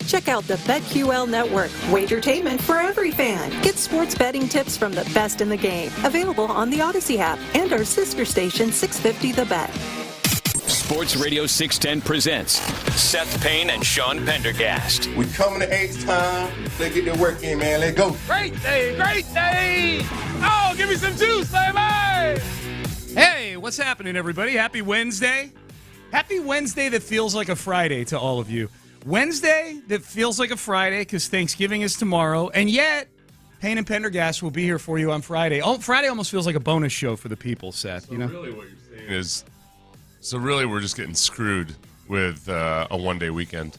Check out the BetQL Network, wagertainment for every fan. Get sports betting tips from the best in the game. Available on the Odyssey app and our sister station 650 The Bet. Sports Radio 610 presents Seth Payne and Sean Pendergast. We coming to H-Town. Let's get their work in, man. Let's go. Great day, great day. Oh, give me some juice, baby. Hey, what's happening, everybody? Happy Wednesday. Happy Wednesday that feels like a Friday to all of you. Wednesday that feels like a Friday because Thanksgiving is tomorrow, and yet Payne and Pendergast will be here for you on Friday. Oh, Friday almost feels like a bonus show for the people, Seth. So really what you're saying is, so really we're just getting screwed with a one-day weekend.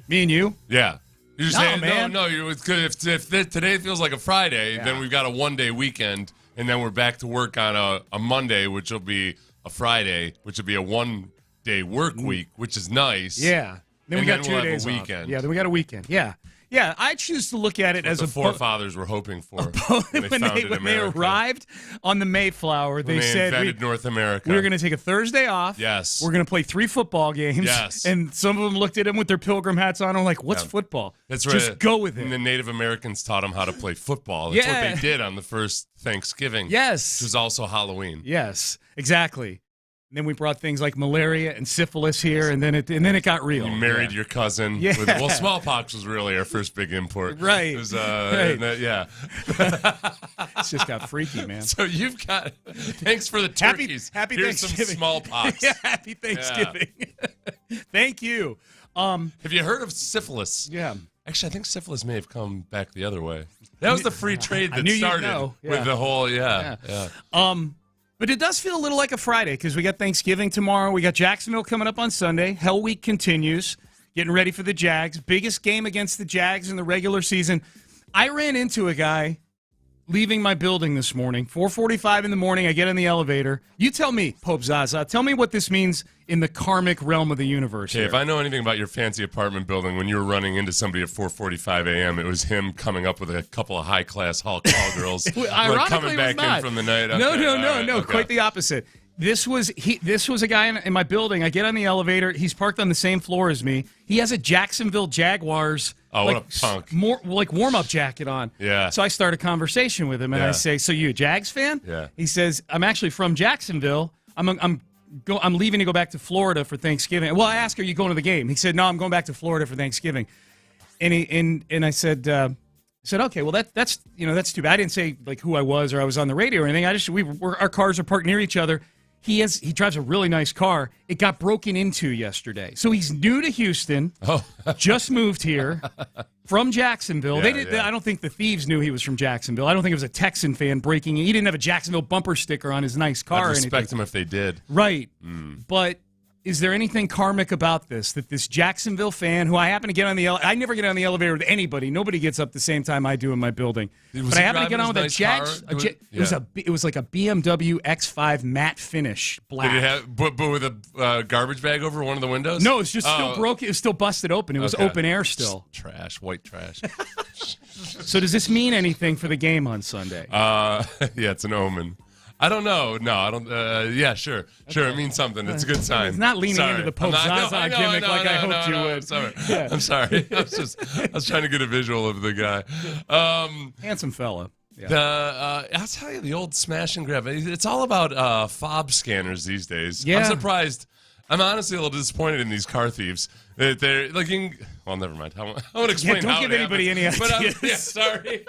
Me and you? Yeah. You're just saying, man. No, if today feels like a Friday, then we've got a one-day weekend, and then we're back to work on a Monday, which will be a Friday, which will be a one-day work week, which is nice. Yeah. Then we got 2 we'll days have a off. weekend. Yeah, then we got a weekend. Yeah. Yeah, I choose to look at it as the forefathers were hoping for when they arrived on the Mayflower. They said invented North America. We were going to take a Thursday off. Yes. We're going to play 3 football games. Yes. And some of them looked at him with their pilgrim hats on. I'm like, what's football? That's right. Just go with it. And the Native Americans taught them how to play football. That's what they did on the first Thanksgiving. Yes. Which was also Halloween. Yes, exactly. And then we brought things like malaria and syphilis here, and then it got real. You married your cousin. Yeah. Well, smallpox was really our first big import. Right. It was, right. Yeah. It's just got freaky, man. So you've got. Thanks for the turkeys. Happy Here's Thanksgiving. some smallpox. Yeah, happy Thanksgiving. Yeah. Thank you. Have you heard of syphilis? Yeah. Actually, I think syphilis may have come back the other way. That was the free trade that started Yeah. with the whole. Yeah. But it does feel a little like a Friday because we got Thanksgiving tomorrow. We got Jacksonville coming up on Sunday. Hell Week continues. Getting ready for the Jags. Biggest game against the Jags in the regular season. I ran into a guy leaving my building this morning, 4:45 in the morning. I get in the elevator. You tell me, Pope Zaza, tell me what this means in the karmic realm of the universe. Okay, if I know anything about your fancy apartment building, when you were running into somebody at 4:45 a.m., it was him coming up with a couple of high-class call girls coming back in from the night. Okay, No. Quite the opposite. This was a guy in my building. I get on the elevator. He's parked on the same floor as me. He has a Jacksonville Jaguars what a punk. Warm-up jacket on. Yeah. So I start a conversation with him, and I say, "So you a Jags fan?" Yeah. He says, "I'm actually from Jacksonville. I'm leaving to go back to Florida for Thanksgiving." Well, I asked, "Are you going to the game?" He said, "No, I'm going back to Florida for Thanksgiving." And I said, "Okay, well that's too bad." I didn't say like who I was or I was on the radio or anything. Our cars are parked near each other. He drives a really nice car. It got broken into yesterday. So he's new to Houston. Oh. Just moved here from Jacksonville. Yeah, I don't think the thieves knew he was from Jacksonville. I don't think it was a Texan fan breaking in. He didn't have a Jacksonville bumper sticker on his nice car. I'd or respect anything. him if they did. Right. But is there anything karmic about this? That this Jacksonville fan, who I happen to get on I never get on the elevator with anybody. Nobody gets up the same time I do in my building. But I happen to get on with a Jags. It was like a BMW X5 matte finish, black. Did it have, but with a garbage bag over one of the windows? No, it's just still broken. It was still busted open. It was open air still. Trash, white trash. So does this mean anything for the game on Sunday? Yeah, it's an omen. I don't know. No, I don't. Yeah, sure. Sure, it means something. It's a good sign. It's not leaning into the Pope Zaza gimmick like I hoped you would. Sorry. Yeah. I'm sorry. I was trying to get a visual of the guy. Handsome fella. Yeah. I'll tell you, the old smash and grab. It's all about fob scanners these days. Yeah. I'm surprised. I'm honestly a little disappointed in these car thieves. They're looking. Well, never mind. I won't explain. Don't give anybody any ideas. But sorry.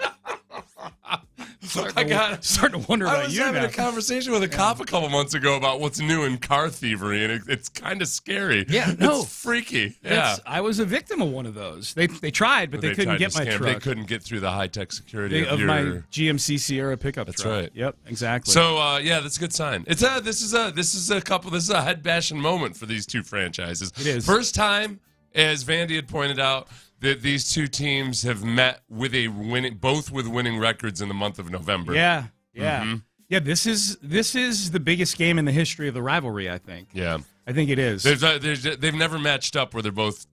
Starting to wonder about you now. I was having a conversation with a cop a couple months ago about what's new in car thievery, and it's kind of scary. Yeah, no. It's freaky. Yeah. I was a victim of one of those. They tried, but they couldn't get my truck. They couldn't get through the high-tech security of my GMC Sierra pickup That's truck. That's right. Yep, exactly. So, that's a good sign. This is a head-bashing moment for these two franchises. It is. First time, as Vandy had pointed out, that these two teams have met with both with winning records in the month of November. Yeah. Yeah, this is the biggest game in the history of the rivalry, I think. Yeah. I think it is. They've never matched up where they're both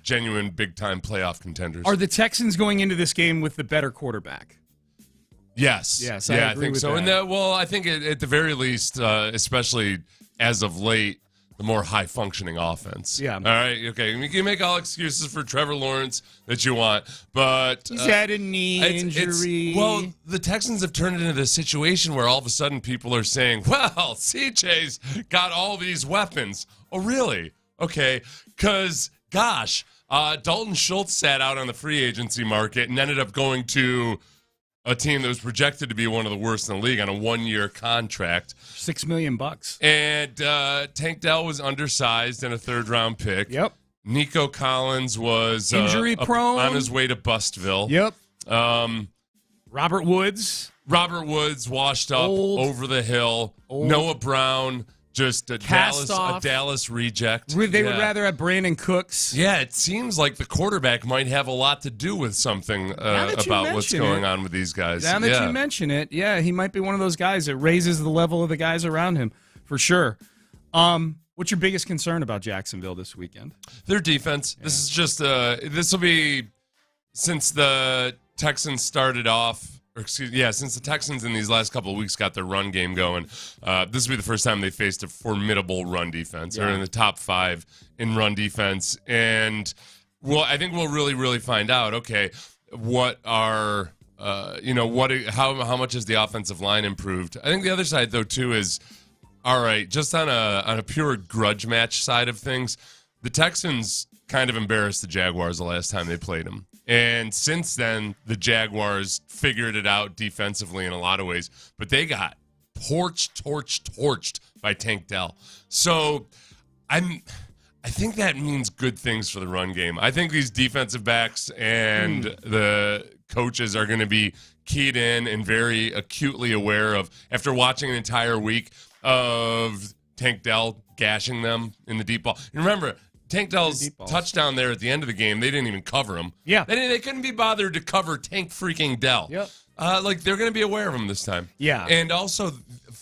genuine big-time playoff contenders. Are the Texans going into this game with the better quarterback? Yes. I think so. That. And I think at the very least, especially as of late, the more high-functioning offense. Yeah. All right, okay. You can make all excuses for Trevor Lawrence that you want, but... He's had a knee injury. Well, the Texans have turned it into this situation where all of a sudden people are saying, well, CJ's got all these weapons. Oh, really? Okay, because, gosh, Dalton Schultz sat out on the free agency market and ended up going to a team that was projected to be one of the worst in the league on a one-year contract. $6 million. And Tank Dell was undersized and a third-round pick. Yep. Nico Collins was injury-prone on his way to Bustville. Yep. Robert Woods washed up, over the hill. Old. Noah Brown, just a Dallas reject. They would rather have Brandon Cooks. Yeah, it seems like the quarterback might have a lot to do with something about what's going on with these guys. Now that you mention it, yeah, he might be one of those guys that raises the level of the guys around him, for sure. What's your biggest concern about Jacksonville this weekend? Their defense. Yeah. This is just this will be since the Texans started off. Since the Texans in these last couple of weeks got their run game going, this will be the first time they faced a formidable run defense. They're in the top 5 in run defense. And, I think we'll really, really find out, okay, what are, how much has the offensive line improved? I think the other side, though, too, is, all right, just on a pure grudge match side of things, the Texans kind of embarrassed the Jaguars the last time they played them. And since then, the Jaguars figured it out defensively in a lot of ways, but they got torched by Tank Dell. So I think that means good things for the run game. I think these defensive backs and the coaches are going to be keyed in and very acutely aware of, after watching an entire week of Tank Dell gashing them in the deep ball. And remember, Tank Dell's touchdown there at the end of the game, they didn't even cover him. Yeah. They couldn't be bothered to cover Tank freaking Dell. Yep. They're going to be aware of him this time. Yeah. And also,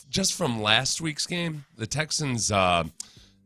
just from last week's game, the Texans'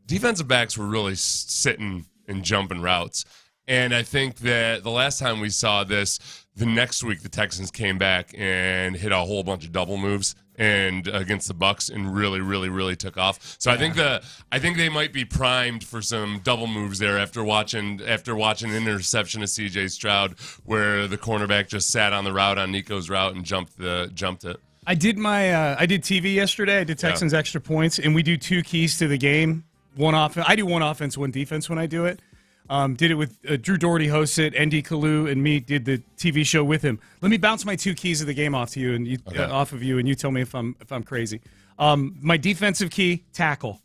defensive backs were really sitting and jumping routes. And I think that the last time we saw this, the next week the Texans came back and hit a whole bunch of double moves and against the Bucs and really, really, really took off. So yeah. I think they might be primed for some double moves there after watching an interception of C.J. Stroud where the cornerback just sat on the route on Nico's route and jumped it. I did TV yesterday. I did Texans Extra Points, and we do 2 keys to the game. I do one offense, one defense when I do it. Did it with Drew Doherty hosts it. Andy Kalu and me did the TV show with him. Let me bounce my 2 keys of the game off to you and off of you, and you tell me if I'm crazy. My defensive key: tackle,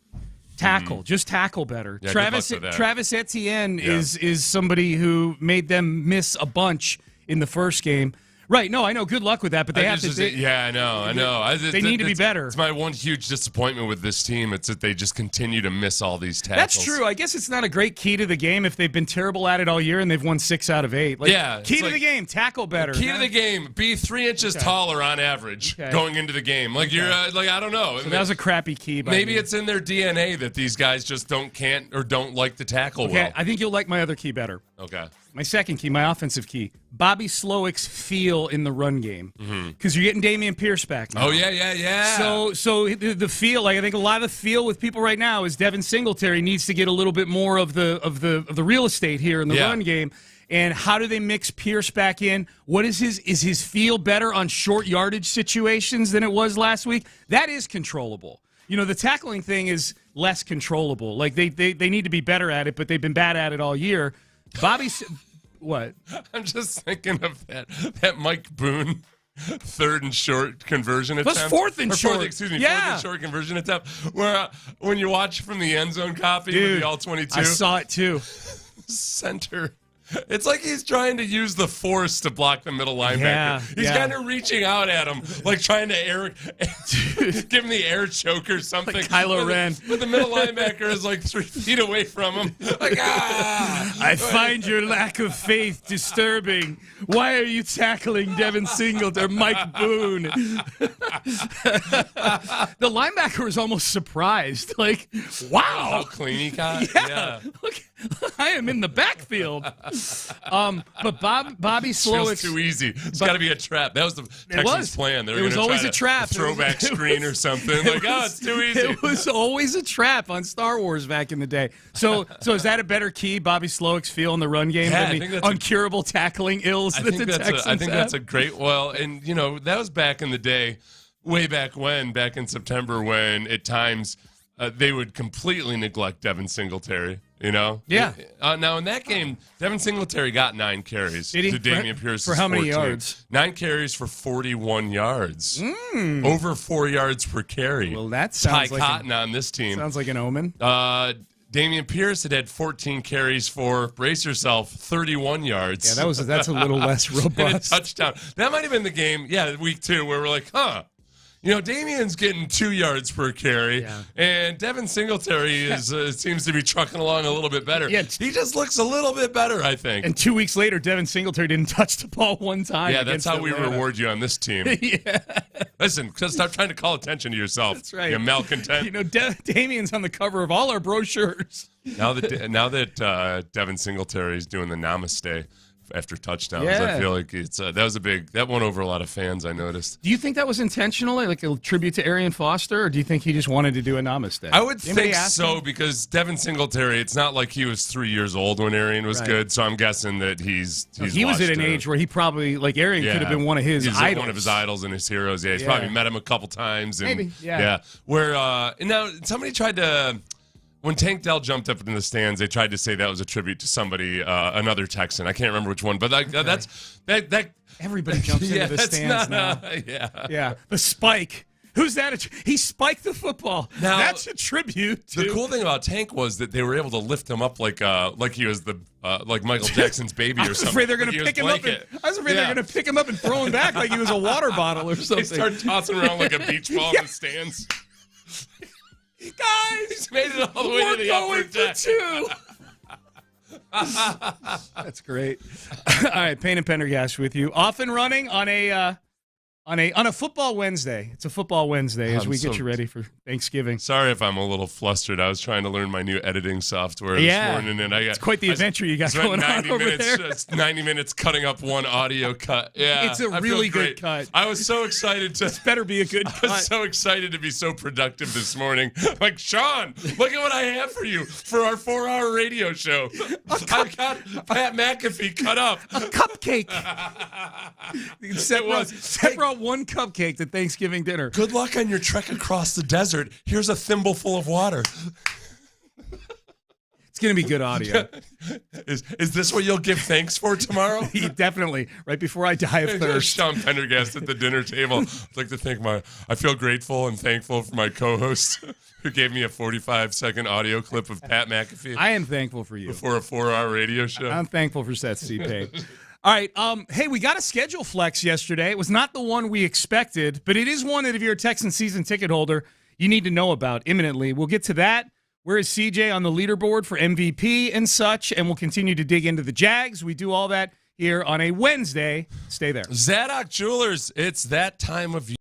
just tackle better. Yeah, Travis Etienne is somebody who made them miss a bunch in the first game. Right, no, I know. Good luck with that, but they have to. I know. They need to be better. It's my one huge disappointment with this team. It's that they just continue to miss all these tackles. That's true. I guess it's not a great key to the game if they've been terrible at it all year and they've won 6 out of 8. Key to the game: tackle better. Key to the game: be 3 inches taller on average going into the game. You're I don't know. So that was a crappy key. Maybe it's in their DNA that these guys just don't like to tackle well. I think you'll like my other key better. Okay. My second key, my offensive key, Bobby Slowick's feel in the run game. Because you're getting Dameon Pierce back now. Oh, yeah. So the feel, I think a lot of the feel with people right now is Devin Singletary needs to get a little bit more of the real estate here in the run game. And how do they mix Pierce back in? What is his feel better on short yardage situations than it was last week? That is controllable. The tackling thing is less controllable. They need to be better at it, but they've been bad at it all year. What? I'm just thinking of that Mike Boone 3rd and short conversion attempt. That's 4th and short. 4th and short conversion attempt. Where when you watch from the end zone copy with the all 22, I saw it too. Center. It's like he's trying to use the force to block the middle linebacker. He's kind of reaching out at him, trying to give him the air choke or something. Like Kylo Ren. But the middle linebacker is 3 feet away from him. I find your lack of faith disturbing. Why are you tackling Devin Singletary or Mike Boone? The linebacker was almost surprised. Wow. How clean he got. Yeah. Look. I am in the backfield. But Bobby Slowik. Feels too easy. It's got to be a trap. That was the Texans' plan. They were was always a trap. Throwback screen or something. It's too easy. It was always a trap on Star Wars back in the day. So is that a better key, Bobby Slowik's feel in the run game than the uncurable tackling ills that the Texans I think have? that's a great. Well, and that was back in the day, way back in September, when at times they would completely neglect Devin Singletary. Yeah. Now in that game, Devin Singletary got 9 carries to Dameon Pierce's for how many 14. yards? 9 carries for 41 yards. Over 4 yards per carry. Well, that sounds Ty like Cotton on this team. Sounds like an omen. Dameon Pierce had 14 carries for, brace yourself, 31 yards. Yeah, that's a little less robust. And a touchdown. That might have been the game, week 2, where we're like, Damien's getting 2 yards per carry, and Devin Singletary seems to be trucking along a little bit better. Yeah, he just looks a little bit better, I think. And 2 weeks later, Devin Singletary didn't touch the ball one time. Yeah, that's how we reward you on this team. Listen, stop trying to call attention to yourself. That's right. You malcontent. Damien's on the cover of all our brochures. Now that Devin Singletary is doing the namaste after touchdowns, I feel like that won over a lot of fans, I noticed. Do you think that was intentional, like a tribute to Arian Foster, or do you think he just wanted to do a namaste? I would think so, because Devin Singletary, it's not like he was 3 years old when Arian was good, so I'm guessing that he was at an age where he probably, like Arian could have been one of his idols. One of his idols and his heroes. Yeah, he's probably met him a couple times. And, maybe, Where, now, somebody tried to... When Tank Dell jumped up in the stands, they tried to say that was a tribute to somebody, another Texan. I can't remember which one, but that everybody jumps into the stands now. Yeah. The spike. Who's that? He spiked the football. Now, that's a tribute to... The cool thing about Tank was that they were able to lift him up like he was like Michael Jackson's baby or something. I was afraid they're going to pick him up. They're going to pick him up and throw him back like he was a water bottle or something. They start tossing around like a beach ball in the stands. Guys, he's made it all the way to the upper deck. That's great. All right, Payne and Pendergast with you. Off and running on a football Wednesday. It's a football Wednesday as we get you ready for Thanksgiving. Sorry if I'm a little flustered. I was trying to learn my new editing software this morning, and it's quite the adventure you got going on over there. It's 90 minutes cutting up one audio cut. Yeah, it's a really good cut. I was so excited to. This better be a good cut. I was so excited to be so productive this morning. Like, Sean, look at what I have for you for our 4-hour radio show. I got Pat McAfee cut up. A cupcake. Seth brought one cupcake to Thanksgiving dinner. Good luck on your trek across the desert. Here's a thimbleful of water. It's going to be good audio. Is this what you'll give thanks for tomorrow? Definitely. Right before I die of thirst. Sean Pendergast at the dinner table. I'd like to thank I feel grateful and thankful for my co-host who gave me a 45-second audio clip of Pat McAfee. I am thankful for you. Before a 4-hour radio show. I'm thankful for Seth C. Payne. All right. Hey, we got a schedule flex yesterday. It was not the one we expected, but it is one that if you're a Texan season ticket holder, you need to know about imminently. We'll get to that. Where is CJ on the leaderboard for MVP and such? And we'll continue to dig into the Jags. We do all that here on a Wednesday. Stay there. Zadok Jewelers, it's that time of year.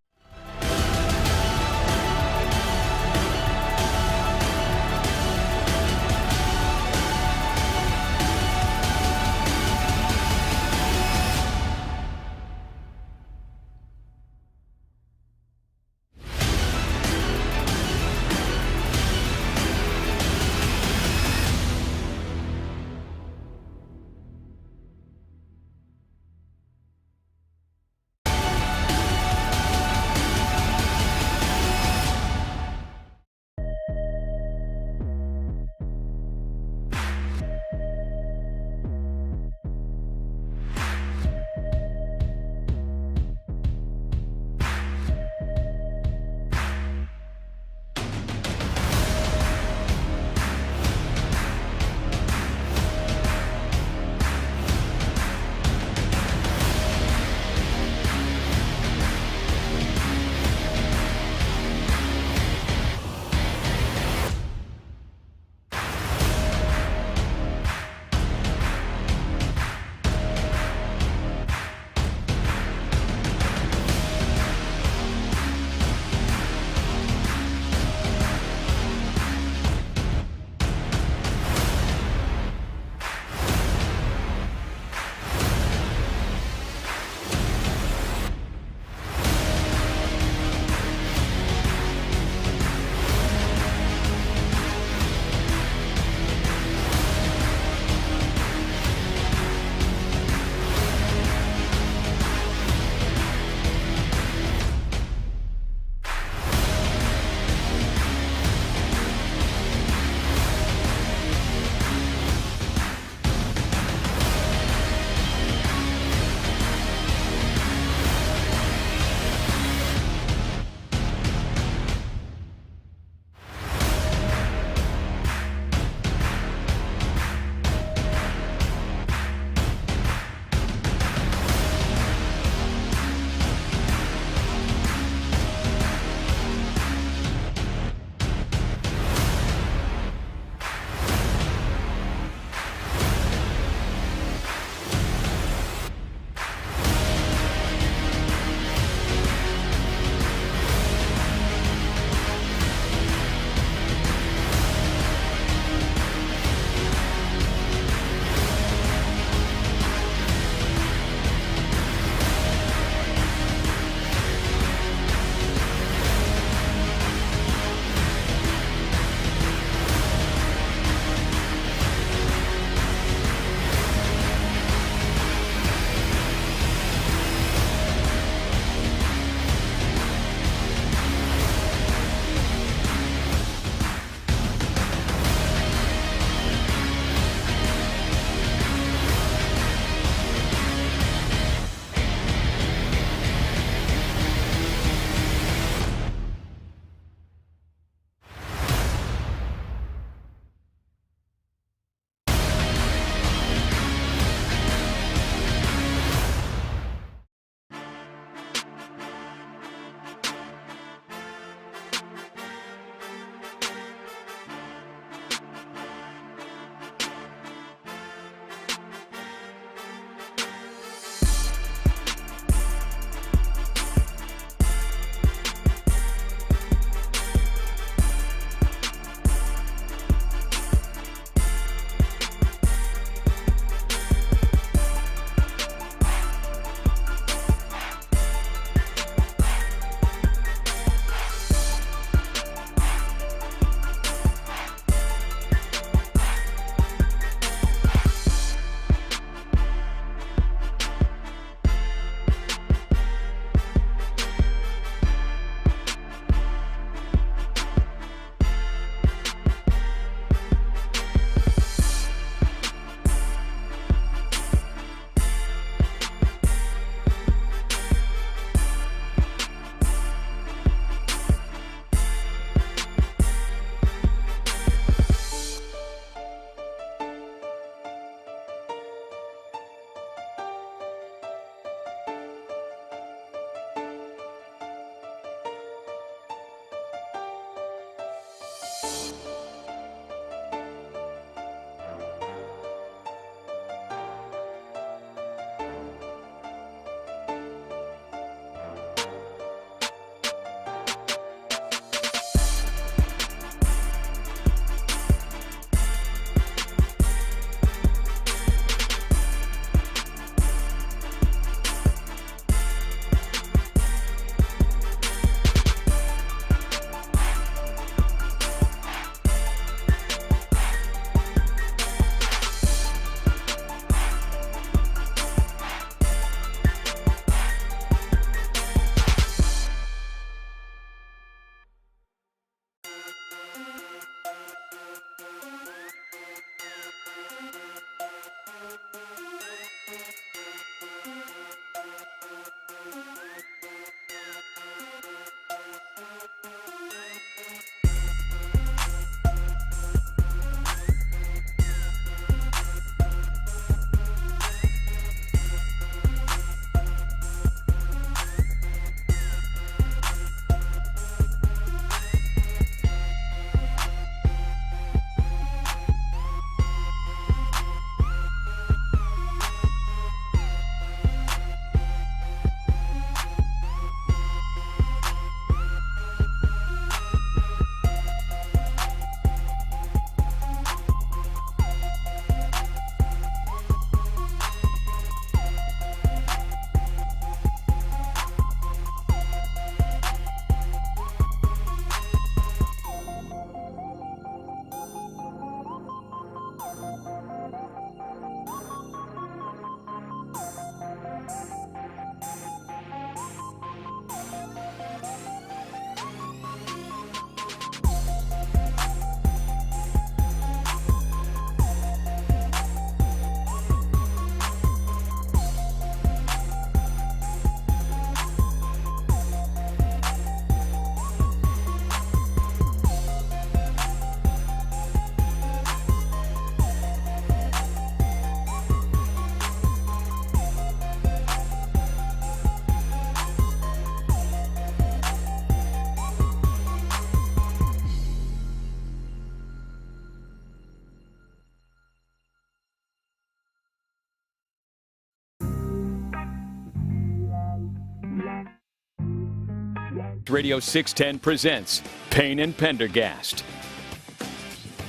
Sports Radio 610 presents Payne and Pendergast.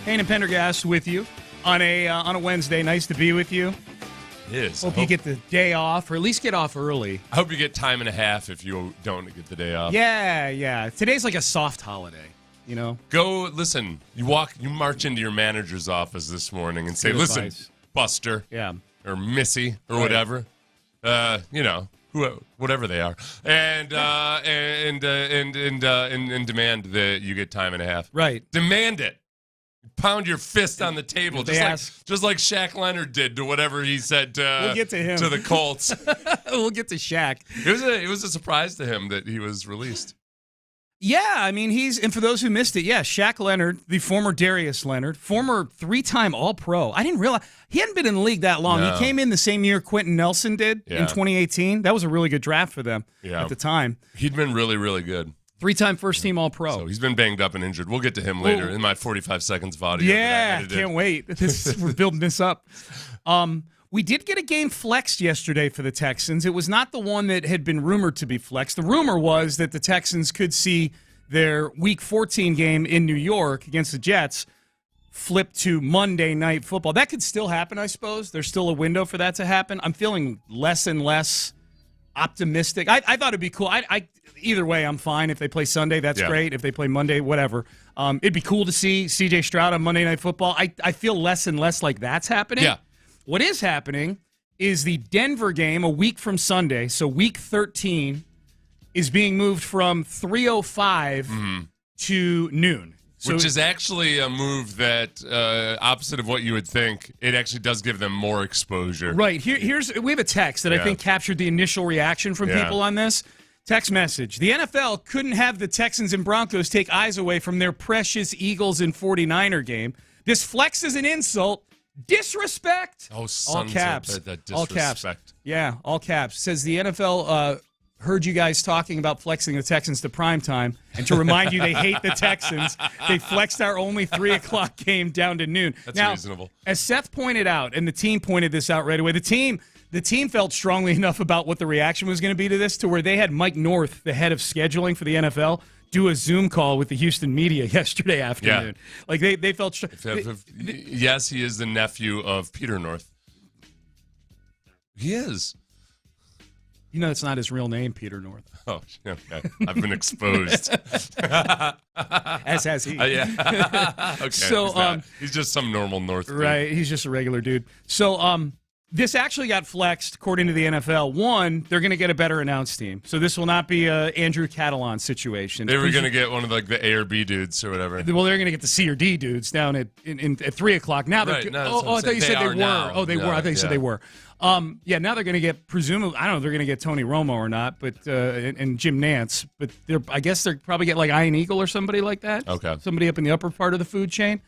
Payne and Pendergast with you on a Wednesday. Nice to be with you. It is. Hope you get the day off, or at least get off early. I hope you get time and a half if you don't get the day off. Yeah. Today's like a soft holiday, you know? Go, listen, you march into your manager's office this morning and say, Good listen, advice. Buster. Yeah. Or Missy, or Right. whatever. Whatever they are. And demand that you get time and a half. Right. Demand it. Pound your fist on the table, They just like Shaq Leonard did to whatever he said We'll get to him. to the Colts. We'll get to Shaq. It was a surprise to him that he was released. Yeah, I mean, and for those who missed it, Shaq Leonard, the former Darius Leonard, former 3-time All-Pro. I didn't realize he hadn't been in the league that long. No. He came in the same year Quentin Nelson did in 2018. That was a really good draft for them at the time. He'd been really, really good. 3-time first-team All-Pro. So he's been banged up and injured. We'll get to him later in my 45 seconds of audio. Yeah, can't wait. We're building this up. We did get a game flexed yesterday for the Texans. It was not the one that had been rumored to be flexed. The rumor was that the Texans could see their Week 14 game in New York against the Jets flip to Monday Night Football. That could still happen, I suppose. There's still a window for that to happen. I'm feeling less and less optimistic. I thought it'd be cool. Either way, I'm fine. If they play Sunday, that's great. If they play Monday, whatever. It'd be cool to see C.J. Stroud on Monday Night Football. I feel less and less like that's happening. Yeah. What is happening is the Denver game a week from Sunday, so Week 13, is being moved from 3:05 to noon. So, which is actually a move that, opposite of what you would think, it actually does give them more exposure. Right. We have a text that I think captured the initial reaction from people on this. Text message. The NFL couldn't have the Texans and Broncos take eyes away from their precious Eagles and 49er game. This flex is an insult. Disrespect. Oh, all caps. That disrespect. All caps. Yeah, all caps. Says the NFL heard you guys talking about flexing the Texans to primetime, and to remind you they hate the Texans, they flexed our only 3 o'clock game down to noon. That's now, reasonable. As Seth pointed out, and the team pointed this out right away, the team felt strongly enough about what the reaction was going to be to this to where they had Mike North, the head of scheduling for the NFL, do a Zoom call with the Houston media yesterday afternoon. Yeah. Like they felt yes, he is the nephew of Peter North. He is. You know, that's not his real name, Peter North. Oh, okay. I've been exposed. As has he. Yeah. Okay. So he's just some normal North dude. Right. He's just a regular dude. So this actually got flexed, according to the NFL. One, they're going to get a better announced team. So this will not be a Andrew Catalan situation. They were going to get one of the A or B dudes or whatever. Well, they're going to get the C or D dudes down at 3 o'clock. Now they're right, I thought you said they were. Now. Oh, they were. I thought you said they were. Now they're going to get, presumably, I don't know if they're going to get Tony Romo or not, but and Jim Nantz. But I guess they're probably get like Ian Eagle or somebody like that. Okay. Somebody up in the upper part of the food chain.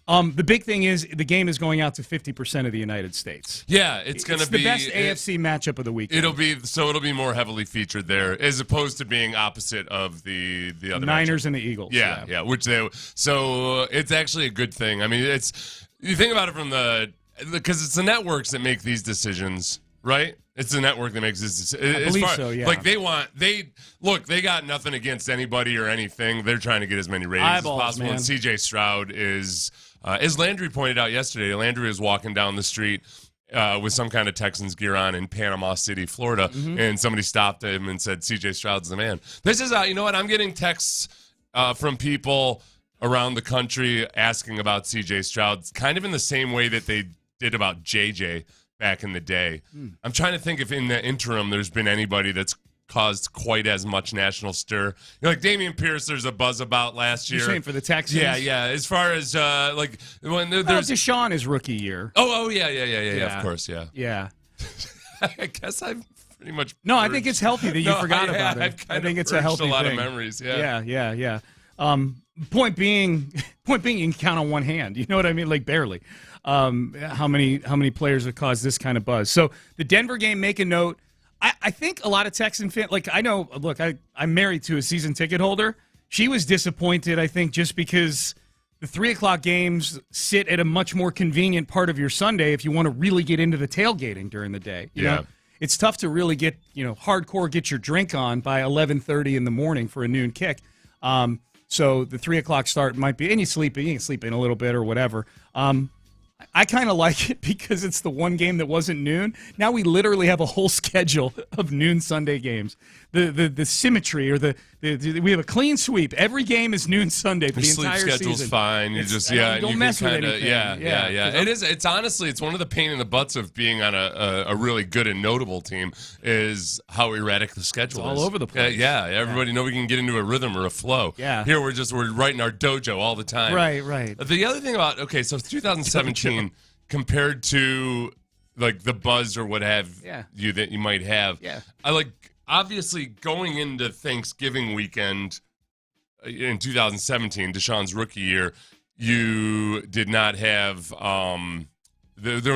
The big thing is the game is going out to 50% of the United States. Yeah, it's going to be the best AFC matchup of the week. It'll be more heavily featured there as opposed to being opposite of the other Niners matchup. And the Eagles. Yeah. So it's actually a good thing. I mean, you think about it from because it's the networks that make these decisions, right? It's the network that makes this decision. I believe so, yeah. Like they got nothing against anybody or anything. They're trying to get as many ratings Eyeballs, as possible. man. And C.J. Stroud is, as Landry pointed out yesterday, Landry was walking down the street with some kind of Texans gear on in Panama City, Florida, and somebody stopped him and said, C.J. Stroud's the man. This is, you know what, I'm getting texts from people around the country asking about C.J. Stroud, kind of in the same way that they did about J.J. back in the day. I'm trying to think if in the interim there's been anybody that's caused quite as much national stir. Like Dameon Pierce, there's a buzz about last year. You're saying for the Texans? Yeah. As far as when there's Deshaun is rookie year. Oh yeah. Of course, yeah. Yeah. I guess I've pretty much. No, I think it's healthy that you forgot about it. I think it's a healthy thing. A lot of memories. Yeah. Point being, you can count on one hand. You know what I mean? Like barely. How many players have caused this kind of buzz? So the Denver game, make a note. I think a lot of Texan fans, like I know, look, I'm married to a season ticket holder. She was disappointed, I think, just because the 3 o'clock games sit at a much more convenient part of your Sunday if you want to really get into the tailgating during the day. You know? it's tough to really get, hardcore get your drink on by 11:30 in the morning for a noon kick. So the 3 o'clock start might be, and you can sleep in a little bit or whatever. I kind of like it because it's the one game that wasn't noon. Now we literally have a whole schedule of noon Sunday games. The symmetry or we have a clean sweep. Every game is noon Sunday for the entire season. Sleep schedule's fine. You just don't mess with anything. Yeah. It is. It's honestly, it's one of the pain in the butts of being on a really good and notable team is how erratic the schedule is. All over the place. Everybody know we can get into a rhythm or a flow. Yeah. Here we're right in our dojo all the time. Right. The other thing about so 2017 compared to like the buzz or what have you that you might have. Yeah. I like. Obviously, going into Thanksgiving weekend in 2017, Deshaun's rookie year, you did not have they were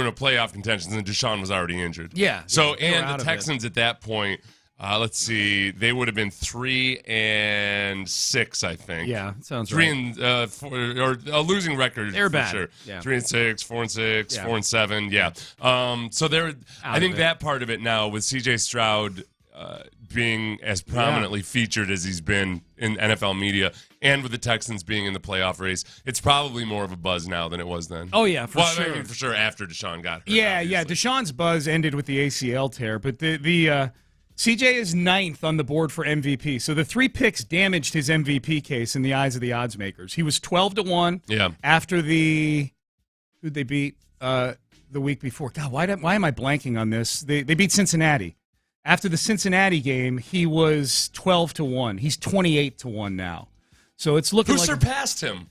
in a playoff contention, and Deshaun was already injured. Yeah. So, and the Texans at that point, let's see, they would have been 3-6, I think. Yeah, sounds 3 right. and 4, or a losing record. They're for bad. Sure. Yeah. 3-6, 4-6, 4-7. Yeah. So I think that part of it now with C.J. Stroud being as prominently featured as he's been in NFL media, and with the Texans being in the playoff race, it's probably more of a buzz now than it was then. Oh, yeah, for sure. I mean, for sure after Deshaun got hurt. Yeah. Deshaun's buzz ended with the ACL tear, but the CJ is 9th on the board for MVP. So the 3 picks damaged his MVP case in the eyes of the odds makers. He was 12-1 after who'd they beat the week before? God, why am I blanking on this? They beat Cincinnati. After the Cincinnati game, he was 12-1. He's 28-1 now. So it's looking Who like surpassed him?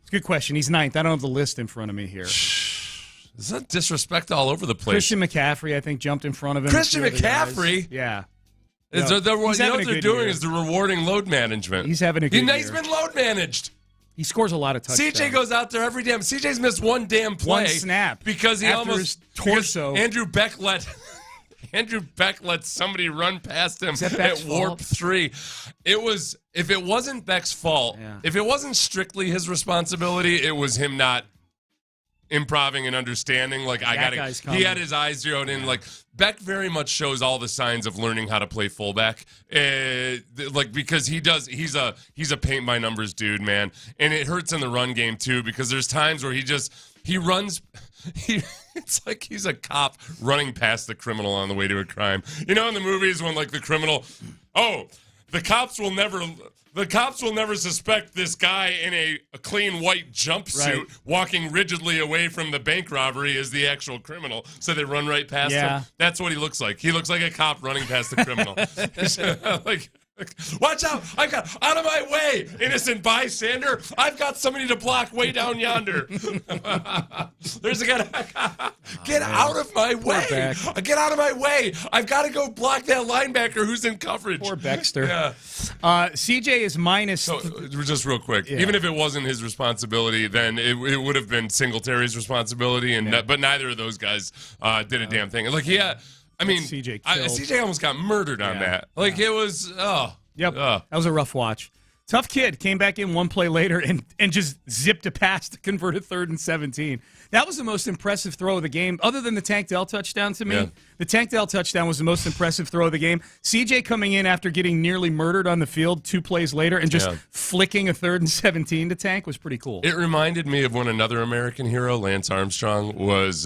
It's a good question. He's 9th. I don't have the list in front of me here. Is that disrespect all over the place? Christian McCaffrey, I think, jumped in front of him. Christian McCaffrey? Yeah. What they're doing is they're rewarding load management. He's having a good year. He's been load managed. He scores a lot of touchdowns. CJ goes out there every damn. CJ's missed one damn play. One snap. Because he after his torso. Andrew Beck let somebody run past him at warp 3. It was, if it wasn't Beck's fault, if it wasn't strictly his responsibility, it was him not improving and understanding. Like, he had his eyes zeroed in. Like, Beck very much shows all the signs of learning how to play fullback. Because he's a paint by numbers dude, man. And it hurts in the run game too, because there's times where he runs. It's like he's a cop running past the criminal on the way to a crime. You know, in the movies when like the criminal, the cops will never suspect this guy in a clean white jumpsuit walking rigidly away from the bank robbery is the actual criminal. So they run right past him. That's what he looks like. He looks like a cop running past the criminal. Watch out! I've got out of my way, innocent bystander. I've got somebody to block way down yonder. There's a guy. Get out of my way! Get out of my way! I've got to go block that linebacker who's in coverage. Poor Baxter. Yeah. CJ is minus. So, just real quick, even if it wasn't his responsibility, then it would have been Singletary's responsibility, but neither of those guys did a damn thing. Like, I mean, CJ almost got murdered on that. Like, it was, That was a rough watch. Tough kid. Came back in one play later and just zipped a pass to convert a 3rd and 17. That was the most impressive throw of the game, other than the Tank Dell touchdown to me. Yeah. The Tank Dell touchdown was the most impressive throw of the game. CJ coming in after getting nearly murdered on the field 2 plays later and just flicking a 3rd and 17 to Tank was pretty cool. It reminded me of when another American hero, Lance Armstrong, was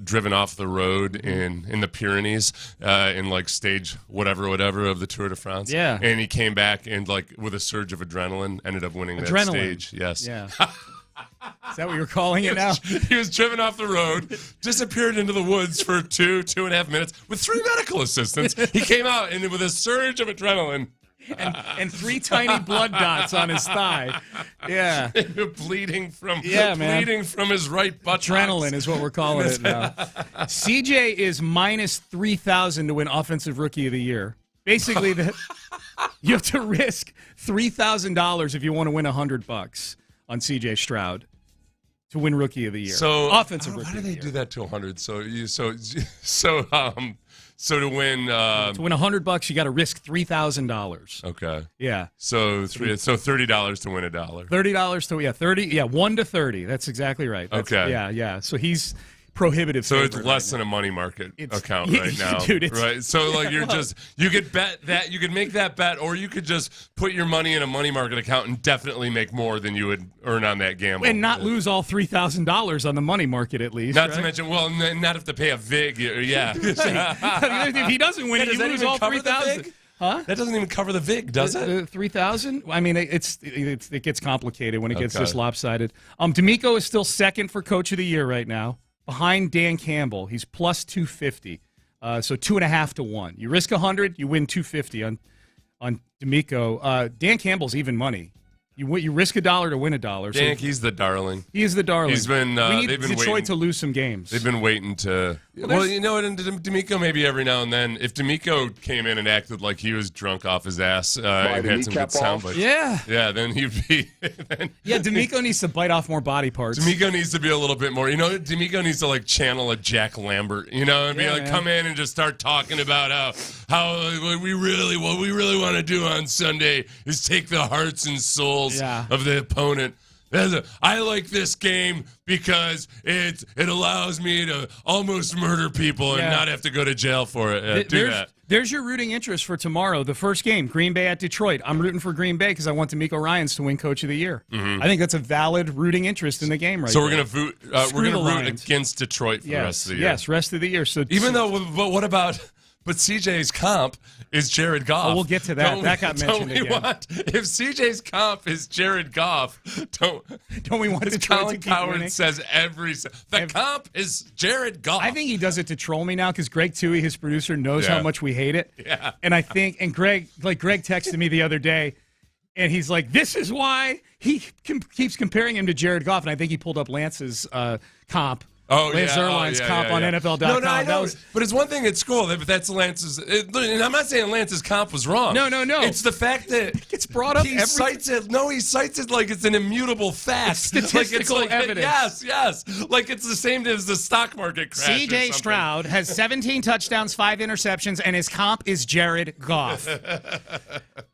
driven off the road in the Pyrenees in like stage whatever of the Tour de France. Yeah. And he came back and like with a surge of adrenaline ended up winning that stage. Yes. Yeah. Is that what you're calling it now? He was driven off the road, disappeared into the woods for 2.5 minutes with 3 medical assistants. He came out and with a surge of adrenaline. And 3 tiny blood dots on his thigh. Yeah. bleeding from his right butt. Adrenaline is what we're calling it now. CJ is minus 3,000 to win Offensive Rookie of the Year. Basically, you have to risk $3,000 if you want to win $100 on CJ Stroud to win Rookie of the Year. So Offensive Rookie. How do they do that to 100? So to win $100, you got to risk $3,000. Okay. Yeah. So $30 to win $1. $30 to 30. Yeah, 1 to 30. That's exactly right. Okay. Yeah. So he's prohibitive. So it's favorite less right than a money market account Yeah, right now, dude, right? So like you could bet that, you could make that bet, or you could just put your money in a money market account and definitely make more than you would earn on that gamble, and not lose all $3,000 on the money market at least. Not right? to mention, not have to pay a vig. Yeah, if he doesn't win, you lose all $3,000. Huh? That doesn't even cover the vig, does it? 3,000. I mean, it gets complicated when it gets this lopsided. D'Amico is still second for Coach of the Year right now, behind Dan Campbell. He's plus 250, so 2.5 to 1. You risk 100, you win 250 on D'Amico. Dan Campbell's even money. You risk $1 to win $1. Dan, he's the darling. He is the darling. He's been. We need they've been Detroit waiting to lose some games. They've been waiting to. Well, you know what? And D'Amico maybe every now and then. If D'Amico came in and acted like he was drunk off his ass and had some good sound bites, yeah, then he'd be. D'Amico needs to bite off more body parts. D'Amico needs to be a little bit more. You know, D'Amico needs to like channel a Jack Lambert. You know, and be like, come in and just start talking about how what we really want to do on Sunday is take the hearts and souls of the opponent. I like this game because it allows me to almost murder people and not have to go to jail for it. There's your rooting interest for tomorrow. The first game, Green Bay at Detroit. I'm rooting for Green Bay because I want D'Amico Ryans to win Coach of the Year. I think that's a valid rooting interest in the game right now. So we're going to root against Detroit for the rest of the year. Yes, rest of the year. So but what about? But CJ's comp is Jared Goff. Oh, we'll get to that. That got mentioned again. If CJ's comp is Jared Goff, don't we want Detroit to keep winning? Says the comp is Jared Goff. I think he does it to troll me now because Greg Toohey, his producer, knows how much we hate it. Yeah. And I think, and Greg texted me the other day, and he's like, this is why he keeps comparing him to Jared Goff. And I think he pulled up Lance's comp. Lance Zierlein's comp on NFL.com. No, I know. But it's one thing at school. That's Lance's. And I'm not saying Lance's comp was wrong. No. It's the fact that it gets brought up. He cites it. No, he cites it like it's an immutable fact. Statistical evidence. Yes. Like it's the same as the stock market crash. C.J. Stroud has 17 touchdowns, 5 interceptions, and his comp is Jared Goff.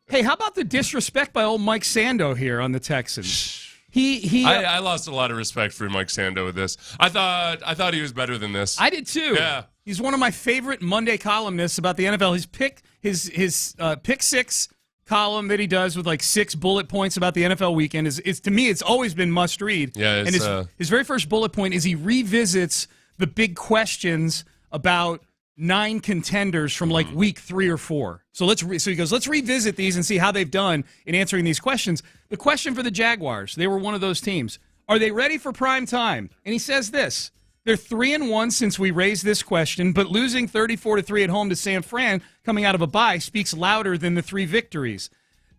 Hey, how about the disrespect by old Mike Sando here on the Texans? I lost a lot of respect for Mike Sando with this. I thought he was better than this. I did too. Yeah. He's one of my favorite Monday columnists about the NFL. His pick six column that he does with like 6 bullet points about the NFL weekend is to me it's always been must read. Yeah, and his very first bullet point is he revisits the big questions about 9 contenders from like week 3 or 4. So he goes, let's revisit these and see how they've done in answering these questions. The question for the Jaguars, they were one of those teams. Are they ready for prime time? And he says this: they're 3-1 since we raised this question, but losing 34-3 at home to San Fran coming out of a bye speaks louder than the 3 victories.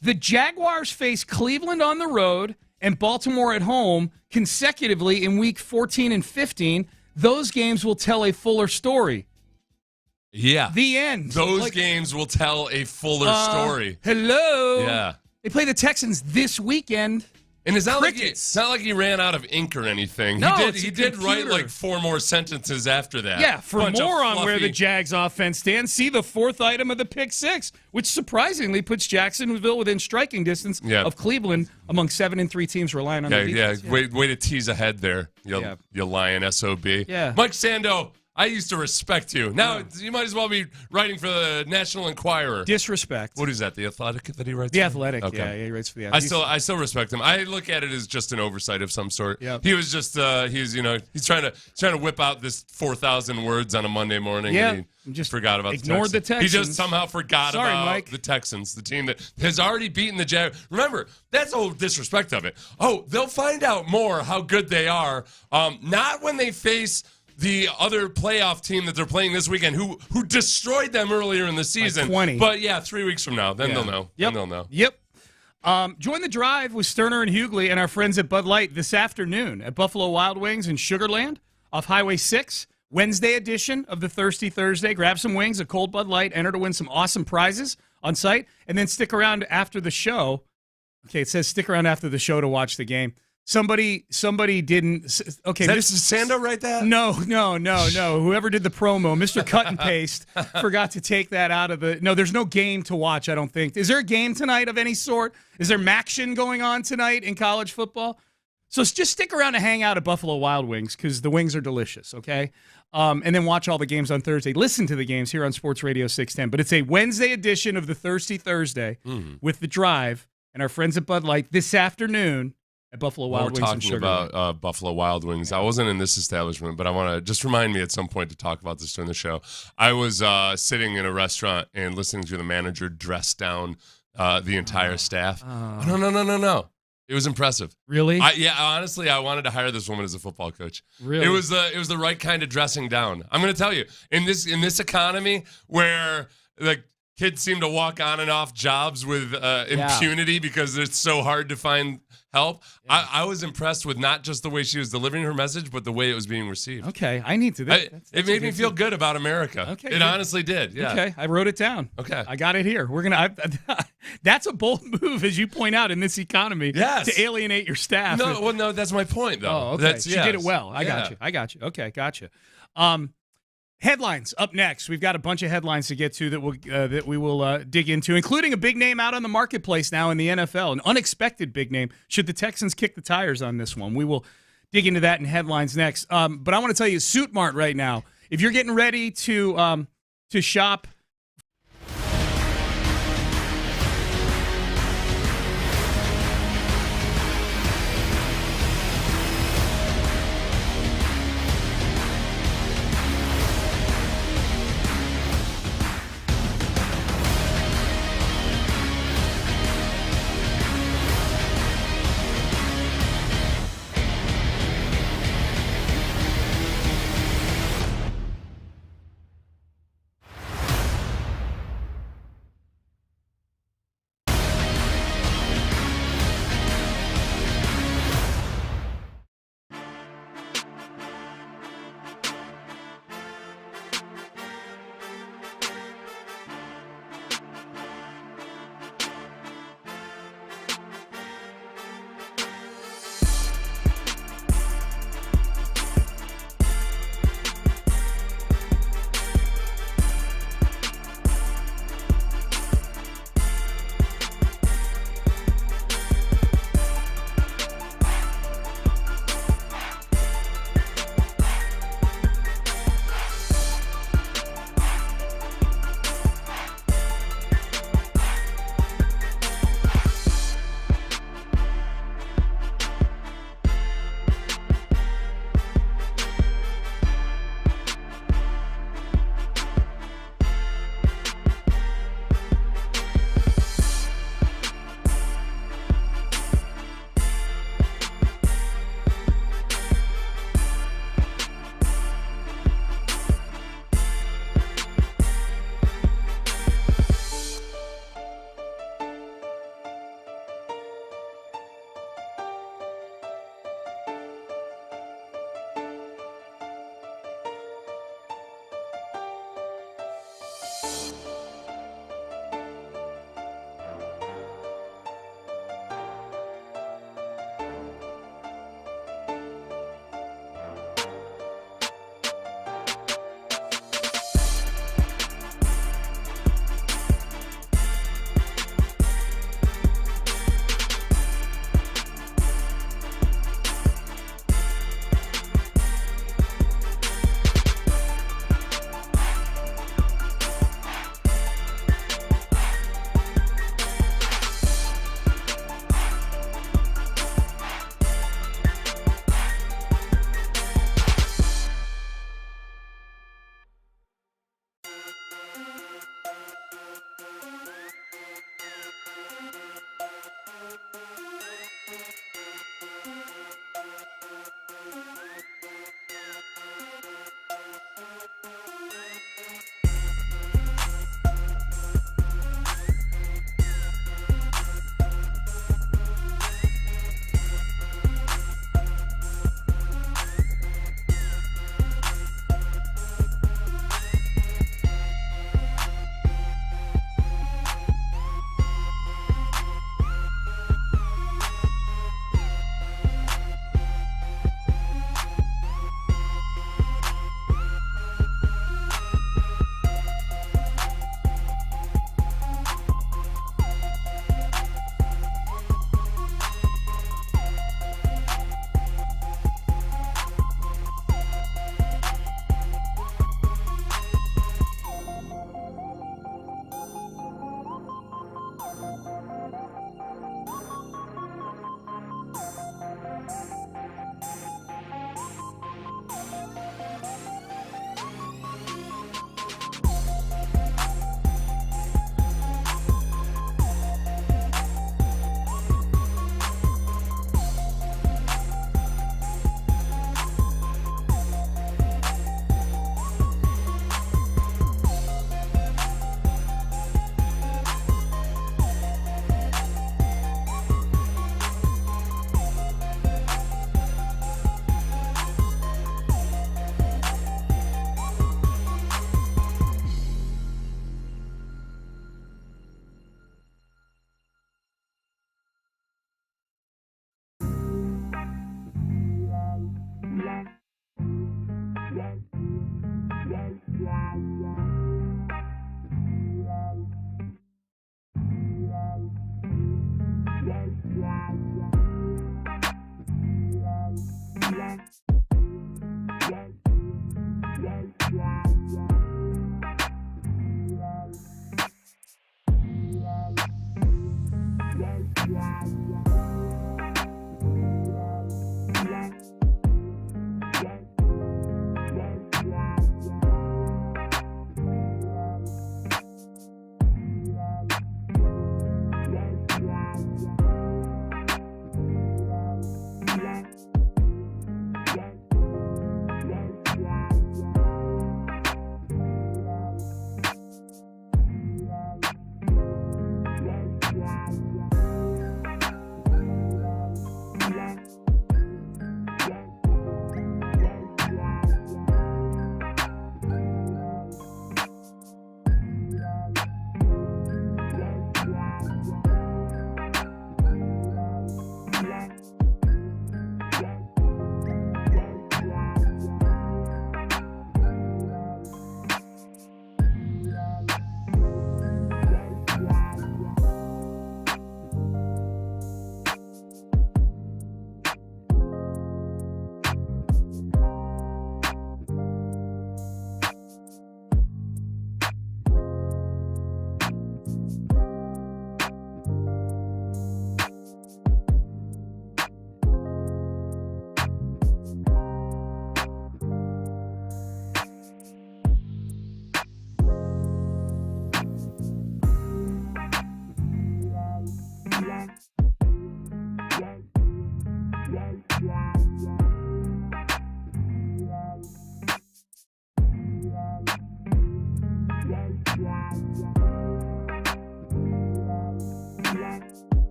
The Jaguars face Cleveland on the road and Baltimore at home consecutively in week 14 and 15. Those games will tell a fuller story. Yeah. The end. Those games will tell a fuller story. Hello. Yeah. They play the Texans this weekend. And it's not like he ran out of ink or anything. No, he did write like 4 more sentences after that. Yeah, for more on where the Jags offense stands, see the 4th item of the pick 6, which surprisingly puts Jacksonville within striking distance of Cleveland among 7-3 teams relying on their defense. Yeah. Way to tease ahead there, you lying SOB. Yeah. Mike Sando, I used to respect you. Now you might as well be writing for the National Enquirer. Disrespect. What is that? The Athletic that he writes? The Athletic. Okay. Yeah, he writes for the Athletic. I still respect him. I look at it as just an oversight of some sort. Yeah. He was just he's trying to whip out this 4,000 words on a Monday morning. Yeah. And he just forgot about ignored the Texans. He just somehow forgot about Mike. the Texans, the team that has already beaten the Jaguars. Remember, that's the whole disrespect of it. Oh, they'll find out more how good they are. Not when they face the other playoff team that they're playing this weekend, who destroyed them earlier in the season. Like 20. But 3 weeks from now, then they'll know. Yep. Then they'll know. Yep. Join the drive with Stoerner and Hughley and our friends at Bud Light this afternoon at Buffalo Wild Wings in Sugar Land off Highway 6. Wednesday edition of the Thirsty Thursday. Grab some wings, a cold Bud Light, enter to win some awesome prizes on site, and then stick around after the show. Okay, it says stick around after the show to watch the game. Somebody didn't. Okay, Did Sando write that? No. Whoever did the promo, Mr. Cut and Paste, forgot to take that out of the. No, there's no game to watch. I don't think. Is there a game tonight of any sort? Is there Maction going on tonight in college football? So just stick around to hang out at Buffalo Wild Wings because the wings are delicious, okay? And then watch all the games on Thursday. Listen to the games here on Sports Radio 610. But it's a Wednesday edition of the Thirsty Thursday with The Drive and our friends at Bud Light this afternoon at Buffalo Wild Wings and Sugar. We're talking about Buffalo Wild Wings. Yeah. I wasn't in this establishment, but I want to just remind me at some point to talk about this during the show. I was sitting in a restaurant and listening to the manager dress down the entire staff. No. It was impressive. Really? Honestly, I wanted to hire this woman as a football coach. Really? It was the right kind of dressing down. I'm going to tell you, in this economy where like kids seem to walk on and off jobs with impunity because it's so hard to find help. Yeah. I was impressed with not just the way she was delivering her message, but the way it was being received. Okay, I need to. It made me feel good about America. Okay, it honestly did. Yeah. Okay, I wrote it down. Okay, I got it here. We're gonna. That's a bold move, as you point out, in this economy. Yes. To alienate your staff. No, that's my point, though. Oh, okay. She did it well. I got you. Okay, gotcha. Headlines up next. We've got a bunch of headlines to get to that we will dig into, including a big name out on the marketplace now in the NFL, an unexpected big name. Should the Texans kick the tires on this one? We will dig into that in headlines next. But I want to tell you, Suit Mart right now, if you're getting ready to shop.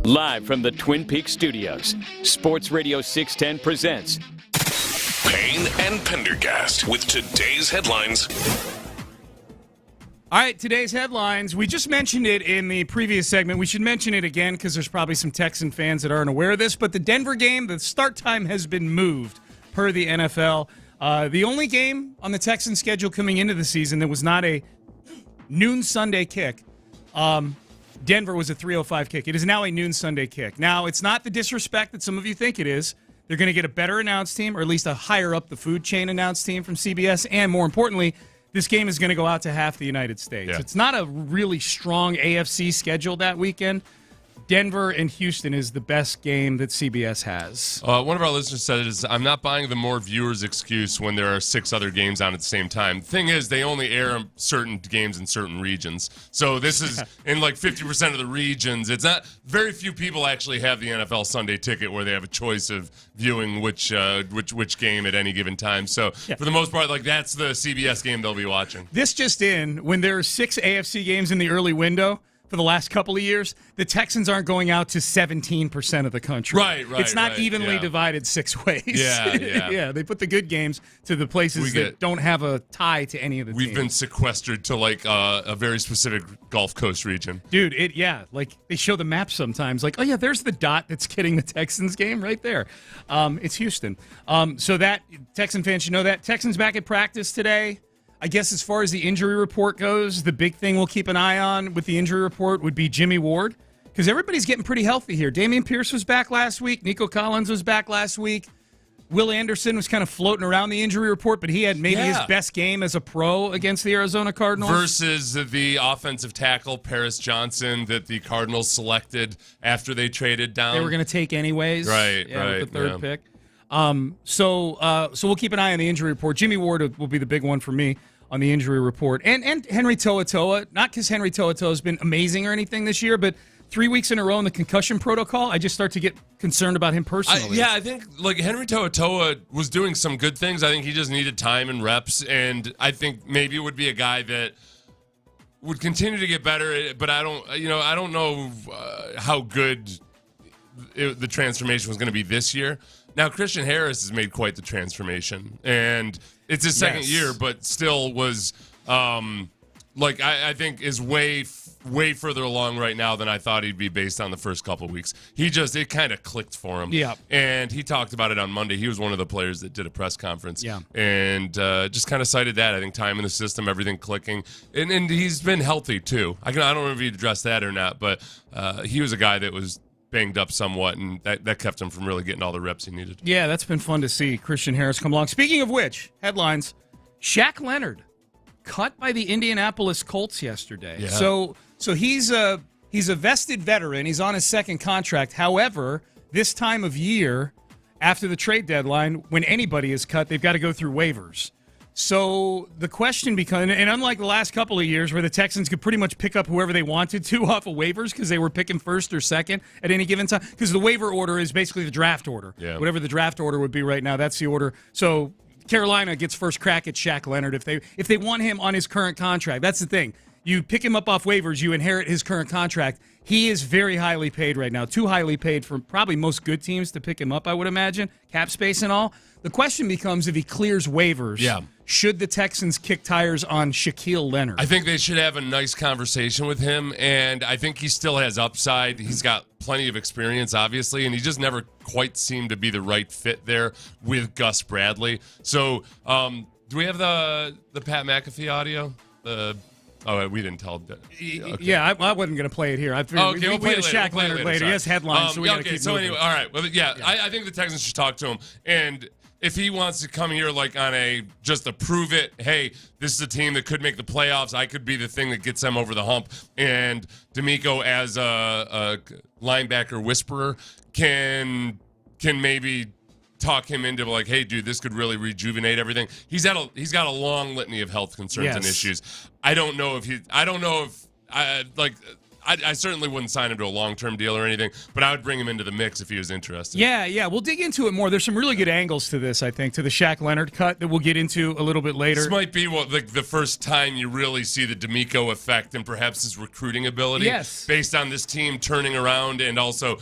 Live from the Twin Peaks studios, Sports Radio 610 presents Payne and Pendergast with today's headlines. All right, today's headlines. We just mentioned it in the previous segment. We should mention it again because there's probably some Texan fans that aren't aware of this. But the Denver game, the start time has been moved per the NFL. The only game on the Texan schedule coming into the season that was not a noon Sunday kick, Denver was a 3:05 kick. It is now a noon Sunday kick. Now, it's not the disrespect that some of you think it is. They're going to get a better announce team, or at least a higher up the food chain announce team from CBS. And more importantly, this game is going to go out to half the United States. Yeah. It's not a really strong AFC schedule that weekend. Denver and Houston is the best game that CBS has. One of our listeners said, I'm not buying the more viewers excuse when there are 6 other games on at the same time. The thing is, they only air certain games in certain regions. So this is in like 50% of the regions. It's not, very few people actually have the NFL Sunday ticket where they have a choice of viewing which game at any given time. So for the most part, like that's the CBS game they'll be watching. This just in, when there are 6 AFC games in the early window, for the last couple of years, the Texans aren't going out to 17% of the country. Right. It's not evenly divided 6 ways. Yeah. They put the good games to the places that don't have a tie to any of the teams. We've been sequestered to like a very specific Gulf Coast region. Dude, like they show the map sometimes. Like, oh yeah, there's the dot that's getting the Texans game right there. It's Houston. So that Texan fans should know that. Texans back at practice today. I guess as far as the injury report goes, the big thing we'll keep an eye on with the injury report would be Jimmy Ward, because everybody's getting pretty healthy here. Dameon Pierce was back last week. Nico Collins was back last week. Will Anderson was kind of floating around the injury report, but he had maybe his best game as a pro against the Arizona Cardinals. Versus the offensive tackle, Paris Johnson, that the Cardinals selected after they traded down. They were going to take anyways. Right. With the third pick. So we'll keep an eye on the injury report. Jimmy Ward will be the big one for me on the injury report. And Henry To'oTo'o, not because Henry To'oTo'o has been amazing or anything this year, but 3 weeks in a row in the concussion protocol, I just start to get concerned about him personally. I think Henry To'oTo'o was doing some good things. I think he just needed time and reps, and I think maybe it would be a guy that would continue to get better. But I don't know how good the transformation was going to be this year. Now Christian Harris has made quite the transformation, and it's his second year, but still was I think is way further along right now than I thought he'd be based on the first couple of weeks. It kind of clicked for him. Yeah. And he talked about it on Monday. He was one of the players that did a press conference. Yeah. And just kind of cited that. I think time in the system, everything clicking. And he's been healthy too. I don't know if he addressed that or not, but he was a guy that was banged up somewhat, and that kept him from really getting all the reps he needed. Yeah, that's been fun to see Christian Harris come along. Speaking of which, headlines, Shaq Leonard cut by the Indianapolis Colts yesterday. Yeah. So he's a vested veteran. He's on his second contract. However, this time of year, after the trade deadline, when anybody is cut, they've got to go through waivers. So the question becomes, and unlike the last couple of years where the Texans could pretty much pick up whoever they wanted to off of waivers because they were picking first or second at any given time, because the waiver order is basically the draft order. Yeah. Whatever the draft order would be right now, that's the order. So Carolina gets first crack at Shaq Leonard if they want him on his current contract. That's the thing. You pick him up off waivers, you inherit his current contract. He is very highly paid right now, too highly paid for probably most good teams to pick him up, I would imagine, cap space and all. The question becomes if he clears waivers, should the Texans kick tires on Shaquille Leonard? I think they should have a nice conversation with him, and I think he still has upside. He's got plenty of experience, obviously, and he just never quite seemed to be the right fit there with Gus Bradley. So do we have the Pat McAfee audio? Oh, we didn't tell him. Okay. Yeah, I wasn't going to play it here. We'll play the Shaq Leonard later. He has headlines, so we got to keep moving. Anyway, all right. Well, I think the Texans should talk to him, and if he wants to come here like on just to prove it, hey, this is a team that could make the playoffs. I could be the thing that gets them over the hump. And D'Amico, as a linebacker whisperer, can maybe talk him into like, hey, dude, this could really rejuvenate everything. He's got a long litany of health concerns and issues. I certainly wouldn't sign him to a long-term deal or anything, but I would bring him into the mix if he was interested. Yeah, we'll dig into it more. There's some really good angles to this, I think, to the Shaq Leonard cut that we'll get into a little bit later. This might be the first time you really see the D'Amico effect and perhaps his recruiting ability based on this team turning around and also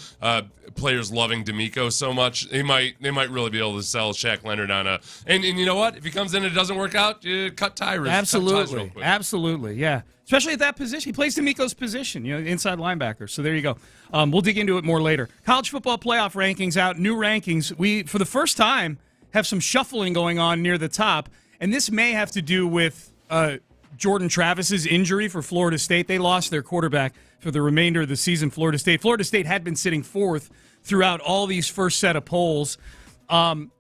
players loving D'Amico so much. They might really be able to sell Shaq Leonard on and you know what? If he comes in and it doesn't work out, you cut ties. Absolutely, yeah. Especially at that position. He plays D'Amico's position, inside linebacker. So there you go. We'll dig into it more later. College football playoff rankings out, new rankings. We, for the first time, have some shuffling going on near the top, and this may have to do with Jordan Travis's injury for Florida State. They lost their quarterback for the remainder of the season, Florida State. Florida State had been sitting fourth throughout all these first set of polls.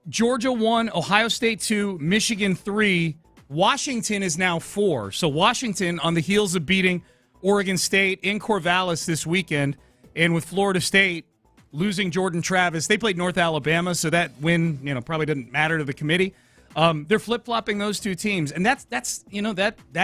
Georgia 1, Ohio State 2, Michigan 3, Washington is now 4. So Washington, on the heels of beating Oregon State in Corvallis this weekend, and with Florida State losing Jordan Travis, they played North Alabama, so that win, probably doesn't matter to the committee. They're flip-flopping those two teams, and that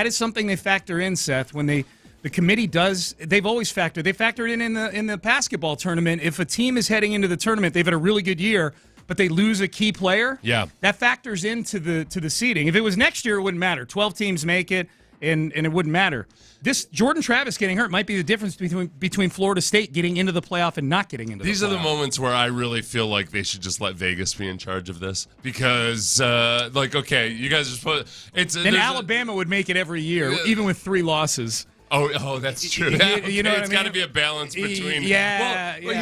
is something they factor in, Seth, when the committee does. They've always factored. They factored in the basketball tournament. If a team is heading into the tournament, they've had a really good year, but they lose a key player, that factors into the seeding. If it was next year, it wouldn't matter. 12 teams make it, and it wouldn't matter. This Jordan Travis getting hurt might be the difference between Florida State getting into the playoff and not getting into the playoff. These are the moments where I really feel like they should just let Vegas be in charge of this because, okay, you guys are supposed. Then Alabama would make it every year, even with 3 losses. Oh, that's true. You know what it's got to be a balance between. You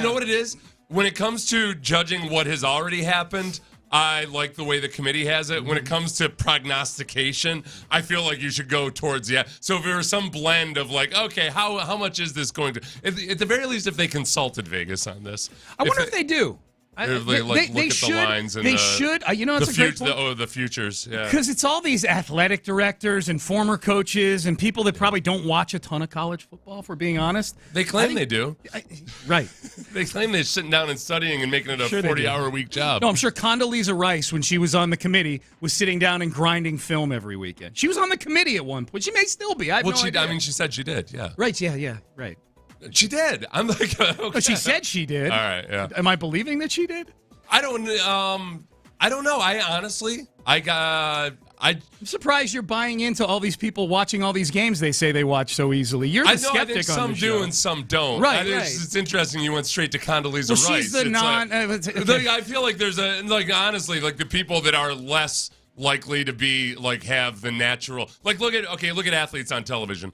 know what it is? When it comes to judging what has already happened, I like the way the committee has it. When it comes to prognostication, I feel like you should go towards So if there was some blend of okay, how much is this going to? At the very least, if they consulted Vegas on this, I wonder if they do. They look at the lines and they should. You know, it's a great point. The futures. Yeah. Because it's all these athletic directors and former coaches and people that probably don't watch a ton of college football, if we're being honest. They claim they do. Right. They claim they're sitting down and studying and making it a 40-hour-a-week job. No, I'm sure Condoleezza Rice, when she was on the committee, was sitting down and grinding film every weekend. She was on the committee at one point. She may still be. I have no idea. I mean, she said she did, yeah. Right, yeah, right. She did. I'm like, okay. But she said she did. All right, yeah. Am I believing that she did? I don't know. I honestly, I'm surprised you're buying into all these people watching all these games they say they watch so easily. You're the skeptic on the show. I think some do and some don't. Right, It's interesting you went straight to Condoleezza Rice. She's the I feel like there's honestly, like the people that are less likely to be, have the natural, look at athletes on television.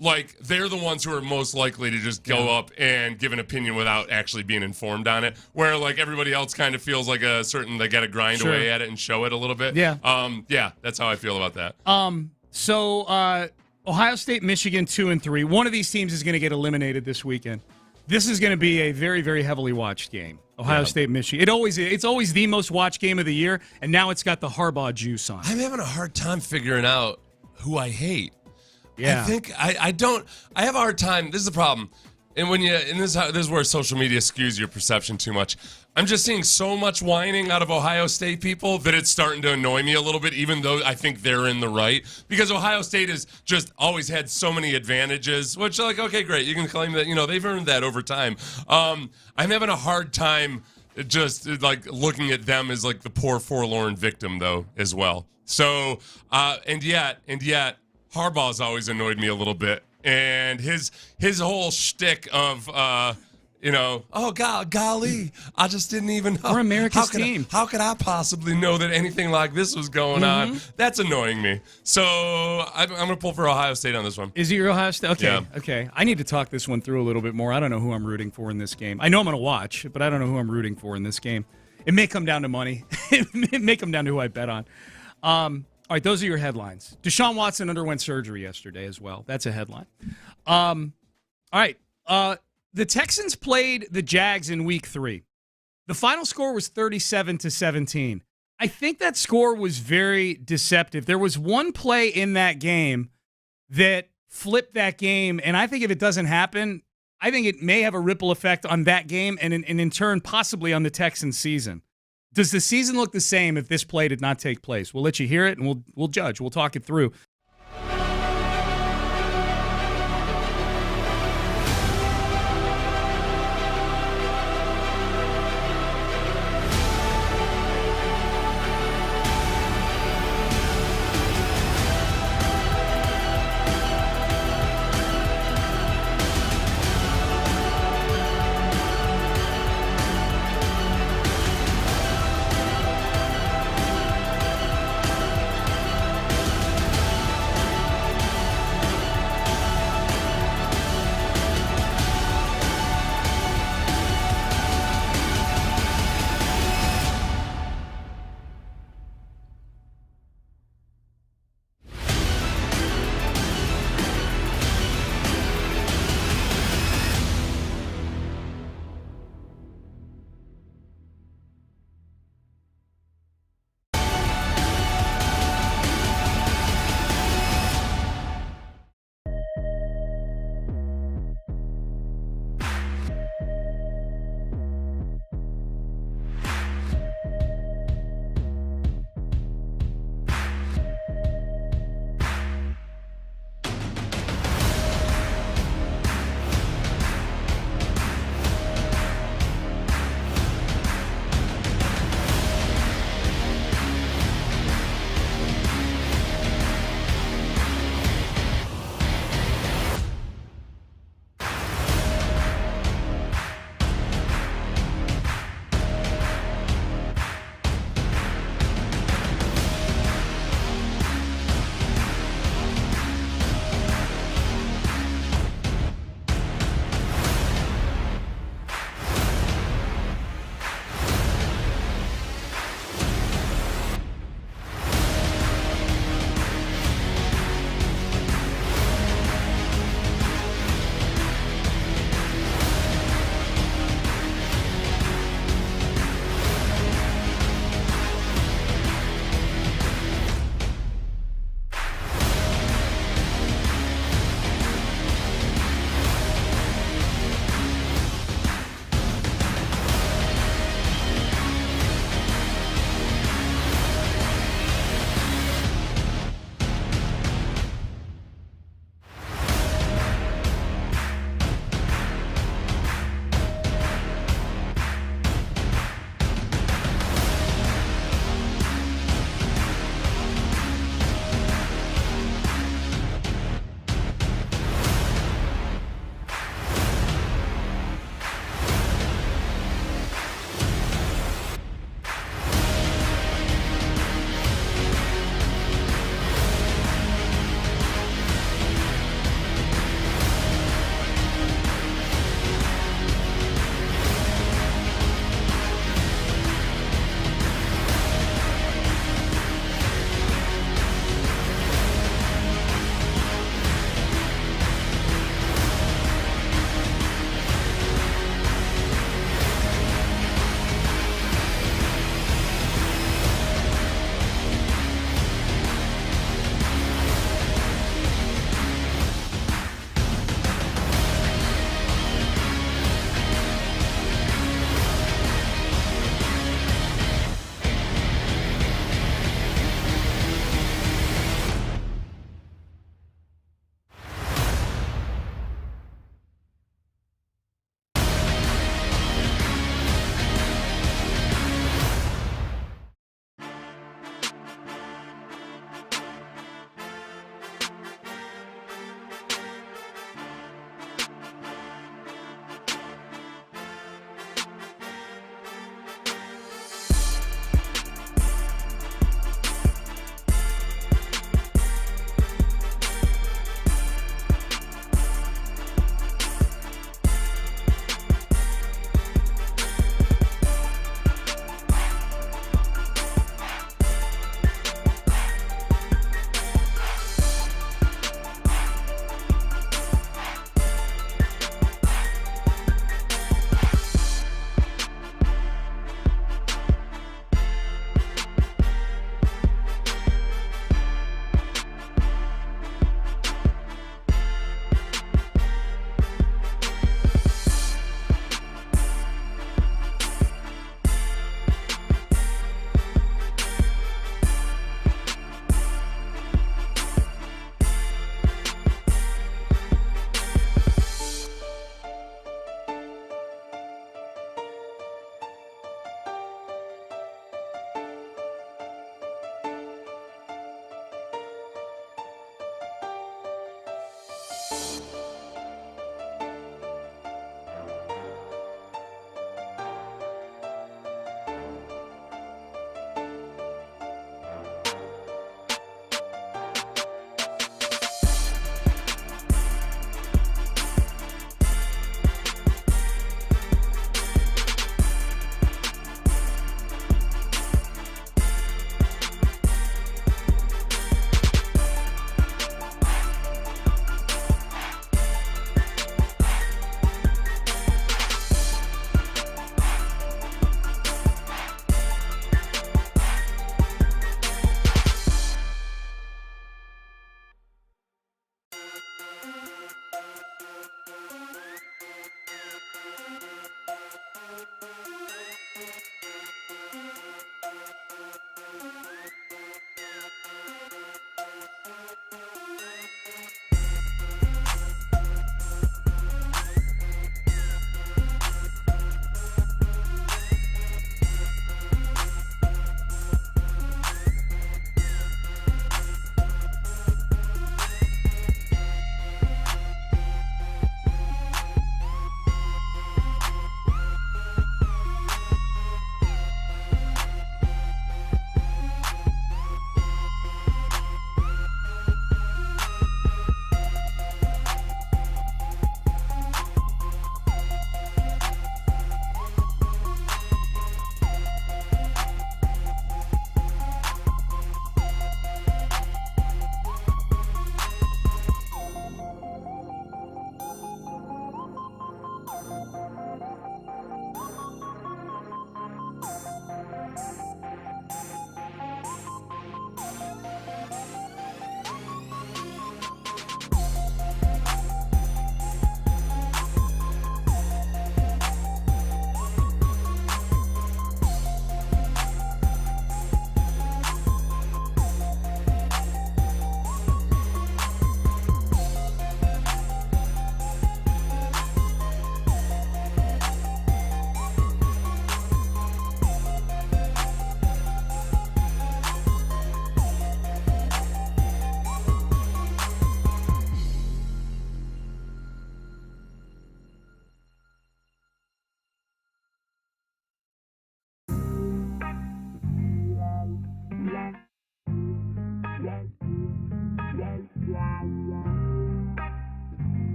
They're the ones who are most likely to just go up and give an opinion without actually being informed on it. Where everybody else kind of feels like they got to grind away at it and show it a little bit. Yeah. That's how I feel about that. So Ohio State, Michigan, 2-3. One of these teams is going to get eliminated this weekend. This is going to be a very, very heavily watched game. Ohio State, Michigan. It's always the most watched game of the year, and now it's got the Harbaugh juice on it. I'm having a hard time figuring out who I hate. Yeah. I think I have a hard time. This is the problem. And this is where social media skews your perception too much. I'm just seeing so much whining out of Ohio State people that it's starting to annoy me a little bit, even though I think they're in the right. Because Ohio State has just always had so many advantages, which okay, great. You can claim that, they've earned that over time. I'm having a hard time just looking at them as the poor forlorn victim though as well. So, and yet, Harbaugh's always annoyed me a little bit, and his whole shtick of golly, I just didn't even know. We're America's team. How could I possibly know that anything like this was going on? That's annoying me. So I'm going to pull for Ohio State on this one. Is it your Ohio State? Okay, yeah. Okay. I need to talk this one through a little bit more. I don't know who I'm rooting for in this game. I know I'm going to watch, but I don't know who I'm rooting for in this game. It may come down to money. It may come down to who I bet on. All right, those are your headlines. Deshaun Watson underwent surgery yesterday as well. That's a headline. All right. The Texans played the Jags in Week 3. The final score was 37-17. I think that score was very deceptive. There was one play in that game that flipped that game, and I think if it doesn't happen, I think it may have a ripple effect on that game and in turn possibly on the Texans season. Does the season look the same if this play did not take place? We'll let you hear it, and we'll judge. We'll talk it through.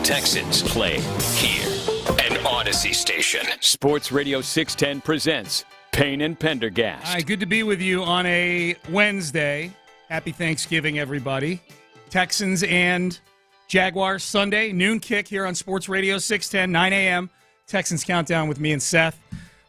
Texans play here. An Odyssey station. Sports Radio 610 presents Payne and Pendergast. Hi, good to be with you on a Wednesday. Happy Thanksgiving, everybody. Texans and Jaguars Sunday, noon kick here on Sports Radio 610, 9 a.m. Texans Countdown with me and Seth.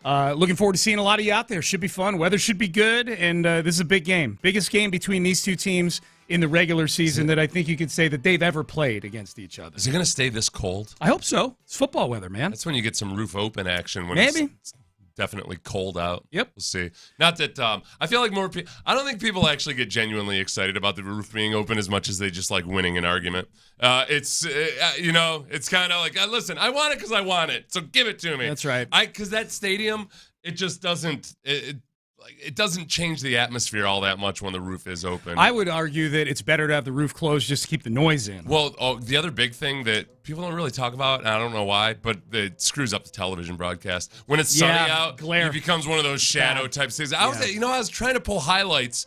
Looking forward to seeing a lot of you out there. Should be fun. Weather should be good, and this is a big game. Biggest game between these two teams in the regular season that I think you could say that they've ever played against each other. Is it going to stay this cold? I hope so. It's football weather, man. That's when you get some roof open action. When Maybe. It's definitely cold out. Yep. We'll see. Not that I feel like more people. I don't think people actually get genuinely excited about the roof being open as much as they just like winning an argument. It's kind of like, listen, I want it because I want it, so give it to me. That's right. Because that stadium, it just doesn't. It doesn't change the atmosphere all that much when the roof is open. I would argue that it's better to have the roof closed just to keep the noise in. Well, the other big thing that people don't really talk about, and I don't know why, but it screws up the television broadcast. When it's sunny out, glare. it becomes one of those shadow type things. I was trying to pull highlights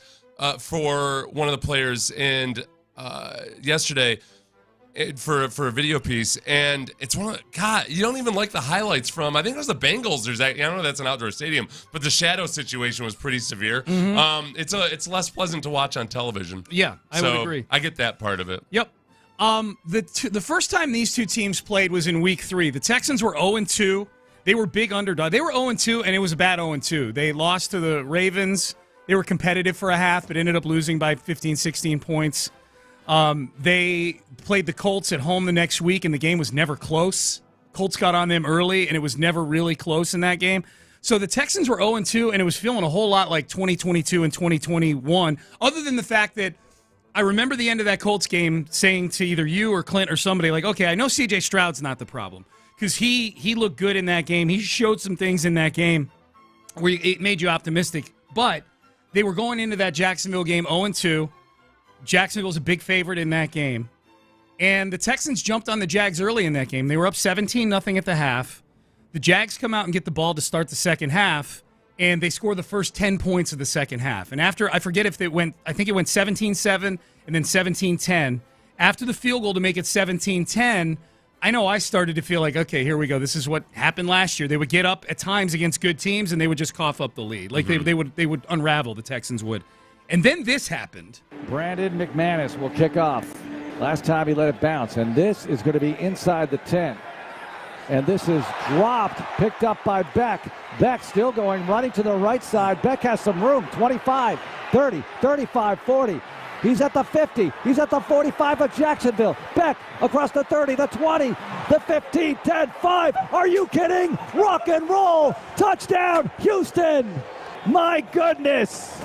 for one of the players, and yesterday for a video piece, and it's one of the, God, you don't even like the highlights from, I think it was the Bengals. I don't know, that's an outdoor stadium, but the shadow situation was pretty severe. Mm-hmm. It's less pleasant to watch on television. Yeah, I would agree. I get that part of it. Yep. The first time these two teams played was in Week 3. The Texans were 0-2. They were big underdog. They were 0-2, and it was a bad 0-2. They lost to the Ravens. They were competitive for a half, but ended up losing by 15, 16 points. They played the Colts at home the next week, and the game was never close. Colts got on them early, and it was never really close in that game. So the Texans were 0-2, and it was feeling a whole lot like 2022 and 2021, other than the fact that I remember the end of that Colts game saying to either you or Clint or somebody, like, okay, I know C.J. Stroud's not the problem, because he looked good in that game. He showed some things in that game where it made you optimistic. But they were going into that Jacksonville game 0-2. Jacksonville's a big favorite in that game. And the Texans jumped on the Jags early in that game. They were up 17-0 at the half. The Jags come out and get the ball to start the second half, and they score the first 10 points of the second half. And after, I forget if it went, I think it went 17-7 and then 17-10. After the field goal to make it 17-10, I know I started to feel like, okay, here we go. This is what happened last year. They would get up at times against good teams, and they would just cough up the lead. Like they would unravel, the Texans would. And then this happened. Brandon McManus will kick off. Last time he let it bounce, and this is going to be inside the 10. And this is dropped, picked up by Beck. Beck still going, running to the right side. Beck has some room, 25, 30, 35, 40. He's at the 50. He's at the 45 of Jacksonville. Beck across the 30, the 20, the 15, 10, 5. Are you kidding? Rock and roll. Touchdown, Houston. My goodness.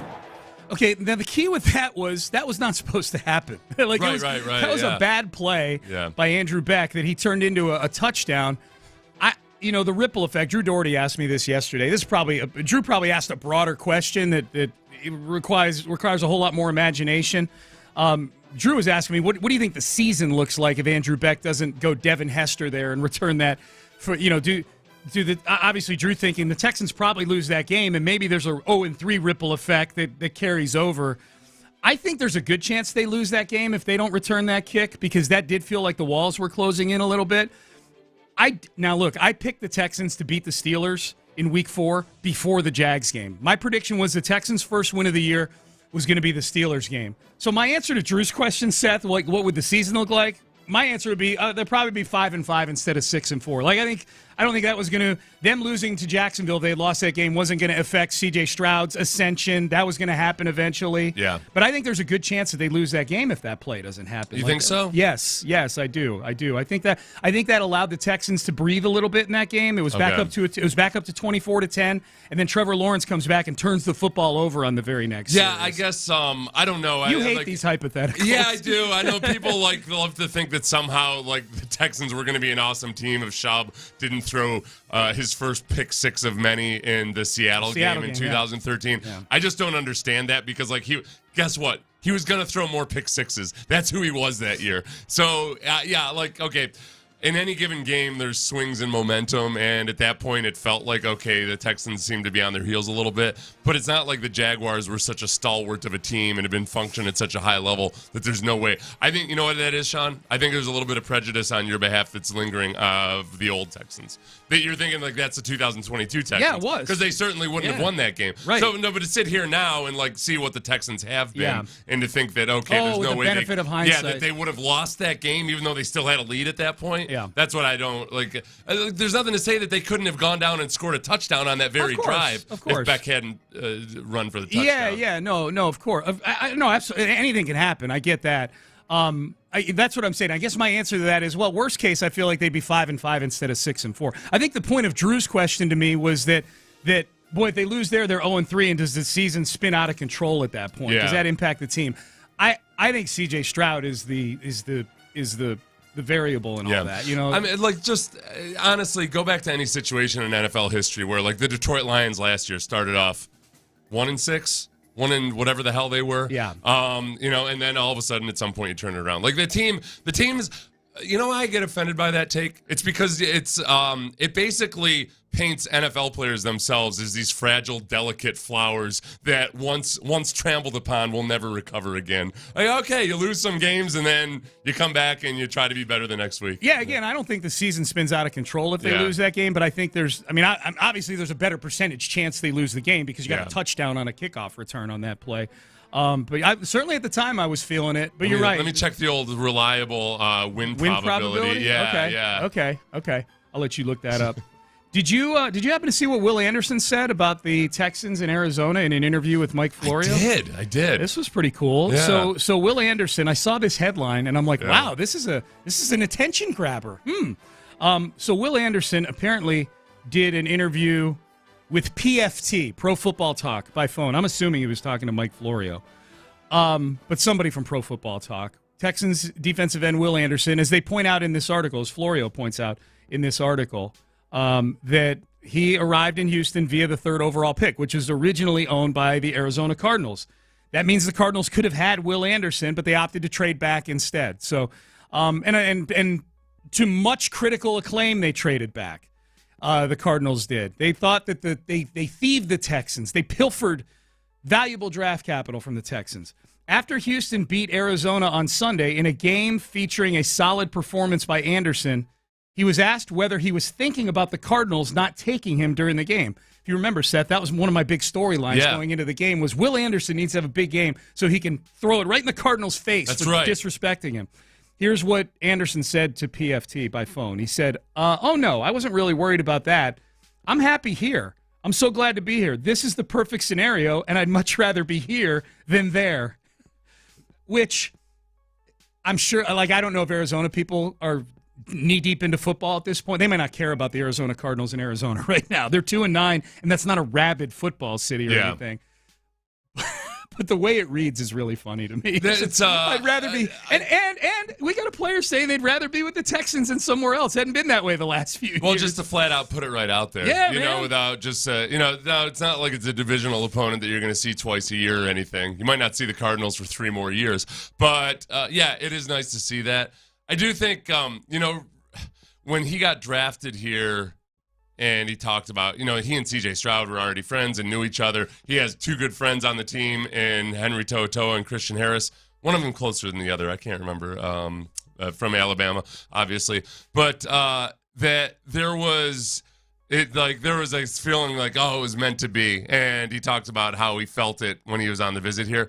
Okay, now the key with that was not supposed to happen. Right. That was a bad play by Andrew Beck that he turned into a touchdown. The ripple effect. Drew Doherty asked me this yesterday. Drew probably asked a broader question that requires a whole lot more imagination. Drew was asking me, what do you think the season looks like if Andrew Beck doesn't go Devin Hester there and return that for obviously Drew thinking the Texans probably lose that game, and maybe there's a 0-3 ripple effect that carries over. I think there's a good chance they lose that game if they don't return that kick, because that did feel like the walls were closing in a little bit. I picked the Texans to beat the Steelers in Week 4 before the Jags game. My prediction was the Texans' first win of the year was going to be the Steelers game. So my answer to Drew's question, Seth, like what would the season look like? My answer would be they'd probably be 5-5 instead of 6-4. I don't think that was going to, them losing to Jacksonville, they lost that game, wasn't going to affect C.J. Stroud's ascension. That was going to happen eventually. Yeah. But I think there's a good chance that they lose that game if that play doesn't happen. You think so? Yes, I do. I think that allowed the Texans to breathe a little bit in that game. It was back up to 24-10, and then Trevor Lawrence comes back and turns the football over on the very next series. I guess I don't know. You hate these hypotheticals. Yeah, I do. I know people love to think that somehow the Texans were going to be an awesome team if Schaub didn't throw his first pick six of many in the Seattle game in 2013. Yeah. I just don't understand that, because guess what? He was going to throw more pick sixes. That's who he was that year. So, okay. In any given game, there's swings in momentum, and at that point, it felt like, okay, the Texans seemed to be on their heels a little bit, but it's not like the Jaguars were such a stalwart of a team and have been functioning at such a high level that there's no way. I think, you know what that is, Sean? I think there's a little bit of prejudice on your behalf that's lingering of the old Texans. That you're thinking like that's the 2022 Texans. Yeah, it was. Because they certainly wouldn't have won that game. Right. So, no, but to sit here now and like see what the Texans have been and to think that, okay, there's with no the way benefit of hindsight. that they would have lost that game even though they still had a lead at that point. Yeah. That's what I don't like. There's nothing to say that they couldn't have gone down and scored a touchdown on that very drive if Beck hadn't run for the touchdown. No, of course. No, absolutely. Anything can happen. I get that. That's what I'm saying. I guess my answer to that is, well, worst case, I feel like they'd be 5-5 instead of 6-4. I think the point of Drew's question to me was that boy, if they lose there, they're 0-3, and does the season spin out of control at that point? Yeah. Does that impact the team? I think C.J. Stroud is the variable in all that. You know, I mean, like, just honestly, go back to any situation in NFL history where, like, the Detroit Lions last year started off 1-6. 1 in whatever the hell they were. Yeah. And then all of a sudden at some point you turn it around. Like the teams, you know why I get offended by that take? It's because it basically paints NFL players themselves as these fragile, delicate flowers that once trampled upon will never recover again. Like, okay, you lose some games and then you come back and you try to be better the next week. Yeah, again, I don't think the season spins out of control if they lose that game, but I think obviously there's a better percentage chance they lose the game because you got a touchdown on a kickoff return on that play. But certainly at the time I was feeling it. But you're right. Let me check the old reliable win probability. Yeah, Okay. I'll let you look that up. Did you happen to see what Will Anderson said about the Texans in Arizona in an interview with Mike Florio? I did. This was pretty cool. Yeah. So Will Anderson, I saw this headline and I'm like, wow, this is an attention grabber. So Will Anderson apparently did an interview with PFT, Pro Football Talk, by phone. I'm assuming he was talking to Mike Florio. But somebody from Pro Football Talk. Texans defensive end Will Anderson, as they point out in this article, as Florio points out in this article, that he arrived in Houston via the 3rd overall pick, which was originally owned by the Arizona Cardinals. That means the Cardinals could have had Will Anderson, but they opted to trade back instead. So, and to much critical acclaim, they traded back. The Cardinals did. They thought that they thieved the Texans. They pilfered valuable draft capital from the Texans. After Houston beat Arizona on Sunday in a game featuring a solid performance by Anderson, he was asked whether he was thinking about the Cardinals not taking him during the game. If you remember, Seth, that was one of my big storylines going into the game was Will Anderson needs to have a big game so he can throw it right in the Cardinals' face for disrespecting him. Here's what Anderson said to PFT by phone. He said, oh, no, I wasn't really worried about that. I'm happy here. I'm so glad to be here. This is the perfect scenario, and I'd much rather be here than there. Which I'm sure, like, I don't know if Arizona people are knee-deep into football at this point. They might not care about the Arizona Cardinals in Arizona right now. They're 2-9, and that's not a rabid football city or anything. But the way it reads is really funny to me. I'd rather be, and we got a player saying they'd rather be with the Texans than somewhere else. Hadn't been that way the last few years. Well, just to flat out put it right out there, without just no, it's not like it's a divisional opponent that you're going to see twice a year or anything. You might not see the Cardinals for 3 more years, but it is nice to see that. I do think, when he got drafted here. And he talked about, he and C.J. Stroud were already friends and knew each other. He has 2 good friends on the team in Henry To'oTo'o and Christian Harris. One of them closer than the other. I can't remember. From Alabama, obviously. But that there was a feeling like, oh, it was meant to be. And he talked about how he felt it when he was on the visit here.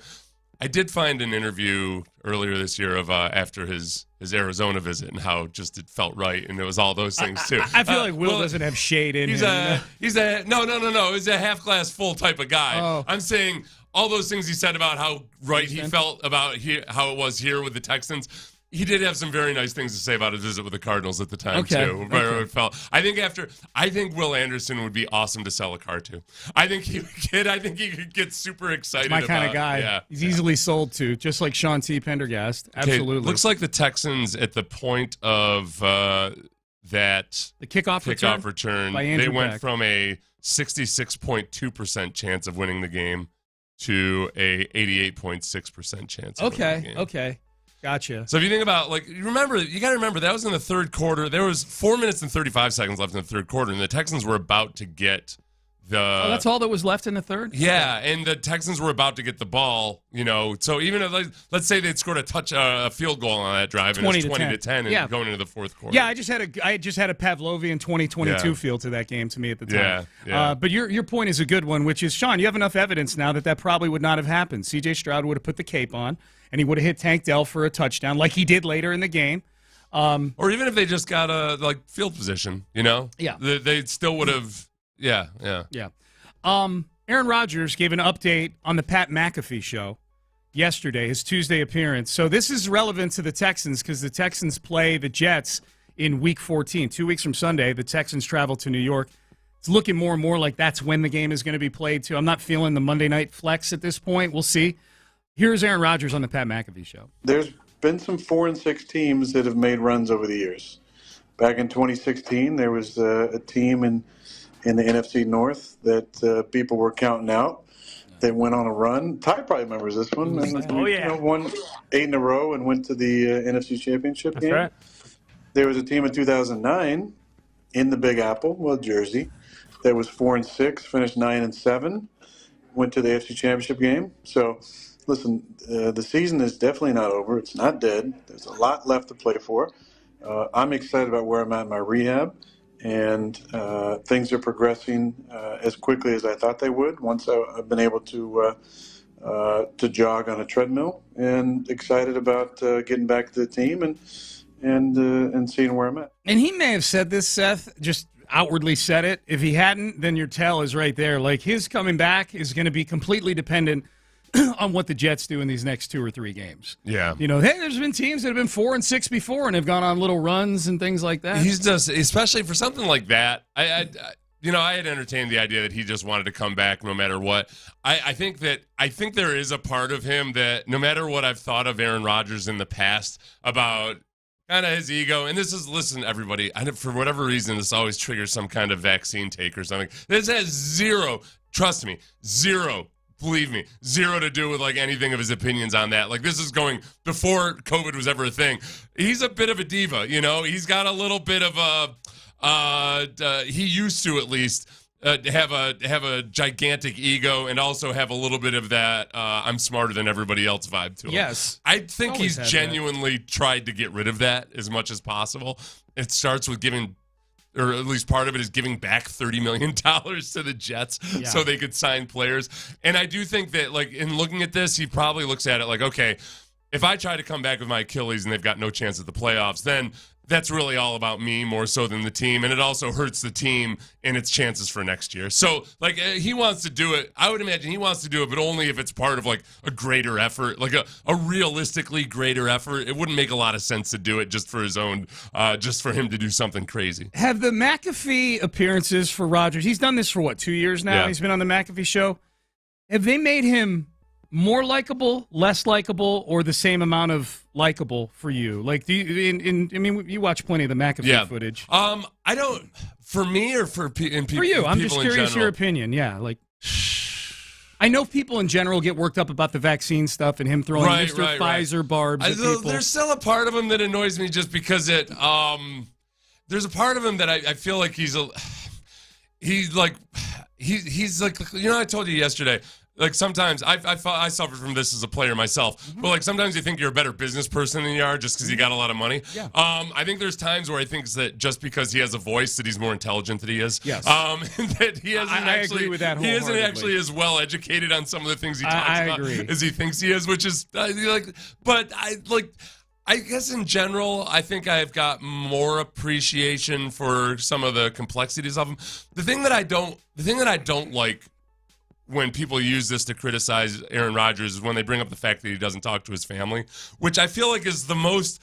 I did find an interview earlier this year of after his Arizona visit and how just it felt right, and it was all those things too. I feel like Will doesn't have shade in him. He's a half glass full type of guy. Oh. I'm saying all those things he said about how right he felt about how it was here with the Texans. He did have some very nice things to say about his visit with the Cardinals at the time too. Where it felt. I think Will Anderson would be awesome to sell a car to. I think he could get super excited. He's my kind of guy. Yeah, he's easily sold to, just like Sean T. Pendergast. Absolutely. Looks like the Texans at the point of the kickoff return, they went from a 66.2% chance of winning the game to a 88.6% chance. Of winning the game. Okay. Gotcha. So if you think about, you got to remember that was in the third quarter. There was 4 minutes and 35 seconds left in the third quarter, and the Texans were about to get that's all that was left in the third? Yeah, and the Texans were about to get the ball, So even if, let's say they'd scored a field goal on that drive, and it's 20-10 and going into the fourth quarter. Yeah, I just had a Pavlovian 2022 feel to that game to me at the time. Yeah. But your point is a good one, which is, Sean, you have enough evidence now that probably would not have happened. C.J. Stroud would have put the cape on, and he would have hit Tank Dell for a touchdown like he did later in the game. Or even if they just got a field position, Yeah. They still would have. Yeah. Aaron Rodgers gave an update on the Pat McAfee show yesterday, his Tuesday appearance. So this is relevant to the Texans because the Texans play the Jets in Week 14. 2 weeks from Sunday, the Texans travel to New York. It's looking more and more like that's when the game is going to be played, too. I'm not feeling the Monday night flex at this point. We'll see. Here's Aaron Rodgers on the Pat McAfee show. There's been some 4-6 teams that have made runs over the years. Back in 2016, there was a team in the NFC North that people were counting out. They went on a run. Ty probably remembers this one. Won 8 in a row and went to the NFC Championship game. Right. There was a team in 2009 in the Big Apple, Jersey, that was 4-6, finished 9-7, went to the AFC Championship game. So, listen, the season is definitely not over. It's not dead. There's a lot left to play for. I'm excited about where I'm at in my rehab. And things are progressing as quickly as I thought they would once I've been able to jog on a treadmill, and excited about getting back to the team and seeing where I'm at. And he may have said this, Seth, just outwardly said it. If he hadn't, then your tell is right there. Like, his coming back is going to be completely dependent on what the Jets do in these next 2 or 3 games. Yeah. Hey, there's been teams that have been 4-6 before and have gone on little runs and things like that. He's just, especially for something like that, I had entertained the idea that he just wanted to come back no matter what. I think there is a part of him that, no matter what I've thought of Aaron Rodgers in the past about kind of his ego, and listen, everybody, for whatever reason, this always triggers some kind of vaccine take or something. This has zero, trust me, zero, believe me, zero to do with anything of his opinions on that. This is going before COVID was ever a thing. He's a bit of a diva, He's got a little bit of he used to, at least, have a gigantic ego, and also have a little bit of that I'm smarter than everybody else vibe to him. Yes. I think he's genuinely tried to get rid of that as much as possible. It starts with giving, or at least part of it is giving back $30 million to the Jets so they could sign players. And I do think that, in looking at this, he probably looks at it okay, if I try to come back with my Achilles and they've got no chance at the playoffs, then that's really all about me more so than the team. And it also hurts the team and its chances for next year. So, he wants to do it. I would imagine he wants to do it, but only if it's part of, a greater effort, a realistically greater effort. It wouldn't make a lot of sense to do it just for his own, just for him to do something crazy. Have the McAfee appearances for Rodgers, he's done this for 2 years now? Yeah. He's been on the McAfee show. Have they made him more likable, less likable, or the same amount of likable for you? You watch plenty of the McAfee footage. I don't, for me or for people. For you, I'm just curious your opinion. Yeah, I know people in general get worked up about the vaccine stuff and him throwing Mr. Pfizer barbs at people. There's still a part of him that annoys me just because it. There's a part of him that I feel like he's like, I told you yesterday. Sometimes I suffered from this as a player myself, but sometimes you think you're a better business person than you are just because you got a lot of money. Yeah. I think there's times where I think that just because he has a voice that he's more intelligent than he is. Yes. That he isn't I agree with that he isn't wholeheartedly. actually as well educated on some of the things he talks about as he thinks he is, which is but I guess in general, I think I've got more appreciation for some of the complexities of him. The thing that I don't like when people use this to criticize Aaron Rodgers is when they bring up the fact that he doesn't talk to his family, which I feel like is the most.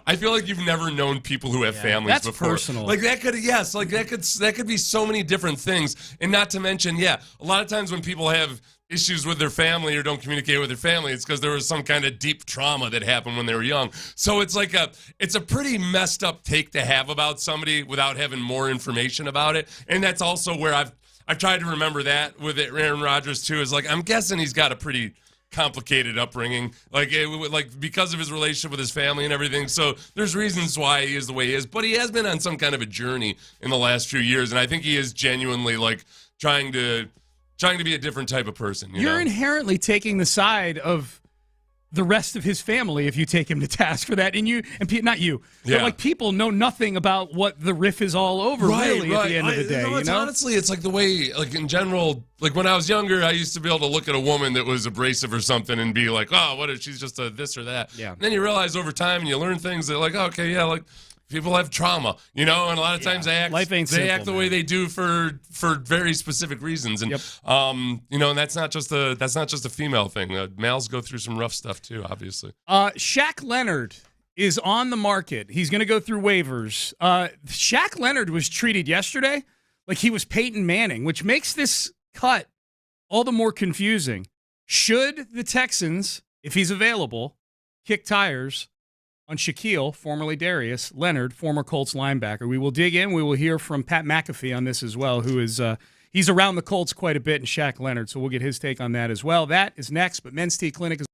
I feel like you've never known people who have families before. That's personal. That could be so many different things, and not to mention, a lot of times when people have issues with their family or don't communicate with their family, it's because there was some kind of deep trauma that happened when they were young. So it's a pretty messed up take to have about somebody without having more information about it, and that's also where I've I've tried to remember that with Aaron Rodgers too. Is like I'm guessing he's got a pretty complicated upbringing, like because of his relationship with his family and everything. So there's reasons why he is the way he is, but he has been on some kind of a journey in the last few years, and I think he is genuinely like trying to be a different type of person. You're inherently taking the side of the rest of his family if you take him to task for that, not you, but like people know nothing about what the riff is all over. Really, at the end of the day, honestly, it's like the way, like in general, like when I was younger, I used to be able to look at a woman that was abrasive or something and be like, oh, what if she's just a this or that? Yeah. And then you realize over time and you learn things that like, okay, yeah, like people have trauma, and a lot of times they act the way they do for very specific reasons, and and that's not just a female thing. Males go through some rough stuff too, obviously. Shaq Leonard is on the market. He's going to go through waivers. Shaq Leonard was treated yesterday like he was Peyton Manning, which makes this cut all the more confusing. Should the Texans, if he's available, kick tires on Shaquille, formerly Darius Leonard, former Colts linebacker? We will dig in. We will hear from Pat McAfee on this as well, who is he's around the Colts quite a bit, and Shaq Leonard, so we'll get his take on that as well. That is next, but Men's T Clinic is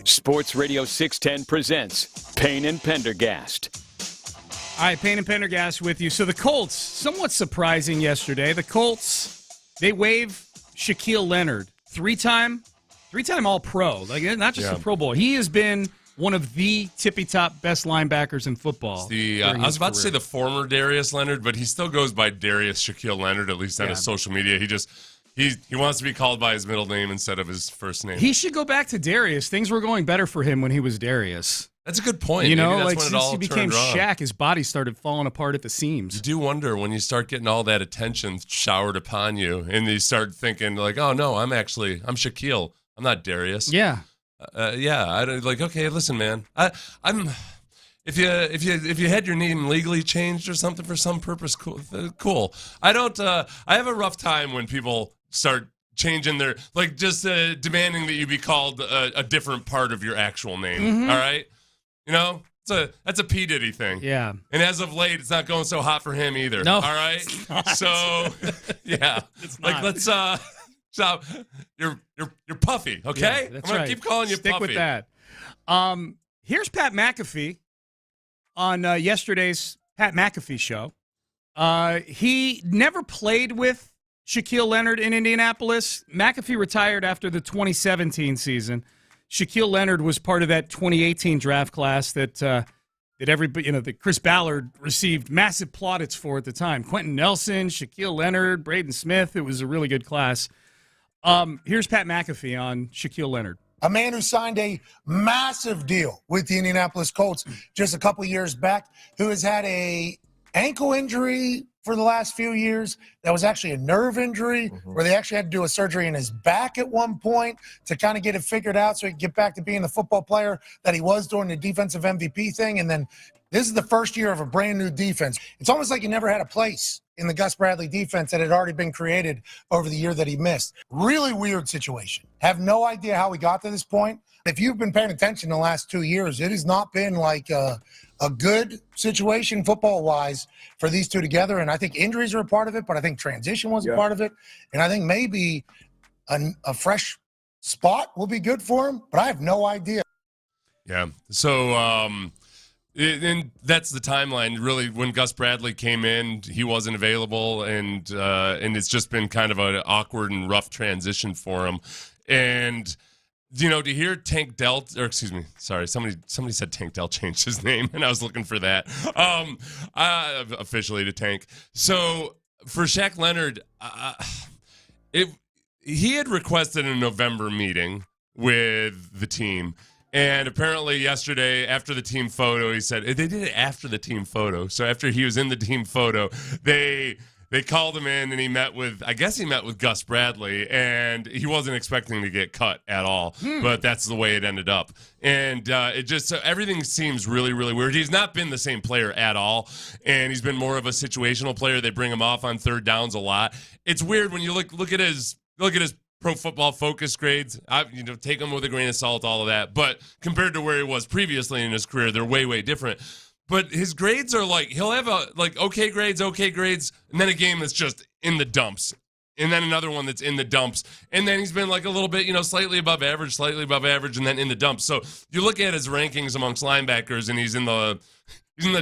Sports Radio 610 presents Payne and Pendergast. All right, Payne and Pendergast with you. So the Colts, somewhat surprising yesterday. The Colts, they waive Shaquille Leonard, three-time All-Pro, like not just a Pro Bowl. He has been one of the tippy-top best linebackers in football. I was about to say the former Darius Leonard, but he still goes by Darius Shaquille Leonard, at least on his social media. He wants to be called by his middle name instead of his first name. He should go back to Darius. Things were going better for him when he was Darius. That's a good point. You know, Maybe that's like when it all since he became turned wrong. Shaq, his body started falling apart at the seams. You do wonder when you start getting all that attention showered upon you, and you start thinking like, "Oh no, I'm Shaquille. I'm not Darius." Yeah, I don't like. Okay, listen, man. I'm. If you had your name legally changed or something for some purpose, cool. I don't. I have a rough time when people start changing their demanding that you be called a different part of your actual name. Mm-hmm. All right, you know that's a P Diddy thing. Yeah, and as of late, it's not going so hot for him either. No, all right. So yeah, it's like not. let's stop. You're puffy. Okay, Yeah, that's I'm gonna right. keep calling you Stick puffy. with that. Here's Pat McAfee on yesterday's Pat McAfee show. He never played with Shaquille Leonard in Indianapolis. McAfee retired after the 2017 season. Shaquille Leonard was part of that 2018 draft class that everybody, that Chris Ballard received massive plaudits for at the time. Quentin Nelson, Shaquille Leonard, Braden Smith. It was a really good class. Here's Pat McAfee on Shaquille Leonard. A man who signed a massive deal with the Indianapolis Colts just a couple years back, who has had a ankle injury for the last few years. That was actually a nerve injury where they actually had to do a surgery in his back at one point to kind of get it figured out so he could get back to being the football player that he was during the defensive MVP thing. And then this is the first year of a brand new defense. It's almost like he never had a place in the Gus Bradley defense that had already been created over the year that he missed. Really weird situation. Have no idea how we got to this point. If you've been paying attention the last 2 years, it has not been like a good situation football-wise for these two together. And I think injuries are a part of it, but I think transition was a part of it. And I think maybe a fresh spot will be good for him, but I have no idea. Yeah. So, And that's the timeline. Really, when Gus Bradley came in, he wasn't available, and it's just been kind of an awkward and rough transition for him. And to hear Tank Dell, or excuse me, sorry, somebody said Tank Dell changed his name, and I was looking for that. Officially to Tank. So for Shaq Leonard, he had requested a November meeting with the team. And apparently yesterday, after the team photo, he said, they did it after the team photo. So after he was in the team photo, they called him in and he met with Gus Bradley, and he wasn't expecting to get cut at all. But that's the way it ended up. And everything seems really, really weird. He's not been the same player at all, and he's been more of a situational player. They bring him off on third downs a lot. It's weird when you look at his Pro Football Focus grades. Take them with a grain of salt, all of that. But compared to where he was previously in his career, they're way, way different. But his grades are he'll have okay grades, and then a game that's just in the dumps, and then another one that's in the dumps, and then he's been a little bit, slightly above average, and then in the dumps. So you look at his rankings amongst linebackers, and he's in the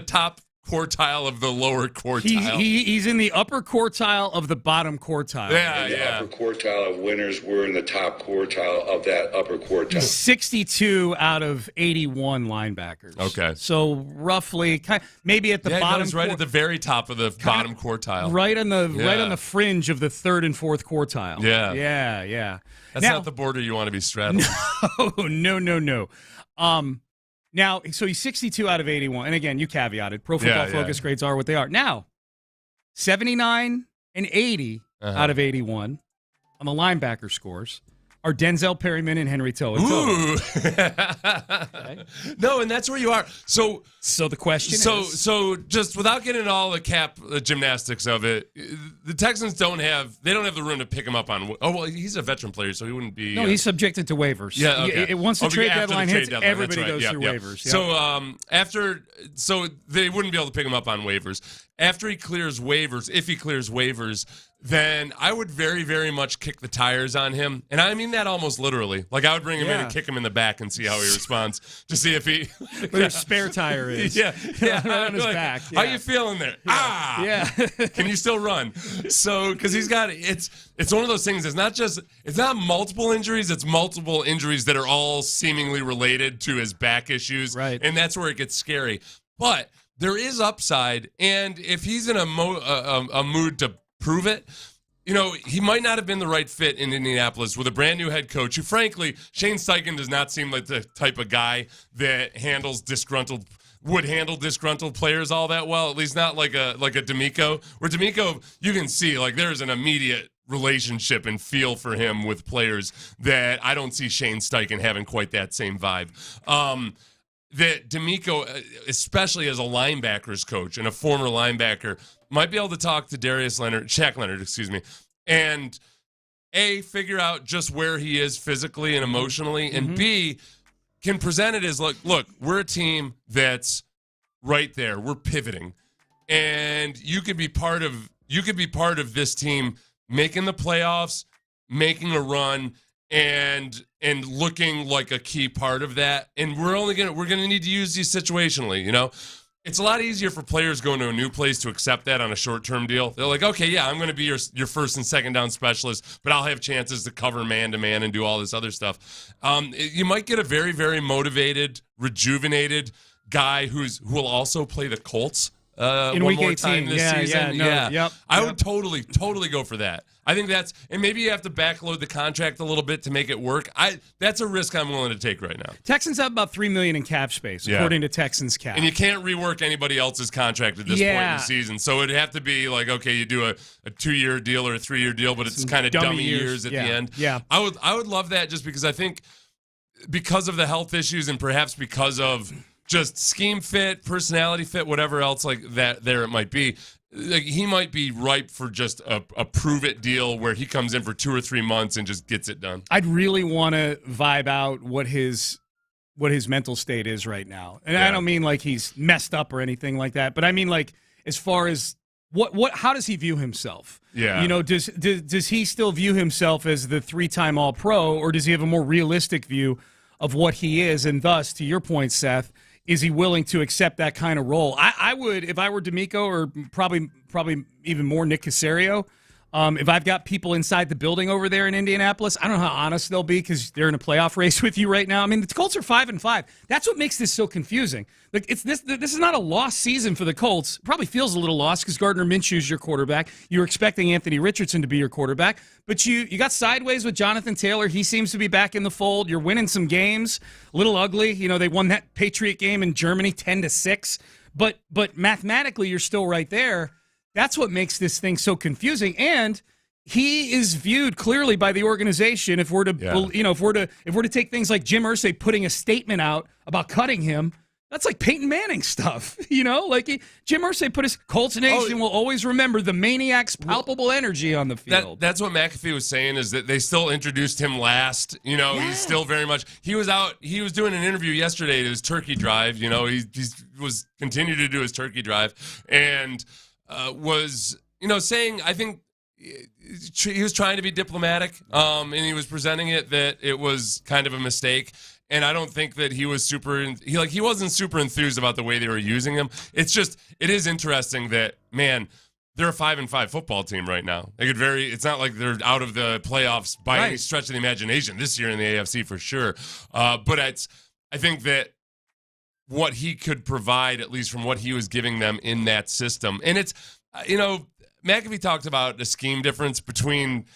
top quartile of the lower quartile. He's in the upper quartile of the bottom quartile. The upper quartile of winners. We're in the top quartile of that upper quartile. 62 out of 81 linebackers. Okay. So roughly, maybe at the bottom. He's right at the very top of the bottom quartile. Right on the fringe of the third and fourth quartile. Yeah. That's not the border you want to be straddling. No. Now, so he's 62 out of 81. And again, you caveated. Pro Football Focus grades are what they are. Now, 79 and 80 out of 81 on the linebacker scores are Denzel Perryman and Henry To'oTo'o. Okay. No, and that's where you are. So the question is... So just without getting into all the cap gymnastics of it, the Texans don't have the room to pick him up on... Oh, well, he's a veteran player, so he wouldn't be... No, he's subjected to waivers. Yeah, okay. Once the trade deadline hits, everybody goes through waivers. Yep. So they wouldn't be able to pick him up on waivers. After he clears waivers, if he clears waivers, then I would very, very much kick the tires on him. And I mean that almost literally. I would bring him in and kick him in the back and see how he responds to see if he... Where your spare tire is. Yeah. Right on his back. How you feeling there? Yeah. Can you still run? So, because he's got... It's one of those things. It's not multiple injuries. It's multiple injuries that are all seemingly related to his back issues. Right. And that's where it gets scary. But there is upside. And if he's in a mood to prove it, he might not have been the right fit in Indianapolis with a brand new head coach who, frankly, Shane Steichen does not seem like the type of guy that would handle disgruntled players all that well, at least not like a D'Amico. Where D'Amico, you can see there's an immediate relationship and feel for him with players that I don't see Shane Steichen having quite that same vibe. That D'Amico, especially as a linebackers coach and a former linebacker, might be able to talk to Shaq Leonard, and A, figure out just where he is physically and emotionally, and B, can present it as look, we're a team that's right there. We're pivoting. And you could be part of this team making the playoffs, making a run, and looking like a key part of that. And we're gonna need to use these situationally, It's a lot easier for players going to a new place to accept that on a short-term deal. They're like, okay, yeah, I'm going to be your first and second down specialist, but I'll have chances to cover man-to-man and do all this other stuff. You might get a very, very motivated, rejuvenated guy who will also play the Colts in one week more 18. time this season. Yep. I would totally go for that. I think and maybe you have to backload the contract a little bit to make it work. That's a risk I'm willing to take right now. Texans have about $3 million in cap space, according to Texans cap. And you can't rework anybody else's contract at this point in the season. So it'd have to be okay, you do a 2-year deal or a 3-year deal, but it's kind of dummy years at the end. Yeah. I would love that just because I think because of the health issues and perhaps because of just scheme fit, personality fit, whatever else that it might be, he might be ripe for just a prove-it deal where he comes in for 2 or 3 months and just gets it done. I'd really want to vibe out what his mental state is right now. And I don't mean he's messed up or anything like that, but I mean as far as how does he view himself? Yeah. Does he still view himself as the 3-time All-Pro, or does he have a more realistic view of what he is? And thus, to your point, Seth, is he willing to accept that kind of role? I would, if I were D'Amico, or probably even more Nick Caserio. If I've got people inside the building over there in Indianapolis, I don't know how honest they'll be because they're in a playoff race with you right now. I mean, the Colts are 5-5. That's what makes this so confusing. Like, this is not a lost season for the Colts. It probably feels a little lost because Gardner Minshew's your quarterback. You're expecting Anthony Richardson to be your quarterback, but you got sideways with Jonathan Taylor. He seems to be back in the fold. You're winning some games. A little ugly. You know, they won that Patriot game in Germany 10-6, but mathematically you're still right there. That's what makes this thing so confusing, and he is viewed clearly by the organization. If we're to, if we're to take things like Jim Irsay putting a statement out about cutting him, that's like Peyton Manning stuff. Jim Irsay put his Colts Nation will always remember the maniac's palpable energy on the field. That's what McAfee was saying, is that they still introduced him last. He's still very much. He was out. He was doing an interview yesterday at his turkey drive. He was continued to do his turkey drive and. Was saying, I think he was trying to be diplomatic, and he was presenting it that it was kind of a mistake. And I don't think that he was he wasn't super enthused about the way they were using him. It is interesting that, man, they're a 5-5 football team right now. It's not like they're out of the playoffs by any stretch of the imagination this year in the AFC for sure. But I think that what he could provide, at least from what he was giving them in that system. And it's, McAfee talked about the scheme difference between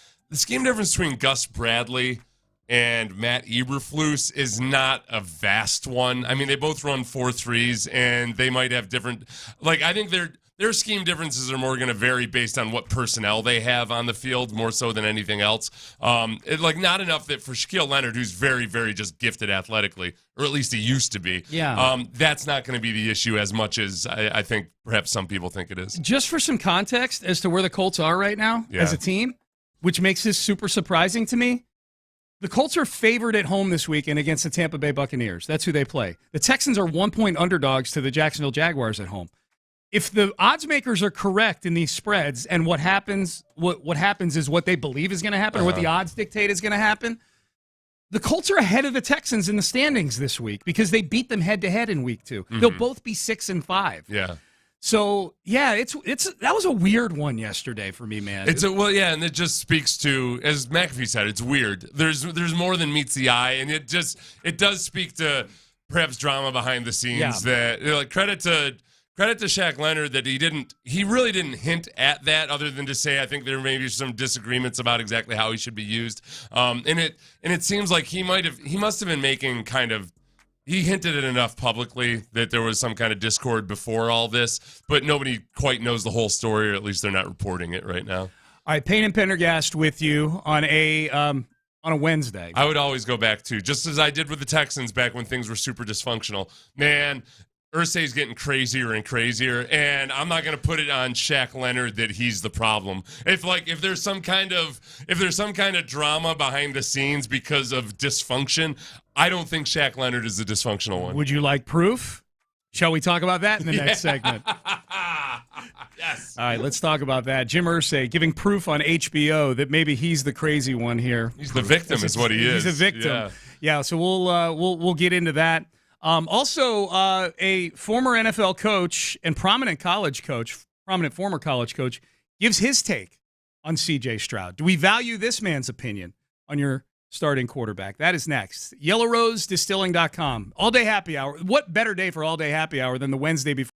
Gus Bradley and Matt Eberflus is not a vast one. I mean, they both run 4-3s, and they might have different, I think their scheme differences are more going to vary based on what personnel they have on the field, more so than anything else. Not enough that for Shaquille Leonard, who's very, very just gifted athletically, or at least he used to be. Yeah. That's not going to be the issue as much as I think perhaps some people think it is. Just for some context as to where the Colts are right now as a team, which makes this super surprising to me, the Colts are favored at home this weekend against the Tampa Bay Buccaneers. That's who they play. The Texans are 1-point underdogs to the Jacksonville Jaguars at home. If the odds makers are correct in these spreads, and what happens is what they believe is going to happen, or what the odds dictate is going to happen, the Colts are ahead of the Texans in the standings this week because they beat them head-to-head in week 2. Mm-hmm. They'll both be 6-5. Yeah. So that was a weird one yesterday for me, man. And it just speaks to, as McAfee said, it's weird. There's more than meets the eye, and it does speak to perhaps drama behind the scenes. That credit to Shaq Leonard that he really didn't hint at that, other than to say I think there may be some disagreements about exactly how he should be used. And it seems like he must have been making he hinted it enough publicly that there was some kind of discord before all this, but nobody quite knows the whole story, or at least they're not reporting it right now. All right, Payne and Pendergast with you on a Wednesday. I would always go back to, just as I did with the Texans back when things were super dysfunctional. Man, Irsay's getting crazier and crazier, and I'm not going to put it on Shaq Leonard that he's the problem. If there's some kind of drama behind the scenes because of dysfunction, I don't think Shaq Leonard is the dysfunctional one. Would you like proof? Shall we talk about that in the next segment? Yes. All right, let's talk about that. Jim Irsay giving proof on HBO that maybe he's the crazy one here. He's the victim, is what he is. He's a victim. Yeah. So we'll get into that. Also, a former NFL coach and prominent former college coach, gives his take on C.J. Stroud. Do we value this man's opinion on your starting quarterback? That is next. YellowRoseDistilling.com. All-day happy hour. What better day for all-day happy hour than the Wednesday before?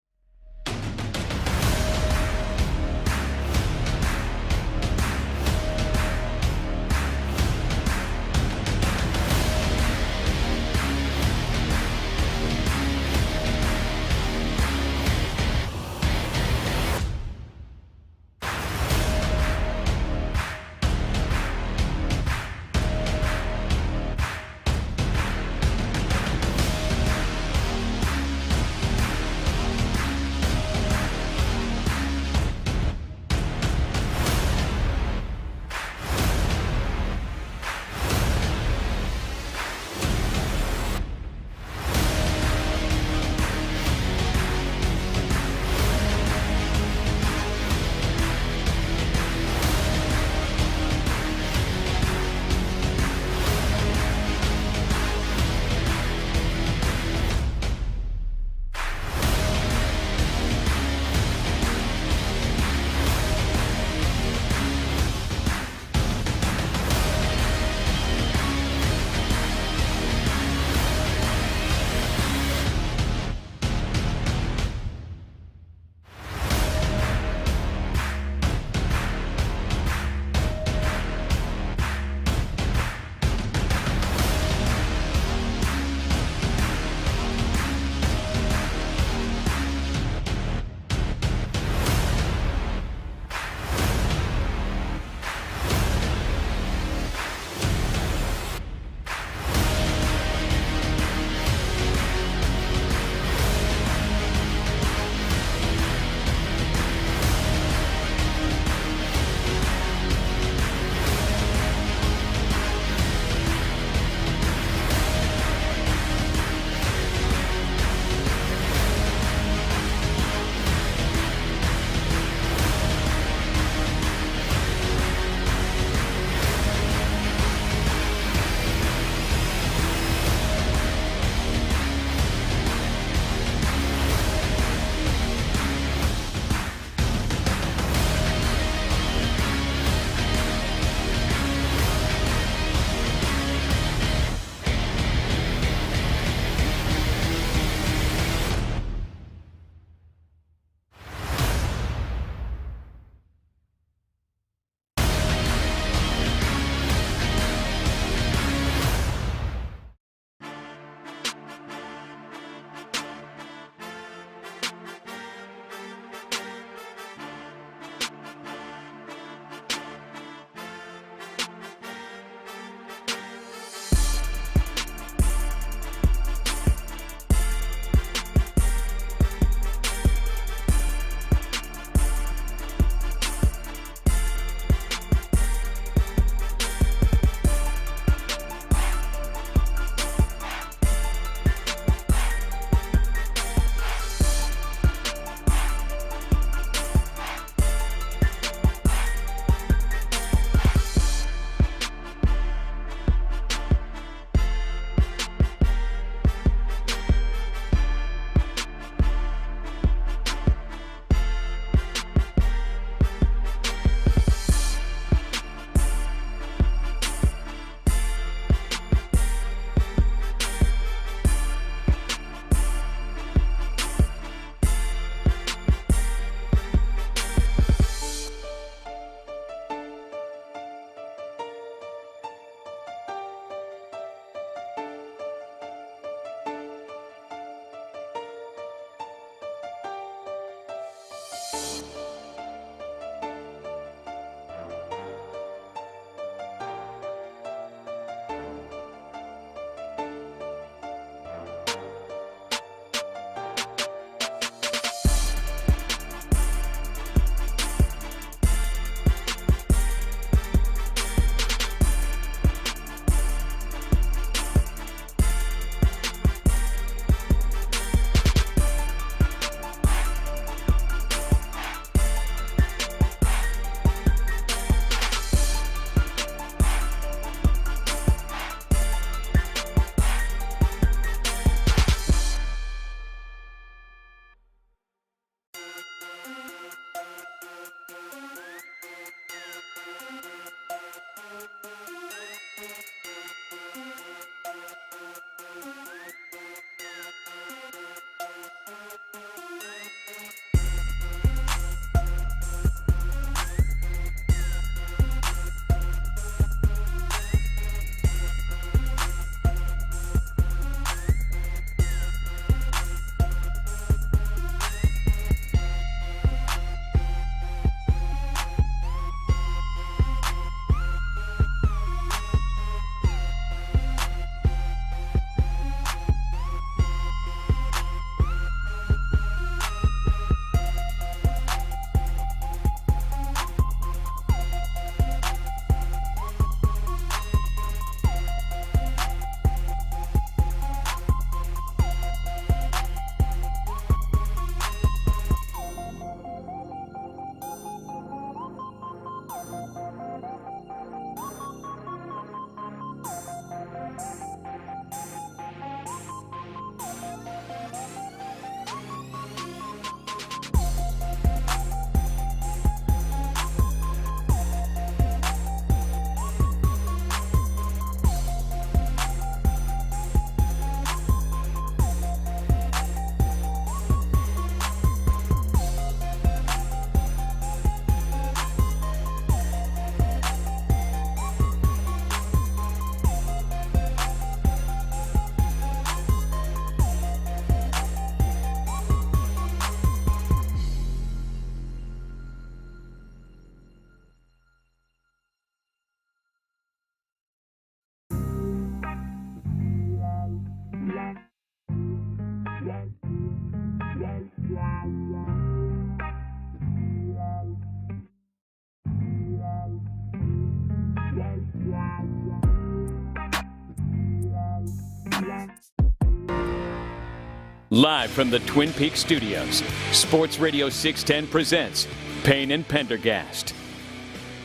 Live from the Twin Peaks studios, Sports Radio 610 presents Payne and Pendergast.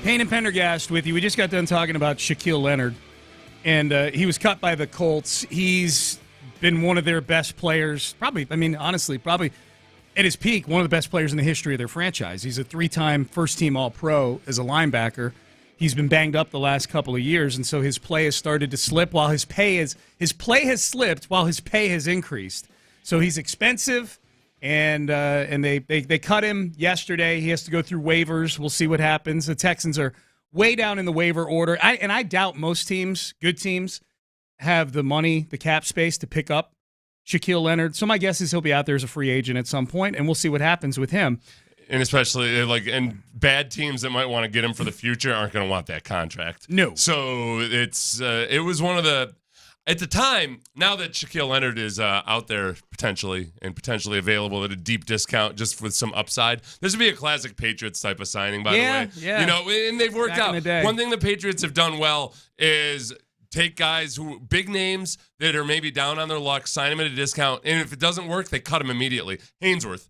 Payne and Pendergast with you. We just got done talking about Shaquille Leonard, and he was cut by the Colts. He's been one of their best players, probably at his peak, one of the best players in the history of their franchise. He's a 3-time first-team All-Pro as a linebacker. He's been banged up the last couple of years, and so his play has started to slip while his play has slipped while his pay has increased. So he's expensive, and they cut him yesterday. He has to go through waivers. We'll see what happens. The Texans are way down in the waiver order. I doubt most teams, good teams, have the money, the cap space to pick up Shaquille Leonard. So my guess is he'll be out there as a free agent at some point, and we'll see what happens with him. And especially, and bad teams that might want to get him for the future aren't going to want that contract. No. So it was one of the... At the time, now that Shaquille Leonard is out there potentially available at a deep discount just with some upside, this would be a classic Patriots type of signing, by the way. Yeah. And they've worked Back in out. the day. One thing the Patriots have done well is take guys who big names that are maybe down on their luck, sign them at a discount, and if it doesn't work, they cut him immediately. Hainsworth.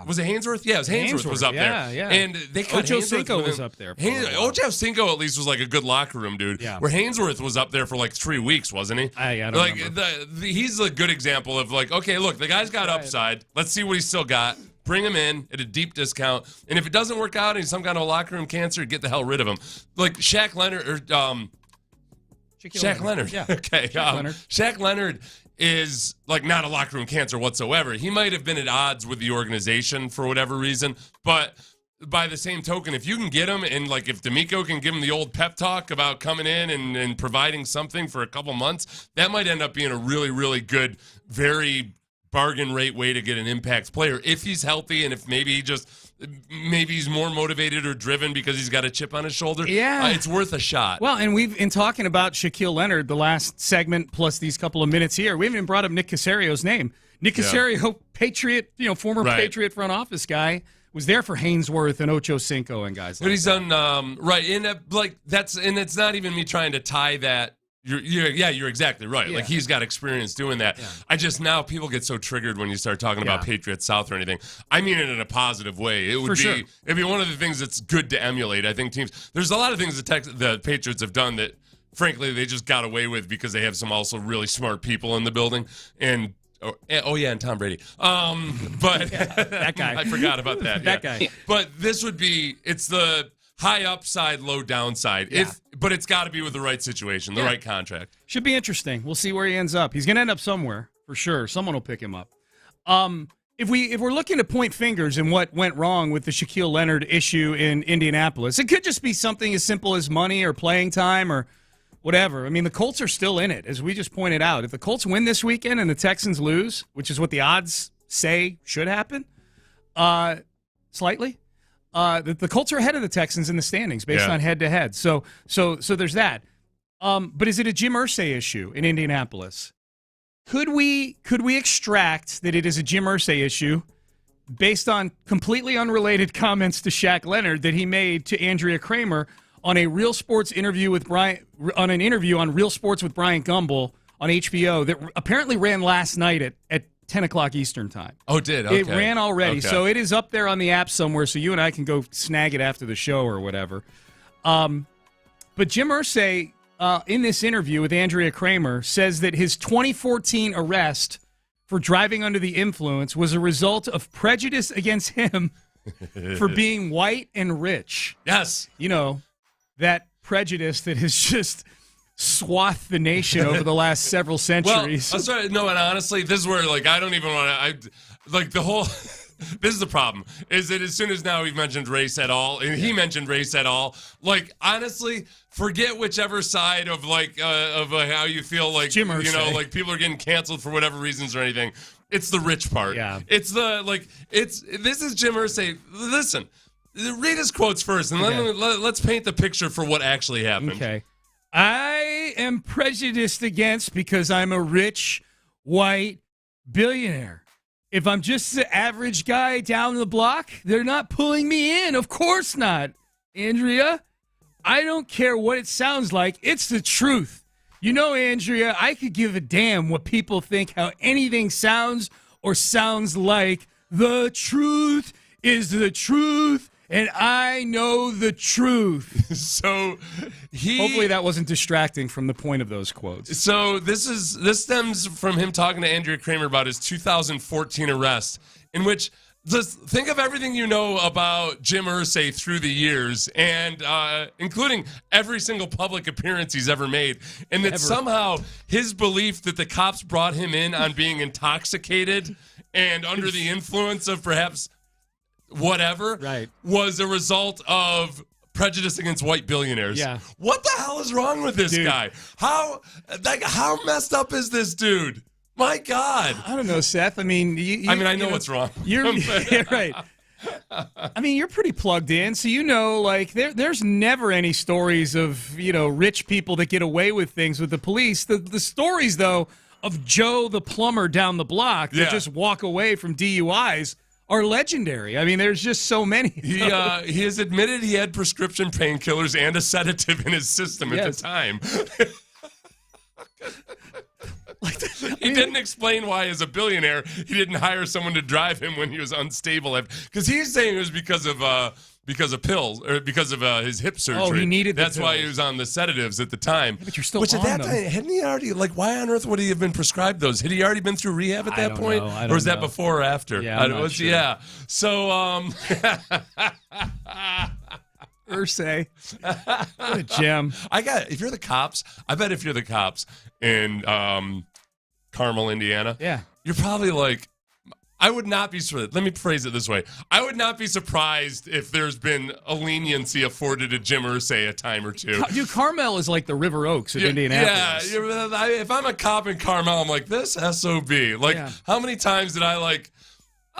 Was it Hainsworth? Yeah, it was Hainsworth was up there. Yeah. And they cut Ocho Hainsworth Cinco was up there. Ocho Cinco at least was like a good locker room dude. Yeah. Where Hainsworth was up there for like 3 weeks, wasn't he? I don't remember. He's a good example of like, okay, look, the guy's got upside. Let's see what he's still got. Bring him in at a deep discount. And if it doesn't work out and he's some kind of locker room cancer, get the hell rid of him. Like Shaq Leonard or Shaq Leonard. Yeah. Okay. Leonard. Shaq Leonard is like not a locker room cancer whatsoever. He might have been at odds with the organization for whatever reason, but by the same token, if you can get him and like if D'Amico can give him the old pep talk about coming in and providing something for a couple months, that might end up being a really, really good, very bargain rate way to get an impact player if he's healthy and if maybe he's more motivated or driven because he's got a chip on his shoulder. Yeah. It's worth a shot. Well, and we've in talking about Shaquille Leonard the last segment plus these couple of minutes here, we haven't even brought up Nick Casario's name. Nick Caserio, Patriot, former Patriot front office guy, was there for Hainsworth and Ocho Cinco and guys like that. But he's done right, and it's not even me trying to tie that. You're exactly right. Yeah. Like he's got experience doing that. Yeah. I just now people get so triggered when you start talking about Patriots South or anything. I mean it in a positive way. It'd be one of the things that's good to emulate. I think there's a lot of things the Patriots have done that frankly they just got away with because they have some also really smart people in the building and and Tom Brady. But that guy. I forgot about that. That guy. But it's the high upside, low downside. Yeah. But it's got to be with the right situation, the right contract. Should be interesting. We'll see where he ends up. He's going to end up somewhere for sure. Someone will pick him up. If we're looking to point fingers and what went wrong with the Shaquille Leonard issue in Indianapolis, it could just be something as simple as money or playing time or whatever. I mean, the Colts are still in it, as we just pointed out. If the Colts win this weekend and the Texans lose, which is what the odds say should happen, slightly. The Colts are ahead of the Texans in the standings based on head-to-head. So there's that. But is it a Jim Irsay issue in Indianapolis? Could we extract that it is a Jim Irsay issue based on completely unrelated comments to Shaq Leonard that he made to Andrea Kramer on a Real Sports interview with on Real Sports with Bryant Gumbel on HBO that apparently ran last night at 10 o'clock Eastern time. Oh, it did? Okay. It ran already. Okay. So it is up there on the app somewhere, so you and I can go snag it after the show or whatever. But Jim Irsay, in this interview with Andrea Kramer, says that his 2014 arrest for driving under the influence was a result of prejudice against him for being white and rich. Yes. That prejudice that has just swathed the nation over the last several centuries. Well, I'm sorry, no, and honestly, this is where, I don't even want to, the whole, this is the problem, is that as soon as now we've mentioned race at all, and he mentioned race at all, honestly, forget whichever side of, how you feel Jim Irsay. people are getting canceled for whatever reasons or anything. It's the rich part. Yeah. It's this is Jim Irsay. Listen, read his quotes first, and let's paint the picture for what actually happened. Okay. I am prejudiced against because I'm a rich, white billionaire. if I'm just the average guy down the block, they're not pulling me in. Of course not, Andrea. I don't care what it sounds like. It's the truth. You know, Andrea, I could give a damn what people think, how anything sounds or sounds like. The truth is the truth, and I know the truth. So hopefully that wasn't distracting from the point of those quotes. So this stems from him talking to Andrea Kramer about his 2014 arrest, in which just think of everything you know about Jim Irsay through the years, and including every single public appearance he's ever made, and that somehow his belief that the cops brought him in on being intoxicated and under the influence of perhaps whatever was a result of prejudice against white billionaires. Yeah. What the hell is wrong with this guy? How messed up is this dude? My God. I don't know, Seth. I mean, I know what's wrong. You're right. I mean, you're pretty plugged in, so you know, like there's never any stories of rich people that get away with things with the police. The stories though of Joe the plumber down the block that just walk away from DUIs are legendary. I mean, there's just so many. He has admitted he had prescription painkillers and a sedative in his system at the time. He didn't explain why, as a billionaire, he didn't hire someone to drive him when he was unstable. Because he's saying it was because of pills or because of his hip surgery. Oh, he needed the That's why he was on the sedatives at the time. Yeah, but you're still Which at on that them. time, hadn't he already, why on earth would he have been prescribed those? Had he already been through rehab at that point? I don't or was that know. before or after? Yeah, I'm not sure. Yeah. So, Irsay. What a gem. if you're the cops, I bet if you're the cops in Carmel, Indiana, you're probably like, I would not be, let me phrase it this way. I would not be surprised if there's been a leniency afforded to Jim Irsay a time or two. Dude, Carmel is like the River Oaks of Indianapolis. Yeah, if I'm a cop in Carmel, I'm like, this SOB. How many times did I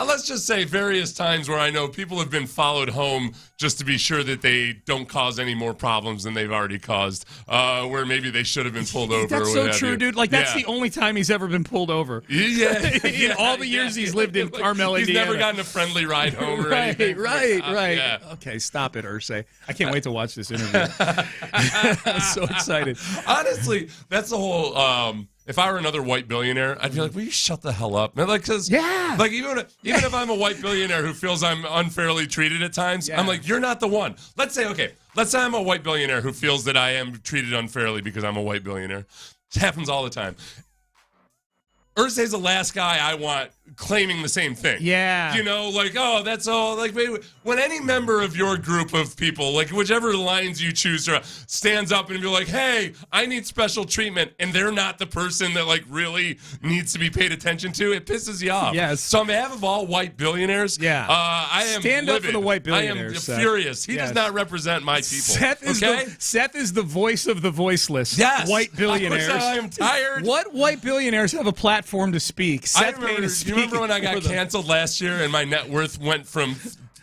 let's just say various times where I know people have been followed home just to be sure that they don't cause any more problems than they've already caused, where maybe they should have been pulled over. That's so true, dude. That's the only time he's ever been pulled over. Yeah. In all the years he's lived in Carmel, he's Indiana. never gotten a friendly ride home or anything. Right. Yeah. Okay, stop it, Irsay. I can't wait to watch this interview. I'm so excited. Honestly, that's the whole... if I were another white billionaire, I'd be like, will you shut the hell up? Even if I'm a white billionaire who feels I'm unfairly treated at times, I'm like, you're not the one. Let's say I'm a white billionaire who feels that I am treated unfairly because I'm a white billionaire. It happens all the time. Irsay's the last guy I want claiming the same thing. Yeah. That's all. When any member of your group of people, whichever lines you choose, stands up and be like, hey, I need special treatment, and they're not the person that, really needs to be paid attention to, it pisses you off. Yes. So on behalf of all white billionaires, I am Stand livid. up for the white billionaires. I am Seth. furious. He does not represent my people. Seth is the voice of the voiceless. Yes. White billionaires. I am tired. What white billionaires have a platform to speak? Seth Payne is you remember when I got them. canceled last year and my net worth went from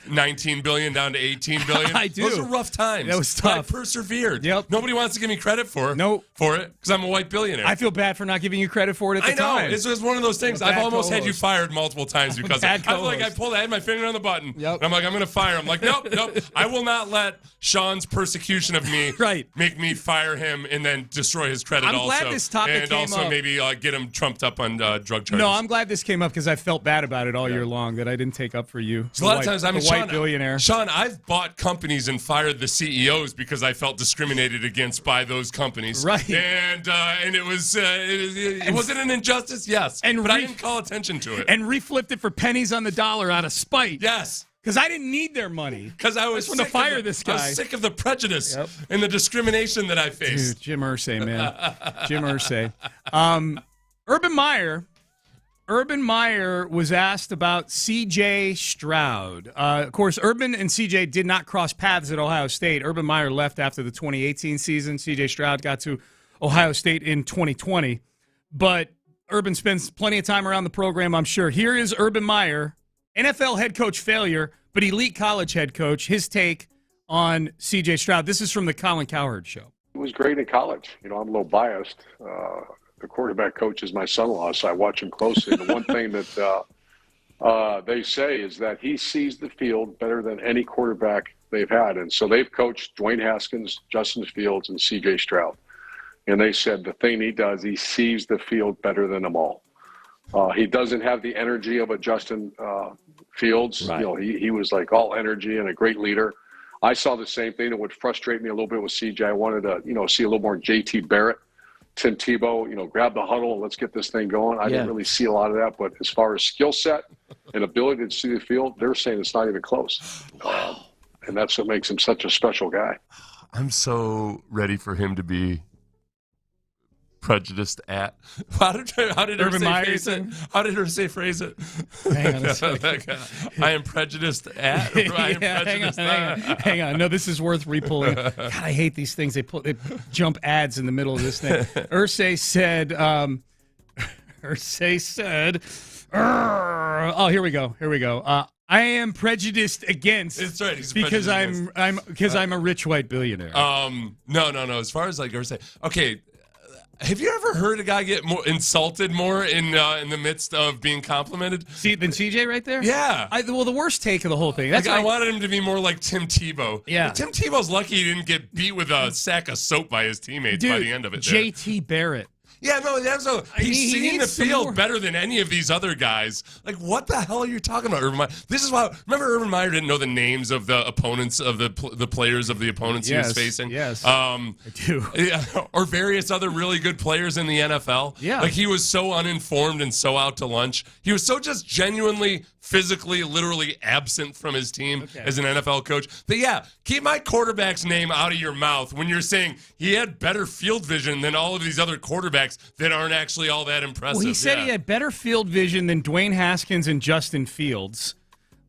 19 billion down to 18 billion? I do. Those were rough times. That was But tough. I persevered. Yep. Nobody wants to give me credit for it because I'm a white billionaire. I feel bad for not giving you credit for it at the time. I know. It's just one of those things. I've almost had you fired multiple times because I had my finger on the button. Yep. And I'm like, I'm going to fire him. Like, nope. I will not let Sean's persecution of me make me fire him and then destroy his credit I'm glad this topic came up. Maybe get him trumped up on drug charges. No, I'm glad this came up because I felt bad about it all year long that I didn't take up for you. A lot of times, white billionaire. Sean, I've bought companies and fired the CEOs because I felt discriminated against by those companies. Right. And it wasn't an injustice, yes. But I didn't call attention to it. And reflipped it for pennies on the dollar out of spite. Yes. Because I didn't need their money. Because I was sick to fire this guy. I was sick of the prejudice and the discrimination that I faced. Dude, Jim Irsay, man. Jim Irsay. Urban Meyer was asked about C.J. Stroud. Of course, Urban and C.J. did not cross paths at Ohio State. Urban Meyer left after the 2018 season. C.J. Stroud got to Ohio State in 2020. But Urban spends plenty of time around the program, I'm sure. Here is Urban Meyer, NFL head coach failure, but elite college head coach, his take on C.J. Stroud. This is from the Colin Cowherd Show. It was great in college. I'm a little biased. The quarterback coach is my son-in-law, so I watch him closely. The one thing that they say is that he sees the field better than any quarterback they've had. And so they've coached Dwayne Haskins, Justin Fields, and C.J. Stroud. And they said the thing he does, he sees the field better than them all. He doesn't have the energy of a Justin Fields. Right. You know, he was like all energy and a great leader. I saw the same thing that would frustrate me a little bit with CJ. I wanted to, see a little more JT Barrett, Tim Tebow, grab the huddle and let's get this thing going. I didn't really see a lot of that. But as far as skill set and ability to see the field, they're saying it's not even close. And that's what makes him such a special guy. I'm so ready for him to be prejudiced at. How did Urban Meyer phrase it? How did Irsay phrase it? Hang on a second. I am prejudiced at. Or I am prejudiced hang on. No, this is worth repulling. God, I hate these things. They jump ads in the middle of this thing. Irsay said. Oh, here we go. I am prejudiced against. That's right. He's because I'm a rich white billionaire. No. As far as like Irsay, okay. Have you ever heard a guy get insulted more in the midst of being complimented? Than CJ right there? Yeah. The worst take of the whole thing. That's I wanted him to be more like Tim Tebow. Yeah. But Tim Tebow's lucky he didn't get beat with a sack of soap by his teammates by the end of it. JT Barrett. Yeah, no, he's seeing the field better than any of these other guys. Like, what the hell are you talking about, Urban Meyer? This is why. Remember, Urban Meyer didn't know the names of the opponents of the players of the opponents he was facing. Yes, I do. Yeah, or various other really good players in the NFL. Yeah, like he was so uninformed and so out to lunch. He was so just genuinely, physically, literally absent from his team as an NFL coach. But yeah, keep my quarterback's name out of your mouth when you're saying he had better field vision than all of these other quarterbacks that aren't actually all that impressive. Well, he said he had better field vision than Dwayne Haskins and Justin Fields.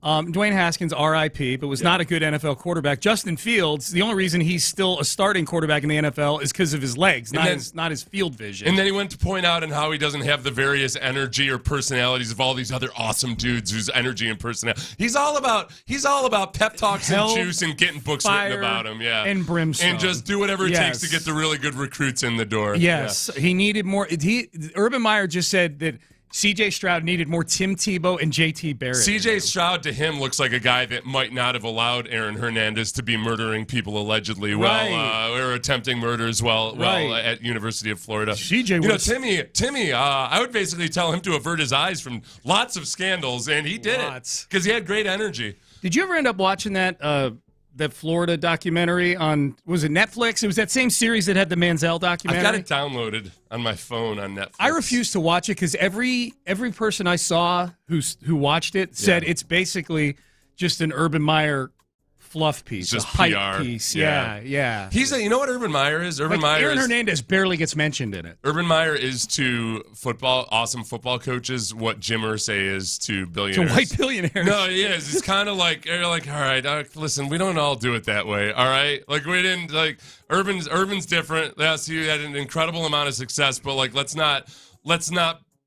Dwayne Haskins, R.I.P., but was not a good NFL quarterback. Justin Fields, the only reason he's still a starting quarterback in the NFL is because of his legs, not his field vision. And then he went to point out on how he doesn't have the various energy or personalities of all these other awesome dudes whose energy and personality. He's all about pep talks and juice and getting books written about him. Yeah, and brimstone. And just do whatever it takes to get the really good recruits in the door. Yes, he needed more. Urban Meyer just said that C.J. Stroud needed more Tim Tebow and J.T. Barrett. C.J. Stroud to him looks like a guy that might not have allowed Aaron Hernandez to be murdering people allegedly or attempting murders while at University of Florida. Timmy, I would basically tell him to avert his eyes from lots of scandals, and he did it because he had great energy. Did you ever end up watching that Florida documentary on, was it Netflix? It was that same series that had the Manziel documentary. I've got it downloaded on my phone on Netflix. I refuse to watch it because every person I saw who watched it said it's basically just an Urban Meyer fluff piece, just a hype PR piece. Yeah. You know what Urban Meyer is? Aaron Hernandez barely gets mentioned in it. Urban Meyer is to awesome football coaches what Jim Irsay is to billionaires. To white billionaires. No, he is. It's kind of like, you're like, all right, listen, we don't all do it that way, all right? Like, we didn't, like, Urban's different. Yes, he had an incredible amount of success, but, like, let's not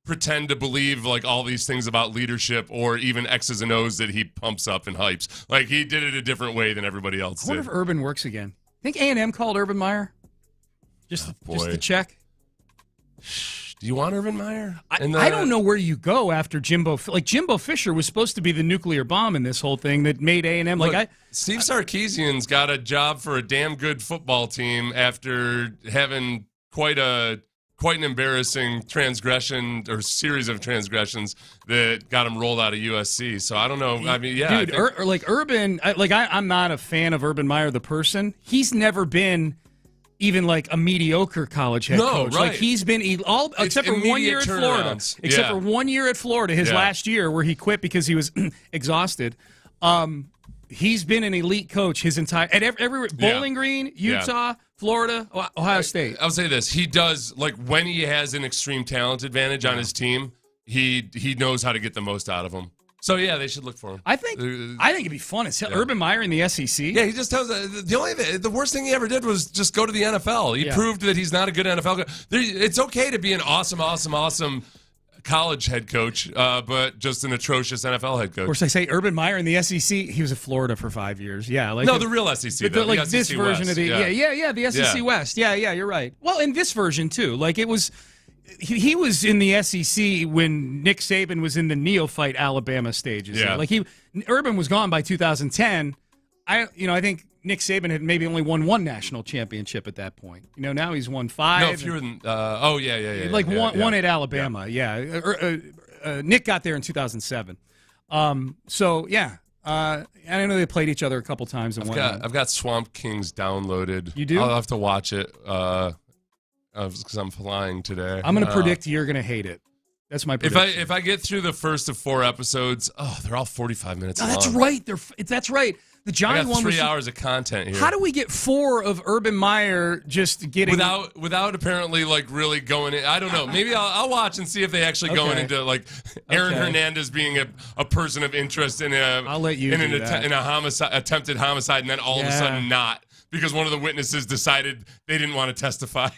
pretend to believe like all these things about leadership or even X's and O's that he pumps up and hypes. Like he did it a different way than everybody else did. I wonder if Urban works again. Think A&M called Urban Meyer? Just to check. Do you want Urban Meyer? I don't know where you go after Jimbo. Like Jimbo Fisher was supposed to be the nuclear bomb in this whole thing that made A&M. Steve Sarkisian's got a job for a damn good football team after having quite an embarrassing transgression or series of transgressions that got him rolled out of USC. So I don't know. I mean, yeah. Dude, Urban, I'm not a fan of Urban Meyer, the person. He's never been even like a mediocre college head coach. Right. Like he's been except for 1 year at Florida. Except for 1 year at Florida, his last year where he quit because he was exhausted. He's been an elite coach his entire at every Bowling Green, Utah, Florida, Ohio State. I'll say this: he does like when he has an extreme talent advantage on his team, he knows how to get the most out of them. So yeah, they should look for him. I think it'd be fun as hell. Urban Meyer in the SEC. Yeah, he just tells the worst thing he ever did was just go to the NFL. He proved that he's not a good NFL coach. It's okay to be an awesome college head coach, but just an atrocious NFL head coach. Of course, I say Urban Meyer in the SEC. He was at Florida for 5 years. Yeah, the real SEC. Though, like the this SEC version West. of the the SEC West. Yeah, you're right. Well, in this version too, like it was. he was in the SEC when Nick Saban was in the neophyte Alabama stages. Yeah. Like Urban was gone by 2010. I think Nick Saban had maybe only won one national championship at that point. Now he's won 5. No, fewer than. One at Alabama. Yeah. Nick got there in 2007. I know they played each other a couple times. I've got Swamp Kings downloaded. You do? I'll have to watch it because I'm flying today. I'm going to predict you're going to hate it. That's my prediction. If I get through the first of 4 episodes, they're all 45 minutes long. That's right. That's right. The Johnny I got one 3 was hours of content here. How do we get 4 of Urban Meyer just getting without apparently really going in? I don't know. Maybe I'll watch and see if they actually going into Aaron Hernandez being a person of interest in I'll let you in that. attempted homicide, and then all of a sudden not because one of the witnesses decided they didn't want to testify.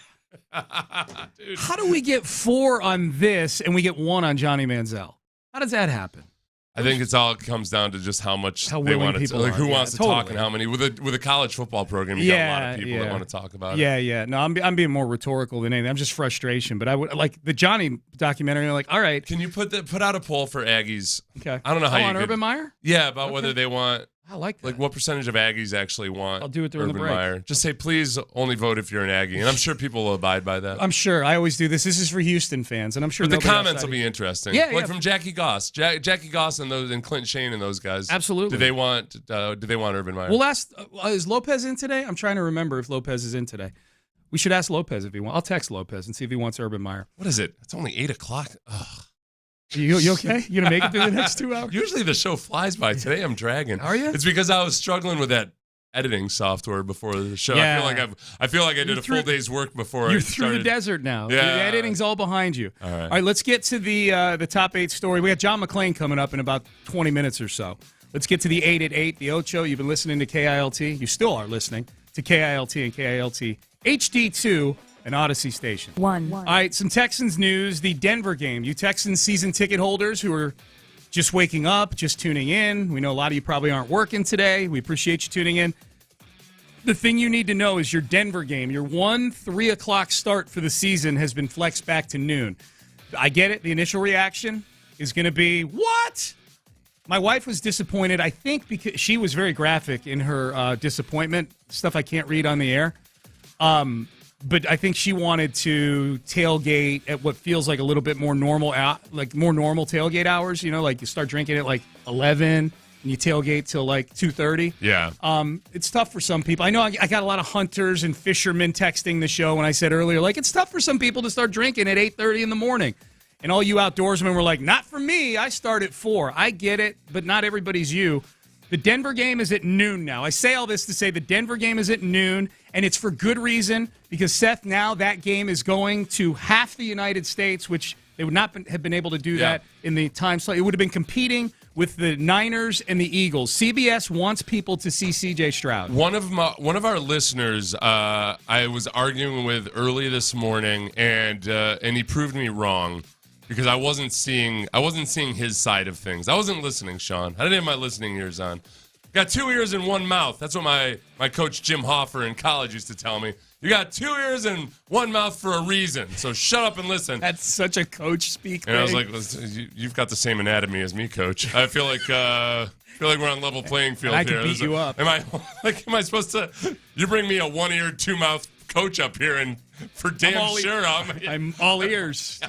Dude. How do we get 4 on this and we get 1 on Johnny Manziel? How does that happen? I think it all comes down to just how much they want to who wants to talk and how many. With a college football program, you got a lot of people that want to talk about it. Yeah. No, I'm being more rhetorical than anything. I'm just frustration. But I would like the Johnny documentary. All right, can you put out a poll for Aggies? Okay, I don't know how you on Urban Meyer. Yeah, about whether they want. I like that. Like what percentage of Aggies actually want. I'll do it during Urban the break. Meyer. Just say please only vote if you're an Aggie, and I'm sure people will abide by that. I'm sure. I always do this. This is for Houston fans, and I'm sure. But the comments will be interesting. Yeah, from Jackie Goss, Jackie Goss, and Clint Shane and those guys. Absolutely. Do they want Urban Meyer? We'll ask. Is Lopez in today? I'm trying to remember if Lopez is in today. We should ask Lopez if he wants. I'll text Lopez and see if he wants Urban Meyer. What is it? It's only 8:00. Ugh. You okay? You gonna make it through the next 2 hours? Usually the show flies by. Today I'm dragging. Are you? It's because I was struggling with that editing software before the show. Yeah. I feel like I did a full day's work before. You're through the desert now. Yeah. The editing's all behind you. All right. All right. Let's get to the top 8 story. We got John McClain coming up in about 20 minutes or so. Let's get to the 8 at 8. The Ocho. You've been listening to KILT. You still are listening to KILT and KILT HD2. An Odyssey station. One. All right, some Texans news. The Denver game. You Texans season ticket holders who are just waking up, just tuning in. We know a lot of you probably aren't working today. We appreciate you tuning in. The thing you need to know is your Denver game, your 3 o'clock start for the season has been flexed back to noon. I get it. The initial reaction is going to be, what? My wife was disappointed, I think, because she was very graphic in her disappointment, stuff I can't read on the air. But I think she wanted to tailgate at what feels like a little bit more normal, more normal tailgate hours. Like you start drinking at 11 and you tailgate till 2:30. Yeah. It's tough for some people. I know I got a lot of hunters and fishermen texting the show when I said earlier, it's tough for some people to start drinking at 8:30 in the morning. And all you outdoorsmen were like, not for me. I start at 4. I get it, but not everybody's you. The Denver game is at noon now. I say all this to say the Denver game is at noon, and it's for good reason because, Seth, now that game is going to half the United States, which they would not have been able to do that in the time slot. It would have been competing with the Niners and the Eagles. CBS wants people to see C.J. Stroud. One of our listeners I was arguing with early this morning, and he proved me wrong. Because I wasn't seeing his side of things. I wasn't listening, Sean. I didn't have my listening ears on. Got 2 ears and 1 mouth. That's what my coach Jim Hoffer in college used to tell me. You got 2 ears and 1 mouth for a reason. So shut up and listen. That's such a coach speak. And I was like, you've got the same anatomy as me, coach. I feel like we're on level playing field I here. I can beat you up. Am I supposed to? You bring me a 1-eared, 2-mouth coach up here, and for damn sure I'm all ears.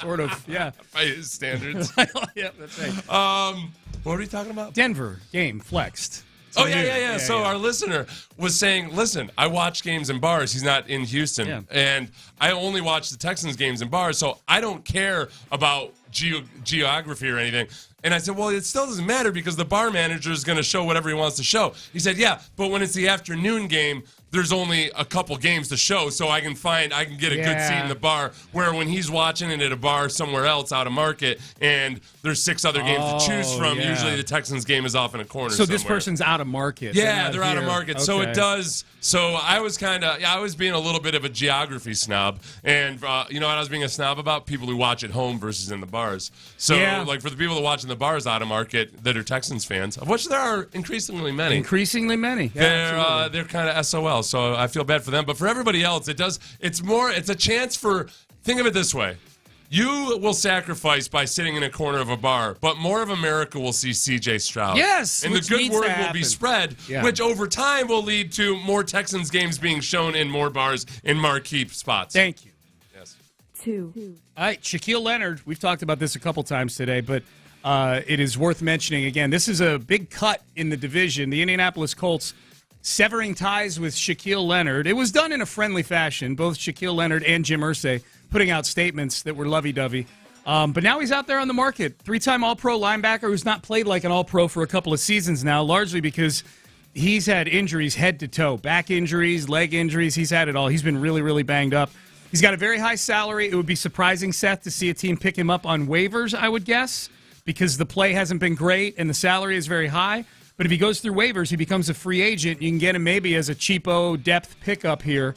Sort of, yeah. By his standards. Yeah, that's right. What are we talking about? Denver game flexed. So our listener was saying, listen, I watch games in bars. He's not in Houston. Yeah. And I only watch the Texans games in bars, so I don't care about geography or anything. And I said, well, it still doesn't matter because the bar manager is going to show whatever he wants to show. He said, yeah, but when it's the afternoon game, there's only a couple games to show, so I can get a good seat in the bar, where when he's watching it at a bar somewhere else out of market and there's 6 other games to choose from, usually the Texans game is off in a corner So somewhere. This person's out of market. Yeah, they're out of market. Okay. So it does. So I was I was being a little bit of a geography snob. And you know what I was being a snob about? People who watch at home versus in the bars. So for the people that watch in the bars out of market that are Texans fans, of which there are increasingly many. Yeah, they're kind of SOL. So I feel bad for them. But for everybody else, it's a chance for think of it this way. You will sacrifice by sitting in a corner of a bar, but more of America will see C.J. Stroud. Yes, and the good word will be spread, which over time will lead to more Texans games being shown in more bars in marquee spots. Thank you. Yes. 2. All right, Shaquille Leonard. We've talked about this a couple times today, but it is worth mentioning again. This is a big cut in the division. The Indianapolis Colts severing ties with Shaquille Leonard. It was done in a friendly fashion. Both Shaquille Leonard and Jim Irsay putting out statements that were lovey-dovey. But now he's out there on the market. 3-time All-Pro linebacker who's not played like an All-Pro for a couple of seasons now, largely because he's had injuries head to toe. Back injuries, leg injuries. He's had it all. He's been really, really banged up. He's got a very high salary. It would be surprising, Seth, to see a team pick him up on waivers, I would guess, because the play hasn't been great and the salary is very high. But if he goes through waivers, he becomes a free agent. You can get him maybe as a cheapo depth pickup here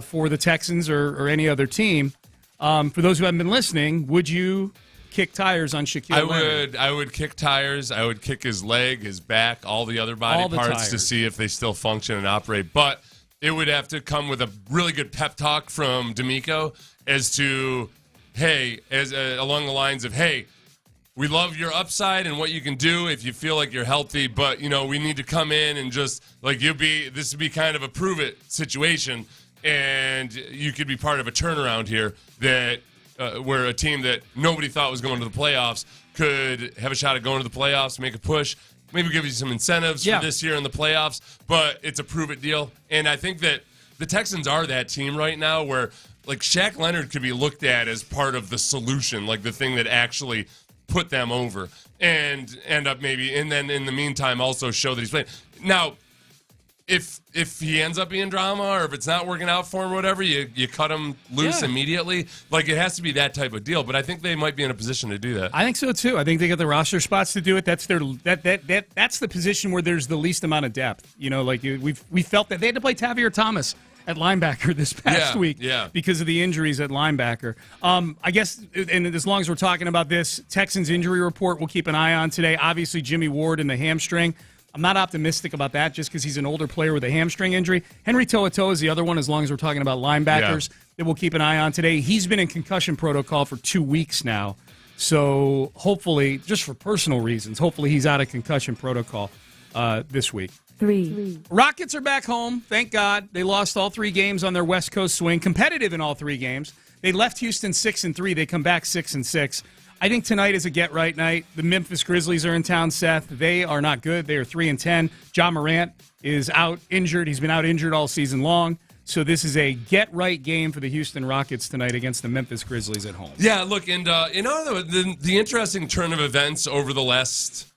for the Texans or any other team. For those who haven't been listening, would you kick tires on Shaquille Leonard? I would kick tires. I would kick his leg, his back, all the other body parts to see if they still function and operate. But it would have to come with a really good pep talk from D'Amico as to, hey, along the lines of, hey, we love your upside and what you can do if you feel like you're healthy, but, we need to come in and just, this would be kind of a prove-it situation, and you could be part of a turnaround here that where a team that nobody thought was going to the playoffs could have a shot at going to the playoffs, make a push, maybe give you some incentives for this year in the playoffs, but it's a prove-it deal. And I think that the Texans are that team right now where, Shaq Leonard could be looked at as part of the solution, the thing that actually put them over and end up maybe, and then in the meantime also show that he's playing. Now, if he ends up being drama or if it's not working out for him or whatever, you cut him loose immediately. It has to be that type of deal. But I think they might be in a position to do that. I think so too. I think they got the roster spots to do it. That's that's the position where there's the least amount of depth. We felt that they had to play Tavier Thomas at linebacker this past week because of the injuries at linebacker. I guess, and as long as we're talking about this, Texans injury report we'll keep an eye on today. Obviously, Jimmy Ward and the hamstring. I'm not optimistic about that just because he's an older player with a hamstring injury. Henry To'oTo'o is the other one, as long as we're talking about linebackers, that we'll keep an eye on today. He's been in concussion protocol for 2 weeks now. So hopefully, just for personal reasons, hopefully he's out of concussion protocol this week. 3. Rockets are back home, thank God. They lost all 3 games on their West Coast swing, competitive in all 3 games. They left Houston 6-3. They come back 6-6. I think tonight is a get-right night. The Memphis Grizzlies are in town, Seth. They are not good. They are 3-10. Ja Morant is out injured. He's been out injured all season long. So this is a get-right game for the Houston Rockets tonight against the Memphis Grizzlies at home. Yeah, look, and the interesting turn of events over the last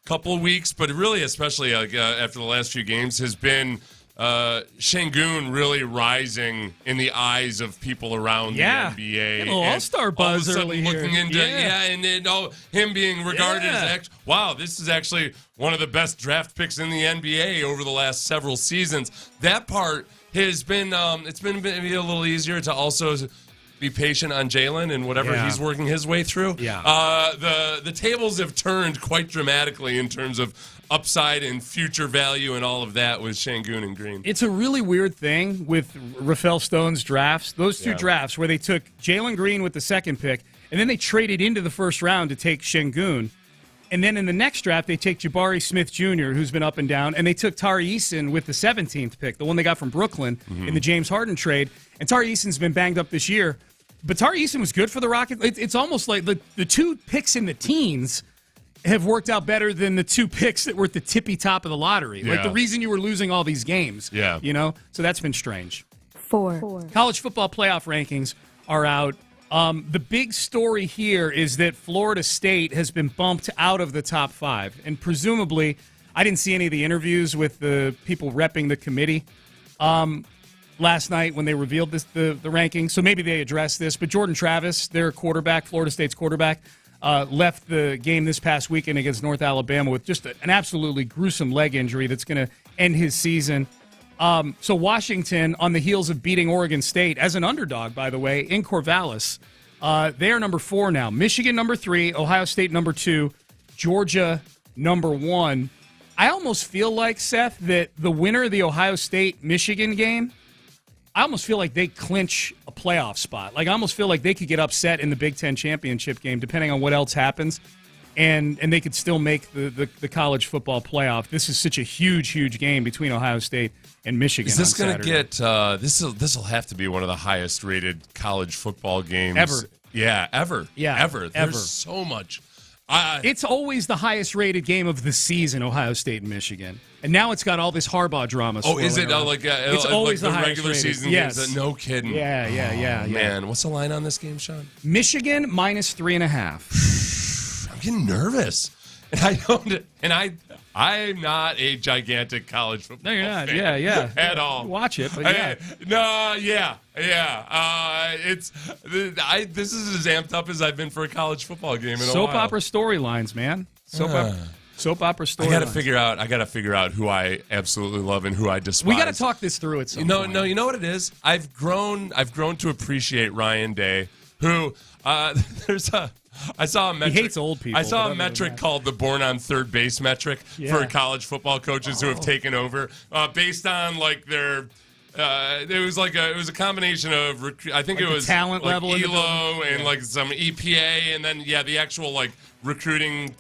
couple of weeks, but really especially after the last few games, has been Şengün really rising in the eyes of people around the NBA. An all-star buzz early looking here. Into, and him being regarded as, wow, this is actually one of the best draft picks in the NBA over the last several seasons. That part has been, it's been maybe a little easier to also be patient on Jalen and whatever he's working his way through. The tables have turned quite dramatically in terms of upside and future value and all of that with Şengün and Green. It's a really weird thing with Rafael Stone's drafts. Those 2 drafts where they took Jalen Green with the 2nd pick, and then they traded into the 1st round to take Şengün. And then in the next draft, they take Jabari Smith Jr., who's been up and down, and they took Tari Eason with the 17th pick, the one they got from Brooklyn in the James Harden trade. And Tari Eason's been banged up this year. But Tari Eason was good for the Rockets. It's almost like the 2 picks in the teens have worked out better than the 2 picks that were at the tippy top of the lottery. Like the reason you were losing all these games. So that's been strange. 4. College football playoff rankings are out. The big story here is that Florida State has been bumped out of the top 5. And presumably, I didn't see any of the interviews with the people repping the committee last night when they revealed the rankings. So maybe they addressed this. But Jordan Travis, their quarterback, Florida State's quarterback, left the game this past weekend against North Alabama with just an absolutely gruesome leg injury that's going to end his season. So Washington, on the heels of beating Oregon State, as an underdog, by the way, in Corvallis, they are number 4 now. Michigan number 3, Ohio State number 2, Georgia number 1. I almost feel like, Seth, that the winner of the Ohio State-Michigan game, I almost feel like they clinch a playoff spot. Like, I almost feel like they could get upset in the Big Ten championship game, depending on what else happens, and they could still make the college football playoff. This is such a huge game between Ohio State and Michigan. Is this going to get this will have to be one of the highest rated college football games ever? Yeah, ever. Yeah, ever. There's so much. It's always the highest rated game of the season, Ohio State and Michigan. And now it's got all this Harbaugh drama. Oh, is it it's always like the highest regular rated. season games? No kidding. Yeah. Man, what's the line on this game, Sean? Michigan -3.5. I'm getting nervous. I'm not a gigantic college football fan. No, you're not. Yeah. At all. Watch it, but yeah. This is as amped up as I've been for a college football game in a while. Soap opera storylines, man. Soap opera storylines. I got to figure out who I absolutely love and who I despise. We got to talk this through at some point. No, you know what it is? I've grown to appreciate Ryan Day, who I saw a metric. He hates old people. I saw a metric called the born on third base metric for college football coaches who have taken over, based on like their. It was a combination of I think it was talent like level, ELO and like some EPA, and then the actual like recruiting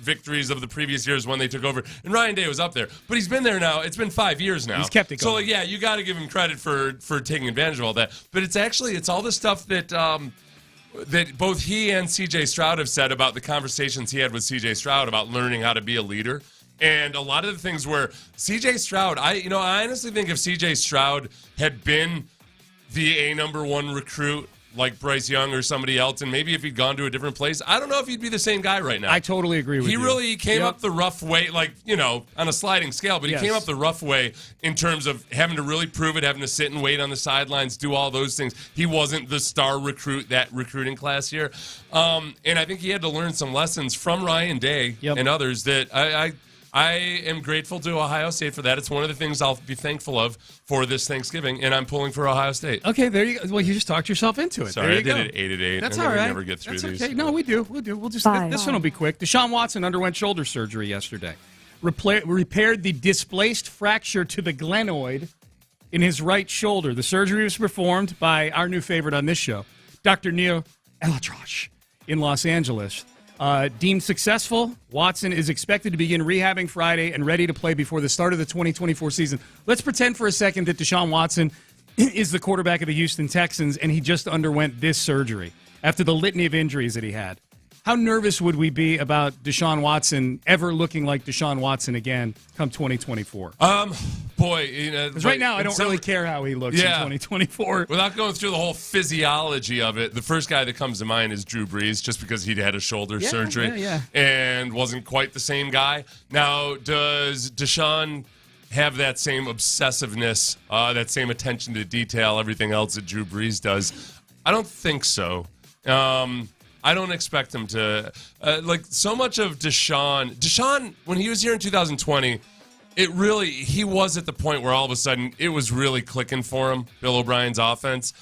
victories of the previous years when they took over. And Ryan Day was up there, but he's been there now. It's been 5 years now. He's kept it going. So you got to give him credit for taking advantage of all that. But it's all the stuff that both he and CJ Stroud have said about the conversations he had with CJ Stroud about learning how to be a leader. And a lot of the things where CJ Stroud, I honestly think if CJ Stroud had been the number one recruit like Bryce Young or somebody else, and maybe if he'd gone to a different place, I don't know if he'd be the same guy right now. I totally agree with you. He really came up the rough way, on a sliding scale, but he came up the rough way in terms of having to really prove it, having to sit and wait on the sidelines, do all those things. He wasn't the star recruit that recruiting class here. And I think he had to learn some lessons from Ryan Day and others that I am grateful to Ohio State for that. It's one of the things I'll be thankful of for this Thanksgiving, and I'm pulling for Ohio State. Okay, there you go. Well, you just talked yourself into it. Sorry, there you I did it 8-8. That's all right. We never get through these. Okay. No, we do. We'll just this one will be quick. Deshaun Watson underwent shoulder surgery yesterday. Repaired the displaced fracture to the glenoid in his right shoulder. The surgery was performed by our new favorite on this show, Dr. Neil Elatrosh in Los Angeles. Deemed successful, Watson is expected to begin rehabbing Friday and ready to play before the start of the 2024 season. Let's pretend for a second that Deshaun Watson is the quarterback of the Houston Texans and he just underwent this surgery after the litany of injuries that he had. How nervous would we be about Deshaun Watson ever looking like Deshaun Watson again come 2024? Because right now I don't really care how he looks in 2024. Without going through the whole physiology of it, the first guy that comes to mind is Drew Brees, just because he'd had a shoulder surgery and wasn't quite the same guy. Now, does Deshaun have that same obsessiveness, that same attention to detail, everything else that Drew Brees does? I don't think so. I don't expect him to so much of Deshaun, when he was here in 2020, he was at the point where all of a sudden it was really clicking for him, Bill O'Brien's offense.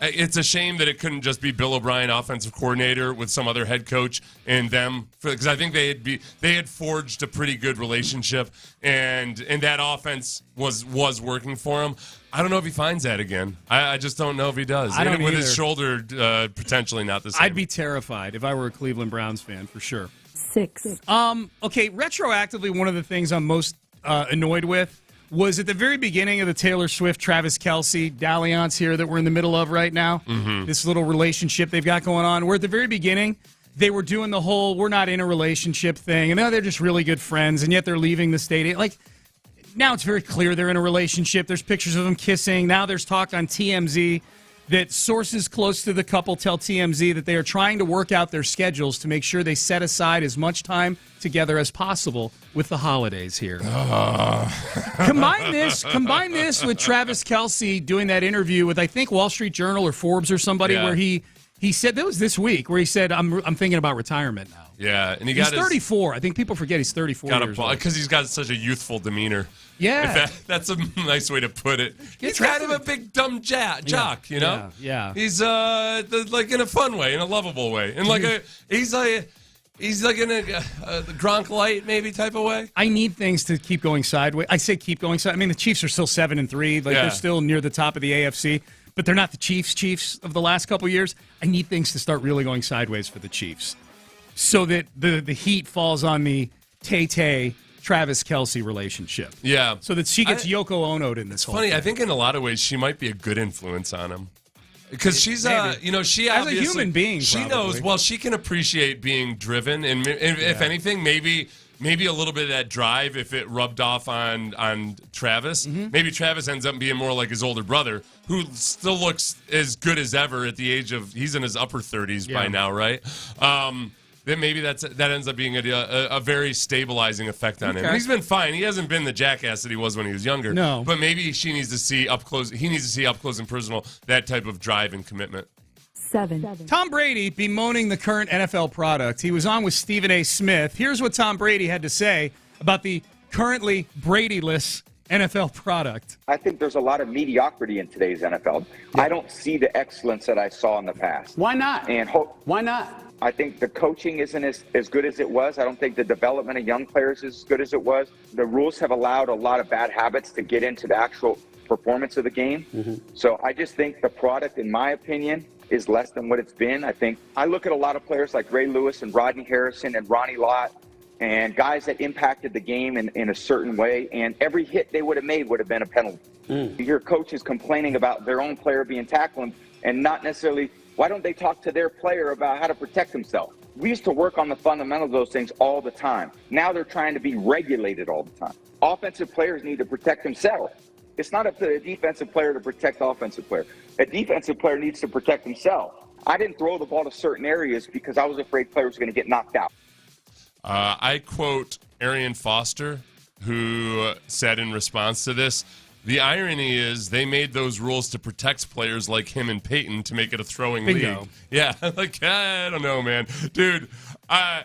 It's a shame that it couldn't just be Bill O'Brien, offensive coordinator, with some other head coach and them, because I think they had forged a pretty good relationship, and that offense was working for him. I don't know if he finds that again. I just don't know if he does. I don't with either. His shoulder potentially not the same. I'd be terrified if I were a Cleveland Browns fan, for sure. 6. Okay, retroactively, one of the things I'm most annoyed with was at the very beginning of the Taylor Swift-Travis Kelce dalliance here that we're in the middle of right now, this little relationship they've got going on, where at the very beginning they were doing the whole we're not in a relationship thing, and now they're just really good friends, and yet they're leaving the stadium. Like, now it's very clear they're in a relationship. There's pictures of them kissing. Now there's talk on TMZ that sources close to the couple tell TMZ that they are trying to work out their schedules to make sure they set aside as much time together as possible with the holidays here. Combine this with Travis Kelce doing that interview with, I think, Wall Street Journal or Forbes or somebody, where he said, that was this week, where he said, I'm thinking about retirement now. Yeah, and he's 34. I think people forget he's 34 years old. Because he's got such a youthful demeanor. Yeah. That's a nice way to put it. He's kind of a big, dumb jock, you know? Yeah. He's like in a fun way, in a lovable way. And He's like in a Gronk light maybe type of way. I need things to keep going sideways. I say keep going sideways. I mean, the Chiefs are still 7-3. They're still near the top of the AFC, but they're not the Chiefs of the last couple of years. I need things to start really going sideways for the Chiefs so that the heat falls on the Tay Travis Kelce relationship. Yeah. So that she gets Yoko Ono'd in this whole thing. I think in a lot of ways she might be a good influence on him. Because she's, she as a human being, she probably knows. Well, she can appreciate being driven, and if anything, maybe a little bit of that drive. If it rubbed off on Travis, maybe Travis ends up being more like his older brother, who still looks as good as ever at the age of he's in his upper 30s by now, right? Then maybe that ends up being a very stabilizing effect on him. He's been fine. He hasn't been the jackass that he was when he was younger. No. But maybe she needs to see up close. He needs to see up close and personal that type of drive and commitment. 7. Tom Brady bemoaning the current NFL product. He was on with Stephen A. Smith. Here's what Tom Brady had to say about the currently Brady-less NFL product. I think there's a lot of mediocrity in today's NFL. I don't see the excellence that I saw in the past. Why not? Why not? I think the coaching isn't as good as it was. I don't think the development of young players is as good as it was. The rules have allowed a lot of bad habits to get into the actual performance of the game. So I just think the product, in my opinion, is less than what it's been. I look at a lot of players like Ray Lewis and Rodney Harrison and Ronnie Lott and guys that impacted the game in a certain way, and every hit they would have made would have been a penalty. Your coach is complaining about their own player being tackled and not necessarily, why don't they talk to their player about how to protect himself? We used to work on the fundamentals of those things all the time. Now they're trying to be regulated all the time. Offensive players need to protect themselves. It's not up to a defensive player to protect the offensive player. A defensive player needs to protect himself. I didn't throw the ball to certain areas because I was afraid players were going to get knocked out. I quote Arian Foster, who said in response to this, "The irony is they made those rules to protect players like him and Peyton to make it a throwing league." Yeah, like, I don't know, man. Dude, a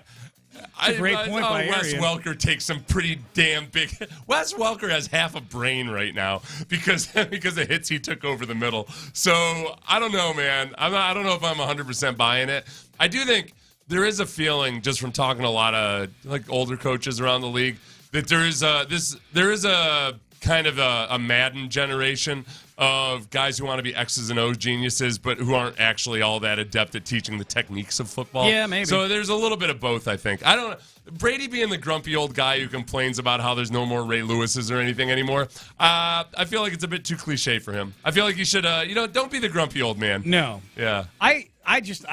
great point by Wes Arian. Welker takes some pretty damn big. Wes Welker has half a brain right now because of hits he took over the middle. So I don't know, man. I don't know if I'm 100% buying it. I do think there is a feeling, just from talking to a lot of like older coaches around the league, that there is a kind of a Madden generation of guys who want to be X's and O's geniuses, but who aren't actually all that adept at teaching the techniques of football. Yeah, maybe. So there's a little bit of both, I think. I don't. Brady being the grumpy old guy who complains about how there's no more Ray Lewises or anything anymore. I feel like it's a bit too cliche for him. I feel like you should, don't be the grumpy old man. No. Yeah. I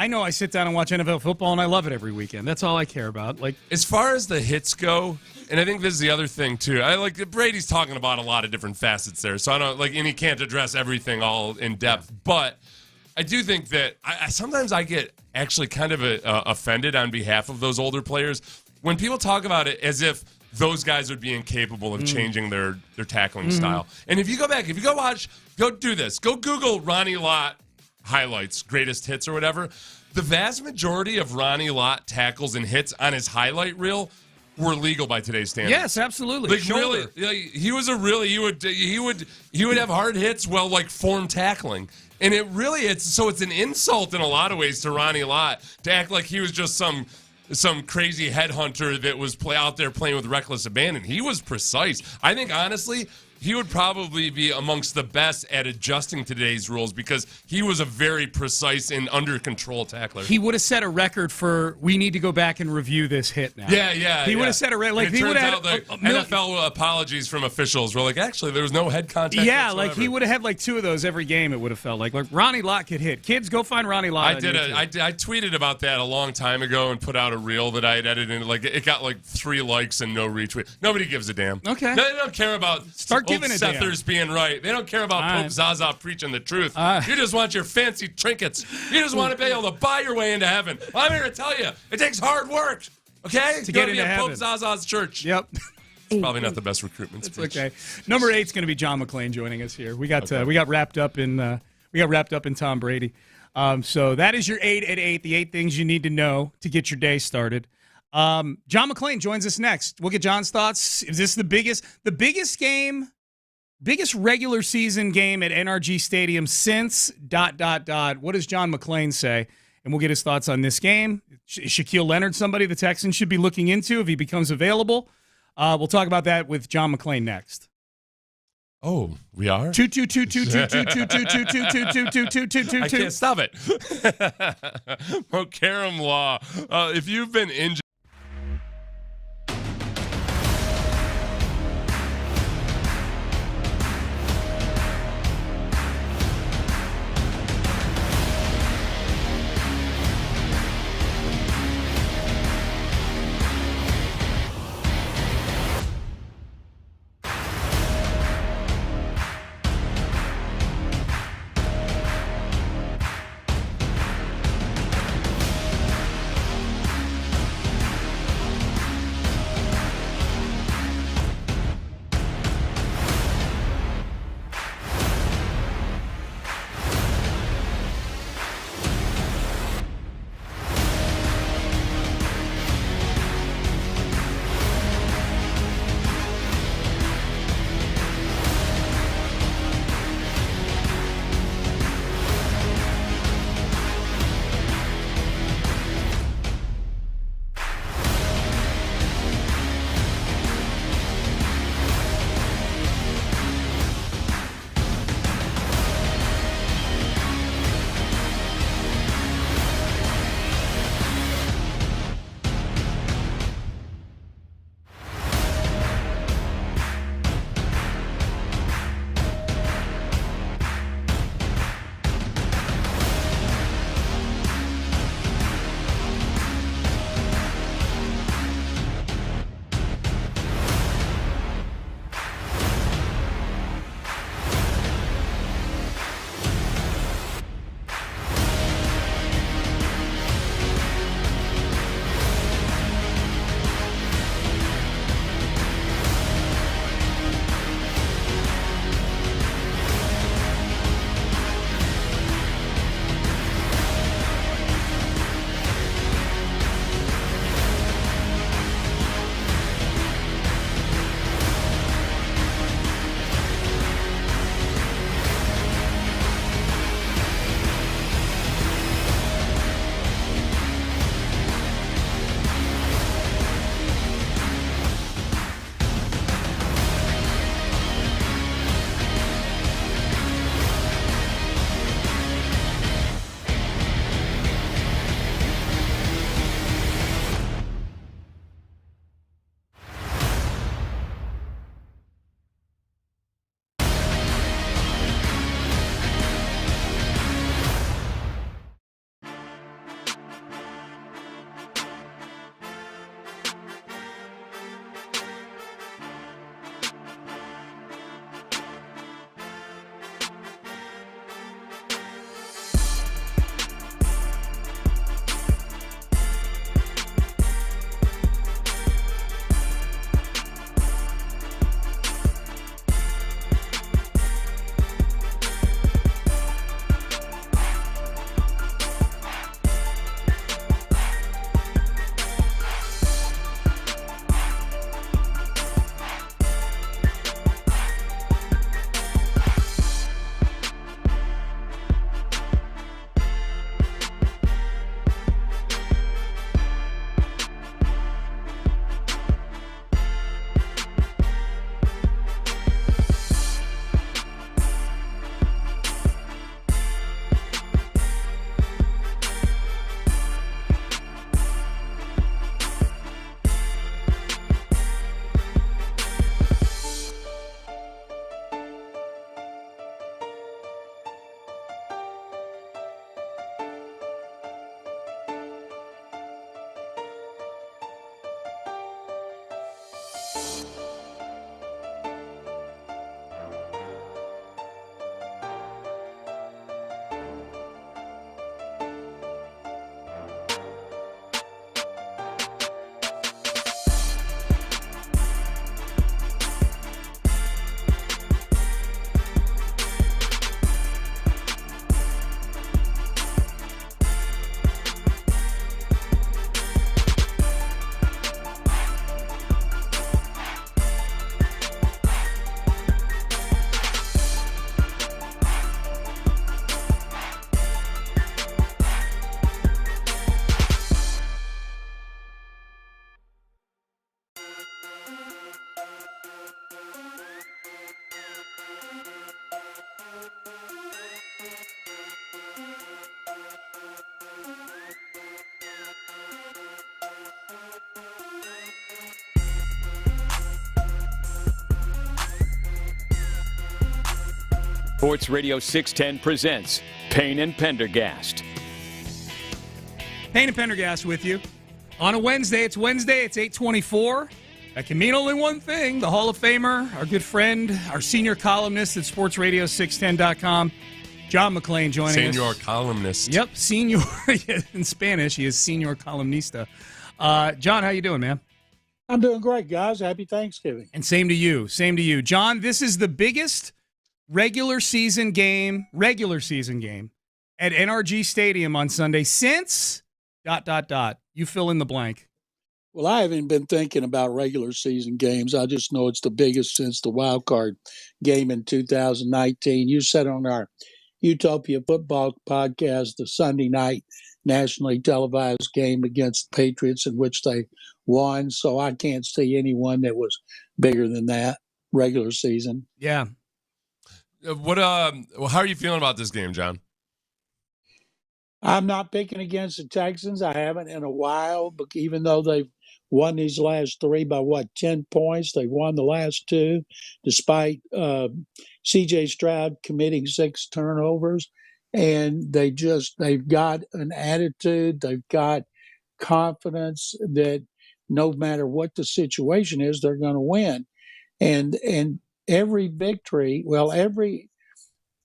know I sit down and watch NFL football and I love it every weekend. That's all I care about. Like, as far as the hits go, and I think this is the other thing too. I like Brady's talking about a lot of different facets there, so I don't and he can't address everything all in depth. But I do think that sometimes I get actually kind of offended on behalf of those older players when people talk about it as if those guys would be incapable of changing their tackling style. And if you go back, go do this. Go Google Ronnie Lott highlights, greatest hits or whatever. The vast majority of Ronnie Lott tackles and hits on his highlight reel were legal by today's standards. Yes, absolutely. Like really, he would have hard hits, form tackling. And it's an insult in a lot of ways to Ronnie Lott to act like he was just some crazy headhunter that was out there playing with reckless abandon. He was precise. I think honestly, he would probably be amongst the best at adjusting to today's rules because he was a very precise and under control tackler. He would have set a record for, we need to go back and review this hit now. Yeah. He would have set a record. It turns out NFL apologies from officials were actually, there was no head contact whatsoever. He would have had 2 of those every game, it would have felt like. Ronnie Lott could hit. Kids, go find Ronnie Lott. I tweeted about that a long time ago and put out a reel that I had edited. It got 3 likes and no retweet. Nobody gives a damn. Okay. No, they don't care about giving a Sethers being right. They don't care about Pope Zaza preaching the truth. You just want your fancy trinkets. You just want to be able to buy your way into heaven. Well, I'm here to tell you, it takes hard work, okay? To get into heaven. Pope Zaza's church. Yep. It's probably not the best recruitment It's speech. okay. Number 8 is going to be John McClain joining us here. We got wrapped up in Tom Brady. So that is your 8 at 8. The 8 things you need to know to get your day started. John McClain joins us next. We'll get John's thoughts. Is this the biggest game? Biggest regular season game at NRG Stadium since ... What does John McClain say? and we'll get his thoughts on this game. Shaquille Leonard, somebody the Texans should be looking into if he becomes available. We'll talk about that with John McClain next. Oh, we are? I can't stop it. Karam Law. If you've been injured. Sports Radio 610 presents Payne and Pendergast. Payne and Pendergast with you. On a Wednesday, it's 8:24. That can mean only one thing. The Hall of Famer, our good friend, our senior columnist at SportsRadio610.com, John McClain joining us. Senior columnist. Yep, senior. In Spanish, he is senior columnista. John, how you doing, man? I'm doing great, guys. Happy Thanksgiving. And same to you. Same to you. John, this is the biggest regular season game at NRG Stadium on Sunday since ... You fill in the blank. Well, I haven't been thinking about regular season games. I just know it's the biggest since the wild card game in 2019. You said on our Utopia football podcast the Sunday night nationally televised game against the Patriots in which they won. So I can't see anyone that was bigger than that regular season. Yeah. How are you feeling about this game, John? I'm not picking against the Texans. I haven't in a while, but even though they've won these last three by 10 points, they've won the last two, despite C.J. Stroud committing 6 turnovers. And they've got an attitude, they've got confidence that no matter what the situation is, they're going to win. And every victory, every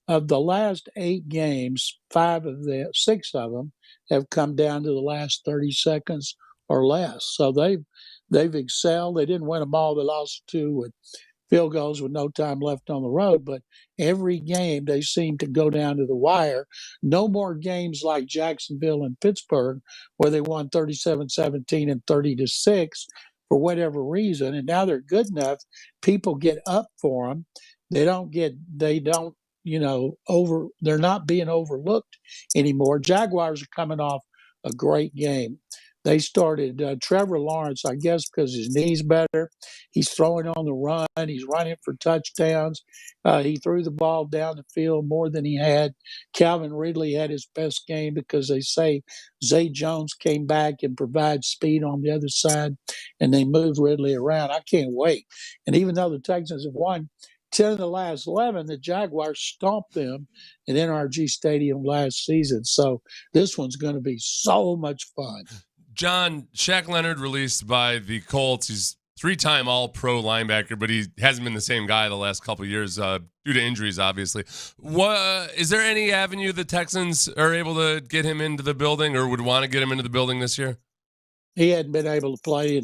of the last 8 games, 6 of them have come down to the last 30 seconds or less. So they've excelled. They didn't win them all. They lost 2 with field goals with no time left on the road. But every game they seem to go down to the wire. No more games like Jacksonville and Pittsburgh where they won 37-17 and 30-6 for whatever reason. And now they're good enough. People get up for them. They're not being overlooked anymore. Jaguars are coming off a great game. They started Trevor Lawrence, I guess, because his knee's better. He's throwing on the run. He's running for touchdowns. He threw the ball down the field more than he had. Calvin Ridley had his best game because they say Zay Jones came back and provides speed on the other side, and they moved Ridley around. I can't wait. And even though the Texans have won 10 of the last 11, the Jaguars stomped them at NRG Stadium last season. So this one's going to be so much fun. John, Shaq Leonard released by the Colts. He's 3-time All-Pro linebacker, but he hasn't been the same guy the last couple of years due to injuries, obviously. Is there any avenue the Texans are able to get him into the building or would want to get him into the building this year? He hadn't been able to play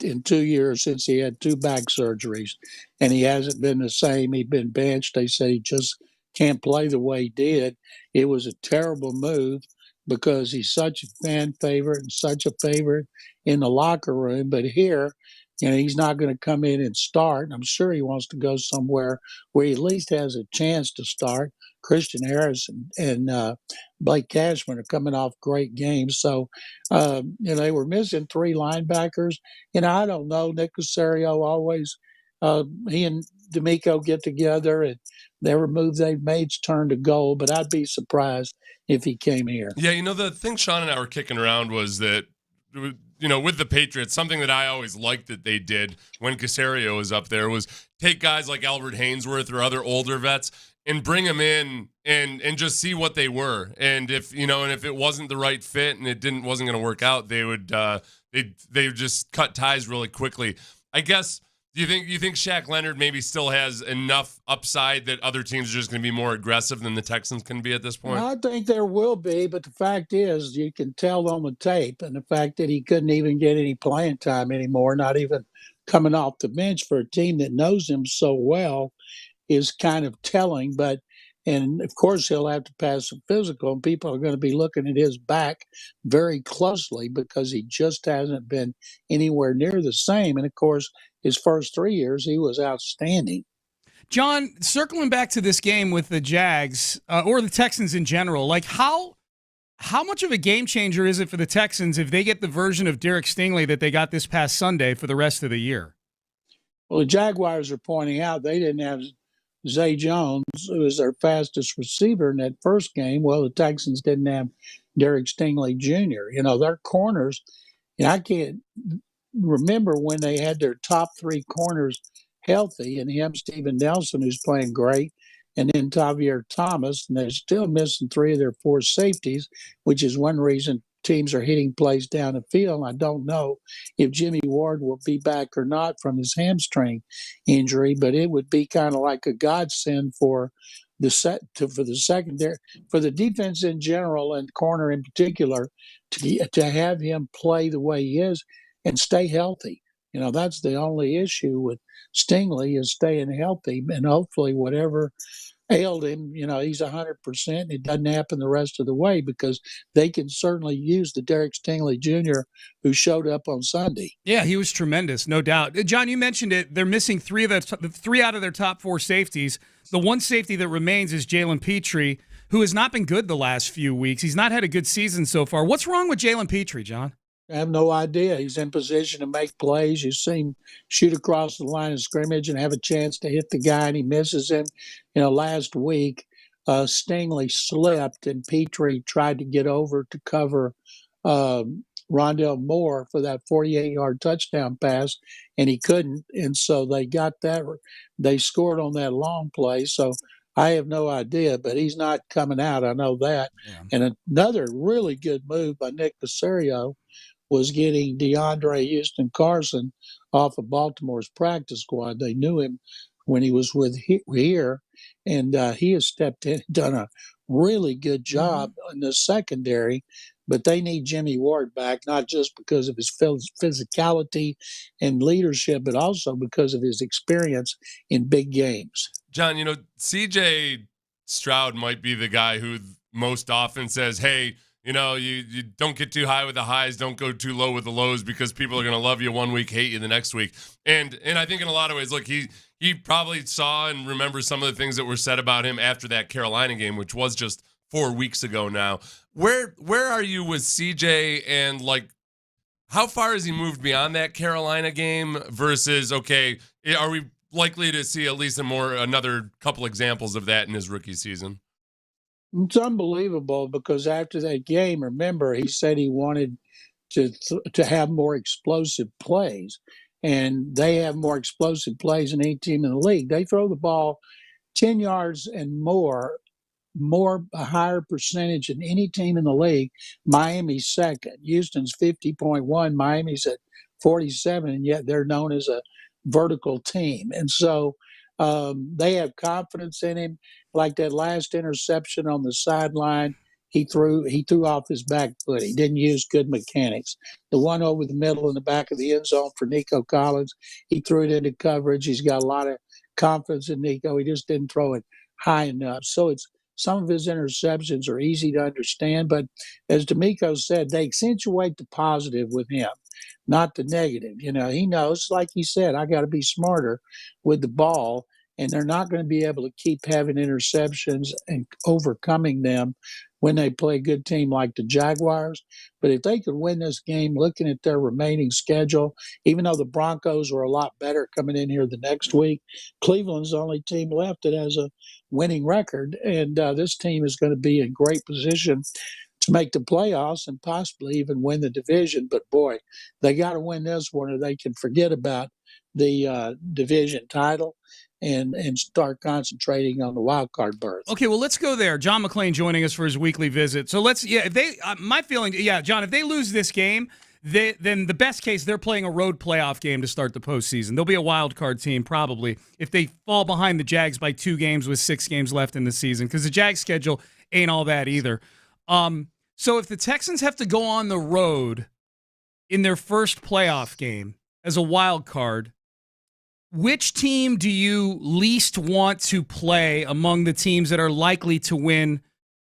in 2 years since he had 2 back surgeries, and he hasn't been the same. He'd been benched. They said he just can't play the way he did. It was a terrible move because he's such a fan favorite and such a favorite in the locker room. But here, he's not going to come in and start. I'm sure he wants to go somewhere where he at least has a chance to start. Christian Harris and Blake Cashman are coming off great games. So, they were missing 3 linebackers. I don't know. Nick Caserio always, he and D'Amico get together and every move they've made's turned to goal, but I'd be surprised if he came here. Yeah, the thing Sean and I were kicking around was that, with the Patriots, something that I always liked that they did when Caserio was up there was take guys like Albert Hainsworth or other older vets and bring them in and just see what they were. And if it wasn't the right fit and it wasn't going to work out, they would they just cut ties really quickly. I guess, do you think Shaq Leonard maybe still has enough upside that other teams are just going to be more aggressive than the Texans can be at this point? I think there will be, but the fact is you can tell on the tape, and the fact that he couldn't even get any playing time anymore, not even coming off the bench for a team that knows him so well, is kind of telling. And of course he'll have to pass a physical, and people are going to be looking at his back very closely because he just hasn't been anywhere near the same. And of course, his first 3 years, he was outstanding. John, circling back to this game with the Jags or the Texans in general, how much of a game changer is it for the Texans if they get the version of Derek Stingley that they got this past Sunday for the rest of the year? Well, the Jaguars are pointing out they didn't have Zay Jones, who was their fastest receiver in that first game. Well, the Texans didn't have Derek Stingley Jr. Their corners, I can't remember when they had their top 3 corners healthy, and him, Steven Nelson, who's playing great, and then Tavier Thomas, and they're still missing 3 of their 4 safeties, which is one reason teams are hitting plays down the field. I don't know if Jimmy Ward will be back or not from his hamstring injury, but it would be kind of like a godsend for the secondary, for the defense in general and corner in particular, to have him play the way he is and stay healthy. That's the only issue with Stingley, is staying healthy, and hopefully whatever ailed him, he's 100%. It doesn't happen the rest of the way, because they can certainly use the Derek Stingley Jr. who showed up on Sunday. Yeah, he was tremendous, no doubt. John, you mentioned it. They're missing 3 out of their top 4 safeties. The one safety that remains is Jalen Petri, who has not been good the last few weeks. He's not had a good season so far. What's wrong with Jalen Petri, John? I have no idea. He's in position to make plays. You see him shoot across the line of scrimmage and have a chance to hit the guy, and he misses him. Last week, Stingley slipped, and Petrie tried to get over to cover Rondell Moore for that 48-yard touchdown pass, and he couldn't. And so they got that. They scored on that long play. So I have no idea, but he's not coming out. I know that. Yeah. And another really good move by Nick Caserio was getting DeAndre Houston Carson off of Baltimore's practice squad. They knew him when he was with here, and he has stepped in and done a really good job in the secondary. But they need Jimmy Ward back, not just because of his physicality and leadership, but also because of his experience in big games. John, CJ Stroud might be the guy who most often says, hey, you don't get too high with the highs, don't go too low with the lows, because people are going to love you one week, hate you the next week. And I think in a lot of ways, look, he probably saw and remembers some of the things that were said about him after that Carolina game, which was just 4 weeks ago now. Where are you with CJ, and how far has he moved beyond that Carolina game versus, okay, are we likely to see at least another couple examples of that in his rookie season? It's unbelievable, because after that game, remember, he said he wanted to have more explosive plays, and they have more explosive plays than any team in the league. They throw the ball 10 yards and more a higher percentage than any team in the league. Miami's second. Houston's 50.1. Miami's at 47, and yet they're known as a vertical team. And so they have confidence in him. Like that last interception on the sideline, he threw off his back foot. He didn't use good mechanics. The one over the middle in the back of the end zone for Nico Collins, he threw it into coverage. He's got a lot of confidence in Nico. He just didn't throw it high enough. So some of his interceptions are easy to understand, but as D'Amico said, they accentuate the positive with him, not the negative. He knows, like he said, I got to be smarter with the ball, and they're not going to be able to keep having interceptions and overcoming them when they play a good team like the Jaguars. But if they could win this game, looking at their remaining schedule, even though the Broncos were a lot better coming in here the next week, Cleveland's the only team left that has a winning record, and this team is going to be in great position to make the playoffs and possibly even win the division. But boy, they got to win this one, or they can forget about the division title and start concentrating on the wild card berth. Okay, well, let's go there. John McClain joining us for his weekly visit. So my feeling, John, if they lose this game, then the best case, they're playing a road playoff game to start the postseason. They'll be a wild card team probably if they fall behind the Jags by 2 games with 6 games left in the season, because the Jags schedule ain't all that either. So if the Texans have to go on the road in their first playoff game as a wild card, which team do you least want to play among the teams that are likely to win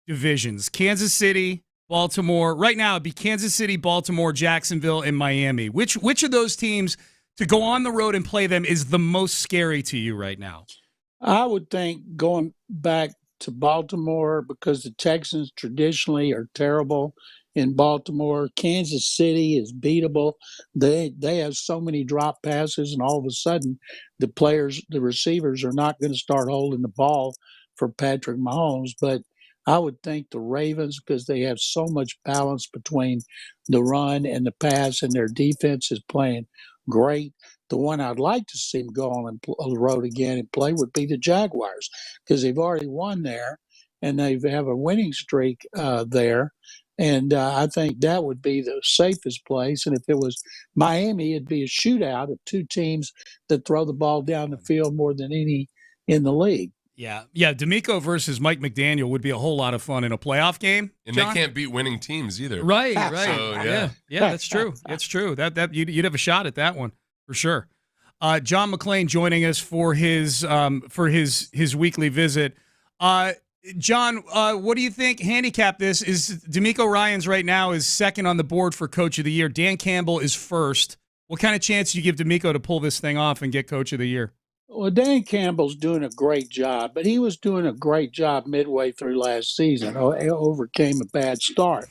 divisions? Kansas City, Baltimore. Right now, it'd be Kansas City, Baltimore, Jacksonville, and Miami. Which of those teams to go on the road and play them is the most scary to you right now? I would think going back to Baltimore, because the Texans traditionally are terrible in Baltimore. Kansas City is beatable. They have so many drop passes, and all of a sudden the receivers are not going to start holding the ball for Patrick Mahomes. But I would think the Ravens, because they have so much balance between the run and the pass, and their defense is playing great. The one I'd like to see them go on the road again and play would be the Jaguars, because they've already won there and they have a winning streak there. And I think that would be the safest place. And if it was Miami, it'd be a shootout of two teams that throw the ball down the field more than any in the league. Yeah. D'Amico versus Mike McDaniel would be a whole lot of fun in a playoff game. And John? they can't beat winning teams either. Right. So, yeah, that's true. It's true. That you'd have a shot at that one for sure. John McClain joining us for his weekly visit. John, what do you think? Handicap this. Is D'Amico Ryans right now is second on the board for Coach of the Year. Dan Campbell is first. What kind of chance do you give D'Amico to pull this thing off and get Coach of the Year? Well, Dan Campbell's doing a great job, but he was doing a great job midway through last season. Overcame a bad start.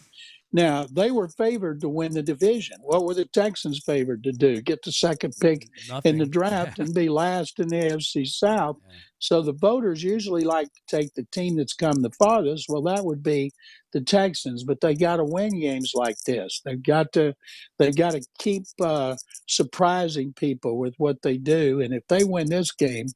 Now, they were favored to win the division. What were the Texans favored to do? Get the second pick in the draft and be last in the AFC South. So the voters usually like to take the team that's come the farthest. Well, that would be the Texans, but they got to win games like this. They've got to keep surprising people with what they do. And if they win this game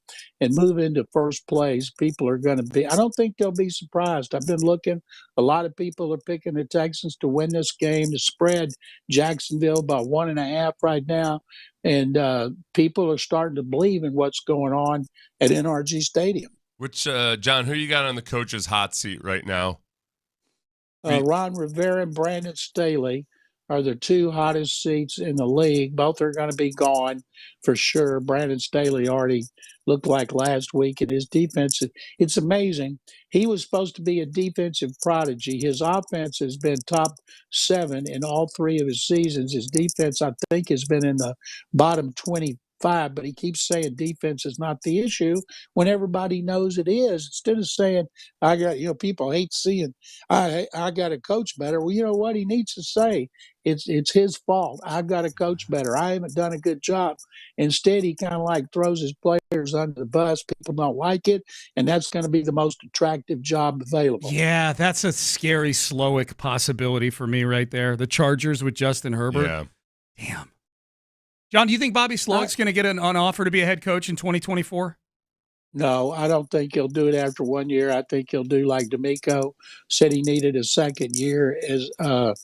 and move into first place, people are going to be. I don't think they'll be surprised. I've been looking. A lot of people are picking the Texans to win this game. To spread Jacksonville by 1.5 right now. And people are starting to believe in what's going on at NRG Stadium. Which, John, who you got on the coach's hot seat right now? Ron Rivera and Brandon Staley are the two hottest seats in the league. Both are going to be gone for sure. Brandon Staley already looked like last week, and his defense, it's amazing. He was supposed to be a defensive prodigy. His offense has been top 7 in all 3 of his seasons. His defense, I think, has been in the bottom 25, but he keeps saying defense is not the issue when everybody knows it is. Instead of saying, people hate seeing, I got to coach better. Well, you know what he needs to say? It's his fault. I've got to coach better. I haven't done a good job. Instead, he kind of like throws his players under the bus. People don't like it, and that's going to be the most attractive job available. Yeah, that's a scary Slowick possibility for me right there. The Chargers with Justin Herbert. Yeah. Damn. John, do you think Bobby Slowick's going to get an offer to be a head coach in 2024? No, I don't think he'll do it after 1 year. I think he'll do like D'Amico said he needed a second year as a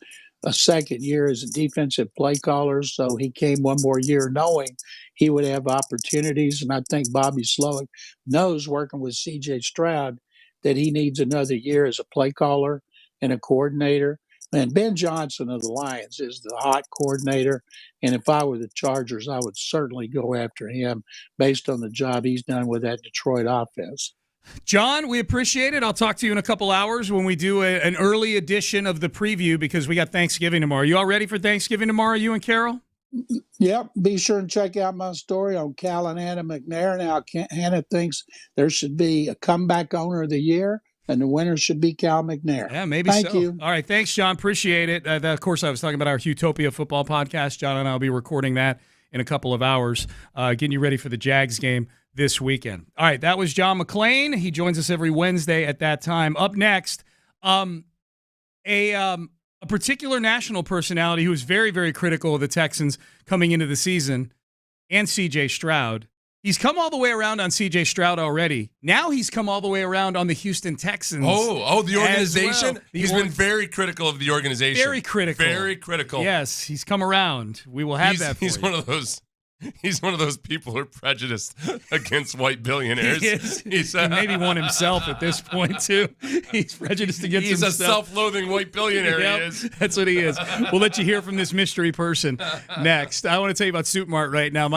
defensive play caller. So he came one more year knowing he would have opportunities. And I think Bobby Slowick knows, working with C.J. Stroud, that he needs another year as a play caller and a coordinator. And Ben Johnson of the Lions is the hot coordinator. And if I were the Chargers, I would certainly go after him based on the job he's done with that Detroit offense. John, we appreciate it. I'll talk to you in a couple hours when we do an early edition of the preview, because we got Thanksgiving tomorrow. You all ready for Thanksgiving tomorrow, you and Carol? Yep. Be sure and check out my story on Cal and Hannah McNair. Now, Hannah thinks there should be a comeback owner of the year, and the winner should be Cal McNair. Yeah, maybe Thank so. you. All right, thanks, John. Appreciate it. Of course, I was talking about our Utopia football podcast. John and I will be recording that in a couple of hours, getting you ready for the Jags game this weekend. All right, that was John McClain. He joins us every Wednesday at that time. Up next, a particular national personality who was very, very critical of the Texans coming into the season, and C.J. Stroud. He's come all the way around on C.J. Stroud already. Now he's come all the way around on the Houston Texans. Oh, the organization? Well. He's been very critical of the organization. Very critical. Very critical. Yes, he's come around. We will have that for he's you. He's one of those people who are prejudiced against white billionaires. He maybe one himself at this point, too. He's prejudiced against himself. He's a self-loathing white billionaire, Yep, he is. That's what he is. We'll let you hear from this mystery person next. I want to tell you about Suit Mart right now.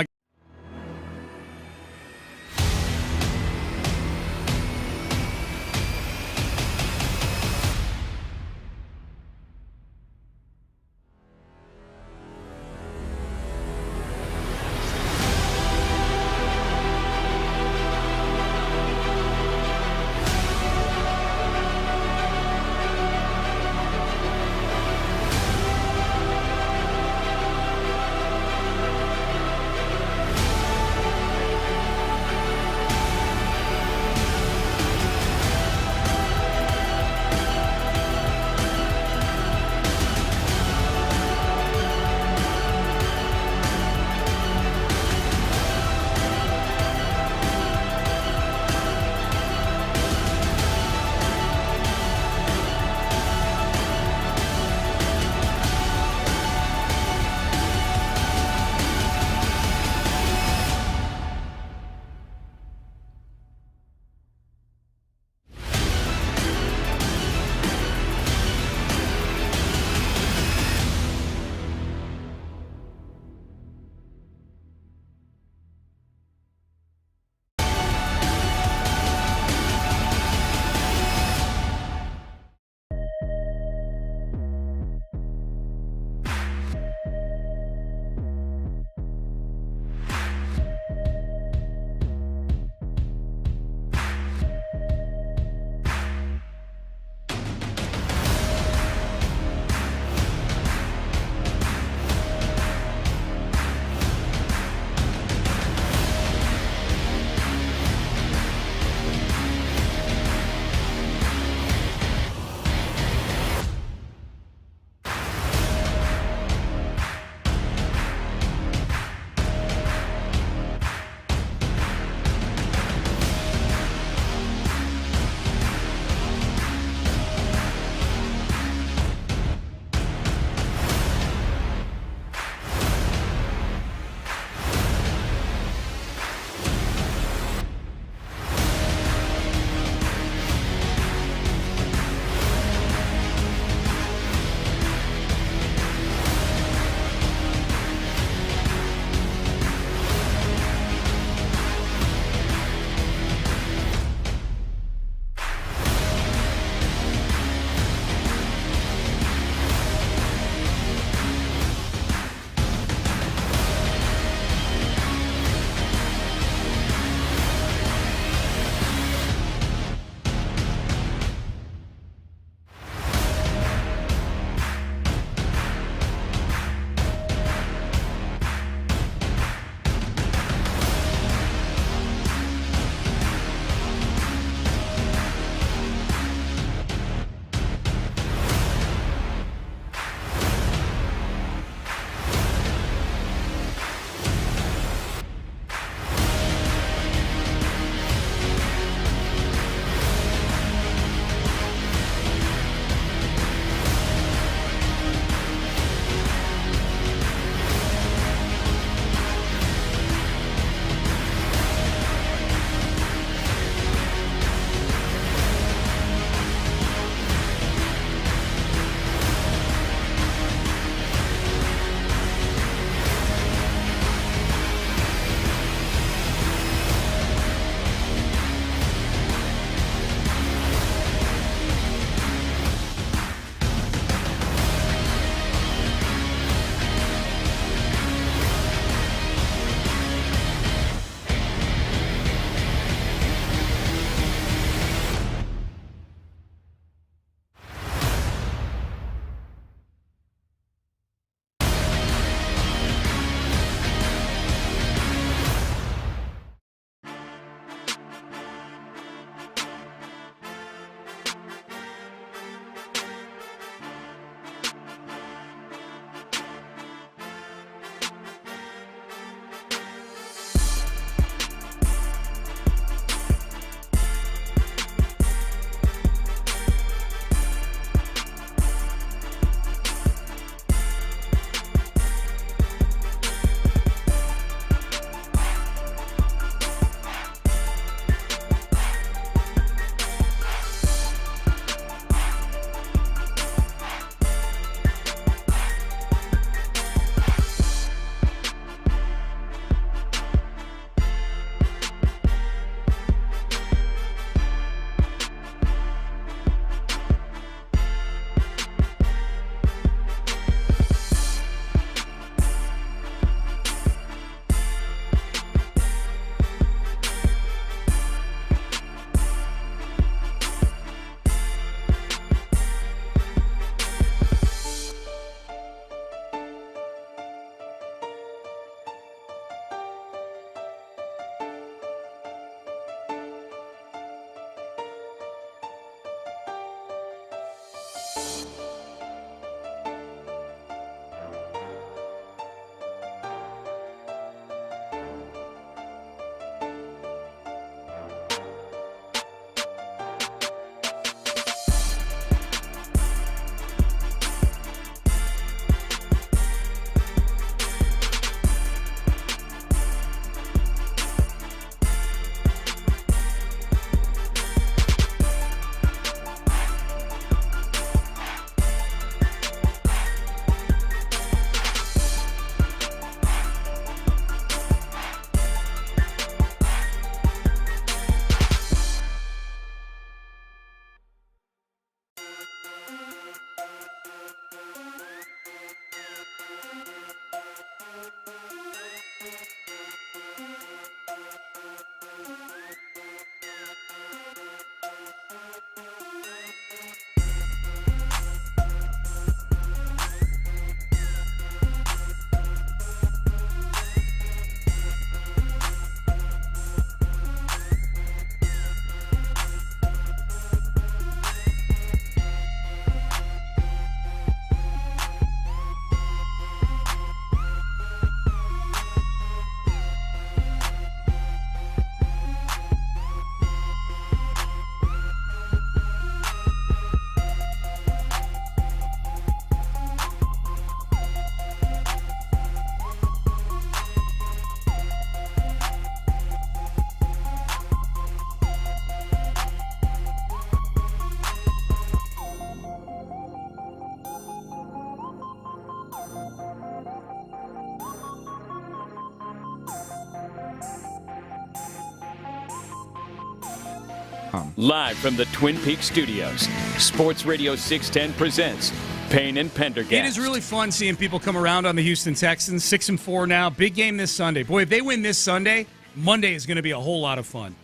Live from the Twin Peaks studios, Sports Radio 610 presents Payne and Pendergast. It is really fun seeing people come around on the Houston Texans. 6-4 now. Big game this Sunday. Boy, if they win this Sunday, Monday is going to be a whole lot of fun.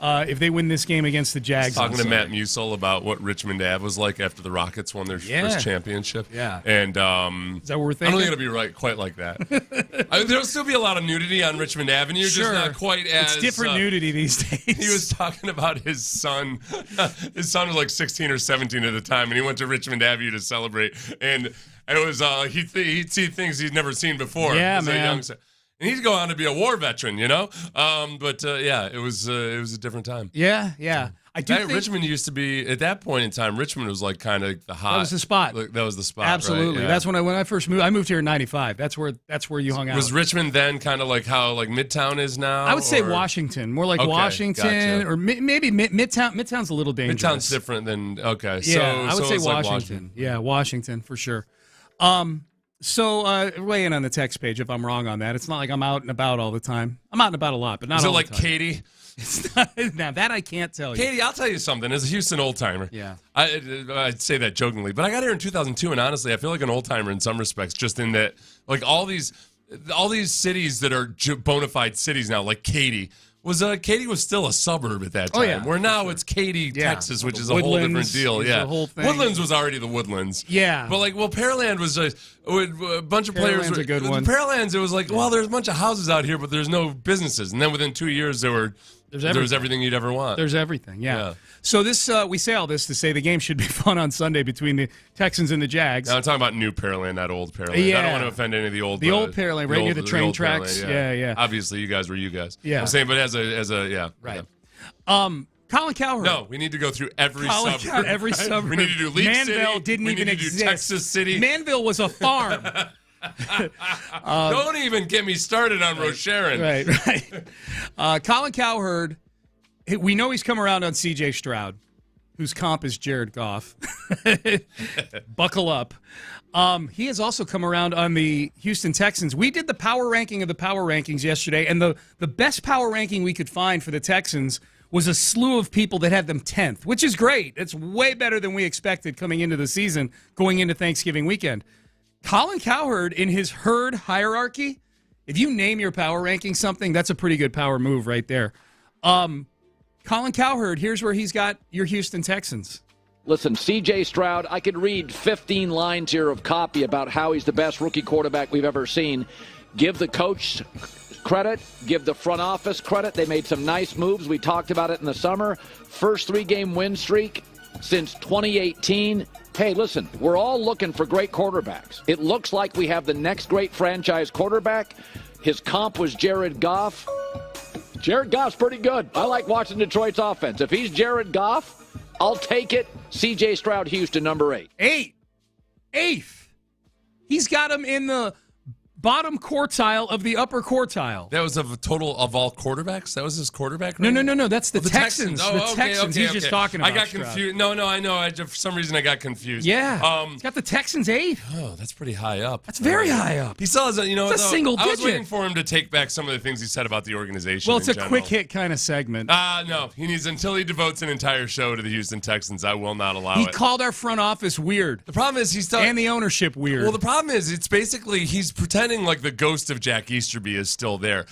If they win this game against the Jags. Talking to Matt Musil about what Richmond Ave was like after the Rockets won their first championship. Yeah. And is that what we're thinking? I don't think it'll be right quite like that. There'll still be a lot of nudity on Richmond Avenue, just not quite as... It's different nudity these days. He was talking about his son. His son was like 16 or 17 at the time, and he went to Richmond Avenue to celebrate. And it was he'd see things he'd never seen before. Yeah, as man. A young son. And he's going on to be a war veteran, you know. It was a different time. Yeah. I do think Richmond used to be at that point in time. Richmond was like kind of the hot. That was the spot. That was the spot. Absolutely. Right? Yeah. That's when I first moved. I moved here in '95. That's where you hung out. Was Richmond then kind of like how like Midtown is now? I would say Washington, more like Washington, gotcha. or maybe Midtown. Midtown's a little dangerous. Midtown's different than Yeah, So I would say it's like Washington. Yeah, Washington for sure. So weigh in on the text page if I'm wrong on that. It's not like I'm out and about all the time. I'm out and about a lot, but not Is it all like the time. Katie? It's not, now that I can't tell you. Katie, I'll tell you something. As a Houston old timer, I'd say that jokingly, but I got here in 2002, and honestly, I feel like an old timer in some respects, just in that, like all these cities that are bona fide cities now, like Katy was still a suburb at that time. Oh, yeah, where now it's Katy, Texas, which is a whole different deal. is Yeah, the whole thing. Woodlands was already the Woodlands. Yeah, but Pearland was a bunch of players. Pearland's a good one. Pearland's, it was like, well, there's a bunch of houses out here, but there's no businesses. And then within 2 years, there was everything you'd ever want. There's everything, yeah. So this we say all this to say the game should be fun on Sunday between the Texans and the Jags. Now, I'm talking about new Pearland, not old Pearland. Yeah. I don't want to offend any of the old. The old Pearland, right near the train tracks. Pearland, Yeah. Obviously, you guys were you guys. Yeah. I'm saying, but as a yeah. Right. Yeah. Colin Cowherd. No, we need to go through every suburb. Every suburb. We need to do League Manville City. didn't we even need to exist. do Texas City. Manville was a farm. Don't even get me started on Rosharon. Right. Colin Cowherd, we know he's come around on C.J. Stroud, whose comp is Jared Goff. Buckle up. He has also come around on the Houston Texans. We did the power ranking of the power rankings yesterday, and the best power ranking we could find for the Texans was a slew of people that had them 10th, which is great. It's way better than we expected coming into the season, going into Thanksgiving weekend. Colin Cowherd, in his herd hierarchy, if you name your power ranking something, that's a pretty good power move right there. Colin Cowherd, here's where he's got your Houston Texans. Listen, C.J. Stroud, I could read 15 lines here of copy about how he's the best rookie quarterback we've ever seen. Give the coach credit, give the front office credit. They made some nice moves. We talked about it in the summer. First 3-game win streak since 2018. Hey, listen, we're all looking for great quarterbacks. It looks like we have the next great franchise quarterback. His comp was Jared Goff. Jared Goff's pretty good. I like watching Detroit's offense. If he's Jared Goff, I'll take it. C.J. Stroud, Houston, number 8. Eighth. He's got him in the bottom quartile of the upper quartile. That was of a total of all quarterbacks? That was his quarterback rating? No. That's the Texans. Oh, the Texans. He's just talking about I got Stroud. confused. No, I know. For some reason, I got confused. Yeah. He's got the Texans 8th. Oh, that's pretty high up. That's very high up. He still has a, It's a single I was digit. waiting for him to take back some of the things he said about the organization. Well, it's in a general. quick hit kind of segment. No. He needs, until he devotes an entire show to the Houston Texans, I will not allow He it. called our front office weird. The problem is he's and the ownership weird. Well, the problem is it's basically he's pretending like the ghost of Jack Easterby is still there.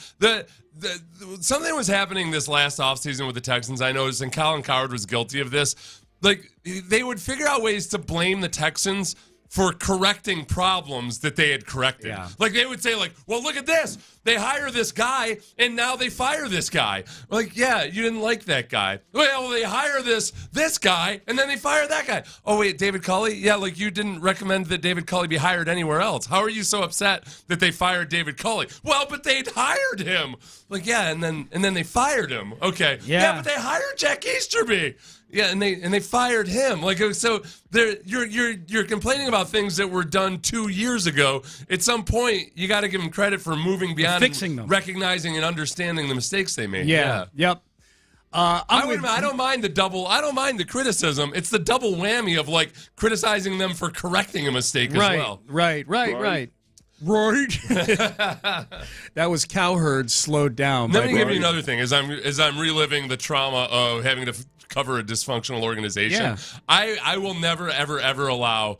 Something was happening this last offseason with the Texans, I noticed, and Colin Cowherd was guilty of this. Like, they would figure out ways to blame the Texans for correcting problems that they had corrected. Yeah. Like, they would say, like, well, look at this. They hire this guy, and now they fire this guy. Like, yeah, you didn't like that guy. Well, they hire this guy, and then they fire that guy. Oh, wait, David Culley? Yeah, like, you didn't recommend that David Culley be hired anywhere else. How are you so upset that they fired David Culley? Well, but they'd hired him. Like, yeah, and then they fired him. Okay. Yeah, but they hired Jack Easterby. Yeah, and they fired him. Like, so you're complaining about things that were done 2 years ago. At some point, you got to give them credit for moving beyond fixing them, recognizing and understanding the mistakes they made. Yeah. Yep. I don't mind the double. I don't mind the criticism. It's the double whammy of like criticizing them for correcting a mistake as well. Right. That was Cowherd slowed down. Let me give you another thing. As I'm reliving the trauma of having to cover a dysfunctional organization. Yeah. I will never, ever, ever allow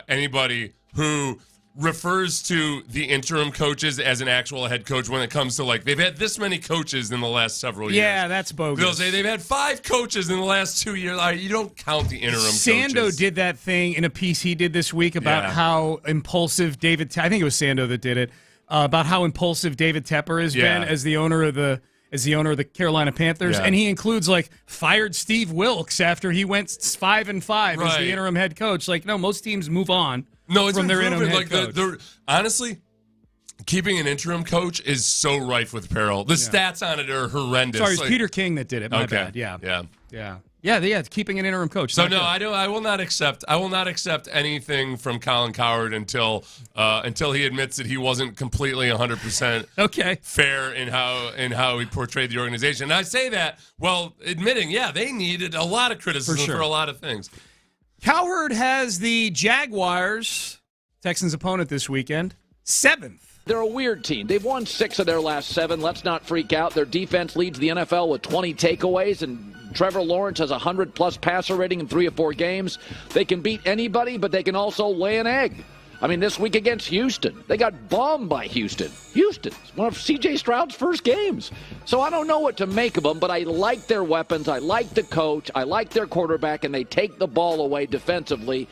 anybody who refers to the interim coaches as an actual head coach when it comes to, like, they've had this many coaches in the last several years. Yeah, that's bogus. They'll say they've had 5 coaches in the last 2 years. You don't count the interim Sando coaches. did that thing in a piece he did this week about how impulsive I think it was Sando that did it, about how impulsive David Tepper has been as the owner of the Carolina Panthers, and he includes, like, fired Steve Wilkes after he went 5-5 as the interim head coach. Like, no, most teams move on. No, it's from their proven, interim like head coach. Honestly, keeping an interim coach is so rife with peril. The stats on it are horrendous. Sorry, it's Peter King that did it. My bad. Yeah. It's keeping an interim coach. So no, I will not accept. I will not accept anything from Colin Cowherd until he admits that he wasn't completely 100% fair in how he portrayed the organization. And I say that while admitting, they needed a lot of criticism for a lot of things. Cowherd has the Jaguars, Texans' opponent this weekend, 7th. They're a weird team. They've won 6 of their last 7. Let's not freak out. Their defense leads the NFL with 20 takeaways, and Trevor Lawrence has a 100-plus passer rating in 3 or 4 games. They can beat anybody, but they can also lay an egg. I mean, this week against Houston, they got bombed by Houston. Houston's one of C.J. Stroud's first games. So I don't know what to make of them, but I like their weapons. I like the coach. I like their quarterback, and they take the ball away defensively.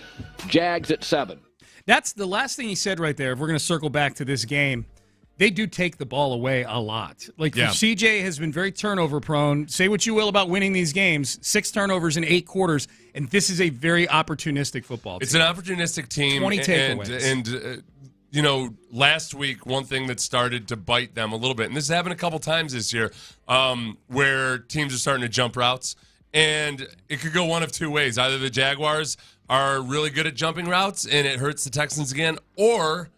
Jags at 7. That's the last thing he said right there. If we're going to circle back to this game, they do take the ball away a lot. Like, CJ has been very turnover prone. Say what you will about winning these games. 6 turnovers in 8 quarters, and this is a very opportunistic football team. It's an opportunistic team. 20 takeaways. And last week, one thing that started to bite them a little bit, and this has happened a couple times this year, where teams are starting to jump routes, and it could go one of 2 ways. Either the Jaguars are really good at jumping routes, and it hurts the Texans again, or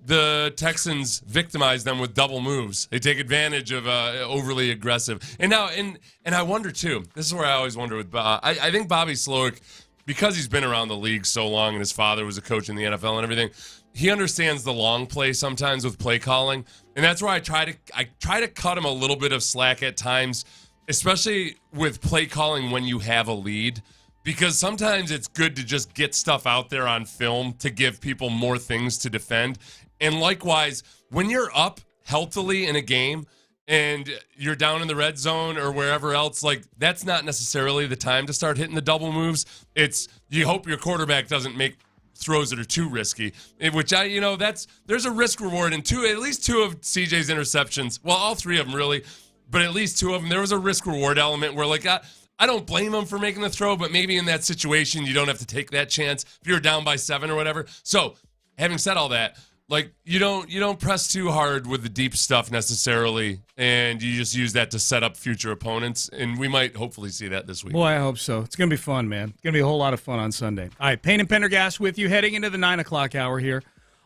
the Texans victimize them with double moves. They take advantage of overly aggressive. And now, and I wonder, too, this is where I always wonder with I think Bobby Slowick, because he's been around the league so long and his father was a coach in the NFL and everything, he understands the long play sometimes with play calling. And that's where I try to cut him a little bit of slack at times, especially with play calling when you have a lead. Because sometimes it's good to just get stuff out there on film to give people more things to defend. And likewise, when you're up healthily in a game and you're down in the red zone or wherever else, like, that's not necessarily the time to start hitting the double moves. It's, you hope your quarterback doesn't make throws that are too risky, which there's a risk reward in at least 2 of CJ's interceptions. Well, all 3 of them really, but at least 2 of them, there was a risk reward element where, like, I don't blame him for making the throw, but maybe in that situation, you don't have to take that chance if you're down by 7 or whatever. So, having said all that, like, you don't press too hard with the deep stuff necessarily, and you just use that to set up future opponents, and we might hopefully see that this week. Boy, I hope so. It's going to be fun, man. It's going to be a whole lot of fun on Sunday. All right, Payne and Pendergast with you heading into the 9 o'clock hour here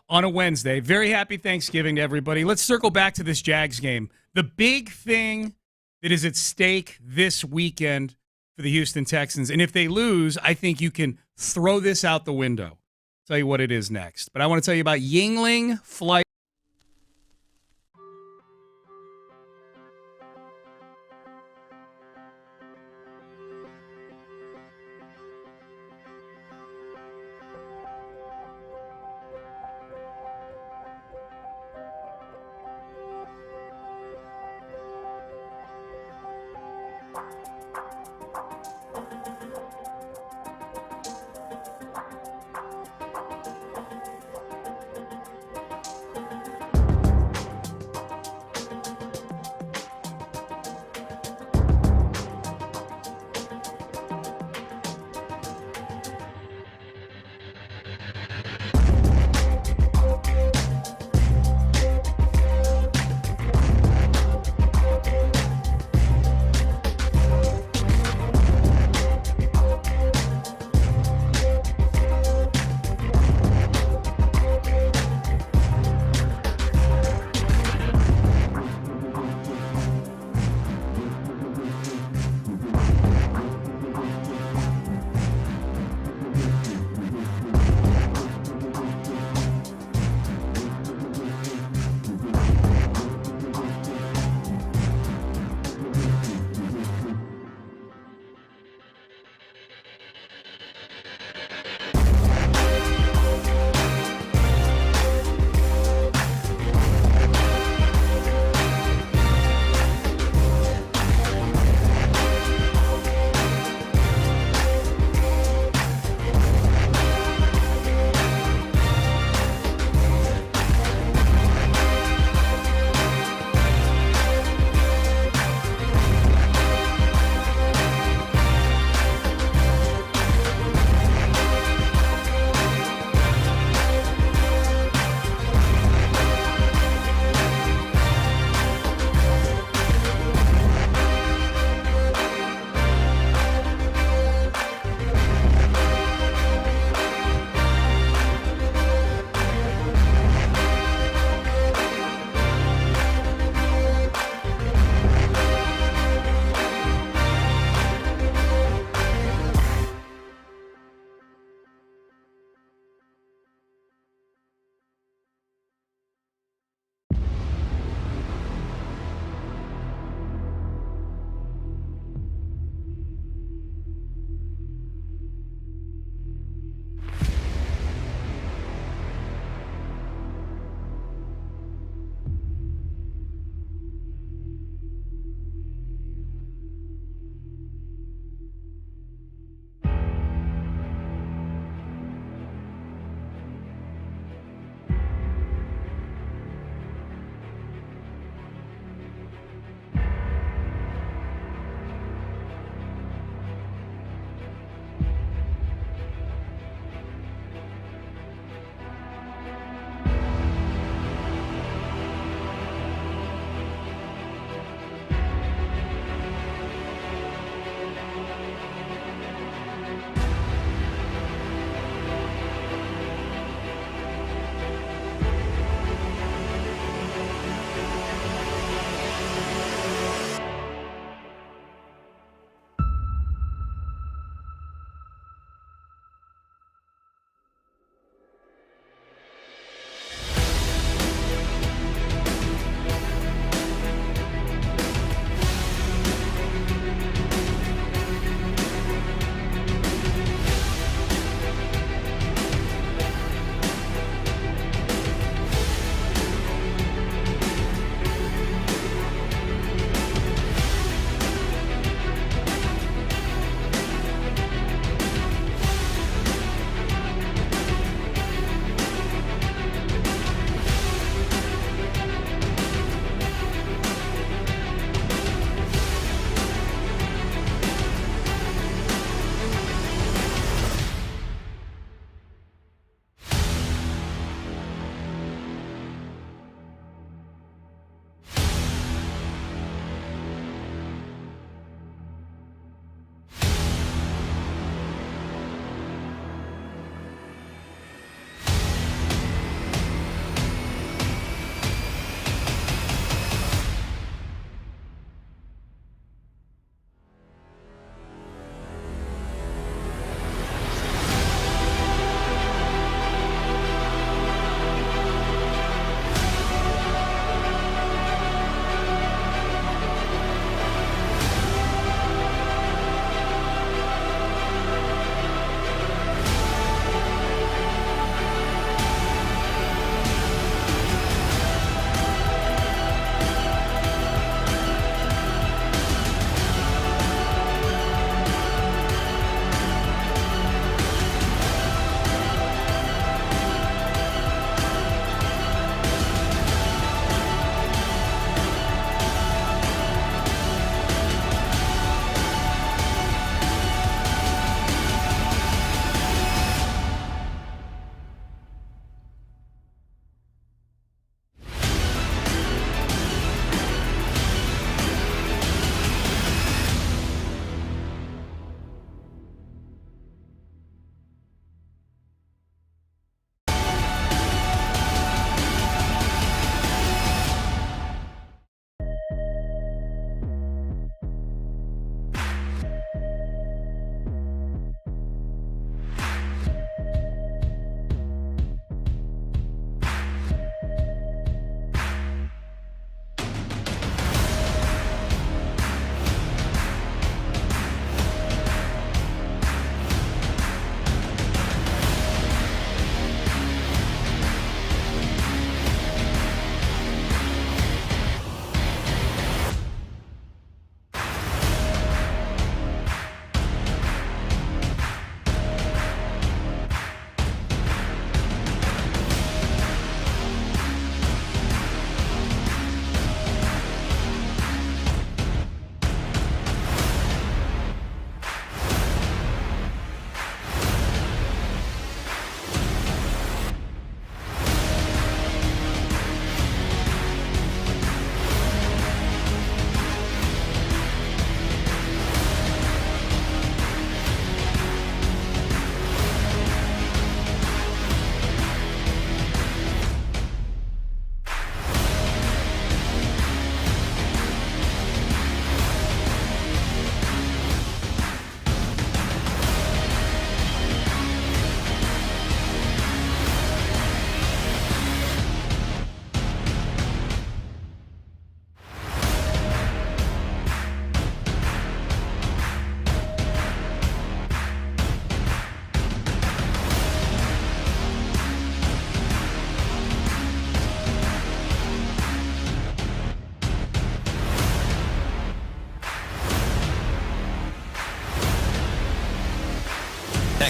on a Wednesday. Very happy Thanksgiving to everybody. Let's circle back to this Jags game. The big thing that is at stake this weekend for the Houston Texans, and if they lose, I think you can throw this out the window. Tell you what it is next. But I want to tell you about Yingling Flight.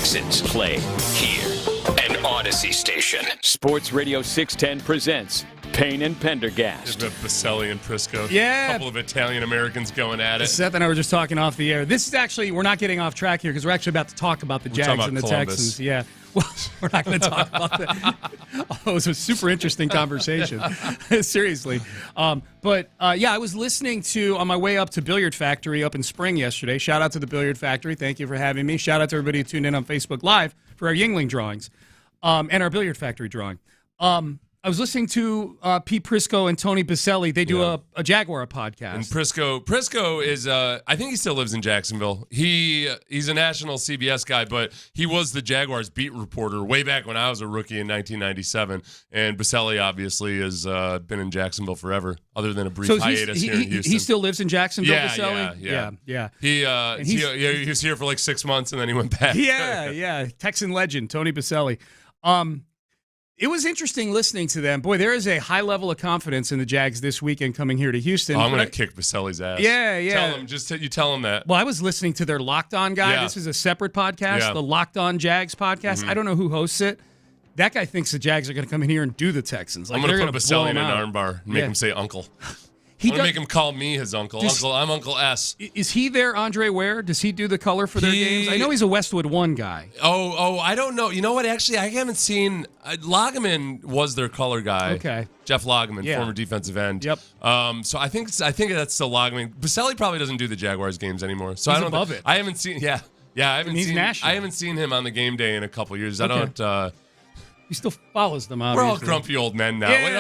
Texans play here. An Odyssey station. Sports Radio 610 presents Payne and Pendergast. Baselli and Prisco. Yeah. A couple of Italian Americans going at it. Seth and I were just talking off the air. This is actually, we're not getting off track here because we're actually about to talk about the Jags and the Columbus. Texans. Yeah. Well, we're not going to talk about that. Oh, it was a super interesting conversation. Seriously. But I was listening to, on my way up to Billiard Factory up in Spring yesterday. Shout out to the Billiard Factory. Thank you for having me. Shout out to everybody who tuned in on Facebook Live for our Yingling drawings and our Billiard Factory drawing. I was listening to Pete Prisco and Tony Baselli. They do a Jaguar podcast. And Prisco is, I think he still lives in Jacksonville. He's a national CBS guy, but he was the Jaguars beat reporter way back when I was a rookie in 1997. And Baselli obviously has been in Jacksonville forever, other than a brief hiatus here in Houston. He still lives in Jacksonville, Baselli? Yeah. He was here for like 6 months, and then he went back. Yeah. Texan legend, Tony Baselli. It was interesting listening to them. Boy, there is a high level of confidence in the Jags this weekend coming here to Houston. I'm going to kick Baselli's ass. Yeah. Tell him that. Well, I was listening to their Locked On guy. Yeah. This is a separate podcast, the Locked On Jags podcast. Mm-hmm. I don't know who hosts it. That guy thinks the Jags are going to come in here and do the Texans. I'm going to put Baselli in an armbar and make him say uncle. I'm going to make him call me his uncle. I'm Uncle S. Is he there, Andre Ware? Does he do the color for their games? I know he's a Westwood One guy. Oh, I don't know. You know what? Actually, I haven't seen. Lageman was their color guy. Okay. Jeff Lageman, former defensive end. Yep. So I think that's still Lageman. Baselli probably doesn't do the Jaguars games anymore. So he's I don't above it. I haven't seen. Yeah. I haven't seen him on the game day in a couple years. Okay. I don't. He still follows them, obviously. We're all grumpy old men now. Yeah.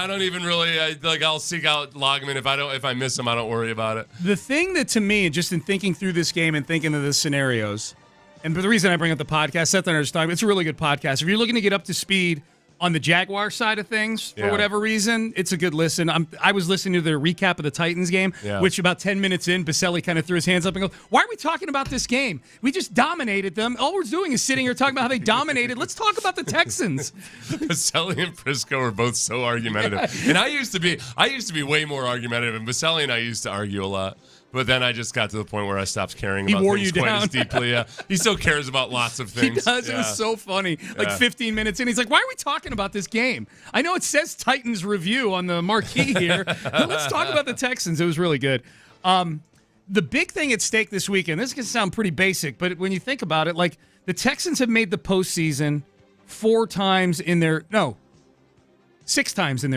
I don't even really I'll seek out Lageman if I miss him. I don't worry about it. The thing that to me, just in thinking through this game and thinking of the scenarios, and the reason I bring up the podcast, Seth and I was talking, it's a really good podcast. If you're looking to get up to speed on the Jaguar side of things, for whatever reason, it's a good listen. I was listening to their recap of the Titans game, which about 10 minutes in, Baselli kind of threw his hands up and goes, why are we talking about this game? We just dominated them. All we're doing is sitting here talking about how they dominated. Let's talk about the Texans. Baselli and Prisco are both so argumentative. And I used to be way more argumentative, and Baselli and I used to argue a lot. But then I just got to the point where I stopped caring about things quite as deeply. Yeah. He still cares about lots of things. He does. Yeah. It was so funny. 15 minutes in, he's like, why are we talking about this game? I know it says Titans review on the marquee here. Let's talk about the Texans. It was really good. The big thing at stake this weekend, this can sound pretty basic, but when you think about it, like the Texans have made the postseason 6 times in their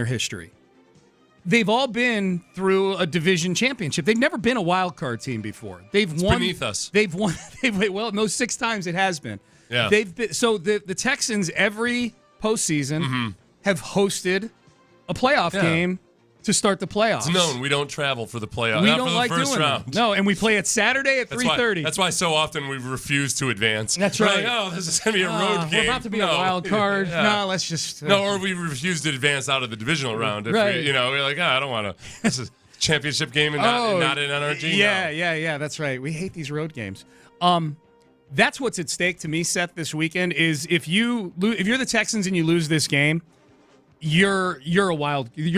history. They've all been through a division championship. They've never been a wild card team before. It's won beneath us. They've won. Well, no, 6 times it has been. Yeah. The Texans every postseason have hosted a playoff game to start the playoffs. It's known we don't travel for the playoffs. We not don't for the like first doing round. that. No, and we play it Saturday at 3:30. That's why so often we refuse to advance. That's We're right. like, this is going to be a road game. We're about to be a wild card. No, let's just. Or we refuse to advance out of the divisional round. If we're like, I don't want to. This is a championship game and not in NRG. Yeah. That's right. We hate these road games. That's what's at stake to me, Seth, this weekend is if you're the Texans and you lose this game, your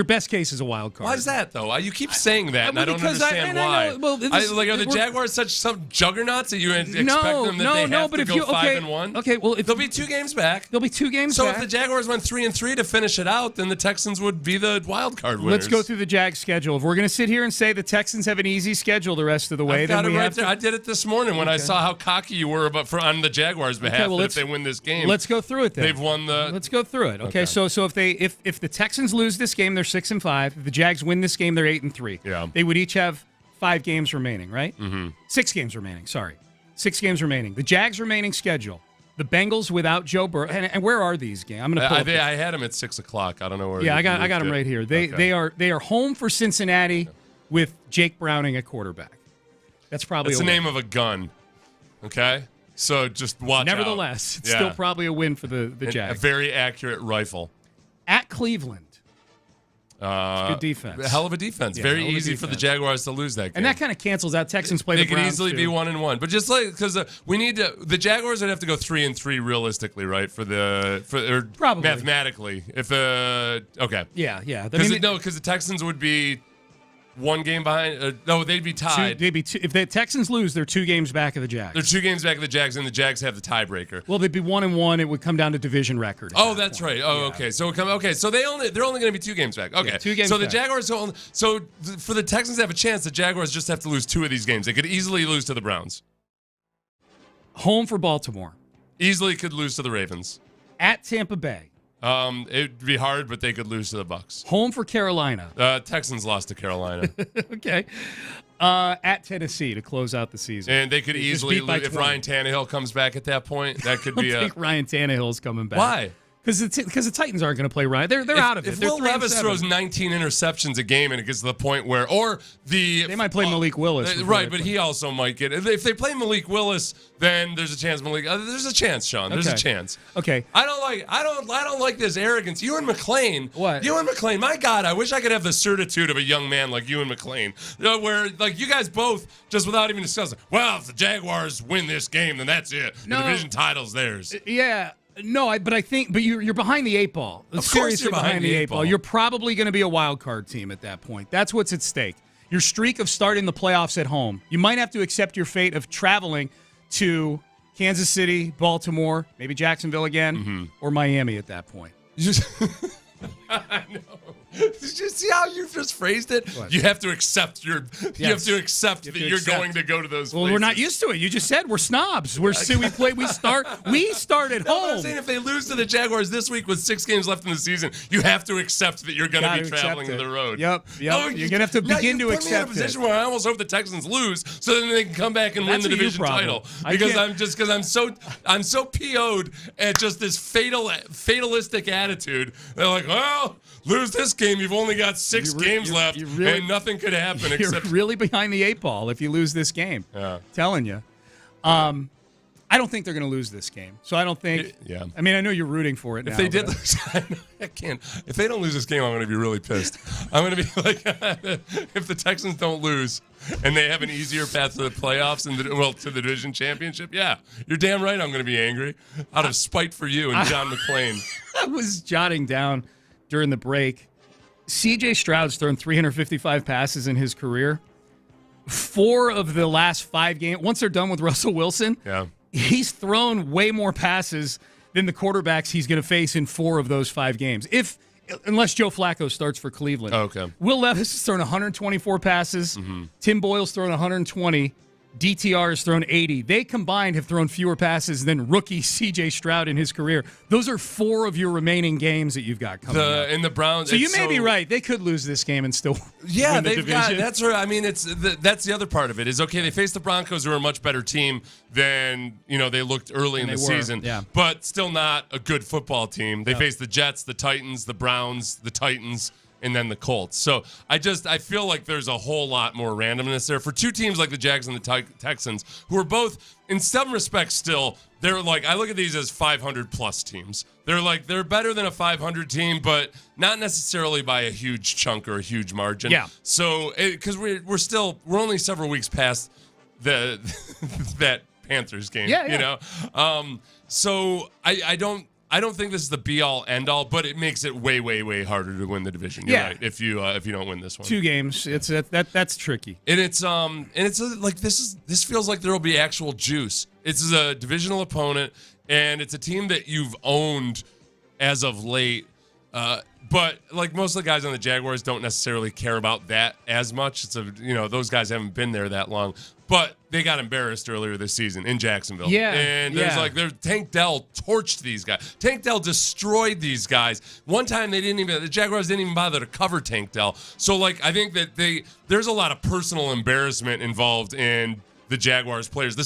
best case is a wild card. Why is that though? You keep saying that, and I don't understand why. Are the Jaguars some juggernauts that you expect them that they have to go 5-1? Okay, well, they'll be 2 games back. They'll be 2 games back. back. So if the Jaguars went 3-3 to finish it out, then the Texans would be the wild card winners. Let's go through the Jags schedule. If we're going to sit here and say the Texans have an easy schedule the rest of the way, I've got it right there. I did it this morning when I saw how cocky you were on the Jaguars' behalf if they win this game. Let's go through it then. They've won the. Let's go through it. Okay. So if the Texans lose this game, they're 6-5. If the Jags win this game, they're 8-3. Yeah. They would each have 5 games remaining, right? Mm-hmm. 6 games remaining. Sorry, 6 games remaining. The Jags' remaining schedule: the Bengals without Joe Burrow. And where are these games? I'm going to pull. I had them at 6:00. I don't know where. Yeah, I got them right here. They are home for Cincinnati with Jake Browning at quarterback. That's probably the name of a gun. Okay. So just watch Nevertheless, it's still probably a win for the Jags. A very accurate rifle. At Cleveland. Good defense. A hell of a defense. Yeah, very easy for the Jaguars to lose that game. And that kind of cancels out Texans play the Browns. They could easily be 1-1. But just like because we need to, the Jaguars would have to go 3-3 realistically, right? Probably mathematically. If okay. Yeah. Because the Texans would be one game behind. No, they'd be tied. If the Texans lose, they're 2 games back of the Jags. They're 2 games back of the Jags, and the Jags have the tiebreaker. Well, they'd be 1-1. It would come down to division record. Oh, that's right. Oh, yeah. Okay. So So they're only going to be 2 games back. Okay. Yeah, 2 games. So back. the Jaguars. For the Texans to have a chance, the Jaguars just have to lose 2 of these games. They could easily lose to the Browns. Home for Baltimore. Easily could lose to the Ravens. At Tampa Bay. It'd be hard, but they could lose to the Bucs. Home for Carolina. Texans lost to Carolina. Okay. At Tennessee to close out the season. And they could easily lose if Ryan Tannehill comes back at that point. That could be I think Ryan Tannehill's coming back. Why? Because the Titans aren't going to play Ryan. They're out of it. If Will Levis throws 19 interceptions a game and it gets to the point where, they might play Malik Willis, right? But he also might get. If they play Malik Willis, then there's a chance Malik. There's a chance, Sean. There's a chance. Okay. I don't like this arrogance. Ewan McClain. What? Ewan McClain. My God, I wish I could have the certitude of a young man like Ewan McClain, where like you guys both just without even discussing. Well, if the Jaguars win this game, then that's it. The division title's theirs. Yeah. No, but you're behind the 8 ball. Of course you're behind the 8 ball. You're probably going to be a wild card team at that point. That's what's at stake. Your streak of starting the playoffs at home. You might have to accept your fate of traveling to Kansas City, Baltimore, maybe Jacksonville again, or Miami at that point. I know. Did you see how you just phrased it? What? You have to accept that you're going to go to those places. We're not used to it. You just said we're snobs. We start at home. I'm saying if they lose to the Jaguars this week with 6 games left in the season, you have to accept that you're going to be traveling to the road. Yep. Oh, you're going to have to begin to accept it. I'm in a position where I almost hope the Texans lose so then they can come back and win the division title. Because I'm so PO'd at just this fatalistic attitude. They're like, well, lose this game, you've only got 6 games left, and nothing could happen except... You're really behind the 8 ball if you lose this game. Yeah. Telling you. I don't think they're going to lose this game. So I don't think... Yeah. I mean, I know you're rooting for it now. If they did lose, I can't. If they don't lose this game, I'm going to be really pissed. I'm going to be like, if the Texans don't lose and they have an easier path to the playoffs and to the division championship, yeah, you're damn right I'm going to be angry out of spite for you and John McClain. I was jotting down during the break. C.J. Stroud's thrown 355 passes in his career. 4 of the last 5 games, once they're done with Russell Wilson, he's thrown way more passes than the quarterbacks he's going to face in 4 of those 5 games. Unless Joe Flacco starts for Cleveland. Okay. Will Levis has thrown 124 passes. Tim Boyle's thrown 120. DTR has thrown 80. They combined have thrown fewer passes than rookie C.J. Stroud in his career. Those are 4 of your remaining games that you've got coming up. In the Browns. So you may be right. They could lose this game and still win the division. That's right. I mean, that's the other part of it is, okay, they faced the Broncos, who are a much better team than they looked early in the season, but still not a good football team. They faced the Jets, the Titans, the Browns, the Titans, and then the Colts. So I feel like there's a whole lot more randomness there for 2 teams like the Jags and the Texans, who are both, in some respects, still, they're like, I look at these as 500-plus teams. They're better than a 500 team, but not necessarily by a huge chunk or a huge margin. Yeah. So, because we're only several weeks past that Panthers game. Yeah. So I don't think this is the be-all, end-all, but it makes it way, way, way harder to win the division. You're right. If you don't win this one, 2 games, that's tricky. And it's like this feels like there will be actual juice. It's a divisional opponent, and it's a team that you've owned as of late. But like most of the guys on the Jaguars don't necessarily care about that as much. Those guys haven't been there that long. But they got embarrassed earlier this season in Jacksonville. Yeah. And Tank Dell torched these guys. Tank Dell destroyed these guys. One time the Jaguars didn't even bother to cover Tank Dell. So I think that there's a lot of personal embarrassment involved in the Jaguars players.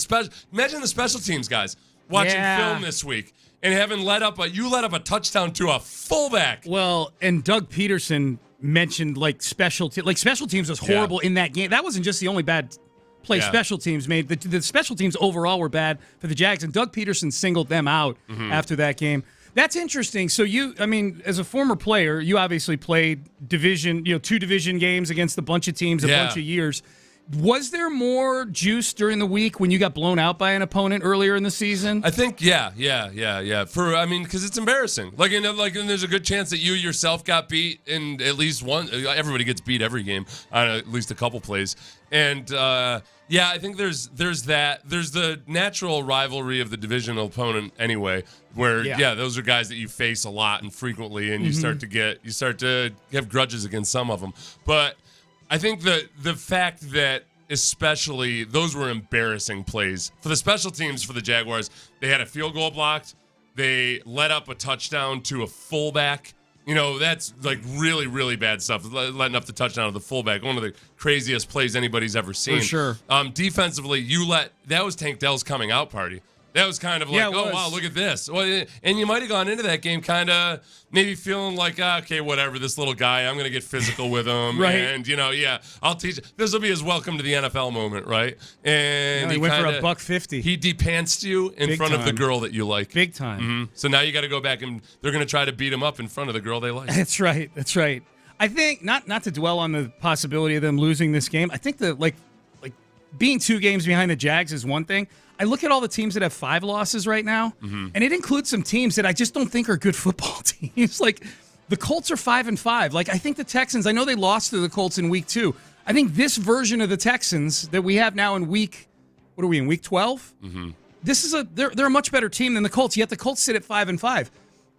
Imagine the special teams guys watching film this week and having let up a touchdown to a fullback. Well, and Doug Peterson mentioned special teams was horrible in that game. That wasn't just the only bad play special teams made. The special teams overall were bad for the Jags, and Doug Peterson singled them out after that game. That's interesting. So as a former player, you obviously played 2 division games against a bunch of teams, a bunch of years. Was there more juice during the week when you got blown out by an opponent earlier in the season? I think, yeah. Because it's embarrassing. And there's a good chance that you yourself got beat in at least one. Everybody gets beat every game on at least a couple plays. And I think there's that. There's the natural rivalry of the divisional opponent anyway, where those are guys that you face a lot and frequently, and you start to have grudges against some of them. But I think the fact that especially those were embarrassing plays for the special teams for the Jaguars. They had a field goal blocked. They let up a touchdown to a fullback. That's like really, really bad stuff. Letting up the touchdown to the fullback, one of the craziest plays anybody's ever seen. For sure. Defensively, that was Tank Dell's coming out party. That was kind of like, wow, look at this. Well, and you might have gone into that game kind of maybe feeling like, okay, whatever, this little guy, I'm going to get physical with him. Right. And, I'll teach. This will be his welcome to the NFL moment, right? And he went for $150. He de-pantsed you in front of the girl that you like. Big time. Mm-hmm. So now you got to go back and they're going to try to beat him up in front of the girl they like. That's right. I think, not to dwell on the possibility of them losing this game, I think that, like being 2 games behind the Jags is one thing. I look at all the teams that have 5 losses right now, and it includes some teams that I just don't think are good football teams. Like, the Colts are 5-5. Like, I think the Texans, I know they lost to the Colts in week 2. I think this version of the Texans that we have now in week 12? Mm-hmm. They're a much better team than the Colts, yet the Colts sit at 5-5.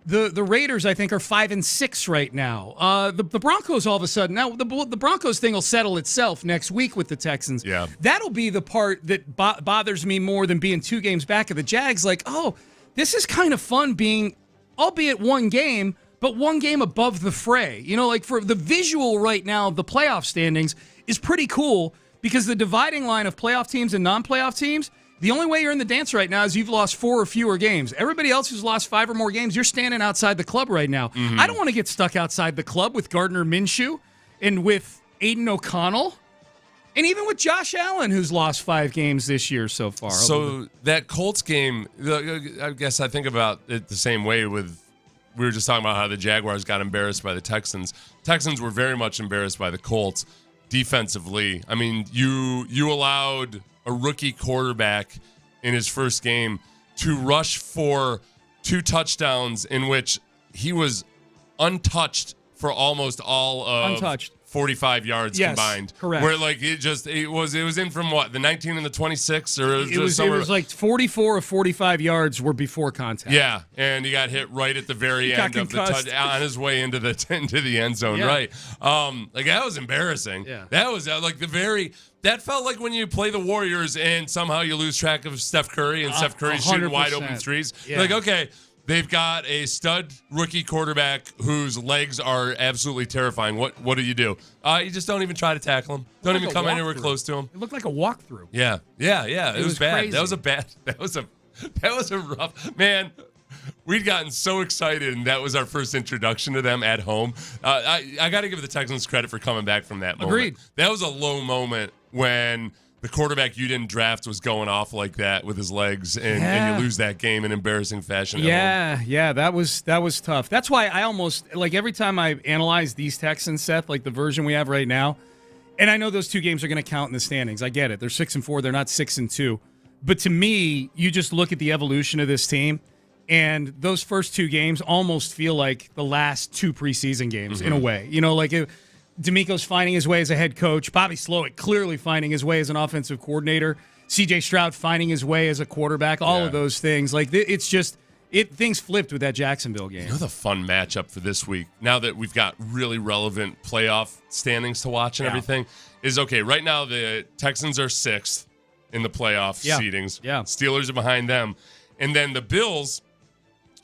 The Raiders, I think, are 5-6 right now. The Broncos, all of a sudden, now the Broncos thing will settle itself next week with the Texans. Yeah, that'll be the part that bothers me more than being 2 games back of the Jags. Like, oh, this is kind of fun being, albeit 1 game, but 1 game above the fray. Like for the visual right now of the playoff standings is pretty cool because the dividing line of playoff teams and non-playoff teams. The only way you're in the dance right now is you've lost 4 or fewer games. Everybody else who's lost 5 or more games, you're standing outside the club right now. Mm-hmm. I don't want to get stuck outside the club with Gardner Minshew and with Aiden O'Connell and even with Josh Allen, who's lost 5 games this year so far. So that Colts game, I guess I think about it the same way with, we were just talking about how the Jaguars got embarrassed by the Texans. Texans were very much embarrassed by the Colts defensively. I mean, you allowed a rookie quarterback in his first game to rush for 2 touchdowns in which he was untouched for almost all of 45 yards combined. Correct. Where it was in from what, the 19 and the 26, or it was like 44 of 45 yards were before contact. Yeah, and he got hit right at the very end of the touch on his way into the end zone. Yeah. Right. That was embarrassing. Yeah. That was that felt like when you play the Warriors and somehow you lose track of Steph Curry and Steph Curry's shooting wide open threes. Yeah. Like, okay, they've got a stud rookie quarterback whose legs are absolutely terrifying. What do? You just don't even try to tackle him. Don't even come anywhere close to him. It looked like a walkthrough. Yeah. It was bad. Crazy. That was a bad. That was a rough, man. We'd gotten so excited, and that was our first introduction to them at home. I got to give the Texans credit for coming back from that moment. Agreed. That was a low moment when the quarterback you didn't draft was going off like that with his legs, and you lose that game in embarrassing fashion. Yeah, that was tough. That's why I almost, every time I analyze these Texans, Seth, like the version we have right now, and I know those 2 games are going to count in the standings. I get it. They're 6-4. They're not 6-2. But to me, you just look at the evolution of this team, and those first 2 games almost feel like the last 2 preseason games in a way. D'Amico's finding his way as a head coach. Bobby Slowick clearly finding his way as an offensive coordinator. C.J. Stroud finding his way as a quarterback. All of those things. It's just things flipped with that Jacksonville game. The fun matchup for this week, now that we've got really relevant playoff standings to watch and everything, is okay. Right now, the Texans are 6th in the playoff seedings. Yeah. Steelers are behind them. And then the Bills,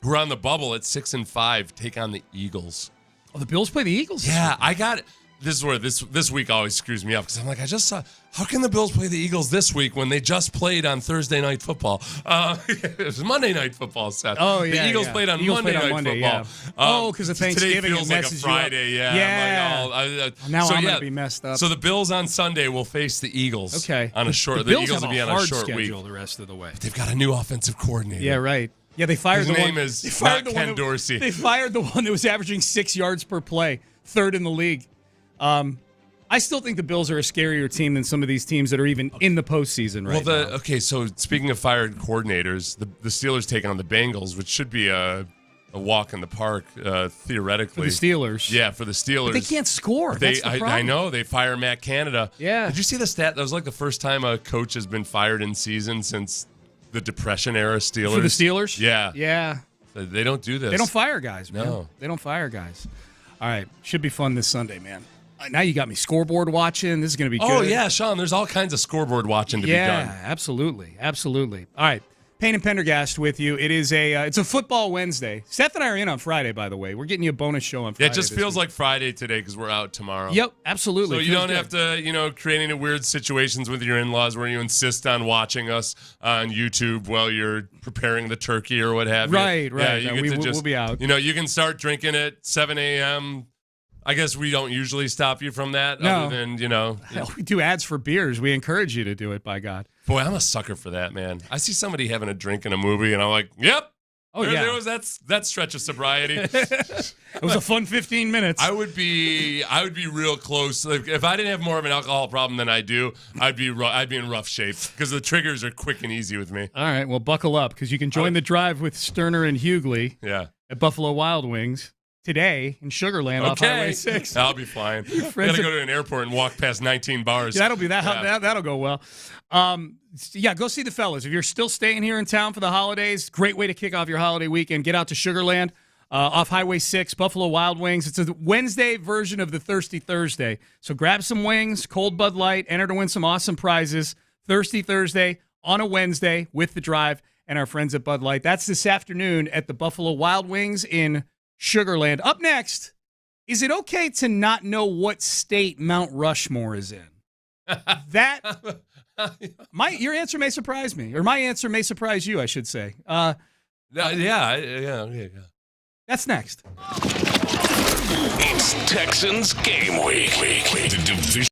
who are on the bubble at 6-5, take on the Eagles. Oh, the Bills play the Eagles? Yeah, I got it. This is where this week always screws me up because I'm like, I just saw, how can the Bills play the Eagles this week when they just played on Thursday Night Football? It was Monday Night Football, Seth. Oh, yeah. The Eagles played on Monday Night Football. Yeah. Because of Thanksgiving. Today feels like a Friday. Yeah. Now I'm going to be messed up. So the Bills on Sunday will face the Eagles. Okay. On a short. The Eagles will be on a short week. The rest of the way. But they've got a new offensive coordinator. Yeah, right. Yeah, they fired His name is not Ken Dorsey. They fired the one that was averaging 6 yards per play, 3rd in the league. I still think the Bills are a scarier team than some of these teams that are even in the postseason right now. Okay, so speaking of fired coordinators, the Steelers taking on the Bengals, which should be a walk in the park, theoretically. For the Steelers. Yeah, for the Steelers. But they can't score. That's the problem. I know. They fire Matt Canada. Yeah. Did you see the stat? That was like the first time a coach has been fired in season since the Depression era Steelers. For the Steelers? Yeah. Yeah. They don't do this. They don't fire guys, man. No. They don't fire guys. All right. Should be fun this Sunday, man. Now you got me scoreboard watching. This is going to be good. Oh, yeah, Sean. There's all kinds of scoreboard watching to be done. Yeah, absolutely. Absolutely. All right. Payne and Pendergast with you. It is it's a football Wednesday. Seth and I are in on Friday, by the way. We're getting you a bonus show on Friday. Yeah, it just feels like Friday today because we're out tomorrow. Yep, absolutely. So you don't have to, create any weird situations with your in-laws where you insist on watching us on YouTube while you're preparing the turkey or what have you. Right. Yeah, you get to we'll be out. You can start drinking at 7 a.m. I guess we don't usually stop you from that. No. Other than, Hell, we do ads for beers. We encourage you to do it, by God. Boy, I'm a sucker for that, man. I see somebody having a drink in a movie, and I'm like, yep. Oh, yeah. There was that stretch of sobriety. It was a fun 15 minutes. I would be real close. Like, if I didn't have more of an alcohol problem than I do, I'd be in rough shape because the triggers are quick and easy with me. All right, well, buckle up because you can join the drive with Stoerner and Hughley at Buffalo Wild Wings today in Sugar Land off Highway 6. I'll be fine. I got to go to an airport and walk past 19 bars. Yeah, that'll go well. Go see the fellas. If you're still staying here in town for the holidays, great way to kick off your holiday weekend. Get out to Sugar Land off Highway 6, Buffalo Wild Wings. It's a Wednesday version of the Thirsty Thursday. So grab some wings, cold Bud Light, enter to win some awesome prizes. Thirsty Thursday on a Wednesday with the drive and our friends at Bud Light. That's this afternoon at the Buffalo Wild Wings in Sugar Land. Up next, is it okay to not know what state Mount Rushmore is in? Your answer may surprise me, or my answer may surprise you, I should say. Yeah. That's next. It's Texans Game Week. The division.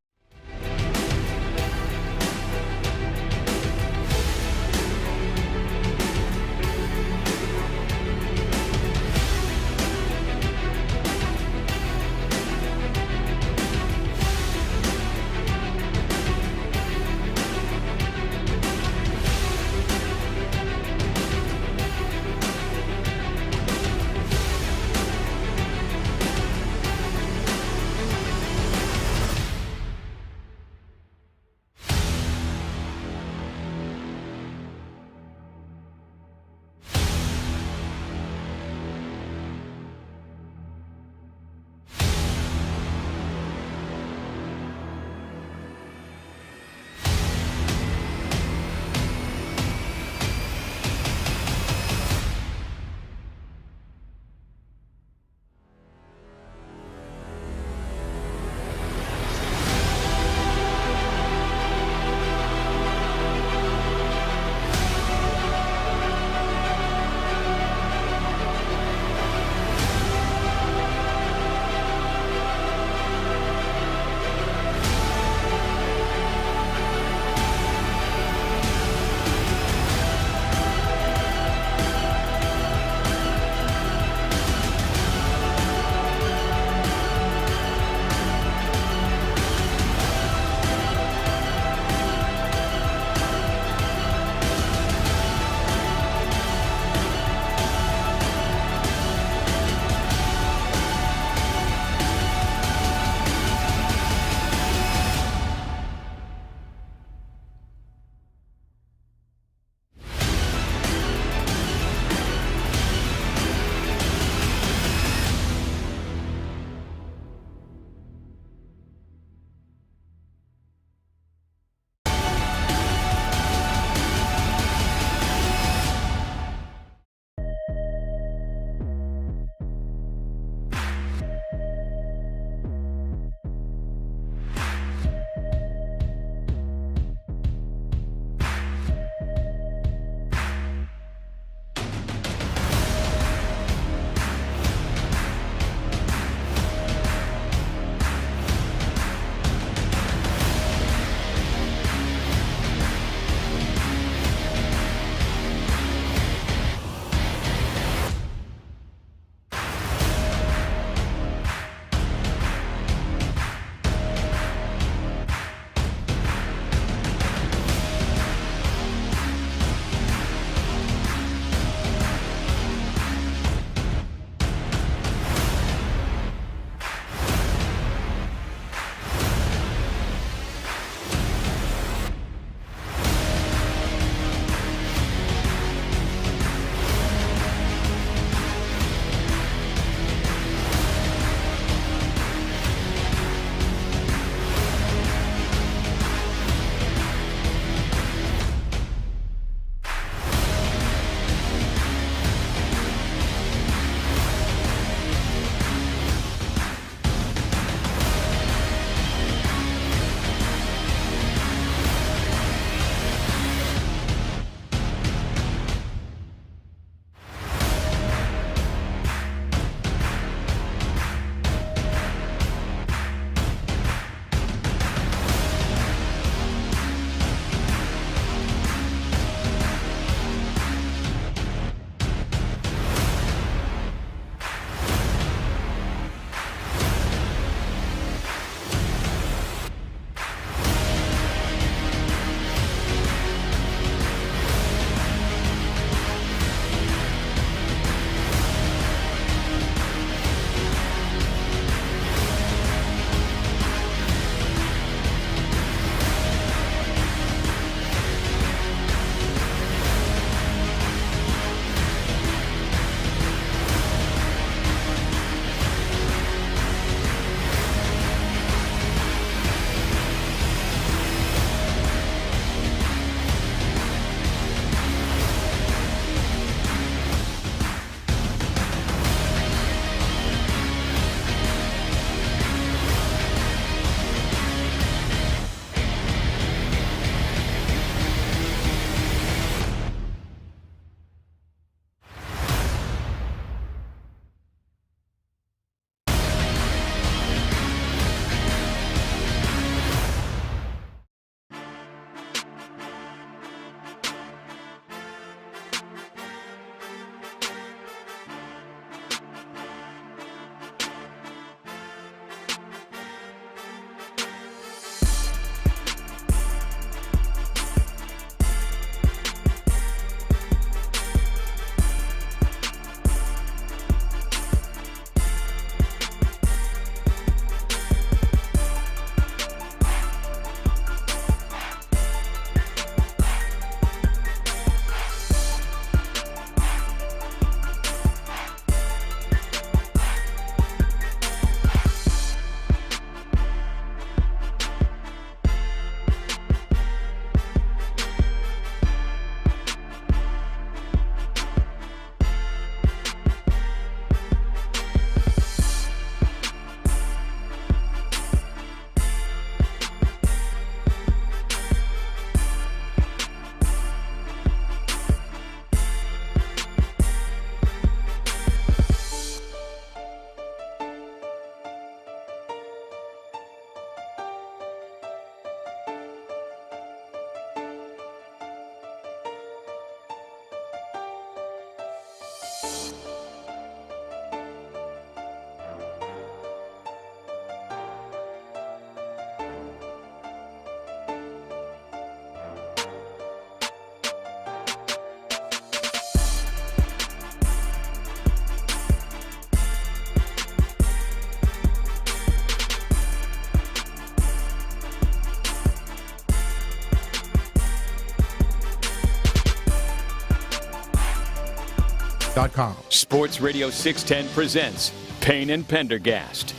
Sports Radio 610 presents Payne and Pendergast.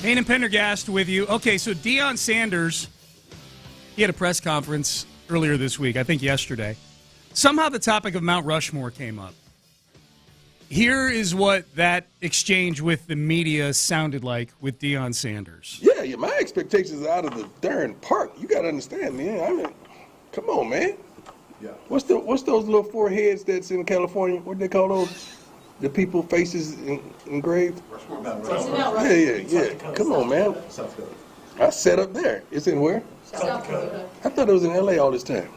Payne and Pendergast with you. Okay, so Deion Sanders, he had a press conference earlier this week, I think yesterday. Somehow the topic of Mount Rushmore came up. Here is what that exchange with the media sounded like with Deion Sanders. Yeah, my expectations are out of the darn park. You got to understand, man. I mean, come on, man. Yeah. What's those little four heads that's in California? What do they call those? The people faces engraved? Rushmore. Yeah. Come on, man. I sat up there. It's in where? South Dakota. I thought it was in L.A. all this time.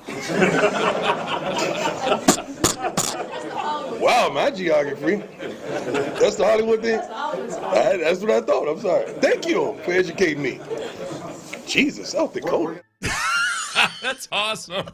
Wow, my geography. That's the Hollywood thing? That's what I thought. I'm sorry. Thank you for educating me. Jesus, South Dakota. That's awesome.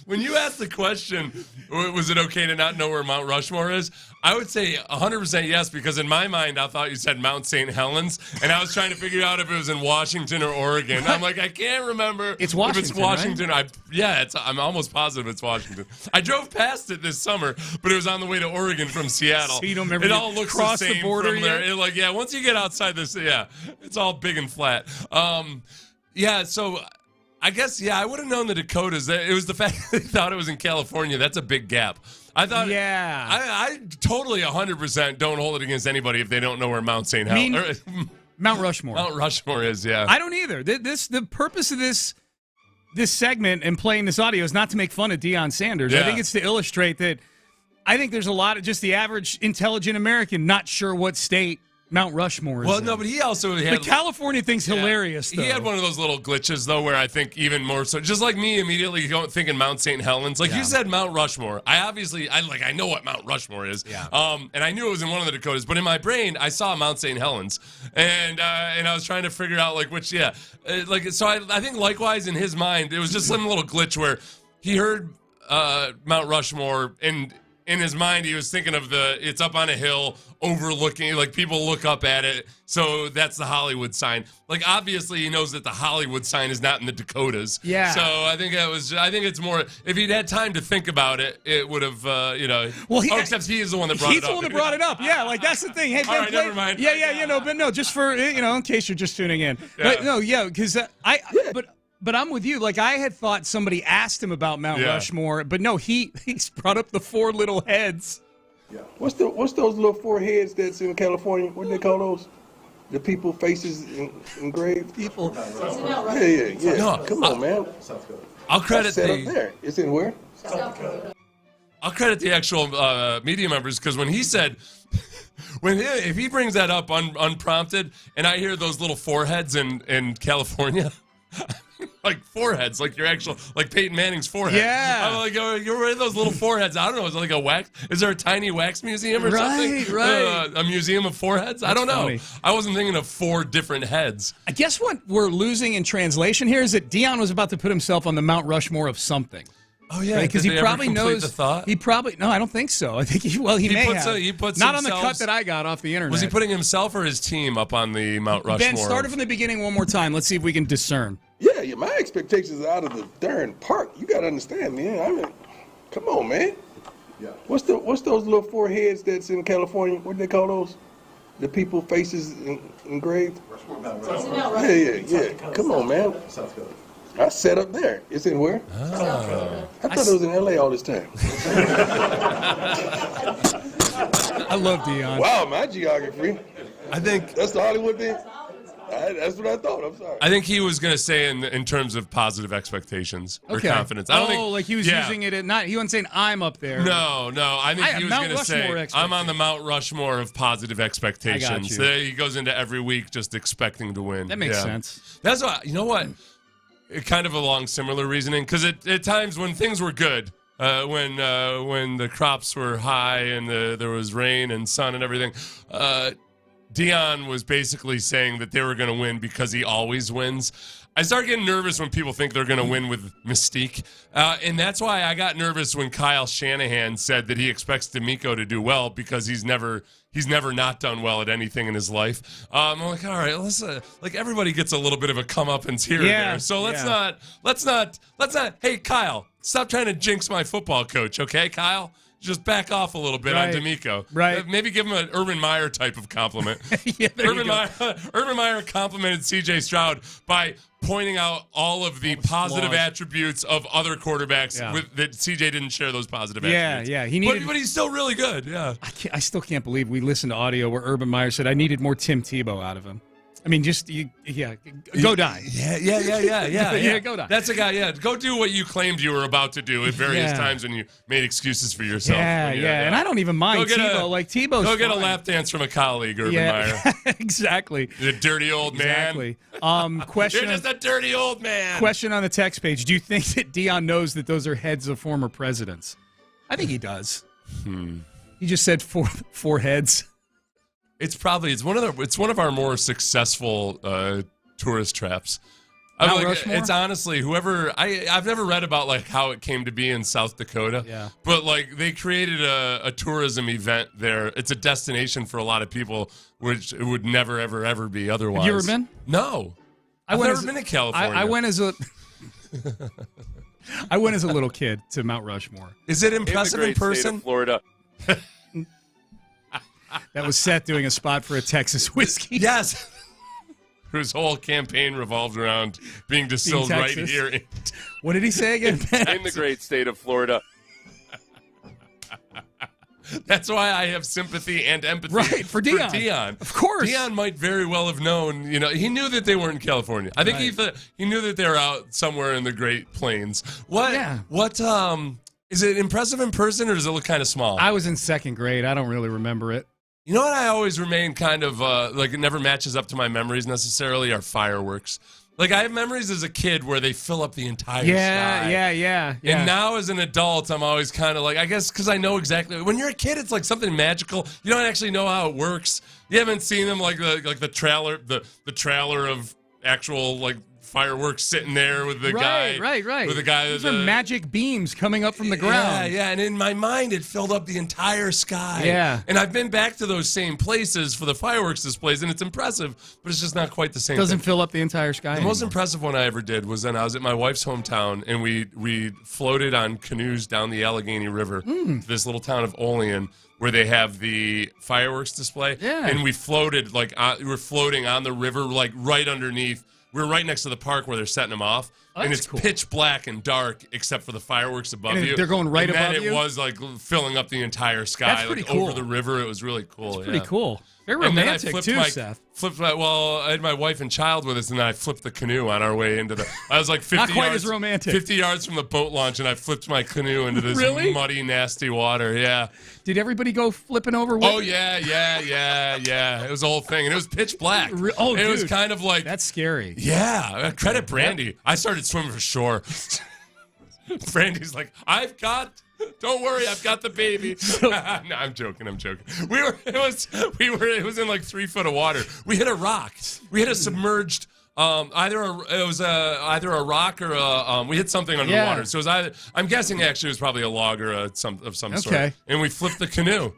When you asked the question, was it okay to not know where Mount Rushmore is? I would say 100% yes, because in my mind, I thought you said Mount St. Helens, and I was trying to figure out if it was in Washington or Oregon. I'm like, I can't remember it's Washington, if it's Washington. Right? I'm almost positive it's Washington. I drove past it this summer, but it was on the way to Oregon from Seattle. So you don't remember it all looks the same the border from there. Once you get outside this, it's all big and flat. So I guess, I would have known the Dakotas. It was the fact that they thought it was in California. That's a big gap. I thought, I totally 100% don't hold it against anybody if they don't know where Mount St. Helens, Mount Rushmore. Mount Rushmore is, yeah. I don't either. The purpose of this segment and playing this audio is not to make fun of Deion Sanders. I think it's to illustrate that I think there's a lot of just the average intelligent American not sure what state Mount Rushmore is. Well, no, but he also had... The California thing's hilarious, though. He had one of those little glitches, though, where I think even more so... Just like me immediately thinking Mount St. Helens. Like, you said Mount Rushmore. I know what Mount Rushmore is. Yeah. And I knew it was in one of the Dakotas. But in my brain, I saw Mount St. Helens. And I was trying to figure out, which... So I think, likewise, in his mind, it was just some little glitch where he heard Mount Rushmore, and in his mind, he was thinking of it's up on a hill overlooking, people look up at it. So that's the Hollywood sign. Obviously he knows that the Hollywood sign is not in the Dakotas. Yeah. So I think it's more, if he'd had time to think about it, it would have, Well, except he is the one that brought it up. He's the one that brought it up. Yeah, that's the thing. Hey, all right, never mind. Yeah, just for, in case you're just tuning in. Yeah. Because But I'm with you. I had thought somebody asked him about Mount Rushmore, but no, he's brought up the four little heads. Yeah. What's those little four heads that's in California? What do they call those? The people faces engraved? People. Yeah. No, come on, man. I'll credit up there. It's in where? South Dakota. I'll credit the actual media members, because when he said... if he brings that up unprompted, and I hear those little foreheads in California... foreheads, your actual, Peyton Manning's forehead. Yeah. I'm you're wearing those little foreheads. I don't know. Is it a wax? Is there a tiny wax museum or something? Right. A museum of foreheads? I don't know. Funny. I wasn't thinking of four different heads. I guess what we're losing in translation here is that Dion was about to put himself on the Mount Rushmore of something. Oh yeah, because he probably knows. The thought? No, I don't think so. I think he may have. He puts not on the cut that I got off the internet. Was he putting himself or his team up on the Mount Rushmore? Ben, start it from the beginning one more time. Let's see if we can discern. Yeah, my expectations are out of the darn park. You got to understand, man. I mean, come on, man. Yeah. What's those little four heads that's in California? What do they call those? The people faces engraved? Rushmore. Yeah. Come on, man. South Dakota. I sat up there. It's in where? Oh. I thought it was in L.A. all this time. I love Dion. Wow, my geography. I think that's the Hollywood thing. That's what I thought. I'm sorry. I think he was going to say in terms of positive expectations or confidence. I don't think, he was using it he wasn't saying I'm up there. No. I think he was going to say I'm on the Mount Rushmore of positive expectations. He goes into every week just expecting to win. That makes sense. That's why, you know what? Kind of along similar reasoning, because at times when things were good, when the crops were high and there was rain and sun and everything, Dion was basically saying that they were going to win because he always wins. I start getting nervous when people think they're going to win with mystique. And that's why I got nervous when Kyle Shanahan said that he expects DeMeco to do well because he's never not done well at anything in his life. I'm like, all right, let's like everybody gets a little bit of a comeuppance here and there. So let's not. Hey, Kyle, stop trying to jinx my football coach, okay, Kyle? Just back off a little bit on DeMeco. Right. Maybe give him an Urban Meyer type of compliment. Urban Meyer complimented C.J. Stroud by pointing out all of the positive attributes of other quarterbacks that C.J. didn't share those positive attributes. Yeah. But he's still really good. Yeah. I still can't believe we listened to audio where Urban Meyer said, I needed more Tim Tebow out of him. I mean, go die. Yeah, go die. That's a guy, go do what you claimed you were about to do at various times when you made excuses for yourself. And I don't even mind Tebow. Tebow's Go get a lap dance from a colleague, Urban Meyer. Exactly. The dirty old man. Exactly. Question. You're just a dirty old man. Question on the text page. Do you think that Dion knows that those are heads of former presidents? I think he does. He just said four heads. It's one of our more successful tourist traps. It's honestly whoever I've never read about like how it came to be in South Dakota. Yeah. But like they created a tourism event there. It's a destination for a lot of people, which it would never ever be otherwise. Have you ever been? No. I've never been to California. I went as a I went as a little kid to Mount Rushmore. Is it impressive in person? Florida. That was Seth doing a spot for a Texas whiskey. Yes. Whose whole campaign revolved around being distilled right here. What did he say again? In the great state of Florida. That's why I have sympathy and empathy for Dion. Of course. Dion might very well have known, he knew that they weren't in California. I think he knew that they were out somewhere in the Great Plains. What is it impressive in person or does it look kind of small? I was in second grade. I don't really remember it. You know what I always remain kind of like it never matches up to my memories necessarily are fireworks. Like I have memories as a kid where they fill up the entire sky. Yeah. And now as an adult, I'm always kind of like, I guess because I know exactly. When you're a kid, it's like something magical. You don't actually know how it works. You haven't seen them like the trailer, the trailer of actual like fireworks sitting there with the guy. Right. With the guy. Those are magic beams coming up from the ground. Yeah. And in my mind, it filled up the entire sky. Yeah. And I've been back to those same places for the fireworks displays, and it's impressive, but it's just not quite the same. Doesn't thing. fill up the entire sky. The most impressive one I ever did was when I was at my wife's hometown, and we floated on canoes down the Allegheny River to this little town of Olean, where they have the fireworks display. Yeah. And we floated we were floating on the river, like right underneath. We were right next to the park where they're setting them off. Oh, and it's cool. pitch black and dark except for the fireworks above and you. They're going right above you? And then it was like filling up the entire sky. That's pretty cool. Over the river. It was really cool. That's pretty cool. Very romantic too, Seth. I had my wife and child with us, and then I flipped the canoe on our way into the. I was like 50 Not quite yards, as romantic. 50 yards from the boat launch, and I flipped my canoe into this muddy, nasty water. Yeah. Did everybody go flipping over? Oh yeah. It was a whole thing, and it was pitch black. It was kind of like that's scary. Yeah. Credit Brandy. I started swimming for shore. Brandy's like, don't worry, I've got the baby. No, I'm joking. It was in like 3 foot of water. We hit a rock. We hit a submerged, either a rock or we hit something under the water. So it was I'm guessing actually it was probably a log or of some sort. And we flipped the canoe.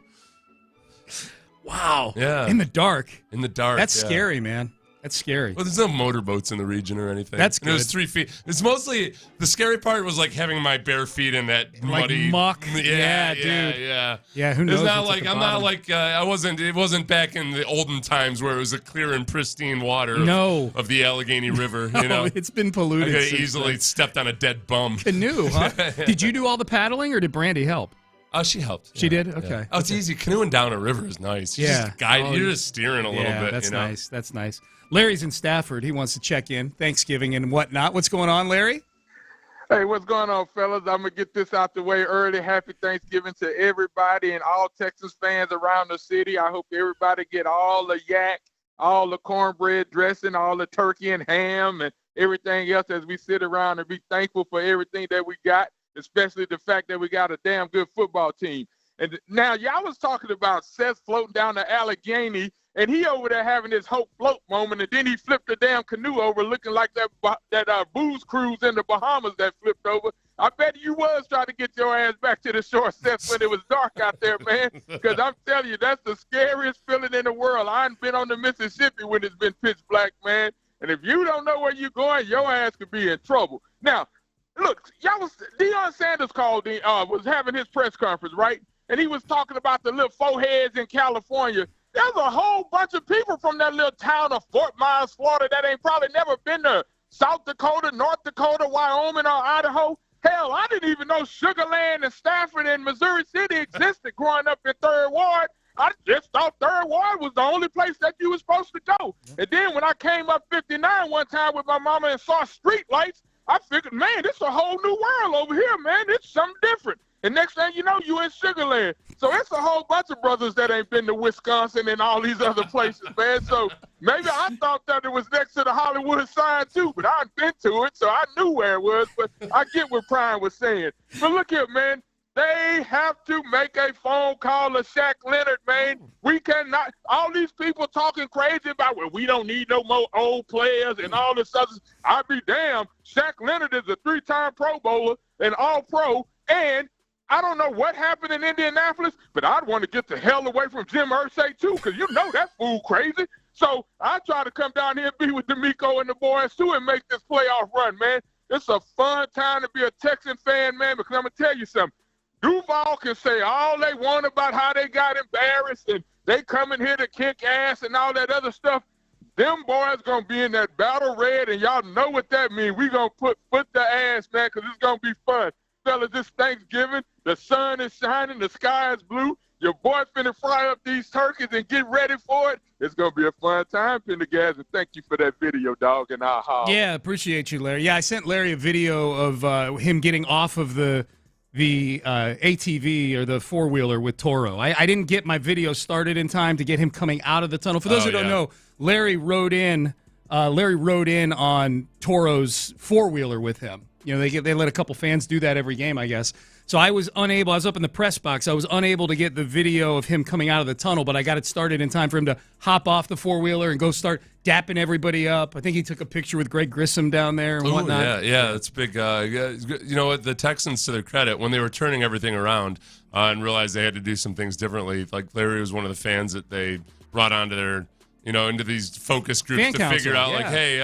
Wow. Yeah. In the dark. That's scary, man. That's scary. Well, there's no motorboats in the region or anything. That's good. And it was 3 feet. It's mostly the scary part was like having my bare feet in that muddy muck. Dude. Yeah. Who knows? It's not like I'm not like I wasn't. It wasn't back in the olden times where it was a clear and pristine water. Of the Allegheny River. You know, it's been polluted. I could have easily stepped on a dead bum. Canoe, huh? Did you do all the paddling or did Brandy help? She helped. She did? Okay. Yeah. Oh, it's easy. Canoeing down a river is nice. You're just steering a little bit. That's you know? nice. That's nice. Larry's in Stafford. He wants to check in. Thanksgiving and whatnot. What's going on, Larry? Hey, what's going on, fellas? I'm going to get this out the way early. Happy Thanksgiving to everybody and all Texas fans around the city. I hope everybody get all the yak, all the cornbread dressing, all the turkey and ham and everything else as we sit around and be thankful for everything that we got, especially the fact that we got a damn good football team. And now y'all was talking about Seth floating down the Allegheny and he over there having his hope float moment, and then he flipped the damn canoe over looking like that booze cruise in the Bahamas that flipped over. I bet you was trying to get your ass back to the shore sets when it was dark out there, man, because I'm telling you, that's the scariest feeling in the world. I ain't been on the Mississippi when it's been pitch black, man, and if you don't know where you're going, your ass could be in trouble. Now, look, Deion Sanders was having his press conference, right? And he was talking about the little foreheads in California. There's a whole bunch of people from that little town of Fort Myers, Florida, that ain't probably never been to South Dakota, North Dakota, Wyoming, or Idaho. Hell, I didn't even know Sugar Land and Stafford and Missouri City existed growing up in 3rd Ward. I just thought 3rd Ward was the only place that you were supposed to go. And then when I came up 59 one time with my mama and saw street lights, I figured, man, this is a whole new world over here, man. It's something different. And next thing you know, you in Sugar Land. So it's a whole bunch of brothers that ain't been to Wisconsin and all these other places, man. So maybe I thought that it was next to the Hollywood sign too, but I ain't been to it, so I knew where it was. But I get what Prime was saying. But look here, man. They have to make a phone call to Shaq Leonard, man. We cannot – all these people talking crazy about, well, we don't need no more old players and all this other – I'd be damned. Shaq Leonard is a 3-time Pro Bowler and All-Pro, and I don't know what happened in Indianapolis, but I'd want to get the hell away from Jim Irsay too, because you know that fool crazy. So I try to come down here and be with D'Amico and the boys too and make this playoff run, man. It's a fun time to be a Texan fan, man, because I'm going to tell you something. Duval can say all they want about how they got embarrassed and they coming here to kick ass and all that other stuff. Them boys going to be in that battle red, and y'all know what that means. We going to put the ass, man, because it's going to be fun. Fellas, this Thanksgiving, the sun is shining, the sky is blue. Your boy finna fry up these turkeys and get ready for it. It's going to be a fun time, Pendergast, and thank you for that video, dog, and I'll holler. Yeah, appreciate you, Larry. Yeah, I sent Larry a video of him getting off of the ATV or the four-wheeler with Toro. I didn't get my video started in time to get him coming out of the tunnel. For those who don't know, Larry rode in on Toro's four-wheeler with him. You know, they let a couple fans do that every game, I guess. So I was up in the press box. I was unable to get the video of him coming out of the tunnel, but I got it started in time for him to hop off the four-wheeler and go start dapping everybody up. I think he took a picture with Greg Grissom down there and whatnot. Yeah, it's big. You know what? The Texans, to their credit, when they were turning everything around and realized they had to do some things differently, like Larry was one of the fans that they brought onto their, into these focus groups Fan to council, figure out, like, hey,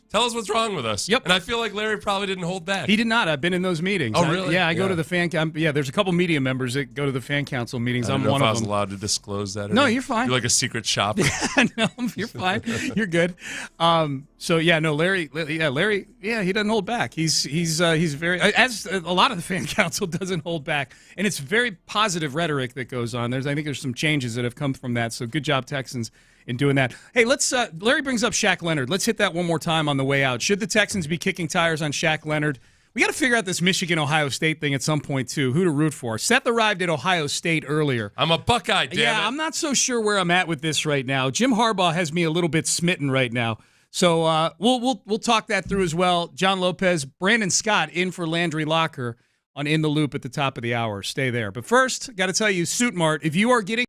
tell us what's wrong with us. Yep. And I feel like Larry probably didn't hold back. He did not. I've been in those meetings. Oh, really? I go to the fan. There's a couple media members that go to the fan council meetings. I don't I'm know one if I of was them. allowed to disclose that. No, you're fine. You're like a secret shop. No, you're fine. You're good. Larry, he doesn't hold back. He's very, as a lot of the fan council doesn't hold back, and it's very positive rhetoric that goes on. I think there's some changes that have come from that. So good job, Texans, in doing that. Hey, Larry brings up Shaq Leonard. Let's hit that one more time on the way out. Should the Texans be kicking tires on Shaq Leonard? We got to figure out this Michigan-Ohio State thing at some point, too. Who to root for. Seth arrived at Ohio State earlier. I'm a Buckeye, damn it. Yeah, I'm not so sure where I'm at with this right now. Jim Harbaugh has me a little bit smitten right now. So we'll talk that through as well. John Lopez, Brandon Scott in for Landry Locker on In the Loop at the top of the hour. Stay there. But first, got to tell you, Suit Mart, if you are getting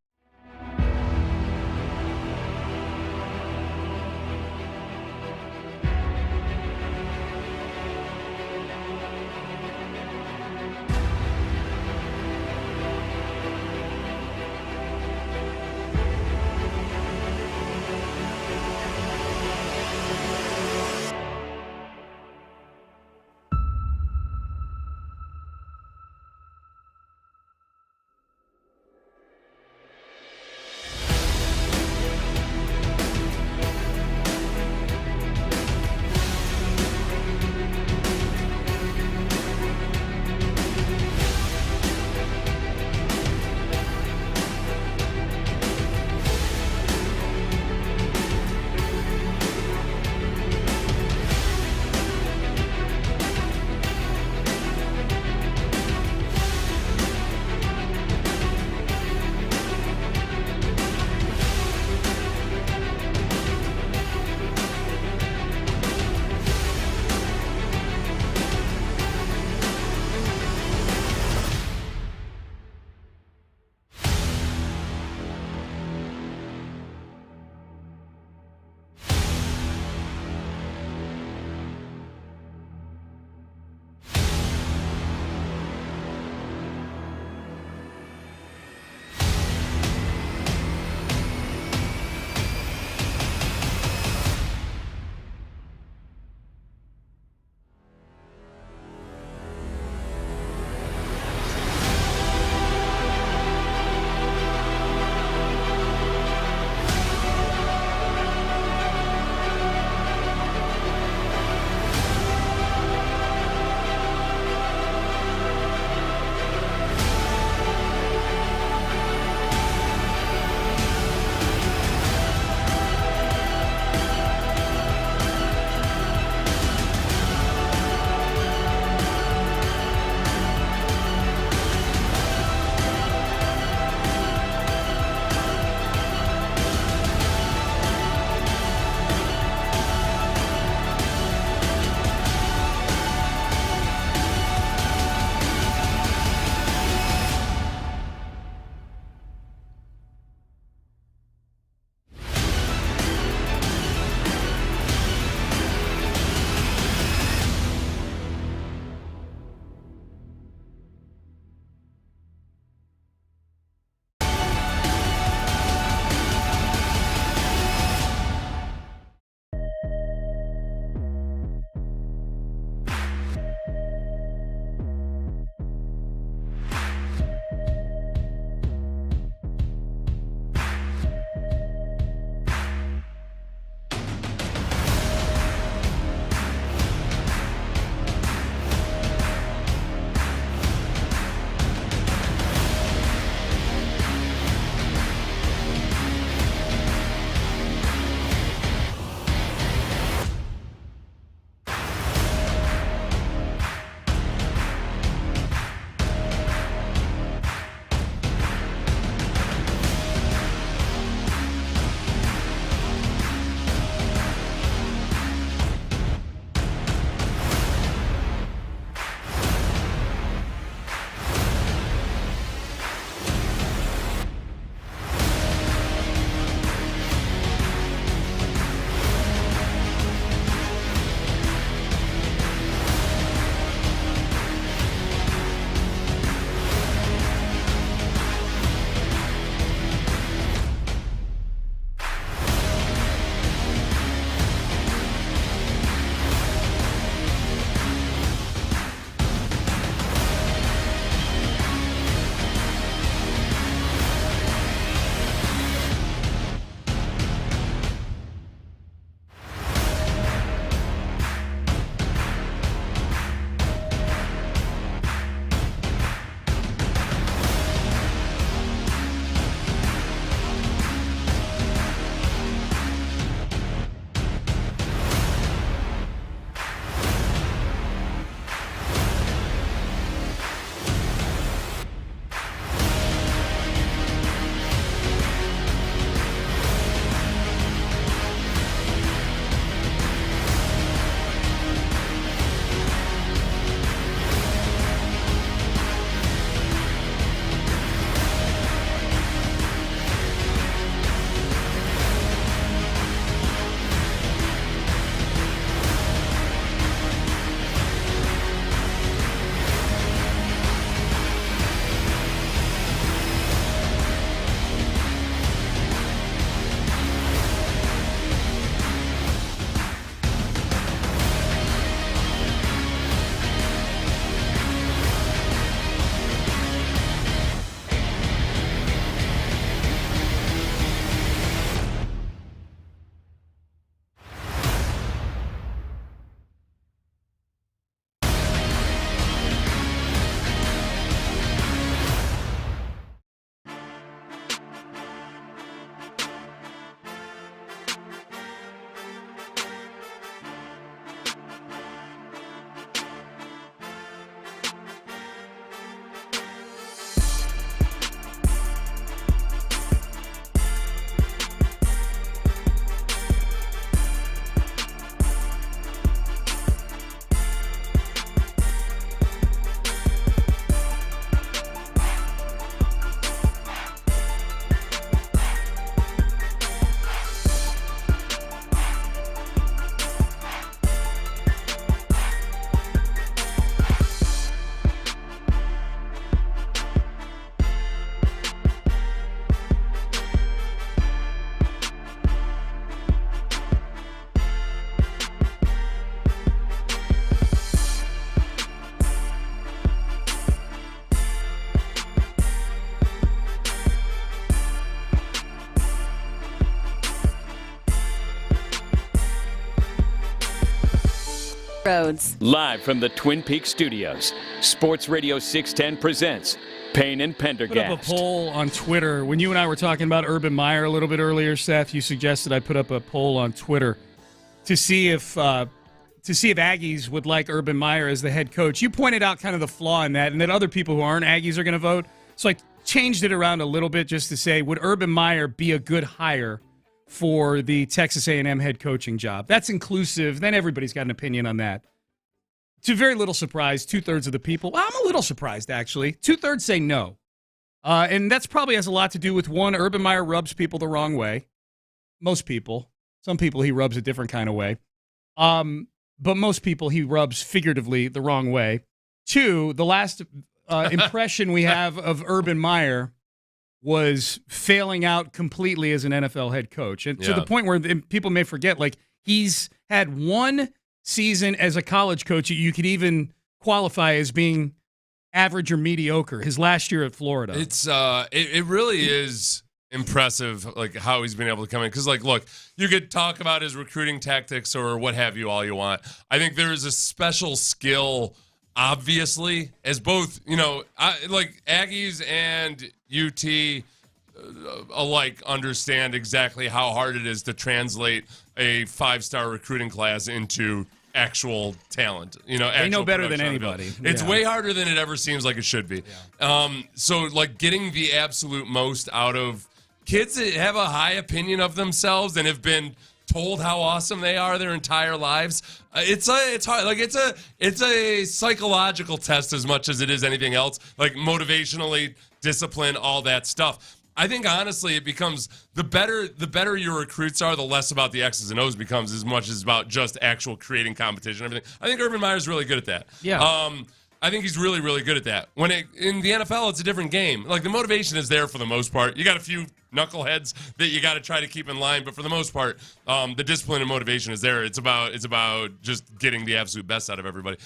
Roads. Live from the Twin Peaks studios, Sports Radio 610 presents Payne and Pendergast. Put up a poll on Twitter. When you and I were talking about Urban Meyer a little bit earlier, Seth, you suggested I put up a poll on Twitter to see if Aggies would like Urban Meyer as the head coach. You pointed out kind of the flaw in that, and that other people who aren't Aggies are going to vote. So I changed it around a little bit just to say, would Urban Meyer be a good hire for the Texas A&M head coaching job? That's inclusive. Then everybody's got an opinion on that. To very little surprise, 2/3 of the people, well, I'm a little surprised, actually. 2/3 say no. And that's probably has a lot to do with, one, Urban Meyer rubs people the wrong way. Most people. Some people he rubs a different kind of way. But most people he rubs figuratively the wrong way. Two, the last impression we have of Urban Meyer was failing out completely as an NFL head coach. And to the point where people may forget, like, he's had one season as a college coach you could even qualify as being average or mediocre, his last year at Florida. It's it really is impressive, like, how he's been able to come in. Because, like, look, you could talk about his recruiting tactics or what have you all you want. I think there is a special skill, obviously, as both, like Aggies and UT alike understand exactly how hard it is to translate a 5-star recruiting class into actual talent. They know better than anybody. It's way harder than it ever seems like it should be. So, like, getting the absolute most out of kids that have a high opinion of themselves and have been told how awesome they are their entire lives. It's hard. Like, it's a psychological test as much as it is anything else. Like, motivationally, discipline, all that stuff. I think, honestly, it becomes the better your recruits are, the less about the X's and O's becomes, as much as about just actual creating competition and everything. I think Urban Meyer's really good at that. Yeah. I think he's really, really good at that. In the NFL, it's a different game. Like, the motivation is there for the most part. You got a few knuckleheads that you got to try to keep in line, but for the most part, the discipline and motivation is there. It's about just getting the absolute best out of everybody.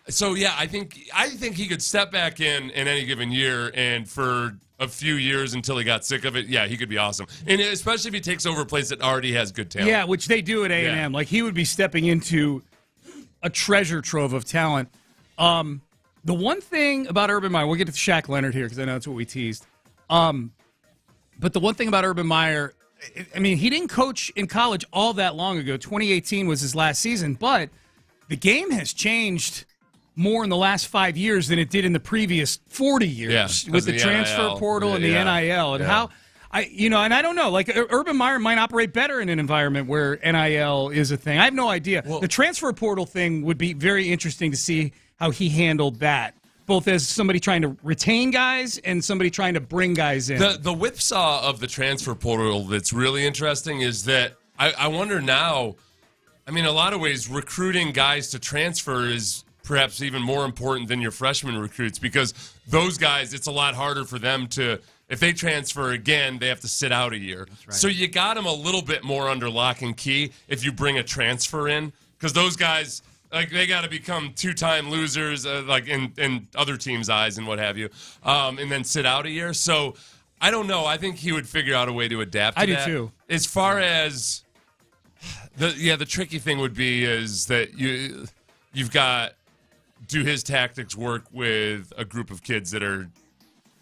So yeah, I think he could step back in any given year, and for a few years until he got sick of it, yeah, he could be awesome. And especially if he takes over a place that already has good talent. Yeah, which they do at A&M. Yeah. Like, he would be stepping into a treasure trove of talent. The one thing about Urban Meyer, we'll get to Shaq Leonard here because I know that's what we teased. But the one thing about Urban Meyer, I mean, he didn't coach in college all that long ago. 2018 was his last season, but the game has changed more in the last 5 years than it did in the previous 40 years with the transfer portal and the NIL and how and I don't know, like, Urban Meyer might operate better in an environment where NIL is a thing. I have no idea. Well, the transfer portal thing would be very interesting to see how he handled that, both as somebody trying to retain guys and somebody trying to bring guys in. The whipsaw of the transfer portal that's really interesting is that I wonder now, I mean, in a lot of ways, recruiting guys to transfer is perhaps even more important than your freshman recruits, because those guys, it's a lot harder for them to, if they transfer again, they have to sit out a year. Right. So you got them a little bit more under lock and key if you bring a transfer in, because those guys, like, they got to become two-time losers, like in other teams' eyes and what have you, and then sit out a year. So I don't know. I think he would figure out a way to adapt to that. I do too. As far as the tricky thing would be is that you've got, do his tactics work with a group of kids that are,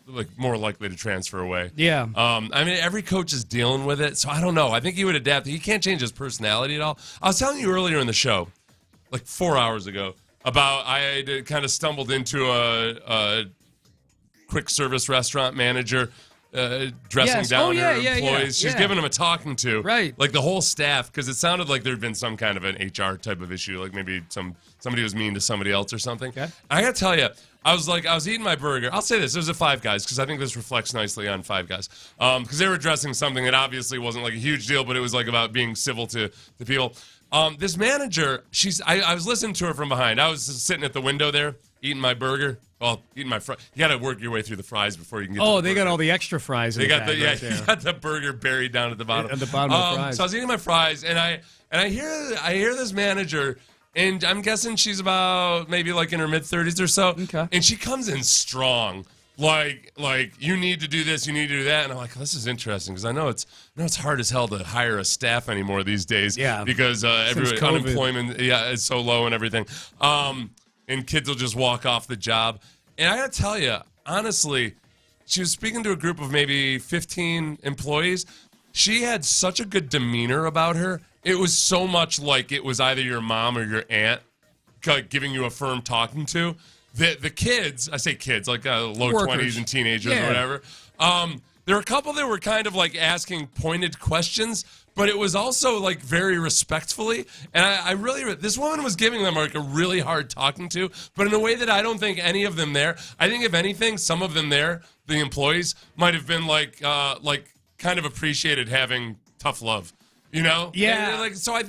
like, more likely to transfer away? Yeah. I mean, every coach is dealing with it, so I don't know. I think he would adapt. He can't change his personality at all. I was telling you earlier in the show, like 4 hours ago, about I had kind of stumbled into a quick service restaurant manager dressing down her employees. She's giving them a talking to. Right. Like, the whole staff, because it sounded like there'd been some kind of an HR type of issue, like maybe somebody was mean to somebody else or something. Okay. I got to tell you, I was eating my burger. I'll say this. It was at Five Guys, because I think this reflects nicely on Five Guys. Because they were addressing something that obviously wasn't like a huge deal, but it was like about being civil to the people. This manager, I was listening to her from behind. I was sitting at the window there, eating my burger. Well, eating my fries. You got to work your way through the fries before you can get to the they got all the extra fries. They got you got the burger buried down at the bottom. At the bottom of the fries. So I was eating my fries, and I hear this manager, and I'm guessing she's about maybe like in her mid-30s or so. Okay. And she comes in strong. Like you need to do this, you need to do that, and I'm like, this is interesting because I know it's hard as hell to hire a staff anymore these days. Yeah, because unemployment is so low and everything. And kids will just walk off the job. And I gotta tell you, honestly, she was speaking to a group of maybe 15 employees. She had such a good demeanor about her. It was so much like it was either your mom or your aunt giving you a firm talking to. The kids, I say kids, like low 20s and teenagers or whatever. There were a couple that were kind of like asking pointed questions, but it was also like very respectfully. And I really, this woman was giving them like a really hard talking to, but in a way that I don't think any of them there. I think if anything, some of them there, the employees, might have been like kind of appreciated having tough love. You know? Yeah. And so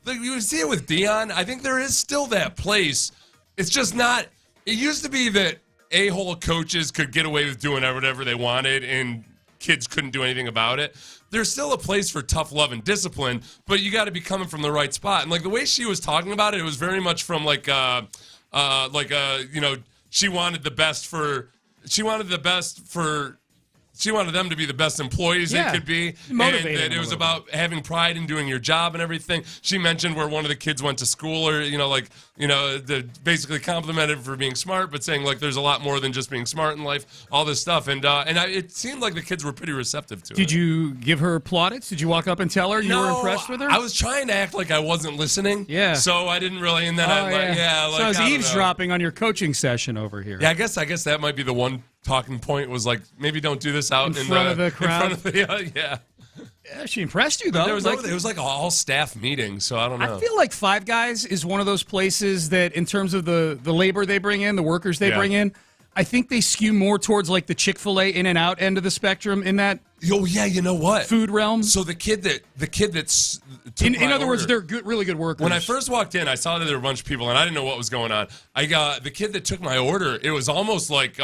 you see it with Dion. I think there is still that place. It's just not. It used to be that a-hole coaches could get away with doing whatever they wanted and kids couldn't do anything about it. There's still a place for tough love and discipline, but you got to be coming from the right spot. And like the way she was talking about it, it was very much from she wanted them to be the best employees they could be. Motivated. And that it was about having pride in doing your job and everything. She mentioned where one of the kids went to school basically complimented for being smart, but saying like there's a lot more than just being smart in life, all this stuff. And it seemed like the kids were pretty receptive to it. Did you give her plaudits? Did you walk up and tell her you were impressed with her? I was trying to act like I wasn't listening. Yeah. So I didn't really, and then so I was eavesdropping on your coaching session over here. Yeah, I guess that might be the one talking point was like maybe don't do this out in front of the crowd. In front of the, yeah. Yeah, she impressed you though. It was like an all staff meeting, so I don't know. I feel like Five Guys is one of those places that, in terms of the labor they bring in, the workers they bring in, I think they skew more towards like the Chick-fil-A In-N-Out end of the spectrum in that. Oh yeah, you know what? Food realm. So the kid that's in other words, they're good, really good workers. When I first walked in, I saw that there were a bunch of people, and I didn't know what was going on. I got the kid that took my order. It was almost like.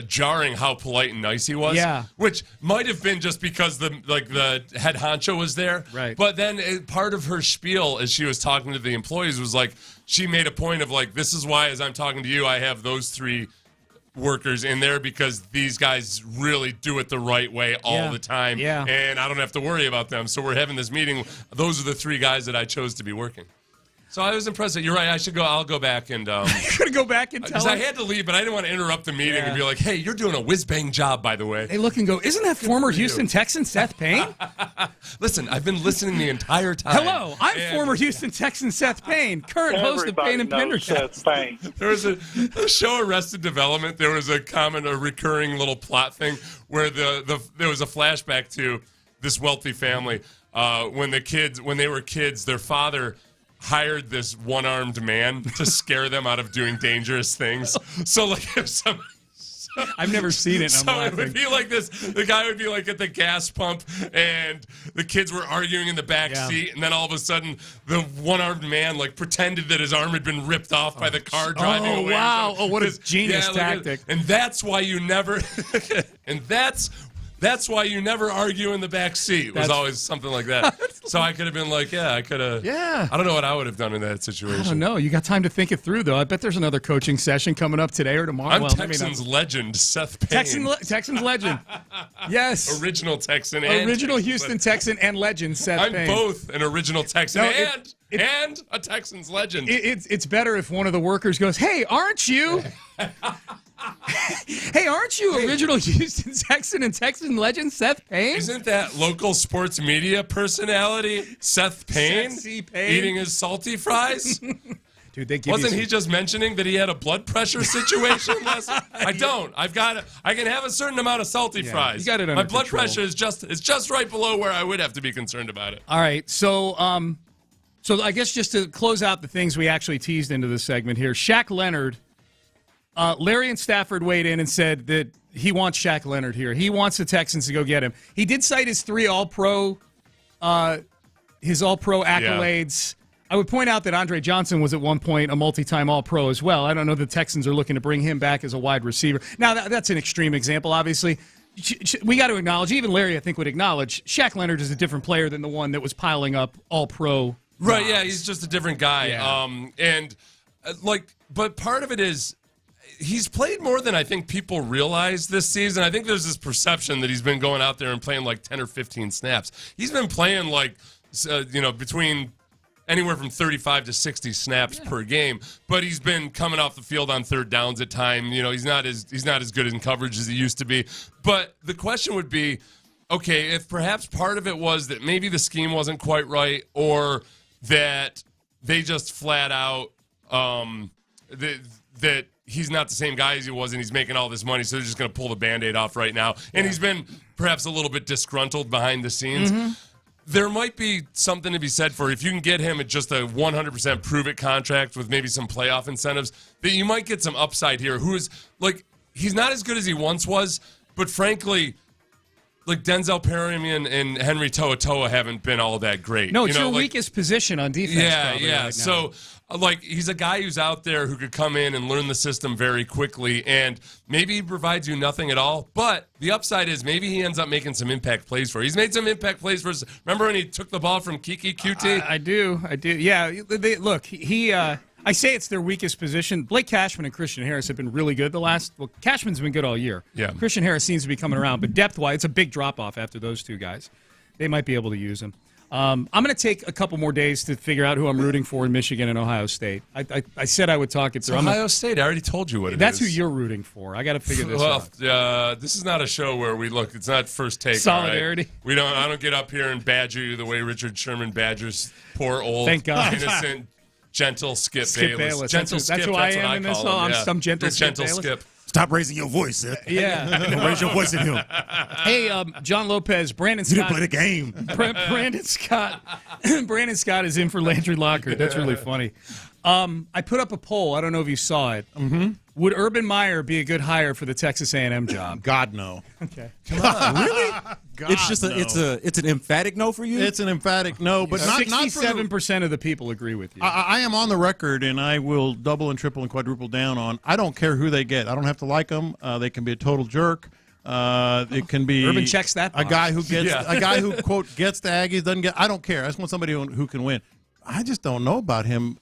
Jarring how polite and nice he was. Yeah. Which might have been just because the head honcho was there. Right. But then part of her spiel as she was talking to the employees was like, she made a point of like, this is why as I'm talking to you, I have those three workers in there because these guys really do it the right way all the time. Yeah. And I don't have to worry about them. So we're having this meeting. Those are the three guys that I chose to be working. So I was impressed. You're right. I should go. I'll go back and. You're gonna go back and tell. Because I had to leave, but I didn't want to interrupt the meeting and be like, "Hey, you're doing a whiz bang job, by the way." They look and go, "Isn't that former Houston Texan Seth Payne?" Listen, I've been listening the entire time. Hello, I'm former Houston Texan Seth Payne, current host of Payne and Pendergast. There was a show, Arrested Development. There was a recurring little plot thing where there was a flashback to this wealthy family when they were kids. Their father hired this one-armed man to scare them out of doing dangerous things. So, like, if somebody... I've never seen it. So it would be like this. The guy would be like at the gas pump, and the kids were arguing in the back seat, and then all of a sudden, the one-armed man like pretended that his arm had been ripped off by the car driving away. Oh wow! Oh, what a genius tactic! And that's why you never. And that's why you never argue in the back seat. It was always something like that. So I could have been like, I could have. Yeah. I don't know what I would have done in that situation. I don't know. You got time to think it through, though. I bet there's another coaching session coming up today or tomorrow. I'm Texans legend, Seth Payne. Texans legend. Yes. Original Texan. Original Houston Texan and legend, Seth Payne. I'm both an original Texan and a Texans legend. It's better if one of the workers goes, "Hey, aren't you?" Hey, aren't you original Houston Texan and Texan legend Seth Payne? Isn't that local sports media personality Seth Payne, eating his salty fries? Dude, they give Wasn't he just mentioning that he had a blood pressure situation last night? I don't. I can have a certain amount of salty fries. You got it under My blood control. pressure is just right below where I would have to be concerned about it. All right, so I guess just to close out the things we actually teased into this segment here, Shaq Leonard. Larry and Stafford weighed in and said that he wants Shaq Leonard here. He wants the Texans to go get him. He did cite his three All-Pro accolades. I would point out that Andre Johnson was at one point a multi-time All-Pro as well. I don't know the Texans are looking to bring him back as a wide receiver. Now, that's an extreme example, obviously. We got to acknowledge, even Larry, I think, would acknowledge, Shaq Leonard is a different player than the one that was piling up All-Pro. Right, yeah, he's just a different guy. Yeah. But part of it is, he's played more than I think people realize this season. I think there's this perception that he's been going out there and playing like 10 or 15 snaps. He's been playing like, between anywhere from 35 to 60 snaps per game, but he's been coming off the field on third downs at time. He's not as good in coverage as he used to be. But the question would be, okay, if perhaps part of it was that maybe the scheme wasn't quite right, or that they just flat out that he's not the same guy as he was and he's making all this money, so they're just going to pull the Band-Aid off right now. And he's been perhaps a little bit disgruntled behind the scenes. Mm-hmm. There might be something to be said for if you can get him at just a 100% prove-it contract with maybe some playoff incentives, that you might get some upside here. Who is, like, he's not as good as he once was, but frankly, like Denzel Perryman and Henry To'oTo'o haven't been all that great. No, it's your weakest position on defense. Yeah. Right so, he's a guy who's out there who could come in and learn the system very quickly, and maybe he provides you nothing at all. But the upside is maybe he ends up making some impact plays for you. He's made some impact plays for us. Remember when he took the ball from Kiki QT? I do. Yeah, look, I say it's their weakest position. Blake Cashman and Christian Harris have been really good Cashman's been good all year. Yeah. Christian Harris seems to be coming around, but depth-wise, it's a big drop-off after those two guys. They might be able to use him. I'm going to take a couple more days to figure out who I'm rooting for in Michigan and Ohio State. I said I would talk it through. Ohio State, I already told you what it is. That's who you're rooting for. I got to figure this out. This is not a show where we look. It's not first take. Solidarity. Right? I don't get up here and badger you the way Richard Sherman badgers poor old Thank God. innocent gentle Skip Bayless. That's who I am in this. I'm some gentle Skip. Stop raising your voice, Seth. Yeah. Don't raise your voice at him. Hey, John Lopez, Brandon Scott. You didn't play the game. Brandon Scott is in for Landry Locker. That's really funny. I put up a poll. I don't know if you saw it. Mm-hmm. Would Urban Meyer be a good hire for the Texas A&M job? God, no. Okay. Come on. Really? God, it's just it's an emphatic no for you? It's an emphatic no, but not 67% of the people agree with you. I am on the record, and I will double and triple and quadruple down on, I don't care who they get. I don't have to like them. They can be a total jerk. It can be Urban checks that box. a guy who gets a guy who quote gets the Aggies, doesn't get. I don't care. I just want somebody who can win. I just don't know about him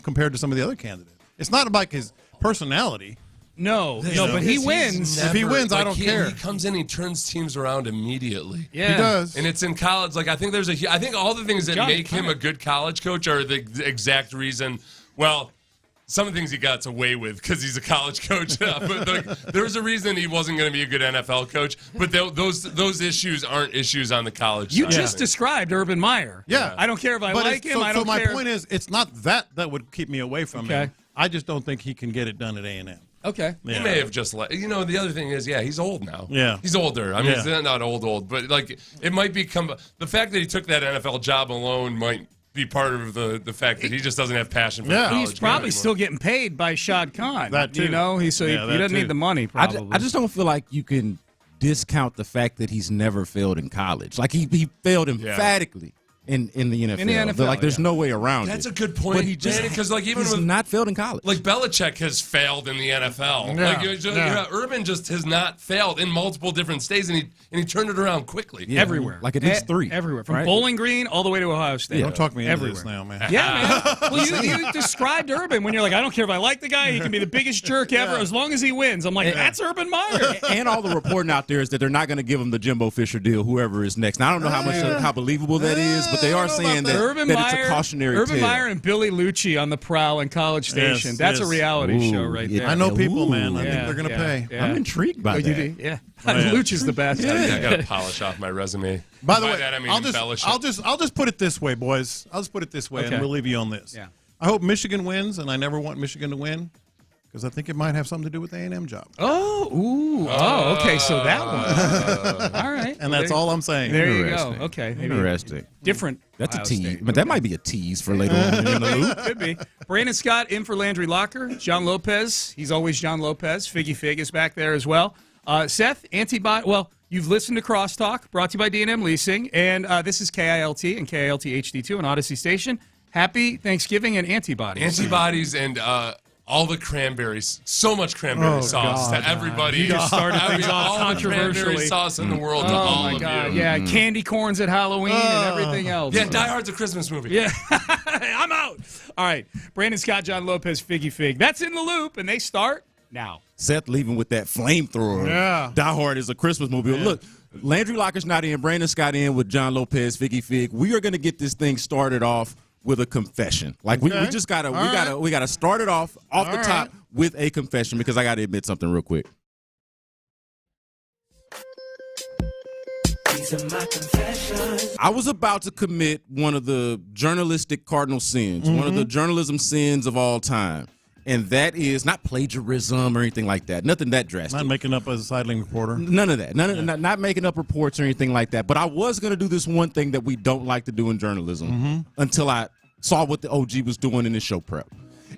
compared to some of the other candidates. It's not about his personality. No, but he wins. If he wins, I don't care. He comes in, he turns teams around immediately. Yeah. He does. And it's in college. I think I think all the things that make him a good college coach are the exact reason. Well, some of the things he got away with because he's a college coach. But there's a reason he wasn't going to be a good NFL coach. But those issues aren't issues on the college You side. just described Urban Meyer. Yeah. I don't care if I like him. I don't care. So my care. point is, it's not that would keep me away from him. I just don't think he can get it done at A&M. Okay. He may have just the other thing is, he's old now. Yeah. He's older. I mean, he's not old, but it might become the fact that he took that NFL job alone might be part of the fact that he just doesn't have passion for college. He's probably still getting paid by Shad Khan. That too. He doesn't need the money, probably. I just don't feel like you can discount the fact that he's never failed in college. Like he failed emphatically. In the NFL. In the NFL, there's no way around That's it. a good point. But he just because he's not failed in college. Like Belichick has failed in the NFL. Urban just has not failed in multiple different states, and he turned it around quickly. Yeah, everywhere. Like at least three. Everywhere. From Bowling Green all the way to Ohio State. Don't talk me into everywhere. this now, man. Yeah, man. Well, you described Urban when you're like, I don't care if I like the guy. He can be the biggest jerk ever as long as he wins. I'm like, that's Urban Meyer. And all the reporting out there is that they're not going to give him the Jimbo Fisher deal, whoever is next. Now, I don't know how believable that is, but they are saying that Urban it's Meyer, a cautionary Urban tale. Meyer and Billy Lucci on the prowl in College Station. That's a reality show right there. I know people, man. I think they're going to pay. Yeah. I'm intrigued by that. Yeah. Lucci's the best. I got to polish off my resume. By the way, that, I mean, I'll just put it this way, boys. I'll just put it this way, and we'll leave you on this. Yeah. I hope Michigan wins, and I never want Michigan to win because I think it might have something to do with the A&M job. Okay. So that one. All right. And that's all I'm saying. There you go. Okay. Maybe Interesting. Different. That's Ohio a tease, State. but that might be a tease for later on in the loop. Could be. Brandon Scott in for Landry Locker. John Lopez. He's always John Lopez. Figgy Fig is back there as well. Seth, antibody. Well, you've listened to Crosstalk, brought to you by D&M Leasing, and this is KILT and KILT HD2 on Odyssey Station. Happy Thanksgiving and antibodies. Antibodies and all the cranberries. So much cranberry sauce to everybody. You just started things off all controversially. the cranberry sauce in the world to all my of God. you. Yeah, candy corns at Halloween and everything else. Yeah, Die Hard's a Christmas movie. Yeah, I'm out. All right, Brandon Scott, John Lopez, Figgy Fig. That's in the loop, and they start now. Seth leaving with that flamethrower. Yeah. Die Hard is a Christmas movie. Yeah. Look, Landry Locker's not in. Brandon Scott in with John Lopez, Figgy Fig. We are going to get this thing started off with a confession. Like we just gotta we gotta start it off the top with a confession, because I gotta admit something real quick. These are my confessions. I was about to commit one of the journalistic cardinal sins, one of the journalism sins of all time. And that is not plagiarism or anything like that. Nothing that drastic. Not making up as a sideline reporter. None of that. Not making up reports or anything like that. But I was going to do this one thing that we don't like to do in journalism until I saw what the OG was doing in his show prep.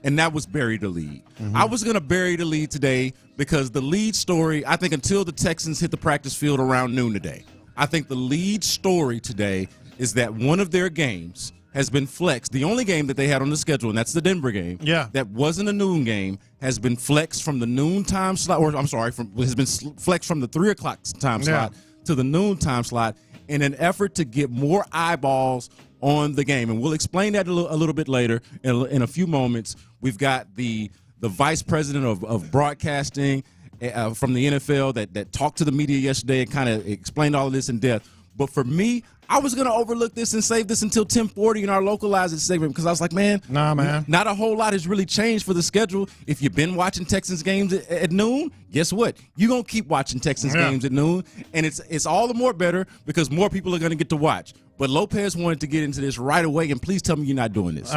And that was bury the lead. I was going to bury the lead today because the lead story, I think until the Texans hit the practice field around noon today, I think the lead story today is that one of their games has been flexed. The only game that they had on the schedule, and that's the Denver game, that wasn't a noon game, has been flexed from the noon time slot, or I'm sorry, has been flexed from the 3 o'clock time slot to the noon time slot in an effort to get more eyeballs on the game. And we'll explain that a little bit later in a few moments. We've got the vice president of broadcasting from the NFL that talked to the media yesterday and kind of explained all of this in depth. But for me, I was going to overlook this and save this until 10:40 in our Localize It segment, because I was like, man, not a whole lot has really changed for the schedule. If you've been watching Texans games at noon, guess what? You're going to keep watching Texans games at noon, and it's all the more better because more people are going to get to watch. But Lopez wanted to get into this right away, and please tell me you're not doing this.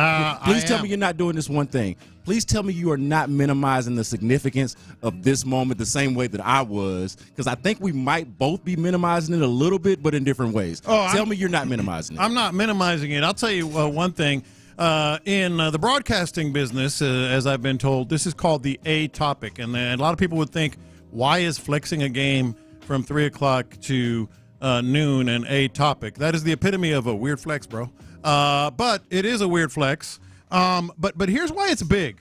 Please tell me you're not doing this one thing. Please tell me you are not minimizing the significance of this moment the same way that I was, because I think we might both be minimizing it a little bit, but in different ways. Tell me you're not minimizing it. I'm not minimizing it. I'll tell you one thing. In the broadcasting business, as I've been told, this is called the A topic. And a lot of people would think, why is flexing a game from 3 o'clock to noon and a topic? That is the epitome of a weird flex, bro. But it is a weird flex. But here's why it's big.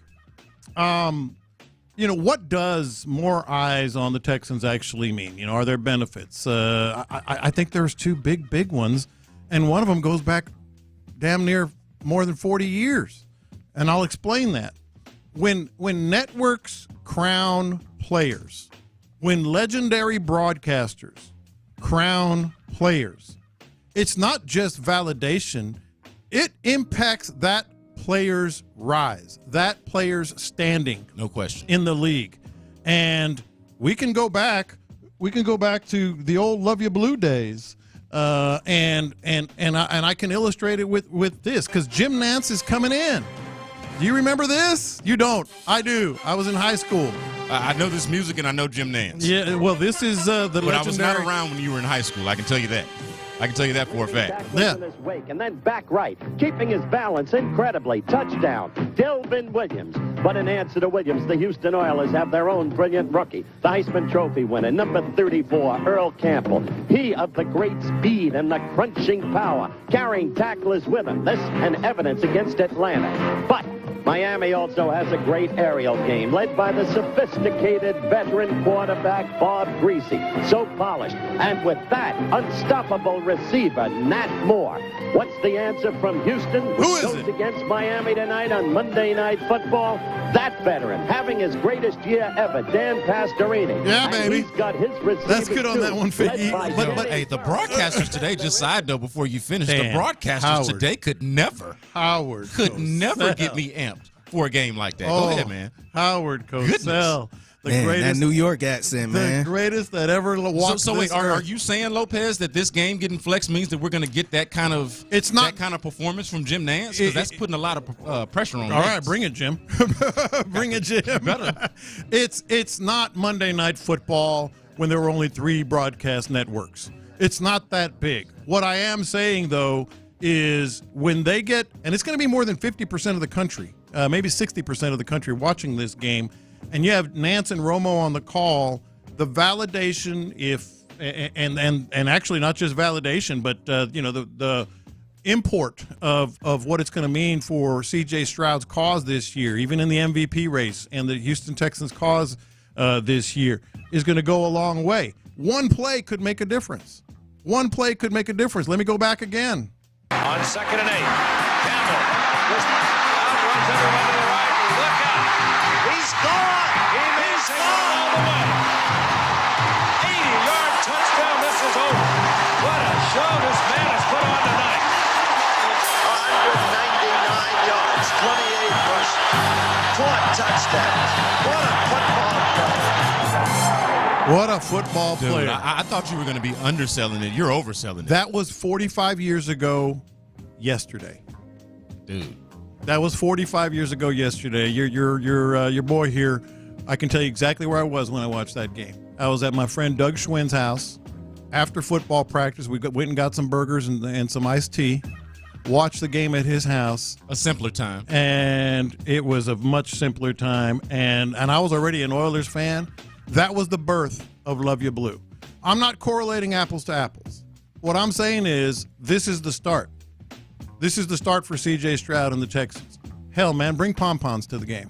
What does more eyes on the Texans actually mean? Are there benefits? I think there's two big ones, and one of them goes back damn near more than 40 years. And I'll explain that. When networks crown players, when legendary broadcasters crown players, it's not just validation. It impacts that player's rise, that player's standing, no question, in the league. And we can go back to the old Love You Blue days, and I can illustrate it with this, because Jim Nantz is coming in. Do you remember this? You don't. I do. I was in high school. I know this music and I know Jim Nantz. Yeah, well, this is the legendary. I was not around when you were in high school. I can tell you that. I can tell you that for a fact. Yeah. His wake and then back right, keeping his balance incredibly. Touchdown, Delvin Williams. But in answer to Williams, the Houston Oilers have their own brilliant rookie, the Heisman Trophy winner, number 34, Earl Campbell. He of the great speed and the crunching power, carrying tacklers with him. This and evidence against Atlanta. But Miami also has a great aerial game, led by the sophisticated veteran quarterback Bob Greasy. So polished, and with that unstoppable receiver, Nat Moore. What's the answer from Houston? Who is goes it? Against Miami tonight on Monday Night Football? That veteran, having his greatest year ever, Dan Pastorini. Yeah, and baby. He's got his receiver. That's good on that one, Figgy. But hey, the broadcasters today, just side note before you finish, the broadcasters today could never get me amped for a game like that. Go ahead, man. Howard Cosell. The that greatest, New York accent, man. The greatest that ever walked. So wait, are you saying, Lopez, that this game getting flexed means that we're going to get that kind of performance from Jim Nantz? Because that's putting a lot of pressure on. All right, bring it, Jim. Bring it, Jim. Better. It's not Monday Night Football when there were only 3 broadcast networks. It's not that big. What I am saying, though, is when they get, and it's going to be more than 50% of the country, maybe 60% of the country watching this game, and you have Nantz and Romo on the call, the validation, and actually not just validation, but the import of what it's going to mean for C.J. Stroud's cause this year, even in the MVP race, and the Houston Texans' cause this year, is going to go a long way. One play could make a difference. One play could make a difference. Let me go back again. On 2nd and 8, Campbell outruns everyone to the right. Look out! He's gone! He missed take it all the way. 80-yard touchdown. This is over. What a show this man has put on tonight. 199 yards, 28 rushes, 4 touchdowns. What a football player. What a football player. Dude, I thought you were going to be underselling it. You're overselling it. That was 45 years ago yesterday. Dude. That was 45 years ago yesterday. Your boy here, I can tell you exactly where I was when I watched that game. I was at my friend Doug Schwinn's house. After football practice, we went and got some burgers and some iced tea. Watched the game at his house. A simpler time. And it was a much simpler time. And I was already an Oilers fan. That was the birth of Love You Blue. I'm not correlating apples to apples. What I'm saying is this is the start. This is the start for C.J. Stroud and the Texans. Hell, man, bring pom-poms to the game.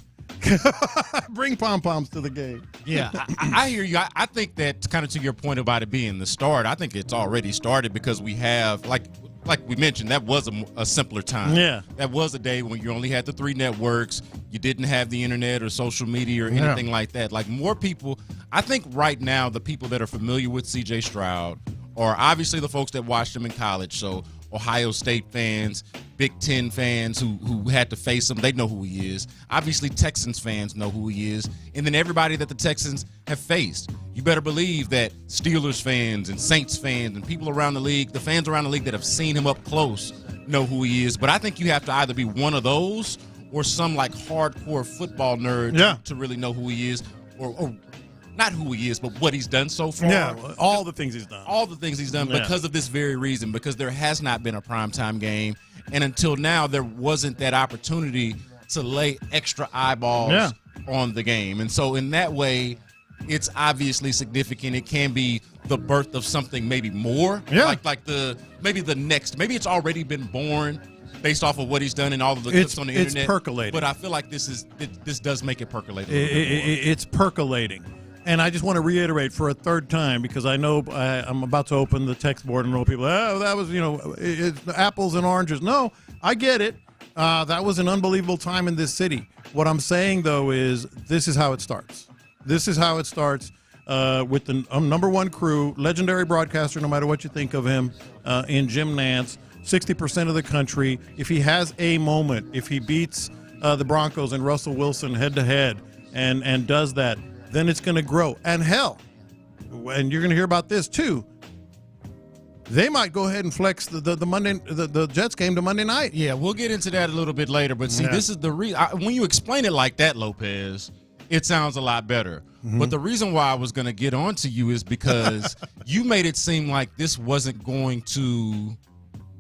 Bring pom-poms to the game. Yeah, I hear you. I think that kind of to your point about it being the start, I think it's already started because we have, like we mentioned, that was a simpler time. Yeah. That was a day when you only had the 3 networks. You didn't have the internet or social media or anything like that. Like more people, I think right now the people that are familiar with C.J. Stroud are obviously the folks that watched him in college. So Ohio State fans, Big Ten fans who had to face him, they know who he is. Obviously, Texans fans know who he is. And then everybody that the Texans have faced. You better believe that Steelers fans and Saints fans and people around the league, the fans around the league that have seen him up close know who he is. But I think you have to either be one of those or some like hardcore football nerd to really know who he is or not who he is, but what he's done so far. Yeah, all the things he's done. All the things he's done because of this very reason, because there has not been a primetime game. And until now, there wasn't that opportunity to lay extra eyeballs on the game. And so in that way, it's obviously significant. It can be the birth of something maybe more. Yeah. Like maybe the next, maybe it's already been born based off of what he's done and all of the clips on the internet. It's percolating. But I feel like this does make it percolate a little bit more. It's percolating. And I just want to reiterate for a third time because I know I'm about to open the text board and roll people, that was, it's apples and oranges. No, I get it. That was an unbelievable time in this city. What I'm saying, though, is this is how it starts. This is how it starts with the number one crew, legendary broadcaster, no matter what you think of him, in Jim Nantz, 60% of the country. If he has a moment, if he beats the Broncos and Russell Wilson head-to-head and does that, then it's going to grow. And hell, and you're going to hear about this too, they might go ahead and flex the Jets game to Monday night. Yeah, we'll get into that a little bit later. But see, this is the reason. When you explain it like that, Lopez, it sounds a lot better. Mm-hmm. But the reason why I was going to get on to you is because you made it seem like this wasn't going to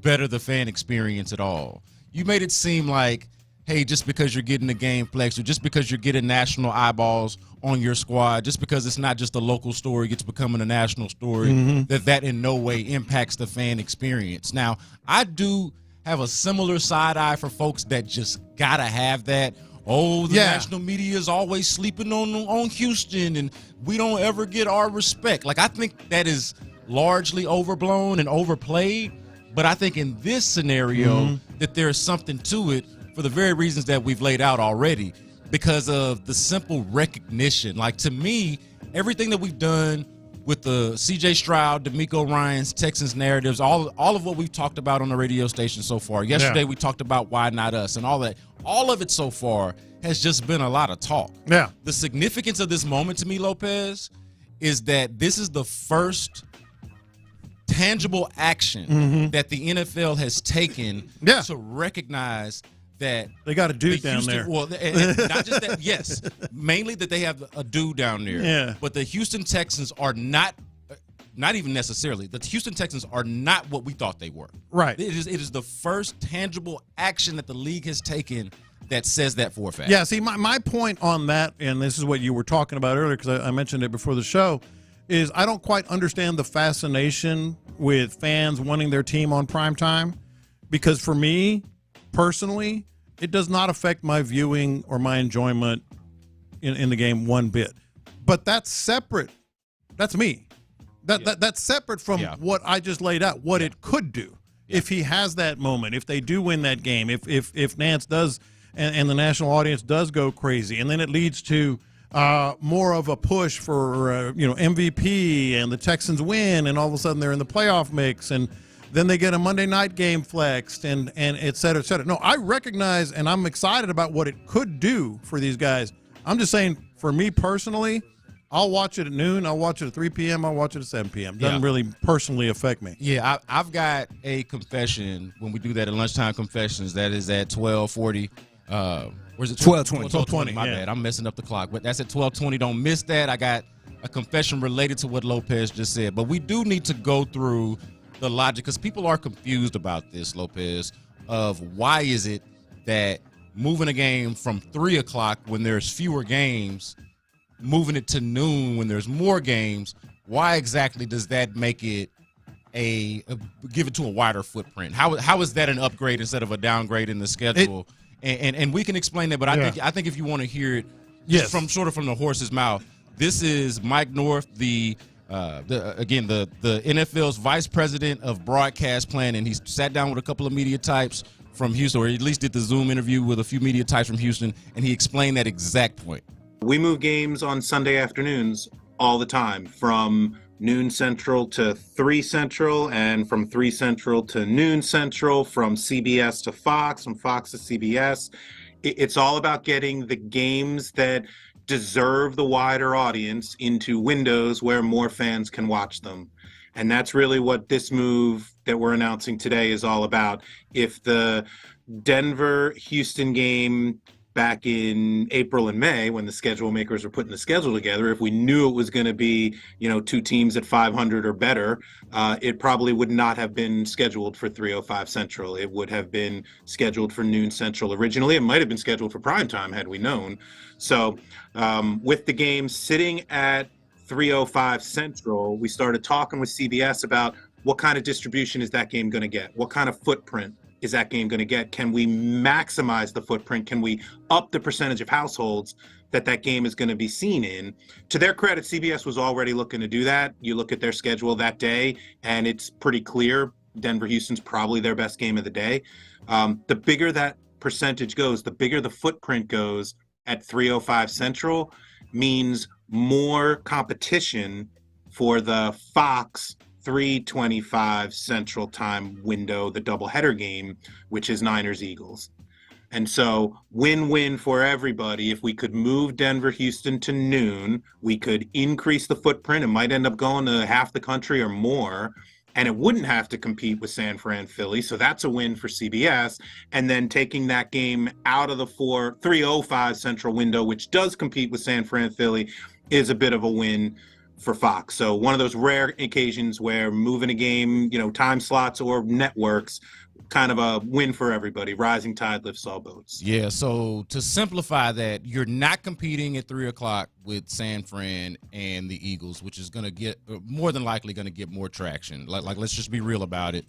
better the fan experience at all. You made it seem like, hey, just because you're getting the game flexed or just because you're getting national eyeballs on your squad, just because it's not just a local story, it's becoming a national story, that in no way impacts the fan experience. Now, I do have a similar side eye for folks that just got to have that. Oh, the national media is always sleeping on Houston, and we don't ever get our respect. Like, I think that is largely overblown and overplayed, but I think in this scenario that there's something to it for the very reasons that we've laid out already, because of the simple recognition. Like, to me, everything that we've done with the C.J. Stroud, D'Amico Ryans, Texans narratives, all of what we've talked about on the radio station so far. Yesterday we talked about why not us and all that. All of it so far has just been a lot of talk. Yeah. The significance of this moment to me, Lopez, is that this is the first tangible action that the NFL has taken to recognize that they got a dude down there. Well, and not just that, yes, mainly that they have a dude down there. Yeah. But the Houston Texans are not even necessarily. The Houston Texans are not what we thought they were. Right. It is the first tangible action that the league has taken that says that for a fact. Yeah, see, my point on that, and this is what you were talking about earlier because I mentioned it before the show, is I don't quite understand the fascination with fans wanting their team on primetime because for me, personally, it does not affect my viewing or my enjoyment in the game one bit. But that's separate. That's me. That's separate from what I just laid out, what it could do if he has that moment, if they do win that game, if Nantz does and the national audience does go crazy, and then it leads to more of a push for MVP and the Texans win, and all of a sudden they're in the playoff mix, and then they get a Monday night game flexed, and et cetera, et cetera. No, I recognize, and I'm excited about what it could do for these guys. I'm just saying, for me personally, I'll watch it at noon, I'll watch it at 3 p.m., I'll watch it at 7 p.m. Doesn't really personally affect me. Yeah, I've got a confession when we do that at lunchtime confessions. That is at 12:40. Where's it? 12:20. My bad. I'm messing up the clock. But that's at 12:20. Don't miss that. I got a confession related to what Lopez just said. But we do need to go through the logic, because people are confused about this, Lopez, of why is it that moving a game from 3 o'clock when there's fewer games, moving it to noon when there's more games, why exactly does that make it give it to a wider footprint? How is that an upgrade instead of a downgrade in the schedule? And we can explain that, but I think if you want to hear it from the horse's mouth, this is Mike North, the NFL's vice president of broadcast planning. He's sat down with a couple of media types from Houston, or at least did the Zoom interview with a few media types from Houston, and he explained that exact point. We move games on Sunday afternoons all the time, from noon Central to 3 Central, and from 3 Central to noon Central, from CBS to Fox, from Fox to CBS. It's all about getting the games that deserve the wider audience into windows where more fans can watch them. And that's really what this move that we're announcing today is all about. If the Denver-Houston game back in April and May, when the schedule makers were putting the schedule together, if we knew it was going to be, 2 teams at 500 or better, it probably would not have been scheduled for 3:05 Central. It would have been scheduled for noon Central originally. It might have been scheduled for prime time had we known. So with the game sitting at 3:05 Central, we started talking with CBS about what kind of distribution is that game going to get? What kind of footprint is that game going to get? Can we maximize the footprint? Can we up the percentage of households that game is going to be seen in? To their credit, CBS was already looking to do that. You look at their schedule that day, and it's pretty clear Denver-Houston's probably their best game of the day. The bigger that percentage goes, the bigger the footprint goes at 3:05 Central, means more competition for the Fox 3:25 Central Time window, the doubleheader game, which is Niners-Eagles. And so win-win for everybody. If we could move Denver-Houston to noon, we could increase the footprint. It might end up going to half the country or more, and it wouldn't have to compete with San Fran-Philly. So that's a win for CBS. And then taking that game out of the 3:05 Central window, which does compete with San Fran-Philly, is a bit of a win for Fox. So one of those rare occasions where moving a game, time slots or networks, kind of a win for everybody. Rising tide lifts all boats. Yeah, so to simplify that, you're not competing at 3 o'clock with San Fran and the Eagles, which is going to get more than likely going to get more traction. Like, let's just be real about it.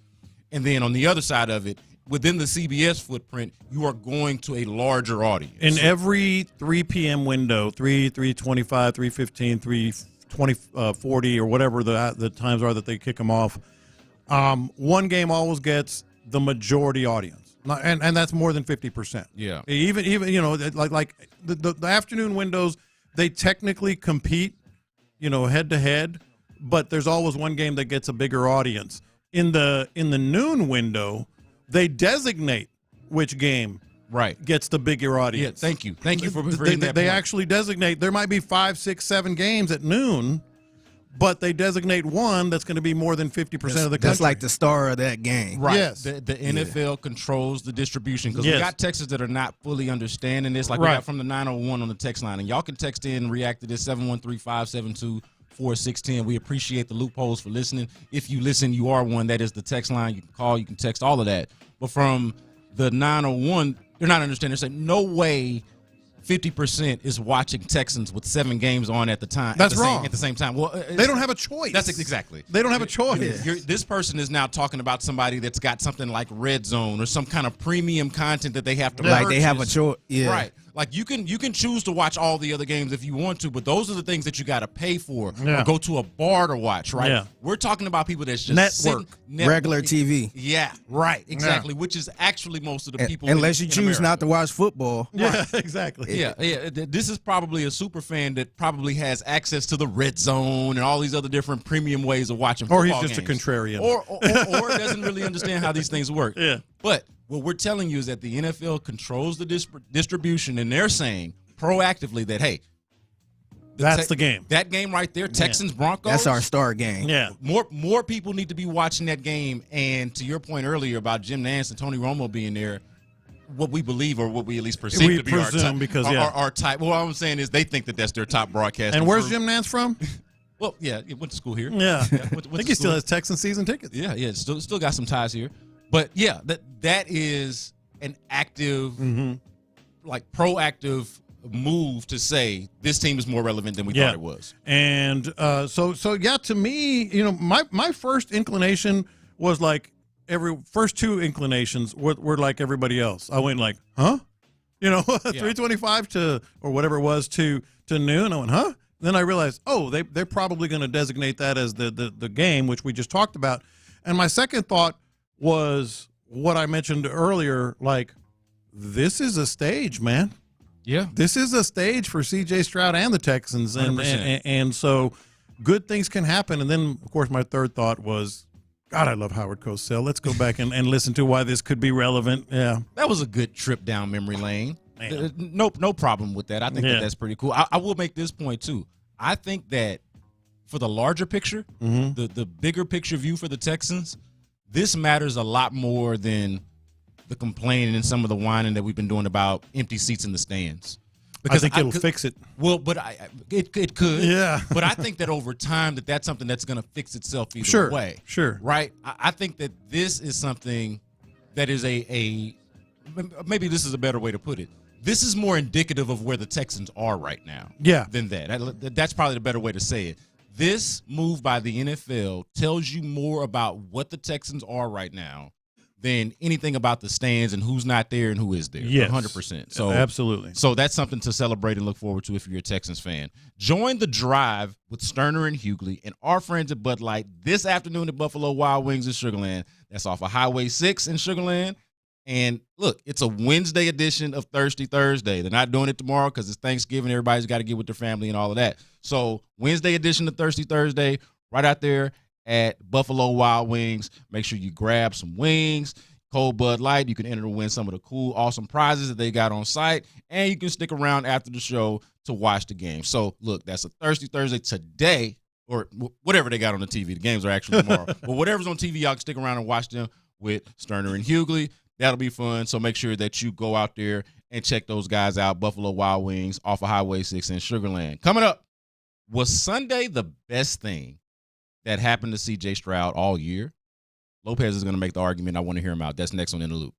And then on the other side of it, within the CBS footprint, you are going to a larger audience. In every 3 p.m. window, 3:25, 3:15, 3:40, or whatever the times are that they kick them off, one game always gets the majority audience, and that's more than 50%. Yeah. Even like the afternoon windows, they technically compete, head to head, but there's always one game that gets a bigger audience. In the noon window, they designate which game gets the bigger audience. Yeah, thank you for bringing that They point. actually designate. There might be 5, 6, 7 games at noon, but they designate one that's going to be more than 50% of the country. That's like the star of that game. Right. Yes. The NFL controls the distribution, because we Yes. got Texans that are not fully understanding this. Like we got from the 901 on the text line. And y'all can text in and react to this, 713-572-4610. We appreciate the loopholes for listening. If you listen, you are one. That is the text line. You can call, you can text, all of that. But from the 901, they're not understanding. They're saying, no way 50% is watching Texans with 7 games on at the time. That's wrong. At the same time. Well, They don't have a choice. That's exactly. They don't have a choice. This person is now talking about somebody that's got something like Red Zone or some kind of premium content that they have to Like purchase. they have a choice. Yeah. Right. Like you can choose to watch all the other games if you want to, but those are the things that you got to pay for or go to a bar to watch, right? Yeah. We're talking about people that's just regular TV. Yeah, right, exactly. Which is actually most of the people. Unless you in choose America. not to watch football. Yeah, exactly. Yeah. This is probably a super fan that probably has access to the red zone and all these other different premium ways of watching football Or he's just games. a contrarian. Or doesn't really understand how these things work. Yeah. But what we're telling you is that the NFL controls the distribution, and they're saying proactively that, hey, that's the game. That game right there, Texans-Broncos. That's our star game. Yeah. More people need to be watching that game. And to your point earlier about Jim Nantz and Tony Romo being there, what we believe or what we at least perceive to be our type. Well, what I'm saying is they think that that's their top broadcast. And where's Jim Nantz from? Well, yeah, he went to school here. Yeah. went I think he still has Texan season tickets. Yeah, still got some ties here. But yeah, that is an active, like proactive move to say this team is more relevant than we thought it was. And so yeah, to me, my first inclination was like first two inclinations were like everybody else. I went like, huh? 3:25 to or whatever it was to noon. I went, huh? Then I realized, they're probably going to designate that as the game, which we just talked about. And my second thought was what I mentioned earlier, like, this is a stage, man. Yeah. This is a stage for C.J. Stroud and the Texans. And so good things can happen. And then, of course, my third thought was, God, I love Howard Cosell. Let's go back and listen to why this could be relevant. Yeah. That was a good trip down memory lane. No problem with that. I think that's pretty cool. I will make this point, too. I think that for the larger picture, the bigger picture view for the Texans, this matters a lot more than the complaining and some of the whining that we've been doing about empty seats in the stands. Because I think it'll fix it. Well, but it could. Yeah. But I think that over time that's something that's going to fix itself either way. Sure. Right? I think that this is something that is maybe this is a better way to put it. This is more indicative of where the Texans are right now. Yeah. Than that. That's probably the better way to say it. This move by the NFL tells you more about what the Texans are right now than anything about the stands and who's not there and who is there. Yes. 100%. So absolutely. So that's something to celebrate and look forward to if you're a Texans fan. Join the drive with Stoerner and Hughley and our friends at Bud Light this afternoon at Buffalo Wild Wings in Sugar Land. That's off of Highway 6 in Sugar Land. And look, it's a Wednesday edition of Thirsty Thursday. They're not doing it tomorrow because it's Thanksgiving. Everybody's got to get with their family and all of that. So Wednesday edition of Thirsty Thursday, right out there at Buffalo Wild Wings. Make sure you grab some wings, cold Bud Light. You can enter to win some of the cool, awesome prizes that they got on site. And you can stick around after the show to watch the game. So look, that's a Thirsty Thursday today, or whatever they got on the TV. The games are actually tomorrow. But whatever's on TV, y'all can stick around and watch them with Stoerner and Hughley. That'll be fun. So make sure that you go out there and check those guys out. Buffalo Wild Wings off of Highway 6 in Sugar Land. Coming up, was Sunday the best thing that happened to C.J. Stroud all year? Lopez is going to make the argument. I want to hear him out. That's next on In the Loop.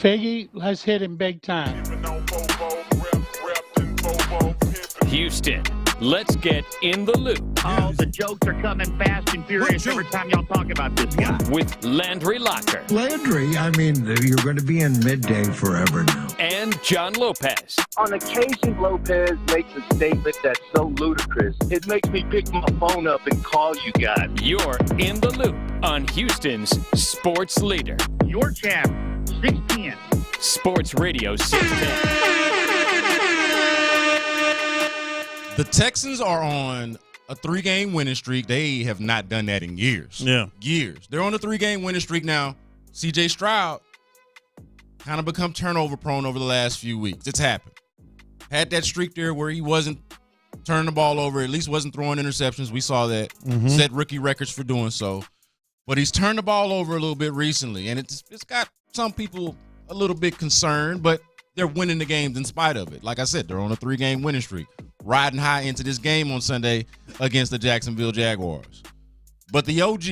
Figgy, let's hit him big time. Houston, let's get in the loop. Oh, the jokes are coming fast and furious every time y'all talk about this guy. With Landry Locker. Landry, I mean, you're going to be in midday forever now. And John Lopez. On occasion, Lopez makes a statement that's so ludicrous, it makes me pick my phone up and call you guys. You're in the loop on Houston's sports leader. Your champ, 610. Sports Radio 610. The Texans are on a 3-game winning streak. They have not done that in years. Yeah. Years. They're on a 3-game winning streak now. C.J. Stroud kind of become turnover prone over the last few weeks. It's happened. Had that streak there where he wasn't turning the ball over, at least wasn't throwing interceptions. We saw that. Mm-hmm. Set rookie records for doing so. But he's turned the ball over a little bit recently, and it's got some people a little bit concerned, but they're winning the games in spite of it. Like I said, they're on a 3-game winning streak, riding high into this game on Sunday against the Jacksonville Jaguars. But the OG,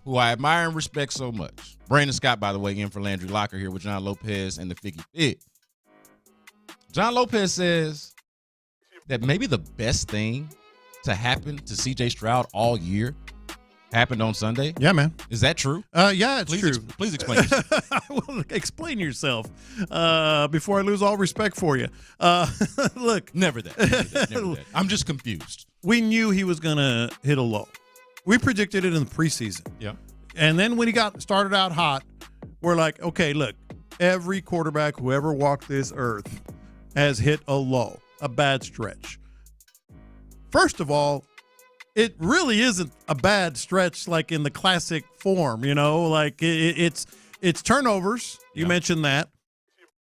who I admire and respect so much, Brandon Scott, by the way, in for Landry Locker here with John Lopez and the Figgy Fit. John Lopez says that maybe the best thing to happen to C.J. Stroud all year happened on Sunday. Yeah, man. Is that true? Yeah, it's true. Please explain yourself. Well, explain yourself before I lose all respect for you. Look. Never that. I'm just confused. We knew he was going to hit a low. We predicted it in the preseason. Yeah. And then when he got started out hot, we're like, okay, look, every quarterback who ever walked this earth has hit a low, a bad stretch. First of all, it really isn't a bad stretch like in the classic form, you know, like it's turnovers. You mentioned that,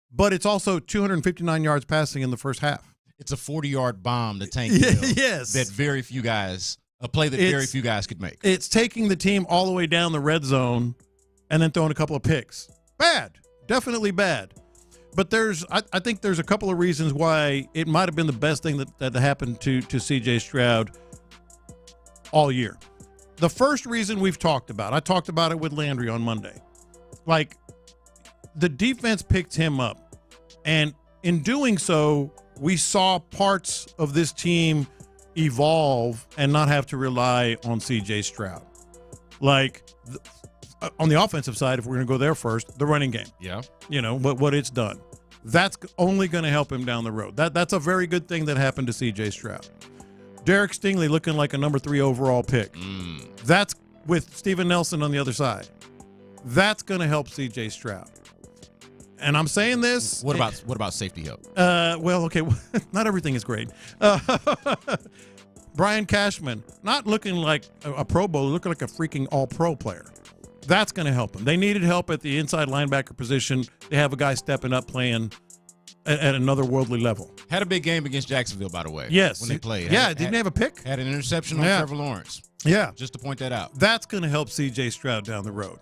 but it's also 259 yards passing in the first half. It's a 40-yard bomb to Tank Hill. Yes. That very few guys, a play that very few guys could make. It's taking the team all the way down the red zone and then throwing a couple of picks. Bad. Definitely bad. But I think there's a couple of reasons why it might have been the best thing that happened to C.J. Stroud all year. The first reason we've talked about, I talked about it with Landry on Monday. Like, the defense picked him up. And in doing so, we saw parts of this team evolve and not have to rely on C.J. Stroud. Like, on the offensive side, if we're going to go there first, the running game. Yeah. You know, what it's done. That's only going to help him down the road. That's a very good thing that happened to C.J. Stroud. Derek Stingley looking like a number 3 overall pick. That's with Steven Nelson on the other side. That's going to help C.J. Stroud. And I'm saying this. What about safety help? Well, okay, not everything is great. Brian Cashman, not looking like a Pro Bowl, looking like a freaking All-Pro player. That's going to help them. They needed help at the inside linebacker position. They have a guy stepping up playing at another worldly level. Had a big game against Jacksonville, by the way. Yes. When they played. Didn't they have a pick? Had an interception on Trevor Lawrence. Yeah. Just to point that out. That's going to help C.J. Stroud down the road.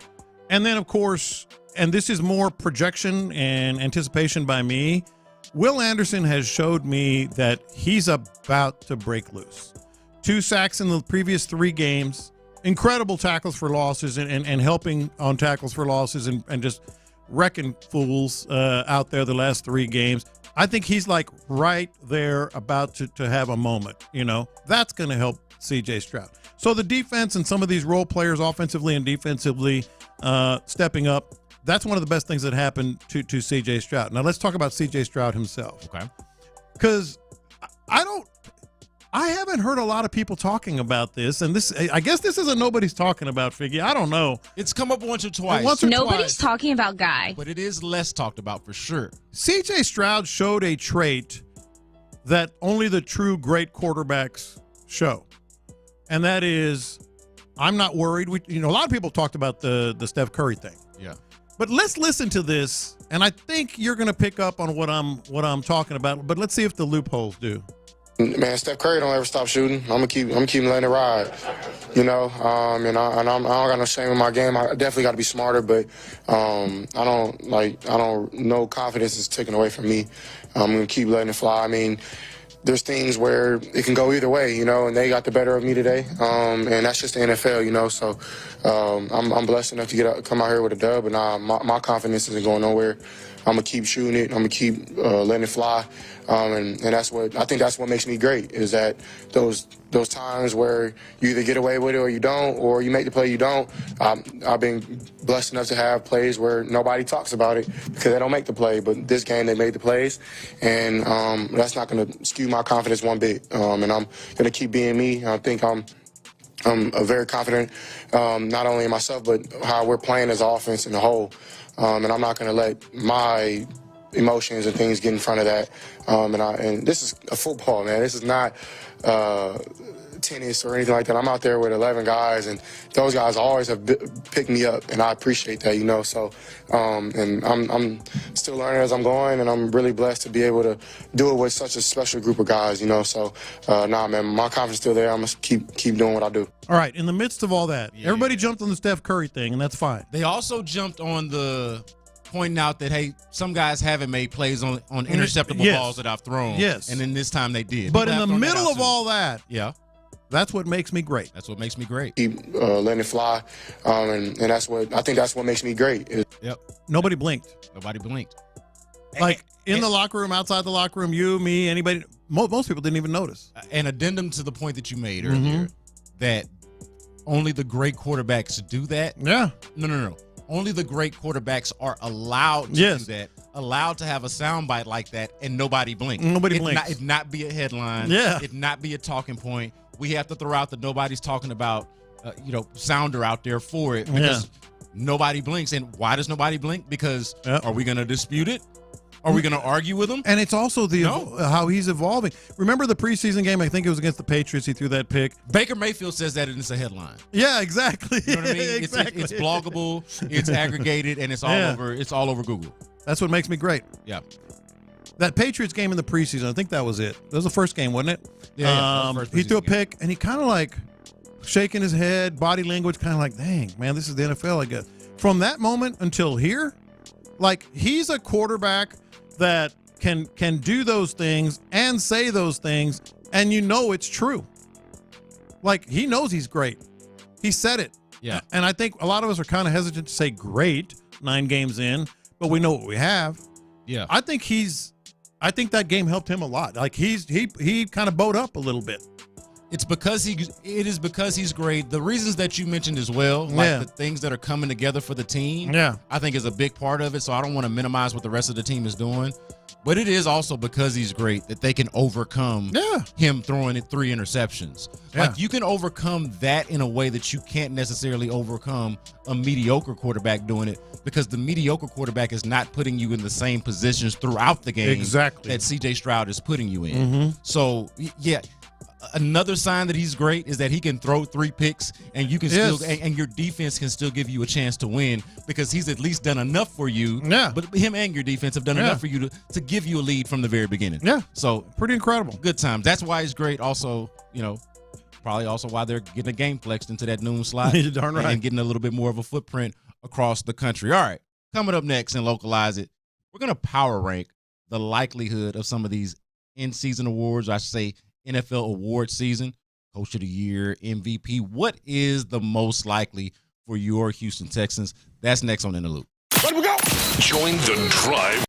And then, of course, and this is more projection and anticipation by me, Will Anderson has showed me that he's about to break loose. 2 sacks in the previous 3 games. Incredible tackles for losses and helping on tackles for losses and just wrecking fools out there the last 3 games. I think he's like right there about to have a moment, you know. That's going to help C.J. Stroud. So the defense and some of these role players offensively and defensively stepping up, that's one of the best things that happened to C.J. Stroud. Now let's talk about C.J. Stroud himself. Okay. Because I haven't heard a lot of people talking about this, and I guess this is a nobody's talking about, Figgy. I don't know. It's come up once or twice. Nobody's talking about Guy. But it is less talked about for sure. C.J. Stroud showed a trait that only the true great quarterbacks show, and that is, I'm not worried. A lot of people talked about the Steph Curry thing. Yeah. But let's listen to this, and I think you're going to pick up on what I'm talking about. But let's see if the loopholes do. Man, Steph Curry don't ever stop shooting. I'm gonna keep letting it ride, you know. And I don't got no shame in my game. I definitely got to be smarter, but I don't. No confidence is taken away from me. I'm gonna keep letting it fly. I mean, there's things where it can go either way, you know, and they got the better of me today. And that's just the NFL, you know. So I'm blessed enough to come out here with a dub, but my confidence isn't going nowhere. I'm gonna keep shooting it. I'm gonna keep letting it fly. And that's what I think. That's what makes me great. Is that those times where you either get away with it or you don't, or you make the play you don't. I've been blessed enough to have plays where nobody talks about it because they don't make the play. But this game they made the plays, and that's not going to skew my confidence one bit. And I'm going to keep being me. I think I'm very confident, not only in myself but how we're playing as an offense in the whole. And I'm not going to let my emotions and things get in front of that. And this is a football, man. This is not tennis or anything like that. I'm out there with 11 guys, and those guys always have picked me up, and I appreciate that, you know. So, and I'm still learning as I'm going, and I'm really blessed to be able to do it with such a special group of guys, you know. So, man, my confidence is still there. I'm gonna keep doing what I do. All right. In the midst of all that, everybody jumped on the Steph Curry thing, and that's fine. They also jumped on the pointing out that, hey, some guys haven't made plays on interceptable balls that I've thrown. Yes. And then this time they did. But in the middle of all that, that's what makes me great. That's what makes me great. Keep letting it fly. And that's what I think that's what makes me great. Yep. Nobody blinked. Nobody blinked. Like in the locker room, outside the locker room, you, me, anybody, most people didn't even notice. An addendum to the point that you made earlier, that only the great quarterbacks do that. Yeah. No. Only the great quarterbacks are allowed to do that, allowed to have a soundbite like that, and nobody blinks. Nobody blinks. It not be a headline. Yeah. It not be a talking point. We have to throw out that nobody's talking about, sounder out there for it because nobody blinks. And why does nobody blink? Because are we going to dispute it? Are we going to argue with him? And it's also how he's evolving. Remember the preseason game? I think it was against the Patriots. He threw that pick. Baker Mayfield says that, and it's a headline. Yeah, exactly. You know what I mean? Exactly. It's bloggable, it's aggregated, and it's all over. It's all over Google. That's what makes me great. Yeah. That Patriots game in the preseason, I think that was it. That was the first game, wasn't it? Yeah. He threw a pick, and he kind of like shaking his head, body language, kind of like, dang, man, this is the NFL, I guess. From that moment until here, like, he's a quarterback that can do those things and say those things, and you know it's true. Like, he knows he's great. He said it. Yeah. And I think a lot of us are kind of hesitant to say great 9 games in, but we know what we have. Yeah. I think that game helped him a lot. Like, he kind of bowed up a little bit. It is because he's great. The reasons that you mentioned as well, like the things that are coming together for the team, I think is a big part of it. So I don't want to minimize what the rest of the team is doing. But it is also because he's great that they can overcome him throwing 3 interceptions. Like, you can overcome that in a way that you can't necessarily overcome a mediocre quarterback doing it, because the mediocre quarterback is not putting you in the same positions throughout the game that CJ Stroud is putting you in. So, another sign that he's great is that he can throw 3 picks, and you can still and your defense can still give you a chance to win, because he's at least done enough for you. But him and your defense have done enough for you to give you a lead from the very beginning. So pretty incredible. Good times. That's why he's great. Also, probably also why they're getting a game flexed into that noon slot. You're darn right. And getting a little bit more of a footprint across the country. All right, coming up next and localize it, we're going to power rank the likelihood of some of these in-season awards, I should say NFL award season, Coach of the Year, MVP. What is the most likely for your Houston Texans? That's next on In the Loop. Let we go. Join the drive.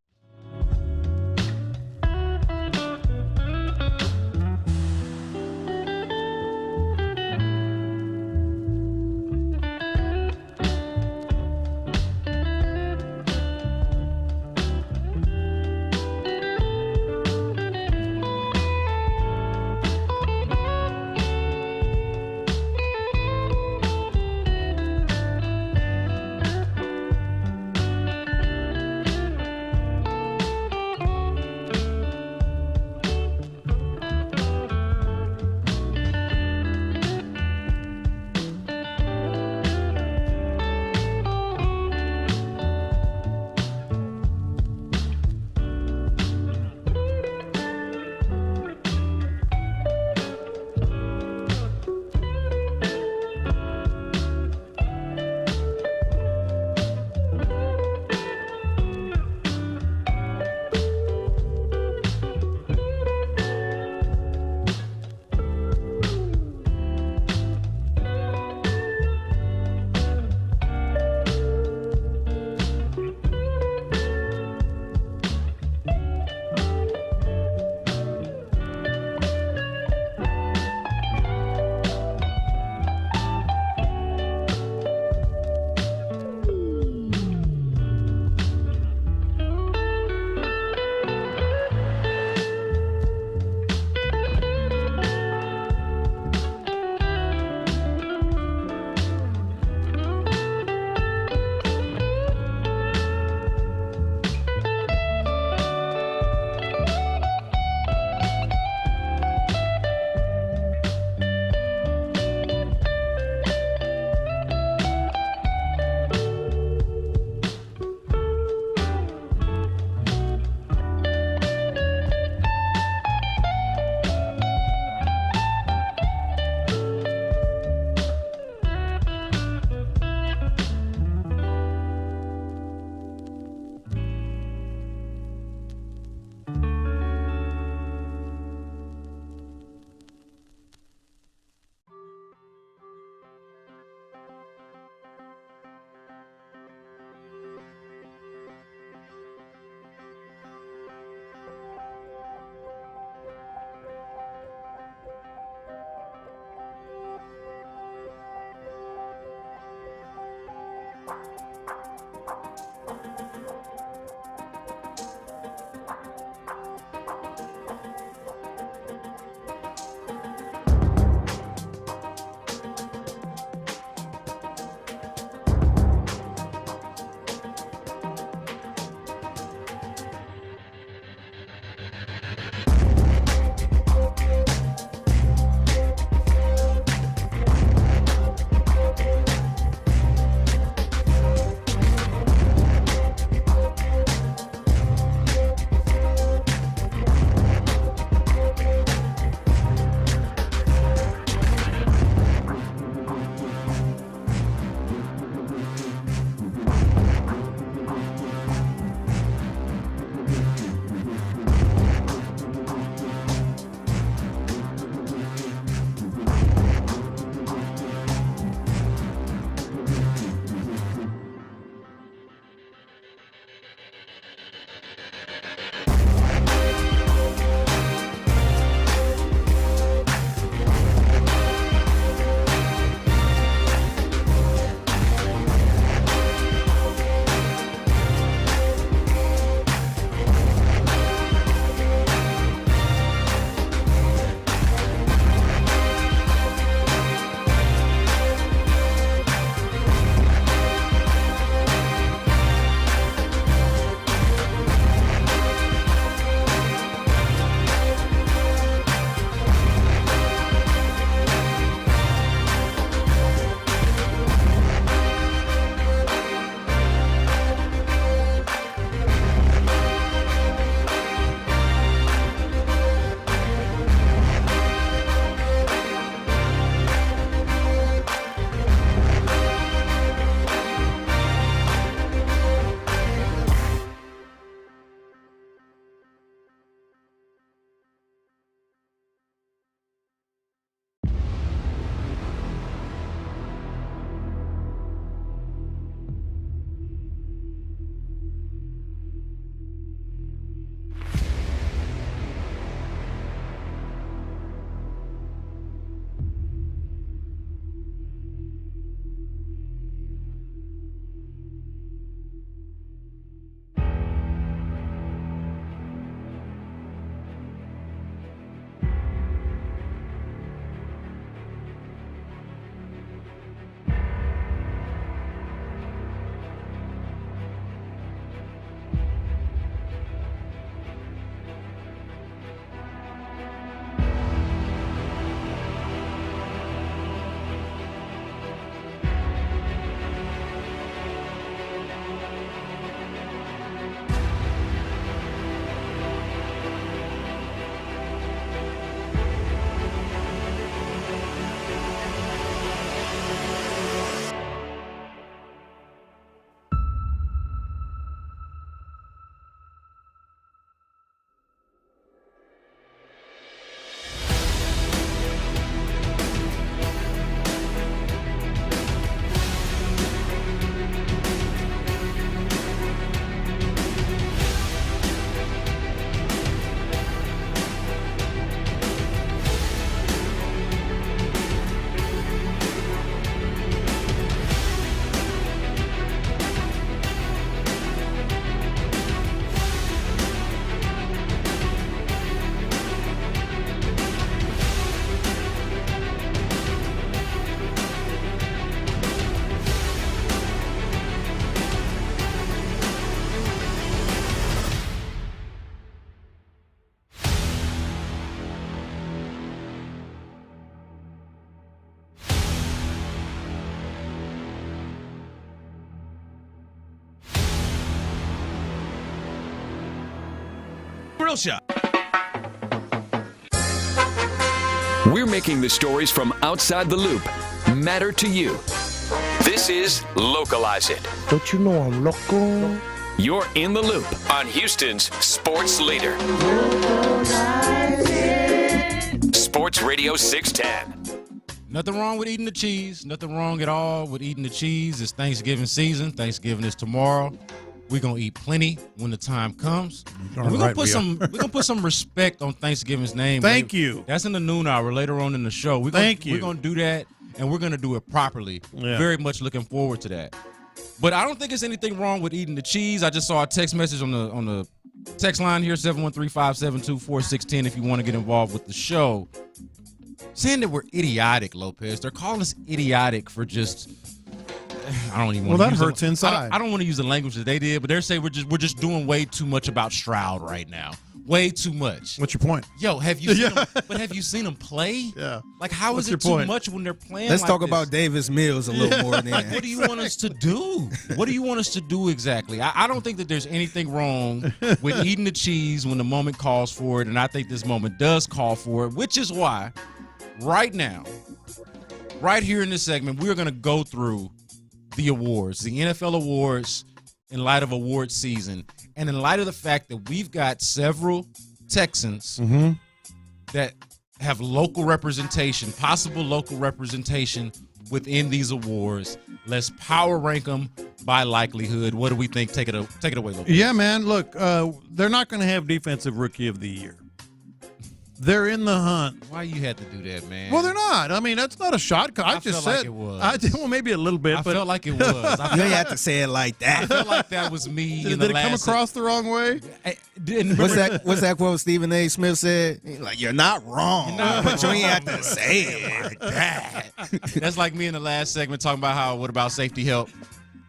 Grill Shop. We're making the stories from outside the loop matter to you. This is Localize It. Don't you know I'm local? You're in the loop on Houston's sports leader. Sports Radio 610. Nothing wrong with eating the cheese. Nothing wrong at all with eating the cheese. It's Thanksgiving season. Thanksgiving is tomorrow. We're gonna eat plenty when the time comes. We're gonna put some respect on Thanksgiving's name. Thank you. That's in the noon hour later on in the show. We're gonna do that, and we're gonna do it properly. Yeah. Very much looking forward to that. But I don't think there's anything wrong with eating the cheese. I just saw a text message on the text line here, 713-572-4610, if you want to get involved with the show. Saying that we're idiotic, Lopez. They're calling us idiotic for just I don't even want to use hurts inside. I don't want to use the language that they did, but they're saying we're just doing way too much about Stroud right now. Way too much. What's your point? Yo, have you seen him, but have you seen him play? Yeah. Like, how What's is it your too point? much when they're playing Let's like talk this? about Davis Mills a little more. Like, what do you want us to do? What do you want us to do exactly? I don't think that there's anything wrong with eating the cheese when the moment calls for it, and I think this moment does call for it, which is why right now, right here in this segment, we're going to go through the awards, the NFL awards in light of award season, and in light of the fact that we've got several Texans that have local representation, possible local representation within these awards. Let's power rank them by likelihood. What do we think? Take it away, Lopez. Yeah, man. Look, they're not going to have Defensive Rookie of the Year. They're in the hunt. Why you had to do that, man? Well, they're not. I mean, that's not a shot. I just felt said like it was. well, maybe a little bit. I but felt like it was. You ain't have to say it like that. I felt like that was me. Did it come across the wrong way? What's that quote Stephen A. Smith said? He's like, you're not wrong, but you ain't have to say it like that. That's like me in the last segment talking about what about safety help?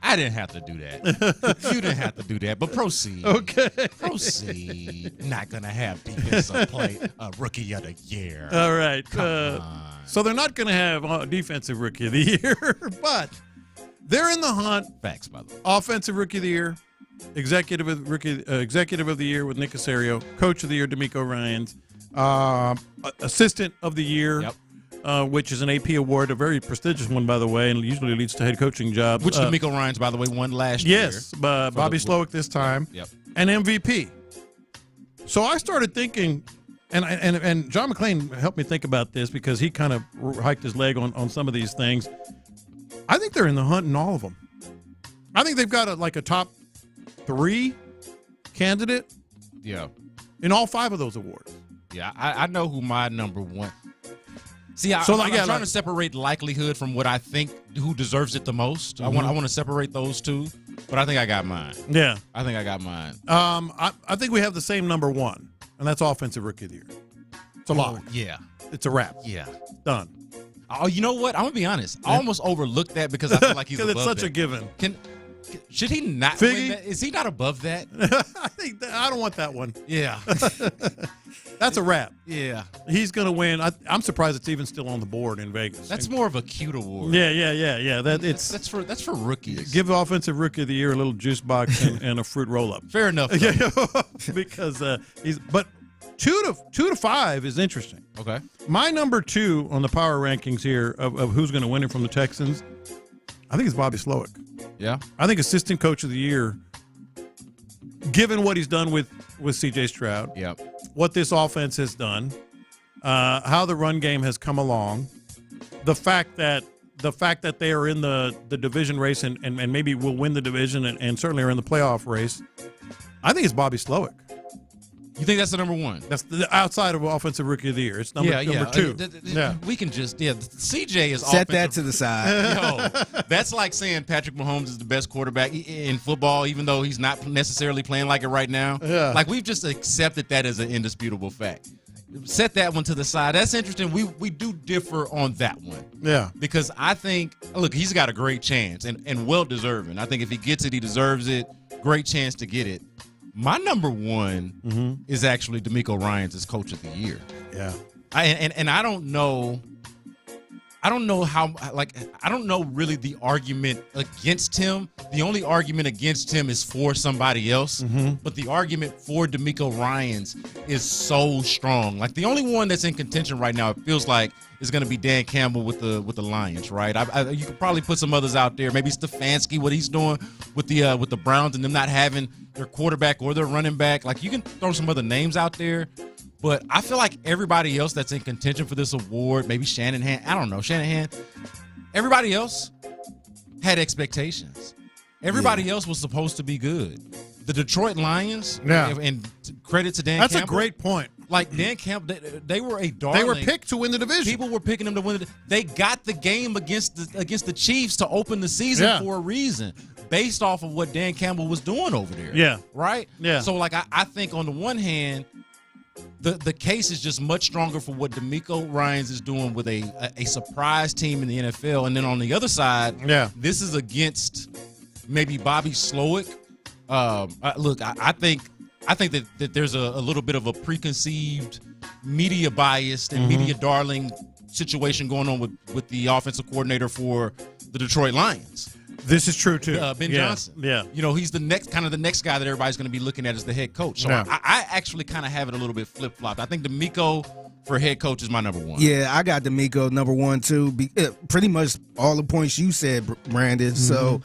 I didn't have to do that. You didn't have to do that, but proceed. Okay. Proceed. Not going to have defensive play rookie of the year. All right. Come on. So they're not going to have Defensive Rookie of the Year, but they're in the hunt. Facts, by the way. Offensive Rookie of the Year, Executive of the Year with Nick Caserio, Coach of the Year, D'Amico Ryans, Assistant of the Year. Yep. Which is an AP award, a very prestigious one, by the way, and usually leads to head coaching jobs. Which D'Amico Ryans, by the way, won last year. Yes, Bobby Slowick this time. Yep. And MVP. So I started thinking, and John McClain helped me think about this because he kind of hiked his leg on some of these things. I think they're in the hunt in all of them. I think they've got a top 3 candidate. Yeah. In all 5 of those awards. Yeah, I know who my number one. See, I'm trying to separate likelihood from what I think who deserves it the most. I want to separate those two, but I think I got mine. Yeah, I think I got mine. I think we have the same number 1, and that's Offensive Rookie of the Year. It's a lock. Yeah, it's a wrap. Yeah, done. Oh, you know what? I'm gonna be honest. I almost overlooked that because I feel like he's above it's such that. a given. Should he not Figgy? win that? Is he not above that? I don't want that one. Yeah. That's a wrap. Yeah. He's going to win. I'm surprised it's even still on the board in Vegas. That's more of a cute award. Yeah. That's for rookies. Give Offensive Rookie of the Year a little juice box and a fruit roll up. Fair enough. Because but 2 to 5 is interesting. Okay. My number 2 on the power rankings here of who's going to win it from the Texans, I think it's Bobby Slowick. Yeah. I think Assistant Coach of the Year, given what he's done with C.J. Stroud, what this offense has done, how the run game has come along, the fact that they are in the division race and maybe will win the division and certainly are in the playoff race, I think it's Bobby Slowick. You think that's the number 1? That's outside of Offensive Rookie of the Year. It's number 2. We can just CJ is set that to the side. Yo, that's like saying Patrick Mahomes is the best quarterback in football, even though he's not necessarily playing like it right now. Yeah. Like we've just accepted that as an indisputable fact. Set that one to the side. That's interesting. We do differ on that one. Yeah. Because I think, look, he's got a great chance and well deserving. I think if he gets it, he deserves it. Great chance to get it. My number 1 is actually D'Amico Ryans as Coach of the Year. Yeah. And I don't know how, I don't know really the argument against him. The only argument against him is for somebody else. But the argument for D'Amico Ryans is so strong. Like the only one that's in contention right now, it feels like, is going to be Dan Campbell with the Lions, right? You could probably put some others out there. Maybe Stefanski, what he's doing with the Browns and them not having their quarterback or their running back. Like you can throw some other names out there. But I feel like everybody else that's in contention for this award, maybe Shanahan, I don't know, Shanahan, everybody else had expectations. Everybody else was supposed to be good. The Detroit Lions, and credit to Dan Campbell. That's a great point. Like Dan Campbell, they were a darling. They were picked to win the division. People were picking them to win. They got the game against the Chiefs to open the season for a reason. based off of what Dan Campbell was doing over there. Yeah. Right? Yeah. So, like, I think on the one hand, the case is just much stronger for what DeMeco Ryans is doing with a surprise team in the NFL. And then on the other side, this is against maybe Bobby Slowick. Look, I think that there's a little bit of a preconceived media bias and media darling situation going on with the offensive coordinator for the Detroit Lions. This is true too. Ben Johnson. Yeah. You know, he's the next guy that everybody's going to be looking at as the head coach. So I actually kind of have it a little bit flip-flopped. I think DeMeco for head coach is my number one. Yeah, I got DeMeco number one too. Pretty much all the points you said, Brandon. So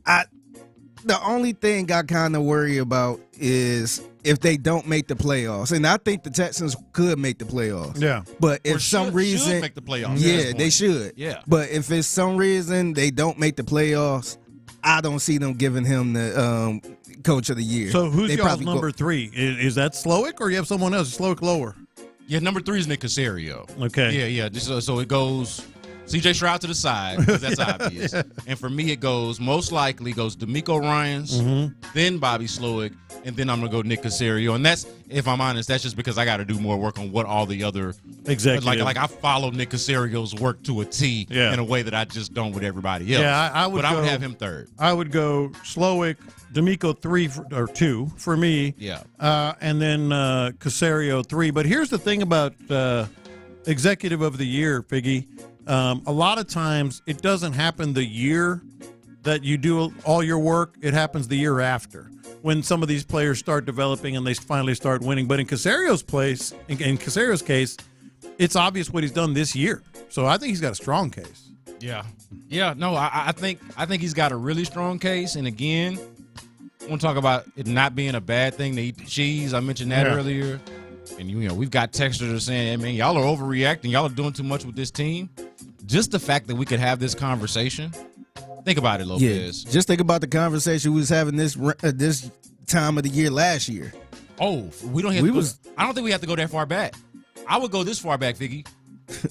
the only thing I kind of worry about is if they don't make the playoffs. And I think the Texans could make the playoffs. Yeah. But if some reason should make the playoffs. Yeah, they should. Yeah. But if it's some reason they don't make the playoffs, I don't see them giving him the coach of the year. So who's They y'all's probably number 3? Is that Slowick or you have someone else? Is Slowick lower? Yeah, number 3 is Nick Caserio. Okay. Yeah. So it goes C.J. Stroud to the side because that's obvious. And for me, it goes most likely goes DeMeco Ryans, then Bobby Slowick, and then I'm gonna go Nick Caserio. And that's, if I'm honest, that's just because I got to do more work on what all the other executives. Like I follow Nick Caserio's work to a T in a way that I just don't with everybody else. Yeah, I would have him third. I would go Slowick, DeMeco 3 or 2 for me. Yeah. And then Caserio 3. But here's the thing about executive of the year, Figgy. A lot of times it doesn't happen the year that you do all your work. It happens the year after when some of these players start developing and they finally start winning. But in Caserio's case, it's obvious what he's done this year. So I think he's got a strong case. Yeah. No, I think he's got a really strong case. And again, I want to talk about it not being a bad thing to eat the cheese. I mentioned that earlier. And, you know, we've got texters that are saying, hey, man, y'all are overreacting. Y'all are doing too much with this team. Just the fact that we could have this conversation. Think about it, Lopez. Yeah, just think about the conversation we was having this time of the year last year. Oh, we don't have I don't think we have to go that far back. I would go this far back, Figgy.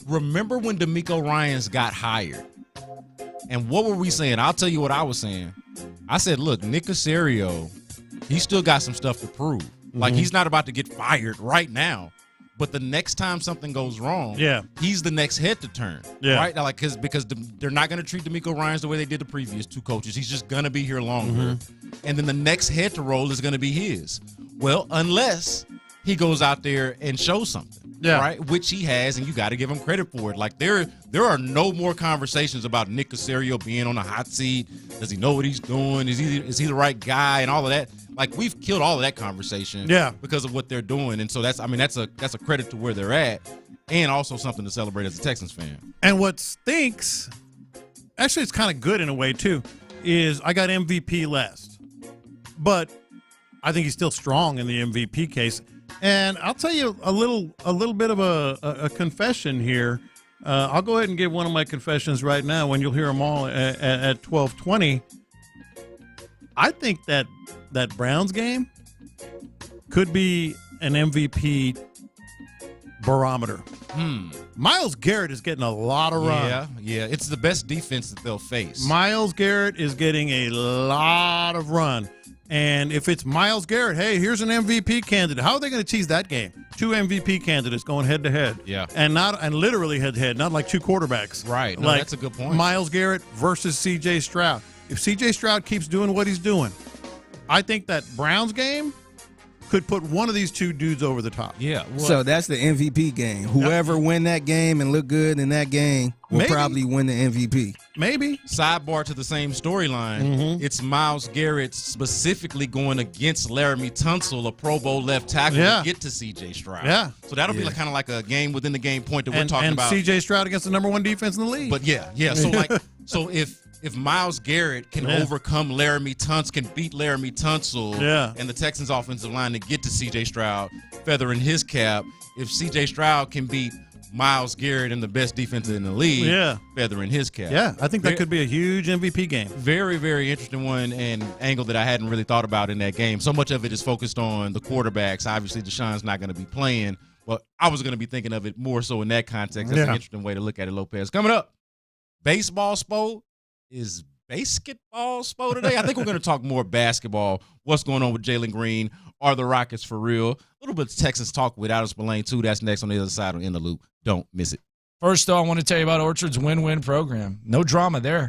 Remember when DeMeco Ryans got hired? And what were we saying? I'll tell you what I was saying. I said, look, Nick Caserio, he still got some stuff to prove. Like, he's not about to get fired right now. But the next time something goes wrong, he's the next head to turn. Right? Now, like, because they're not going to treat DeMeco Ryans the way they did the previous 2 coaches. He's just going to be here longer. And then the next head to roll is going to be his. Well, unless he goes out there and shows something. Right? Which he has, and you got to give him credit for it. Like, there are no more conversations about Nick Caserio being on a hot seat. Does he know what he's doing? Is he the right guy? And all of that. Like, we've killed all of that conversation because of what they're doing. And so that's a credit to where they're at, and also something to celebrate as a Texans fan. And what stinks, actually it's kind of good in a way too, is I got MVP last. But I think he's still strong in the MVP case. And I'll tell you a little bit of a confession here. I'll go ahead and give one of my confessions right now when you'll hear them all at 12:20. I think that Browns game could be an MVP barometer. Myles Garrett is getting a lot of run. Yeah. It's the best defense that they'll face. Myles Garrett is getting a lot of run. And if it's Myles Garrett, hey, here's an MVP candidate. How are they going to tease that game? 2 MVP candidates going head to head. Yeah. And literally head to head, not like 2 quarterbacks. Right. No, like that's a good point. Myles Garrett versus C.J. Stroud. If C.J. Stroud keeps doing what he's doing, I think that Browns game could put one of these 2 dudes over the top. Yeah. Well, so that's the MVP game. Whoever win that game and look good in that game will probably win the MVP. Maybe. Sidebar to the same storyline. It's Myles Garrett specifically going against Laramie Tunsil, a Pro Bowl left tackle, to get to C.J. Stroud. Yeah. So that'll be kind of like a game within the game point that we're talking about. And C.J. Stroud against the number 1 defense in the league. But so if Myles Garrett can overcome Laramie Tunsil, can beat Laramie Tunsil, and the Texans offensive line to get to C.J. Stroud, feathering his cap, if C.J. Stroud can beat Myles Garrett and the best defense in the league, feathering his cap. Yeah, I think that could be a huge MVP game. Very, very interesting one and angle that I hadn't really thought about in that game. So much of it is focused on the quarterbacks. Obviously, Deshaun's not going to be playing, but I was going to be thinking of it more so in that context. That's an interesting way to look at it, Lopez. Coming up, baseball, Spo, is basketball Spo today. I think we're going to talk more basketball. What's going on with Jalen Green? Are the Rockets for real? A little bit of Texans talk with Adam Spillane, too. That's next on the other side on In the Loop. Don't miss it. First, though, I want to tell you about Orchard's win-win program. No drama there.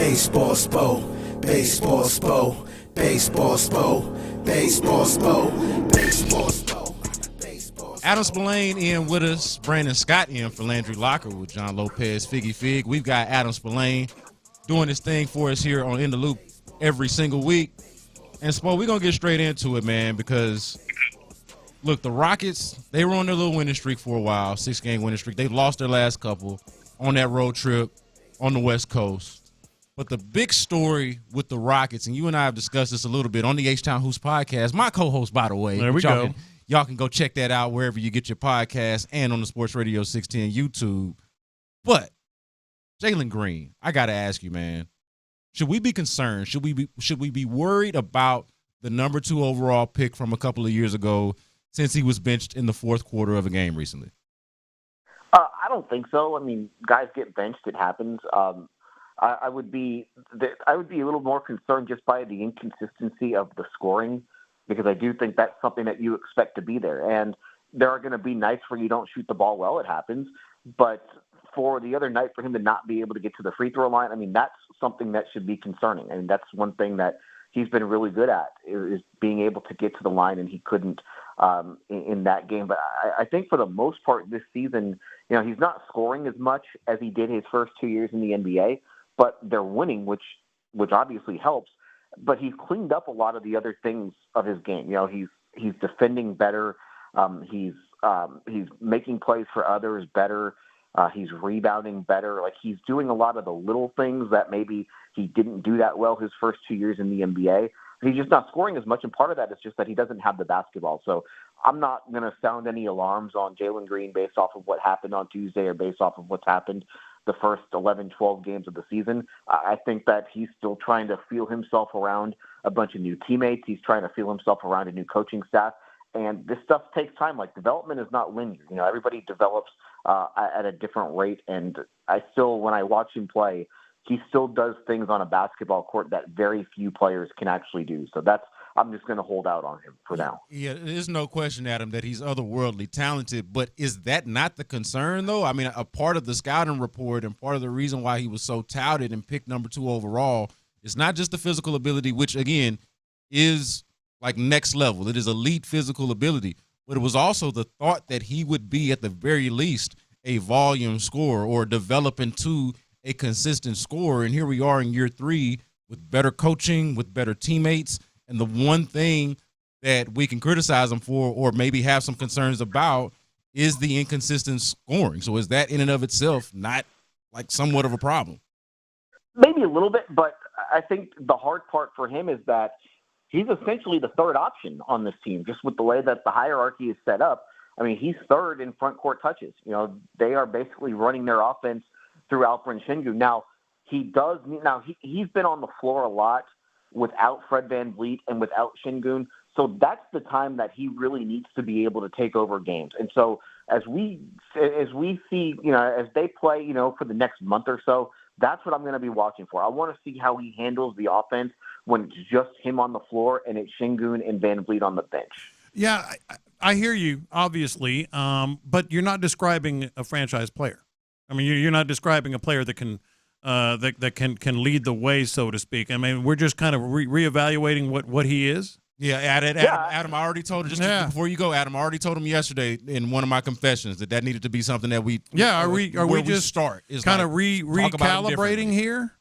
Baseball Spo, Baseball Spo, Baseball Spo, Baseball Spo, Baseball Spo. Adam Spillane in with us, Brandon Scott in for Landry Locker with John Lopez, Figgy Fig. We've got Adam Spillane doing his thing for us here on In the Loop every single week. And Spo, we're going to get straight into it, man, because, look, the Rockets, they were on their little winning streak for a while, 6-game winning streak. They've lost their last couple on that road trip on the West Coast. But the big story with the Rockets, and you and I have discussed this a little bit on the H-Town Hoops podcast, my co-host, by the way. There we go. Y'all can go check that out wherever you get your podcast and on the Sports Radio 610 YouTube. But Jalen Green, I got to ask you, man, should we be concerned? Should we be worried about the number 2 overall pick from a couple of years ago since he was benched in the fourth quarter of a game recently? I don't think so. I mean, guys get benched; it happens. I would be a little more concerned just by the inconsistency of the scoring, because I do think that's something that you expect to be there. And there are going to be nights where you don't shoot the ball well. It happens. But for the other night, for him to not be able to get to the free throw line, I mean, that's something that should be concerning. I mean, that's one thing that he's been really good at, is being able to get to the line, and he couldn't in that game. But I think for the most part this season, he's not scoring as much as he did his first 2 years in the NBA, but they're winning, which obviously helps. But he's cleaned up a lot of the other things of his game. He's defending better. He's making plays for others better. He's rebounding better. Like, he's doing a lot of the little things that maybe he didn't do that well his first 2 years in the NBA. He's just not scoring as much, and part of that is just that he doesn't have the basketball. So I'm not going to sound any alarms on Jalen Green based off of what happened on Tuesday or based off of what's happened the first 11, 12 games of the season. I think that he's still trying to feel himself around a bunch of new teammates. He's trying to feel himself around a new coaching staff. And this stuff takes time. Like, development is not linear. Everybody develops at a different rate. And when I watch him play, he still does things on a basketball court that very few players can actually do. So I'm just going to hold out on him for now. Yeah, there's no question, Adam, that he's otherworldly talented. But is that not the concern, though? I mean, a part of the scouting report and part of the reason why he was so touted and picked number 2 overall is not just the physical ability, which, again, is like next level. It is elite physical ability. But it was also the thought that he would be, at the very least, a volume scorer or develop into a consistent scorer. And here we are in year 3 with better coaching, with better teammates. And the one thing that we can criticize him for, or maybe have some concerns about, is the inconsistent scoring. So is that in and of itself not like somewhat of a problem? Maybe a little bit, but I think the hard part for him is that he's essentially the third option on this team, just with the way that the hierarchy is set up. I mean, he's third in front court touches. They are basically running their offense through Alperen Sengun. Now, he's been on the floor a lot without Fred VanVleet and without Sengun. So that's the time that he really needs to be able to take over games. And so as we see, as they play, for the next month or so, that's what I'm going to be watching for. I want to see how he handles the offense when it's just him on the floor and it's Sengun and VanVleet on the bench. Yeah, I hear you, obviously, but you're not describing a franchise player. I mean, you're not describing a player that can can lead the way, so to speak. I mean, we're just kind of reevaluating what he is. Yeah, Adam, I already told him before you go. Adam, I already told him yesterday in one of my confessions that needed to be something that we. Yeah, are we just start kind of recalibrating here?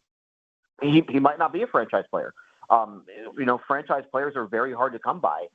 He might not be a franchise player. Franchise players are very hard to come by.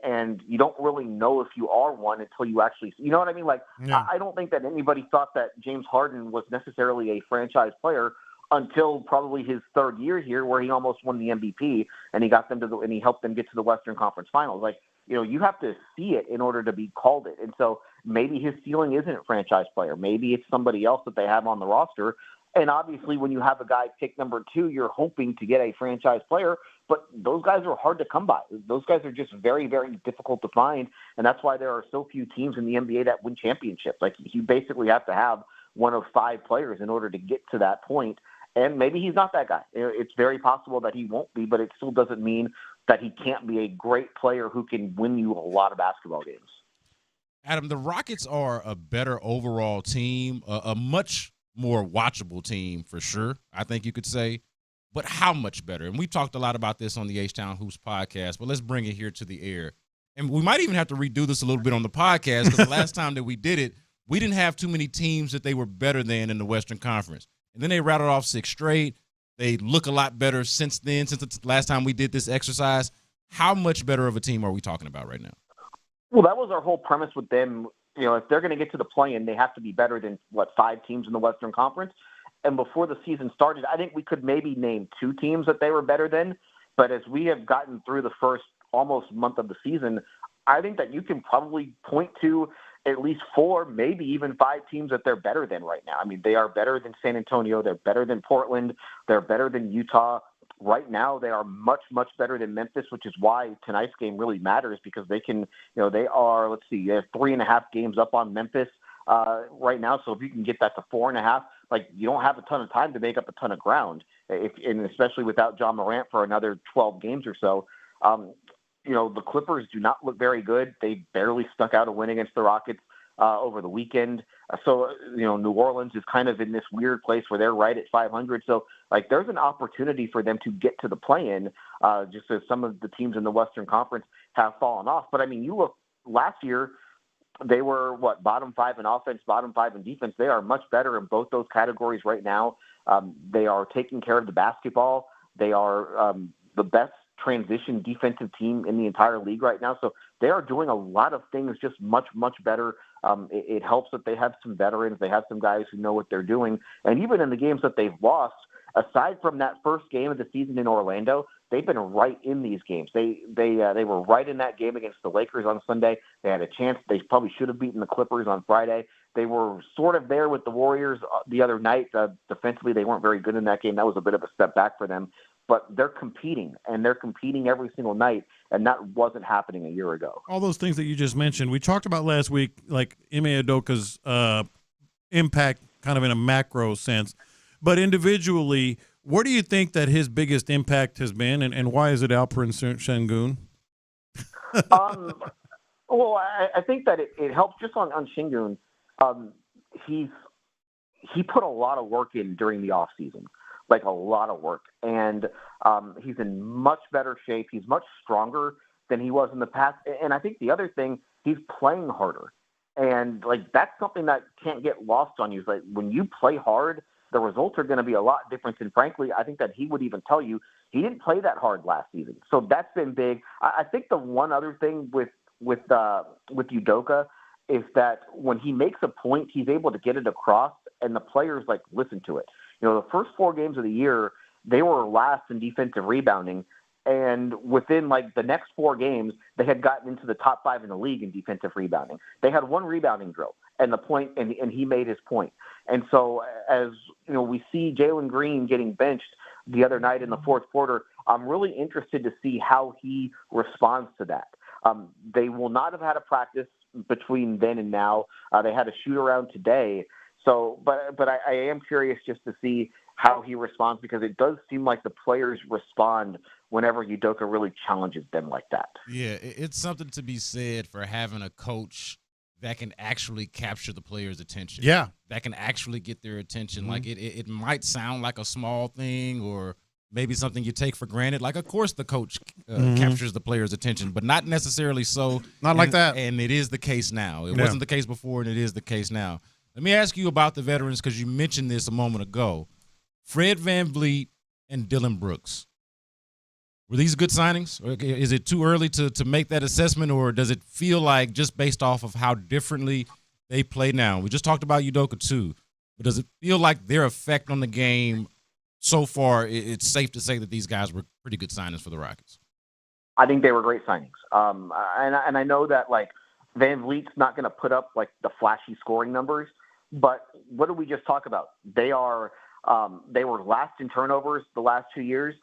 And you don't really know if you are one until you actually – you know what I mean? Like, yeah. I don't think that anybody thought that James Harden was necessarily a franchise player until probably his third year here, where he almost won the MVP and he got them and he helped them get to the Western Conference Finals. Like, you have to see it in order to be called it. And so maybe his ceiling isn't a franchise player. Maybe it's somebody else that they have on the roster. And obviously when you have a guy pick number 2, you're hoping to get a franchise player, but those guys are hard to come by. Those guys are just very, very difficult to find, and that's why there are so few teams in the NBA that win championships. Like, you basically have to have one of 5 players in order to get to that point, and maybe he's not that guy. It's very possible that he won't be, but it still doesn't mean that he can't be a great player who can win you a lot of basketball games. Adam, the Rockets are a better overall team, a much more watchable team for sure, I think you could say, but how much better? And we talked a lot about this on the H-Town Hoops podcast, but let's bring it here to the air. And we might even have to redo this a little bit on the podcast because the last time that we did it, we didn't have too many teams that they were better than in the Western Conference. And then they rattled off 6 straight. They look a lot better since then, since the last time we did this exercise. How much better of a team are we talking about right now? Well, that was our whole premise with them. You know, if they're going to get to the play-in, they have to be better than, 5 teams in the Western Conference. And before the season started, I think we could maybe name 2 teams that they were better than. But as we have gotten through the first almost month of the season, I think that you can probably point to at least 4, maybe even 5 teams that they're better than right now. I mean, they are better than San Antonio. They're better than Portland. They're better than Utah. Right now, they are much, much better than Memphis, which is why tonight's game really matters because they can, they are, they have 3.5 games up on Memphis right now. So if you can get that to 4.5, you don't have a ton of time to make up a ton of ground, and especially without John Morant for another 12 games or so. The Clippers do not look very good. They barely stuck out a win against the Rockets over the weekend. So New Orleans is kind of in this weird place where they're right at 500. So, there's an opportunity for them to get to the play-in, just as some of the teams in the Western Conference have fallen off. But, I mean, you look last year, they were, bottom 5 in offense, bottom 5 in defense. They are much better in both those categories right now. They are taking care of the basketball. They are the best transition defensive team in the entire league right now. So they are doing a lot of things just much, much better. It helps that they have some veterans. They have some guys who know what they're doing. And even in the games that they've lost, aside from that first game of the season in Orlando, they've been right in these games. They were right in that game against the Lakers on Sunday. They had a chance. They probably should have beaten the Clippers on Friday. They were sort of there with the Warriors the other night. Defensively, they weren't very good in that game. That was a bit of a step back for them. But they're competing, and they're competing every single night, and that wasn't happening a year ago. All those things that you just mentioned, we talked about last week, like Ime Udoka's impact kind of in a macro sense. But individually, where do you think that his biggest impact has been, and why is it Alperen Sengun? Well, I think that it helps just on Sengun. He put a lot of work in during the offseason. A lot of work. And he's in much better shape. He's much stronger than he was in the past. And I think the other thing, he's playing harder. And, that's something that can't get lost on you. When you play hard, the results are going to be a lot different. And, frankly, I think that he would even tell you he didn't play that hard last season. So that's been big. I think the one other thing with Udoka is that when he makes a point, he's able to get it across, and the players, listen to it. The first 4 games of the year, they were last in defensive rebounding. And within, the next 4 games, they had gotten into the top 5 in the league in defensive rebounding. They had 1 rebounding drill, and he made his point. And so, as we see Jalen Green getting benched the other night in the fourth quarter, I'm really interested to see how he responds to that. They will not have had a practice between then and now. They had a shoot-around today. So, but I am curious just to see how he responds because it does seem like the players respond whenever Udoka really challenges them like that. Yeah, it's something to be said for having a coach that can actually capture the players' attention. Yeah. That can actually get their attention. Mm-hmm. It might sound like a small thing or maybe something you take for granted. Of course the coach captures the players' attention, but not necessarily so. Not like that. And it is the case now. It wasn't the case before, and it is the case now. Let me ask you about the veterans because you mentioned this a moment ago. Fred VanVleet and Dylan Brooks. Were these good signings? Or is it too early to make that assessment, or does it feel like just based off of how differently they play now? We just talked about Udoka too, but does it feel like their effect on the game so far, it's safe to say that these guys were pretty good signings for the Rockets? I think they were great signings. And I know that, VanVleet's not going to put up, the flashy scoring numbers, but what did we just talk about? They were last in turnovers the last 2 years.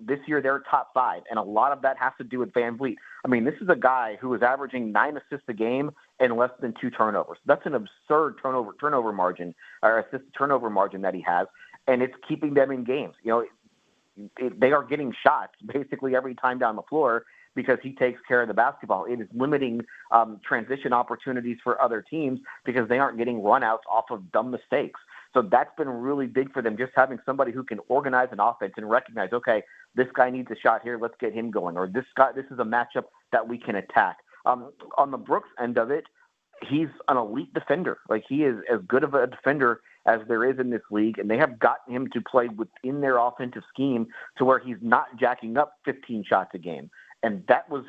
This year they're top 5, and a lot of that has to do with VanVleet. I mean, this is a guy who is averaging 9 assists a game and less than 2 turnovers. That's an absurd turnover margin, or assist turnover margin that he has, and it's keeping them in games. They are getting shots basically every time down the floor because he takes care of the basketball. It is limiting transition opportunities for other teams because they aren't getting runouts off of dumb mistakes. So that's been really big for them, just having somebody who can organize an offense and recognize, okay, this guy needs a shot here, let's get him going, or this is a matchup that we can attack. On the Brooks end of it, he's an elite defender. Like, he is as good of a defender as there is in this league, and they have gotten him to play within their offensive scheme to where he's not jacking up 15 shots a game. And that was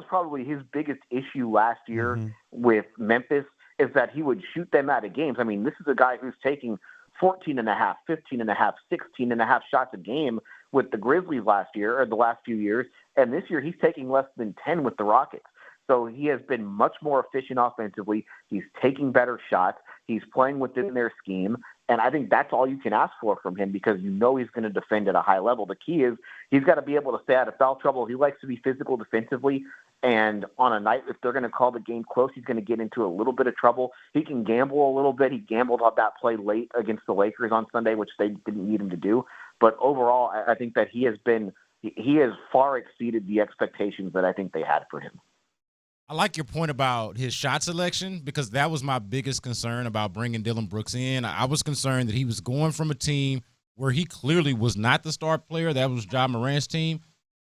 probably his biggest issue last year with Memphis, is that he would shoot them out of games. I mean, this is a guy who's taking 14.5, 15.5, 16.5 shots a game with the Grizzlies last year, or the last few years, and this year he's taking less than 10 with the Rockets. So he has been much more efficient offensively. He's taking better shots. He's playing within their scheme. And I think that's all you can ask for from him, because you know he's going to defend at a high level. The key is he's got to be able to stay out of foul trouble. He likes to be physical defensively. And on a night, if they're going to call the game close, he's going to get into a little bit of trouble. He can gamble a little bit. He gambled on that play late against the Lakers on Sunday, which they didn't need him to do. But overall, I think that he has far exceeded the expectations that I think they had for him. I like your point about his shot selection, because that was my biggest concern about bringing Dillon Brooks in. I was concerned that he was going from a team where he clearly was not the star player. That was Ja Morant's team.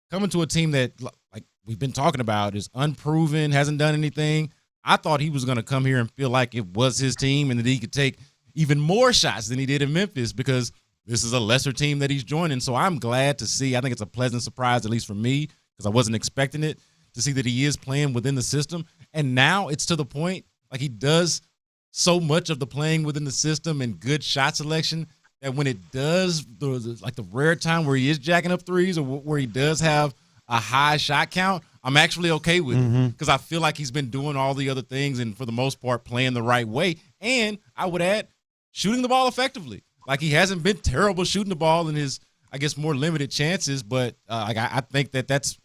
Coming to a team that, like we've been talking about, is unproven, hasn't done anything. I thought he was going to come here and feel like it was his team and that he could take even more shots than he did in Memphis, because this is a lesser team that he's joining. So I'm glad to see. I think it's a pleasant surprise, at least for me, because I wasn't expecting it, to see that he is playing within the system. And now it's to the point, like, he does so much of the playing within the system and good shot selection that when it does, the rare time where he is jacking up threes or where he does have a high shot count, I'm actually okay with it, because I feel like he's been doing all the other things and, for the most part, playing the right way. And I would add, shooting the ball effectively. Like, he hasn't been terrible shooting the ball in his, I guess, more limited chances, but I think that's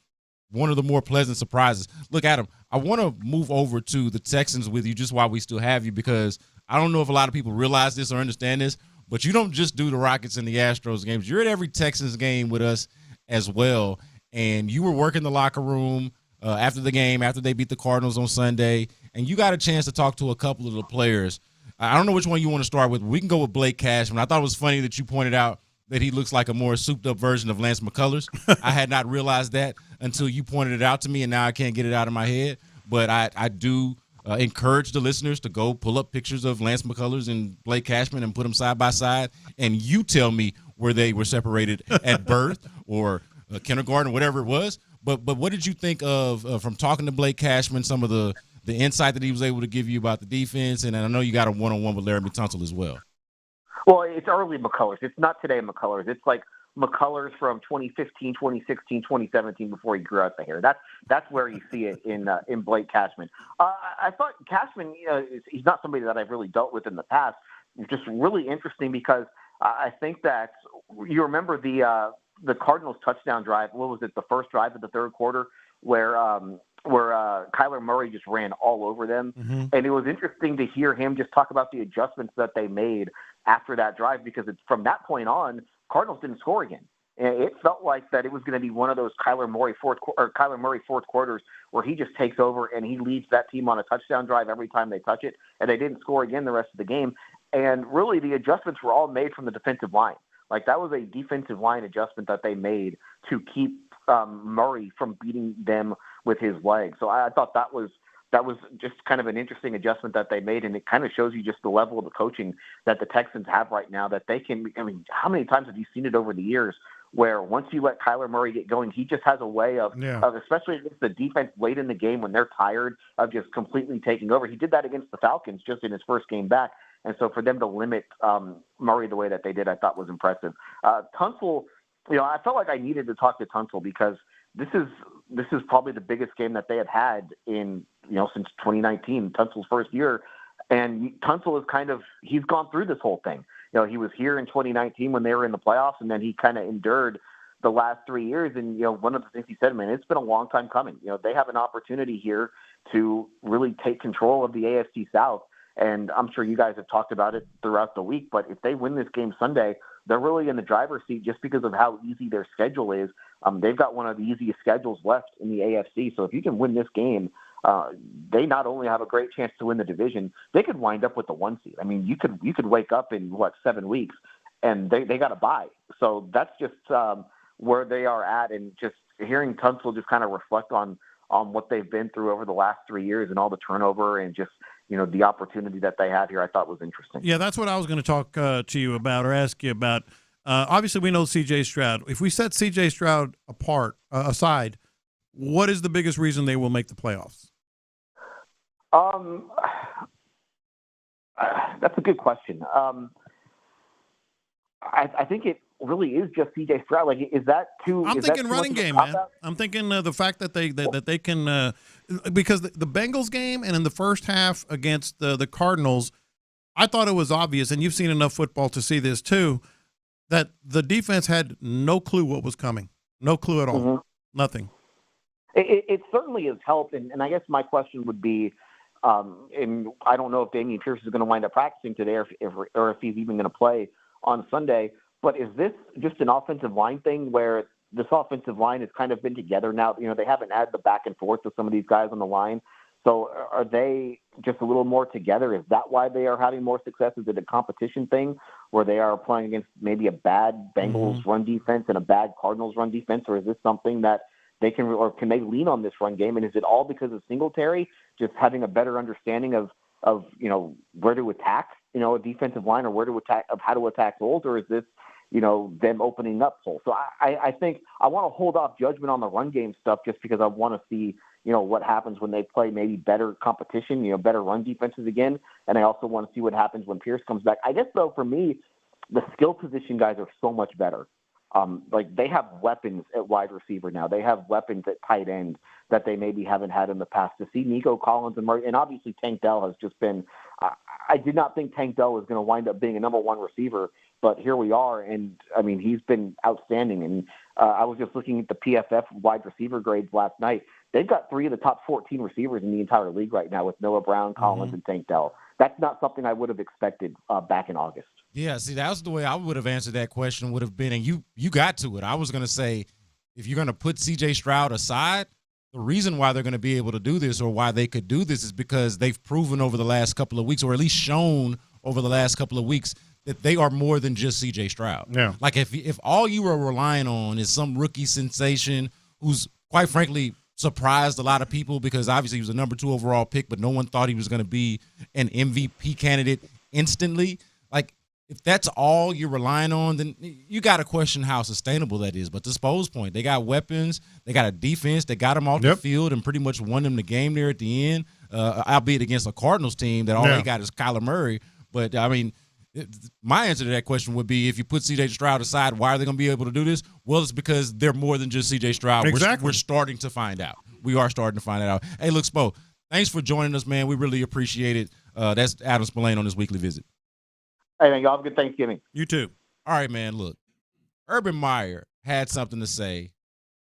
one of the more pleasant surprises. Look, Adam, I want to move over to the Texans with you just while we still have you, because I don't know if a lot of people realize this or understand this, but you don't just do the Rockets and the Astros games. You're at every Texans game with us as well, and you were working the locker room after the game, after they beat the Cardinals on Sunday, and you got a chance to talk to a couple of the players. I don't know which one you want to start with. We can go with Blake Cashman. I thought it was funny that you pointed out that he looks like a more souped-up version of Lance McCullers. I had not realized that until you pointed it out to me, and now I can't get it out of my head. But I do encourage the listeners to go pull up pictures of Lance McCullers and Blake Cashman and put them side by side, and you tell me where they were separated at birth or kindergarten, whatever it was. But what did you think of from talking to Blake Cashman, some of the insight that he was able to give you about the defense? And I know you got a one-on-one with Laramie Tunsil as well. Well, it's early McCullers. It's not today McCullers. It's like McCullers from 2015, 2016, 2017 before he grew out the hair. That's where you see it in Blake Cashman. I thought Cashman, he's not somebody that I've really dealt with in the past. It's just really interesting because I think that you remember the Cardinals touchdown drive. What was it? The first drive of the third quarter where Kyler Murray just ran all over them. And it was interesting to hear him just talk about the adjustments that they made after that drive, because it's from that point on, Cardinals didn't score again. And it felt like that it was going to be one of those Kyler Murray fourth quarters where he just takes over and he leads that team on a touchdown drive every time they touch it, and they didn't score again the rest of the game. And really, the adjustments were all made from the defensive line. Like, that was a defensive line adjustment that they made to keep Murray from beating them with his legs. So I thought that was just kind of an interesting adjustment that they made, and it kind of shows you just the level of the coaching that the Texans have right now, that they can – I mean, how many times have you seen it over the years where once you let Kyler Murray get going, he just has a way of especially against the defense late in the game when they're tired, of just completely taking over. He did that against the Falcons just in his first game back. And so for them to limit Murray the way that they did, I thought was impressive. Tunsil, I felt like I needed to talk to Tunsil because this is probably the biggest game that they have had in, since 2019, Tunsil's first year. And Tunsil is he's gone through this whole thing. He was here in 2019 when they were in the playoffs, and then he kind of endured the last 3 years. And, one of the things he said, man, it's been a long time coming. They have an opportunity here to really take control of the AFC South. And I'm sure you guys have talked about it throughout the week, but if they win this game Sunday, they're really in the driver's seat just because of how easy their schedule is. They've got one of the easiest schedules left in the AFC. So if you can win this game, they not only have a great chance to win the division, they could wind up with the 1 seed. I mean, you could wake up in 7 weeks and they got a bye. So that's just where they are at, and just hearing Tunsil just kind of reflect on what they've been through over the last 3 years and all the turnover and just, the opportunity that they had here, I thought was interesting. Yeah, that's what I was going to talk to you about or ask you about. Obviously, we know C.J. Stroud. If we set C.J. Stroud aside, what is the biggest reason they will make the playoffs? That's a good question. I think it really is just C.J. Stroud. Like, is that too? I'm thinking running game, man. I'm thinking the fact that they can because the Bengals game and in the first half against the Cardinals, I thought it was obvious, and you've seen enough football to see this too, that the defense had no clue what was coming, no clue at all, nothing. It certainly has helped, and I guess my question would be, and I don't know if Dameon Pierce is going to wind up practicing today, or if he's even going to play on Sunday. But is this just an offensive line thing where this offensive line has kind of been together now? They haven't had the back and forth with some of these guys on the line. So are they just a little more together? Is that why they are having more success? Is it a competition thing where they are playing against maybe a bad Bengals run defense and a bad Cardinals run defense? Or is this something that they can they lean on this run game? And is it all because of Singletary just having a better understanding of where to attack, a defensive line, or where to attack, of how to attack holes? Or is this, them opening up holes? So I think I want to hold off judgment on the run game stuff just because I want to see, what happens when they play maybe better competition, better run defenses again. And I also want to see what happens when Pierce comes back. I guess, though, for me, the skill position guys are so much better. Like, they have weapons at wide receiver now. They have weapons at tight end that they maybe haven't had in the past. To see Nico Collins and obviously Tank Dell has just been I did not think Tank Dell was going to wind up being a number one receiver, but here we are. And, I mean, he's been outstanding. And I was just looking at the PFF wide receiver grades last night. They've got 3 of the top 14 receivers in the entire league right now with Noah Brown, Collins, and Tank Dell. That's not something I would have expected back in August. Yeah, see, that was the way I would have answered that question would have been, and you got to it. I was going to say, if you're going to put C.J. Stroud aside, the reason why they're going to be able to do this or why they could do this is because they've proven over the last couple of weeks, or at least shown over the last couple of weeks, that they are more than just C.J. Stroud. Yeah. Like, if all you are relying on is some rookie sensation who's, quite frankly, surprised a lot of people because obviously he was a number 2 overall pick, but no one thought he was going to be an MVP candidate instantly. Like, if that's all you're relying on, then you got to question how sustainable that is. But to Spo's point, they got weapons, they got a defense, they got them off the field and pretty much won them the game there at the end, albeit against a Cardinals team that all they got is Kyler Murray. But, I mean, my answer to that question would be, if you put C.J. Stroud aside, why are they going to be able to do this? Well, it's because they're more than just C.J. Stroud. Exactly. We're starting to find out. We are starting to find it out. Hey, look, Spo, thanks for joining us, man. We really appreciate it. That's Adam Spillane on this weekly visit. Hey, man, y'all have a good Thanksgiving. You too. All right, man, look. Urban Meyer had something to say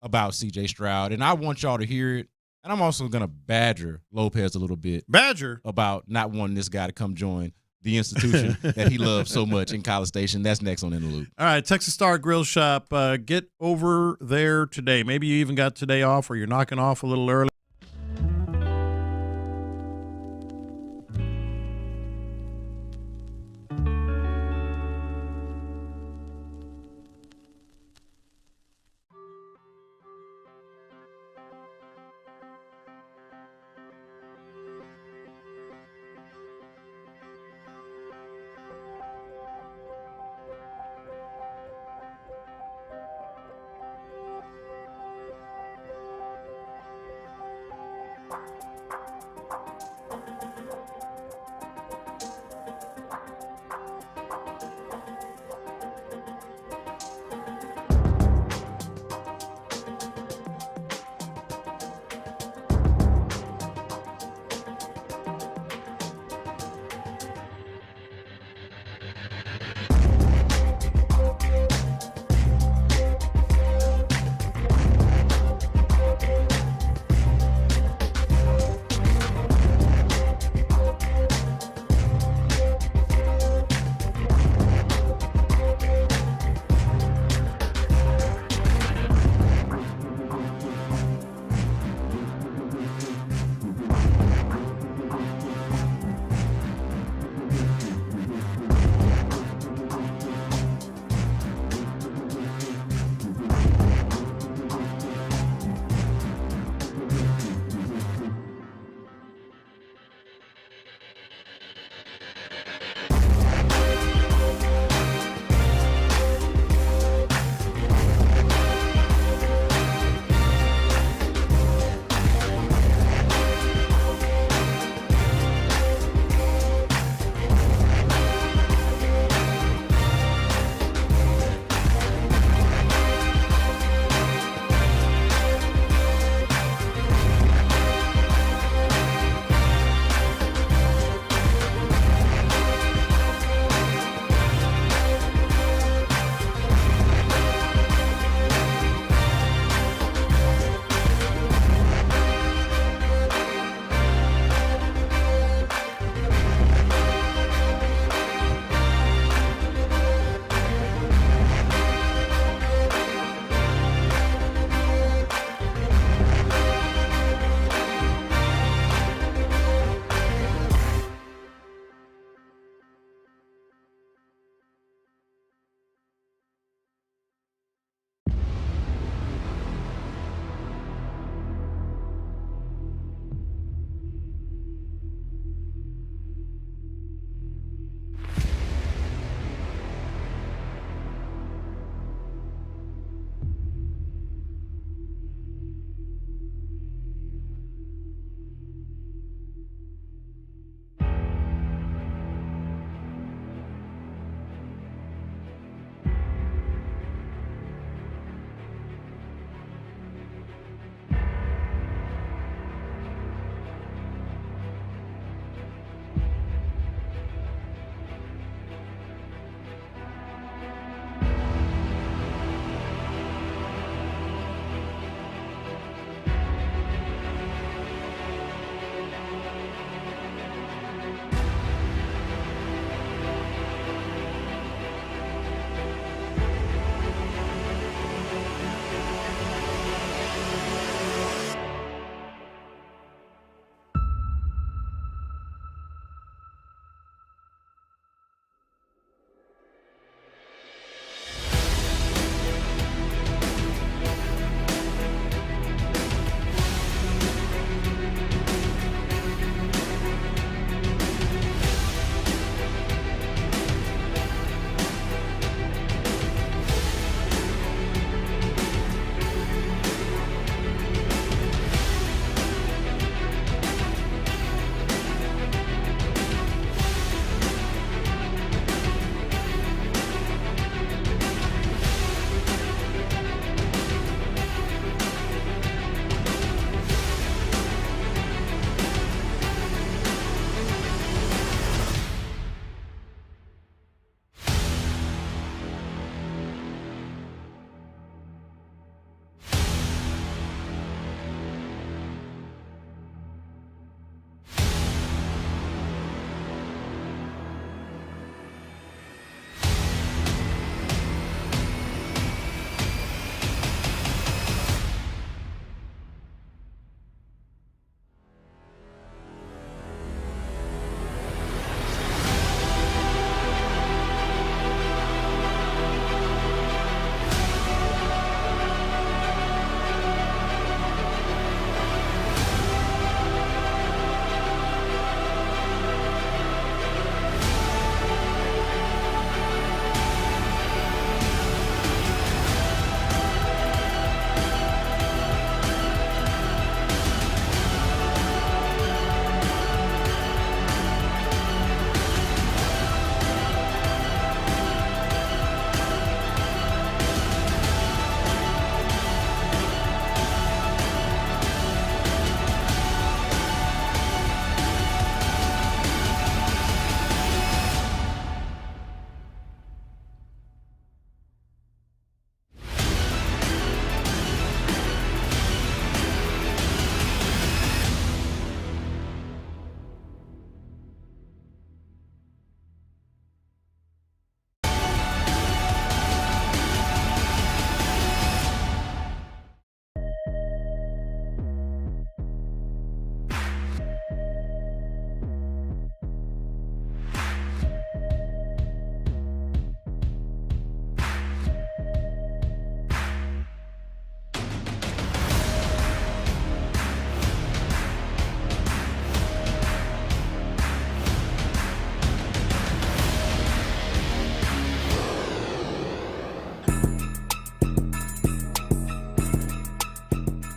about C.J. Stroud, and I want y'all to hear it. And I'm also going to badger Lopez a little bit. Badger? About not wanting this guy to come join the institution that he loves so much in College Station. That's next on In the Loop. All right, Texas Star Grill Shop. Get over there today. Maybe you even got today off or you're knocking off a little early.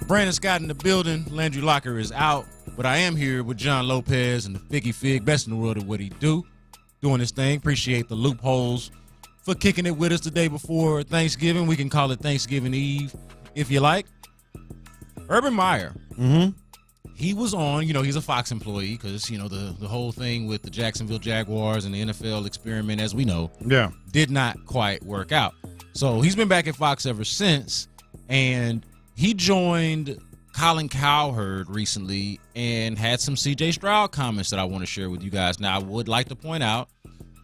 Brandon Scott in the building. Landry Locker is out. But I am here with John Lopez and the Figgy Fig, best in the world at what he do. Doing his thing. Appreciate the loopholes for kicking it with us the day before Thanksgiving. We can call it Thanksgiving Eve if you like. Urban Meyer. Mm-hmm. He was on, he's a Fox employee because, the whole thing with the Jacksonville Jaguars and the NFL experiment, as we know, did not quite work out. So he's been back at Fox ever since, and he joined Colin Cowherd recently and had some C.J. Stroud comments that I want to share with you guys. Now, I would like to point out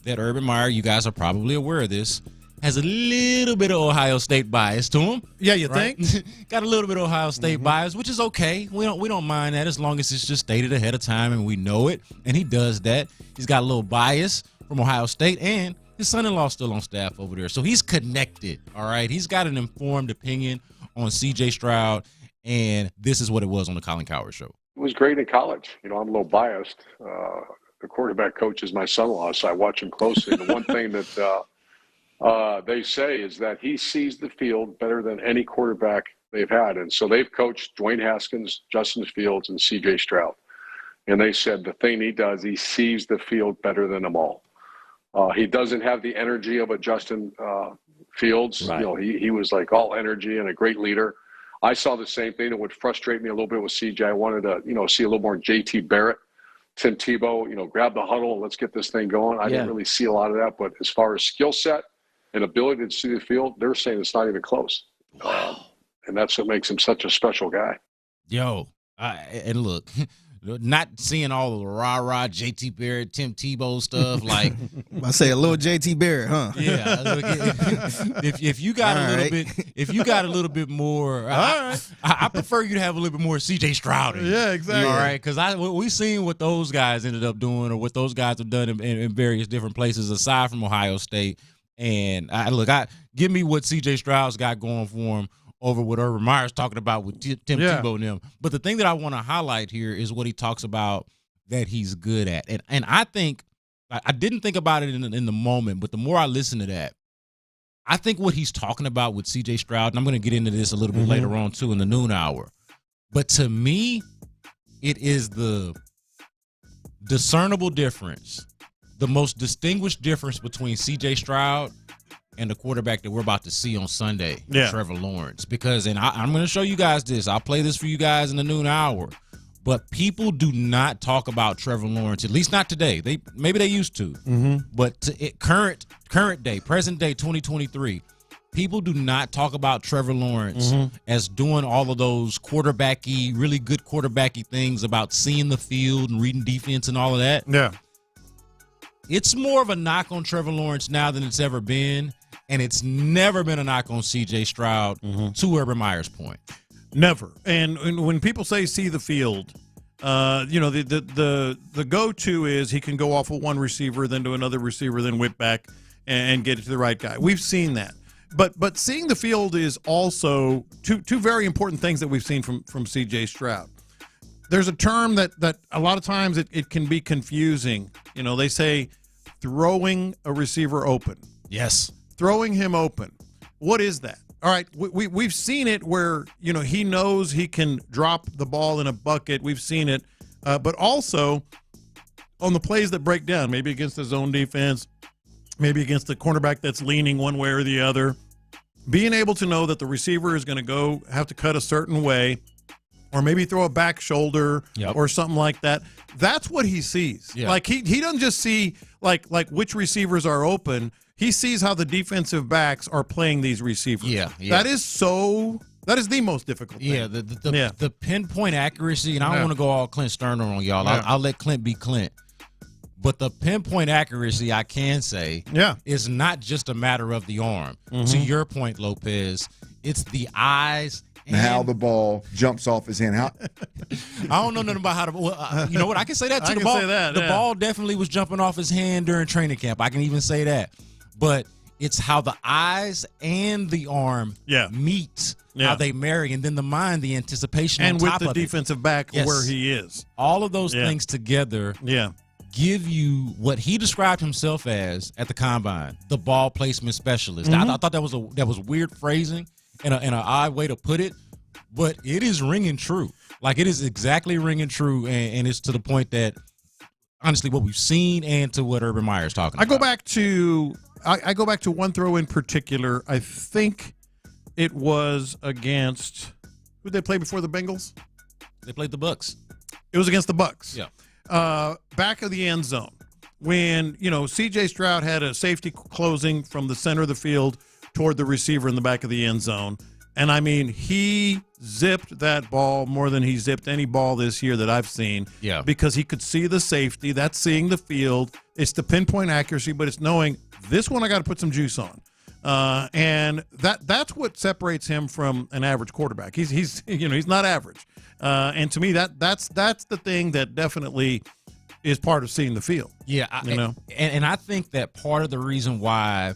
that Urban Meyer, you guys are probably aware of this, has a little bit of Ohio State bias to him. Yeah, you think? Got a little bit of Ohio State bias, which is okay. We don't mind that as long as it's just stated ahead of time and we know it. And he does that. He's got a little bias from Ohio State, and his son-in-law still on staff over there. So he's connected, all right? He's got an informed opinion on C.J. Stroud, and this is what it was on the Colin Cowherd Show. It was great in college. I'm a little biased. The quarterback coach is my son-in-law, so I watch him closely. The one thing that they say is that he sees the field better than any quarterback they've had. And so they've coached Dwayne Haskins, Justin Fields, and C.J. Stroud. And they said the thing he does, he sees the field better than them all. He doesn't have the energy of a Justin Fields. Right. He was like all energy and a great leader. I saw the same thing that would frustrate me a little bit with CJ. I wanted to, see a little more JT Barrett, Tim Tebow, grab the huddle and let's get this thing going. I didn't really see a lot of that. But as far as skill set and ability to see the field, they're saying it's not even close. Wow. And that's what makes him such a special guy. And look, not seeing all of the rah-rah JT Barrett, Tim Tebow stuff, like I say a little JT Barrett, huh? Yeah. Look, if you got a little bit more, I prefer you to have a little bit more CJ Stroud. Yeah, exactly. All right, because we've seen what those guys ended up doing, or what those guys have done in various different places aside from Ohio State. And give me what CJ Stroud's got going for him over what Urban Meyer's talking about with Tim Tebow and them. But the thing that I want to highlight here is what he talks about that he's good at. And I think, I didn't think about it in the moment, but the more I listen to that, I think what he's talking about with C.J. Stroud, and I'm going to get into this a little bit later on too in the noon hour, but to me, it is the discernible difference, the most distinguished difference between C.J. Stroud and the quarterback that we're about to see on Sunday, Trevor Lawrence. Because, and I'm going to show you guys this. I'll play this for you guys in the noon hour. But people do not talk about Trevor Lawrence, at least not today. Maybe they used to. But current day, present day, 2023, people do not talk about Trevor Lawrence as doing all of those quarterbacky, really good quarterbacky things about seeing the field and reading defense and all of that. Yeah. It's more of a knock on Trevor Lawrence now than it's ever been. And it's never been a knock on C.J. Stroud, to Urban Meyer's point. Never. And when people say see the field, the go-to is he can go off of one receiver, then to another receiver, then whip back and get it to the right guy. We've seen that. But seeing the field is also two very important things that we've seen from C.J. Stroud. There's a term that a lot of times it can be confusing. They say throwing a receiver open. Yes. Throwing him open. What is that? All right, we've seen it where, he knows he can drop the ball in a bucket. We've seen it. But also on the plays that break down, maybe against the zone defense, maybe against the cornerback that's leaning one way or the other, being able to know that the receiver is going to have to cut a certain way, or maybe throw a back shoulder or something like that. That's what he sees. Yeah. Like he doesn't just see like which receivers are open. He sees how the defensive backs are playing these receivers. Yeah. That is the most difficult thing. Yeah, the pinpoint accuracy, and I don't want to go all Clint Stoerner on y'all. Yeah. I'll let Clint be Clint. But the pinpoint accuracy, I can say, is not just a matter of the arm. To your point, Lopez, it's the eyes and how the ball jumps off his hand. I don't know nothing about how the you know what? I can say that too. I can say that. The ball definitely was jumping off his hand during training camp. I can even say that. But it's how the eyes and the arm meet, how they marry, and then the mind, the anticipation and on top with of the defensive back where he is. All of those things together give you what he described himself as at the combine, the ball placement specialist. I thought that was weird phrasing and an odd way to put it, but it is ringing true. Like, it is exactly ringing true, and it's to the point that, honestly, what we've seen and to what Urban Meyer is talking about. I go back to one throw in particular. I think it was against – who did they play before the Bengals? They played the Bucs. It was against the Bucs. Yeah. Back of the end zone. When, C.J. Stroud had a safety closing from the center of the field toward the receiver in the back of the end zone. And, I mean, he zipped that ball more than he zipped any ball this year that I've seen. Yeah. Because he could see the safety. That's seeing the field. It's the pinpoint accuracy, but it's knowing this one I got to put some juice on. And that's what separates him from an average quarterback. He's not average. And to me, that's the thing that definitely – is part of seeing the field. Yeah, and I think that part of the reason why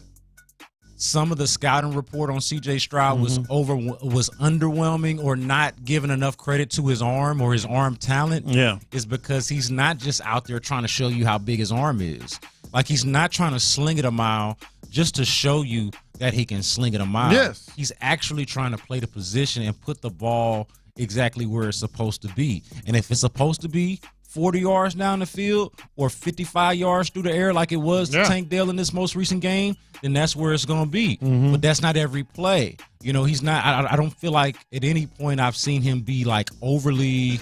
some of the scouting report on C.J. Stroud was underwhelming or not giving enough credit to his arm or his arm talent is because he's not just out there trying to show you how big his arm is. Like, he's not trying to sling it a mile just to show you that he can sling it a mile. Yes. He's actually trying to play the position and put the ball exactly where it's supposed to be. And if it's supposed to be 40 yards down the field or 55 yards through the air like it was to Tank Dell in this most recent game, then that's where it's going to be. But that's not every play. He's not – I don't feel like at any point I've seen him be, like, overly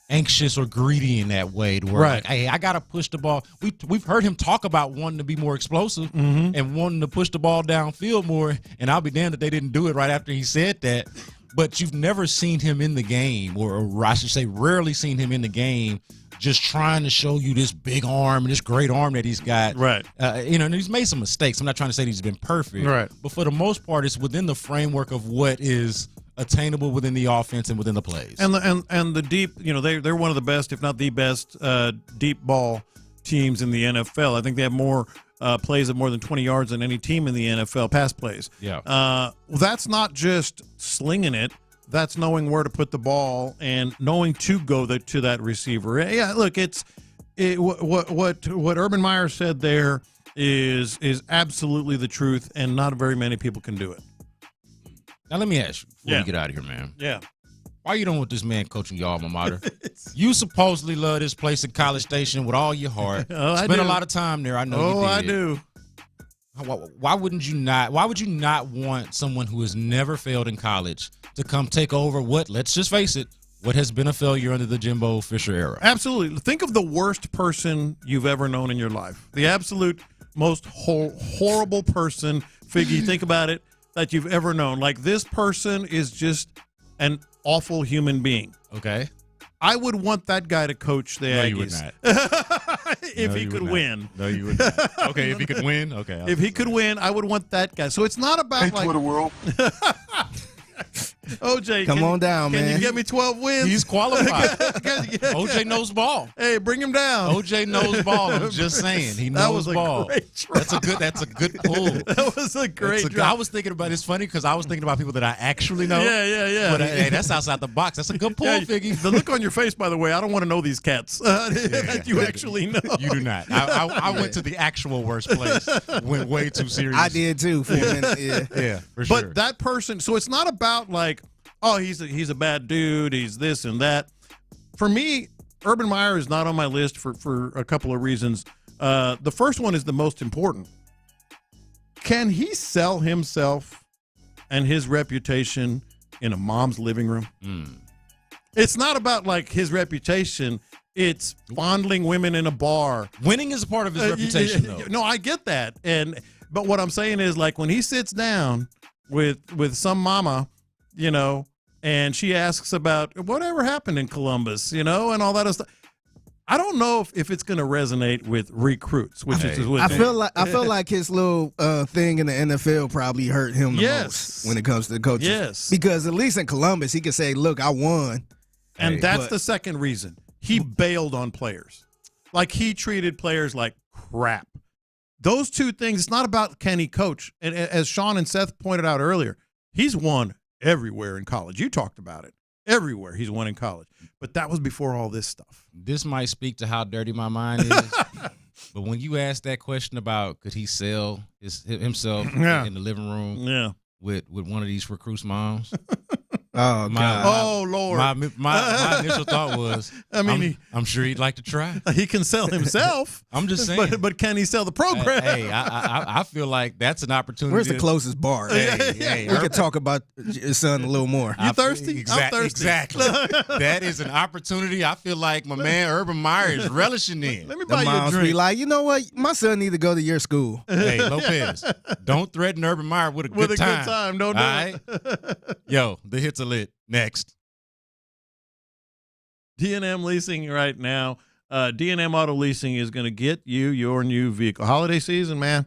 anxious or greedy in that way to where, like, hey, I got to push the ball. We've heard him talk about wanting to be more explosive and wanting to push the ball downfield more, and I'll be damned if they didn't do it right after he said that. But you've never seen him in the game, or I should say rarely seen him in the game just trying to show you this big arm and this great arm that he's got. Right. And he's made some mistakes. I'm not trying to say that he's been perfect. Right. But for the most part, it's within the framework of what is attainable within the offense and within the plays. And the deep, they're one of the best, if not the best, deep ball teams in the NFL. I think they have more plays of more than 20 yards than any team in the NFL, pass plays. Yeah. That's not just slinging it. That's knowing where to put the ball and knowing to go to that receiver. Yeah, look, what Urban Meyer said there is absolutely the truth, and not very many people can do it. Now let me ask you before we get out of here, man. Yeah. Why you don't want this man coaching your alma mater? You supposedly love this place at College Station with all your heart. Spend a lot of time there. I know you did. I do. Why would you not want someone who has never failed in college to come take over let's just face it, what has been a failure under the Jimbo Fisher era? Absolutely. Think of the worst person you've ever known in your life. The absolute most horrible person, Figgy, think about it, that you've ever known. Like, this person is just an awful human being. Okay. I would want that guy to coach the Aggies. You would not. If he could win. No, you would not. Okay, if he could win? Okay. If he could win, I would want that guy. So it's not about Twitter world. OJ, come on down, man. Can you get me 12 wins? He's qualified. OJ knows ball. Hey, bring him down. OJ knows ball. I'm just saying, he knows ball. That's a good pull. That was a great drop. I was thinking about it's funny because I was thinking about people that I actually know. Yeah. But hey, that's outside the box. That's a good pull, Figgy. The look on your face, by the way, I don't want to know these cats that you actually know. You do not. I went to the actual worst place. Went way too serious. I did too for a minute. Yeah, for sure. But that person, so it's not about like, oh, he's a bad dude, he's this and that. For me, Urban Meyer is not on my list for a couple of reasons. The first one is the most important. Can he sell himself and his reputation in a mom's living room? It's not about like his reputation. It's fondling women in a bar. Winning is a part of his reputation, though. No, I get that. But what I'm saying is, like, when he sits down with some mama, and she asks about whatever happened in Columbus, and all that other stuff. I don't know if it's going to resonate with recruits, which is what I feel like his little thing in the NFL probably hurt him the most when it comes to the coaches. Yes, because at least in Columbus he could say, "Look, I won," and that's the second reason he bailed on players, like he treated players like crap. Those two things. It's not about can he coach, and as Sean and Seth pointed out earlier, he's won everywhere in college. You talked about it. Everywhere he's won in college. But that was before all this stuff. This might speak to how dirty my mind is. But when you ask that question about could he sell himself in the living room with one of these recruits' moms, Oh, God. Oh, Lord. My initial thought was, I'm sure he'd like to try. He can sell himself. I'm just saying. But can he sell the program? Hey, I feel like that's an opportunity. Where's the closest bar? Hey, we could talk about your son a little more. You thirsty? I'm thirsty. Exactly. That is an opportunity I feel like my man Urban Meyer is relishing in. Let me buy you a moms drink. be like, you know what? My son need to go to your school. Hey, Lopez, don't threaten Urban Meyer with a good time. Good time. Don't do it. Yo, the hits are lit. Next. D&M Leasing right now. D&M Auto Leasing is going to get you your new vehicle. Holiday season, man.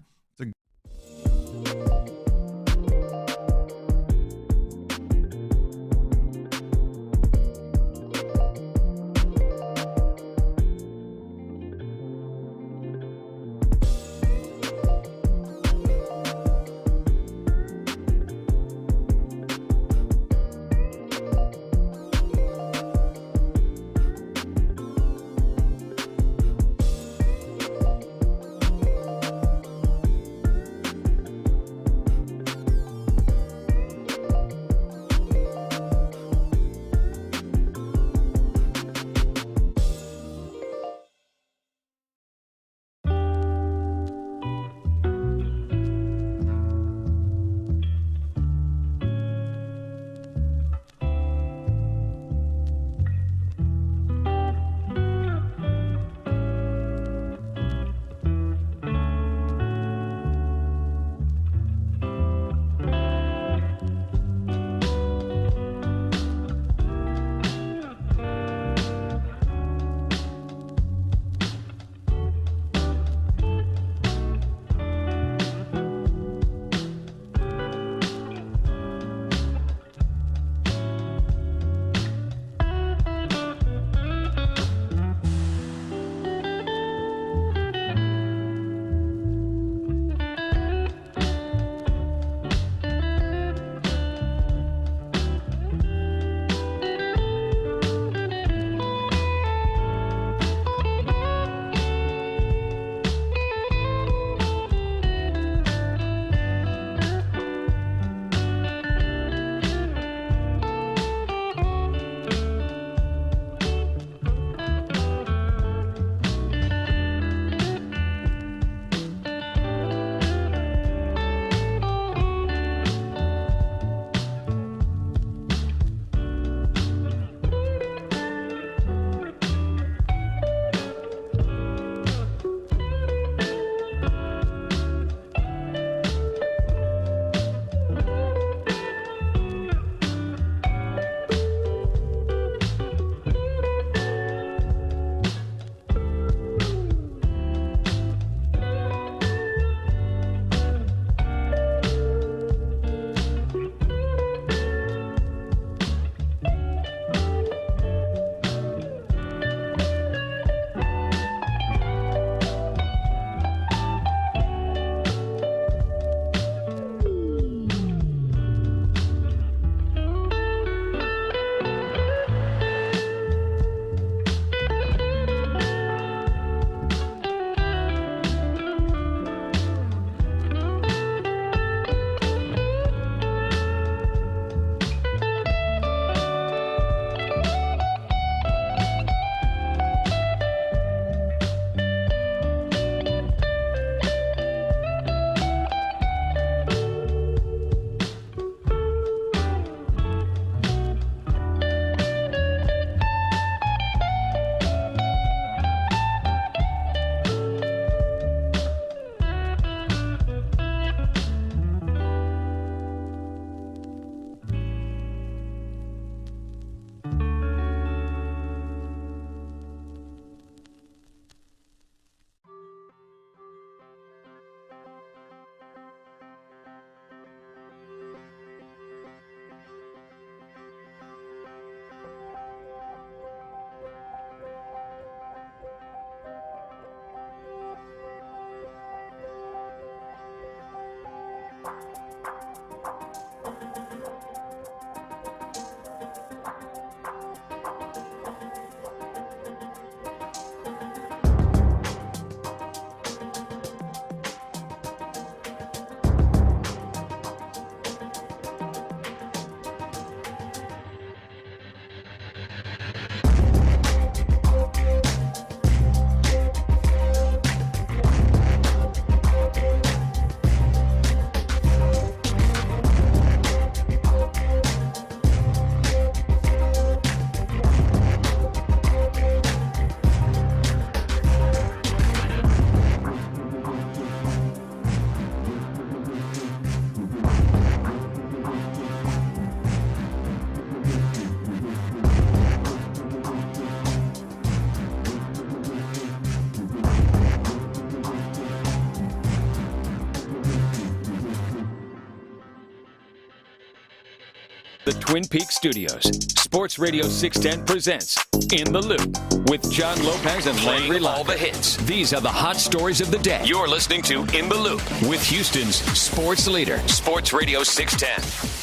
The Twin Peaks Studios. Sports Radio 610 presents In the Loop with John Lopez and Landry All the hits. These are the hot stories of the day. You're listening to In the Loop with Houston's sports leader, Sports Radio 610.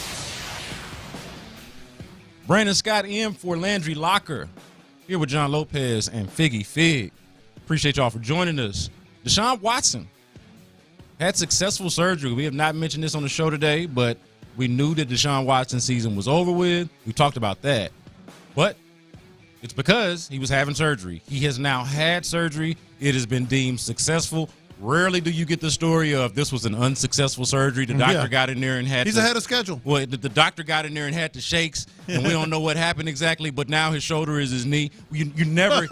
Brandon Scott in for Landry Locker. Here with John Lopez and Figgy Fig. Appreciate y'all for joining us. Deshaun Watson had successful surgery. We have not mentioned this on the show today, but we knew that Deshaun Watson's season was over with. We talked about that. But it's because he was having surgery. He has now had surgery. It has been deemed successful. Rarely do you get the story of this was an unsuccessful surgery. The doctor got in there and had He's ahead of schedule. Well, the doctor got in there and had the shakes, and we don't know what happened exactly, but now his shoulder is his knee. You never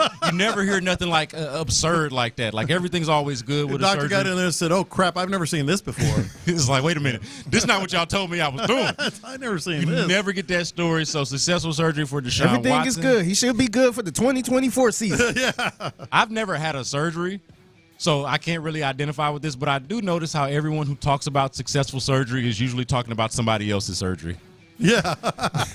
hear nothing like absurd like that. Like everything's always good with the a surgery. doctor got in there and said, "Oh crap, I've never seen this before." It's like, wait a minute, this is not what y'all told me I was doing. I never seen you this. Never get that story. So successful surgery for Deshaun Everything Watson. is good. He should be good for the 2024 season. I've never had a surgery, so I can't really identify with this, but I do notice how everyone who talks about successful surgery is usually talking about somebody else's surgery. Yeah.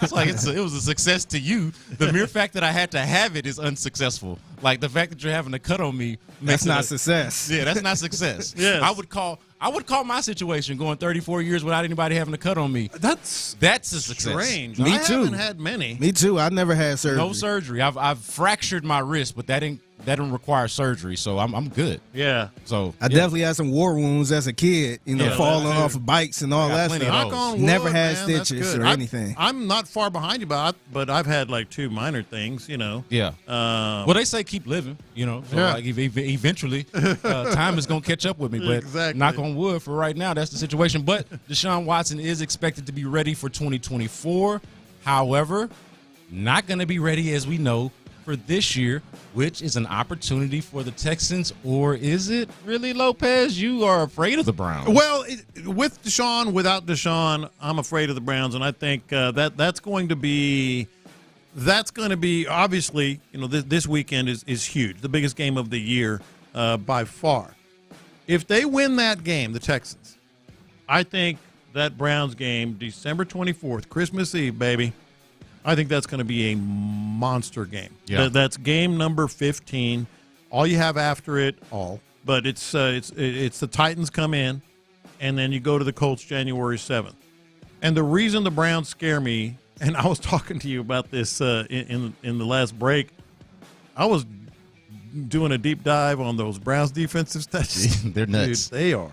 It's like it was a success to you. The mere fact that I had to have it is unsuccessful. Like the fact that you're having a cut on me That's not success. Yeah, that's not success. Yes. I would call my situation going 34 years without anybody having a cut on me. That's a success. strange. Me I too. haven't had many. Me too. I never had surgery. No surgery. I've fractured my wrist, but that didn't require surgery, so I'm good. Yeah. So I definitely had some war wounds as a kid, falling off of bikes and all that stuff. Knock on wood, Never had man, that's stitches good. or anything. I'm not far behind you, but I've had like two minor things, Yeah. Well, they say keep living, So like eventually, time is gonna catch up with me. But Exactly. knock on wood for right now, that's the situation. But Deshaun Watson is expected to be ready for 2024. However, not going to be ready, as we know, for this year, which is an opportunity for the Texans. Or is it really, Lopez? You are afraid of the Browns. Well, with Deshaun, without Deshaun, I'm afraid of the Browns, and I think that's going to be obviously, this weekend is huge, the biggest game of the year by far. If they win that game, the Texans, I think that Browns game, December 24th, Christmas Eve, baby, I think that's going to be a monster game. Yeah. That's game number 15. All you have after it, but it's the Titans come in, and then you go to the Colts January 7th. And the reason the Browns scare me, and I was talking to you about this in the last break, I was doing a deep dive on those Browns defensive stats. They're nuts. Dude, they are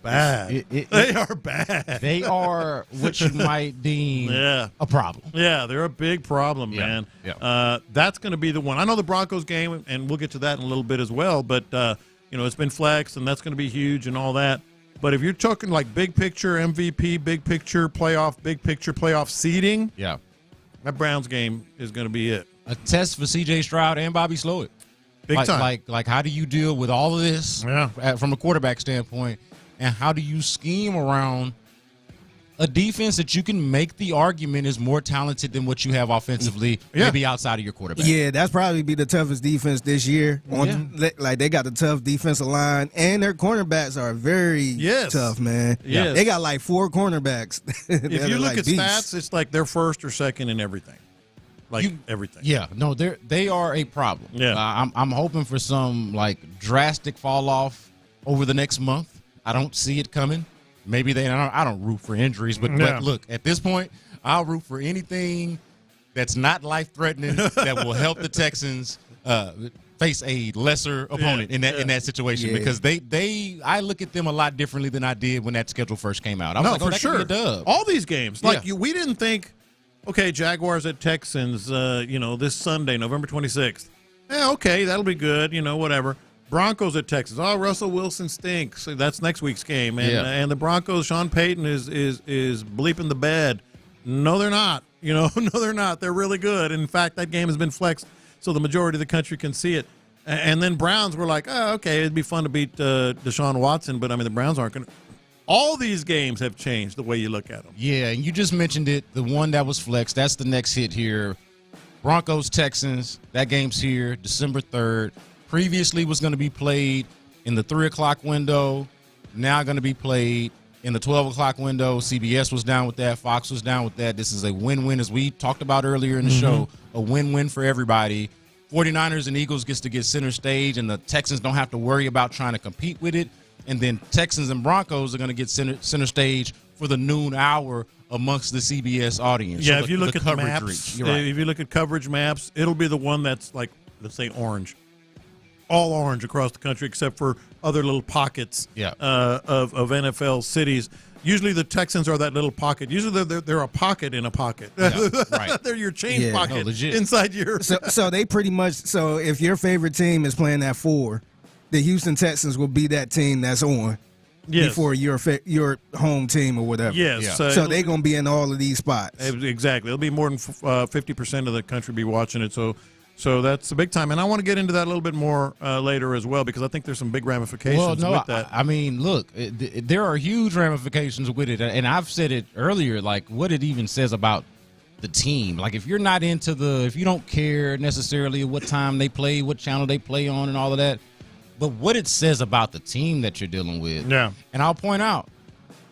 bad. They are bad. They are what you might deem a problem. Yeah, they're a big problem, man. Yeah. That's going to be the one. I know the Broncos game, and we'll get to that in a little bit as well, but, it's been flexed, and that's going to be huge and all that. But if you're talking like big picture MVP, big picture playoff seeding, that Browns game is going to be it. A test for C.J. Stroud and Bobby Slowick. Big time. Like how do you deal with all of this from a quarterback standpoint, and how do you scheme around a defense that you can make the argument is more talented than what you have offensively, maybe outside of your quarterback? Yeah, that's probably be the toughest defense this year. Like they got the tough defensive line, and their cornerbacks are very tough, man. Yes. They got like 4 cornerbacks. If you look at stats, it's like they're first or second in everything. Everything. Yeah, no, they are a problem. Yeah. I'm hoping for some like drastic fall off over the next month. I don't see it coming. Maybe I don't root for injuries, but look, at this point, I'll root for anything that's not life-threatening that will help the Texans face a lesser opponent in that situation, because I look at them a lot differently than I did when that schedule first came out. I was for sure. All these games, we didn't think, okay, Jaguars at Texans, this Sunday, November 26th. Okay, that'll be good, whatever. Broncos at Texas. Oh, Russell Wilson stinks. That's next week's game. And the Broncos, Sean Payton is bleeping the bed. No, they're not. No, they're not. They're really good. In fact, that game has been flexed so the majority of the country can see it. And then Browns were like, oh, okay, it'd be fun to beat Deshaun Watson, but the Browns aren't going to. All these games have changed the way you look at them. Yeah, and you just mentioned it. The one that was flexed, that's the next hit here. Broncos, Texans, that game's here, December 3rd. Previously was going to be played in the 3 o'clock window, now going to be played in the 12 o'clock window. CBS was down with that. Fox was down with that. This is a win-win, as we talked about earlier in the show, a win-win for everybody. 49ers and Eagles gets to get center stage, and the Texans don't have to worry about trying to compete with it. And then Texans and Broncos are going to get center stage for the noon hour amongst the CBS audience. Yeah, so if you look at coverage maps, reach. You're right. if you look at coverage maps, it'll be the one that's like, let's say, orange. All orange across the country except for other little pockets of NFL cities. Usually the Texans are that little pocket. Usually they're a pocket in a pocket. Yeah, right. They're your change pocket legit. inside your. So they pretty much. So if your favorite team is playing at 4, the Houston Texans will be that team that's on before your home team or whatever. Yes. Yeah. So they're gonna be in all of these spots. Exactly. It'll be more than 50% of the country be watching it. So that's a big time, and I want to get into that a little bit more later as well, because I think there's some big ramifications with that. I mean, look, there are huge ramifications with it, and I've said it earlier, like what it even says about the team. Like if you're not if you don't care necessarily what time they play, what channel they play on, and all of that, but what it says about the team that you're dealing with. Yeah. And I'll point out,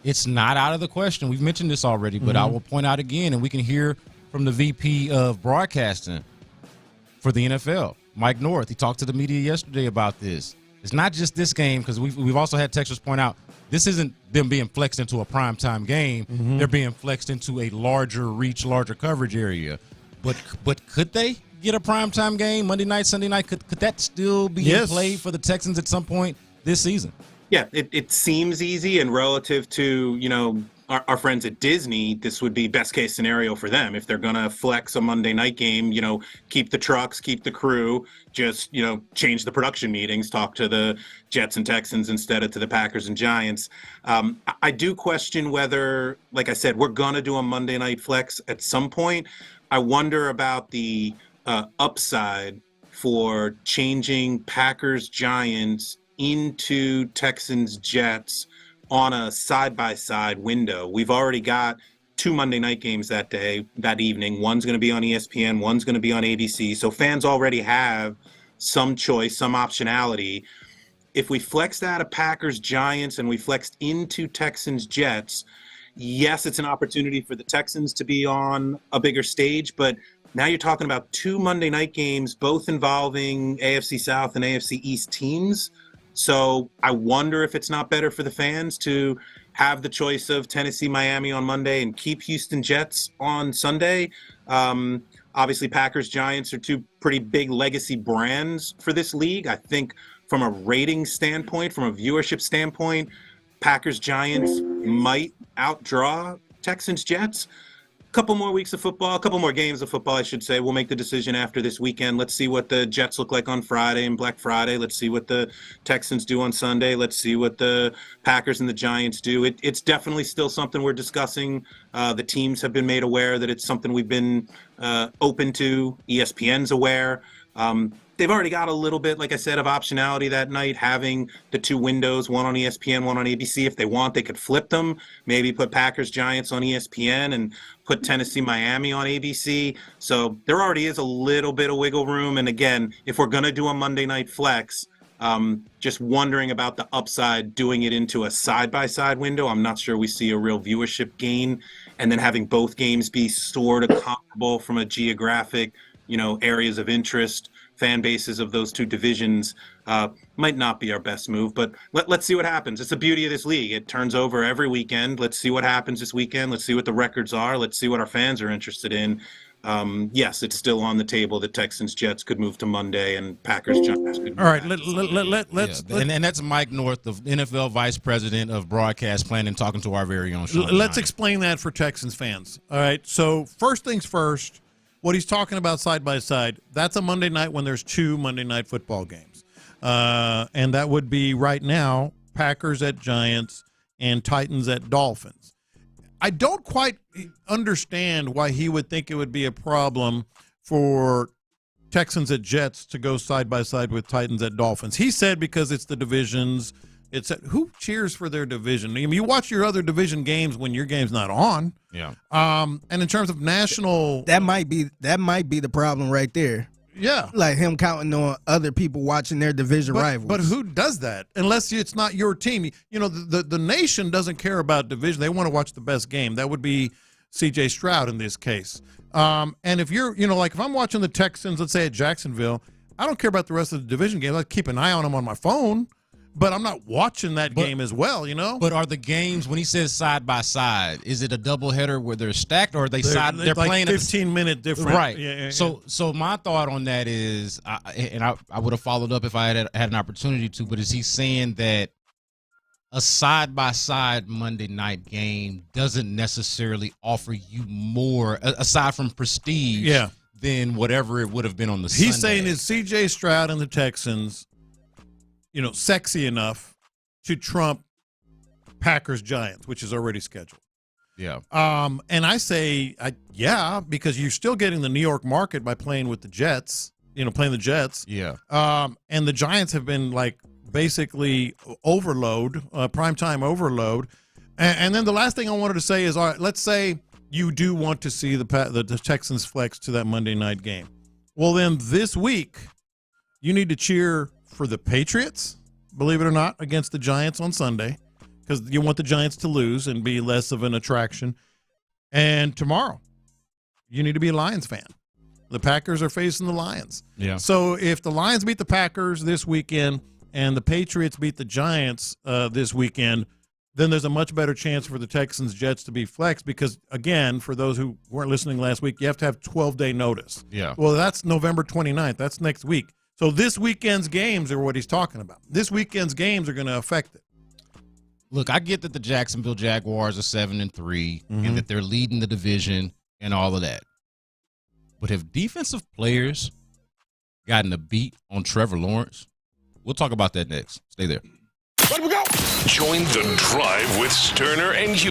it's not out of the question. We've mentioned this already, but I will point out again, and we can hear from the VP of broadcasting for the NFL, Mike North. He talked to the media yesterday about this. It's not just this game, because we've also had texters point out this isn't them being flexed into a primetime game. They're being flexed into a larger reach, larger coverage area. But could they get a primetime game Monday night, Sunday night? Could that still be in play for the Texans at some point this season? Yeah, it seems easy, and relative to, our friends at Disney, this would be best case scenario for them. If they're going to flex a Monday night game, keep the trucks, keep the crew, just, change the production meetings, talk to the Jets and Texans instead of to the Packers and Giants. I do question whether, like I said, we're going to do a Monday night flex at some point. I wonder about the upside for changing Packers Giants into Texans Jets on a side-by-side window. We've already got 2 Monday night games that evening. One's going to be on ESPN, one's going to be on ABC. So fans already have some choice, some optionality. If we flex that of Packers Giants and we flexed into Texans Jets, yes, it's an opportunity for the Texans to be on a bigger stage, but now you're talking about 2 Monday night games, both involving AFC South and AFC East teams. So I wonder if it's not better for the fans to have the choice of Tennessee, Miami on Monday and keep Houston Jets on Sunday. Obviously, Packers, Giants are 2 pretty big legacy brands for this league. I think from a rating standpoint, from a viewership standpoint, Packers, Giants might outdraw Texans, Jets. Couple more weeks of football, a couple more games of football, I should say. We'll make the decision after this weekend. Let's see what the Jets look like on Friday and Black Friday. Let's see what the Texans do on Sunday. Let's see what the Packers and the Giants do. It's definitely still something we're discussing. The teams have been made aware that it's something we've been open to. ESPN's aware. They've already got a little bit, like I said, of optionality that night, having the 2 windows, one on ESPN, one on ABC. If they want, they could flip them, maybe put Packers, Giants on ESPN and put Tennessee, Miami on ABC. So there already is a little bit of wiggle room. And again, if we're going to do a Monday night flex, just wondering about the upside doing it into a side-by-side window. I'm not sure we see a real viewership gain. And then having both games be sort of comparable from a geographic, areas of interest, fan bases of those 2 divisions, might not be our best move, but let's see what happens. It's the beauty of this league. It turns over every weekend. Let's see what happens this weekend. Let's see what the records are. Let's see what our fans are interested in. Yes, it's still on the table that Texans Jets could move to Monday and Packers Giants could move. All right, let's and that's Mike North, the NFL Vice President of Broadcast Planning, talking to our very own Sean. Let's explain that for Texans fans. All right, so first things first, what he's talking about side by side, that's a Monday night when there's 2 Monday night football games. And that would be right now Packers at Giants and Titans at Dolphins. I don't quite understand why he would think it would be a problem for Texans at Jets to go side by side with Titans at Dolphins. He said because it's the divisions. It's who cheers for their division? I mean, you watch your other division games when your game's not on. Yeah. And in terms of national, that might be the problem right there. Yeah. Like him counting on other people watching their division rivals. But who does that? Unless it's not your team. You know, the nation doesn't care about division. They want to watch the best game. That would be C.J. Stroud in this case. And if you're, like if I'm watching the Texans, let's say at Jacksonville, I don't care about the rest of the division games. I keep an eye on them on my phone, but I'm not watching that game as well, But are the games, when he says side by side, is it a doubleheader where they're stacked, or are they're like playing 15-minute different? Right. Yeah. So my thought on that is, I would have followed up if I had an opportunity to, but is he saying that a side-by-side Monday night game doesn't necessarily offer you more, aside from prestige, than whatever it would have been on the Sunday? He's saying is C.J. Stroud and the Texans, sexy enough to trump Packers-Giants, which is already scheduled. Yeah. And I say, because you're still getting the New York market by playing with the Jets, playing the Jets. Yeah. And the Giants have been basically overload, primetime overload. And then the last thing I wanted to say is, all right, let's say you do want to see the Texans flex to that Monday night game. Well, then this week you need to cheer for the Patriots, believe it or not, against the Giants on Sunday, because you want the Giants to lose and be less of an attraction. And tomorrow you need to be a Lions fan. The Packers are facing the Lions. Yeah. So if the Lions beat the Packers this weekend and the Patriots beat the Giants this weekend, then there's a much better chance for the Texans-Jets to be flexed because, again, for those who weren't listening last week, you have to have 12-day notice. Yeah. Well, that's November 29th. That's next week. So this weekend's games are what he's talking about. This weekend's games are going to affect it. Look, I get that the Jacksonville Jaguars are 7-3 and that they're leading the division and all of that. But have defensive players gotten a beat on Trevor Lawrence? We'll talk about that next. Stay there. Let we go. Join the drive with Stoerner and Hughley.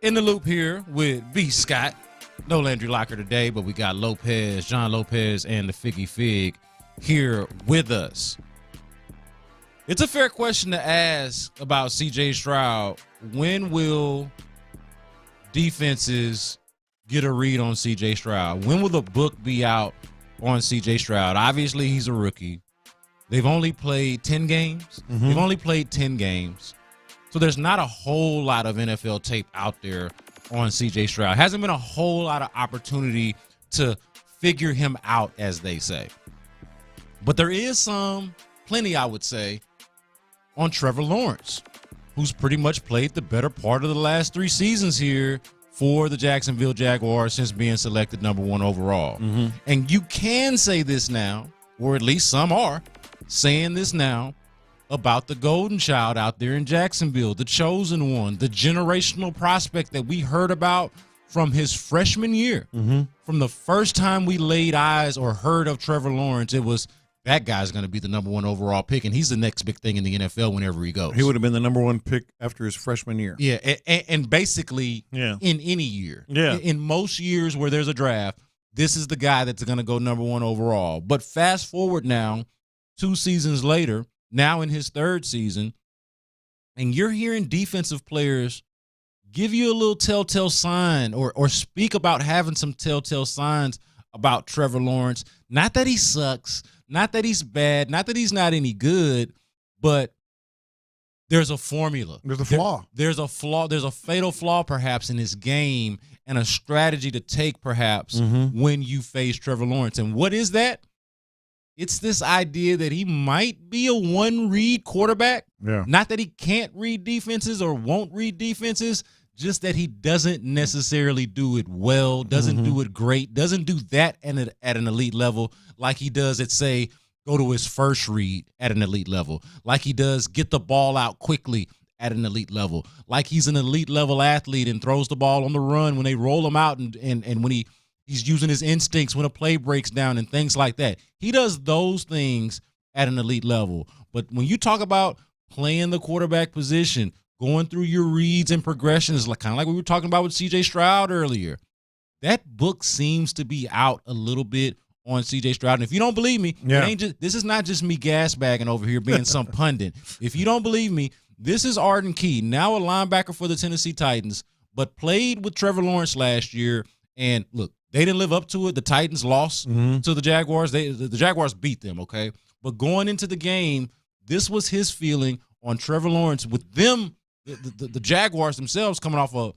In the Loop here with B. Scott. No Landry Locker today, but we got Lopez, John Lopez, and the Figgy Fig here with us. It's a fair question to ask about C.J. Stroud. When will defenses get a read on C.J. Stroud? When will the book be out on C.J. Stroud? Obviously, he's a rookie. They've only played 10 games. They've only played 10 games. So there's not a whole lot of NFL tape out there on C.J. Stroud. Hasn't been a whole lot of opportunity to figure him out, as they say. But there is plenty, I would say, on Trevor Lawrence, who's pretty much played the better part of the last 3 seasons here for the Jacksonville Jaguars since being selected number 1 overall. And you can say this now, or at least some are saying this now, about the golden child out there in Jacksonville, the chosen one, the generational prospect that we heard about from his freshman year. From the first time we laid eyes or heard of Trevor Lawrence, it was, that guy's going to be the number 1 overall pick, and he's the next big thing in the NFL whenever he goes. He would have been the number 1 pick after his freshman year. Yeah, and basically in any year. Yeah. In most years where there's a draft, this is the guy that's going to go number 1 overall. But fast forward now, 2 seasons later, now in his 3rd season, and you're hearing defensive players give you a little telltale sign or speak about having some telltale signs about Trevor Lawrence. Not that he sucks, not that he's bad, not that he's not any good, but there's a formula. There's a flaw. There's a flaw. There's a fatal flaw perhaps in his game and a strategy to take perhaps when you face Trevor Lawrence. And what is that? It's this idea that he might be a one-read quarterback. Yeah. Not that he can't read defenses or won't read defenses, just that he doesn't necessarily do it well, doesn't do it great, doesn't do that at an elite level like he does at, say, go to his first read at an elite level, like he does get the ball out quickly at an elite level, like he's an elite level athlete and throws the ball on the run when they roll him out and when he's using his instincts when a play breaks down and things like that. He does those things at an elite level. But when you talk about playing the quarterback position, going through your reads and progressions, kind of like we were talking about with C.J. Stroud earlier, that book seems to be out a little bit on C.J. Stroud. And if you don't believe me, this is not just me gasbagging over here being some pundit. If you don't believe me, this is Arden Key, now a linebacker for the Tennessee Titans, but played with Trevor Lawrence last year. And look, they didn't live up to it. The Titans lost to the Jaguars. The Jaguars beat them, okay? But going into the game, this was his feeling on Trevor Lawrence with them, the Jaguars themselves coming off a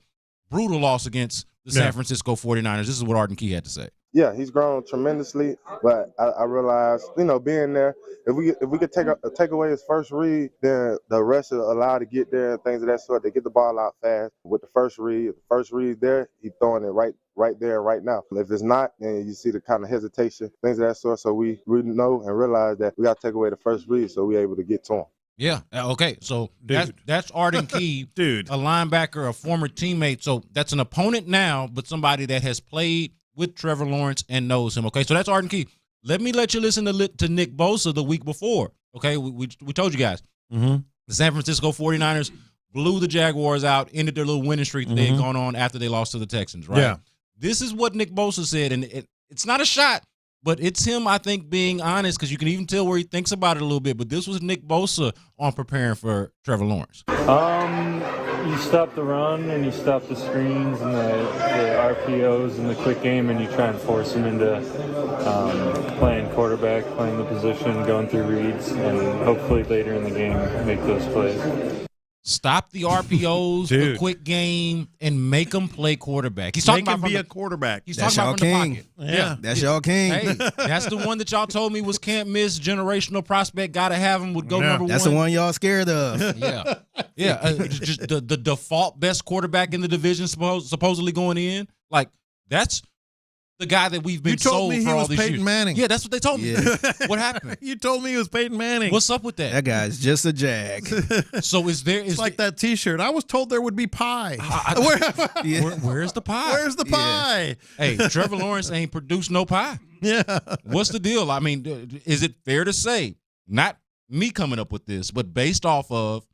brutal loss against the San Francisco 49ers. This is what Arden Key had to say. Yeah, he's grown tremendously, but I realized, being there, if we could take away his first read, then the rest are allowed to get there and things of that sort. They get the ball out fast with the first read. The first read there, he's throwing it right there, right now. If it's not, then you see the kind of hesitation, things of that sort. So we know and realize that we got to take away the first read so we're able to get to him. Yeah. Okay. So that's Arden Key, dude, a linebacker, a former teammate. So that's an opponent now, but somebody that has played with Trevor Lawrence and knows him. Okay. So that's Arden Key. Let me let you listen to Nick Bosa the week before. Okay. We told you guys. The San Francisco 49ers blew the Jaguars out, ended their little winning streak that they had gone on after they lost to the Texans, right? Yeah. This is what Nick Bosa said, and it's not a shot, but it's him, I think, being honest, because you can even tell where he thinks about it a little bit. But this was Nick Bosa on preparing for Trevor Lawrence. You stop the run and you stop the screens and the RPOs and the quick game, and you try and force them into playing quarterback, playing the position, going through reads, and hopefully later in the game make those plays. Stop the RPOs, the quick game, and make them play quarterback. He's talking about a quarterback. He's that's talking about y'all from king. the pocket. Yeah, that's y'all king. Hey, that's the one that y'all told me was can't miss, generational prospect. Got to have him. Would go number That's one. the one y'all scared of. Just the default best quarterback in the division, supposedly going in. Like that's the guy that we've been sold for all these years. Peyton Manning. Yeah, that's what they told me. Yeah. What happened? You told me he was Peyton Manning. What's up with that? That guy's just a jag. So it's like that T-shirt. I was told there would be pie. Where's the pie? Where's the pie? Hey, Trevor Lawrence ain't produced no pie. Yeah. What's the deal? I mean, is it fair to say, not me coming up with this, but based off of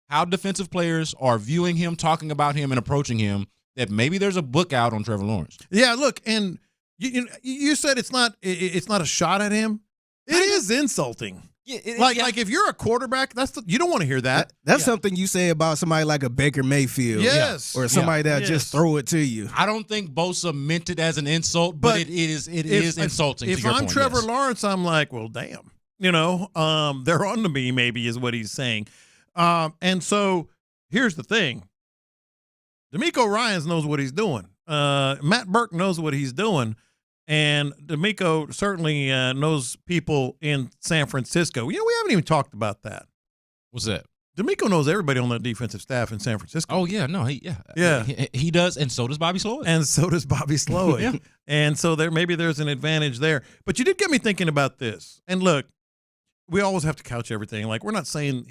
how defensive players are viewing him, talking about him, and approaching him, that maybe there's a book out on Trevor Lawrence. Yeah, look, and you said it's not a shot at him. It is insulting. Yeah, like if you're a quarterback, you don't want to hear that. That's something you say about somebody like a Baker Mayfield. Yes. Or somebody that just throw it to you. I don't think Bosa meant it as an insult, but it is insulting. If I'm Trevor Lawrence, I'm like, well, damn. They're on to me, maybe, is what he's saying. And so here's the thing. DeMeco Ryans knows what he's doing. Matt Burke knows what he's doing. And DeMeco certainly knows people in San Francisco. We haven't even talked about that. What's that? DeMeco knows everybody on the defensive staff in San Francisco. Oh, yeah. No, he does, and so does Bobby Slowick. Yeah. And so there's an advantage there. But you did get me thinking about this. And look, we always have to couch everything. Like, we're not saying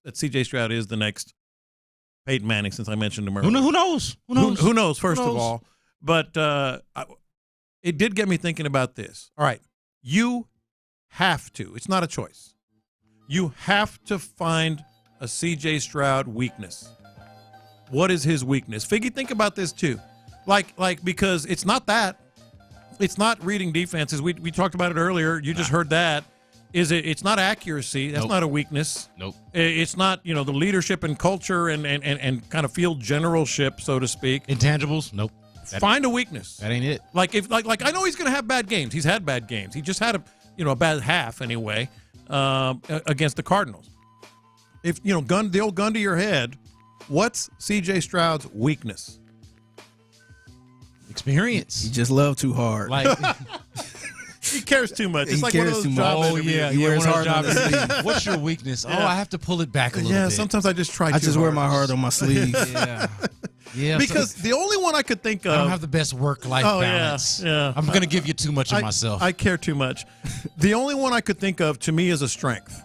that C.J. Stroud is the next Peyton Manning, since I mentioned him earlier. Who knows? Who knows, first of all. But it did get me thinking about this. All right, you have to. It's not a choice. You have to find a C.J. Stroud weakness. What is his weakness? Figgy, think about this too. Like because it's not that. It's not reading defenses. We talked about it earlier. You just heard that. It's not accuracy. That's not a weakness. Nope. It's not, the leadership and culture and kind of field generalship, so to speak. Intangibles? Nope. Find a weakness. That ain't it. Like I know he's going to have bad games. He's had bad games. He just had a bad half anyway against the Cardinals. If the old gun to your head, what's C.J. Stroud's weakness? Experience. He just loved too hard. He cares too much. It's he like one of those job interviews. He wears hard on his sleeve. What's your weakness? Yeah. Oh, I have to pull it back a little bit. Yeah, sometimes I just try. I just wear my heart on my sleeve. Yeah. Because the only one I could think of. I don't have the best work-life balance. Yeah. I'm going to give you too much of myself. I care too much. The only one I could think of, to me, is a strength,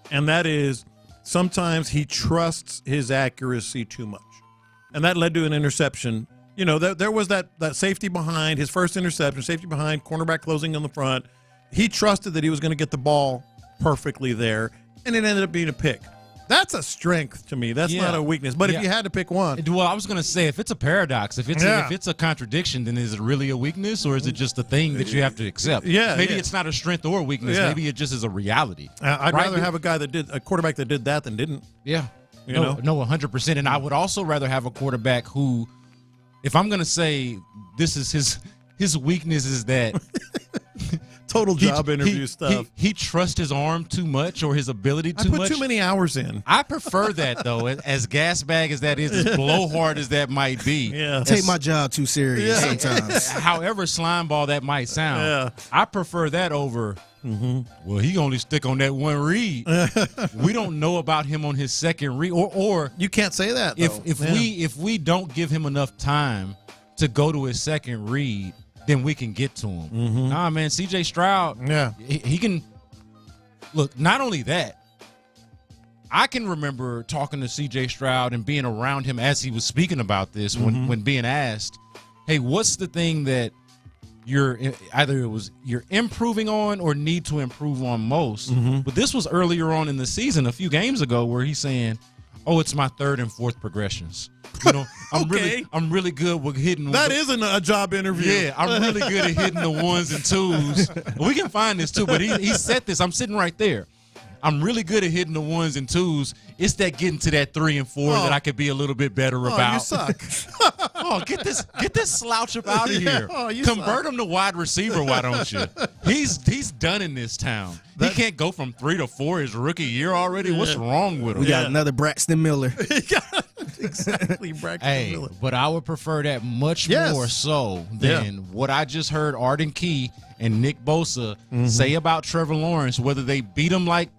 and that is sometimes he trusts his accuracy too much, and that led to an interception. There was that safety behind his first interception, safety behind, cornerback closing on the front. He trusted that he was going to get the ball perfectly there, and it ended up being a pick. That's a strength to me. That's not a weakness. But if you had to pick one. Well, I was going to say, if it's a paradox, if it's a contradiction, then is it really a weakness, or is it just a thing that you have to accept? Maybe it's not a strength or a weakness. Yeah. Maybe it just is a reality. I'd rather have a quarterback that did that than didn't. Yeah. No, 100%. And I would also rather have a quarterback who, if I'm going to say this is his weakness, is that total job interview stuff. He trusts his arm too much, or his ability too much. I put too many hours in. I prefer that, though, as gas bag as that is, as blowhard as that might be. Yeah. Take my job too serious sometimes. However slime ball that might sound, I prefer that over, well, he only stick on that one read. We don't know about him on his second read. Or you can't say that, though. If we don't give him enough time to go to his second read, then we can get to him. Nah, man, C.J. Stroud, he can – look, not only that, I can remember talking to C.J. Stroud and being around him as he was speaking about this when being asked, hey, what's the thing that you're improving on or need to improve on most? But this was earlier on in the season, a few games ago, where he's saying, oh, it's my third and fourth progressions. I'm really good with hitting. That isn't a job interview. Yeah, I'm really good at hitting the ones and twos. We can find this too, but he said this. I'm sitting right there. I'm really good at hitting the ones and twos. It's that getting to that 3 and 4 that I could be a little bit better about. You suck. Get this slouch up out of here. Convert him to wide receiver, why don't you? He's done in this town. He can't go from 3 to 4 his rookie year already. What's wrong with him? We got another Braxton Miller. Exactly, Braxton Miller. But I would prefer that much more so than what I just heard Arden Key and Nick Bosa say about Trevor Lawrence, whether they beat him like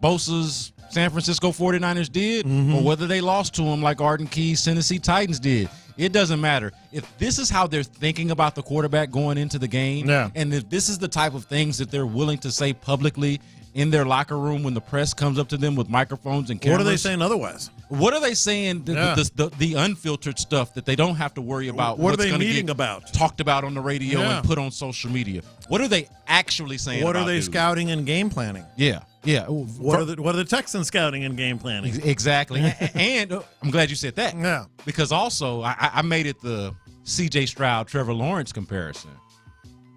Bosa's San Francisco 49ers did, or whether they lost to him like Arden Key's Tennessee Titans did. It doesn't matter. If this is how they're thinking about the quarterback going into the game, and if this is the type of things that they're willing to say publicly in their locker room when the press comes up to them with microphones and cameras. What are they saying otherwise? What are they saying? The unfiltered stuff that they don't have to worry about. What are they meeting about? Talked about on the radio and put on social media. What are they actually saying? What are they scouting and game planning? Yeah. What are the Texans scouting and game planning? Exactly. And I'm glad you said that. Yeah. Because also I made it the C.J. Stroud, Trevor Lawrence comparison.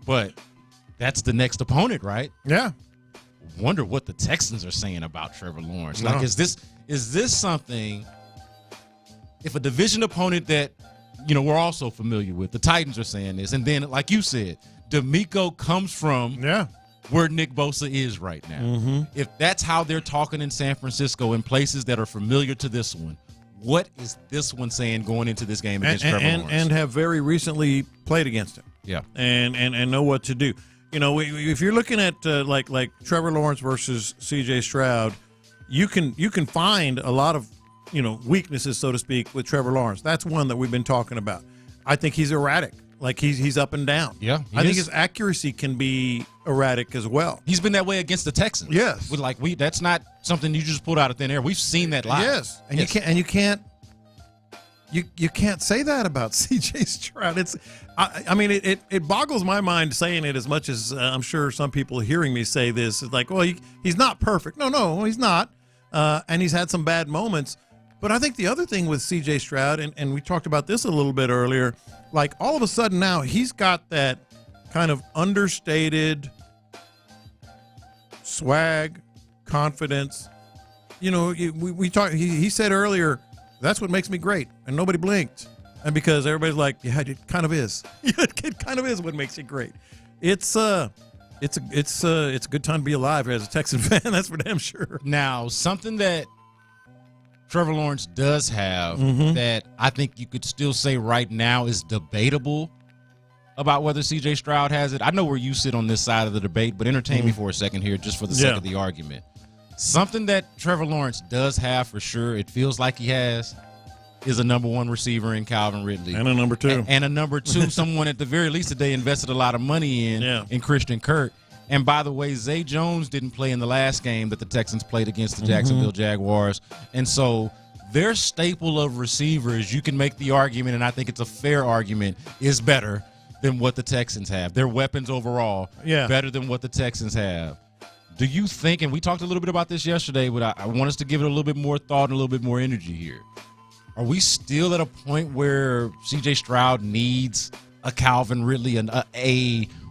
But that's the next opponent, right? Yeah. Wonder what the Texans are saying about Trevor Lawrence. Like, is this something? If a division opponent that we're also familiar with, the Titans are saying this, and then like you said, D'Amico comes from where Nick Bosa is right now. Mm-hmm. If that's how they're talking in San Francisco in places that are familiar to this one, what is this one saying going into this game against Trevor Lawrence? And have very recently played against him. Yeah. And know what to do. If you're looking at like Trevor Lawrence versus C.J. Stroud, you can find a lot of weaknesses, so to speak, with Trevor Lawrence. That's one that we've been talking about. I think he's erratic. Like he's up and down. Yeah, I think his accuracy can be erratic as well. He's been that way against the Texans. Yes, that's not something you just pulled out of thin air. We've seen that live. Yes, and you can't say that about C.J. Stroud. It boggles my mind saying it as much as I'm sure some people hearing me say this. It's like, well, he's not perfect. No, he's not. And he's had some bad moments. But I think the other thing with C.J. Stroud, and we talked about this a little bit earlier, like all of a sudden now he's got that kind of understated swag, confidence. We talked. He said earlier, that's what makes me great, and nobody blinked, and because everybody's like, yeah, it kind of is. It kind of is what makes it great. It's a good time to be alive as a Texan fan. That's for damn sure. Now, something that Trevor Lawrence does have that I think you could still say right now is debatable about whether C.J. Stroud has it. I know where you sit on this side of the debate, but entertain me for a second here just for the sake of the argument. Something that Trevor Lawrence does have for sure, it feels like he has, is a number one receiver in Calvin Ridley. And a number two. And a number two, someone at the very least that they invested a lot of money in Christian Kirk. And by the way, Zay Jones didn't play in the last game that the Texans played against the Jacksonville Jaguars. And so their staple of receivers, you can make the argument, and I think it's a fair argument, is better than what the Texans have. Their weapons overall, better than what the Texans have. Do you think, and we talked a little bit about this yesterday, but I want us to give it a little bit more thought and a little bit more energy here. Are we still at a point where C.J. Stroud needs a Calvin Ridley,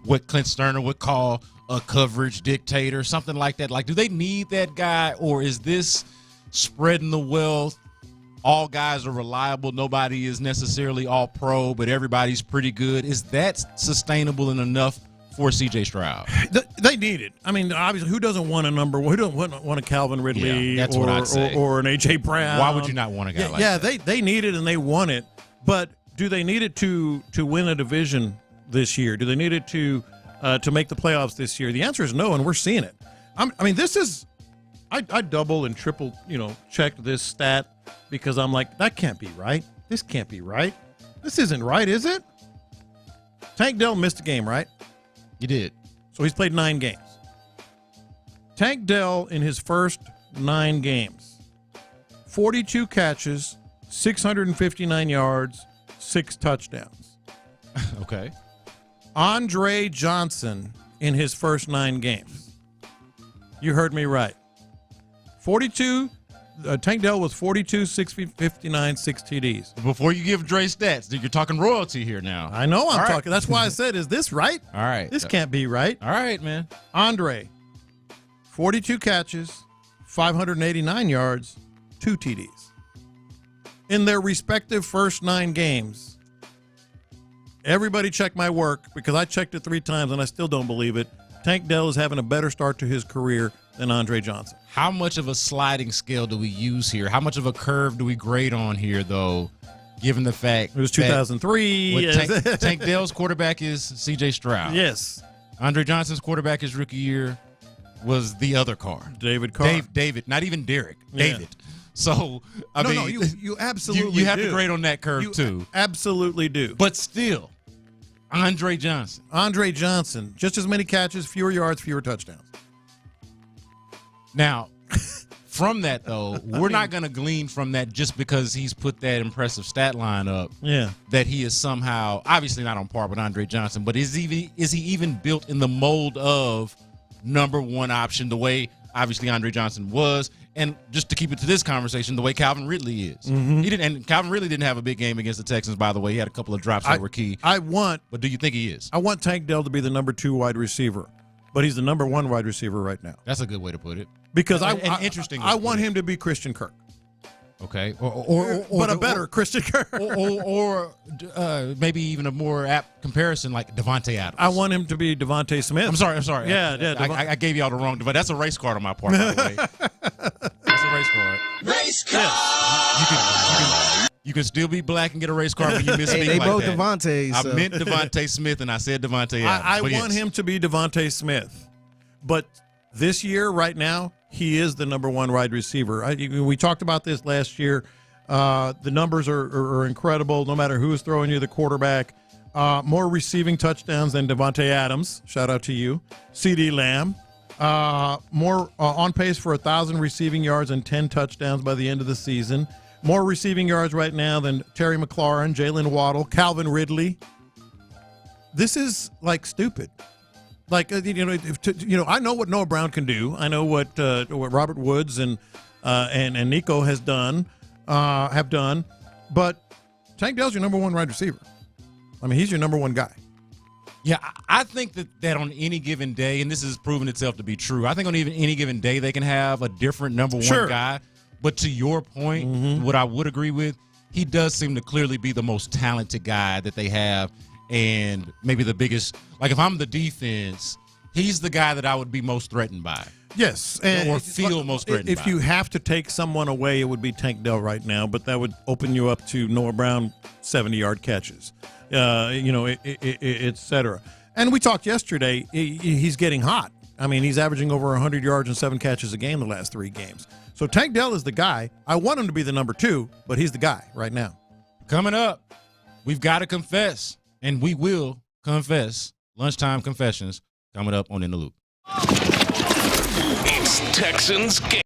what Clint Stoerner would call a coverage dictator, something like that? Like, do they need that guy, or is this spreading the wealth? All guys are reliable. Nobody is necessarily all pro, but everybody's pretty good. Is that sustainable and enough for C.J. Stroud? They need it. I mean, obviously, who doesn't want a number one? Who doesn't want a Calvin Ridley or an A.J. Brown? Why would you not want a guy like that? Yeah, they need it and they want it. But do they need it to win a division this year? Do they need it to make the playoffs this year? The answer is no, and we're seeing it. This is – I double and triple, checked this stat because I'm like, that can't be right. This can't be right. This isn't right, is it? Tank Dell missed a game, right? He did. So he's played 9 games. Tank Dell in his first 9 games, 42 catches, 659 yards, 6 touchdowns. Okay. Andre Johnson in his first 9 games. You heard me right. 42. Tank Dell was 42, 659, 6 TDs. Before you give Dre stats, you're talking royalty here now. I know I'm talking. That's why I said, is this right? All right. This can't be right. All right, man. Andre, 42 catches, 589 yards, 2 TDs. In their respective first 9 games, everybody check my work because I checked it 3 times and I still don't believe it. Tank Dell is having a better start to his career than Andre Johnson. How much of a sliding scale do we use here? How much of a curve do we grade on here, though, given the fact it was 2003? Tank Dell's quarterback is C.J. Stroud. Yes. Andre Johnson's quarterback his rookie year was the other Carr. David Carr. David, not even Derek. Yeah. David. So, I mean, you absolutely you have to grade on that curve, too. Absolutely do. But still, Andre Johnson, just as many catches, fewer yards, fewer touchdowns. Now, from that, though, we're not going to glean from that just because he's put that impressive stat line up. Yeah. That he is somehow, obviously not on par with Andre Johnson, but is he even built in the mold of number one option the way obviously Andre Johnson was? And just to keep it to this conversation, the way Calvin Ridley is. Mm-hmm. And Calvin Ridley didn't have a big game against the Texans, by the way. He had a couple of drops that were key. But do you think he is? I want Tank Dell to be the number 2 wide receiver, but he's the number 1 wide receiver right now. That's a good way to put it. Because interesting. I want him to be Christian Kirk. Okay, but a better Christian Kirk, or maybe even a more apt comparison like Devontae Adams. I want him to be Devontae Smith. I'm sorry. Yeah. I gave y'all the wrong. That's a race card on my part, by the way. That's a race card. Race card. You can still be black and get a race card when you misspeak they like both that. Devontae. So. I meant Devontae Smith and I said Devontae Adams. I want him to be Devontae Smith, but this year, right now, he is the number 1 wide receiver. We talked about this last year. The numbers are incredible, no matter who is throwing you the quarterback. More receiving touchdowns than Devontae Adams. Shout out to you. CD Lamb. More on pace for 1,000 receiving yards and 10 touchdowns by the end of the season. More receiving yards right now than Terry McLaurin, Jalen Waddle, Calvin Ridley. This is like stupid. Like I know what Noah Brown can do. I know what Robert Woods and Nico have done. But Tank Dell's your number 1 wide receiver. I mean, he's your number 1 guy. Yeah, I think that on any given day, and this has proven itself to be true, I think on even any given day they can have a different number 1 guy. But to your point, what I would agree with, he does seem to clearly be the most talented guy that they have. And maybe the biggest, like if I'm the defense, he's the guy that I would be most threatened by. Yes. Or feel most threatened if by. you have to take someone away, it would be Tank Dell right now, but that would open you up to Noah Brown 70-yard catches, et cetera. And we talked yesterday, he's getting hot. I mean, he's averaging over 100 yards and 7 catches a game the last 3 games. So Tank Dell is the guy. I want him to be the number 2, but he's the guy right now. Coming up, we've got to confess. And we will confess. Lunchtime confessions coming up on In the Loop. It's Texans game.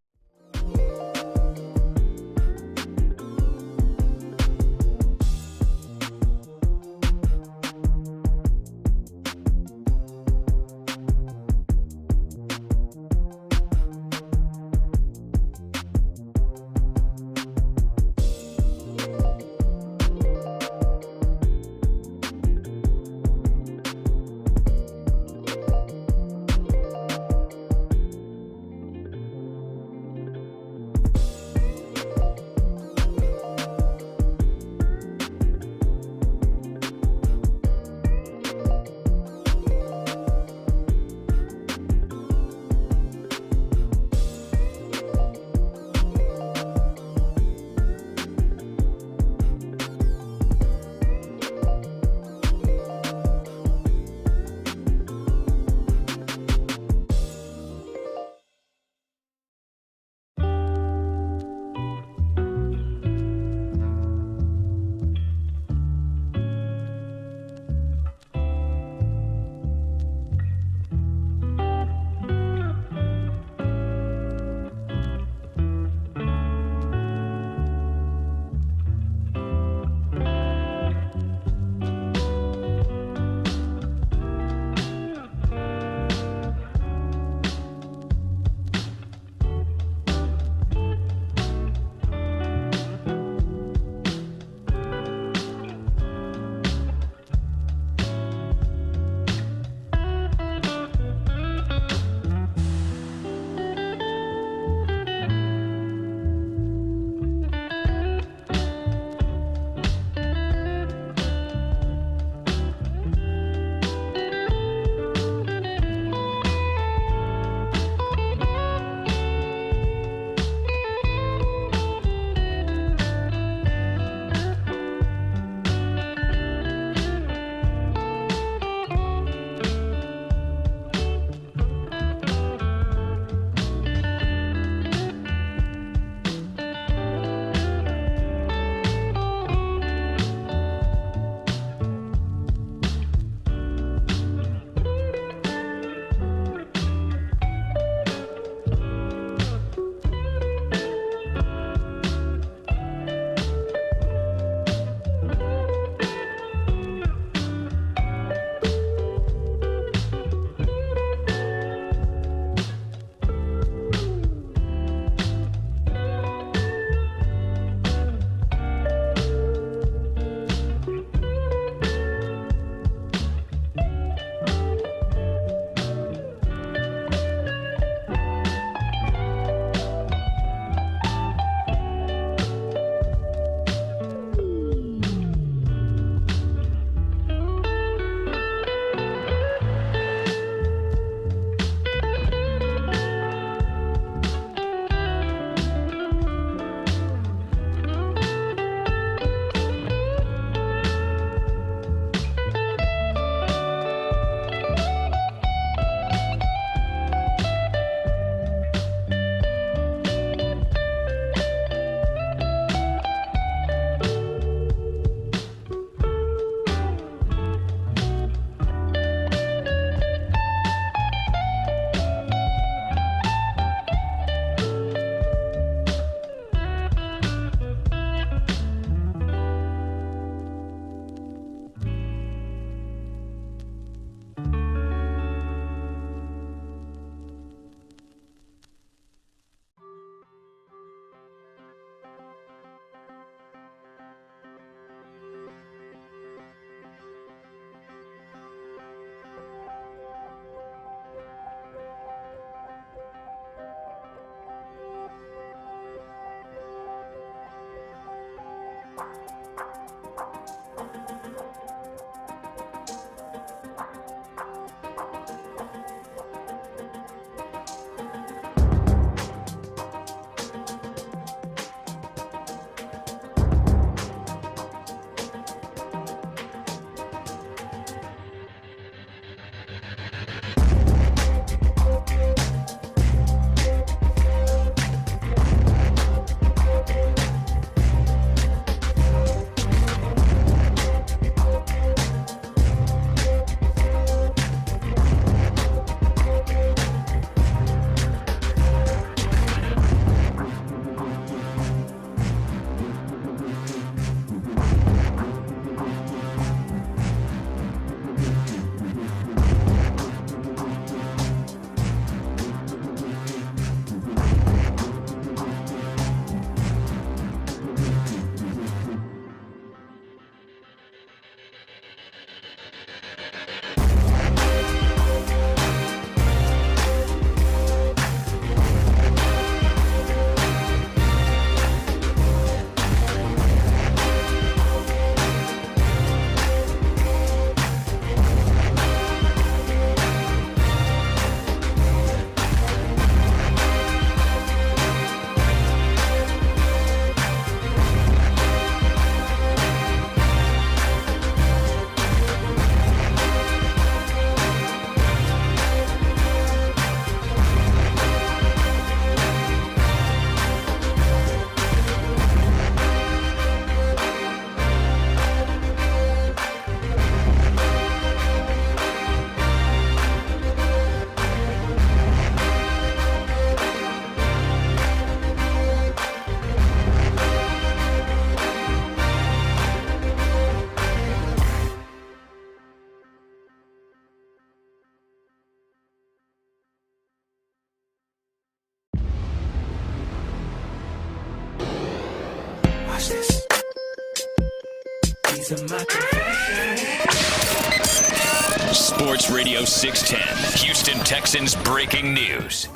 Sports Radio 610, Houston Texans breaking news.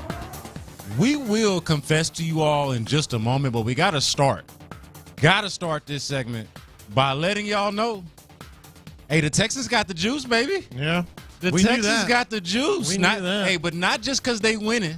We will confess to you all in just a moment, but we got to start. Got to start this segment by letting y'all know, hey, the Texans got the juice, baby. Yeah. The Texans got the juice. We knew that. Hey, but not just because they winning,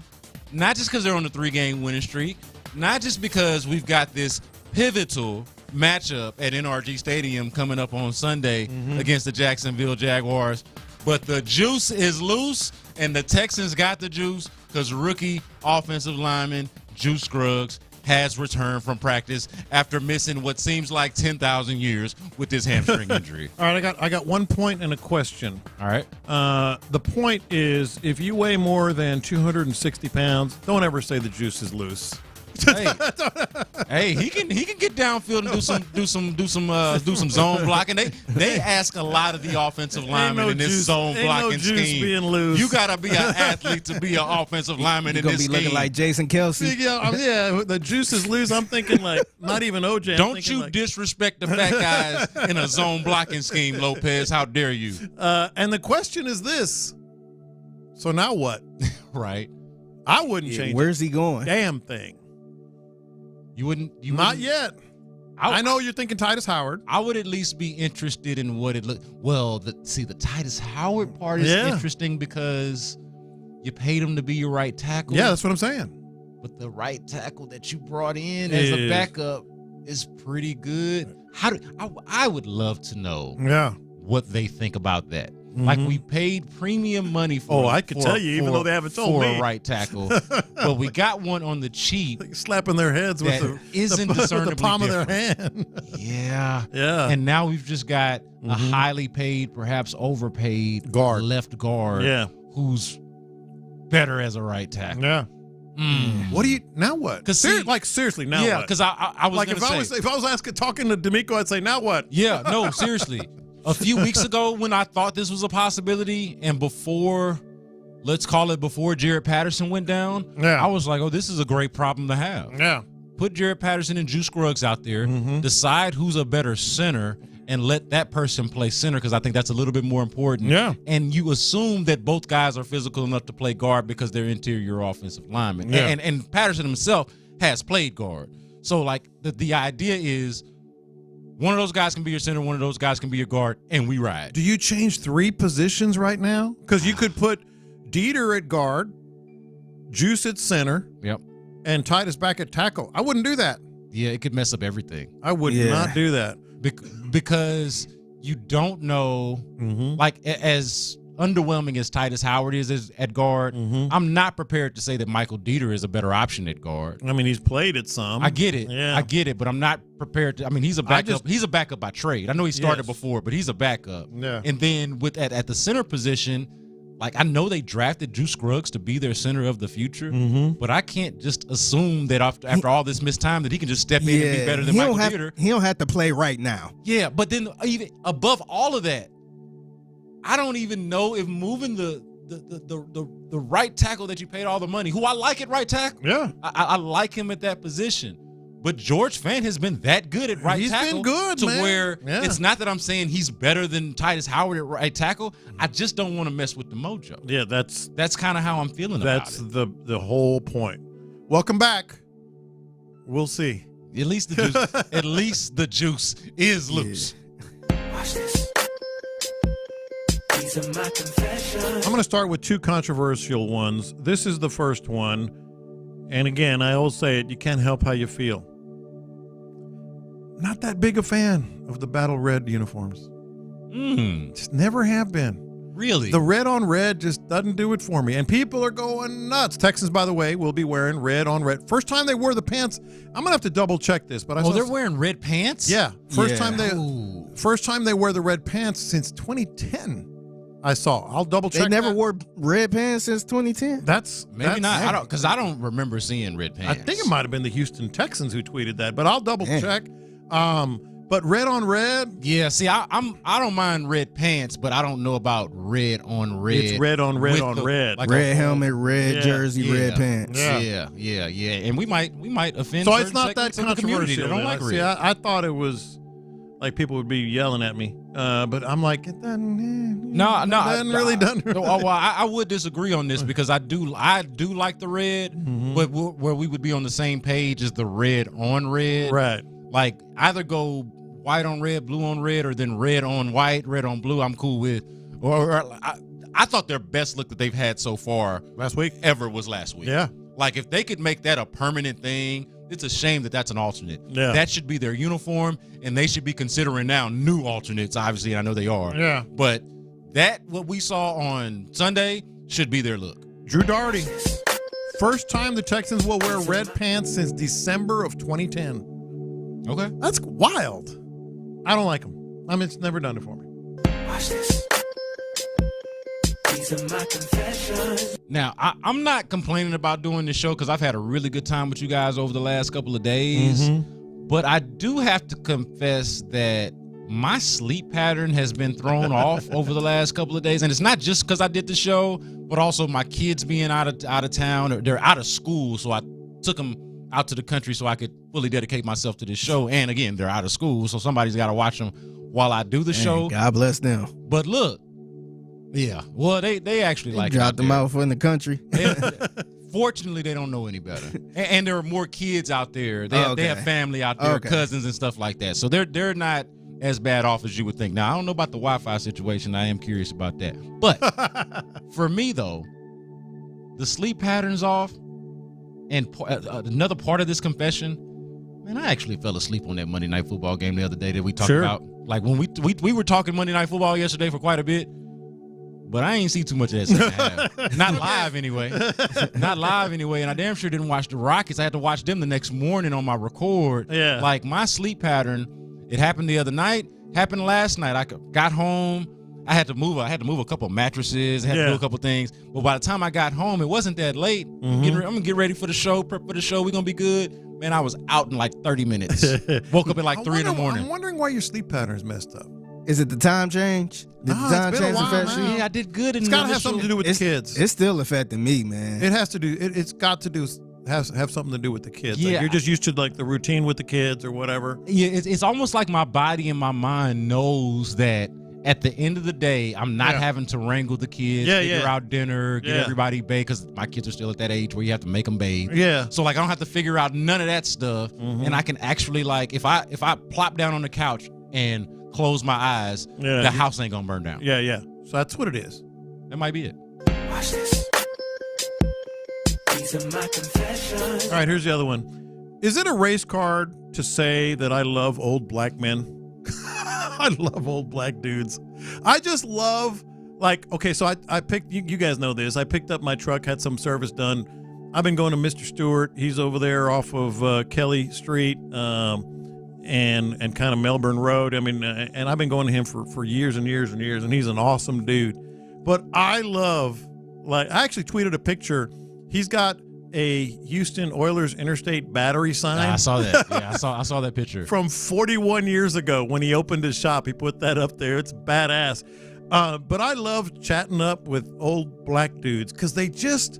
not just because they're on the 3-game winning streak, not just because we've got this pivotal matchup at NRG Stadium coming up on Sunday against the Jacksonville Jaguars, but the juice is loose, and the Texans got the juice because rookie offensive lineman Juice Scruggs has returned from practice after missing what seems like 10,000 years with this hamstring injury. All right, I got 1 point and a question. All right. The point is, if you weigh more than 260 pounds, don't ever say the juice is loose. Hey, he can get downfield and do some zone blocking. They ask a lot of the offensive linemen in this zone blocking scheme. Being loose. You got to be an athlete to be an offensive lineman in this scheme. You're going to be looking like Jason Kelsey. Yeah, the juice is loose. I'm thinking like not even OJ. Don't you disrespect the fat guys in a zone blocking scheme, Lopez. How dare you? And the question is this. So now what? Right. I wouldn't change Where's he going? Damn thing. You wouldn't? Not yet. I know you're thinking Titus Howard. I would at least be interested in what it looked. Well, the Titus Howard part is interesting because you paid him to be your right tackle. Yeah, that's what I'm saying. But the right tackle that you brought in as a backup is pretty good. I would love to know what they think about that. Like, we paid premium money for I could tell you, even though they haven't told me. For a right tackle. But we got one on the cheap. Like slapping their heads with the palm of their hand. Yeah. Yeah. And now we've just got a highly paid, perhaps overpaid left guard who's better as a right tackle. Yeah. What do you now? What? Because seriously, now what? Yeah, because I was like if I was talking to D'Amico, I'd say now what? Yeah, no, seriously. A few weeks ago, when I thought this was a possibility, and before Jared Patterson went down, I was like, oh, this is a great problem to have. Yeah. Put Jared Patterson and Juice Scruggs out there, decide who's a better center, and let that person play center, because I think that's a little bit more important. Yeah. And you assume that both guys are physical enough to play guard because they're interior offensive linemen. Yeah. And Patterson himself has played guard. So, like, the idea is One of those guys can be your center, one of those guys can be your guard, and we ride. Do you change 3 positions right now? Because you could put Dieter at guard, Juice at center, and Titus back at tackle. I wouldn't do that. Yeah, it could mess up everything. I would not do that. Because you don't know, like as underwhelming as Titus Howard is at guard, I'm not prepared to say that Michael Dieter is a better option at guard. I mean, he's played it some. I get it. Yeah. I get it, but I'm not prepared to. I mean, he's a backup. He's a backup by trade. I know he started before, but he's a backup. Yeah. And then at the center position, like I know they drafted Drew Scruggs to be their center of the future, but I can't just assume that after all this missed time that he can just step in and be better than Michael Dieter. He don't have to play right now. Yeah, but then even above all of that, I don't even know if moving the right tackle that you paid all the money, who I like at right tackle. Yeah. I like him at that position. But George Fant has been that good at right tackle. He's been good, to man. where it's not that I'm saying he's better than Titus Howard at right tackle. I just don't want to mess with the mojo. Yeah, that's kind of how I'm feeling about it. That's the whole point. Welcome back. We'll see. At least the juice is loose. Watch this. These are my confessions. I'm going to start with 2 controversial ones. This is the first one. And again, I always say it, you can't help how you feel. Not that big a fan of the battle red uniforms. Just never have been. Really? The red on red just doesn't do it for me. And people are going nuts. Texans, by the way, will be wearing red on red. First time they wore the pants, I'm going to have to double check this. But they're wearing red pants? Yeah. First time they wear the red pants since 2010. I saw. I'll double check. They never wore red pants since 2010. Maybe not. Because I don't remember seeing red pants. I think it might have been the Houston Texans who tweeted that, but I'll double check. But red on red. Yeah. See, I don't mind red pants, but I don't know about red on red. It's red on red on red. Like red helmet, red jersey, red pants. Yeah. And we might offend. So it's not that controversial. controversial. Don't like red. See, I thought it was like people would be yelling at me, but I'm like, it doesn't. Doesn't really done. Well, I would disagree on this because I do like the red, but where we would be on the same page is the red on red. Right. Like either go white on red, blue on red, or then red on white, red on blue. I'm cool with. I thought their best look that they've had so far last week was last week. Yeah. Like if they could make that a permanent thing. It's a shame that that's an alternate. Yeah. That should be their uniform, and they should be considering now new alternates, obviously, and I know they are. Yeah. But what we saw on Sunday should be their look. Drew Doherty. First time the Texans will wear red pants since December of 2010. Okay. That's wild. I don't like them. I mean, it's never done it for me. Watch this. These are my confessions. Now, I'm not complaining about doing this show because I've had a really good time with you guys over the last couple of days. But I do have to confess that my sleep pattern has been thrown off over the last couple of days. And it's not just because I did the show, but also my kids being out of town, or they're out of school. So I took them out to the country so I could fully dedicate myself to this show. And again, they're out of school, so somebody's got to watch them while I do the show. God bless them. But look, yeah, well, they actually like dropped them out in the country. Fortunately, they don't know any better, and there are more kids out there. They have family out there, cousins and stuff like that. So they're not as bad off as you would think. Now, I don't know about the Wi-Fi situation. I am curious about that. But for me, though, the sleep pattern's off, and another part of this confession, man, I actually fell asleep on that Monday Night Football game the other day that we talked about. Like when we were talking Monday Night Football yesterday for quite a bit. But I ain't see too much of that second half. Not live anyway. Not live anyway. And I damn sure didn't watch the Rockets. I had to watch them the next morning on my record. Yeah. Like my sleep pattern, it happened the other night, happened last night. I got home. I had to move a couple of mattresses. I had to do a couple things. But by the time I got home, it wasn't that late. I'm going to get ready for the show, prep for the show. We're going to be good. Man, I was out in like 30 minutes. Woke up at like 3 in the morning. I'm wondering why your sleep pattern is messed up. Is it the time change? Did the time change affect you? Yeah, I did good. It's got to have something to do with the kids. It's still affecting me, man. It has to do. It's got to do. Have something to do with the kids. Yeah. Like you're just used to like the routine with the kids or whatever. Yeah, it's almost like my body and my mind knows that at the end of the day, I'm not having to wrangle the kids, figure out dinner, get everybody bathed, because my kids are still at that age where you have to make them bathe. Yeah. So like I don't have to figure out none of that stuff, and I can actually like if I plop down on the couch and close my eyes, the house ain't gonna burn down. Yeah, yeah. So that's what it is. That might be it. Watch this. These are my confessions. All right, here's the other one. Is it a race card to say that I love old black men? I love old black dudes. I just love, like, okay, so I picked, you guys know this. I picked up my truck, had some service done. I've been going to Mr. Stewart. He's over there off of Kelly Street and kind of Melbourne Road. I mean, and I've been going to him for years and years and years, and he's an awesome dude. But I love, like, I actually tweeted a picture. He's got a Houston Oilers Interstate battery sign. I saw that. Yeah, I saw that picture. From 41 years ago when he opened his shop. He put that up there. It's badass. But I love chatting up with old black dudes because they just,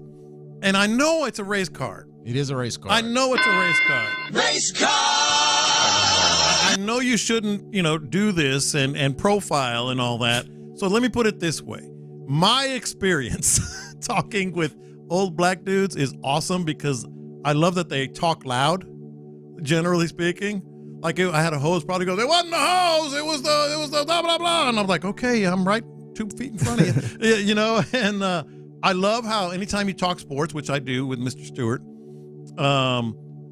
and I know it's a race card. It is a race card. I know it's a race card. Race card! I know you shouldn't, do this and profile and all that. So let me put it this way. My experience talking with old black dudes is awesome because I love that they talk loud, generally speaking. Like I had a hose probably go, it wasn't the hose, it was the blah, blah, blah. And I'm like, okay, I'm right 2 feet in front of you, and I love how anytime you talk sports, which I do with Mr. Stewart,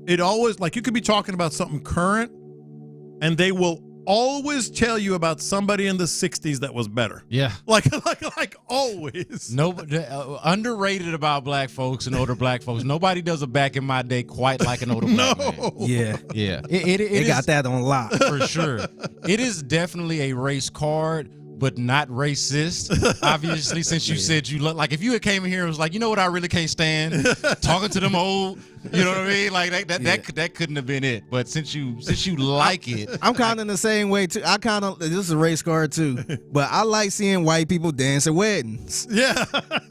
it always, like you could be talking about something current and they will always tell you about somebody in the 60s that was better. Yeah. Like always. Nobody underrated about black folks and older black folks. Nobody does a back in my day quite like an older black man. Yeah. Yeah. They got that on lock. For sure. It is definitely a race card, but not racist. Obviously, since you said you look like, if you had came in here and was like, you know what I really can't stand? Talking to them old, you know what I mean? Like that couldn't have been it. But since you like it, I'm kind of in the same way too. This is a race card too, but I like seeing white people dance at weddings. Yeah,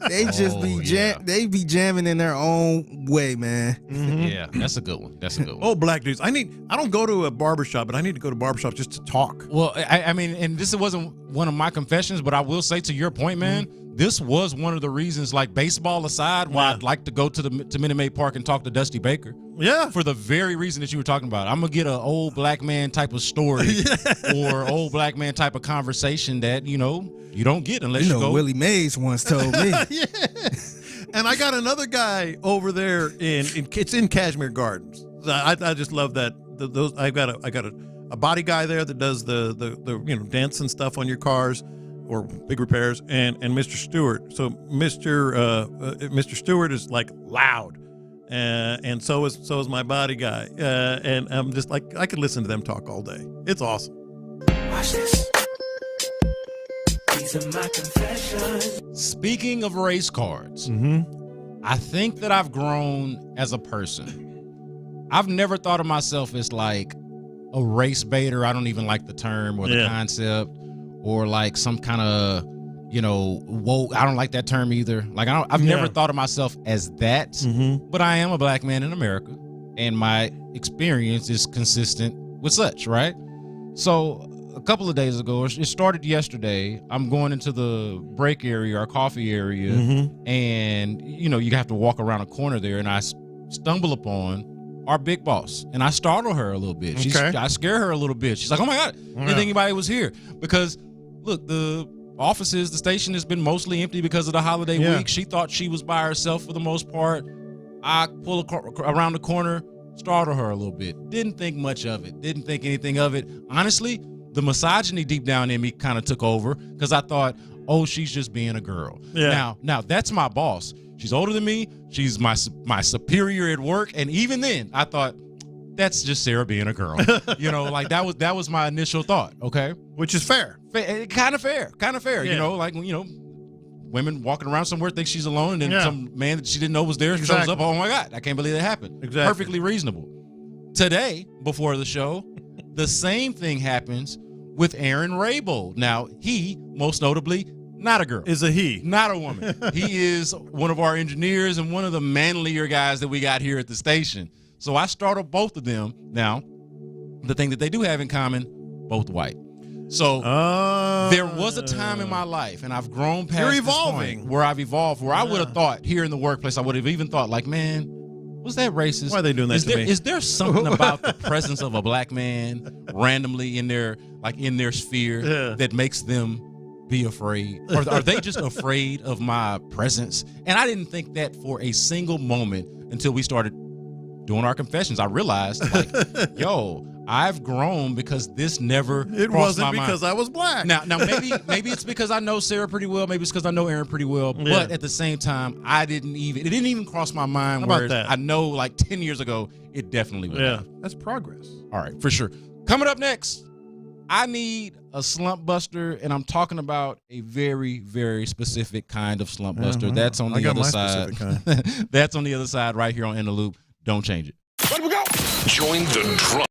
they just they be jamming in their own way, man. Mm-hmm. Yeah, that's a good one. Oh, black dudes. I don't go to a barbershop, but I need to go to barbershops just to talk. Well, I mean, and this wasn't one of my confessions, but I will say to your point, man, this was one of the reasons, like baseball aside, why I'd like to go to Minute Maid Park and talk to Dusty Baker. Yeah. For the very reason that you were talking about. I'm going to get an old black man type of story or old black man type of conversation that, you don't get unless you go. Willie Mays once told me. Yeah. And I got another guy over there it's in Cashmere Gardens. I just love that. I got a body guy there that does the dents and stuff on your cars or big repairs, and Mr. Stewart. So Mr. Stewart is like loud, and so is my body guy, and I'm just like, I could listen to them talk all day. It's awesome. Watch this. These are my confessions. Speaking of race cards, I think that I've grown as a person. I've never thought of myself as like a race baiter. I don't even like the term or the concept, or like some kind of, woke. I don't like that term either. Like I've never thought of myself as that, but I am a black man in America, and my experience is consistent with such, right? So a couple of days ago, it started yesterday, I'm going into the break area, our coffee area, and you have to walk around a corner there, and I stumble upon our big boss, and I startle her a little bit. I scare her a little bit. She's like, oh my God, didn't think anybody was here. Because look, the station has been mostly empty because of the holiday week. She thought she was by herself for the most part. I pull around the corner, startle her a little bit. Didn't think much of it. Didn't think anything of it. Honestly, the misogyny deep down in me kind of took over because I thought, oh, she's just being a girl. Yeah. Now that's my boss. She's older than me. She's my superior at work. And even then, I thought, that's just Sarah being a girl. Like that was my initial thought, okay? Which is fair. Kind of fair. Yeah. Women walking around somewhere think she's alone, and then some man that she didn't know was there shows up. Oh, my God, I can't believe that happened. Exactly. Perfectly reasonable. Today, before the show, the same thing happens with Aaron Raybold. Now, he, most notably, not a girl. Is a he. Not a woman. He is one of our engineers and one of the manlier guys that we got here at the station. So I startled both of them. Now, the thing that they do have in common, both white. So there was a time in my life, and I've grown past You're this evolving. point where I've evolved, where I would have thought here in the workplace, I would have even thought, like, man, was that racist? Why are they doing that to me? Is there something about the presence of a black man randomly in their sphere that makes them be afraid? Or are they just afraid of my presence? And I didn't think that for a single moment until we started doing our confessions. I realized, like, yo, I've grown because this never It crossed wasn't my because mind. I was black. Now maybe it's because I know Sarah pretty well. Maybe it's because I know Aaron pretty well. Yeah. But at the same time, it didn't even cross my mind. How about Whereas that? I know, like 10 years ago, it definitely would. Yeah, have. that's progress. All right, for sure. Coming up next, I need a slump buster, and I'm talking about a very, very specific kind of slump buster. That's on the other side. That's on the other side right here on In the Loop. Don't change it. Let we go. Join the drum.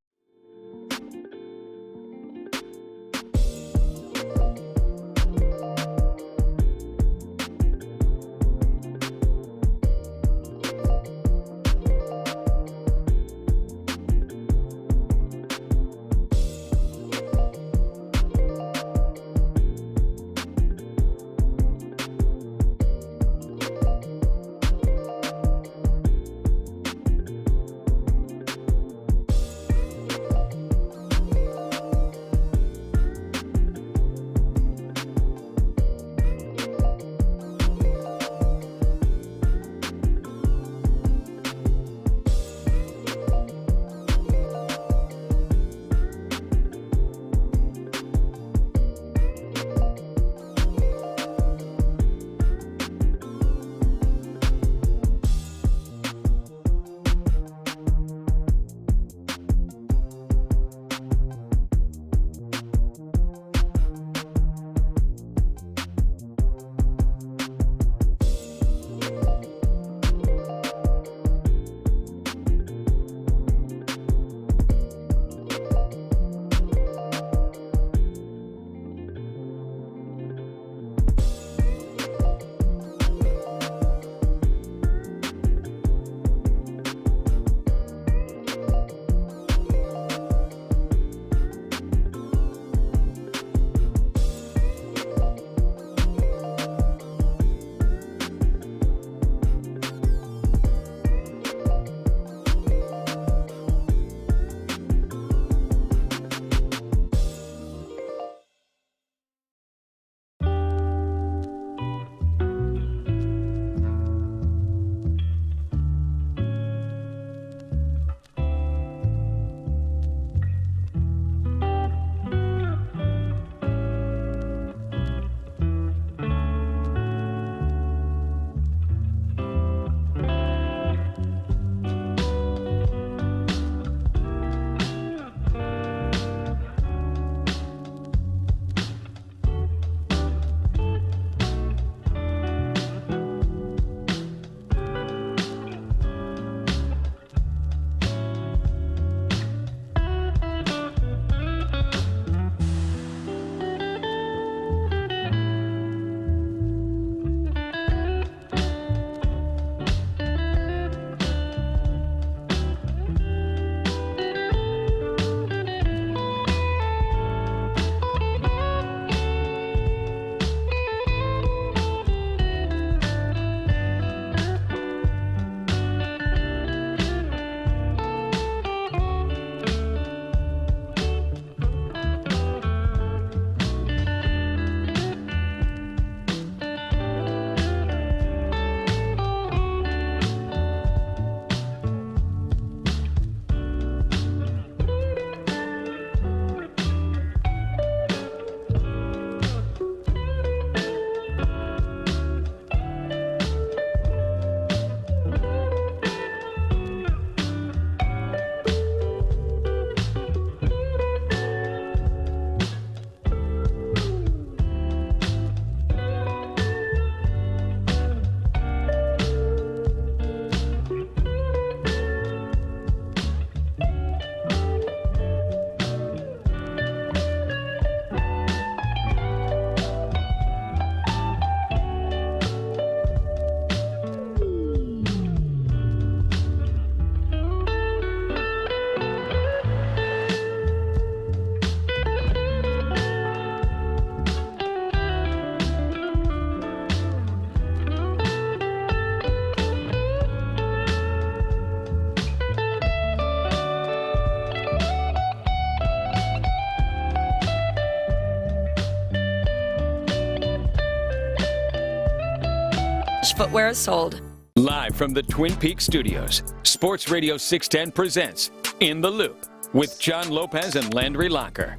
footwear is sold. Live from the Twin Peaks studios, Sports Radio 610 presents In the Loop with John Lopez and Landry Locker.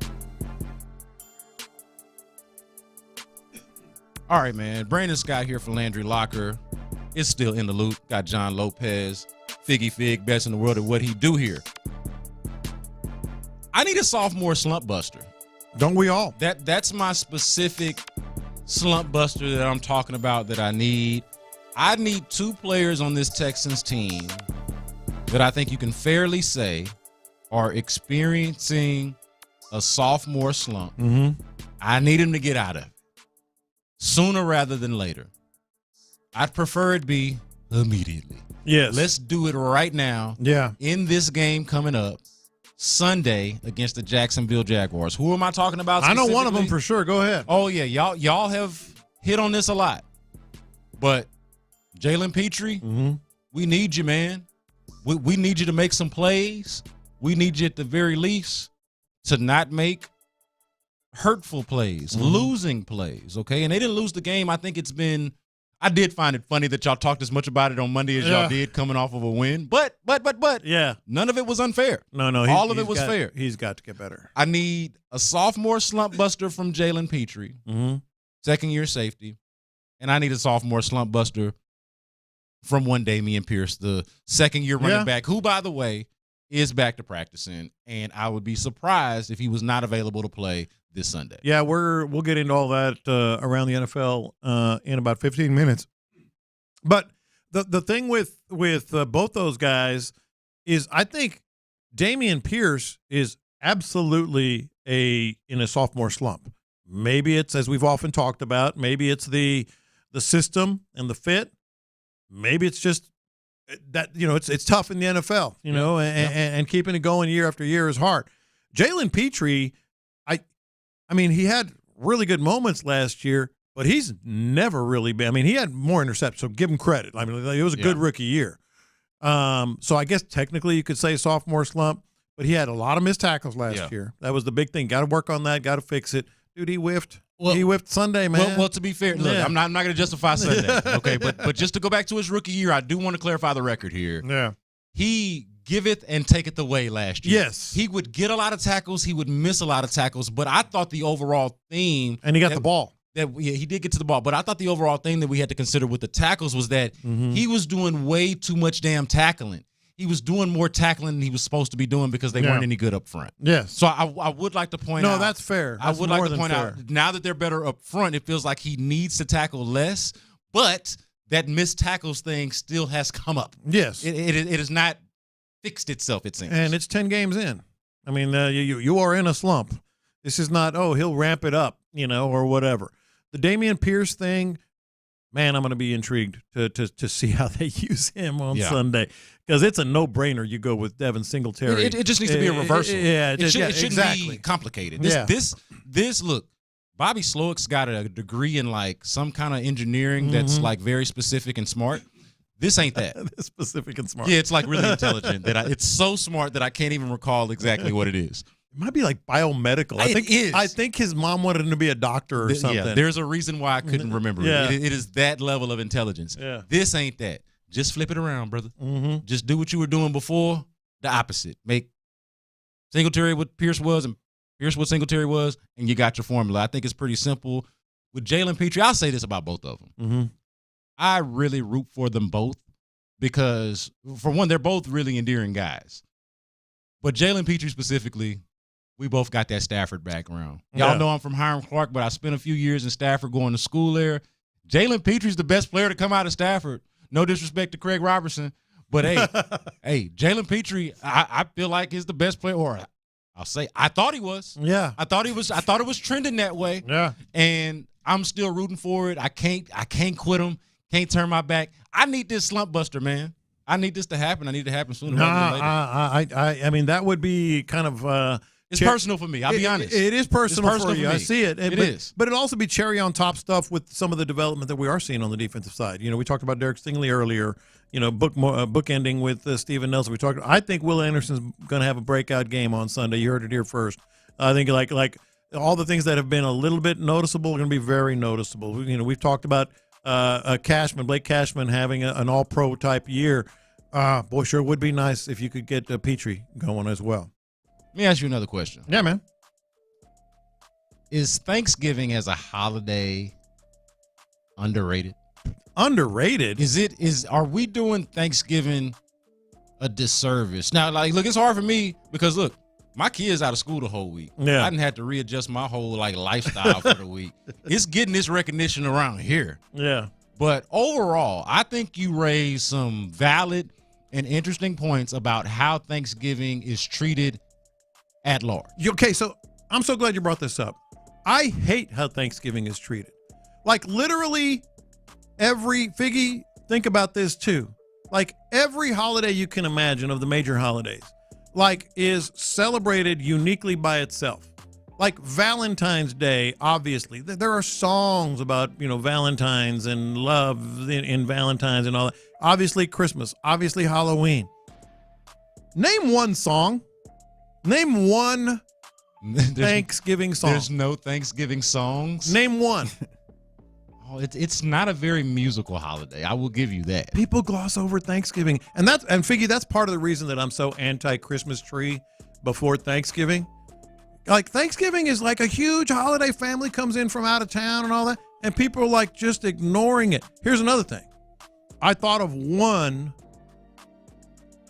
All right, man. Brandon Scott here for Landry Locker. It's still In the Loop. Got John Lopez, Figgy Fig, best in the world at what he do here. I need a sophomore slump buster. Don't we all? That's my specific slump buster that I'm talking about that I need. I need two players on this Texans team that I think you can fairly say are experiencing a sophomore slump. Mm-hmm. I need them to get out of it sooner rather than later. I'd prefer it be immediately. Yes. Let's do it right now. Yeah. In this game coming up Sunday against the Jacksonville Jaguars. Who am I talking about? I know one of them for sure. Go ahead. Oh, yeah. Y'all have hit on this a lot. But Jalen Petri, we need you, man. We need you to make some plays. We need you at the very least to not make hurtful plays, losing plays, okay? And they didn't lose the game. I think I did find it funny that y'all talked as much about it on Monday as y'all did coming off of a win. But, yeah, none of it was unfair. No, all of it was fair. He's got to get better. I need a sophomore slump buster from Jalen Petri, second-year safety, and I need a sophomore slump buster from one Dameon Pierce, the second-year running back, who, by the way, is back to practicing, and I would be surprised if he was not available to play this Sunday. Yeah, we'll get into all that around the NFL in about 15 minutes. But the thing with both those guys is I think Dameon Pierce is absolutely in a sophomore slump. Maybe it's, as we've often talked about, maybe it's the system and the fit. Maybe it's just that, it's tough in the NFL, and keeping it going year after year is hard. Jalen Petri, I mean, he had really good moments last year, but he's never really been. I mean, he had more interceptions, so give him credit. I mean, it was a good rookie year. So I guess technically you could say sophomore slump, but he had a lot of missed tackles last year. That was the big thing. Got to work on that. Got to fix it. Dude, he whiffed. He whiffed Sunday, man. Well, to be fair, look, I'm not going to justify Sunday, okay? But just to go back to his rookie year, I do want to clarify the record here. Yeah. He giveth and taketh away last year. Yes. He would get a lot of tackles. He would miss a lot of tackles. But I thought the overall theme. And he got the ball. He did get to the ball. But I thought the overall thing that we had to consider with the tackles was that he was doing way too much damn tackling. He was doing more tackling than he was supposed to be doing because they weren't any good up front. Yes. So I would like to point out. No, that's fair. I would like to point out, now that they're better up front, it feels like he needs to tackle less. But that missed tackles thing still has come up. Yes. It is not fixed itself, it seems. And it's 10 games in. I mean, you are in a slump. This is not, he'll ramp it up, or whatever. The Dameon Pierce thing, man, I'm going to be intrigued to see how they use him on Sunday, because it's a no-brainer. You go with Devin Singletary. It just needs to be a reversal. It shouldn't be complicated. This look, Bobby Slowick's got a degree in like some kind of engineering that's like very specific and smart. This ain't that. It's specific and smart. Yeah, it's like really intelligent. It's so smart that I can't even recall exactly what it is. It might be like biomedical. I think his mom wanted him to be a doctor or something. Yeah, there's a reason why I couldn't remember it. It is that level of intelligence. Yeah. This ain't that. Just flip it around, brother. Just do what you were doing before, the opposite. Make Singletary what Pierce was and Pierce what Singletary was, and you got your formula. I think it's pretty simple. With Jalen Petri, I'll say this about both of them. I really root for them both because, for one, they're both really endearing guys. But Jalen Petri specifically, we both got that Stafford background. Y'all know I'm from Hiram Clark, but I spent a few years in Stafford going to school there. Jalen Petrie's the best player to come out of Stafford. No disrespect to Craig Robertson, but hey, Jalen Petri, I feel like is the best player, or I'll say I thought he was. Yeah. I thought it was trending that way. Yeah. And I'm still rooting for it. I can't quit him. Can't turn my back. I need this slump buster, man. I need this to happen. I need it to happen sooner rather than later. I mean, that would be kind of it's personal for me. I'll be honest. It is personal for you. Me. I see it. It is. But it'd also be cherry on top stuff with some of the development that we are seeing on the defensive side. We talked about Derek Stingley earlier. Bookending with Steven Nelson. I think Will Anderson's going to have a breakout game on Sunday. You heard it here first. I think like all the things that have been a little bit noticeable are going to be very noticeable. We've talked about Blake Cashman having an all-pro type year. Boy, sure would be nice if you could get Petri going as well. Let me ask you another question. Yeah, man. Is Thanksgiving as a holiday underrated? Underrated? Are we doing Thanksgiving a disservice? Now, like, look, it's hard for me because, look, my kid's out of school the whole week. Yeah. I didn't have to readjust my whole lifestyle for the week. It's getting this recognition around here. Yeah. But overall, I think you raised some valid and interesting points about how Thanksgiving is treated at large. Okay, so I'm so glad you brought this up. I hate how Thanksgiving is treated. Like, literally Figgy, think about this too. Like, every holiday you can imagine of the major holidays, like, is celebrated uniquely by itself. Like Valentine's Day, obviously, there are songs about, Valentine's and love in Valentine's and all that. Obviously Christmas, obviously Halloween. Name one song. Name one Thanksgiving song. There's no Thanksgiving songs? Name one. Oh, it's not a very musical holiday. I will give you that. People gloss over Thanksgiving. And Figgy, that's part of the reason that I'm so anti-Christmas tree before Thanksgiving. Like, Thanksgiving is like a huge holiday. Family comes in from out of town and all that, and people are like just ignoring it. Here's another thing. I thought of one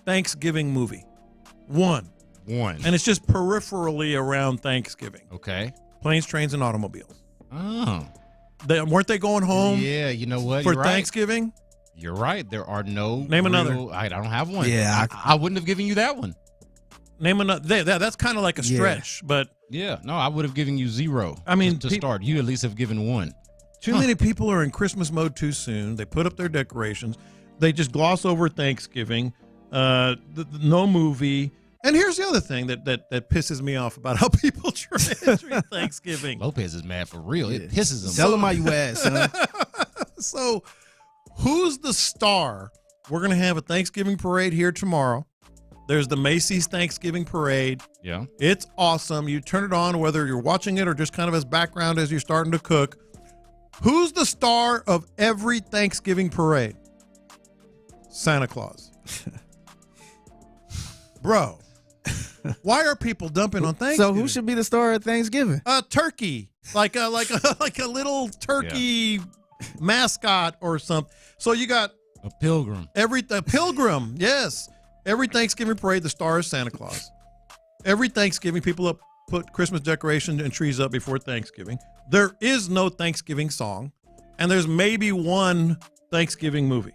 Thanksgiving movie. One. And it's just peripherally around Thanksgiving. Okay. Planes, Trains, and Automobiles. Oh. Weren't they going home? Yeah, you know what? For You're Thanksgiving? Right. You're right. There are no. Name another. I don't have one. Yeah. I wouldn't have given you that one. Name another. That's kind of like a stretch, but. Yeah. No, I would have given you zero. I mean, to start. You at least have given one. Too many people are in Christmas mode too soon. They put up their decorations. They just gloss over Thanksgiving. No movie. And here's the other thing that pisses me off about how people treat Thanksgiving. Lopez is mad for real. It pisses him. Tell him how you ask, son. So, who's the star? We're going to have a Thanksgiving parade here tomorrow. There's the Macy's Thanksgiving Parade. Yeah. It's awesome. You turn it on whether you're watching it or just kind of as background as you're starting to cook. Who's the star of every Thanksgiving parade? Santa Claus. Bro. Why are people dumping on Thanksgiving? So who should be the star of Thanksgiving? Turkey, like a little turkey mascot or something. So you got a pilgrim. A pilgrim, yes. Every Thanksgiving parade, the star is Santa Claus. Every Thanksgiving, people put Christmas decorations and trees up before Thanksgiving. There is no Thanksgiving song, and there's maybe one Thanksgiving movie.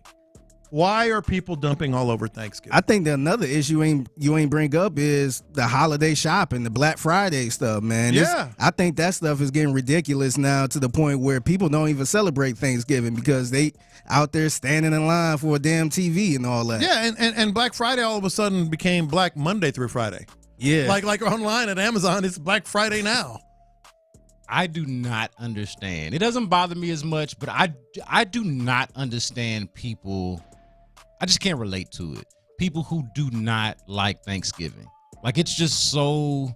Why are people dumping all over Thanksgiving? I think that another issue you ain't bring up is the holiday shopping, the Black Friday stuff, man. Yeah. I think that stuff is getting ridiculous now to the point where people don't even celebrate Thanksgiving because they out there standing in line for a damn TV and all that. Yeah, and Black Friday all of a sudden became Black Monday through Friday. Yeah. Like online at Amazon, it's Black Friday now. I do not understand. It doesn't bother me as much, but I do not understand people. I just can't relate to it. People who do not like Thanksgiving. Like, it's just so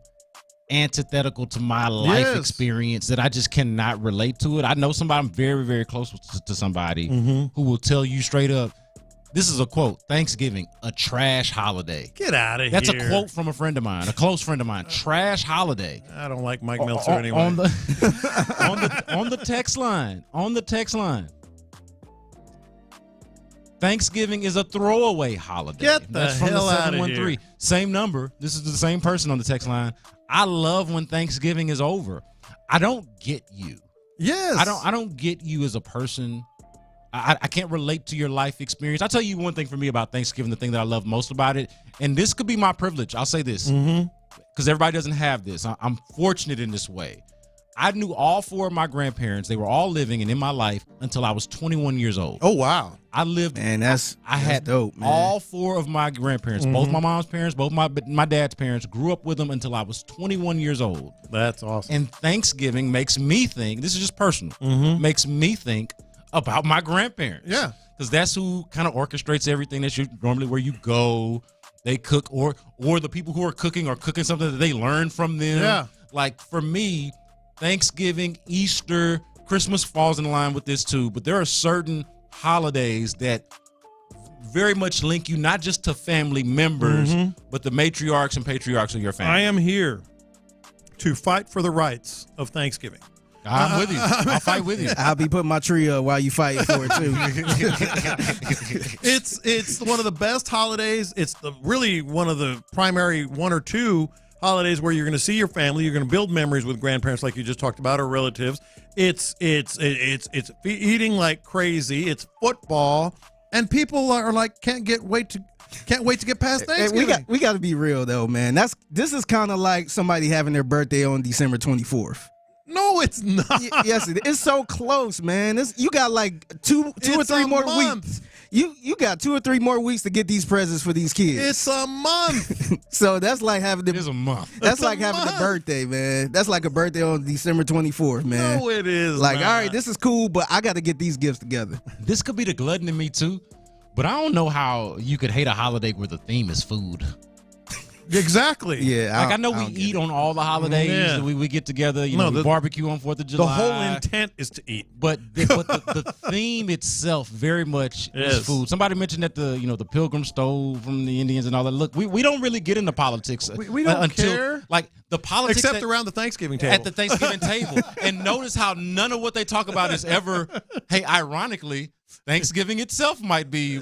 antithetical to my life experience that I just cannot relate to it. I know somebody, I'm very, very close to somebody who will tell you straight up, this is a quote, Thanksgiving, a trash holiday. Get out of here. That's a quote from a friend of mine, a close friend of mine. Trash holiday. I don't like Mike Meltzer anyway. On the text line. On the text line. Thanksgiving is a throwaway holiday. Get the hell out of here. Same number. This is the same person on the text line. I love when Thanksgiving is over. I don't get you. Yes. I don't get you as a person. I can't relate to your life experience. I'll tell you one thing for me about Thanksgiving, the thing that I love most about it, and this could be my privilege. I'll say this, because everybody doesn't have this. I'm fortunate in this way. I knew all four of my grandparents. They were all living and in my life until I was 21 years old. Oh, wow. I lived. And I had dope, man. All four of my grandparents, both my mom's parents, both my dad's parents, grew up with them until I was 21 years old. That's awesome. And Thanksgiving makes me think, this is just personal, makes me think about my grandparents. Yeah. Because that's who kind of orchestrates everything. That's normally where you go, they cook, or the people who are cooking something that they learn from them. Yeah. Like, for me, Thanksgiving, Easter, Christmas falls in line with this too, but there are certain holidays that very much link you not just to family members, but the matriarchs and patriarchs of your family. I am here to fight for the rights of Thanksgiving. I'm with you. I'll fight with you. I'll be putting my tree up while you fight for it too. It's one of the best holidays. It's really one of the primary one or two holidays where you're going to see your family. You're going to build memories with grandparents, like you just talked about, or relatives. It's eating like crazy. It's football, and people are like can't wait to get past Thanksgiving. We got to be real though, man. This is kind of like somebody having their birthday on December 24th. No, it's not. Yes, it's so close, man. You got like two or three more weeks. You got 2 or 3 more weeks to get these presents for these kids. It's a month. So that's like having It is a month. That's like having a birthday, man. That's like a birthday on December 24th, man. No, it is like, not. all right, this is cool, but I got to get these gifts together. This could be the glutton in me too, but I don't know how you could hate a holiday where the theme is food. Exactly. Yeah. I know we eat on all the holidays. Yeah. We get together. We barbecue on 4th of July. The whole intent is to eat. But the theme itself very much is food. Somebody mentioned that the Pilgrims stole from the Indians and all that. Look, we don't really get into politics. We don't until, care. Like the politics except around the Thanksgiving table. At the Thanksgiving table. And notice how none of what they talk about is ever, hey, ironically, Thanksgiving itself might be,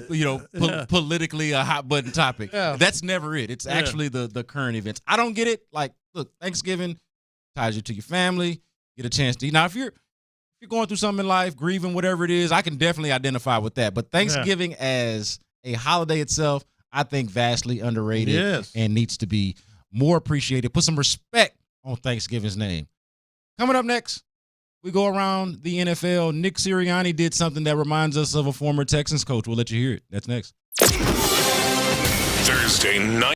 politically a hot button topic. Yeah. That's never it. It's actually the current events. I don't get it. Like, look, Thanksgiving ties you to your family. Get a chance to eat. Now, if you're going through something in life, grieving, whatever it is, I can definitely identify with that. But Thanksgiving as a holiday itself, I think vastly underrated and needs to be more appreciated. Put some respect on Thanksgiving's name. Coming up next, we go around the NFL. Nick Sirianni did something that reminds us of a former Texans coach. We'll let you hear it. That's next. Thursday night.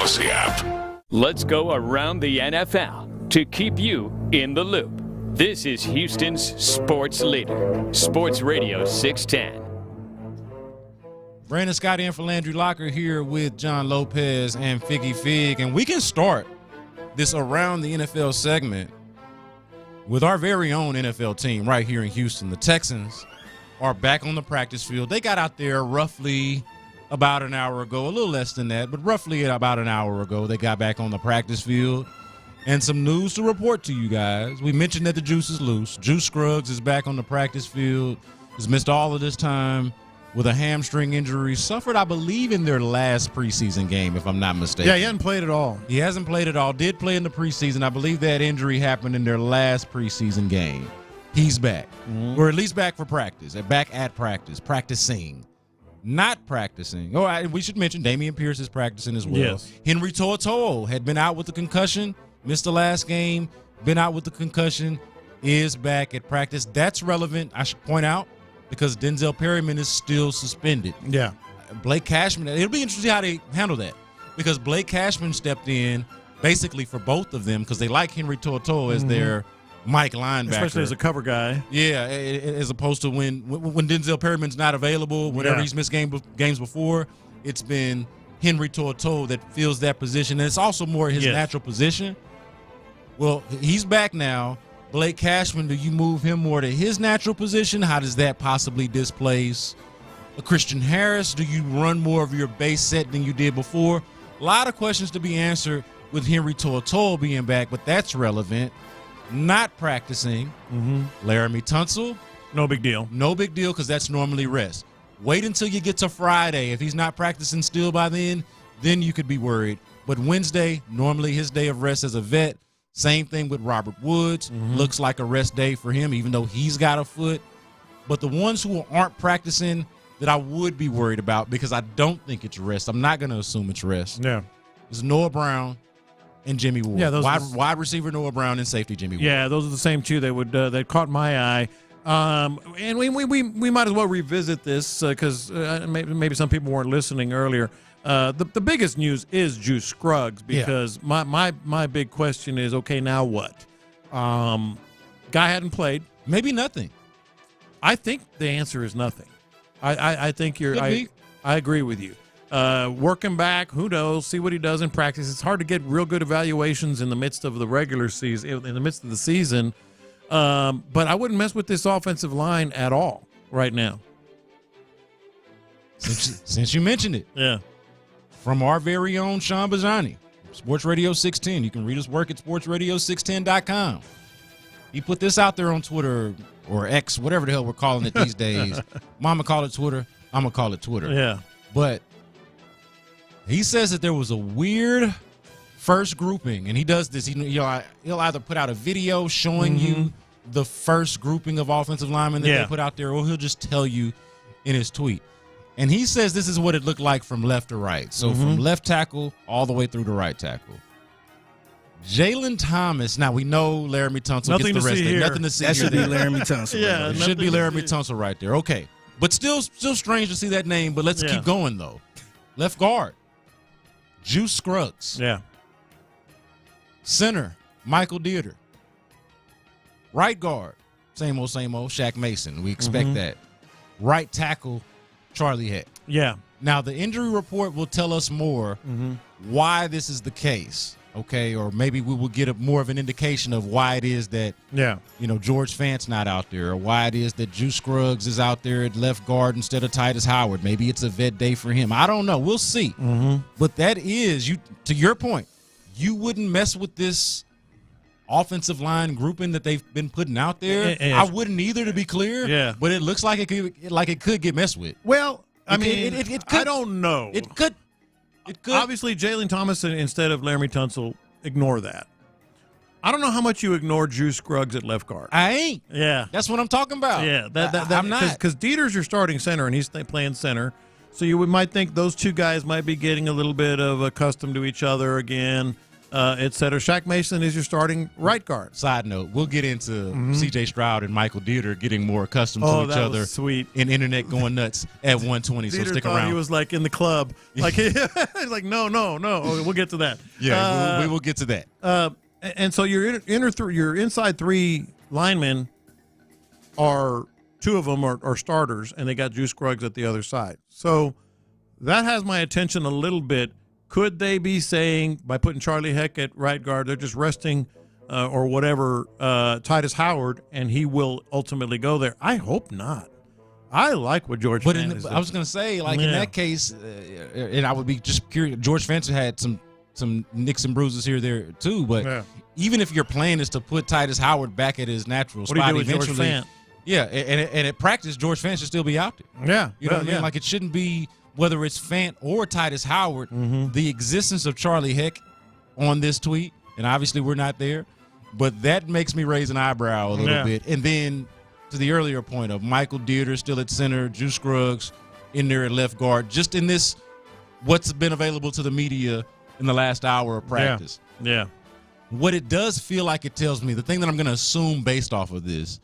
Odyssey app. Let's go around the NFL to keep you in the loop. This is Houston's sports leader, Sports Radio 610. Brandon Scott in for Landry Locker here with John Lopez and Figgy Fig. And we can start this Around the NFL segment with our very own NFL team right here in Houston. The Texans are back on the practice field. They got out there roughly about an hour ago, a little less than that, but roughly about an hour ago, they got back on the practice field. And some news to report to you guys. We mentioned that the juice is loose. Juice Scruggs is back on the practice field. Has missed all of this time with a hamstring injury. Suffered, I believe, in their last preseason game, if I'm not mistaken. Yeah, he hasn't played at all. He hasn't played at all. Did play in the preseason. I believe that injury happened in their last preseason game. He's back. Or at least back for practice. Back at practice. Practicing. Not practicing. Oh, we should mention Dameon Pierce is practicing as well. Yes. Henry To'oTo'o had been out with the concussion. Missed the last game. Been out with the concussion. Is back at practice. That's relevant, I should point out, because Denzel Perryman is still suspended. Yeah. Blake Cashman, it'll be interesting how they handle that, because Blake Cashman stepped in basically for both of them because they like Henry To'oTo'o as their Mike linebacker. Especially as a cover guy. Yeah, as opposed to when Denzel Perryman's not available, whenever he's missed games before, it's been Henry To'oTo'o that fills that position. And it's also more his natural position. Well, he's back now. Blake Cashman, do you move him more to his natural position? How does that possibly displace a Christian Harris? Do you run more of your base set than you did before? A lot of questions to be answered with Henry To'oTo'o being back, but that's relevant. Not practicing, Laramie Tunsil. No big deal. No big deal, because that's normally rest. Wait until you get to Friday. If he's not practicing still by then you could be worried. But Wednesday, normally his day of rest as a vet. Same thing with Robert Woods. Looks like a rest day for him, even though he's got a foot. But the ones who aren't practicing that I would be worried about, because I don't think it's rest, I'm not going to assume it's rest, is Noah Brown and Jimmy Ward. Yeah, those wide receiver Noah Brown and safety Jimmy Ward. Yeah, those are the same two that caught my eye. And we might as well revisit this because maybe some people weren't listening earlier. The biggest news is Juice Scruggs, because my big question is, okay, now what? Guy hadn't played. Maybe nothing. I think the answer is nothing. I think I agree with you. Working back, who knows? See what he does in practice. It's hard to get real good evaluations in the midst of the regular season, in the midst of the season. But I wouldn't mess with this offensive line at all right now. Since you mentioned it. Yeah. From our very own Sean Bajani, Sports Radio 610. You can read his work at sportsradio610.com. He put this out there on Twitter or X, whatever the hell we're calling it these days. Mama call it Twitter. I'm going to call it Twitter. Yeah. But he says that there was a weird first grouping, and he does this. He'll either put out a video showing you the first grouping of offensive linemen that they put out there, or he'll just tell you in his tweet. And he says this is what it looked like from left to right. So from left tackle all the way through to right tackle. Jalen Thomas. Now we know Laramie Tunsil gets the rest day. Nothing to see that here. Should be Laramie Tunsil. Yeah, it should be Laramie Tunsil right there. Okay. But still strange to see that name, but let's keep going though. Left guard, Juice Scruggs. Yeah. Center, Michael Dieter. Right guard, same old, Shaq Mason. We expect that. Right tackle, Charlie Heck. Yeah. Now, the injury report will tell us more why this is the case, okay? Or maybe we will get more of an indication of why it is that, George Fant's not out there, or why it is that Juice Scruggs is out there at left guard instead of Titus Howard. Maybe it's a vet day for him. I don't know. We'll see. But that is, to your point, you wouldn't mess with this offensive line grouping that they've been putting out there. I wouldn't either, to be clear. Yeah. But it looks like it could get messed with. Well, I it could. I don't know. It could. Obviously, Jalen Thomas instead of Laramie Tunsil, ignore that. I don't know how much you ignore Juice Scruggs at left guard. I ain't. Yeah. That's what I'm talking about. Yeah. I'm not. Because Dieter's your starting center, and he's playing center. So you might think those two guys might be getting a little bit of accustomed to each other again. et cetera. Shaq Mason is your starting right guard. Side note, we'll get into C.J. Stroud and Michael Dieter getting more accustomed to each other. Sweet. And internet going nuts at 120, so Dieter stick thought around. He was like in the club. Like, he's like, no. We'll get to that. Yeah, we will get to that. And so your inside three linemen are two of them are starters, and they got Juice Scruggs at the other side. So that has my attention a little bit. Could they be saying by putting Charlie Heck at right guard, they're just resting or whatever Titus Howard, and he will ultimately go there? I hope not. I like what George. But Fant is I was going to say, like in that case, and I would be just curious. George Fant had some nicks and bruises here there too. But even if your plan is to put Titus Howard back at his natural spot, what do you do with eventually, George Fant? Yeah, and at practice, George Fant should still be out there. Yeah, you know what I mean. Like it shouldn't be. Whether it's Fant or Titus Howard, the existence of Charlie Heck on this tweet, and obviously we're not there, but that makes me raise an eyebrow a little bit. And then to the earlier point of Michael Dieter still at center, Juice Scruggs in there at left guard, just in this what's been available to the media in the last hour of practice. Yeah. What it does feel like it tells me, the thing that I'm going to assume based off of this,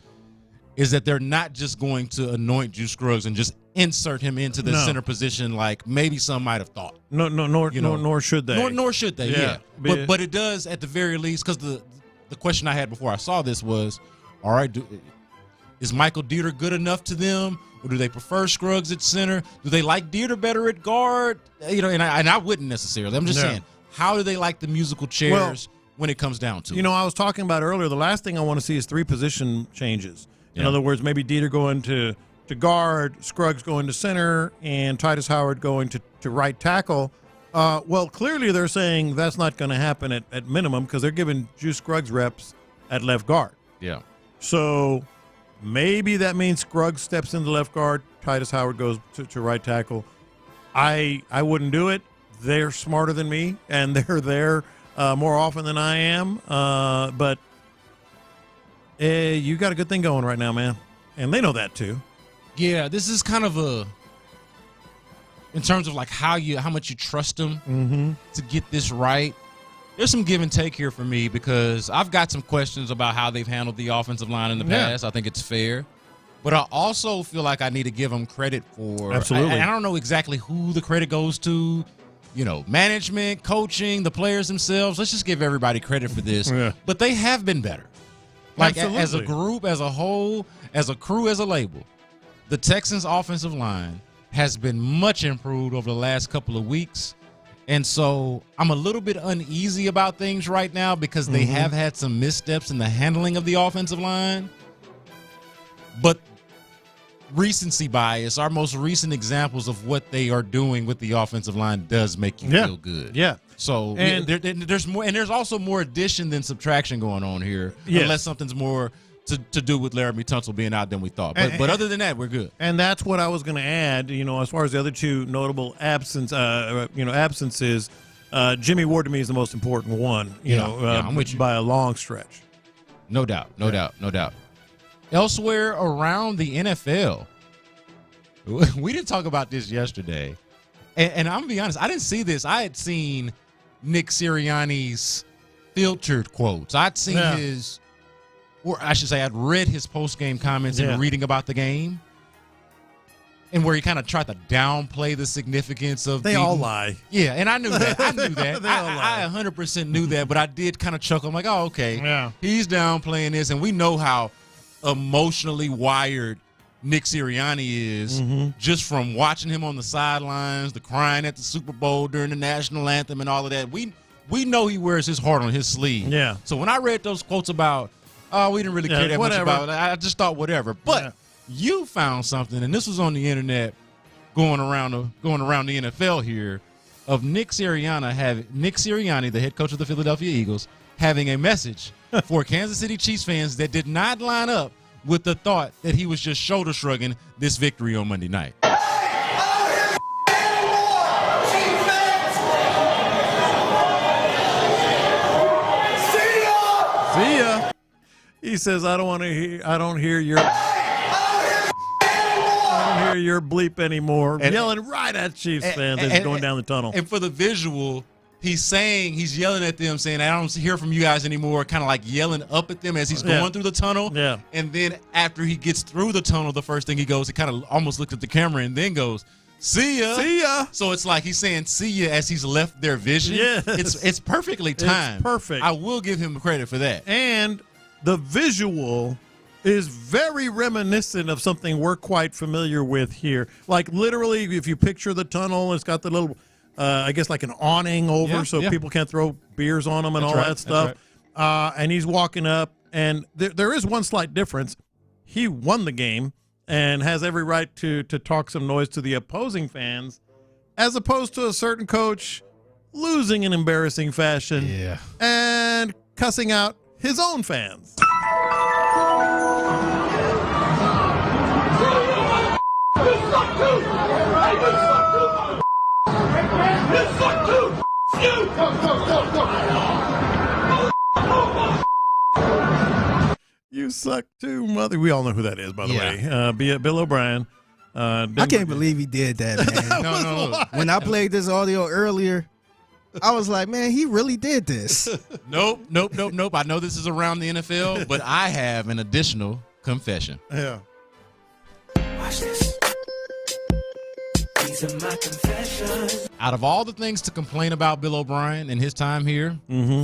is that they're not just going to anoint Juice Scruggs and just insert him into the center position like maybe some might have thought. Nor should they. Nor should they, yeah. But it does at the very least, because the question I had before I saw this was, all right, is Michael Dieter good enough to them, or do they prefer Scruggs at center? Do they like Dieter better at guard? You know, and I wouldn't necessarily. I'm just saying, how do they like the musical chairs when it comes down to it? I was talking about earlier, the last thing I want to see is 3 position changes. In other words, maybe Dieter going to guard, Scruggs going to center, and Titus Howard going to right tackle. Well, clearly they're saying that's not going to happen at minimum because they're giving Juice Scruggs reps at left guard. Yeah. So maybe that means Scruggs steps into left guard, Titus Howard goes to right tackle. I wouldn't do it. They're smarter than me, and they're there more often than I am. But you got a good thing going right now, man. And they know that too. Yeah, this is kind of in terms of like how much you trust them to get this right. There's some give and take here for me because I've got some questions about how they've handled the offensive line in the past. I think it's fair. But I also feel like I need to give them credit for. Absolutely. I don't know exactly who the credit goes to. Management, coaching, the players themselves. Let's just give everybody credit for this. But they have been better. Like as a group, as a whole, as a crew, as a label, the Texans' offensive line has been much improved over the last couple of weeks. And so I'm a little bit uneasy about things right now because they have had some missteps in the handling of the offensive line. But recency bias, our most recent examples of what they are doing with the offensive line does make you feel good. Yeah. So there's more, and there's also more addition than subtraction going on here, unless something's more to do with Laramie Tunsil being out than we thought. But other than that, we're good. And that's what I was going to add. As far as the other two notable absences, Jimmy Ward to me is the most important one. I'm with you by a long stretch. No doubt. Elsewhere around the NFL, we didn't talk about this yesterday, and I'm gonna be honest, I didn't see this. I had seen Nick Sirianni's filtered quotes. I'd seen his, or I should say, I'd read his post-game comments and reading about the game, and where he kind of tried to downplay the significance of. They all lie. Yeah, and I knew that. I I 100% knew that, but I did kind of chuckle. I'm like, oh, okay. Yeah. He's downplaying this, and we know how emotionally wired Nick Sirianni is just from watching him on the sidelines, the crying at the Super Bowl during the national anthem and all of that. We know he wears his heart on his sleeve. Yeah. So when I read those quotes about, we didn't really care that much about it, I just thought whatever. But you found something, and this was on the internet going around the NFL here, of Nick Sirianni, the head coach of the Philadelphia Eagles, having a message for Kansas City Chiefs fans that did not line up with the thought that he was just shoulder shrugging this victory on Monday night. See ya. He says, I don't hear your bleep anymore. Yelling right at Chiefs fans as he's going down the tunnel. And for the visual, he's yelling at them, saying, I don't hear from you guys anymore, kind of like yelling up at them as he's going through the tunnel. Yeah. And then after he gets through the tunnel, the first thing he goes, he kind of almost looks at the camera and then goes, see ya. See ya. So it's like he's saying see ya as he's left their vision. Yes. It's perfectly timed. It's perfect. I will give him credit for that. And the visual is very reminiscent of something we're quite familiar with here. Like literally, if you picture the tunnel, it's got the little, I guess like an awning over so people can't throw beers on them and all that stuff. Right. And he's walking up, and there is one slight difference. He won the game and has every right to talk some noise to the opposing fans, as opposed to a certain coach losing in embarrassing fashion and cussing out his own fans. You suck too, mother. We all know who that is, by the way. Be it Bill O'Brien. I can't believe he did that, man. No. When I played this audio earlier, I was like, man, he really did this. Nope. I know this is around the NFL, but I have an additional confession. Yeah. Watch this. These are my confessions. Out of all the things to complain about Bill O'Brien and his time here,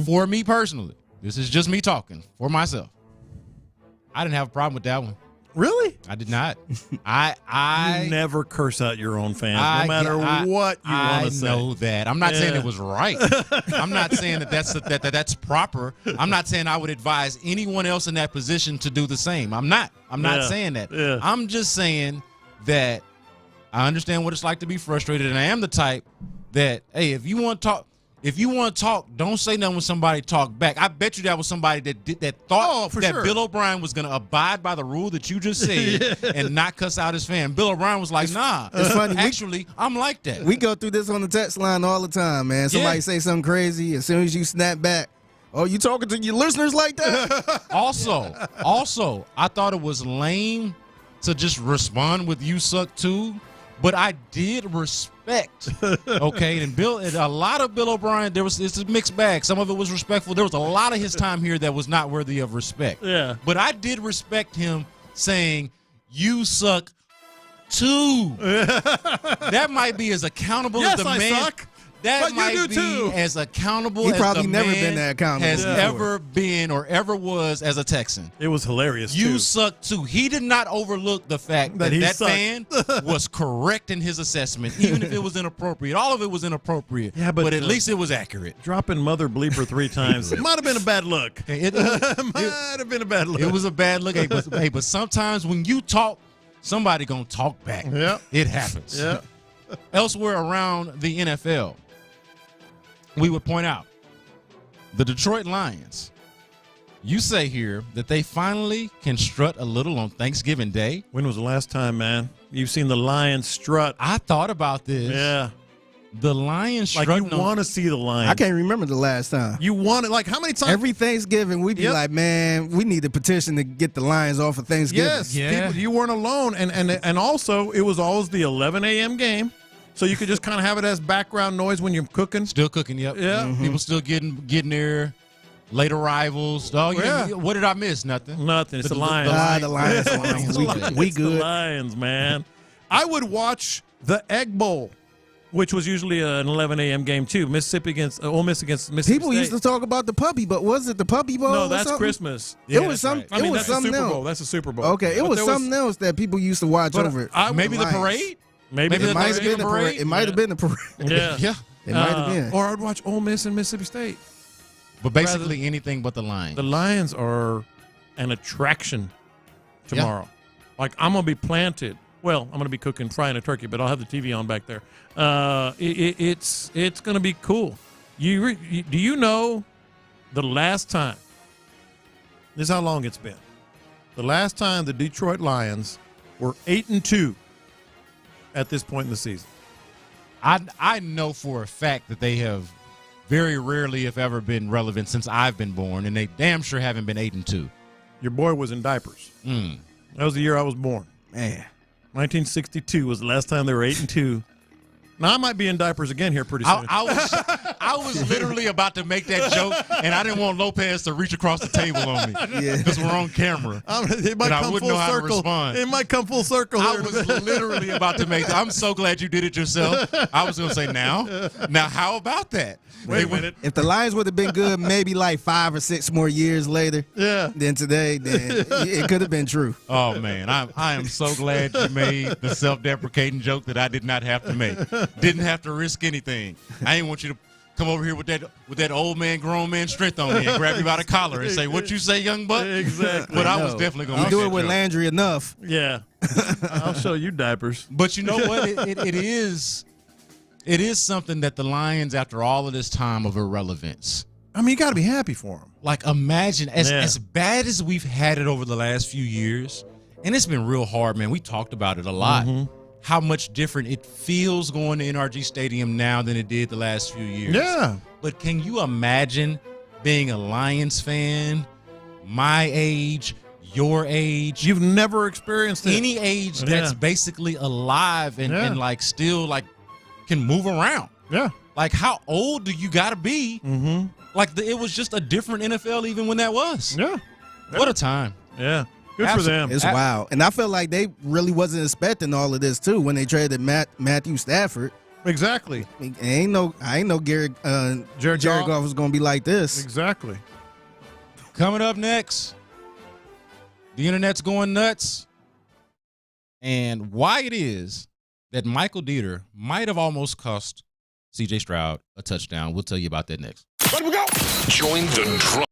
for me personally, this is just me talking for myself, I didn't have a problem with that one. Really? I did not. I you never curse out your own fans, no matter what you want to say. I know that. I'm not saying it was right. I'm not saying that's proper. I'm not saying I would advise anyone else in that position to do the same. I'm not saying that. Yeah. I'm just saying that I understand what it's like to be frustrated, and I am the type that, hey, if you want to talk, don't say nothing when somebody talk back. I bet you that was somebody that thought that Bill O'Brien was going to abide by the rule that you just said and not cuss out his fan. Bill O'Brien was like, nah. It's funny. Actually, I'm like that. We go through this on the text line all the time, man. Somebody say something crazy, as soon as you snap back, oh, you talking to your listeners like that? Also, I thought it was lame to just respond with "you suck too," but I did respect. Okay, and a lot of Bill O'Brien, it's a mixed bag. Some of it was respectful. There was a lot of his time here that was not worthy of respect. Yeah, but I did respect him saying "you suck too." That might be as accountable as the man. Suck. That but might you do be too. As accountable he as probably the never man been that accountable has ever been or ever was as a Texan. It was hilarious. You suck too. He did not overlook the fact that fan was correct in his assessment, even if it was inappropriate. All of it was inappropropriate. Yeah, but at least it was accurate. Dropping mother bleeper 3 times. It might have been a bad look. It might have been a bad look. It was a bad look. But sometimes when you talk, somebody gonna talk back. Yeah, it happens. Yeah. Elsewhere around the NFL, we would point out the Detroit Lions. You say here that they finally can strut a little on Thanksgiving Day. When was the last time, man, you've seen the Lions strut? I thought about this. Yeah. The Lions strut. Like you want to see the Lions. I can't remember the last time. You want it. Like how many times? Every Thanksgiving, we'd be like, man, we need a petition to get the Lions off of Thanksgiving. Yes. People, you weren't alone. And also, it was always the 11 a.m. game. So you could just kind of have it as background noise when you're cooking. Still cooking, yep. Yeah. Mm-hmm. People still getting there. Late arrivals. Oh, yeah. What did I miss? Nothing. It's the Lions. The Lions. We good. The Lions, man. I would watch the Egg Bowl, which was usually an 11 a.m. game too. Mississippi against Ole Miss against Mississippi People State. used to talk about the Puppy, but was it the Puppy Bowl? No, that's or something? Christmas. Yeah, it was some. Right. It was that's something a Super else. Bowl. That's a Super Bowl. Okay, it was something else that people used to watch over it. Maybe the parade. Maybe it might have been the parade. It might have been the parade. Yeah, yeah. It might have been. Or I'd watch Ole Miss and Mississippi State. But basically anything but the Lions. The Lions are an attraction tomorrow. Yeah. Like I'm gonna be planted. Well, I'm gonna be frying a turkey, but I'll have the TV on back there. It's gonna be cool. Do you know the last time? This is how long it's been. The last time the Detroit Lions were 8-2 at this point in the season. I know for a fact that they have very rarely, if ever, been relevant since I've been born, and they damn sure haven't been 8-2. Your boy was in diapers. That was the year I was born. Man. 1962 was the last time they were 8-2 Now, I might be in diapers again here pretty soon. I was literally about to make that joke, and I didn't want Lopez to reach across the table on me because we're on camera. It might and I come wouldn't full know how circle. to respond. It might come full circle. I was literally about to make. I'm so glad you did it yourself. I was going to say now. How about that? Wait a minute. If the Lions would have been good, maybe like 5 or 6 more years later, than today, then it could have been true. Oh man, I am so glad you made the self-deprecating joke that I did not have to make. Didn't have to risk anything. I didn't want you to come over here with that old man, grown man strength on me and grab you by the collar and say, "What you say, young buck?" Exactly. But I was definitely going to do it with Landry enough. Yeah, I'll show you diapers. But you know what? It is something that the Lions, after all of this time of irrelevance, I mean, you got to be happy for them. like imagine as bad as we've had it over the last few years, and it's been real hard, man. We talked about it a lot. How much different it feels going to NRG Stadium now than it did the last few years. Yeah. But can you imagine being a Lions fan, my age, your age? You've never experienced it. Any age that's basically alive and like still like can move around. Yeah. Like how old do you got to be? Like it was just a different NFL even when that was. Yeah. What a time. Yeah. Good for them. It's wild. And I feel like they really wasn't expecting all of this, too, when they traded Matthew Stafford. Exactly. I ain't know Jared Goff was going to be like this. Exactly. Coming up next, the internet's going nuts, and why it is that Michael Dieter might have almost cost C.J. Stroud a touchdown. We'll tell you about that next. Let we go. Join the drum.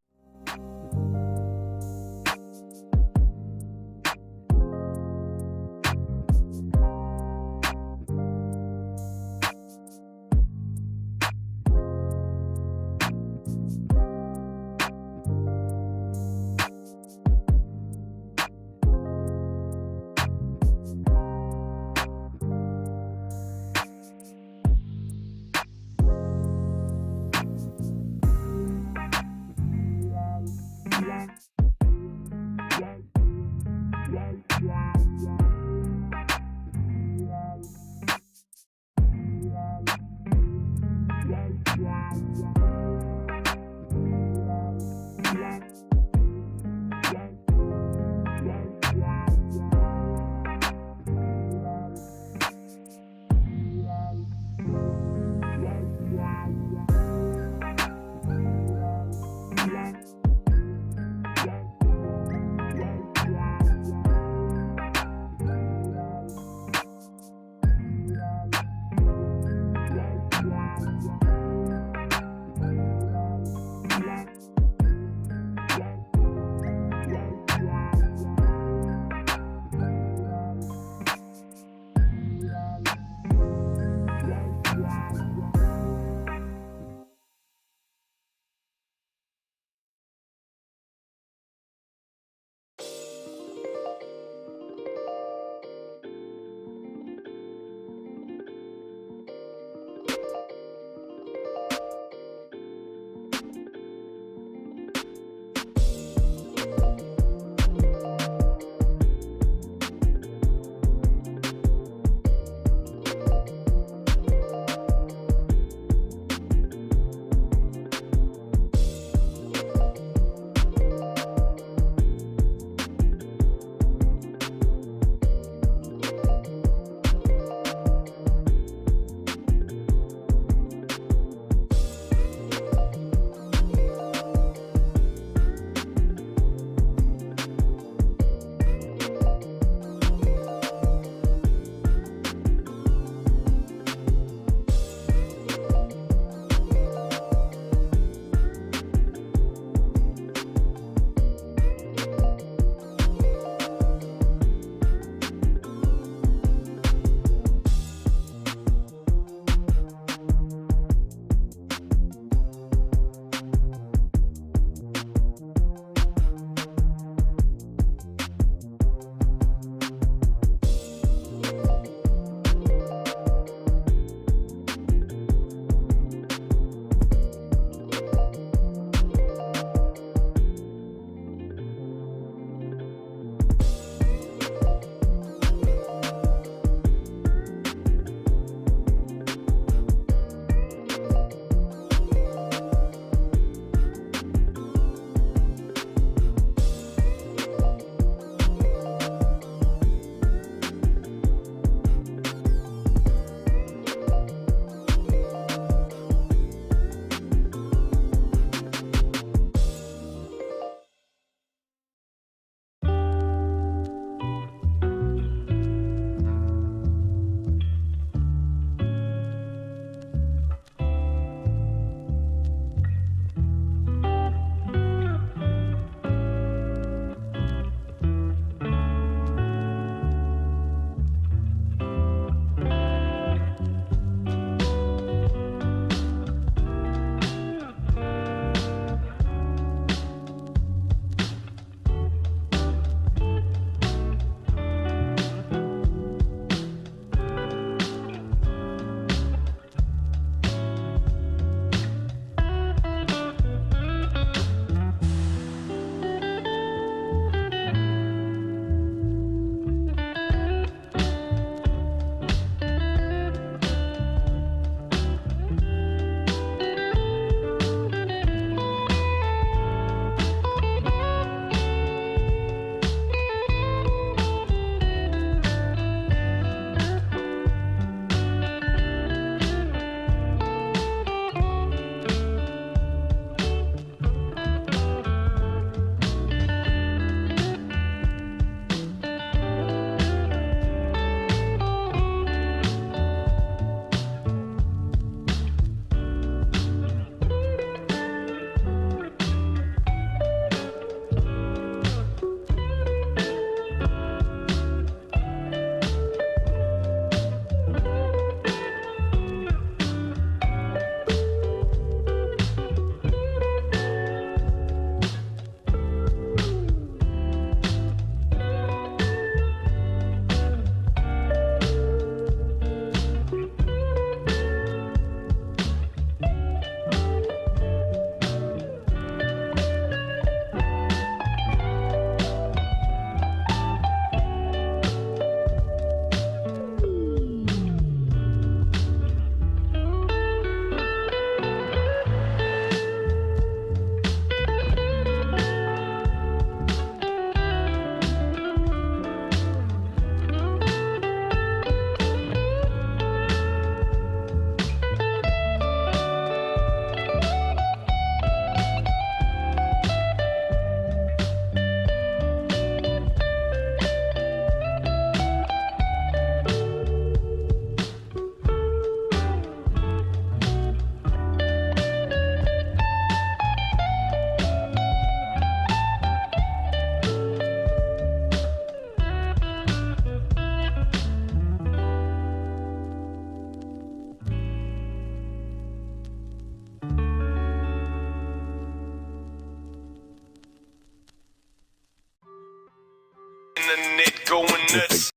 internet going nuts.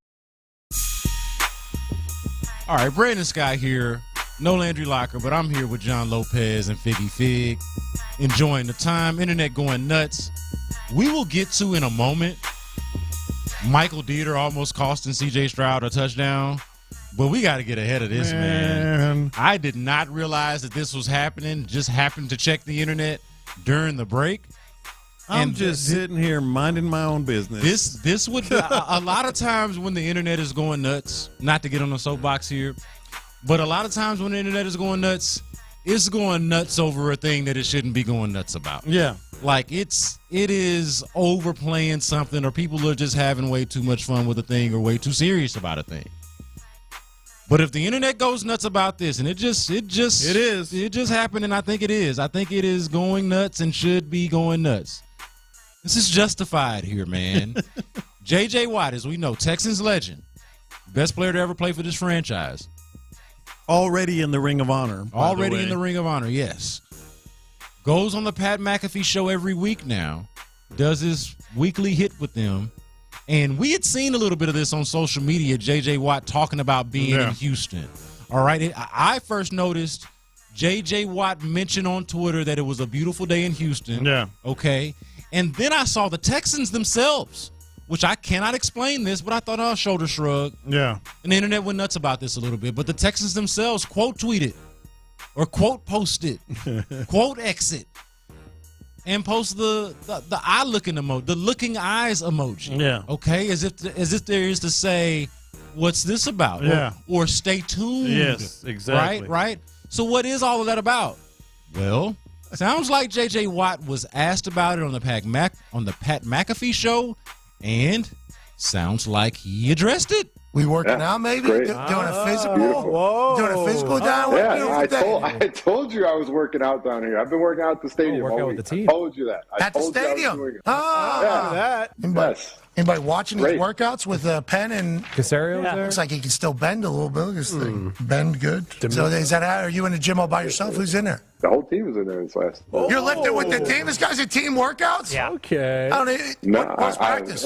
All right, Brandon Sky here. No Landry Locker, but I'm here with John Lopez and Figgy Fig. Enjoying the time. Internet going nuts. We will get to in a moment Michael Dieter almost costing C.J. Stroud a touchdown. But we got to get ahead of this, man. I did not realize that this was happening. Just happened to check the internet during the break. I'm just sitting here minding my own business. This would a lot of times when the internet is going nuts, not to get on the soapbox here, but a lot of times when the internet is going nuts, it's going nuts over a thing that it shouldn't be going nuts about. Yeah. Like it is overplaying something, or people are just having way too much fun with a thing, or way too serious about a thing. But if the internet goes nuts about this, and it just happened, and I think it is. I think it is going nuts and should be going nuts. This is justified here, man. J.J. Watt, as we know, Texans legend, best player to ever play for this franchise. Already in the Ring of Honor. Already in the Ring of Honor, yes. Goes on the Pat McAfee show every week now. Does his weekly hit with them. And we had seen a little bit of this on social media, J.J. Watt talking about being in Houston. All right. I first noticed J.J. Watt mention on Twitter that it was a beautiful day in Houston. Yeah. Okay. And then I saw the Texans themselves, which I cannot explain this, but I thought, oh, shoulder shrug. Yeah. And the internet went nuts about this a little bit. But the Texans themselves quote tweeted or quote posted, quote exit, and post the eye looking emoji, the looking eyes emoji. Yeah. Okay. As if there is to say, what's this about? Yeah. Or stay tuned. Yes, exactly. Right. So what is all of that about? Well, sounds like J.J. Watt was asked about it on the Pat McAfee show, and sounds like he addressed it. We working out, maybe? Doing a physical? Whoa. Doing a physical down? I told you I was working out down here. I've been working out at the stadium. Working out with the team. I told you that. At the stadium? Anybody watching these workouts with Penn and Casario there? Looks like he can still bend a little bit. This thing. Bend good. So is that how? Are you in the gym all by yourself? Who's in there? The whole team was in there this last. You're lifting with the team? This guy's a team workouts? Yeah. Okay. What's practice?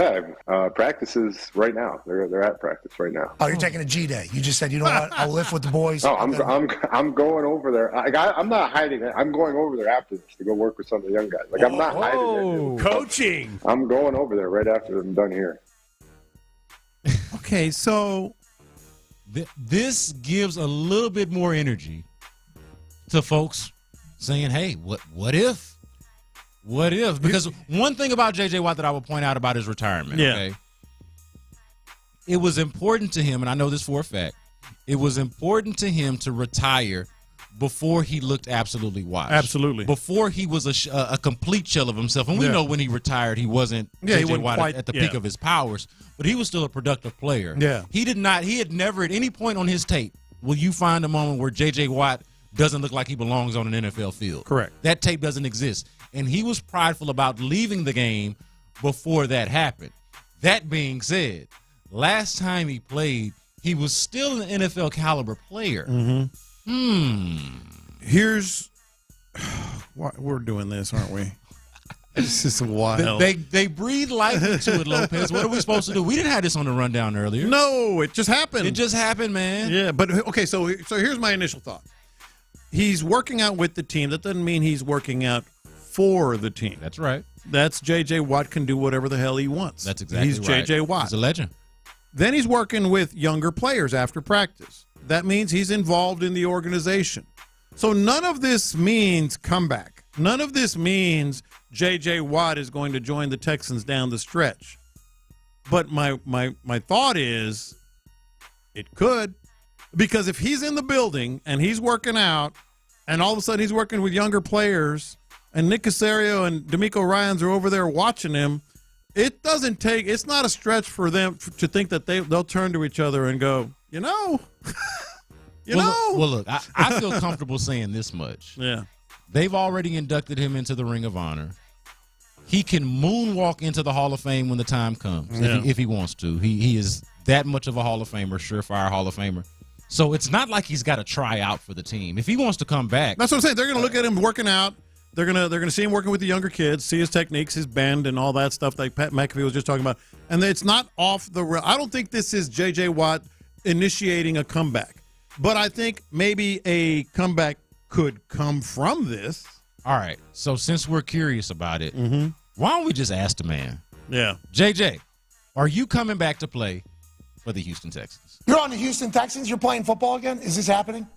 Practices right now. They're at practice right now. Oh, you're taking a G day. You just said, you know what? I'll lift with the boys. No, I'm going over there. I'm not hiding it. I'm going over there after this to go work with some of the young guys. Like I'm not hiding it. Coaching. I'm going over there right after I'm done here. Okay, so this gives a little bit more energy to folks saying, hey, what if? What if? Because one thing about J.J. Watt that I would point out about his retirement, okay? It was important to him, and I know this for a fact, it was important to him to retire before he looked absolutely washed. Absolutely. Before he was a complete shell of himself. And we know when he retired, he wasn't J.J. Watt at the peak of his powers, but he was still a productive player. Yeah. He had never at any point on his tape will you find a moment where J.J. Watt doesn't look like he belongs on an NFL field. Correct. That tape doesn't exist. And he was prideful about leaving the game before that happened. That being said, last time he played, he was still an NFL caliber player. Here's why we're doing this, aren't we? This is wild. They breathe life into it, Lopez. What are we supposed to do? We didn't have this on the rundown earlier. No, it just happened. It just happened, man. Yeah, but okay, so here's my initial thought. He's working out with the team. That doesn't mean he's working out for the team. That's right. That's J.J. Watt can do whatever the hell he wants. That's exactly right. He's J.J. Watt. He's a legend. Then he's working with younger players after practice. That means he's involved in the organization. So none of this means comeback. None of this means J.J. Watt is going to join the Texans down the stretch. But my thought is it could. Because if he's in the building and he's working out and all of a sudden he's working with younger players and Nick Casario and D'Amico Ryans are over there watching him, it's not a stretch for them to think that they'll turn to each other and go, Well, look, I feel comfortable saying this much. Yeah. They've already inducted him into the Ring of Honor. He can moonwalk into the Hall of Fame when the time comes, if he wants to. He is that much of a Hall of Famer, surefire Hall of Famer. So it's not like he's got to try out for the team. If he wants to come back. That's what I'm saying. They're going to look at him working out. they're gonna see him working with the younger kids, see his techniques, his bend, and all that stuff like Pat McAfee was just talking about. And it's not off the rail. I don't think this is J.J. Watt initiating a comeback, but I think maybe a comeback could come from this. All right. So since we're curious about it, why don't we just ask the man? Yeah. JJ, are you coming back to play for the Houston Texans? You're on the Houston Texans. You're playing football again. Is this happening?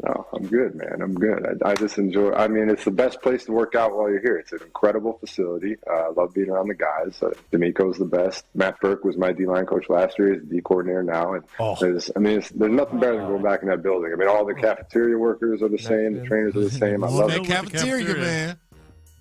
No, I'm good, man. I'm good. I just enjoy. I mean, it's the best place to work out while you're here. It's an incredible facility. I love being around the guys. D'Amico's the best. Matt Burke was my D-line coach last year. He's the D coordinator now. And there's nothing better than going back in that building. I mean, all the cafeteria workers are the same. The trainers are the same. I love that it. cafeteria, man.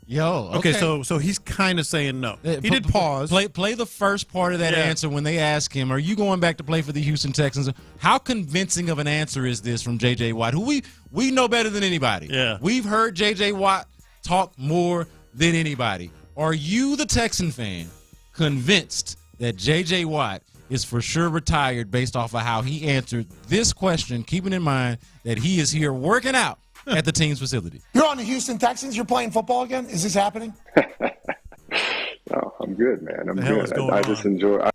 Yo, okay. So he's kind of saying no. He did pause. Play the first part of that answer when they ask him, "Are you going back to play for the Houston Texans?" How convincing of an answer is this from J.J. Watt, who we know better than anybody? Yeah, we've heard J.J. Watt talk more than anybody. Are you, the Texan fan, convinced that J.J. Watt is for sure retired based off of how he answered this question, keeping in mind that he is here working out at the team's facility? You're on the Houston Texans. You're playing football again. Is this happening? No, I'm good, man. I'm good. I just enjoy. What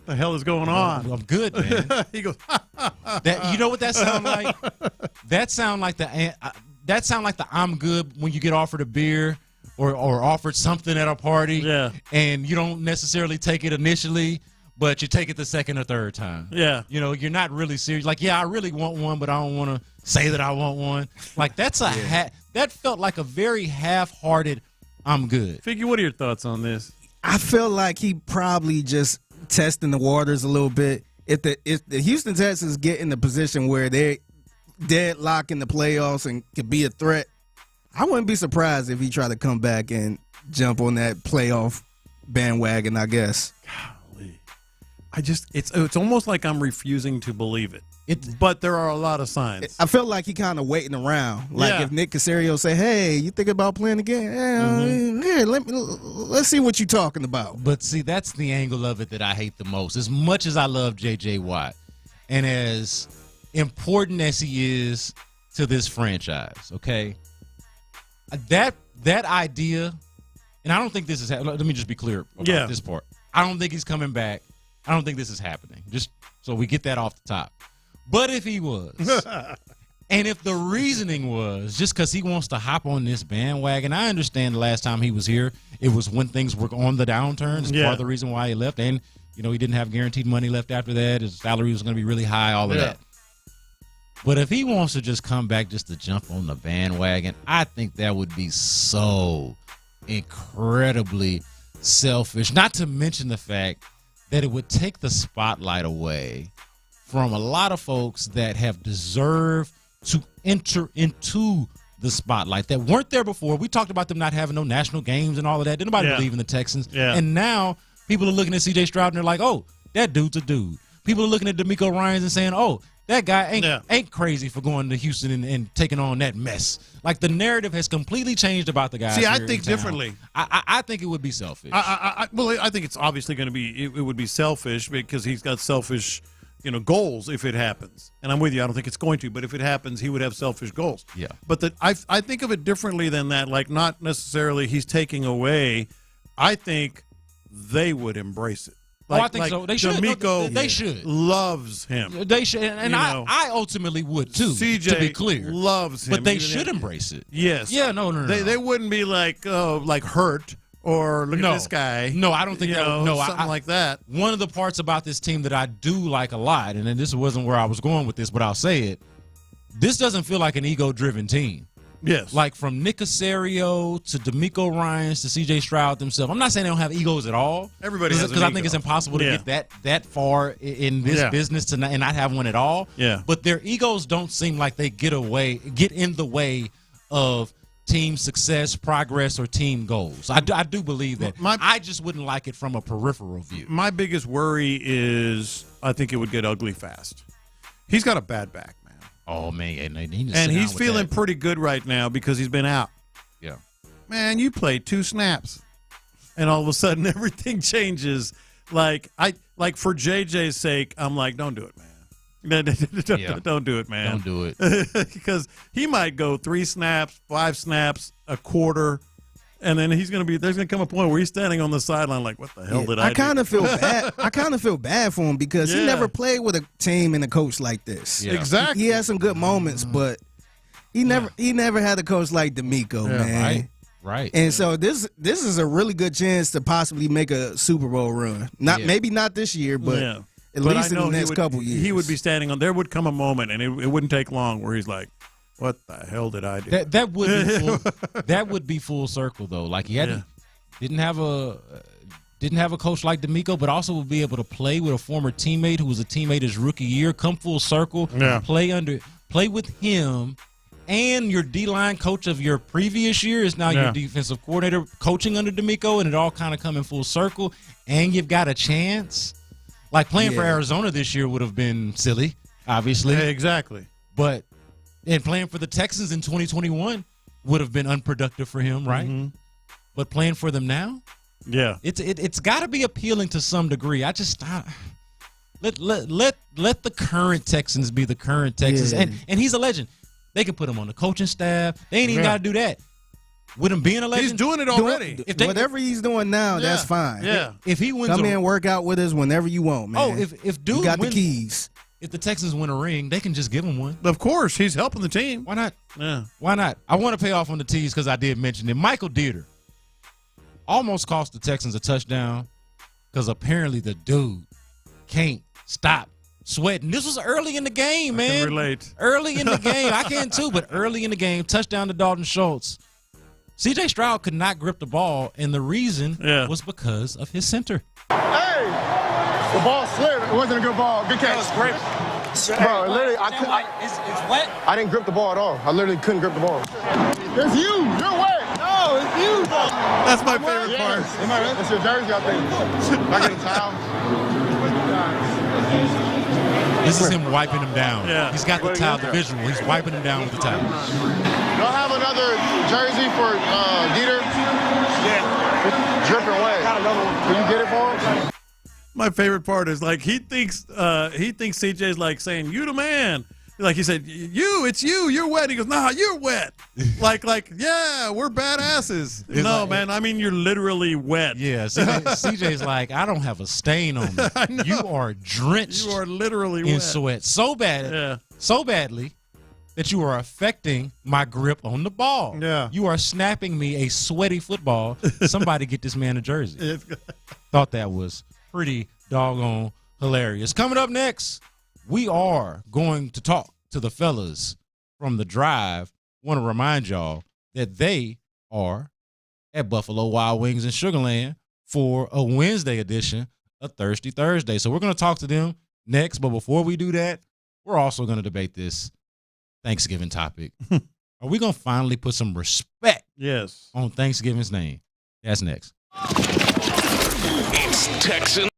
the hell is going on? I'm good, man. He goes. You know what that sound like? That sound like the I'm good when you get offered a beer or offered something at a party. Yeah. And you don't necessarily take it initially, but you take it the second or third time. Yeah. You know, you're not really serious. Like, yeah, I really want one, but I don't want to say that I want one. Like, that's that felt like a very half-hearted I'm good. Figgy, what are your thoughts on this? I feel like he probably just testing the waters a little bit. If the Houston Texans get in the position where they're deadlock in the playoffs and could be a threat, I wouldn't be surprised if he tried to come back and jump on that playoff bandwagon, I guess. Golly. It's almost like I'm refusing to believe it. But there are a lot of signs. I feel like he kind of waiting around. Like if Nick Caserio say, "Hey, you think about playing again? Here, let's see what you're talking about." But see, that's the angle of it that I hate the most. As much as I love J.J. Watt, and as important as he is to this franchise, okay, that idea, and I don't think this is. Let me just be clear about this part. I don't think he's coming back. I don't think this is happening. Just so we get that off the top. But if he was, and if the reasoning was just because he wants to hop on this bandwagon, I understand the last time he was here, it was when things were on the downturn. It's part of the reason why he left. And, you know, he didn't have guaranteed money left after that. His salary was going to be really high, all of that. But if he wants to just come back just to jump on the bandwagon, I think that would be so incredibly selfish, not to mention the fact that it would take the spotlight away from a lot of folks that have deserved to enter into the spotlight that weren't there before. We talked about them not having no national games and all of that. Didn't nobody believe in the Texans. Yeah. And now people are looking at C.J. Stroud and they're like, oh, that dude's a dude. People are looking at D'Amico Ryans and saying, oh, that guy ain't crazy for going to Houston and taking on that mess. Like, the narrative has completely changed about the guys. See, I think differently. I think it would be selfish. Well, I think it's obviously going to be. It would be selfish because he's got selfish, goals if it happens. And I'm with you. I don't think it's going to, but if it happens, he would have selfish goals. Yeah. But I think of it differently than that. Like, not necessarily he's taking away. I think they would embrace it. I think so. They should. D'Amico they should. Loves him. They should, and I ultimately would too. CJ to be clear, loves him, but they should embrace it. Yes. Yeah. No. They wouldn't be like hurt or look at this guy. No, I don't think something like that. One of the parts about this team that I do like a lot, and this wasn't where I was going with this, but I'll say it. This doesn't feel like an ego-driven team. Yes. Like from Nick Caserio to D'Amico Ryans to C.J. Stroud themselves. I'm not saying they don't have egos at all. Everybody has an ego. Because I think it's impossible to get that far in this business and not have one at all. Yeah. But their egos don't seem like they get in the way of team success, progress, or team goals. I do believe that. I just wouldn't like it from a peripheral view. My biggest worry is I think it would get ugly fast. He's got a bad back. Oh, man. And he's feeling pretty good right now because he's been out. Yeah. Man, you played 2 snaps, and all of a sudden everything changes. Like for JJ's sake, I'm like, don't do it, man. Don't do it, man. Don't do it. Because he might go 3 snaps, 5 snaps, a quarter, and then there's going to come a point where he's standing on the sideline like, what the hell did I do? I kind of feel bad. I kind of feel bad for him because he never played with a team and a coach like this. Yeah. Exactly. He had some good moments, but he never had a coach like D'Amico, man. Right. And so this is a really good chance to possibly make a Super Bowl run. Maybe not this year, but at least in the next couple years. He would be standing on. There would come a moment, and it wouldn't take long, where he's like, "What the hell did I do?" That would be full circle though. Like he didn't have a coach like D'Amico, but also would be able to play with a former teammate who was a teammate his rookie year, come full circle, play with him. And your D-line coach of your previous year is now your defensive coordinator coaching under D'Amico, and it all kind of come in full circle. And you've got a chance. Like playing for Arizona this year would have been silly, obviously. Yeah, exactly. And playing for the Texans in 2021 would have been unproductive for him, right? Mm-hmm. But playing for them now, it's got to be appealing to some degree. I just let the current Texans be the current Texans, and he's a legend. They could put him on the coaching staff. They ain't even got to do that. With him being a legend, he's doing it already. Whatever he's doing now, that's fine. Yeah. If he wins, come in, work out with us whenever you want, man. Oh, if dude you got the keys. If the Texans win a ring, they can just give him one. Of course, he's helping the team. Why not? Yeah. Why not? I want to pay off on the tease because I did mention it. Michael Dieter almost cost the Texans a touchdown because apparently the dude can't stop sweating. This was early in the game, man. I can relate. Early in the game. I can too, but early in the game, touchdown to Dalton Schultz. C.J. Stroud could not grip the ball, and the reason was because of his center. Hey! The ball slipped. It wasn't a good ball. Good catch. That was great. Bro, literally, it's wet? I didn't grip the ball at all. I literally couldn't grip the ball. It's you. You're wet. No, it's you. That's my favorite part. That's your jersey, I think. I get a towel. This is him wiping him down. Yeah. He's got the towel, the visual. He's wiping him down with the towel. Y'all have another jersey for Dieter? Yeah. Dripping wet. Can you get it for him? My favorite part is like he thinks CJ's like saying, "You the man." Like he said, it's you. You're wet. He goes, "Nah, you're wet." like yeah, we're badasses. No, man. I mean, you're literally wet. Yeah. CJ's like, I don't have a stain on me. You are drenched. You are literally in wet. sweat so badly that you are affecting my grip on the ball. Yeah. You are snapping me a sweaty football. Somebody get this man a jersey. Thought that was pretty doggone hilarious. Coming up next, we are going to talk to the fellas from The Drive. Want to remind y'all that they are at Buffalo Wild Wings in Sugar Land for a Wednesday edition of Thirsty Thursday. So we're going to talk to them next. But before we do that, we're also going to debate this Thanksgiving topic. Are we going to finally put some respect on Thanksgiving's name? That's next. It's Texan.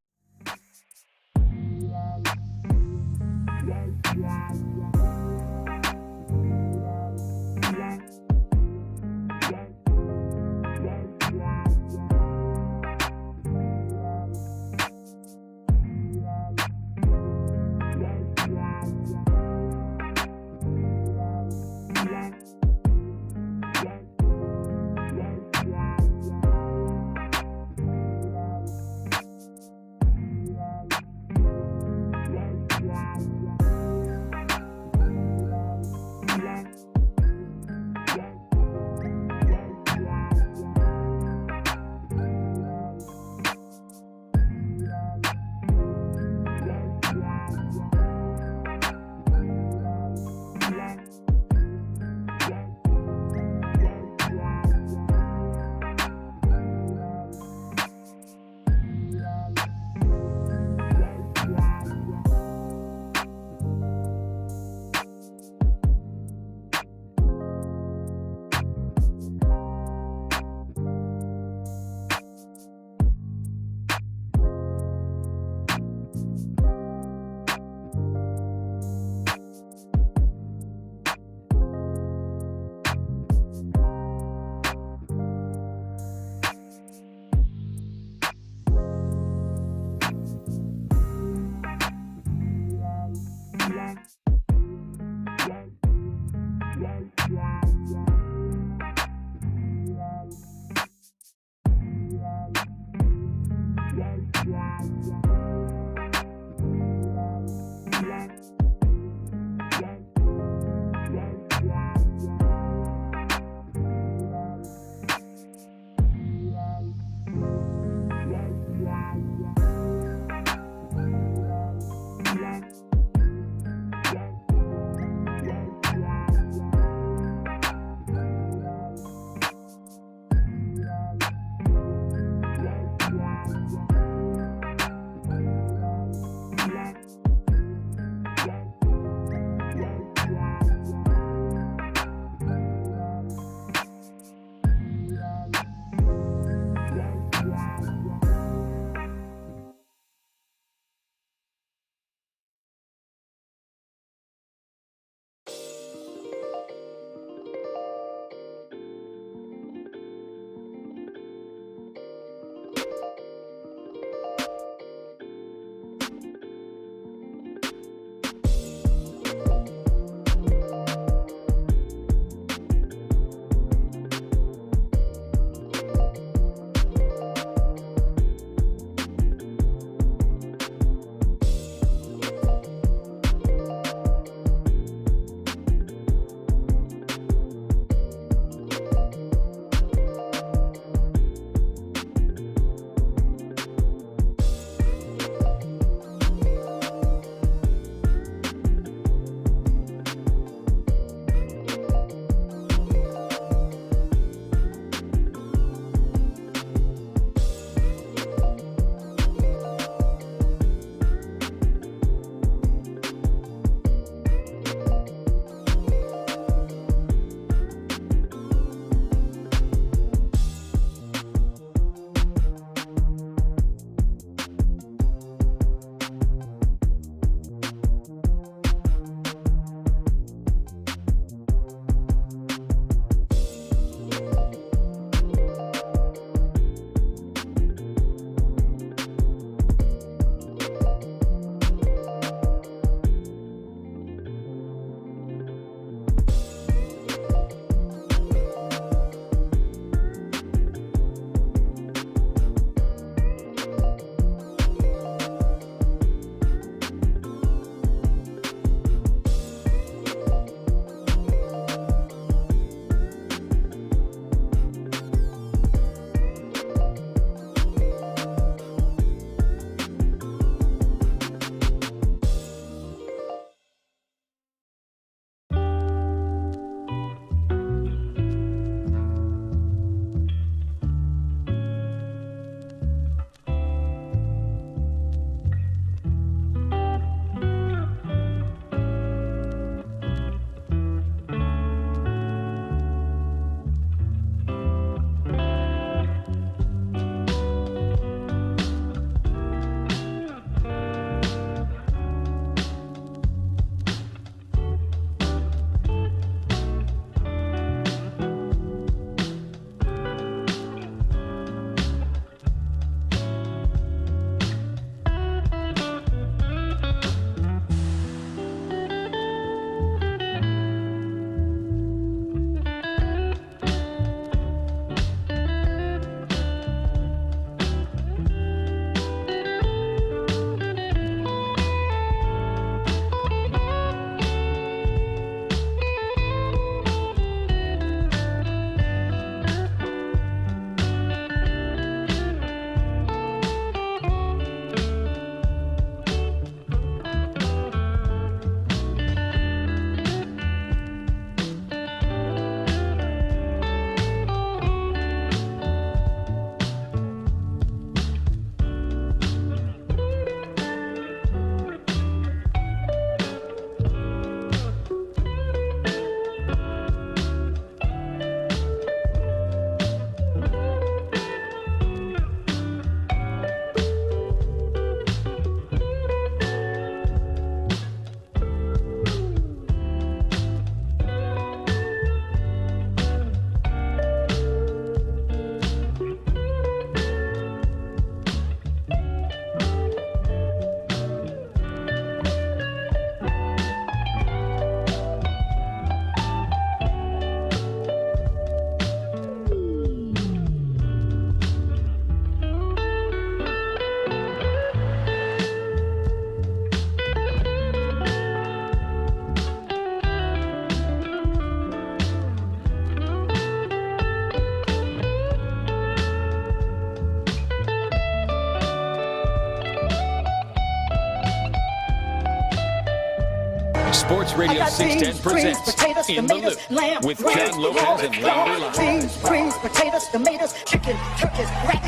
Sports Radio 610 presents In the Loop with John Lopez and Landry Beans, greens, potatoes, tomatoes, chicken, turkeys, rat.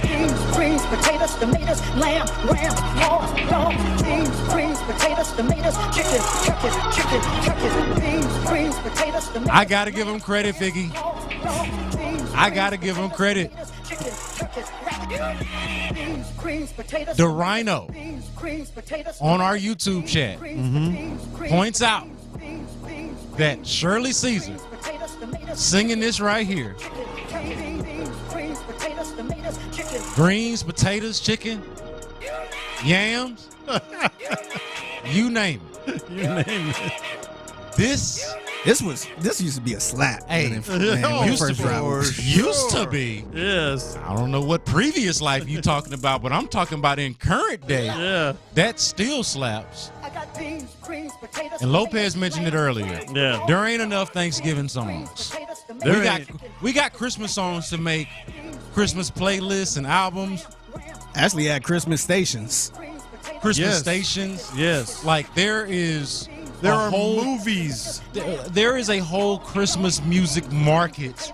Beans, greens, potatoes, tomatoes, lamb, ram, hog, dog. Beans, greens, potatoes, tomatoes, chicken, turkeys. Beans, greens, potatoes, tomatoes. I gotta give him credit, Figgy. I gotta give him credit. The Rhino on our YouTube chat points out that Shirley Caesar singing this right here. Greens, potatoes, chicken, yams, you name it. You name it. This used to be a slap. Hey, used to be. Yes. I don't know what previous life you talking about, but I'm talking about in current day. Yeah. That still slaps. And Lopez mentioned it earlier. Yeah. There ain't enough Thanksgiving songs. We got Christmas songs to make Christmas playlists and albums. Actually had Christmas stations. Christmas stations. Yes. Like there are movies. There is a whole Christmas music market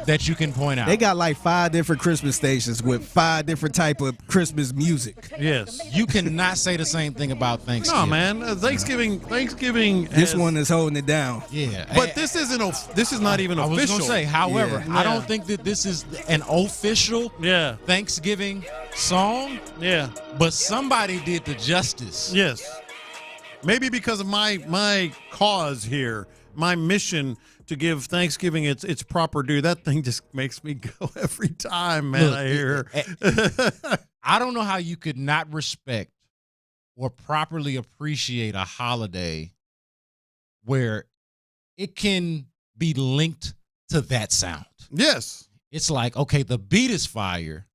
that you can point out. They got like 5 different Christmas stations with 5 different type of Christmas music. Yes. You cannot say the same thing about Thanksgiving. No, man. Thanksgiving. This one is holding it down. Yeah. But this is not even official. I was going to say, however, Yeah. I don't think that this is an official Thanksgiving song. Yeah. But somebody did the justice. Yes. Maybe because of my cause here, my mission to give Thanksgiving its proper due. That thing just makes me go every time, man. Look, I hear. I don't know how you could not respect or properly appreciate a holiday where it can be linked to that sound. Yes. It's like, okay, the beat is fire,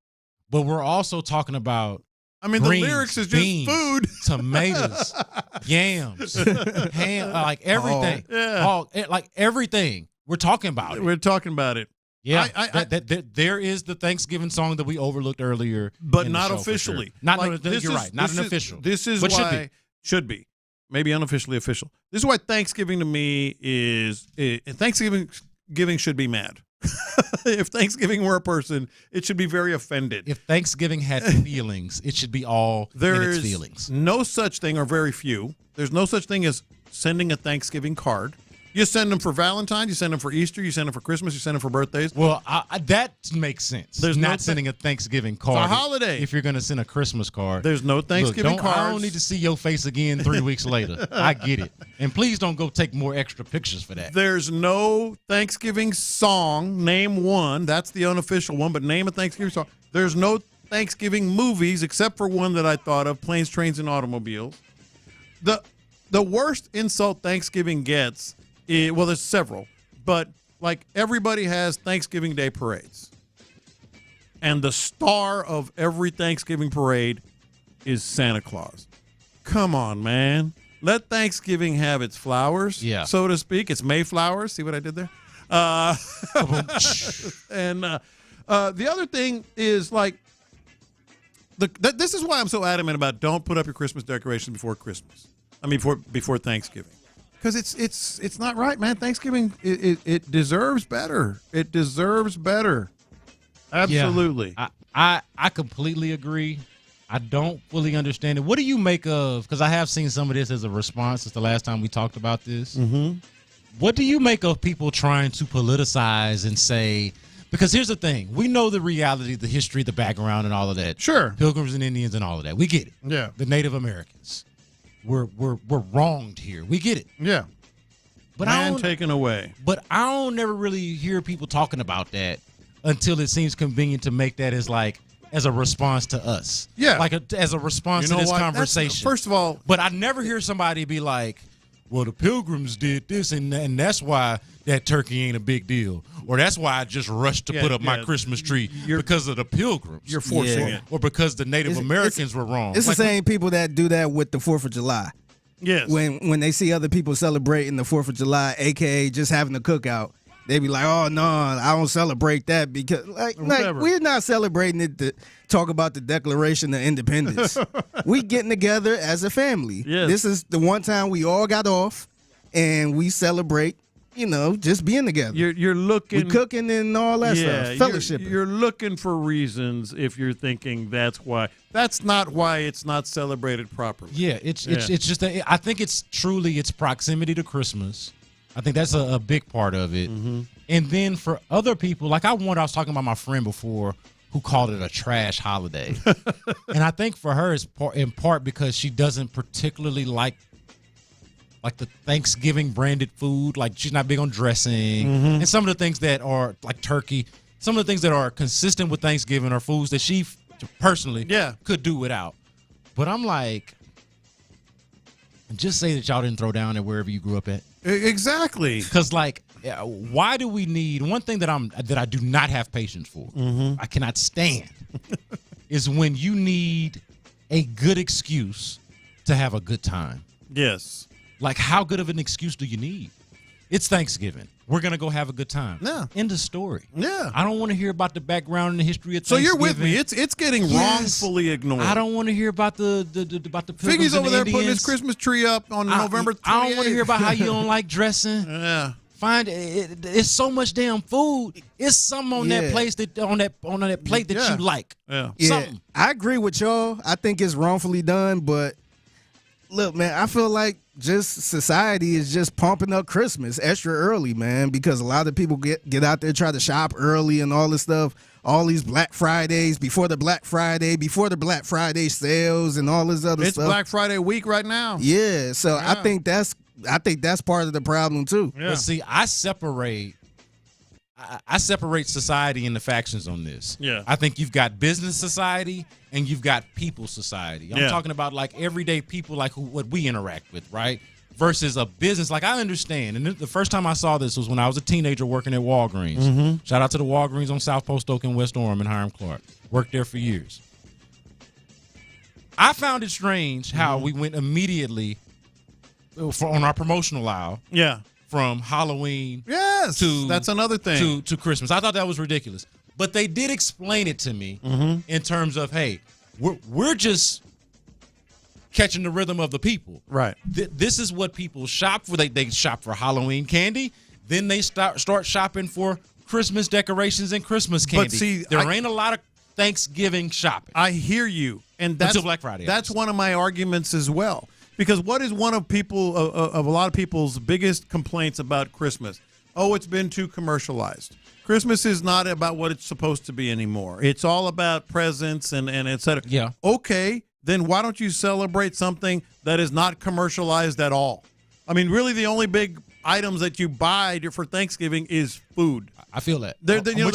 but we're also talking about the lyrics is just beans, food. Tomatoes, yams, ham, like everything. Like everything. We're talking about it. We're talking about it. Yeah. There is the Thanksgiving song that we overlooked earlier. But not officially. You're right. Not an official. This is but why should be. Maybe unofficially official. This is why Thanksgiving to me is Thanksgiving should be mad. If Thanksgiving were a person, it should be very offended. If Thanksgiving had feelings, it should be all in its feelings. No such thing, or very few. There's no such thing as sending a Thanksgiving card. You send them for Valentine's, you send them for Easter, you send them for Christmas, you send them for birthdays. Well, that makes sense. There's not sending a Thanksgiving card. It's a holiday. If you're going to send a Christmas card. There's no Thanksgiving cards. I don't need to see your face again 3 weeks later. I get it. And please don't go take more extra pictures for that. There's no Thanksgiving song. Name one. That's the unofficial one, but name a Thanksgiving song. There's no Thanksgiving movies except for one that I thought of, Planes, Trains, and Automobiles. The worst insult Thanksgiving gets, there's several, but like everybody has Thanksgiving Day parades. And the star of every Thanksgiving parade is Santa Claus. Come on, man. Let Thanksgiving have its flowers, so to speak. It's Mayflowers. See what I did there? And the other thing is like, this is why I'm so adamant about don't put up your Christmas decorations before Christmas. I mean, before Thanksgiving. Because it's not right, man. Thanksgiving, it deserves better. It deserves better. Absolutely. Yeah, I completely agree. I don't fully understand it. What do you make of, because I have seen some of this as a response since the last time we talked about this. Mm-hmm. What do you make of people trying to politicize and say, because here's the thing. We know the reality, the history, the background, and all of that. Sure. Pilgrims and Indians and all of that. We get it. Yeah. The Native Americans. We're wronged here. We get it. Yeah. But Man taken away. But I don't never really hear people talking about that until it seems convenient to make that as a response to us. Yeah. Like as a response to this conversation. First of all. But I never hear somebody be like, well, the Pilgrims did this, and that's why that turkey ain't a big deal. Or that's why I just rushed to put up my Christmas tree because of the Pilgrims. You're forcing it. Or because the Native Americans were wrong. It's the same people that do that with the 4th of July. Yes. When they see other people celebrating the 4th of July, a.k.a. just having a cookout, they be like, "Oh no, I don't celebrate that because like we're not celebrating it to talk about the Declaration of Independence. We getting together as a family. Yes. This is the one time we all got off, and we celebrate. You know, just being together. You're looking, we cooking and all that stuff. Fellowship. You're looking for reasons if you're thinking that's why. That's not why it's not celebrated properly. Yeah, it's just that I think it's proximity to Christmas. I think that's a big part of it. Mm-hmm. And then for other people, like I was talking about my friend before who called it a trash holiday. And I think for her it's in part because she doesn't particularly like the Thanksgiving branded food. Like she's not big on dressing. And some of the things that are like turkey, some of the things that are consistent with Thanksgiving are foods that she personally could do without. But I'm like, just say that y'all didn't throw down at wherever you grew up at. Exactly. Because like, why do we need one thing that I do not have patience for? I cannot stand is when you need a good excuse to have a good time. Yes. Like, how good of an excuse do you need? It's Thanksgiving. We're going to go have a good time. Yeah. End of story. Yeah. I don't want to hear about the background and the history of So Thanksgiving. you're with me. It's getting wrongfully ignored. I don't want to hear about the Pilgrims Figgy's over there Indians. putting his Christmas tree up on November 28th. I don't want to hear about how you don't like dressing. Yeah. Find it's so much damn food. It's something on that place on that plate that you like. Yeah. Something. I agree with y'all. I think it's wrongfully done, but look, man, I feel like just society is just pumping up Christmas extra early, man, because a lot of people get out there, try to shop early and all this stuff, all these Black Fridays, before the Black Friday sales and all this other stuff. It's Black Friday week right now. Yeah, so I think that's part of the problem too. Yeah. But see, I separate society into factions on this. Yeah. I think you've got business society and you've got people society. I'm talking about like everyday people, like what we interact with, right? Versus a business. Like I understand. And the first time I saw this was when I was a teenager working at Walgreens. Shout out to the Walgreens on South Post Oak and West Orem and Hiram Clark. Worked there for years. I found it strange how we went immediately on our promotional aisle. Yeah. From Halloween that's another thing. To Christmas. I thought that was ridiculous. But they did explain it to me in terms of, hey, we're just catching the rhythm of the people. Right. This is what people shop for. They shop for Halloween candy. Then they start shopping for Christmas decorations and Christmas candy. But see, there ain't a lot of Thanksgiving shopping. I hear you. And that's until Black Friday. That's one of my arguments as well. Because what is one of a lot of people's biggest complaints about Christmas? Oh, it's been too commercialized. Christmas is not about what it's supposed to be anymore. It's all about presents and et cetera. Yeah. Okay, then why don't you celebrate something that is not commercialized at all? I mean, really the only big items that you buy for Thanksgiving is food. I feel that. There's no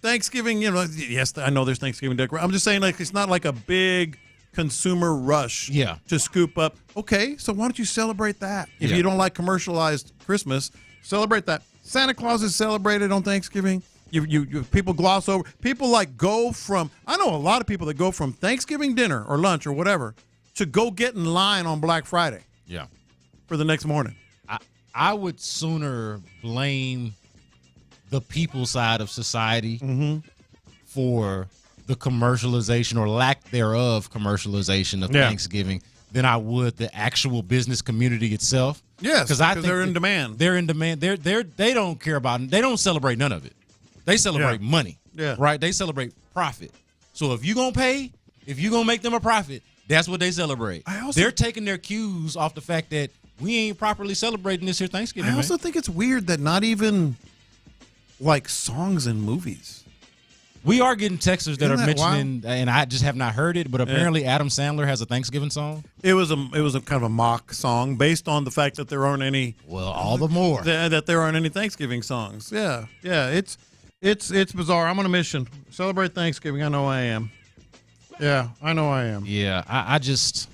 Thanksgiving, yes, I know there's Thanksgiving decoration. I'm just saying, like, it's not like a big consumer rush to scoop up. Okay, so why don't you celebrate that? If you don't like commercialized Christmas, celebrate that. Santa Claus is celebrated on Thanksgiving. You people gloss over. People go from, I know a lot of people that go from Thanksgiving dinner or lunch or whatever to go get in line on Black Friday. Yeah. For the next morning. I would sooner blame the people side of society for the commercialization or lack thereof commercialization of Thanksgiving than I would the actual business community itself. Yes, because they're in demand. They're in demand. They don't care about it. They don't celebrate none of it. They celebrate money. Yeah. Right? They celebrate profit. So if you're going to pay, if you're going to make them a profit, that's what they celebrate. They're taking their cues off the fact that we ain't properly celebrating this here Thanksgiving. I also think it's weird that not even songs and movies. We are getting texters that Isn't are that mentioning, and I just have not heard it, but apparently Adam Sandler has a Thanksgiving song. It was a kind of a mock song based on the fact that there aren't any. Well, all the more that there aren't any Thanksgiving songs. Yeah, it's bizarre. I'm on a mission. Celebrate Thanksgiving. I know I am. Yeah, I know I am. Yeah, I just.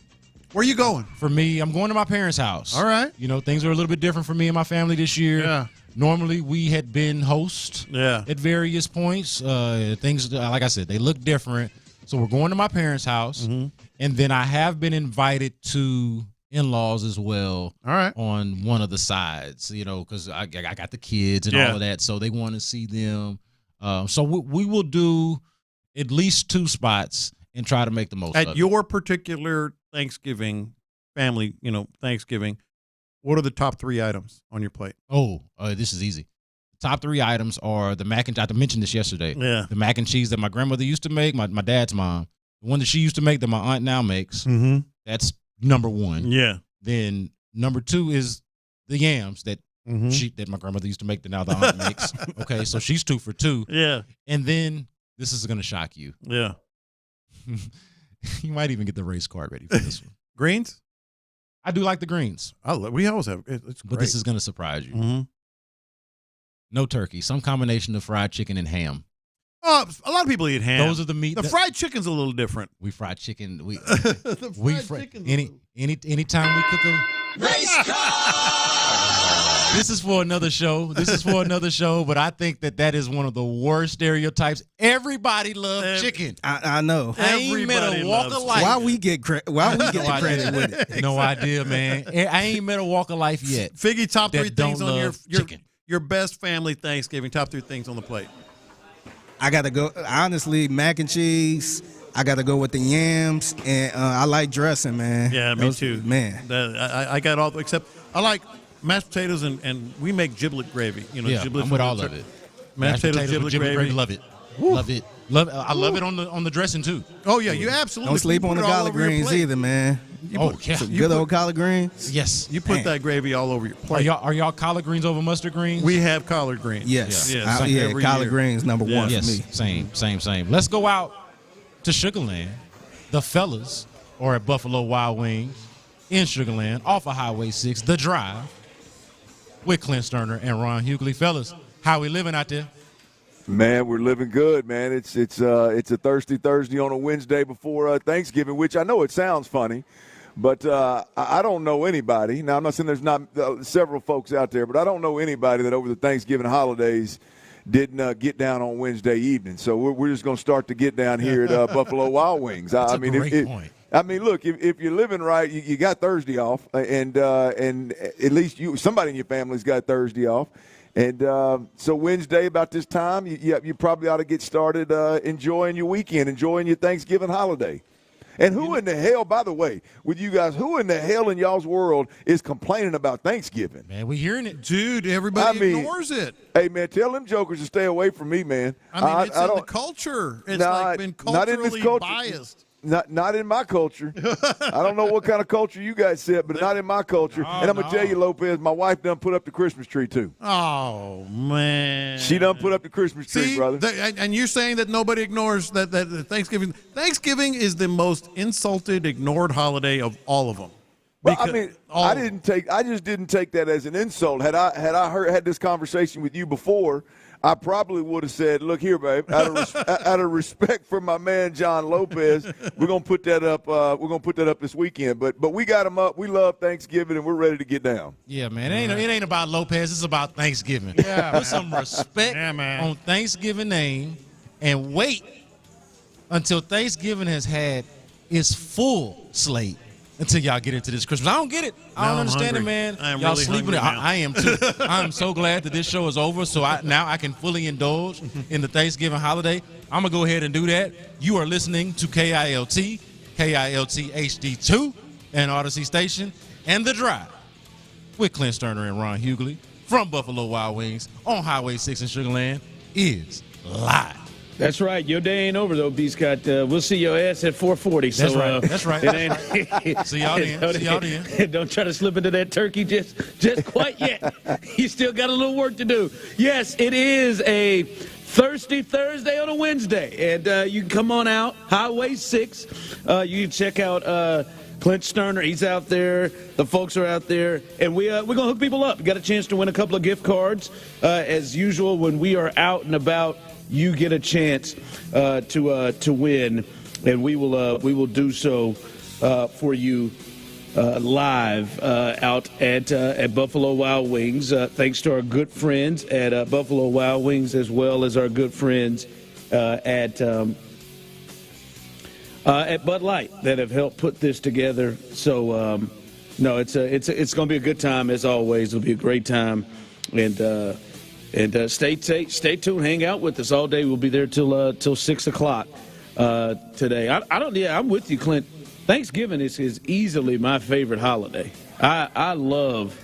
Where you going? For me, I'm going to my parents' house. All right. Things are a little bit different for me and my family this year. Yeah. Normally, we had been hosts at various points. Things, like I said, they look different. So we're going to my parents' house. And then I have been invited to in-laws as well. All right. On one of the sides, because I got the kids and all of that, so they want to see them. So we will do at least 2 spots and try to make the most of it. At your particular Thanksgiving family, Thanksgiving, what are the top 3 items on your plate? This is easy. Top 3 items are the mac and cheese. I mentioned this yesterday. Yeah. The mac and cheese that my grandmother used to make, my dad's mom. The one that she used to make that my aunt now makes. Mm-hmm. That's number 1. Yeah. Then number 2 is the yams that that my grandmother used to make that now the aunt makes. Okay, so she's 2 for 2. Yeah. And then this is going to shock you. Yeah. You might even get the race card ready for this one. Greens? I do like the greens. We always have. It's great. But this is going to surprise you. Mm-hmm. No turkey. Some combination of fried chicken and ham. A lot of people eat ham. Those are the meat. The fried chicken's a little different. We fried chicken. Chicken's anytime we cook a race car. This is for another show. But I think that is one of the worst stereotypes. Everybody loves chicken. I know. I ain't met a walk of life. Why we get the credit with it? No idea, man. I ain't met a walk of life yet. Figgy, top 3 things on chicken. Your best family Thanksgiving. Top 3 things on the plate. I got to go, honestly, mac and cheese. I got to go with the yams, and I like dressing, man. Yeah, me too. Man. I got all, except I like mashed potatoes, and we make giblet gravy. Giblet I'm with all of it. Mashed potatoes, giblet gravy. Love it. Woo. Love it. I love it on the dressing, too. Oh, yeah, you absolutely. Don't sleep on the collard greens either, man. Some good old collard greens. Yes. You put that gravy all over your plate. Are y'all collard greens over mustard greens? We have collard greens. Yes. Yeah, collard greens number 1 for me. Same. Let's go out to Sugar Land. The fellas are at Buffalo Wild Wings in Sugar Land off of Highway 6, The Drive, with Clint Stoerner and Ron Hughley. Fellas, how we living out there? Man, we're living good, man. It's a thirsty Thursday on a Wednesday before Thanksgiving, which I know it sounds funny, but I don't know anybody. Now, I'm not saying there's not several folks out there, but I don't know anybody that over the Thanksgiving holidays didn't get down on Wednesday evening. So we're just going to start to get down here at Buffalo Wild Wings. That's a great point. I mean, look, if you're living right, you got Thursday off, and at least somebody in your family's got Thursday off. And so Wednesday about this time, you probably ought to get started enjoying your weekend, enjoying your Thanksgiving holiday. And who in the hell, by the way, with you guys, who in the hell in y'all's world is complaining about Thanksgiving? Man, we hearing it. Dude, everybody ignores it. Hey, man, tell them jokers to stay away from me, man. I mean, it's in the culture. It's been culturally biased. Not in my culture. I don't know what kind of culture you guys set, but not in my culture. And I'm going to tell you, Lopez, my wife done put up the Christmas tree, too. Oh, man. She done put up the Christmas tree, brother. And you're saying that nobody ignores that Thanksgiving. Thanksgiving is the most insulted, ignored holiday of all of them. Well, I mean, I just didn't take that as an insult. Had I had this conversation with you before, I probably would have said, "Look here, babe. Out of respect for my man John Lopez, we're gonna put that up. We're gonna put that up this weekend." But we got him up. We love Thanksgiving, and we're ready to get down. Yeah, man. It ain't about Lopez. It's about Thanksgiving. Yeah, put some respect on Thanksgiving name, and wait until Thanksgiving has had its full slate. Until y'all get into this Christmas. I don't get it. I don't understand it, man. I am y'all really sleeping. Now. I am too. I'm so glad that this show is over, so now I can fully indulge in the Thanksgiving holiday. I'm going to go ahead and do that. You are listening to KILT HD2, and Odyssey Station, and The Drive with Clint Stoerner and Ron Hughley from Buffalo Wild Wings on Highway 6 in Sugar Land is live. That's right. Your day ain't over, though, B-Scott. We'll see your ass at 4:40. That's so, right. That's right. See y'all then. See y'all then. Don't try to slip into that turkey just quite yet. You still got a little work to do. Yes, it is a Thirsty Thursday on a Wednesday. And you can come on out, Highway 6. You can check out Clint Stoerner. He's out there. The folks are out there. And we're going to hook people up. We got a chance to win a couple of gift cards. As usual, when we are out and about, you get a chance to win, and we will do so for you live out at Buffalo Wild Wings. Thanks to our good friends at Buffalo Wild Wings, as well as our good friends at Bud Light that have helped put this together. So No, it's going to be a good time as always. It'll be a great time, and stay tuned. Hang out with us all day. We'll be there till 6:00 today. I'm with you, Clint. Thanksgiving is easily my favorite holiday. I love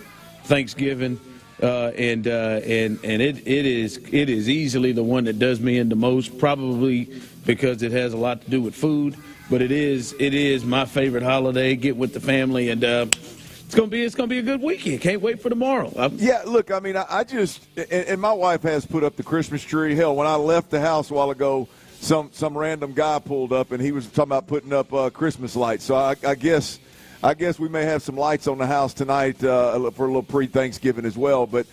Thanksgiving, and it is easily the one that does me in the most. Probably because it has a lot to do with food. But it is my favorite holiday. Get with the family, and it's gonna be a good weekend. Can't wait for tomorrow. Yeah, look, I mean, I just and my wife has put up the Christmas tree. Hell, when I left the house a while ago, some random guy pulled up and he was talking about putting up Christmas lights. So I guess we may have some lights on the house tonight for a little pre-Thanksgiving as well. But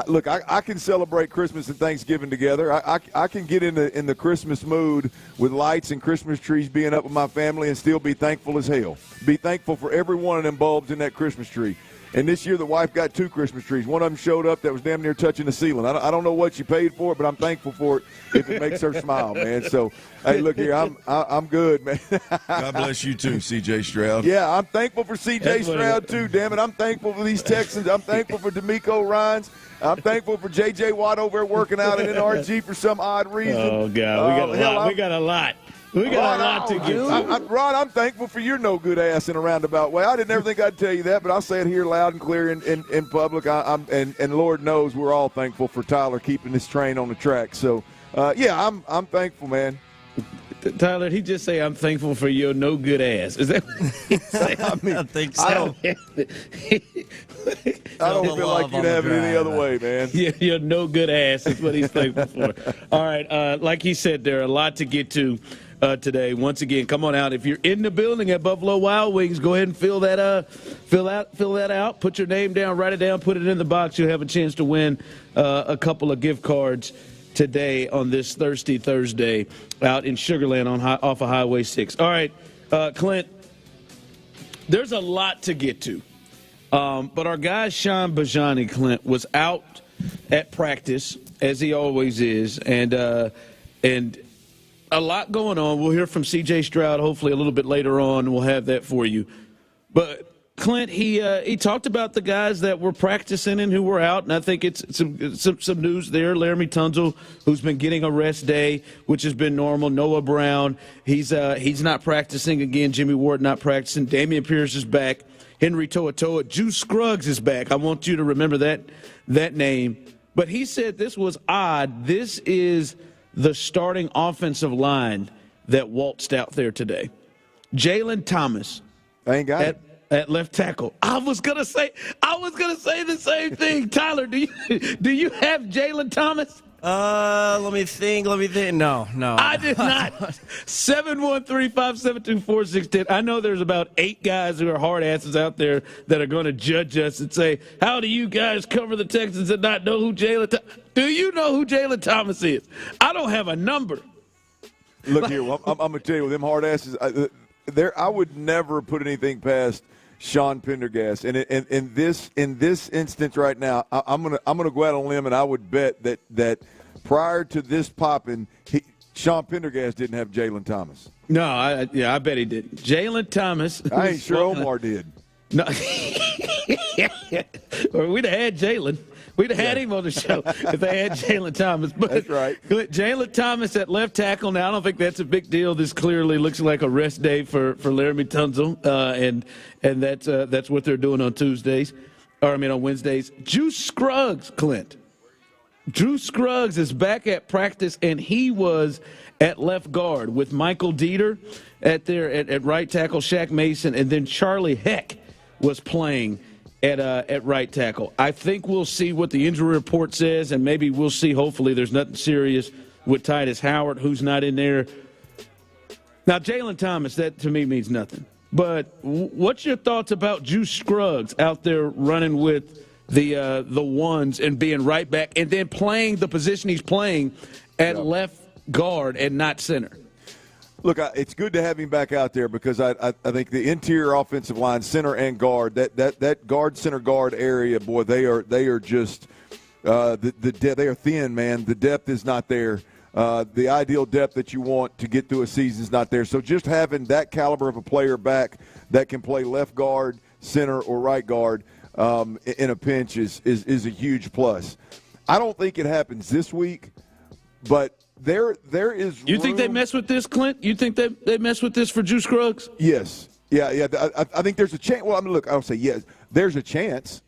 look, I can celebrate Christmas and Thanksgiving together. I can get in the Christmas mood with lights and Christmas trees being up with my family and still be thankful as hell. Be thankful for every one of them bulbs in that Christmas tree. And this year the wife got 2 Christmas trees. One of them showed up that was damn near touching the ceiling. I don't know what she paid for it, but I'm thankful for it if it makes her smile, man. So, hey, look here, I'm good, man. God bless you too, C.J. Stroud. Yeah, I'm thankful for C.J. Stroud too, damn it. I'm thankful for these Texans. I'm thankful for D'Amico Ryans. I'm thankful for J.J. Watt over there working out in NRG for some odd reason. Oh, God, we got a lot. We got a lot to get to. Rod, I'm thankful for your no-good ass in a roundabout way. I didn't ever think I'd tell you that, but I'll say it here loud and clear in public. And Lord knows we're all thankful for Tyler keeping this train on the track. So, yeah, I'm thankful, man. Tyler, he just say, I'm thankful for your no-good ass. Is that what he said? I think so. I don't feel like you'd have it any other way, man. Yeah, your no-good ass is what he's thankful for. All right, like he said, there are a lot to get to today. Once again, come on out. If you're in the building at Buffalo Wild Wings, go ahead and fill that out. Put your name down, write it down, put it in the box. You'll have a chance to win a couple of gift cards today on this Thirsty Thursday out in Sugar Land off of Highway 6. All right, Clint, there's a lot to get to. But our guy Sean Bajani, Clint, was out at practice, as he always is, and a lot going on. We'll hear from C.J. Stroud hopefully a little bit later on. We'll have that for you. But Clint, he talked about the guys that were practicing and who were out, and I think it's some news there. Laramie Tunsil, who's been getting a rest day, which has been normal. Noah Brown, he's not practicing again. Jimmy Ward not practicing. Damian Pierce is back. Henry To'oto'o. Juice Scruggs is back. I want you to remember that name. But he said this was odd. This is the starting offensive line that waltzed out there today. Jalen Thomas. I ain't got it. At left tackle. I was gonna say the same thing. Tyler, do you have Jalen Thomas? Let me think. No. I did not. 713-572-4610. I know there's about 8 guys who are hard asses out there that are going to judge us and say, how do you guys cover the Texans and not know who Jalen Do you know who Jalen Thomas is? I don't have a number. Look here, I'm going to tell you, with them hard asses, I would never put anything past Sean Pendergast, and in this instance right now, I'm gonna go out on a limb, and I would bet that prior to this popping, Sean Pendergast didn't have Jalen Thomas. No, I bet he did. Jalen Thomas. I ain't sure Omar did. No, or we'd have had Jalen. We'd have had him on the show if they had Jalen Thomas. But that's right. Jalen Thomas at left tackle. Now, I don't think that's a big deal. This clearly looks like a rest day for Laramie Tunsil, and that's what they're doing on on Wednesdays. Juice Scruggs, Clint. Juice Scruggs is back at practice, and he was at left guard with Michael Dieter at right tackle, Shaq Mason, and then Charlie Heck was playing at right tackle. I think we'll see what the injury report says, and maybe we'll see, hopefully, there's nothing serious with Titus Howard, who's not in there. Now, Jalen Thomas, that to me means nothing. But what's your thoughts about Juice Scruggs out there running with the ones and being right back and then playing the position he's playing at left guard and not center? Look, it's good to have him back out there because I think the interior offensive line, center and guard, that guard, center, guard area, boy, they are just they are thin, man. The depth is not there. The ideal depth that you want to get through a season is not there. So just having that caliber of a player back that can play left guard, center or right guard in a pinch is a huge plus. I don't think it happens this week, but there is. You think they mess with this, Clint? You think they mess with this for Juice Scruggs? Yes. Yeah. I think there's a chance. Well, I mean, look, I don't say yes. There's a chance.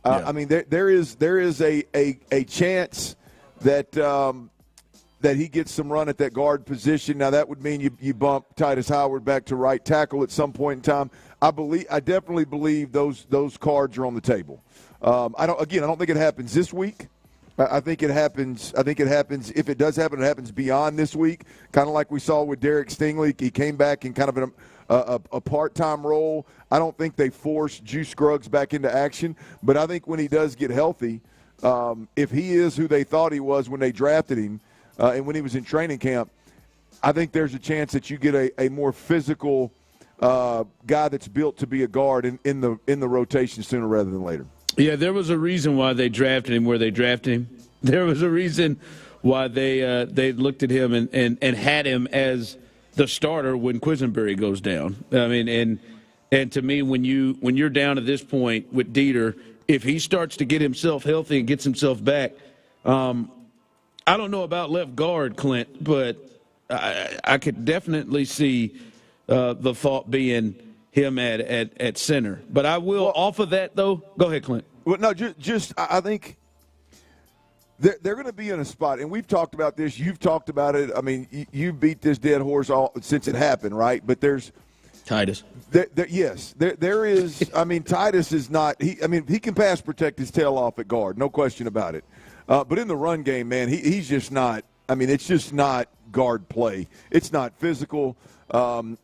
I mean, there is a chance that he gets some run at that guard position. Now that would mean you bump Titus Howard back to right tackle at some point in time. I definitely believe those cards are on the table. I don't think it happens this week. I think it happens. If it does happen, it happens beyond this week. Kind of like we saw with Derek Stingley. He came back in kind of a part-time role. I don't think they force Juice Scruggs back into action, but I think when he does get healthy, if he is who they thought he was when they drafted him and when he was in training camp, I think there's a chance that you get a more physical guy that's built to be a guard in the rotation sooner rather than later. Yeah, there was a reason why they drafted him where they drafted him. There was a reason why they looked at him and had him as the starter when Quisenberry goes down. I mean, and to me, when you're down to this point with Dieter, if he starts to get himself healthy and gets himself back, I don't know about left guard, Clint, but I could definitely see the thought being him at center. But I will, off of that, though, go ahead, Clint. Well, no, just I think they're going to be in a spot, and we've talked about this. You've talked about it. I mean, you beat this dead horse since it happened, right? But there's Titus. There is. I mean, Titus is not. He can pass protect his tail off at guard, no question about it. But in the run game, man, he's just not. I mean, it's just not guard play. It's not physical.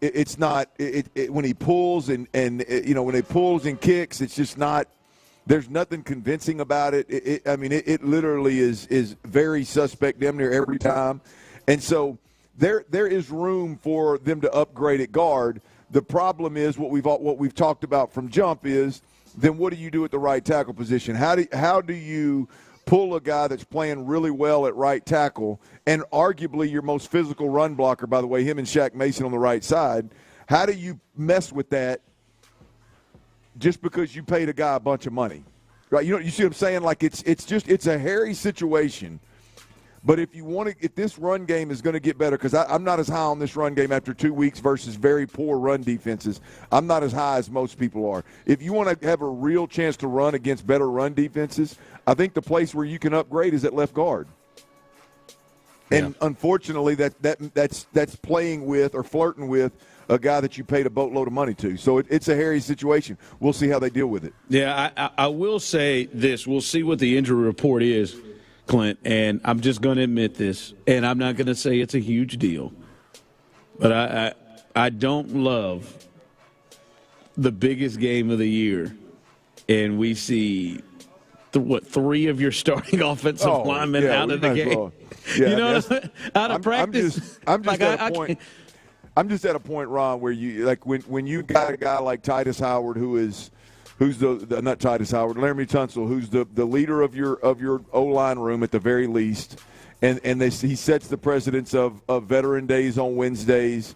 It's not when he pulls and when he pulls and kicks, it's just not. There's nothing convincing about it. It literally is very suspect damn near every time, and so there is room for them to upgrade at guard. The problem is what we've talked about from jump is then what do you do at the right tackle position? How do you pull a guy that's playing really well at right tackle and arguably your most physical run blocker, by the way, him and Shaq Mason on the right side, how do you mess with that just because you paid a guy a bunch of money? Right? You see what I'm saying? Like it's a hairy situation. But if this run game is going to get better, because I'm not as high on this run game after 2 weeks versus very poor run defenses. I'm not as high as most people are. If you want to have a real chance to run against better run defenses, I think the place where you can upgrade is at left guard. And unfortunately, that's playing with or flirting with a guy that you paid a boatload of money to. So it's a hairy situation. We'll see how they deal with it. Yeah, I will say this. We'll see what the injury report is, Clint, and I'm just going to admit this, and I'm not going to say it's a huge deal, but I don't love the biggest game of the year, and we see three of your starting offensive linemen out of the game. Yeah, you know, out of practice. I'm just at a point. I'm just at a point, Ron, where you like when you got a guy like Titus Howard, who's the not Titus Howard, Laramie Tunsil, who's the leader of your O-line room at the very least, and he sets the precedence of veteran days on Wednesdays,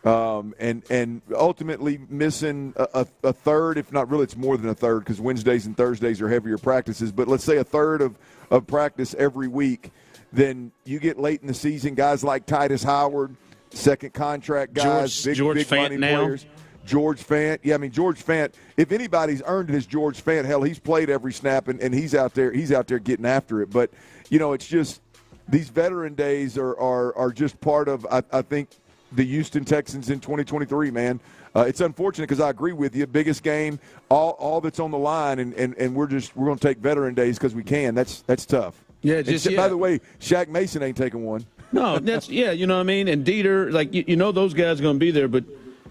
and ultimately missing a third, if not really, it's more than a third because Wednesdays and Thursdays are heavier practices, but let's say a third of practice every week. Then you get late in the season, guys like Titus Howard, second contract guys, big money players. George Fant. Yeah, I mean, George Fant, if anybody's earned it, it's George Fant. Hell, he's played every snap, and he's out there getting after it. But, it's just these veteran days are just part of, I think, the Houston Texans in 2023, man. It's unfortunate because I agree with you. Biggest game, all that's on the line, and we're going to take veteran days because we can. That's tough. Yeah, by the way, Shaq Mason ain't taking one. No, you know what I mean? And Dieter, those guys are going to be there, but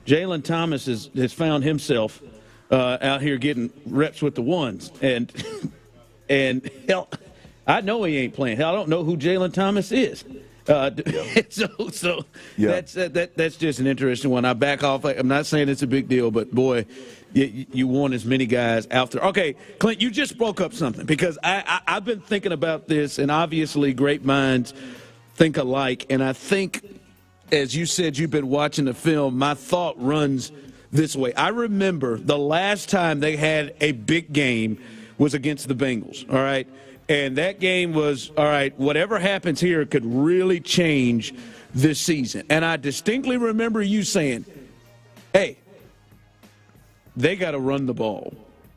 Jalen Thomas has found himself out here getting reps with the ones. And hell, I know he ain't playing. Hell, I don't know who Jalen Thomas is. So that's just an interesting one. I back off. I'm not saying it's a big deal, but, boy, you want as many guys out there. Okay, Clint, you just broke up something because I've been thinking about this, and obviously great minds think alike. And I think, as you said, you've been watching the film, my thought runs this way. I remember the last time they had a big game was against the Bengals, all right? And that game was, all right, whatever happens here could really change this season. And I distinctly remember you saying, hey, they got to run the ball.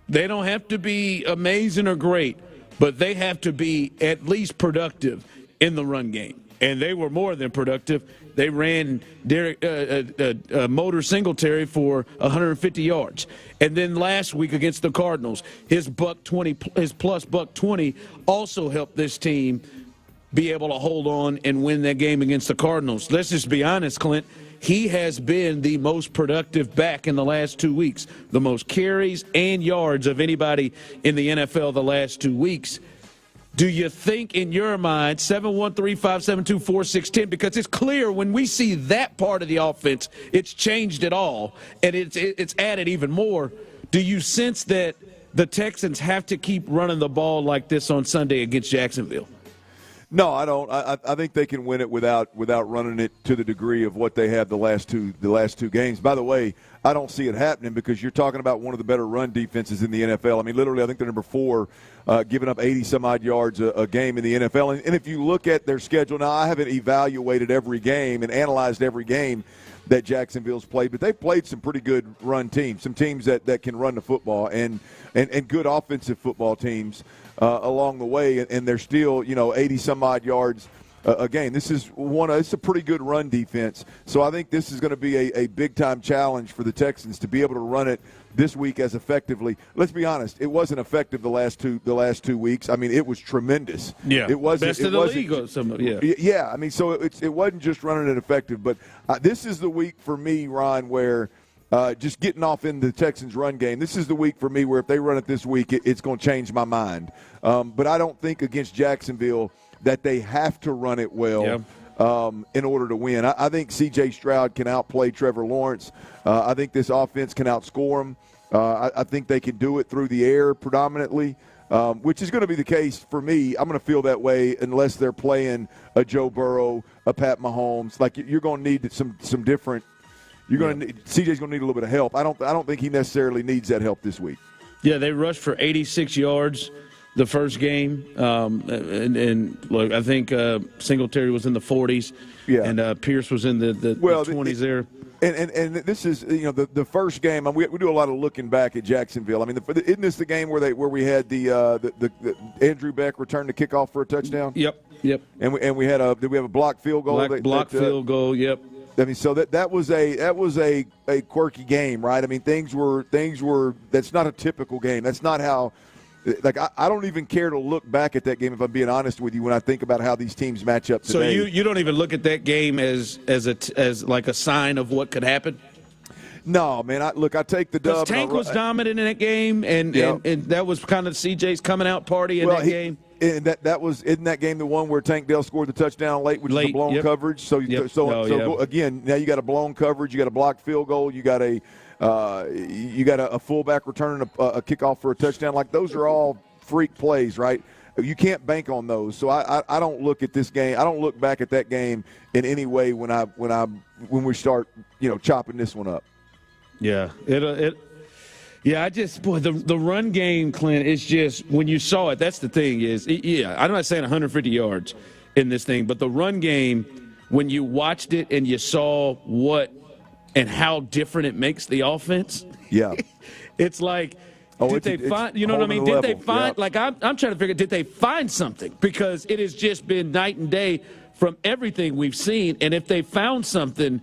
They don't have to be amazing or great, but they have to be at least productive in the run game. And they were more than productive. They ran Motor Singletary for 150 yards. And then last week against the Cardinals, his plus $120 also helped this team be able to hold on and win that game against the Cardinals. Let's just be honest, Clint. He has been the most productive back in the last 2 weeks, the most carries and yards of anybody in the NFL the last 2 weeks. Do you think in your mind, 713-572-4610, because it's clear when we see that part of the offense, it's changed it all, and it's added even more. Do you sense that the Texans have to keep running the ball like this on Sunday against Jacksonville? No, I don't. I think they can win it without running it to the degree of what they have the last two games. By the way, I don't see it happening because you're talking about one of the better run defenses in the NFL. I mean, literally, I think they're number 4, giving up 80-some-odd yards a game in the NFL. And if you look at their schedule, now I haven't evaluated every game and analyzed every game that Jacksonville's played, but they've played some pretty good run teams, some teams that can run the football and good offensive football teams along the way, and they're still, 80-some-odd yards a game. It's a pretty good run defense. So I think this is going to be a big-time challenge for the Texans to be able to run it this week as effectively. Let's be honest, it wasn't effective the last 2 weeks. I mean, it was tremendous. Yeah, it wasn't best in the league. Yeah. I mean, so it wasn't just running it effective, but this is the week for me, Ron, where just getting off in the Texans' run game. This is the week for me where if they run it this week, it's going to change my mind. But I don't think against Jacksonville that they have to run it well. In order to win. I think C.J. Stroud can outplay Trevor Lawrence. I think this offense can outscore him. I think they can do it through the air predominantly, which is going to be the case for me. I'm going to feel that way unless they're playing a Joe Burrow, a Pat Mahomes. Like, you're going to need some different – CJ's going to need a little bit of help. I don't think he necessarily needs that help this week. Yeah, they rushed for 86 yards the first game, and look, I think Singletary was in the 40s, and Pierce was in the 20s there. And this is the first game. We do a lot of looking back at Jacksonville. I mean, isn't this the game where we had the Andrew Beck return the kickoff for a touchdown? Yep. And we had did we have a blocked field goal? Field goal. Yep. I mean, so that was a quirky game, right? I mean, things were. That's not a typical game. That's not how. Like, I don't even care to look back at that game, if I'm being honest with you, when I think about how these teams match up today. So you don't even look at that game as like a sign of what could happen? No, man. I take the dub. Tank was dominant in that game, and that was kind of CJ's coming out party in that game. And isn't that game the one where Tank Dell scored the touchdown late, which is a blown coverage? So again, now you got a blown coverage, you got a blocked field goal, you got a fullback returning a kickoff for a touchdown. Like, those are all freak plays, right? You can't bank on those. So I don't look at this game. I don't look back at that game in any way when we start chopping this one up. Yeah, the run game, Clint, is just, when you saw it, that's the thing is, I'm not saying 150 yards in this thing, but the run game, when you watched it and you saw what and how different it makes the offense. Yeah. It's like, did they find like, I'm trying to figure, did they find something? Because it has just been night and day from everything we've seen. And if they found something,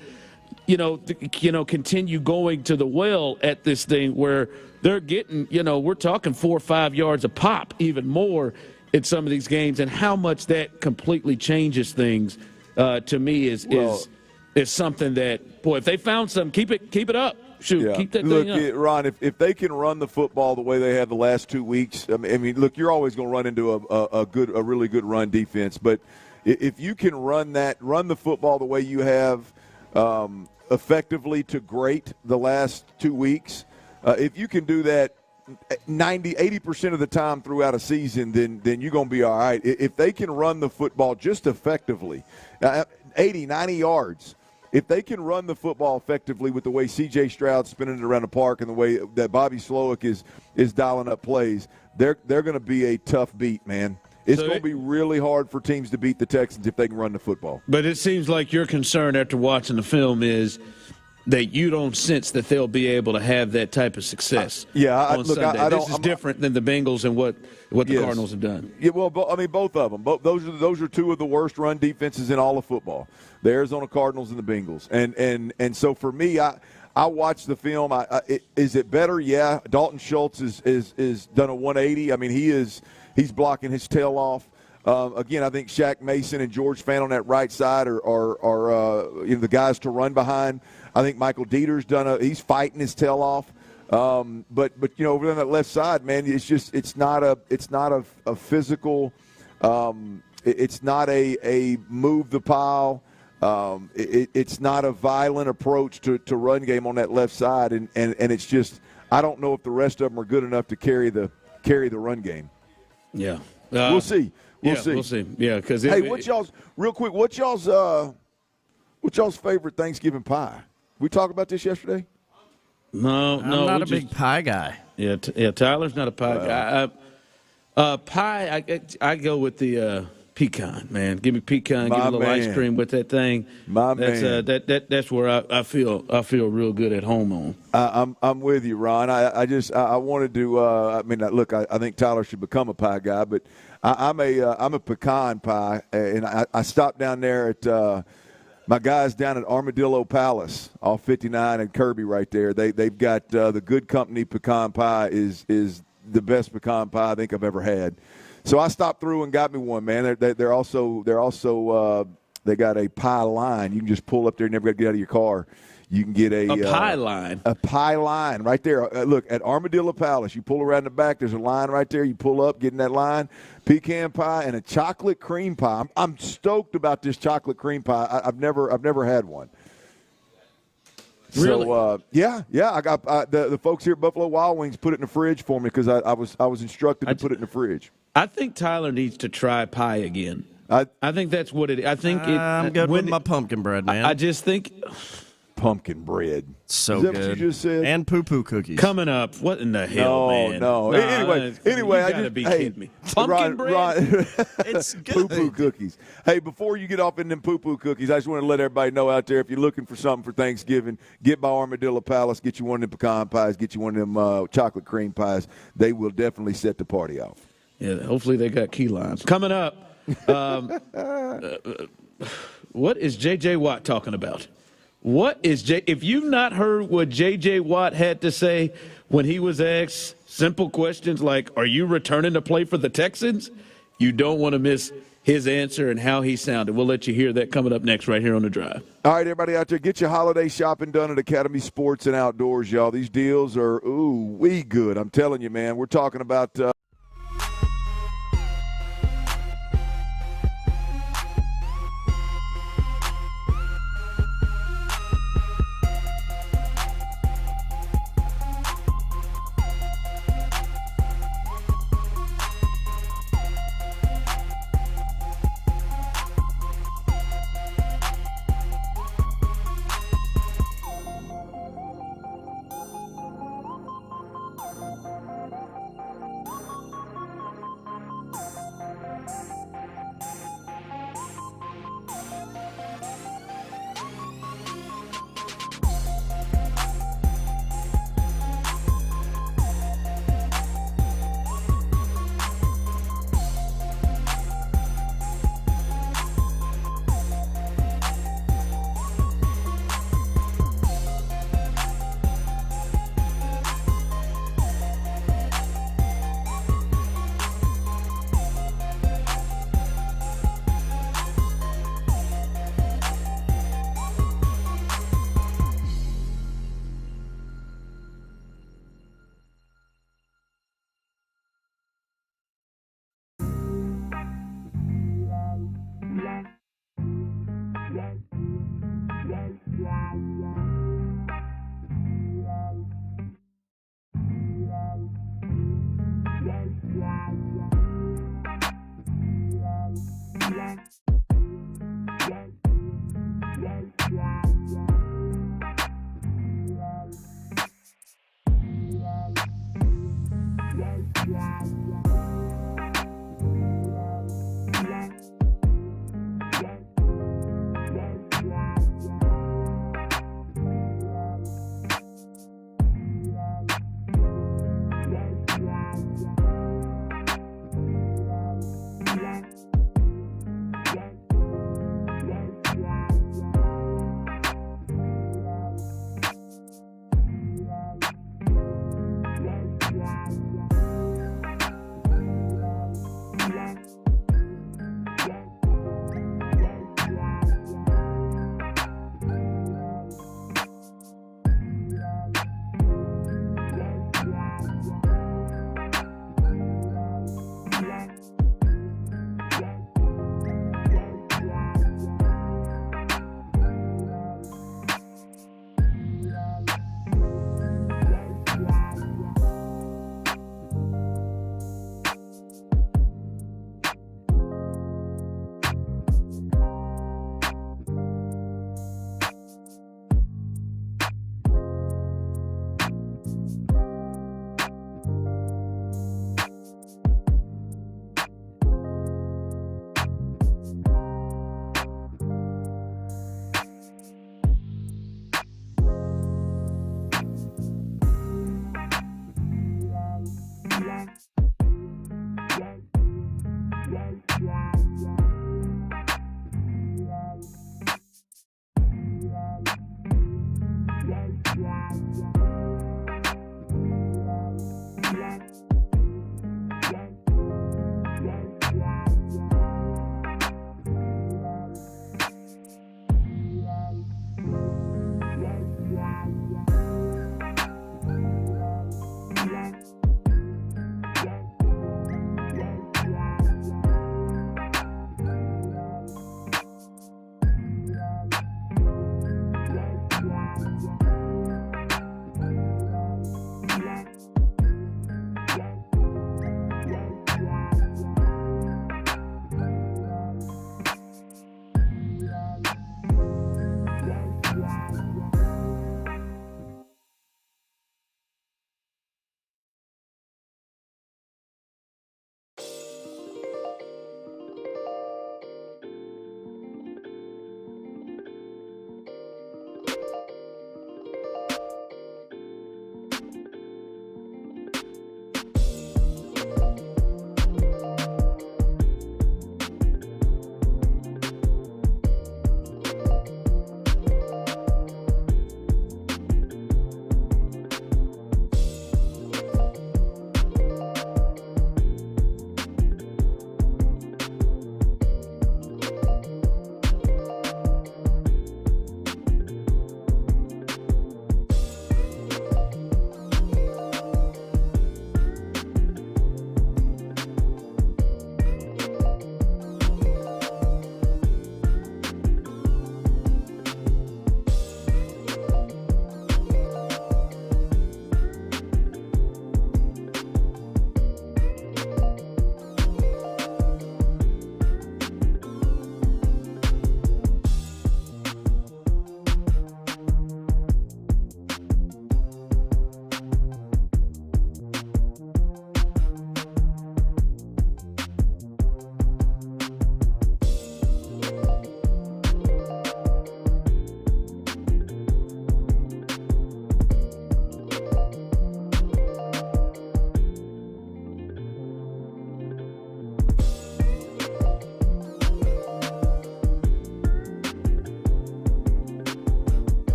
continue going to the well at this thing where they're getting, we're talking 4 or 5 yards a pop, even more in some of these games, and how much that completely changes things, to me is something that, boy, if they found something, keep it up. Keep that thing up. Ron, if they can run the football the way they have the last 2 weeks, I mean, look, you're always going to run into a really good run defense. But if you can run the football the way you have effectively to great the last 2 weeks, if you can do that 80% of the time throughout a season, then you're going to be all right. If they can run the football just effectively, 80, 90 yards, if they can run the football effectively with the way C.J. Stroud's spinning it around the park and the way that Bobby Slowick is dialing up plays, they're going to be a tough beat, man. It's going to be really hard for teams to beat the Texans if they can run the football. But it seems like your concern after watching the film is that you don't sense that they'll be able to have that type of success. On Sunday. This is different than the Bengals and what the Cardinals have done. Yeah, well, both of them. Those are two of the worst run defenses in all of football. The Arizona Cardinals and the Bengals. And so for me, I watched the film. Is it better? Yeah. Dalton Schultz is done a 180. I mean, he's blocking his tail off. Again, I think Shaq Mason and George Fant on that right side are the guys to run behind. I think Michael Dieter's he's fighting his tail off. But over on that left side, man, it's not a physical. It's not a move the pile. It's not a violent approach to run game on that left side, and it's just I don't know if the rest of them are good enough to carry the run game. Yeah, we'll see. We'll see. Yeah, because what's y'all's favorite Thanksgiving pie? We talked about this yesterday. No, I'm not a big pie guy. Yeah, Tyler's not a pie guy. Pie, I go with the pecan, man. Give me pecan. Give me a little ice cream with that thing. That's where I feel real good at home on. I'm with you, Ron. I wanted to. I think Tyler should become a pie guy, but I'm a pecan pie, and I stopped down there at. My guys down at Armadillo Palace off 59 and Kirby right there. They've got the Good Company pecan pie is the best pecan pie I think I've ever had. So I stopped through and got me one, man. They're also they got a pie line. You can just pull up there, never got to get out of your car. You can get a pie line. A pie line right there. Look, at Armadillo Palace, you pull around the back, there's a line right there. You pull up, get in that line. Pecan pie and a chocolate cream pie. I'm stoked about this chocolate cream pie. I've never had one. Really? So I got the folks here at Buffalo Wild Wings put it in the fridge for me because I was instructed to put it in the fridge. I think Tyler needs to try pie again. I think that's what it is. I think I'm good with my pumpkin bread, man. I just think pumpkin bread. So is that good. What you just said? And poo-poo cookies. Coming up. What in the hell, man? No. Anyway, you gotta be kidding me. Pumpkin bread? It's good. Poo-poo cookies. Hey, before you get off in them poo-poo cookies, I just want to let everybody know out there, if you're looking for something for Thanksgiving, get by Armadillo Palace, get you one of them pecan pies, get you one of them chocolate cream pies. They will definitely set the party off. Yeah, hopefully they got key limes. Coming up, what is J.J. Watt talking about? If you've not heard what J.J. Watt had to say when he was asked simple questions like, are you returning to play for the Texans? You don't want to miss his answer and how he sounded. We'll let you hear that coming up next right here on The Drive. All right, everybody out there, get your holiday shopping done at Academy Sports and Outdoors, y'all. These deals are, good. I'm telling you, man. We're talking about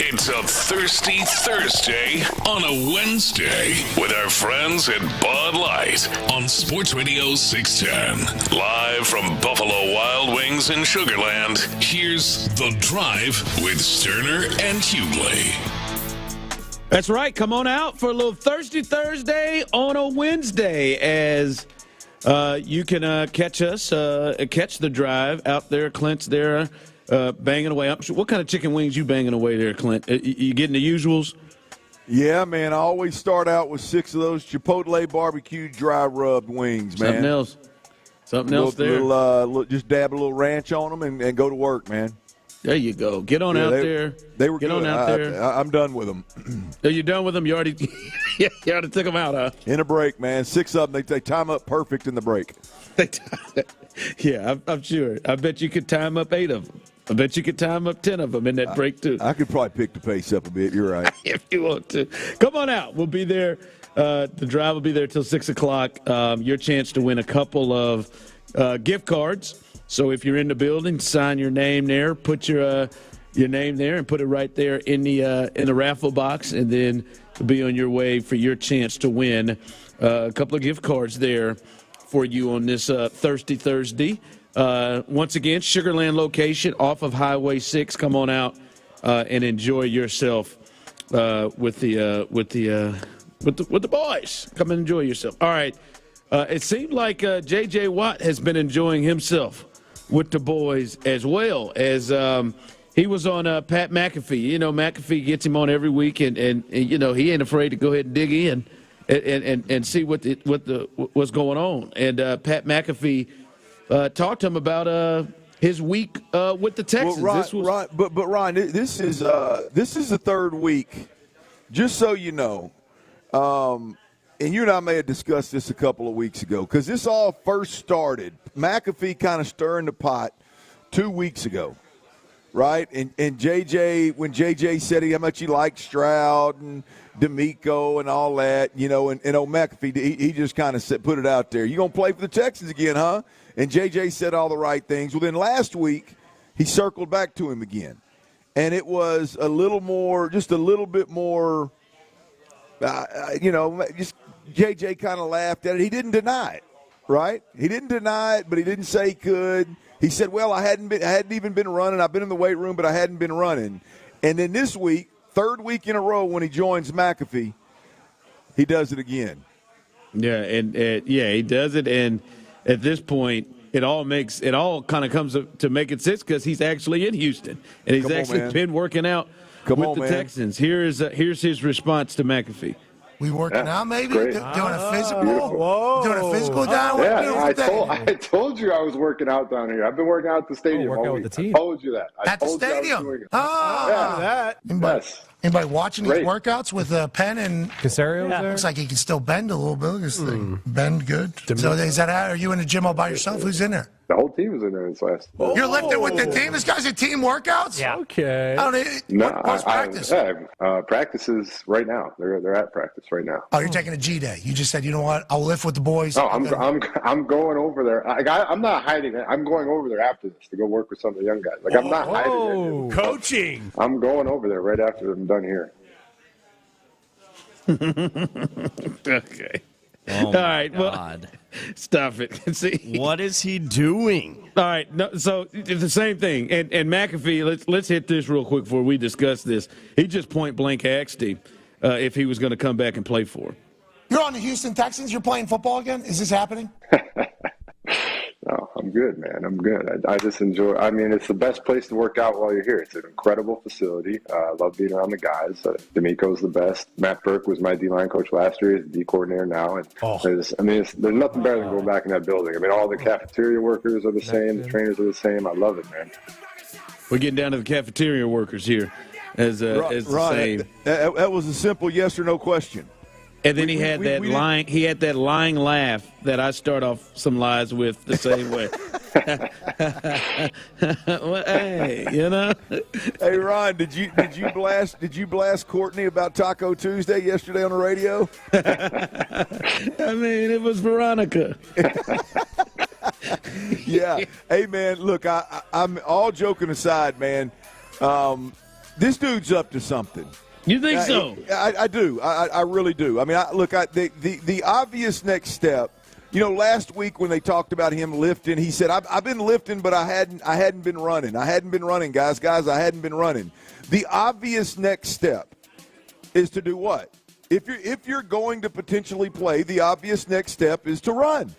It's a Thirsty Thursday on a Wednesday with our friends at Bud Light on Sports Radio 610. Live from Buffalo Wild Wings in Sugar Land, here's The Drive with Stoerner and Hughley. That's right. Come on out for a little Thirsty Thursday on a Wednesday as you can catch us, catch The Drive out there. Clint's there banging away. What kind of chicken wings you banging away there, Clint? You getting the usuals? Yeah, man. I always start out with 6 of those Chipotle barbecue dry rubbed wings, man. Something else there. Just dab a little ranch on them and go to work, man. There you go. Get on out there. They were Get good. on out there. I'm done with them. Are you done with them? You already took them out, huh? In a break, man. 6 of them. They time up perfect in the break. Yeah, I'm sure. I bet you could time up 8 of them. I bet you could time up 10 of them in that break, too. I could probably pick the pace up a bit. You're right. If you want to. Come on out. We'll be there. The drive will be there till 6 o'clock. Your chance to win a couple of gift cards. So if you're in the building, sign your name there. Put your name there and put it right there in the raffle box, and then be on your way for your chance to win a couple of gift cards there for you on this Thirsty Thursday. Once again, Sugarland location off of Highway 6. Come on out and enjoy yourself with the boys. Come and enjoy yourself. All right. It seemed like J.J. Watt has been enjoying himself with the boys as well, as he was on Pat McAfee. You know, McAfee gets him on every week, and you know, he ain't afraid to go ahead and dig in and see what's going on. And Pat McAfee talked to him about his week with the Texans. Well, Ryan, this is the third week. Just so you know, and you and I may have discussed this a couple of weeks ago, because this all first started. McAfee kind of stirring the pot 2 weeks ago, right? And JJ, when JJ said how much he liked Stroud and D'Amico and all that, you know, and old McAfee, he just kind of put it out there. You going to play for the Texans again, huh? And JJ said all the right things. Well, then last week he circled back to him again. And it was just a little bit more, you know, just JJ kind of laughed at it. He didn't deny it, right? He didn't deny it, but he didn't say he could. He said, well, I hadn't even been running. I've been in the weight room, but I hadn't been running. And then this week, third week in a row when he joins McAfee, he does it again. Yeah, and he does it. And at this point, it all kind of comes to make it sense, because he's actually in Houston, and he's been working out with the Texans. Here's his response to McAfee. We working out, maybe? Doing a physical? Whoa. Doing a physical down? Yeah, I told you I was working out down here. I've been working out at the stadium all week. I told you that. At the stadium? Anybody watching these workouts with Penn and Casario there? Looks like he can still bend a little bit. Look at this thing. Bend good. So is that how? Are you in the gym all by yourself? Who's in there? The whole team was in there this last. You're lifting with the team? This guy's at team workouts? Yeah. Okay. What's practice? Practices right now. They're at practice right now. Oh, you're taking a G day. You just said, you know what? I'll lift with the boys. No, I'm going over there. I'm not hiding it. I'm going over there after this to go work with some of the young guys. I'm not hiding it. Coaching. I'm going over there right after I'm done here. Okay. Oh, all right. God. Well, stop it. See, what is he doing? All right. No, so it's the same thing. And McAfee, let's hit this real quick before we discuss this. He just point blank asked him if he was going to come back and play for him. You're on the Houston Texans. You're playing football again. Is this happening? No, I'm good, man. I'm good. I just enjoy. I mean, it's the best place to work out while you're here. It's an incredible facility. I love being around the guys. D'Amico's the best. Matt Burke was my D-line coach last year. He's the D coordinator now. And there's nothing better than going back in that building. I mean, all the cafeteria workers are the same. The trainers are the same. I love it, man. We're getting down to the cafeteria workers here as the same. That was a simple yes or no question. And then he had that lying laugh that I start off some lies with the same way. Well, hey, you know. Hey, Ron, did you blast Courtney about Taco Tuesday yesterday on the radio? I mean, it was Veronica. Yeah. Hey, man, look, I'm all joking aside, man. This dude's up to something. You think so? I do. I really do. I mean, the obvious next step. Last week when they talked about him lifting, he said, "I've been lifting, but I hadn't been running. I hadn't been running, guys. I hadn't been running." The obvious next step is to do what? If you're going to potentially play, the obvious next step is to run.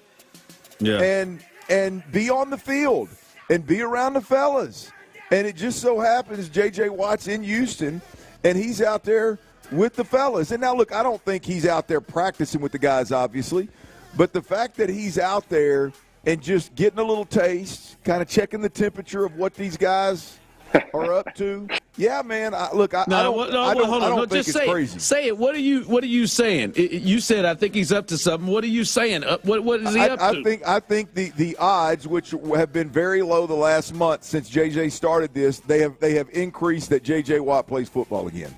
Yeah. And be on the field and be around the fellas. And it just so happens J.J. Watt's in Houston, and he's out there with the fellas. And now, look, I don't think he's out there practicing with the guys, obviously. But the fact that he's out there and just getting a little taste, kind of checking the temperature of what these guys are up to. Yeah, man. I don't think it's crazy. Say it. What are you saying? You said I think he's up to something. What are you saying? What is he up to? I think the odds, which have been very low the last month since JJ started this, they have increased that JJ Watt plays football again.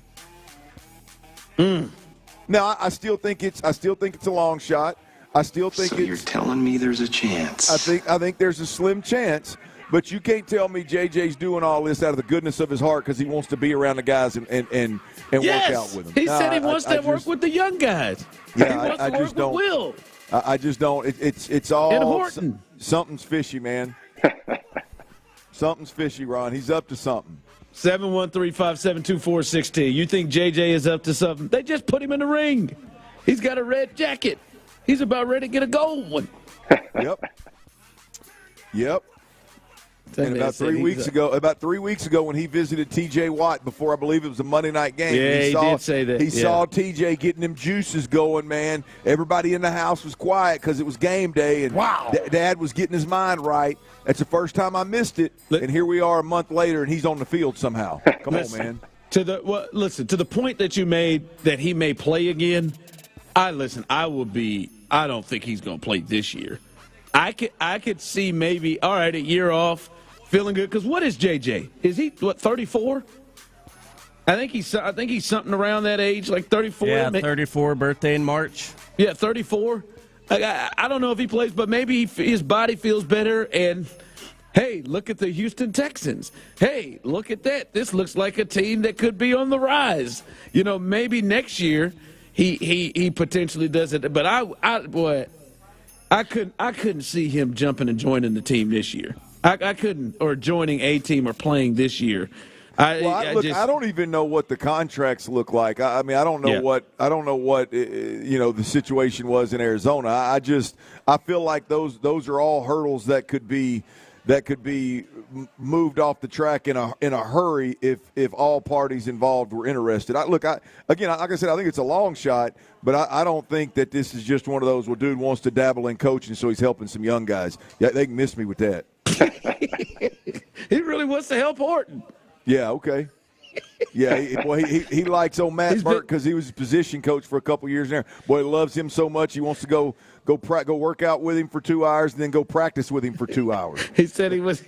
Now I still think it's a long shot. I still think you're telling me there's a chance. I think there's a slim chance, but you can't tell me JJ's doing all this out of the goodness of his heart because he wants to be around the guys and work out with them. He said he wants to work with the young guys. Yeah, I just don't. Will. I just don't. It's all and Horton. Something's fishy, man. Something's fishy, Ron. He's up to something. 713-572-4610. You think JJ is up to something? They just put him in the ring. He's got a red jacket. He's about ready to get a gold one. Yep. And about 3 weeks ago, when he visited T.J. Watt before I believe it was a Monday night game, he did say that. He saw T.J. getting them juices going. Man, everybody in the house was quiet because it was game day, and Dad was getting his mind right. That's the first time I missed it, and here we are a month later, and he's on the field somehow. Come on, man. To the point that you made that he may play again. I don't think he's going to play this year. I could see maybe, all right, a year off, feeling good. Because what is JJ? Is he, 34? I think he's something around that age, like 34. Yeah, 34, birthday in March. Yeah, 34. I don't know if he plays, but maybe his body feels better. And, hey, look at the Houston Texans. Hey, look at that. This looks like a team that could be on the rise. Maybe next year – He potentially does it, but I couldn't see him jumping and joining the team this year. I couldn't, or joining a team or playing this year. I don't even know what the contracts look like. I don't know what the situation was in Arizona. I feel like those are all hurdles that could be moved off the track in a hurry if all parties involved were interested. Like I said, I think it's a long shot, but I don't think that this is just one of those where dude wants to dabble in coaching, so he's helping some young guys. Yeah, they can miss me with that. He really wants to help Horton. Yeah, okay. Yeah, he likes old Matt Burke because he was his position coach for a couple years there. Boy, he loves him so much he wants to go work out with him for 2 hours and then go practice with him for 2 hours. He said he was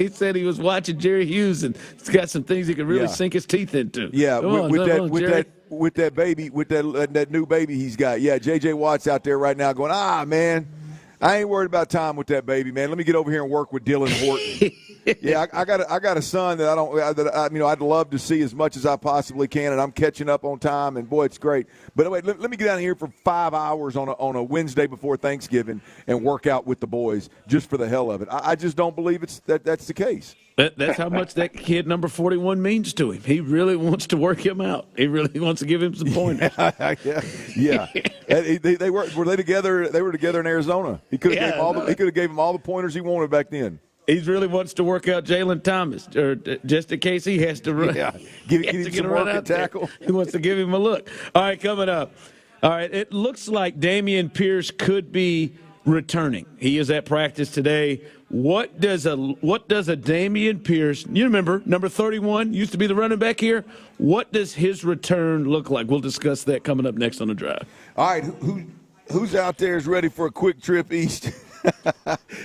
watching Jerry Hughes and he's got some things he could really sink his teeth into. Yeah, with that baby, with that new baby he's got. Yeah, J.J. Watt's out there right now going, man, I ain't worried about time with that baby, man. Let me get over here and work with Dylan Horton. Yeah, I got a son that I'd love to see as much as I possibly can, and I'm catching up on time, and boy, it's great. But wait, let me get down here for 5 hours on a Wednesday before Thanksgiving and work out with the boys just for the hell of it. I just don't believe that's the case. That's how much that kid number 41 means to him. He really wants to work him out. He really wants to give him some pointers. Yeah. They were together. They were together in Arizona. He could have gave him all the pointers he wanted back then. He really wants to work out Jalen Thomas, or just in case he has to run. Yeah, give him some work at tackle. He wants to give him a look. All right, coming up. All right, it looks like Dameon Pierce could be returning. He is at practice today. What does a Dameon Pierce? You remember number 31 used to be the running back here. What does his return look like? We'll discuss that coming up next on the drive. All right, who's out there is ready for a quick trip east?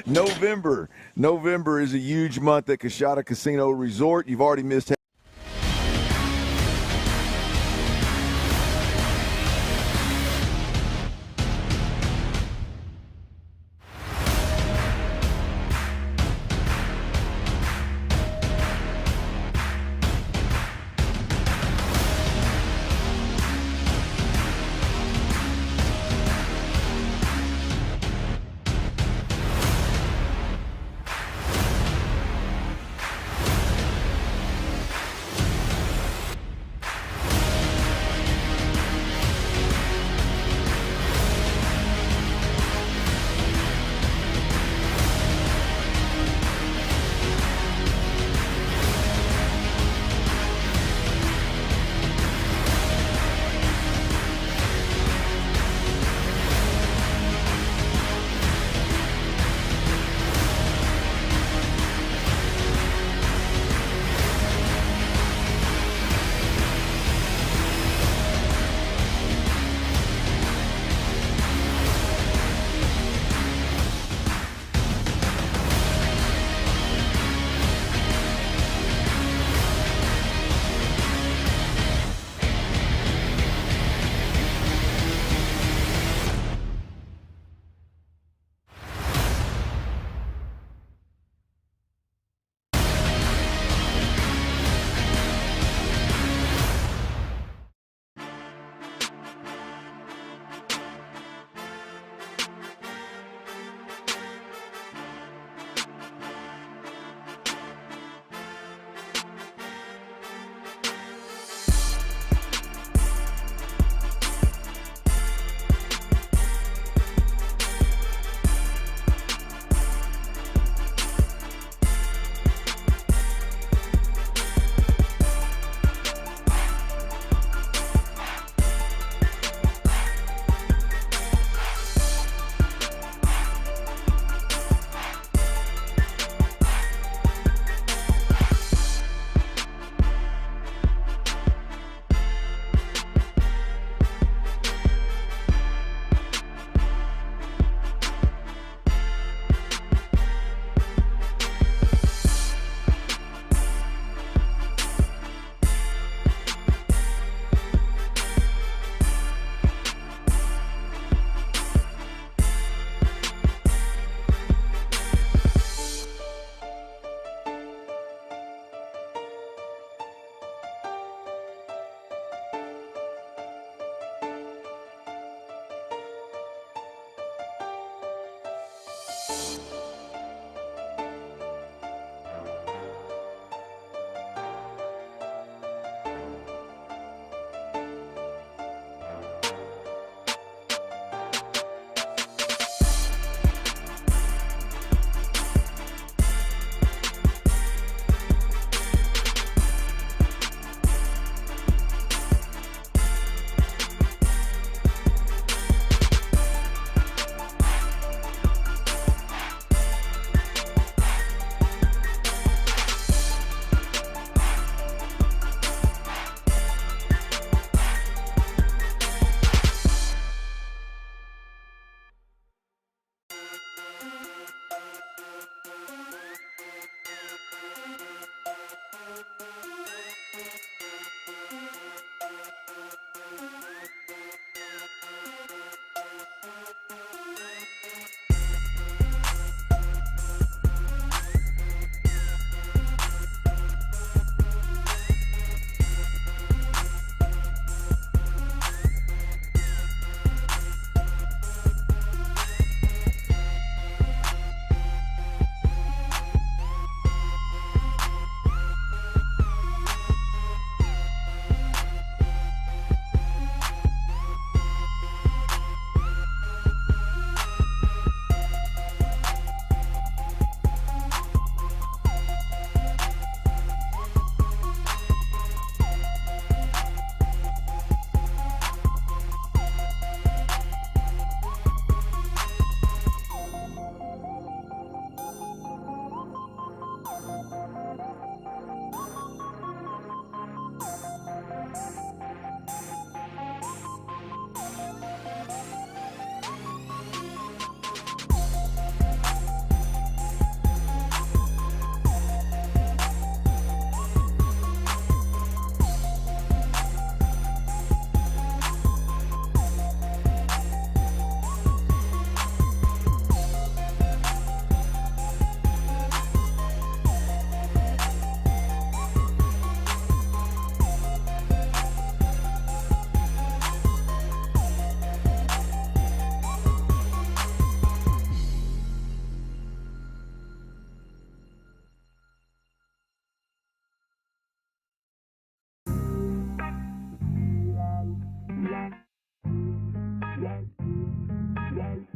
November is a huge month at Coshada Casino Resort. You've already missed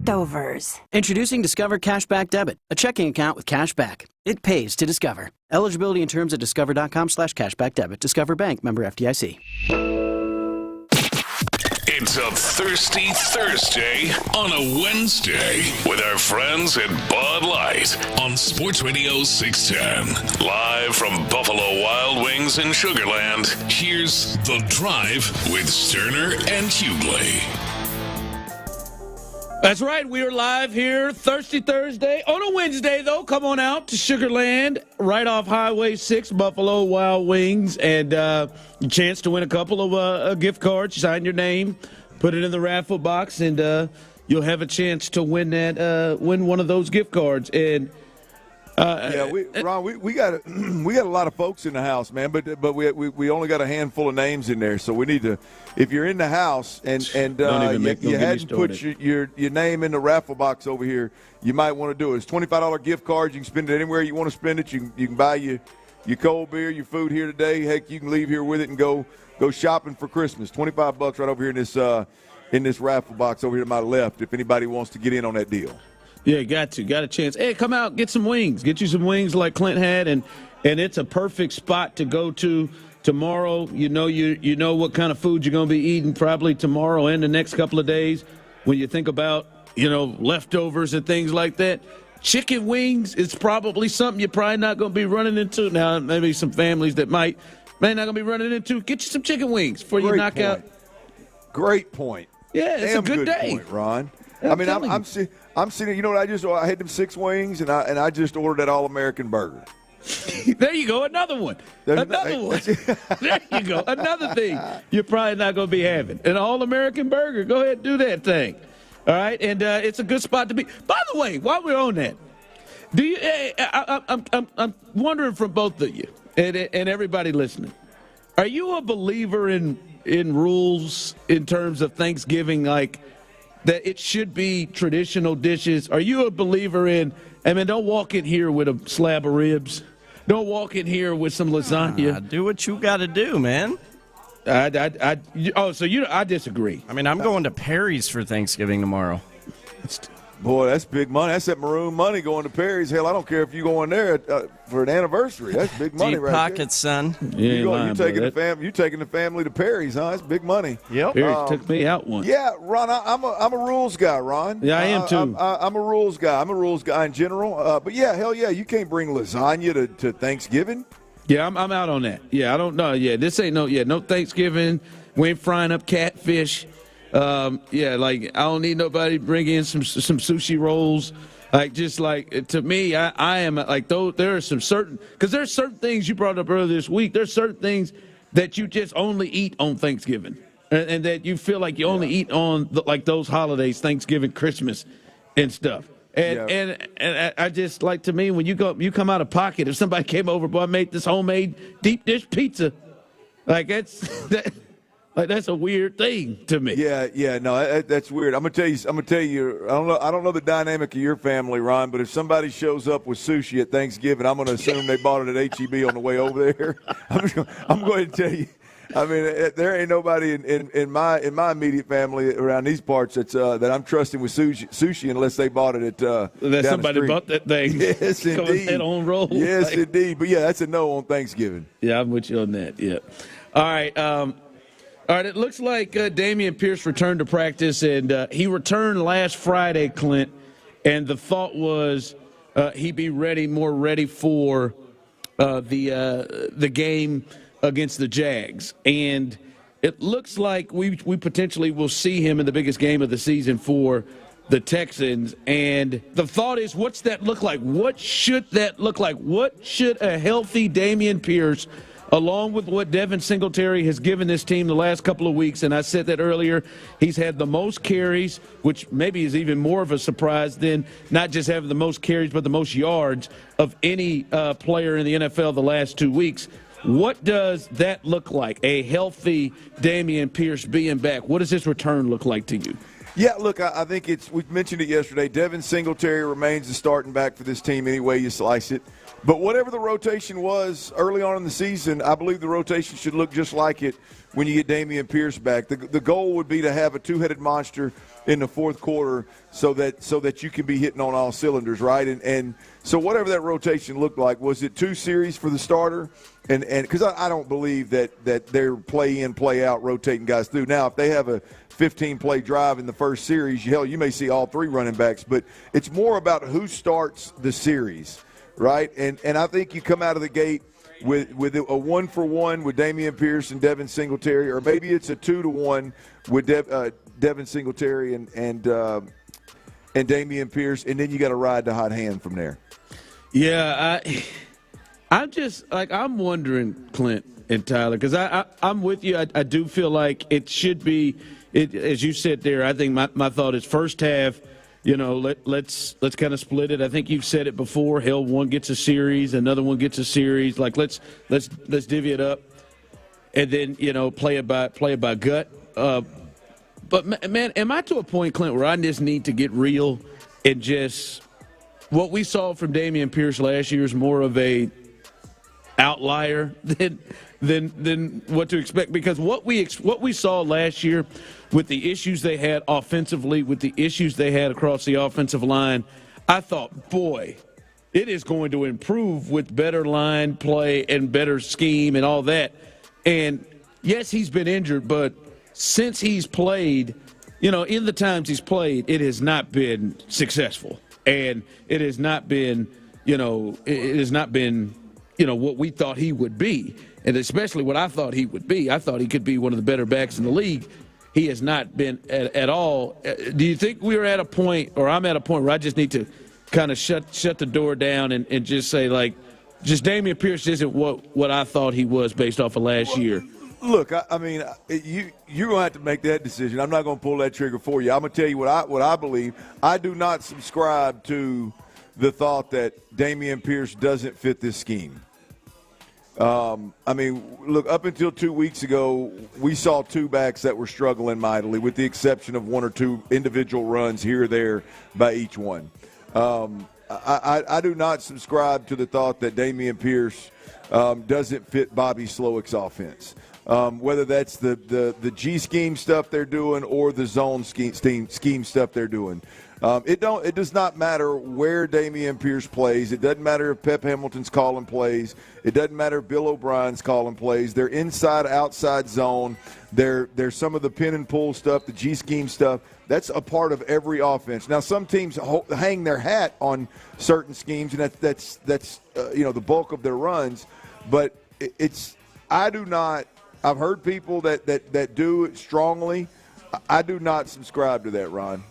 Leftovers. Introducing Discover Cashback Debit, a checking account with cash back. It pays to Discover. Eligibility and terms at discover.com/cashback debit. Discover Bank, member FDIC. It's a Thirsty Thursday on a Wednesday with our friends at Bud Light on Sports Radio 610. Live from Buffalo Wild Wings in Sugar Land, here's The Drive with Stoerner and Hughley. That's right. We are live here Thirsty Thursday on a Wednesday, though. Come on out to Sugar Land, right off Highway 6, Buffalo Wild Wings, and a chance to win a couple of gift cards. Sign your name, put it in the raffle box, and you'll have a chance to win win one of those gift cards. And Ron, we got a lot of folks in the house, man, but we only got a handful of names in there, so we need to. If you're in the house and you hadn't put your name in the raffle box over here, you might want to do it. It's $25 gift cards. You can spend it anywhere you want to spend it. You can buy your cold beer, your food here today. Heck, you can leave here with it and go shopping for Christmas. $25 right over here in this raffle box over here to my left. If anybody wants to get in on that deal. Yeah, got a chance. Hey, come out, get some wings. Get you some wings like Clint had, and it's a perfect spot to go to tomorrow. You know what kind of food you're going to be eating probably tomorrow and the next couple of days. When you think about, leftovers and things like that, chicken wings is probably something you're probably not going to be running into. Now, maybe some families that may not going to be running into. Get you some chicken wings before you knock out. Great point. Yeah, it's a good day. Point, Ron. I'm sitting. You know what I had them 6 wings, and I just ordered that All-American burger. There you go, another one. There you go, another thing you're probably not going to be having an All-American burger. Go ahead and do that thing. All right, and it's a good spot to be. By the way, while we're on that, do you? I'm wondering from both of you and everybody listening, are you a believer in rules in terms of Thanksgiving, like? That it should be traditional dishes? Are you a believer in, don't walk in here with a slab of ribs. Don't walk in here with some lasagna. Do what you got to do, man. I disagree. I'm going to Perry's for Thanksgiving tomorrow. Boy, that's big money. That's that maroon money going to Perry's. Hell, I don't care if you go in there for an anniversary. That's big money, Deep right pockets, son. You taking the family to Perry's, huh? That's big money. Yep. Perry's took me out once. Yeah, Ron, I'm a rules guy, Ron. Yeah, I am too. I'm a rules guy. I'm a rules guy in general. But yeah, hell yeah, you can't bring lasagna to Thanksgiving. Yeah, I'm out on that. Yeah, I don't know. Yeah, this ain't no Thanksgiving. We ain't frying up catfish. I don't need nobody bring in some sushi rolls. To me, I am like, though there are certain things you brought up earlier this week. There's certain things that you just only eat on Thanksgiving, and that you feel like you only eat on those holidays, Thanksgiving, Christmas, and stuff. And I just like, to me, when you come out of pocket, if somebody came over, boy, I made this homemade deep dish pizza, that's a weird thing to me. Yeah, no, that's weird. I'm gonna tell you. I don't know the dynamic of your family, Ron, but if somebody shows up with sushi at Thanksgiving, I'm gonna assume they bought it at HEB on the way over there. I'm going to tell you. There ain't nobody in my immediate family around these parts that I'm trusting with sushi unless they bought it at that somebody bought that thing. Yes, indeed. Head on roll. Yes, indeed. But yeah, that's a no on Thanksgiving. Yeah, I'm with you on that. Yeah. All right, it looks like Dameon Pierce returned to practice, and he returned last Friday, Clint, and the thought was he'd be more ready for the game against the Jags. And it looks like we potentially will see him in the biggest game of the season for the Texans. And the thought is, what's that look like? What should that look like? What should a healthy Dameon Pierce, along with what Devin Singletary has given this team the last couple of weeks, and I said that earlier, he's had the most carries, which maybe is even more of a surprise than not just having the most carries but the most yards of any player in the NFL the last 2 weeks. What does that look like, a healthy Dameon Pierce being back? What does his return look like to you? Yeah, look, I think we mentioned it yesterday. Devin Singletary remains the starting back for this team any way you slice it. But whatever the rotation was early on in the season, I believe the rotation should look just like it when you get Dameon Pierce back. The goal would be to have a two-headed monster in the fourth quarter so that you can be hitting on all cylinders, right? And so whatever that rotation looked like, was it 2 series for the starter? And because I don't believe that they're play-in, play-out rotating guys through. Now, if they have a 15-play drive in the first series, hell, you may see all 3 running backs. But it's more about who starts the series, right? And I think you come out of the gate with a 1-for-1 with Dameon Pierce and Devin Singletary, or maybe it's a 2-to-1 with Devin Singletary and Dameon Pierce, and then you got to ride the hot hand from there. Yeah, I'm just I'm wondering, Clint and Tyler, because I'm with you. I do feel like it should be, as you said there. I think my thought is first half. Let's kind of split it. I think you've said it before. Hell, one gets a series, another one gets a series. Like let's divvy it up, and then play it by gut. But man, am I to a point, Clint, where I just need to get real and just what we saw from Dameon Pierce last year is more of a outlier than what to expect, because what we saw last year with the issues they had offensively, with the issues they had across the offensive line, I thought, boy, it is going to improve with better line play and better scheme and all that. And yes, he's been injured, but since he's played, in the times he's played, it has not been successful, and it has not been, what we thought he would be, and especially what I thought he would be. I thought he could be one of the better backs in the league. He has not been at all. Do you think we're at a point, or I'm at a point, where I just need to kind of shut the door down and just say, just Dameon Pierce isn't what I thought he was based off of last year? Look, I mean, you're going to have to make that decision. I'm not going to pull that trigger for you. I'm going to tell you what I believe. I do not subscribe to the thought that Dameon Pierce doesn't fit this scheme. I mean, look, up until 2 weeks ago, we saw 2 backs that were struggling mightily, with the exception of 1 or 2 individual runs here or there by each one. I do not subscribe to the thought that Dameon Pierce doesn't fit Bobby Slowick's offense. Whether that's the G scheme stuff they're doing or the zone scheme stuff they're doing. It does not matter where Dameon Pierce plays. It doesn't matter if Pep Hamilton's calling plays. It doesn't matter if Bill O'Brien's calling plays. They're inside, outside zone. There's some of the pin and pull stuff, the G scheme stuff. That's a part of every offense. Now, some teams hang their hat on certain schemes, and that's the bulk of their runs. But I do not. I've heard people that do it strongly. I do not subscribe to that, Ron.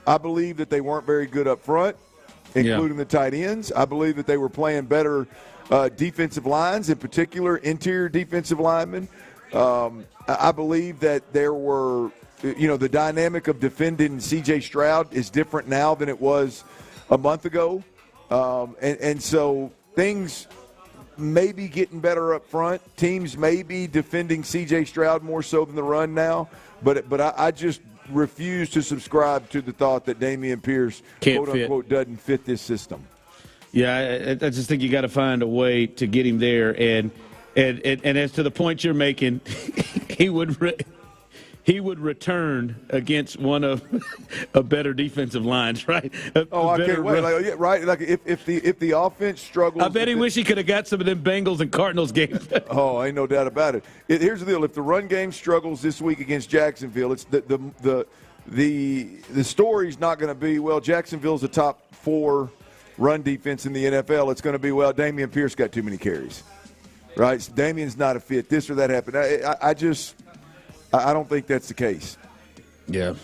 I believe that they weren't very good up front, including the tight ends. I believe that they were playing better defensive lines, in particular interior defensive linemen. I believe that there were, the dynamic of defending C.J. Stroud is different now than it was a month ago. And so things may be getting better up front. Teams may be defending C.J. Stroud more so than the run now. But I just refuse to subscribe to the thought that Dameon Pierce, quote-unquote, doesn't fit this system. Yeah, I just think you got to find a way to get him there. And as to the point you're making, he would return against one of a better defensive lines, right? I can't wait. Right? Like if the offense struggles, I bet he wish he could have got some of them Bengals and Cardinals games. Oh, ain't no doubt about it. Here's the deal: if the run game struggles this week against Jacksonville, it's the story's not going to be, well, Jacksonville's a top 4 run defense in the NFL. It's going to be, well, Dameon Pierce got too many carries, right? So Damien's not a fit. This or that happened. I don't think that's the case. Yeah.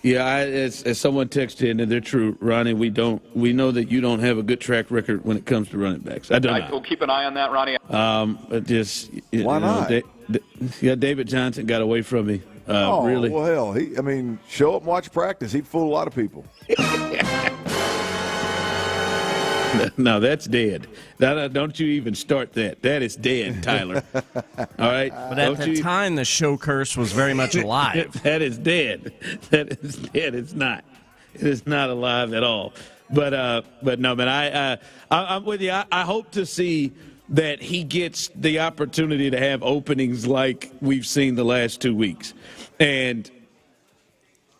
Yeah, as someone texted in, and they're true, Ronnie, we know that you don't have a good track record when it comes to running backs. I don't. We'll keep an eye on that, Ronnie. Why not? David Johnson got away from me. Really? Well, hell, show up and watch practice. He'd fool a lot of people. No, that's dead. Don't you even start that. That is dead, Tyler. All right? But at the time, the show curse was very much alive. That is dead. That is dead. It's not. It is not alive at all. But no, man, I'm with you. I hope to see that he gets the opportunity to have openings like we've seen the last 2 weeks. And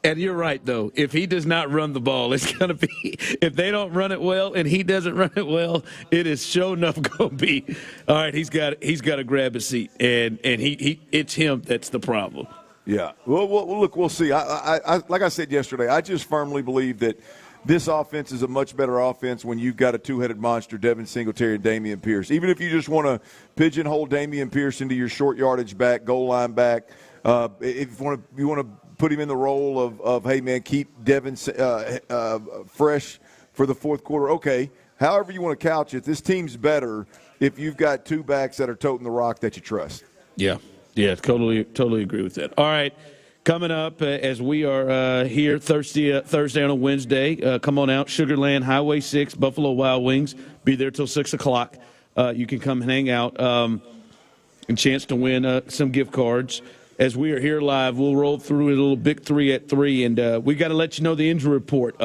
you're right, though. If he does not run the ball, it's going to be – if they don't run it well and he doesn't run it well, it is sure enough going to be, all right, he's got to grab a seat. And it's him that's the problem. Yeah. Well, look, we'll see. I like I said yesterday, I just firmly believe that this offense is a much better offense when you've got a two-headed monster, Devin Singletary and Dameon Pierce. Even if you just want to pigeonhole Dameon Pierce into your short yardage back, goal line back, if you want to put him in the role of hey, man, keep Devin fresh for the fourth quarter. Okay, however you want to couch it, this team's better if you've got two backs that are toting the rock that you trust. Yeah, totally agree with that. All right, coming up as we are here Thursday on a Wednesday, come on out, Sugar Land, Highway 6, Buffalo Wild Wings. Be there till 6 o'clock. You can come hang out and chance to win some gift cards. As we are here live, we'll roll through a little big 3 at 3, and we got to let you know the injury report.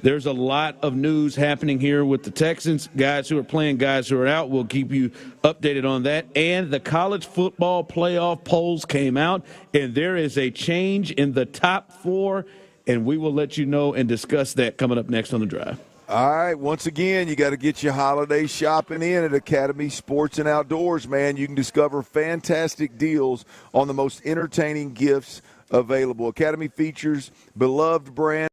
There's a lot of news happening here with the Texans, guys who are playing, guys who are out. We'll keep you updated on that. And the college football playoff polls came out, and there is a change in the top 4, and we will let you know and discuss that coming up next on The Drive. All right, once again, you got to get your holiday shopping in at Academy Sports and Outdoors, man. You can discover fantastic deals on the most entertaining gifts available. Academy features beloved brands.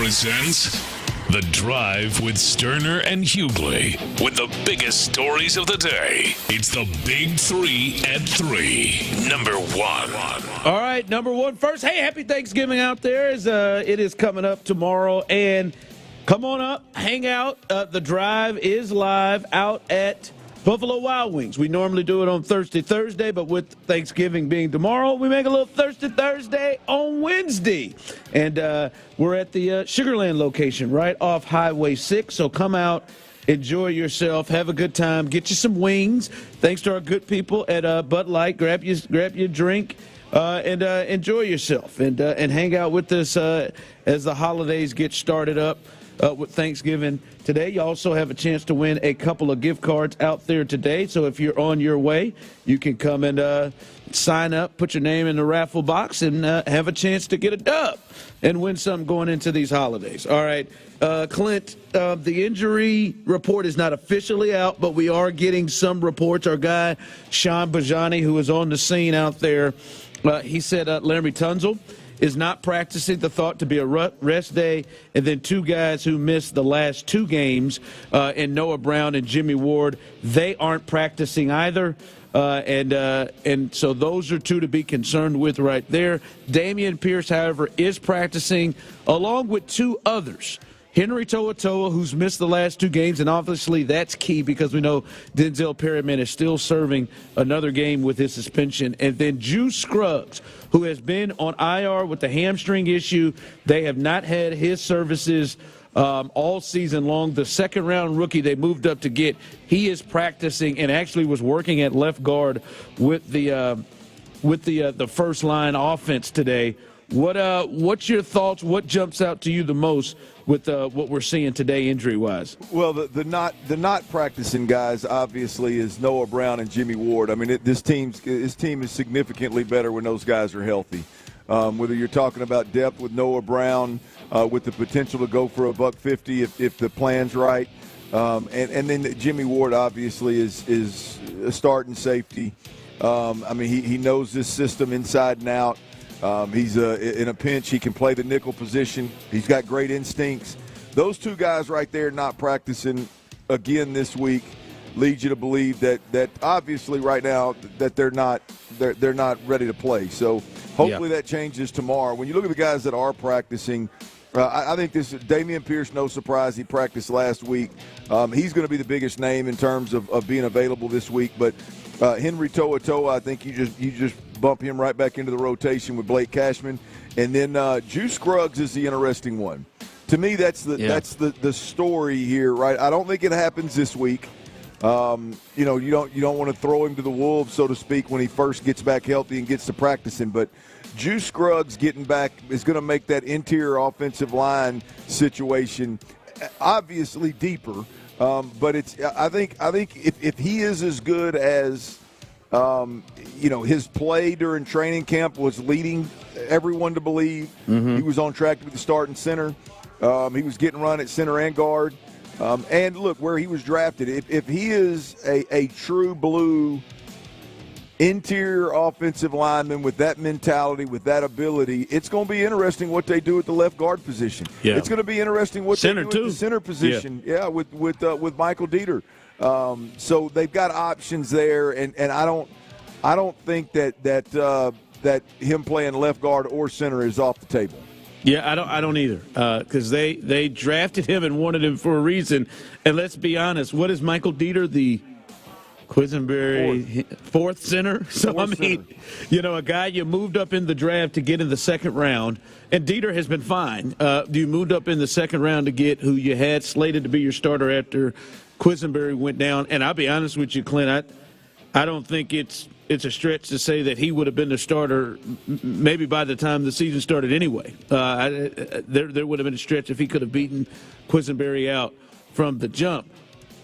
presents The Drive with Stoerner and Hughley. With the biggest stories of the day, it's the Big 3 at 3. Number 1. All right, number 1 first. Hey, happy Thanksgiving out there. It is coming up tomorrow. And come on up, hang out. The Drive is live out at Buffalo Wild Wings. We normally do it on Thursday, but with Thanksgiving being tomorrow, we make a little Thursday on Wednesday. And we're at the Sugarland location right off Highway 6. So come out, enjoy yourself, have a good time, get you some wings. Thanks to our good people at Bud Light. Grab your drink and enjoy yourself and hang out with us as the holidays get started up. With Thanksgiving today, you also have a chance to win a couple of gift cards out there today. So if you're on your way, you can come and sign up, put your name in the raffle box, and have a chance to get a dub and win something going into these holidays. All right, Clint, the injury report is not officially out, but we are getting some reports. Our guy, Sean Bajani, who is on the scene out there, he said Laremy Tunsil is not practicing, the thought to be a rest day, and then 2 guys who missed the last 2 games, and Noah Brown and Jimmy Ward, they aren't practicing either, and so those are 2 to be concerned with right there. Dameon Pierce, however, is practicing, along with 2 others. Henry To'oTo'o, who's missed the last 2 games, and obviously that's key because we know Denzel Perryman is still serving another game with his suspension. And then Juice Scruggs, who has been on IR with the hamstring issue. They have not had his services all season long. The second-round rookie they moved up to get, he is practicing and actually was working at left guard with the first-line offense today. What's your thoughts? What jumps out to you the most with what we're seeing today injury-wise? Well, the not practicing guys obviously is Noah Brown and Jimmy Ward. I mean, this team is significantly better when those guys are healthy. Whether you're talking about depth with Noah Brown, with the potential to go for $150 if the plan's right, and then Jimmy Ward obviously is a starting safety. I mean, he knows this system inside and out. He's in a pinch. He can play the nickel position. He's got great instincts. Those 2 guys right there not practicing again this week leads you to believe that obviously right now that they're not ready to play. So hopefully that changes tomorrow. When you look at the guys that are practicing, I think this Dameon Pierce, no surprise, he practiced last week. He's going to be the biggest name in terms of being available this week. But Henry To'oTo'o, I think you just bump him right back into the rotation with Blake Cashman. And then Juice Scruggs is the interesting one. To me, that's the story here, right? I don't think it happens this week. You don't want to throw him to the wolves, so to speak, when he first gets back healthy and gets to practicing. But Juice Scruggs getting back is going to make that interior offensive line situation obviously deeper. But I think if he is as good as his play during training camp was leading everyone to believe, he was on track to be the starting center. He was getting run at center and guard. And look, where he was drafted, if he is a true blue interior offensive lineman with that mentality, with that ability, it's going to be interesting what they do at the left guard position. Yeah. It's going to be interesting what they do at the center position. Yeah, with Michael Dieter. So they've got options there, and I don't think that him playing left guard or center is off the table. Yeah, I don't either, because they drafted him and wanted him for a reason. And let's be honest, what is Michael Dieter, the Quisenberry fourth center? So, fourth center. A guy you moved up in the draft to get in the second round, and Dieter has been fine. You moved up in the second round to get who you had slated to be your starter after Quisenberry went down. And I'll be honest with you, Clint, I don't think it's a stretch to say that he would have been the starter maybe by the time the season started anyway. There would have been a stretch if he could have beaten Quisenberry out from the jump.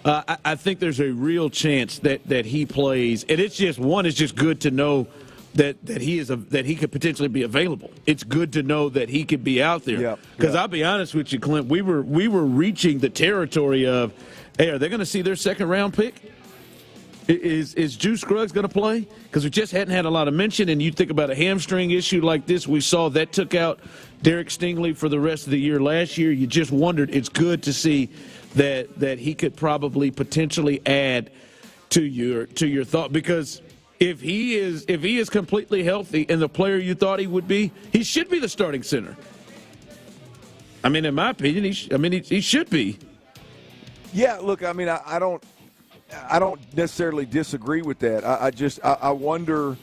I think there's a real chance that he plays, and it's just good to know that he could potentially be available. It's good to know that he could be out there. Because I'll be honest with you, Clint, we were reaching the territory of, hey, are they going to see their second round pick? Is Juice Scruggs going to play? Because we just hadn't had a lot of mention, and you think about a hamstring issue like this. We saw that took out Derek Stingley for the rest of the year last year. You just wondered. It's good to see that he could probably potentially add to your thought, because if he is completely healthy and the player you thought he would be, he should be the starting center. I mean, in my opinion, he should be. Yeah, look, I mean, I don't necessarily disagree with that. I wonder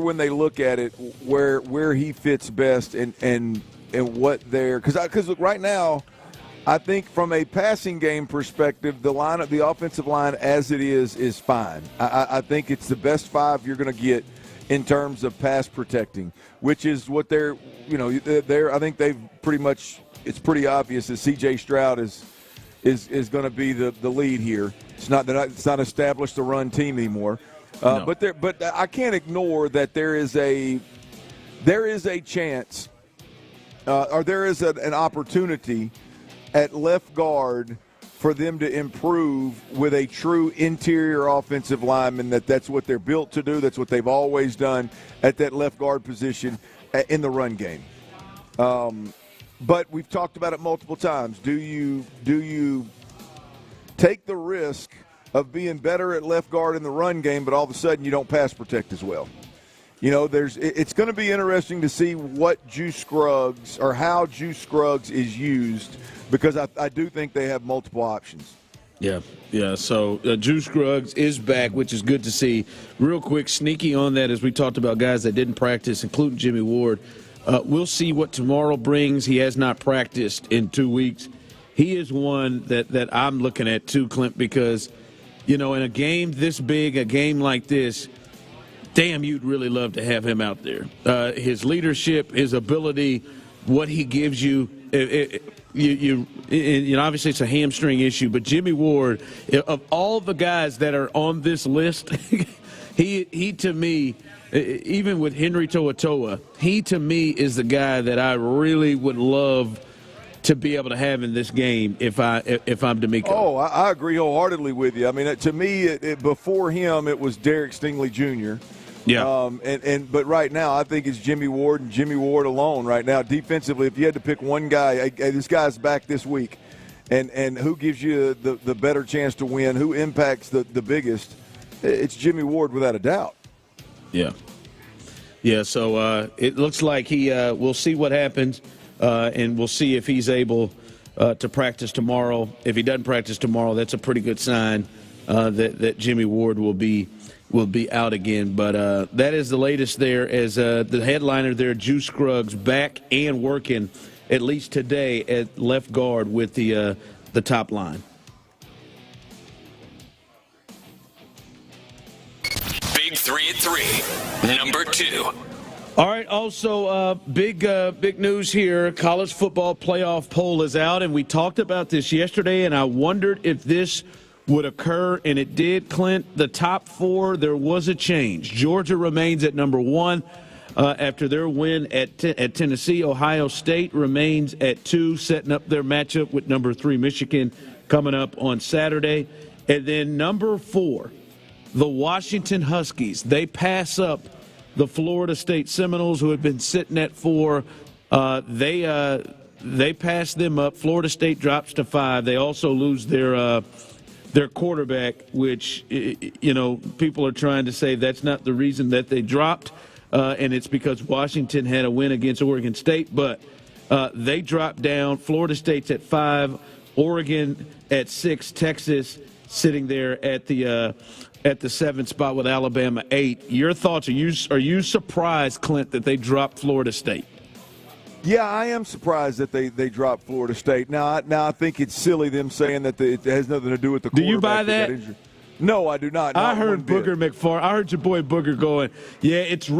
when they look at it where he fits best and what they're, because look, right now, I think from a passing game perspective, the offensive line as it is fine. I think it's the best 5 you're going to get in terms of pass protecting, which is what they're I think they've pretty much, it's pretty obvious that C.J. Stroud is going to be the lead here. It's not established a run team anymore. No. But I can't ignore that there is a chance, or there is an opportunity at left guard for them to improve with a true interior offensive lineman. That's what they're built to do. That's what they've always done at that left guard position in the run game. But we've talked about it multiple times. Do you take the risk of being better at left guard in the run game, but all of a sudden you don't pass protect as well? It's going to be interesting to see what Juice Scruggs, or how Juice Scruggs is used, because I do think they have multiple options. Yeah. So Juice Scruggs is back, which is good to see. Real quick, sneaky on that, as we talked about guys that didn't practice, including Jimmy Ward. We'll see what tomorrow brings. He has not practiced in 2 weeks. He is one that I'm looking at too, Clint, because, in a game this big, a game like this, damn, you'd really love to have him out there. His leadership, his ability, what he gives you. Obviously it's a hamstring issue, but Jimmy Ward, of all the guys that are on this list, he to me, even with Henry To'oTo'o, he to me is the guy that I really would love to be able to have in this game if I'm D'Amico. Oh, I agree wholeheartedly with you. I mean, to me, before him, it was Derek Stingley Jr. Yeah. But right now, I think it's Jimmy Ward and Jimmy Ward alone right now. Defensively, if you had to pick one guy, hey, this guy's back this week, and who gives you the better chance to win, who impacts the biggest, it's Jimmy Ward without a doubt. Yeah. So it looks like we'll see what happens, and we'll see if he's able to practice tomorrow. If he doesn't practice tomorrow, that's a pretty good sign that Jimmy Ward will be out again. But that is the latest there, as the headliner there, Juice Scruggs, back and working at least today at left guard with the top line. Big 3 at 3. Number 2. All right, also big news here. College football playoff poll is out, and we talked about this yesterday, and I wondered if this would occur, and it did, Clint. The top 4, there was a change. Georgia remains at number 1 after their win at Tennessee. Ohio State remains at 2, setting up their matchup with number 3 Michigan coming up on Saturday. And then number 4, the Washington Huskies. They pass up the Florida State Seminoles, who had been sitting at 4. They pass them up. Florida State drops to 5. They also lose their quarterback, which, people are trying to say that's not the reason that they dropped, and it's because Washington had a win against Oregon State. But they dropped down. Florida State's at 5, Oregon at 6, Texas sitting there at the 7th spot with Alabama 8. Your thoughts? Are you surprised, Clint, that they dropped Florida State? Yeah, I am surprised that they dropped Florida State. Now I think it's silly them saying that it has nothing to do with the quarterback. Do you buy that? No, I do not. I heard Booger McFarland. I heard your boy Booger going, yeah, it's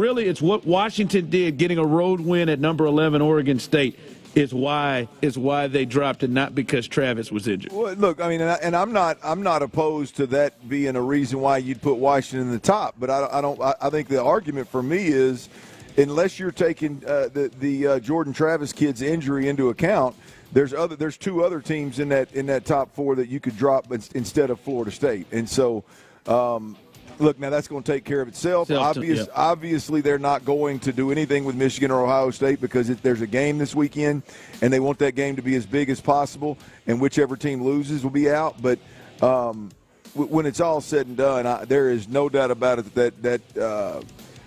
what Washington did, getting a road win at number 11 Oregon State is why they dropped it, not because Travis was injured. Well, look, I mean, and I'm not opposed to that being a reason why you'd put Washington in the top, but I think the argument for me is, unless you're taking the Jordan Travis kid's injury into account, there's 2 other teams in that top 4 that you could drop instead of Florida State, and so Look, now that's going to take care of itself. Obviously, they're not going to do anything with Michigan or Ohio State because there's a game this weekend, and they want that game to be as big as possible, and whichever team loses will be out. But when it's all said and done, there is no doubt about it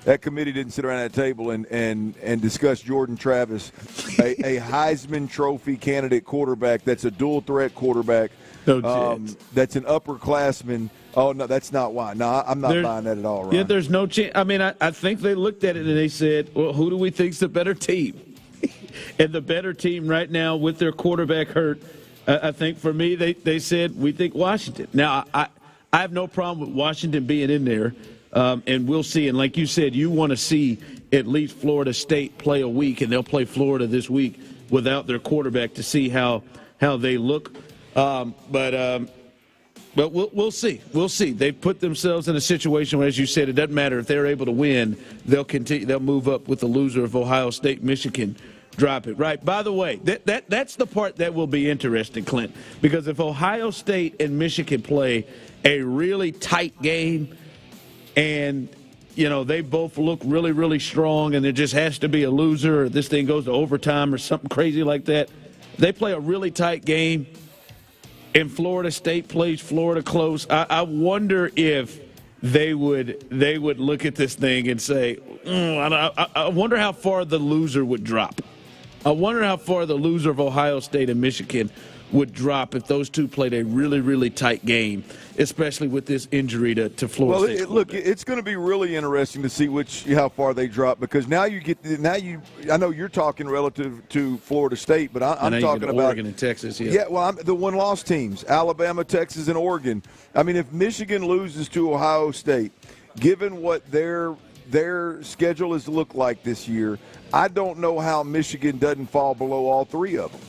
that committee didn't sit around that table and discuss Jordan Travis, a Heisman Trophy candidate quarterback that's a dual-threat quarterback. That's an upperclassman. Oh, no, that's not why. No, I'm not buying that at all, Ryan. Yeah, there's no chance. I mean, I think they looked at it and they said, well, who do we think's the better team? And the better team right now with their quarterback hurt, I think for me, they said, we think Washington. Now, I have no problem with Washington being in there, and we'll see. And like you said, you want to see at least Florida State play a week, and they'll play Florida this week without their quarterback to see how they look. But we'll see. We'll see. They've put themselves in a situation where, as you said, it doesn't matter if they're able to win. They'll continue. They'll move up with the loser of Ohio State, Michigan. Drop it. Right. By the way, that's the part that will be interesting, Clint, because if Ohio State and Michigan play a really tight game and, they both look really, really strong and there just has to be a loser or this thing goes to overtime or something crazy like that, they play a really tight game and Florida State plays Florida close, I wonder if they would look at this thing and say, I wonder how far the loser would drop. I wonder how far the loser of Ohio State and Michigan would drop if those two played a really, really tight game, especially with this injury to Florida State. Well, look, it's going to be really interesting to see how far they drop because I know you're talking relative to Florida State, but I'm talking about Oregon and Texas. Yeah, well, the one-loss teams, Alabama, Texas, and Oregon. I mean, if Michigan loses to Ohio State, given what their schedule has looked like this year, I don't know how Michigan doesn't fall below all three of them.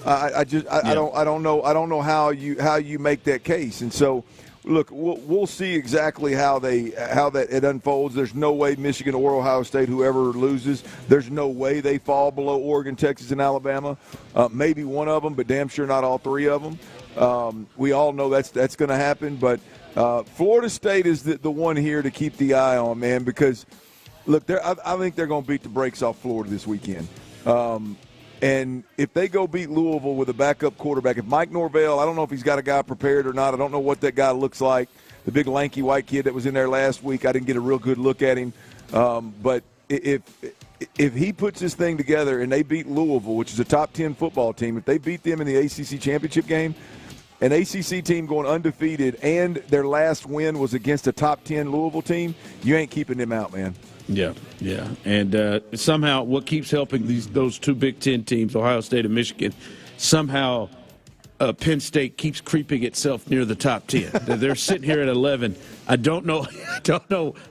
I don't know how you make that case. And so, look, we'll see exactly how it unfolds. There's no way Michigan or Ohio State, whoever loses, there's no way they fall below Oregon, Texas, and Alabama. Maybe one of them, but damn sure not all three of them. We all know that's going to happen. But Florida State is the one here to keep the eye on, man, because look, I think they're going to beat the brakes off Florida this weekend. And if they go beat Louisville with a backup quarterback, if Mike Norvell, I don't know if he's got a guy prepared or not. I don't know what that guy looks like. The big lanky white kid that was in there last week, I didn't get a real good look at him. But if he puts this thing together and they beat Louisville, which is a top 10 football team, if they beat them in the ACC championship game, an ACC team going undefeated and their last win was against a top 10 Louisville team, you ain't keeping them out, man. Yeah. And somehow what keeps helping those two Big Ten teams, Ohio State and Michigan, somehow Penn State keeps creeping itself near the top 10. They're sitting here at 11. I don't know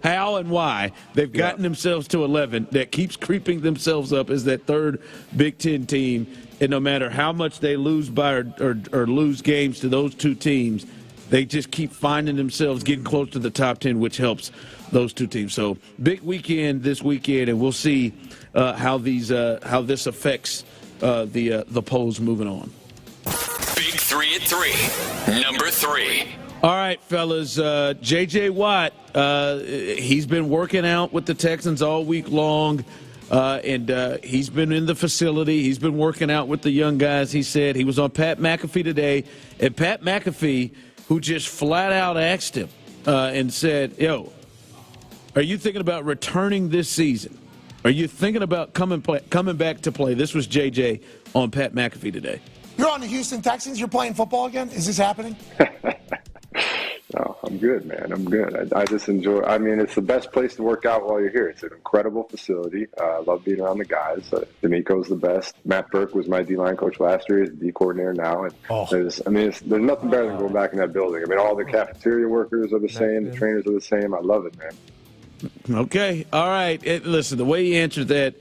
how and why they've gotten themselves to 11. That keeps creeping themselves up as that third Big Ten team. And no matter how much they lose by or lose games to those two teams, they just keep finding themselves getting close to the top 10, which helps those two teams. So big weekend this weekend, and we'll see how this affects the polls moving on. Big 3 at 3. Number 3. All right, fellas. J.J. Watt, he's been working out with the Texans all week long, and he's been in the facility. He's been working out with the young guys, he said. He was on Pat McAfee today, and Pat McAfee, who just flat out asked him and said, yo, are you thinking about returning this season? Are you thinking about coming back to play? This was JJ on Pat McAfee today. You're on the Houston Texans. You're playing football again? Is this happening? No, I'm good, man. I'm good. I just enjoy. I mean, it's the best place to work out while you're here. It's an incredible facility. I love being around the guys. D'Amico's the best. Matt Burke was my D-line coach last year. He's the D coordinator now. And there's nothing better than going back in that building. I mean, all the cafeteria workers are the same. The trainers are the same. I love it, man. Okay. All right. Listen, the way you answered that,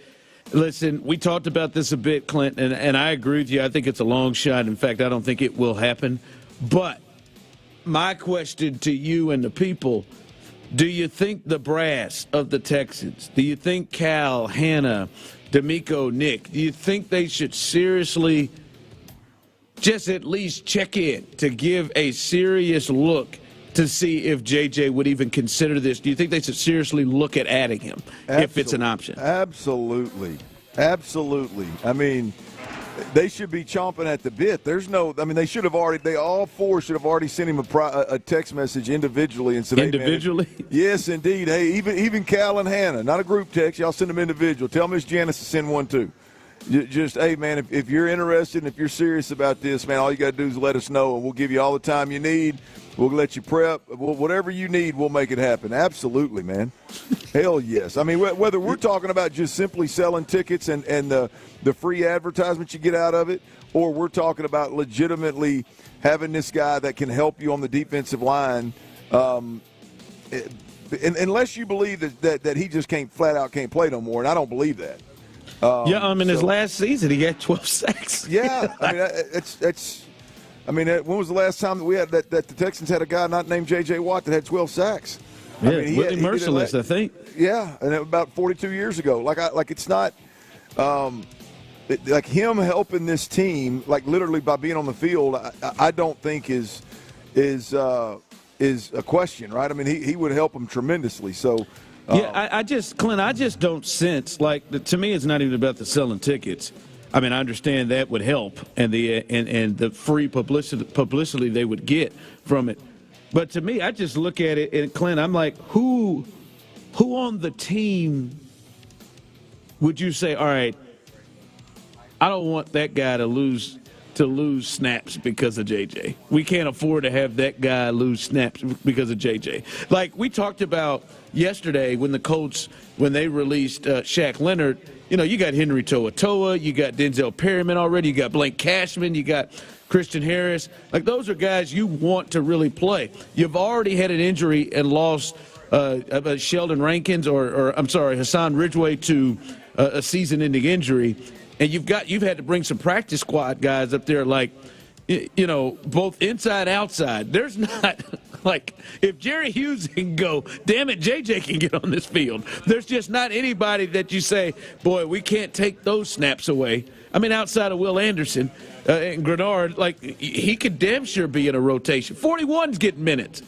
listen, we talked about this a bit, Clint, and I agree with you. I think it's a long shot. In fact, I don't think it will happen. But my question to you and the people, do you think the brass of the Texans, do you think Cal, Hannah, D'Amico, Nick, do you think they should seriously just at least check in to give a serious look to see if JJ would even consider this? Do you think they should seriously look at adding him if it's an option? Absolutely. I mean, they should be chomping at the bit. They all four should have already sent him a text message individually and said, individually? Hey, man, yes, indeed. Hey, even Cal and Hannah, not a group text. Y'all send them individual. Tell Miss Janice to send one too. Just, hey, man, if you're interested and if you're serious about this, man, all you got to do is let us know, and we'll give you all the time you need. We'll let you prep. Whatever you need, we'll make it happen. Absolutely, man. Hell yes. I mean, whether we're talking about just simply selling tickets and the free advertisement you get out of it, or we're talking about legitimately having this guy that can help you on the defensive line, unless you believe that he just flat out can't play no more, and I don't believe that. His last season he had 12 sacks. Yeah, I mean it's. I mean, when was the last time that we had that the Texans had a guy not named J.J. Watt that had 12 sacks? Yeah, I mean, Willie Merciless, I think. Yeah, and about 42 years ago. Like it's not like him helping this team, like literally by being on the field. I don't think is a question, right? I mean, he would help them tremendously. So. I just don't sense, like, to me it's not even about the selling tickets. I mean, I understand that would help and the free publicity they would get from it. But to me, I just look at it, and Clint, I'm like, who on the team would you say, all right, I don't want that guy to lose snaps because of JJ. We can't afford to have that guy lose snaps because of JJ. Like we talked about yesterday when the Colts, when they released Shaq Leonard, you got Henry To'oTo'o, you got Denzel Perryman already, you got Blake Cashman, you got Christian Harris. Like those are guys you want to really play. You've already had an injury and lost Sheldon Rankins or Hassan Ridgeway to a season-ending injury. And you've had to bring some practice squad guys up there, like, both inside, outside. There's not, like, if Jerry Hughes can go, damn it, JJ can get on this field. There's just not anybody that you say, boy, we can't take those snaps away. I mean, outside of Will Anderson and Grenard, like, he could damn sure be in a rotation. 41's getting minutes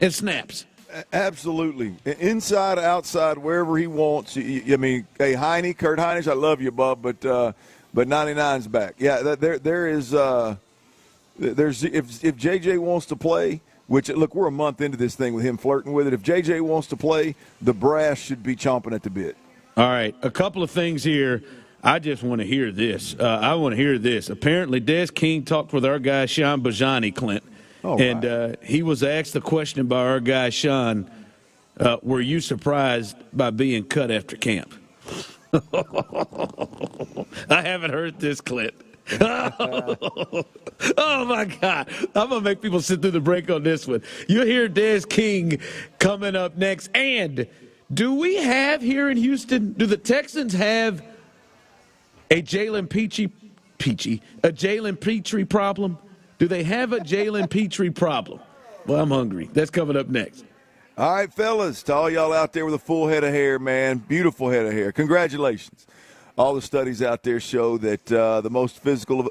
and snaps. Absolutely. Inside, outside, wherever he wants. I mean, hey, Kurt Heinrich, I love you, bub, but 99's back. Yeah, there is there's if JJ wants to play, which, look, we're a month into this thing with him flirting with it. If JJ wants to play, the brass should be chomping at the bit. All right, a couple of things here. I just want to hear this. I want to hear this. Apparently, Dez King talked with our guy, Sean Bajani, Clint. Oh, and right. He was asked the question by our guy, Sean, were you surprised by being cut after camp? I haven't heard this, Clint. Oh, my God. I'm going to make people sit through the break on this one. You'll hear Dez King coming up next. And do we have here in Houston, do the Texans have a Jalen Petri problem? Do they have a Jalen Petri problem? Well, I'm hungry. That's coming up next. All right, fellas, to all y'all out there with a full head of hair, man, beautiful head of hair, congratulations. All the studies out there show that the most physical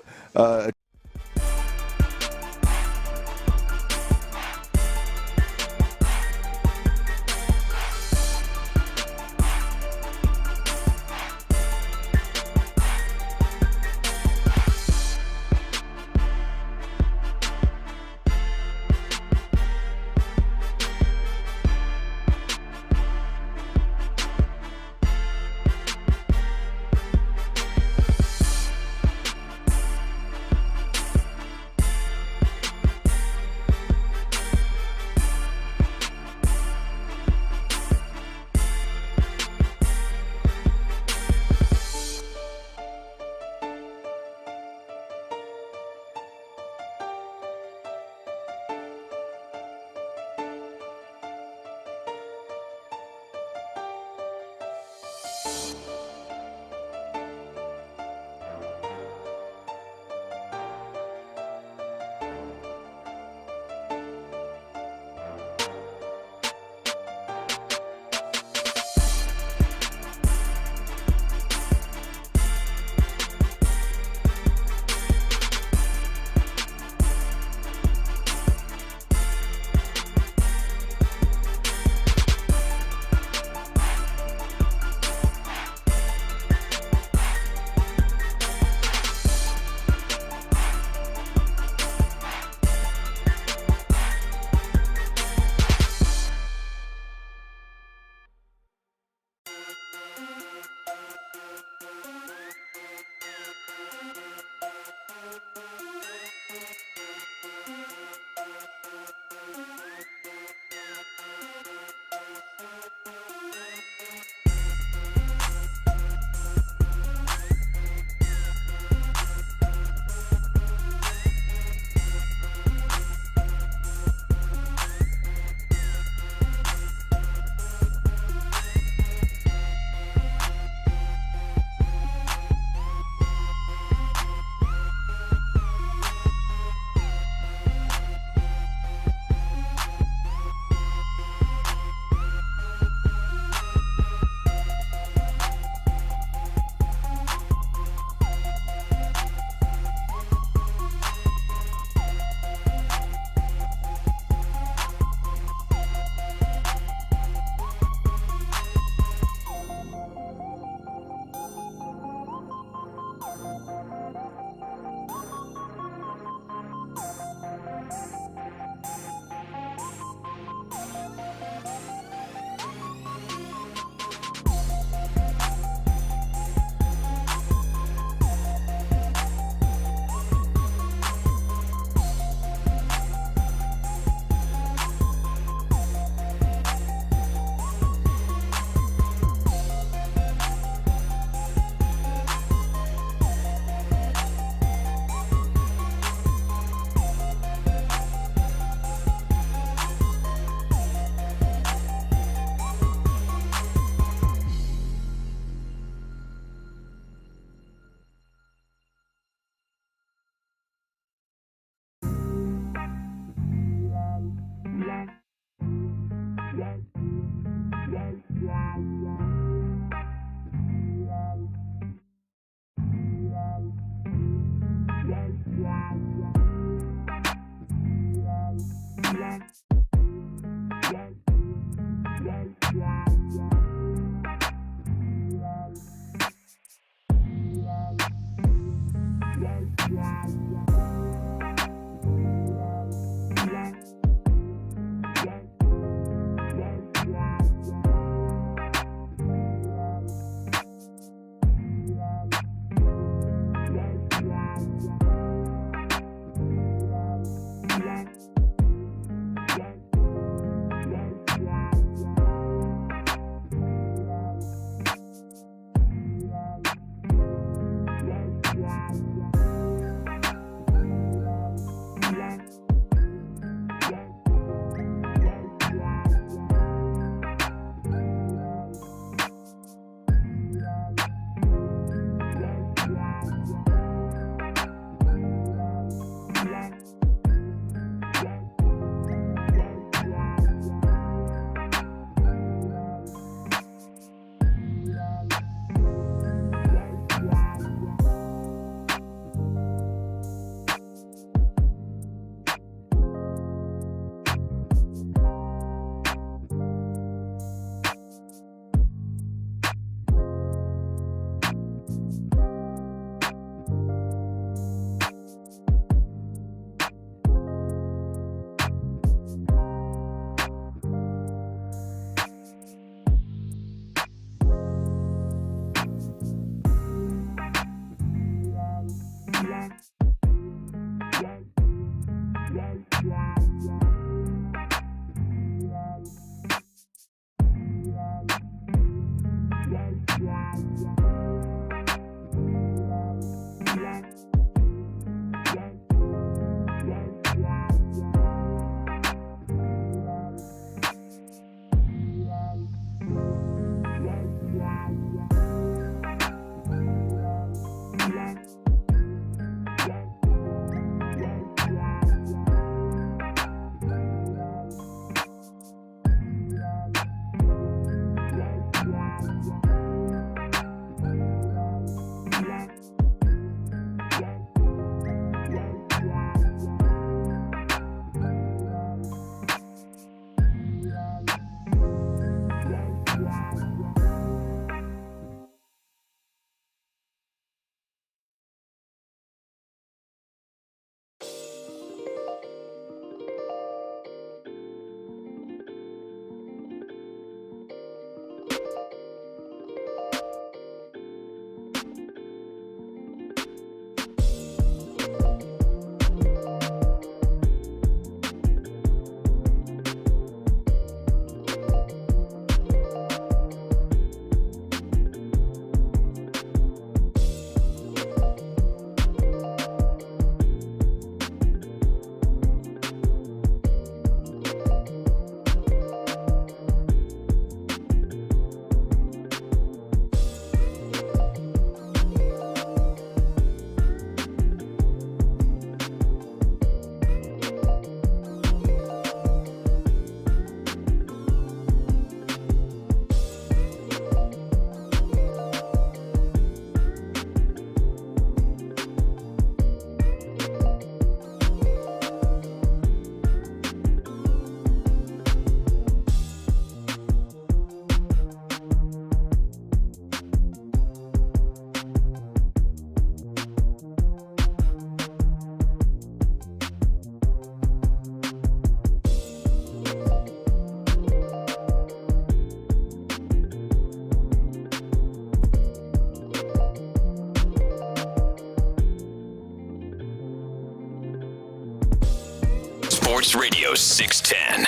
Sports Radio 610.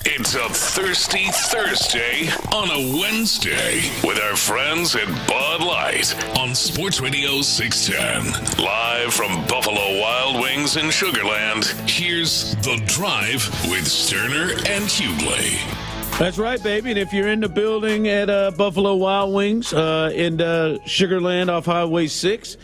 It's a Thirsty Thursday on a Wednesday with our friends at Bud Light on Sports Radio 610. Live from Buffalo Wild Wings in Sugar Land, here's The Drive with Stoerner and Hughley. That's right, baby. And if you're in the building at Buffalo Wild Wings in Sugar Land off Highway 6,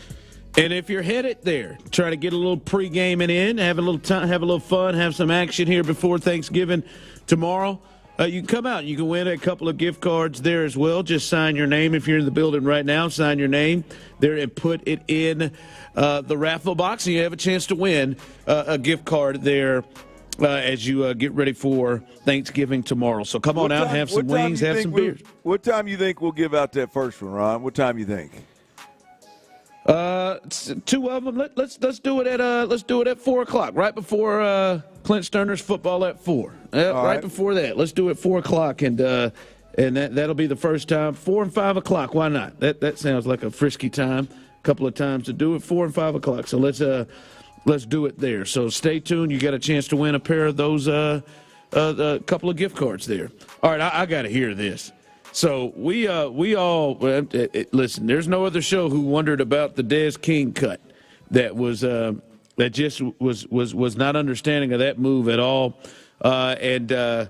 and if you're headed there, try to get a little pre-gaming in, have a little time, have a little fun, have some action here before Thanksgiving tomorrow, you can come out and you can win a couple of gift cards there as well. Just sign your name if you're in the building right now. Sign your name there and put it in the raffle box, and you have a chance to win a gift card there as you get ready for Thanksgiving tomorrow. So come on out, have some wings, have some beers. What time you think we'll give out that first one, Ron? What time you think? Two of them. Let's do it at 4:00, right before Clint Stoerner's football at 4. Right before that. Let's do it 4:00, and that'll be the first time. 4 and 5 o'clock. Why not? That sounds like a frisky time. A couple of times to do it. 4 and 5 o'clock. So let's do it there. So stay tuned. You got a chance to win a pair of those a couple of gift cards there. All right, I got to hear this. So we all listen. There's no other show who wondered about the Dez King cut that was that just was not understanding of that move at all, and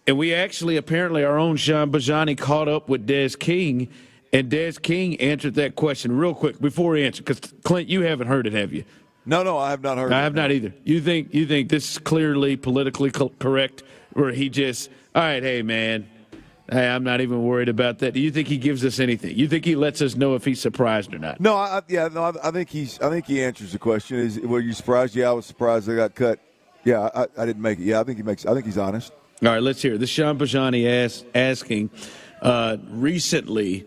we actually apparently our own Sean Bajani caught up with Dez King, and Dez King answered that question real quick before he answered, because Clint, you haven't heard it, have you? No, I have not heard it. I have not either. You think this is clearly politically correct, or he just, all right, hey man. Hey, I'm not even worried about that. Do you think he gives us anything? You think he lets us know if he's surprised or not? No, I think he answers the question. Were you surprised? Yeah, I was surprised they got cut. Yeah, I didn't make it. Yeah, I think he's honest. All right, let's hear it. This Sean Bajani asking, recently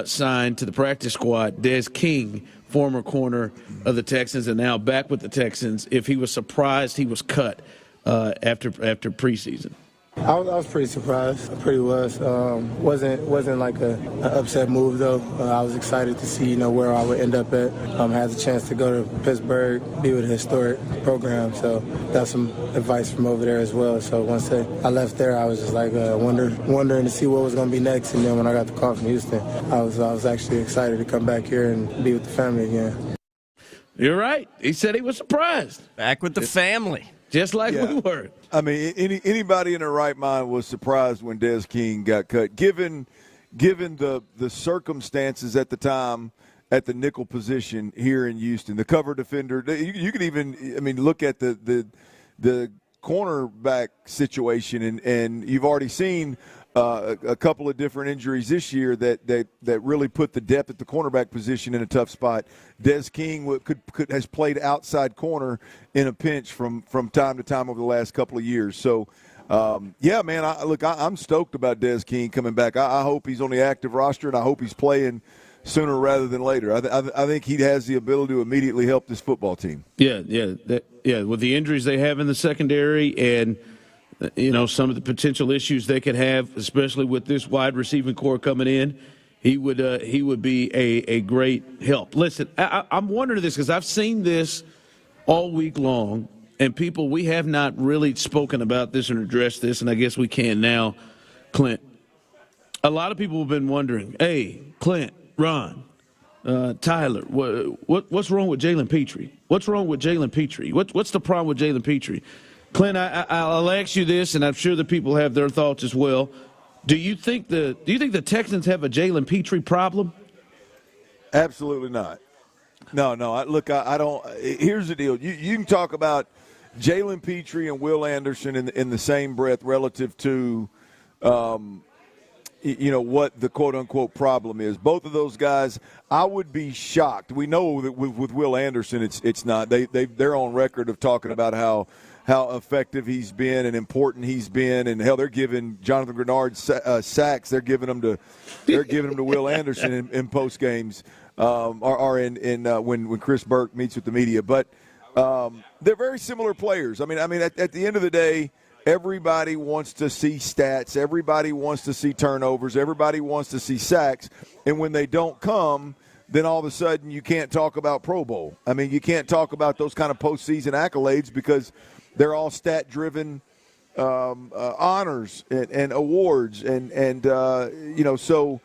signed to the practice squad, Dez King, former corner of the Texans and now back with the Texans, if he was surprised he was cut after preseason. I was pretty surprised. I pretty was. Wasn't like an upset move though. I was excited to see where I would end up at. Had the chance to go to Pittsburgh, be with a historic program. So got some advice from over there as well. So once I left there, I was just like wondering to see what was going to be next. And then when I got the call from Houston, I was actually excited to come back here and be with the family again. You're right. He said he was surprised. Back with the family. Just like we were. I mean, anybody in their right mind was surprised when Dez King got cut, given the circumstances at the time at the nickel position here in Houston. The cover defender, you could even, look at the cornerback situation, and you've already seen a couple of different injuries this year that really put the depth at the cornerback position in a tough spot. Dez King has played outside corner in a pinch from time to time over the last couple of years. So, man, I'm stoked about Dez King coming back. I hope he's on the active roster, and I hope he's playing sooner rather than later. I think he has the ability to immediately help this football team. Yeah. With the injuries they have in the secondary and some of the potential issues they could have, especially with this wide receiving core coming in, he would be a great help. Listen, I'm wondering this because I've seen this all week long, and we have not really spoken about this and addressed this, and I guess we can now, Clint. A lot of people have been wondering, hey, Clint, Ron, Tyler, what's wrong with Jalen Petri? What's wrong with Jalen Petri? What's the problem with Jalen Petri? Clint, I'll ask you this, and I'm sure the people have their thoughts as well. Do you think the Texans have a Jalen Petri problem? Absolutely not. No. I don't. Here's the deal. You can talk about Jalen Petri and Will Anderson in the same breath relative to, what the quote-unquote problem is. Both of those guys, I would be shocked. We know that with Will Anderson, it's not. They're on record of talking about how effective he's been and important he's been, and hell, they're giving Jonathan Grenard sacks. They're giving them to Will Anderson in post games, or in when Chris Burke meets with the media. But they're very similar players. I mean, at the end of the day, everybody wants to see stats. Everybody wants to see turnovers. Everybody wants to see sacks. And when they don't come, then all of a sudden you can't talk about Pro Bowl. I mean, you can't talk about those kind of postseason accolades because they're all stat-driven honors and awards, and so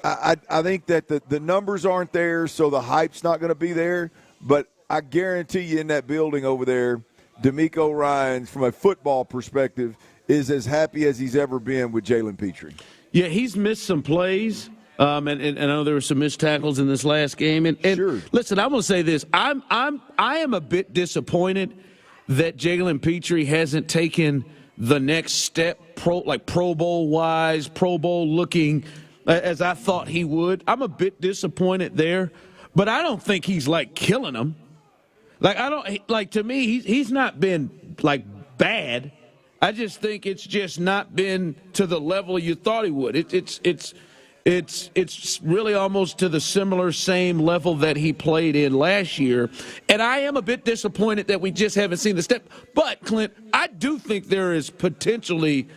I think that the numbers aren't there, so the hype's not going to be there. But I guarantee you, in that building over there, DeMeco Ryans, from a football perspective, is as happy as he's ever been with Jalen Petri. Yeah, he's missed some plays. And I know there were some missed tackles in this last game. And sure. Listen, I'm going to say this: I am a bit disappointed that Jalen Petri hasn't taken the next step, Pro Bowl wise, Pro Bowl looking, as I thought he would. I'm a bit disappointed there, but I don't think he's killing them. To me, he's not been bad. I just think it's just not been to the level you thought he would. It's really almost to the same level that he played in last year. And I am a bit disappointed that we just haven't seen the step. But, Clint, I do think there is potentially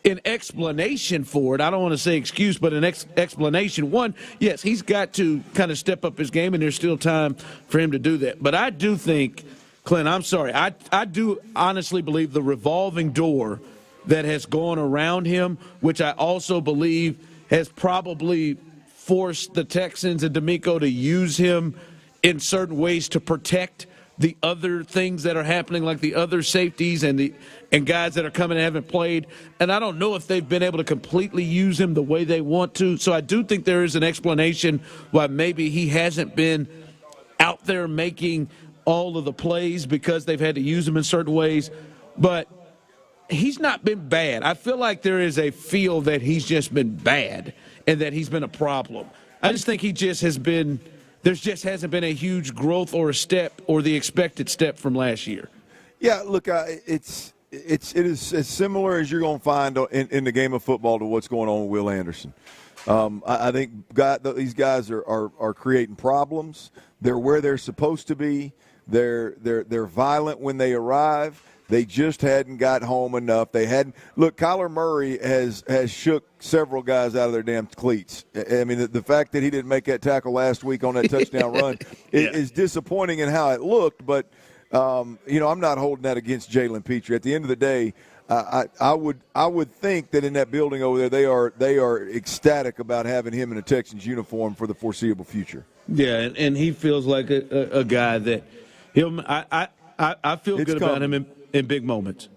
an explanation for it. I don't want to say excuse, but an explanation. One, yes, he's got to kind of step up his game, and there's still time for him to do that. But I do think, Clint, I'm sorry, I do honestly believe the revolving door that has gone around him, which I also believe has probably forced the Texans and DeMeco to use him in certain ways to protect the other things that are happening, like the other safeties and guys that are coming and haven't played. And I don't know if they've been able to completely use him the way they want to. So I do think there is an explanation why maybe he hasn't been out there making all of the plays because they've had to use him in certain ways. But he's not been bad. I feel like there is a feel that he's just been bad and that he's been a problem. I just think there just hasn't been a huge growth or a step or the expected step from last year. Yeah, look, it is as similar as you're going to find in the game of football to what's going on with Will Anderson. I think these guys are creating problems. They're where they're supposed to be. They're violent when they arrive. They just hadn't got home enough. They hadn't. Look, Kyler Murray has shook several guys out of their damn cleats. I mean, the fact that he didn't make that tackle last week on that touchdown run is disappointing in how it looked. But I'm not holding that against Jalen Petri. At the end of the day, I would think that in that building over there, they are ecstatic about having him in a Texans uniform for the foreseeable future. Yeah, and he feels like a guy that I feel good about him in big moments.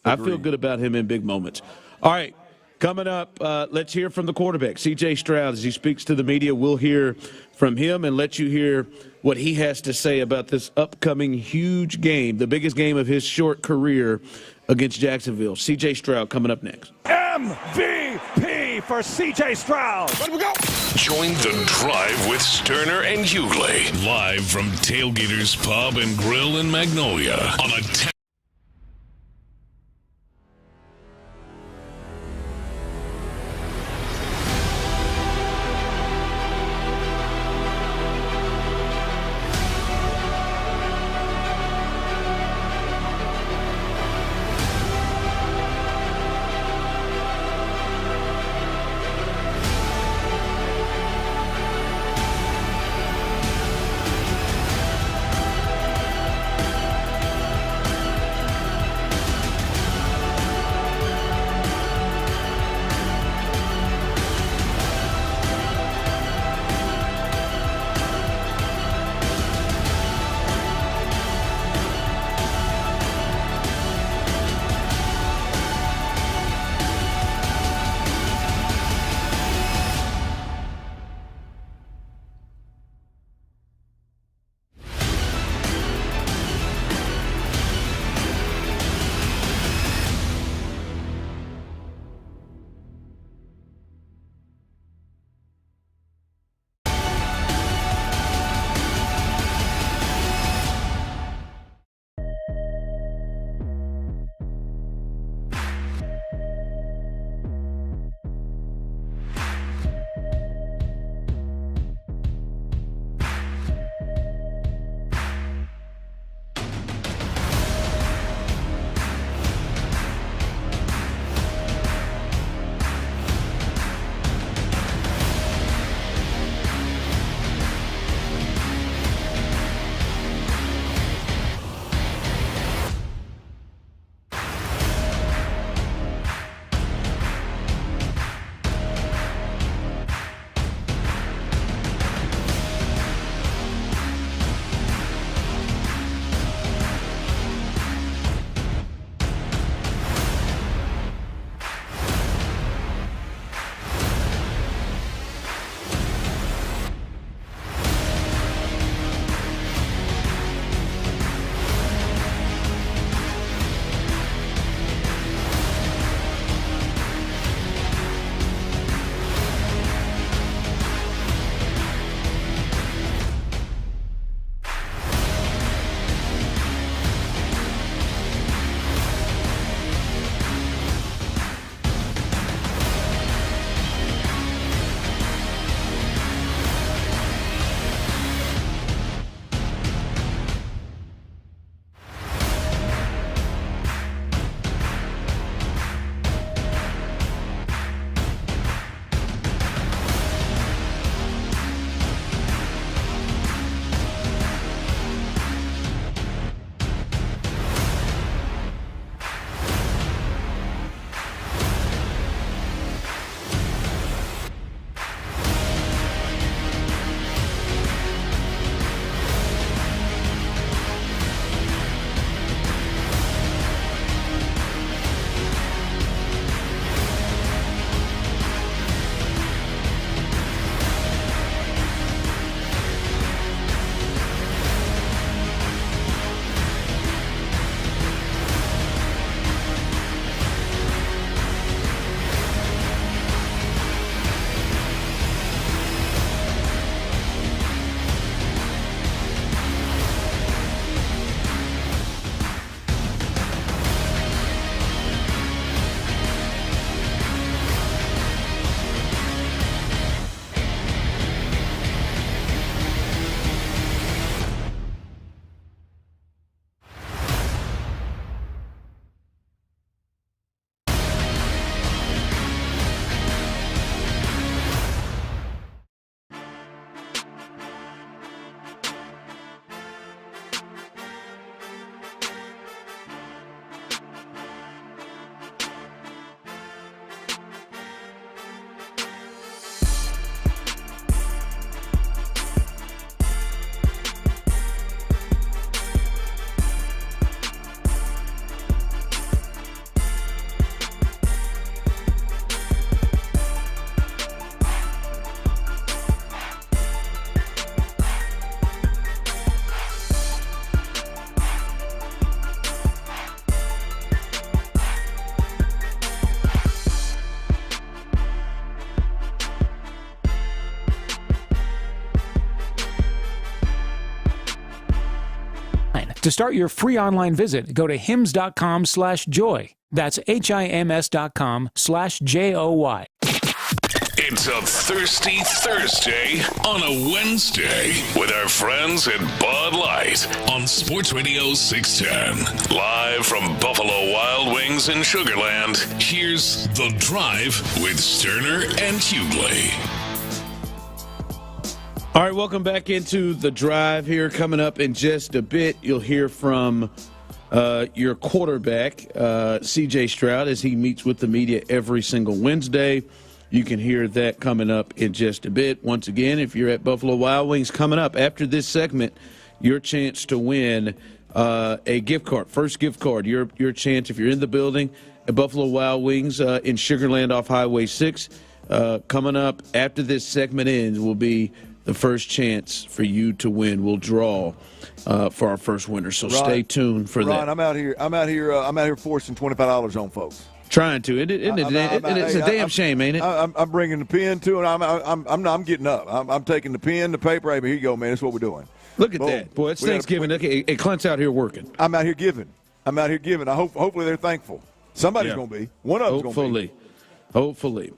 Agreed. I feel good about him in big moments. All right, coming up, let's hear from the quarterback, C.J. Stroud. As he speaks to the media, we'll hear from him and let you hear what he has to say about this upcoming huge game, the biggest game of his short career against Jacksonville. C.J. Stroud coming up next. MVP for C.J. Stroud. Let we go. Join the drive with Stoerner and Hughley. Live from Tailgaters Pub and Grill in Magnolia on a To start your free online visit, go to hims.com/joy. That's HIMS.com/JOY. It's a Thirsty Thursday on a Wednesday with our friends at Bud Light on Sports Radio 610. Live from Buffalo Wild Wings in Sugar Land, here's The Drive with Stoerner and Hughley. All right, welcome back into The Drive here. Coming up in just a bit, you'll hear from your quarterback, C.J. Stroud, as he meets with the media every single Wednesday. You can hear that coming up in just a bit. Once again, if you're at Buffalo Wild Wings coming up after this segment, your chance to win a gift card, first gift card. Your chance, if you're in the building at Buffalo Wild Wings in Sugar Land off Highway 6, coming up after this segment ends will be the first chance for you to win. We'll draw for our first winner. So stay tuned for that. Ron, I'm out here forcing $25 on folks. Trying to. It's a damn shame, ain't it? I'm bringing the pen to it. I'm getting up. I'm taking the pen, the paper. Hey, here you go, man. That's what we're doing. Look at that. Boy, it's Thanksgiving. Hey, Clint's out here working. I'm out here giving. Hopefully they're thankful. Somebody's going to be. One of them's going to be. Hopefully.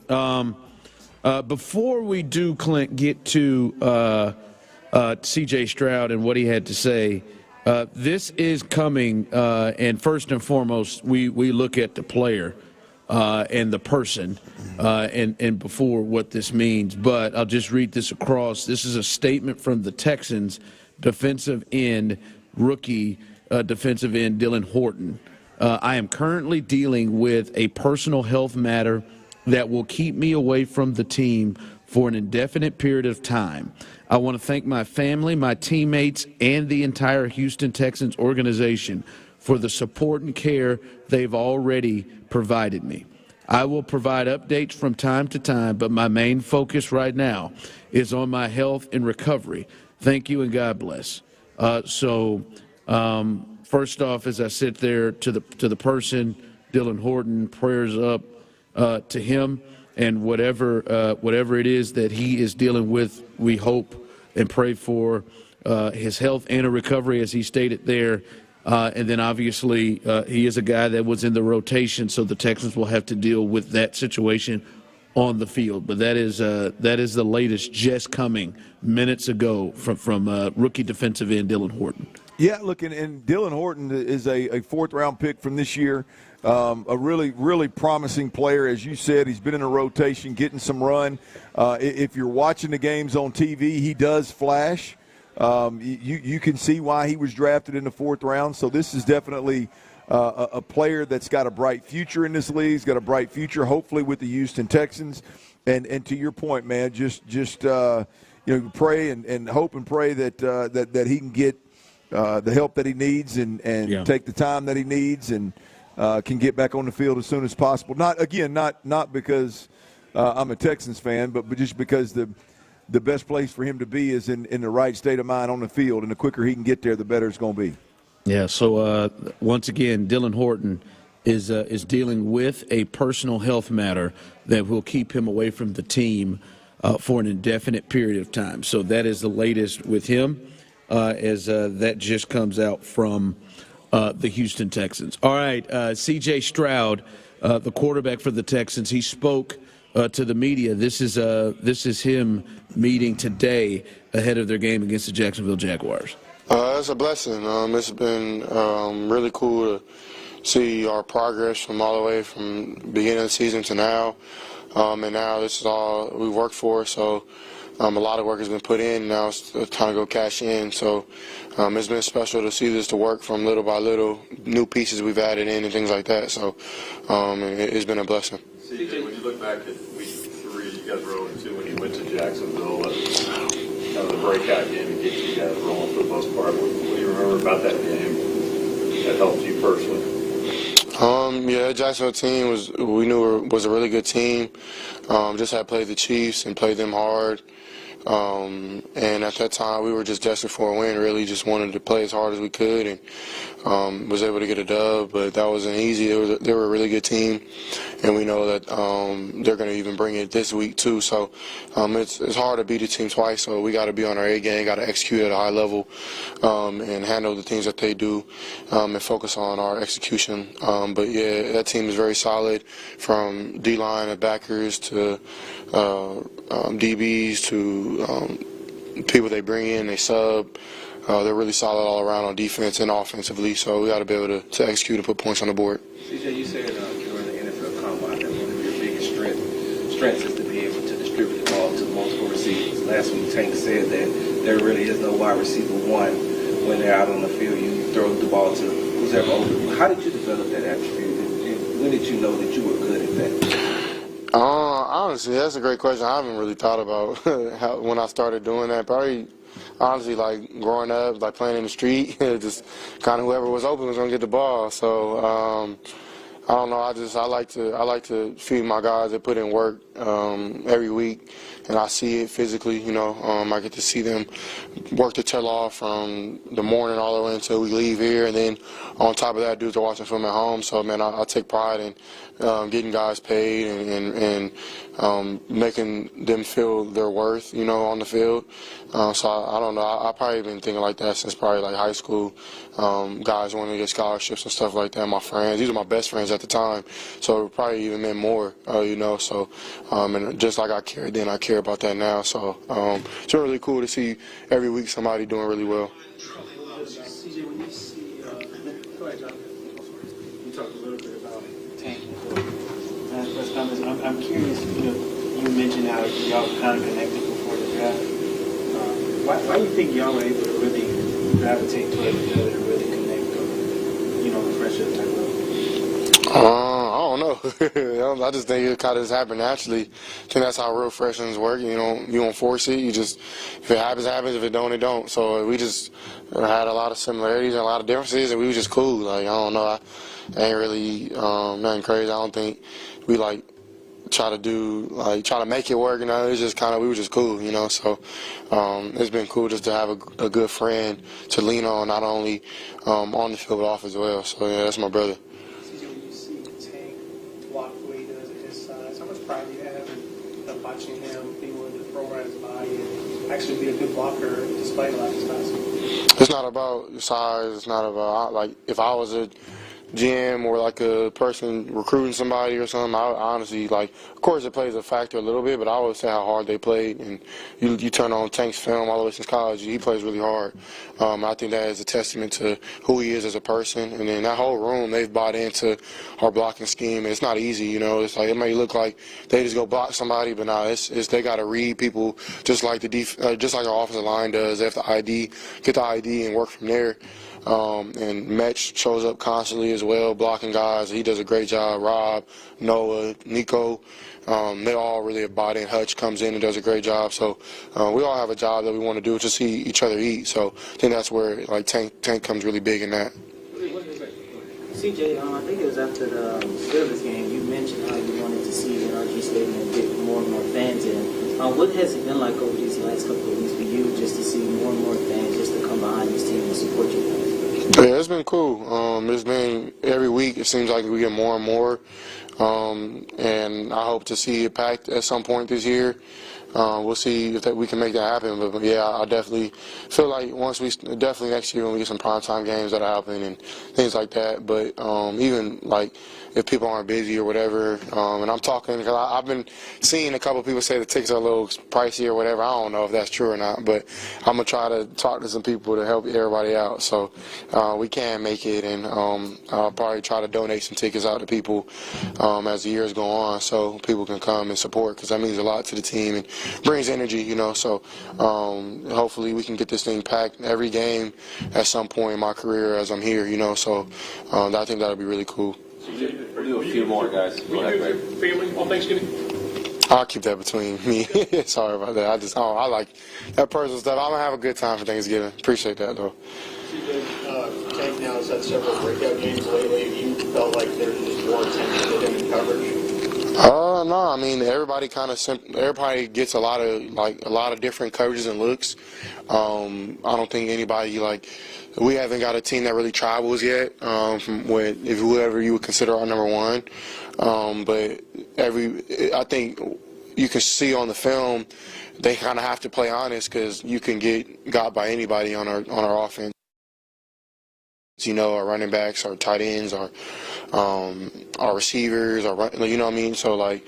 Before we do, Clint, get to C.J. Stroud and what he had to say, this is coming, and first and foremost, we look at the player and the person and before what this means. But I'll just read this across. This is a statement from the Texans defensive end, rookie defensive end Dylan Horton. I am currently dealing with a personal health matter that will keep me away from the team for an indefinite period of time. I want to thank my family, my teammates, and the entire Houston Texans organization for the support and care they've already provided me. I will provide updates from time to time, but my main focus right now is on my health and recovery. Thank you and God bless. First off, as I sit there to the person, Dylan Horton, prayers up to him and whatever it is that he is dealing with. We hope and pray for his health and a recovery, as he stated there. And then obviously he is a guy that was in the rotation, so the Texans will have to deal with that situation on the field. But that is the latest just coming minutes ago from rookie defensive end Dylan Horton. Yeah, look, and Dylan Horton is a fourth-round pick from this year. A really, really promising player. As you said, he's been in a rotation, getting some run. If you're watching the games on TV, he does flash. You can see why he was drafted in the fourth round. So this is definitely a player that's got a bright future in this league. He's got a bright future, hopefully, with the Houston Texans. And to your point, man, just pray and hope and pray that he can get the help that he needs and take the time that he needs and can get back on the field as soon as possible. Not because I'm a Texans fan, but just because the best place for him to be is in the right state of mind on the field, and the quicker he can get there, the better it's going to be. Yeah, so once again, Dylan Horton is dealing with a personal health matter that will keep him away from the team for an indefinite period of time. So that is the latest with him as that just comes out from the Houston Texans. All right, C.J. Stroud, the quarterback for the Texans, he spoke to the media. This is him meeting today ahead of their game against the Jacksonville Jaguars. It's a blessing. It's been really cool to see our progress from all the way from the beginning of the season to now. And now this is all we worked for. So a lot of work has been put in. Now it's time to go cash in. So it's been special to see this to work from little by little, new pieces we've added in and things like that. So it's been a blessing. CJ, when you look back at week 3, you guys were 0-2 when you went to Jacksonville, kind of the breakout game and get you guys rolling for the most part. What do you remember about that game that helped you personally? Yeah, Jacksonville team we knew was a really good team. Just had played the Chiefs and played them hard. And at that time, we were just desperate for a win, really just wanted to play as hard as we could. And was able to get a dub, but that wasn't easy. They were a really good team, and we know that they're going to even bring it this week too. So it's hard to beat a team twice. So we got to be on our A game, got to execute at a high level, and handle the things that they do, and focus on our execution. But yeah, that team is very solid, from D-line and backers to DBs to people they bring in, they sub. They're really solid all around on defense and offensively, so we got to be able to execute and put points on the board. CJ, you said during the NFL Combine that one of your biggest strengths is to be able to distribute the ball to multiple receivers. Last week, Tank said that there really is no wide receiver one when they're out on the field. You throw the ball to who's ever open. How did you develop that attribute, and when did you know that you were good at that? Honestly, that's a great question. I haven't really thought about when I started doing that. Probably, honestly, like growing up, like playing in the street, just kind of whoever was open was gonna get the ball. So I don't know. I like to feed my guys that put in work every week, and I see it physically. You know, I get to see them work the tail off from the morning all the way until we leave here, and then on top of that, dudes are watching film at home. So man, I take pride in getting guys paid and making them feel their worth, you know, on the field. So I don't know. I probably been thinking like that since probably like high school. Guys wanting to get scholarships and stuff like that. My friends, these are my best friends at the time, so it probably even meant more, you know. So and just like I cared then, I care about that now. So it's really cool to see every week somebody doing really well. CJ, when you see, go ahead, John. You talked a little bit about Tank. Press comments. I'm curious. You know, you mentioned how y'all kind of connected before the draft. Why do you think y'all were able to really gravitate toward each other and really connect on, you know, the friendship type level? I don't know. I just think it kind of just happened naturally. I think that's how real freshmen work. You don't force it. You just, if it happens, it happens. If it don't, it don't. So we just had a lot of similarities and a lot of differences, and we were just cool. Like, I don't know. I ain't really nothing crazy. I don't think we like try to make it work. You know, it's just kind of, we were just cool. You know, so it's been cool just to have a good friend to lean on, not only on the field but off as well. So yeah, that's my brother. Watching him be willing to throw around his body and actually be a good blocker despite a lot of his size. It's not about size. It's not about, like, if I was a GM or like a person recruiting somebody or something, I honestly, like, of course it plays a factor a little bit, but I always say how hard they played. And you turn on Tank's film all the way since college, he plays really hard. I think that is a testament to who he is as a person. And then that whole room, they've bought into our blocking scheme. It's not easy, you know. It's like, it may look like they just go block somebody, but nah, it's they got to read people just like just like our offensive line does. They have to get the ID and work from there. And Metch shows up constantly as well, blocking guys. He does a great job. Rob, Noah, Nico, they all really have bought in. Hutch comes in and does a great job. So we all have a job that we want to do to see each other eat. So I think that's where like Tank comes really big in that. CJ, I think it was after the Steelers game, you mentioned how you wanted to see NRG Stadium and get more and more fans in. What has it been like over these last couple of weeks for you, just to see more and more fans just to come behind this team and support you guys? Yeah, it's been cool. It's been every week. It seems like we get more and more, and I hope to see it packed at some point this year. We'll see if we can make that happen. But yeah, I definitely feel like definitely next year when we get some primetime games that'll happen and things like that. But even like if people aren't busy or whatever, and I'm talking because I've been seeing a couple of people say the tickets are a little pricey or whatever. I don't know if that's true or not, but I'm gonna try to talk to some people to help everybody out so we can make it, and I'll probably try to donate some tickets out to people as the years go on so people can come and support, because that means a lot to the team and brings energy, you know. So hopefully we can get this thing packed every game at some point in my career as I'm here, you know. So I think that'll be really cool. We'll do a few more, guys. Will you do your family on Thanksgiving? I'll keep that between me. Sorry about that. I like that personal stuff. I'm gonna have a good time for Thanksgiving. Appreciate that though. Tank now has had several breakout games lately. You felt like there's just more attention to him in coverage? No. I mean, everybody gets a lot of different coverages and looks. I don't think anybody we haven't got a team that really travels yet, if whoever you would consider our number one. But I think you can see on the film they kind of have to play honest because you can get got by anybody on our offense. Our running backs, our tight ends, our receivers, you know what I mean? So,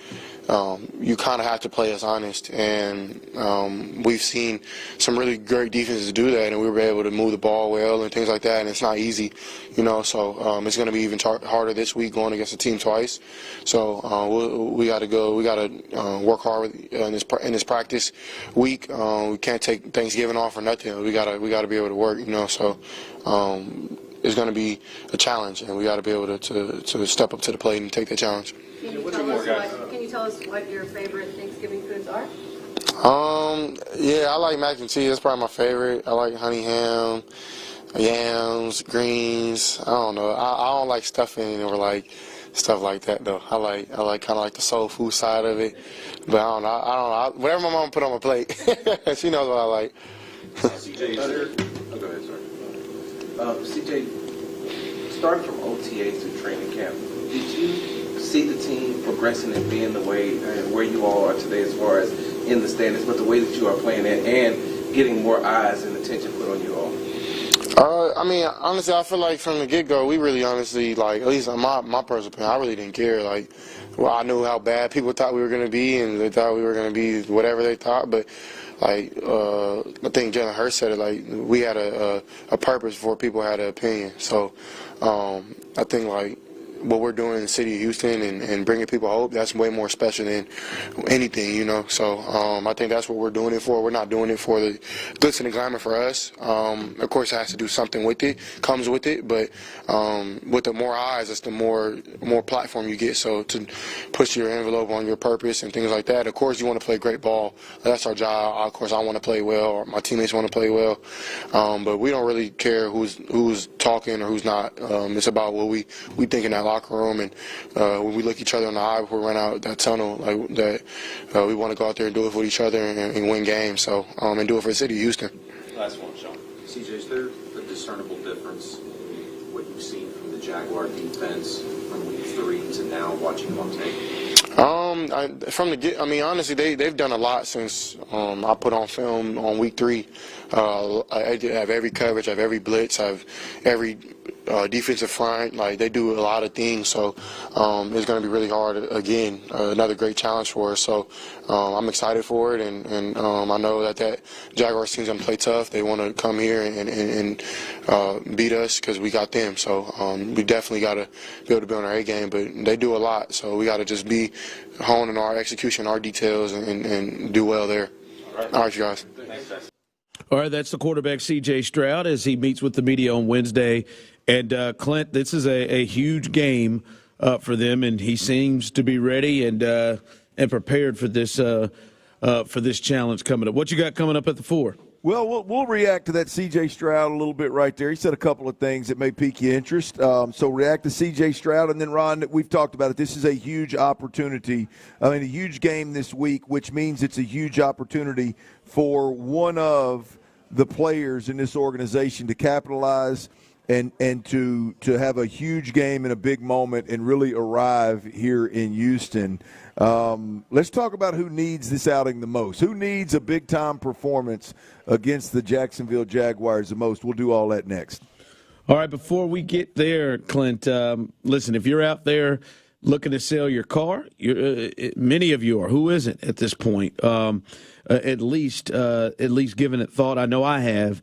you kind of have to play us honest. And we've seen some really great defenses do that, and we were able to move the ball well and things like that, and it's not easy, so it's going to be even harder this week going against a team twice. So we got to work hard in this practice week. We can't take Thanksgiving off or nothing. We got to be able to work, so it's going to be a challenge, and we got to be able to step up to the plate and take that challenge. Can you tell us what your favorite Thanksgiving foods are? Yeah, I like mac and cheese. That's probably my favorite. I like honey ham, yams, greens. I don't know. I don't like stuffing or stuff like that though. I like kind of like the soul food side of it. But I don't know. Whatever my mom put on my plate, she knows what I like. CJ, go ahead, sir. CJ, starting from OTAs to training camp, did you see the team progressing and being the way and where you all are today as far as in the standings, but the way that you are playing it and getting more eyes and attention put on you all? Honestly, I feel like from the get-go, we really honestly, at least in my personal opinion, I really didn't care. I knew how bad people thought we were going to be, and they thought we were going to be whatever they thought, but I think Jalen Hurts said it, we had a purpose before people had an opinion. So I think, what we're doing in the city of Houston and bringing people hope, that's way more special than anything, So I think that's what we're doing it for. We're not doing it for the glitz and the glamour for us. Of course, it has to do something with it, comes with it, but with the more eyes, that's the more platform you get. So to push your envelope on your purpose and things like that, of course, you want to play great ball. That's our job. Of course, I want to play well, or my teammates want to play well. But we don't really care who's talking or who's not. It's about what we think in that locker room, and when we look each other in the eye before we run out that tunnel, we want to go out there and do it with each other and win games. So and do it for the city of Houston. Last one, Sean. CJ, is there a discernible difference in what you've seen from the Jaguar defense from week 3 to now watching them on tape? Honestly, they've done a lot since I put on film on week 3. I have every coverage, I have every blitz, I have every defensive front. They do a lot of things, so it's going to be really hard. Again, another great challenge for us. So I'm excited for it, and I know that Jaguars team's going to play tough. They want to come here and beat us because we got them. So we definitely got to be able to be on our A game, but they do a lot. So we got to just be honing our execution, our details, and do well there. All right, you guys. Thanks. All right, that's the quarterback, C.J. Stroud, as he meets with the media on Wednesday. And, Clint, this is a huge game for them, and he seems to be ready and prepared for this challenge coming up. What you got coming up at the 4? Well, we'll react to that C.J. Stroud a little bit right there. He said a couple of things that may pique your interest. So react to C.J. Stroud. And then, Ron, we've talked about it. This is a huge opportunity, a huge game this week, which means it's a huge opportunity for one of the players in this organization to capitalize and to have a huge game and a big moment and really arrive here in Houston. Let's talk about who needs this outing the most. Who needs a big-time performance against the Jacksonville Jaguars the most? We'll do all that next. All right, before we get there, Clint, listen, if you're out there looking to sell your car, many of you are. Who isn't at this point? At least giving it thought. I know I have.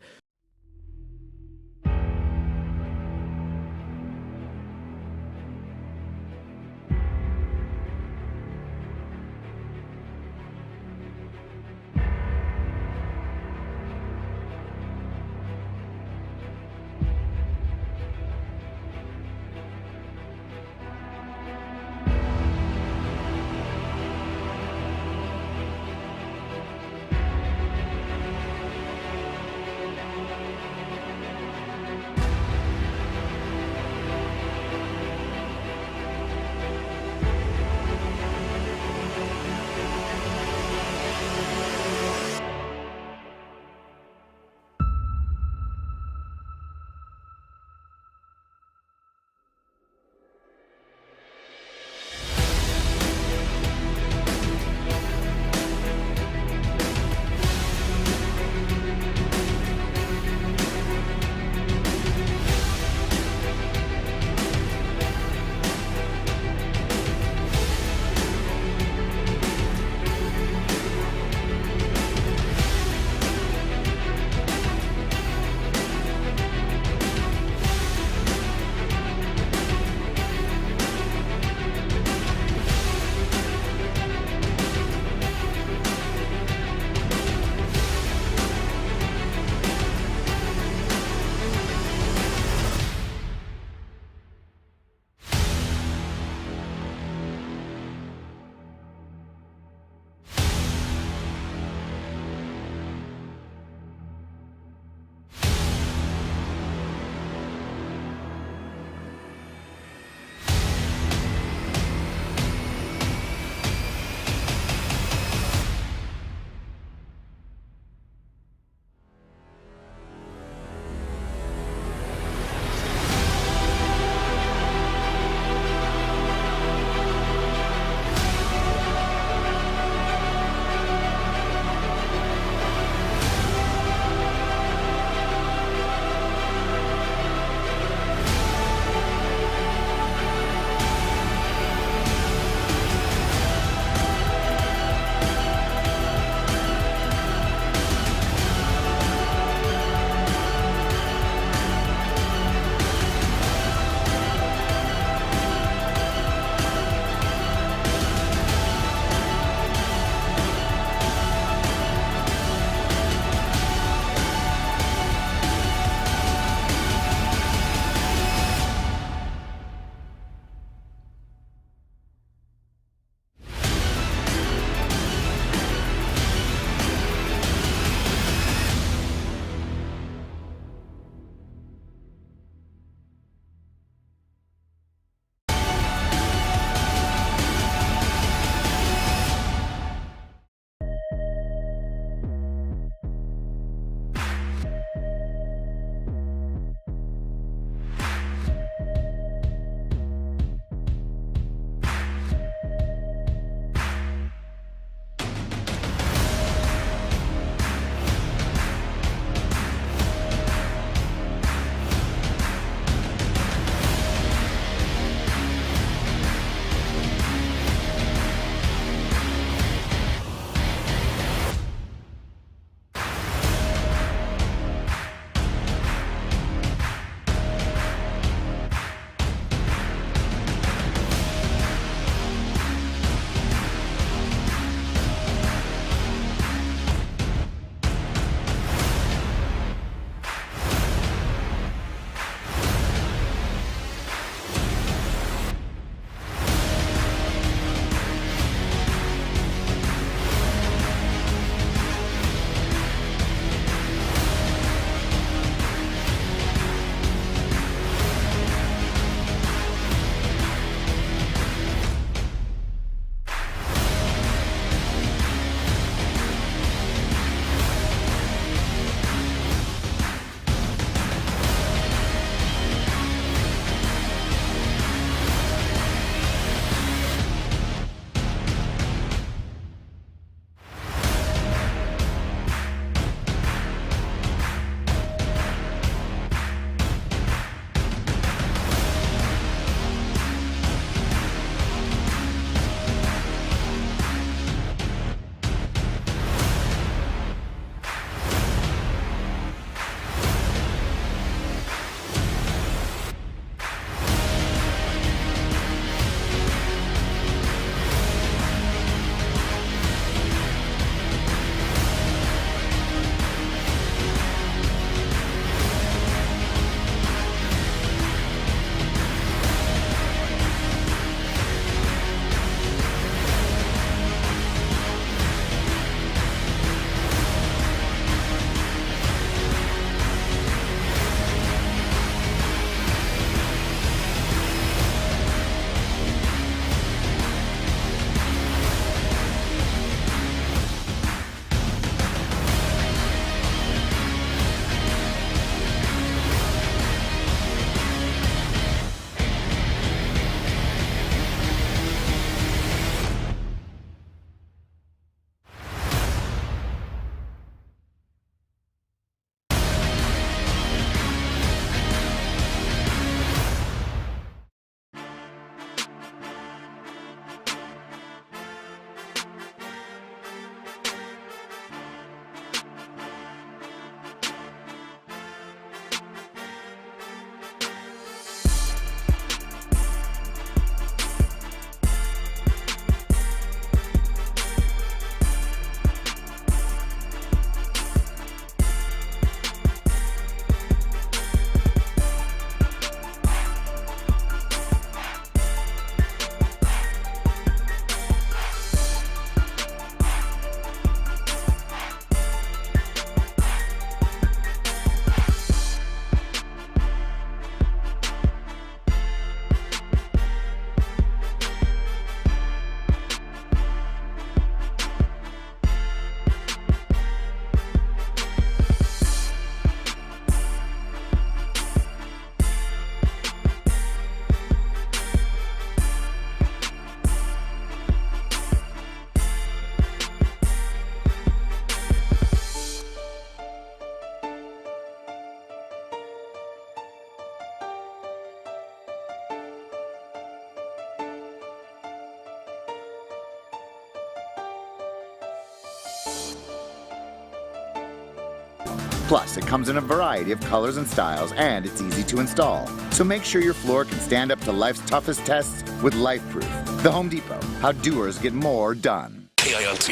Plus, it comes in a variety of colors and styles, and it's easy to install. So make sure your floor can stand up to life's toughest tests with LifeProof. The Home Depot, how doers get more done. KILT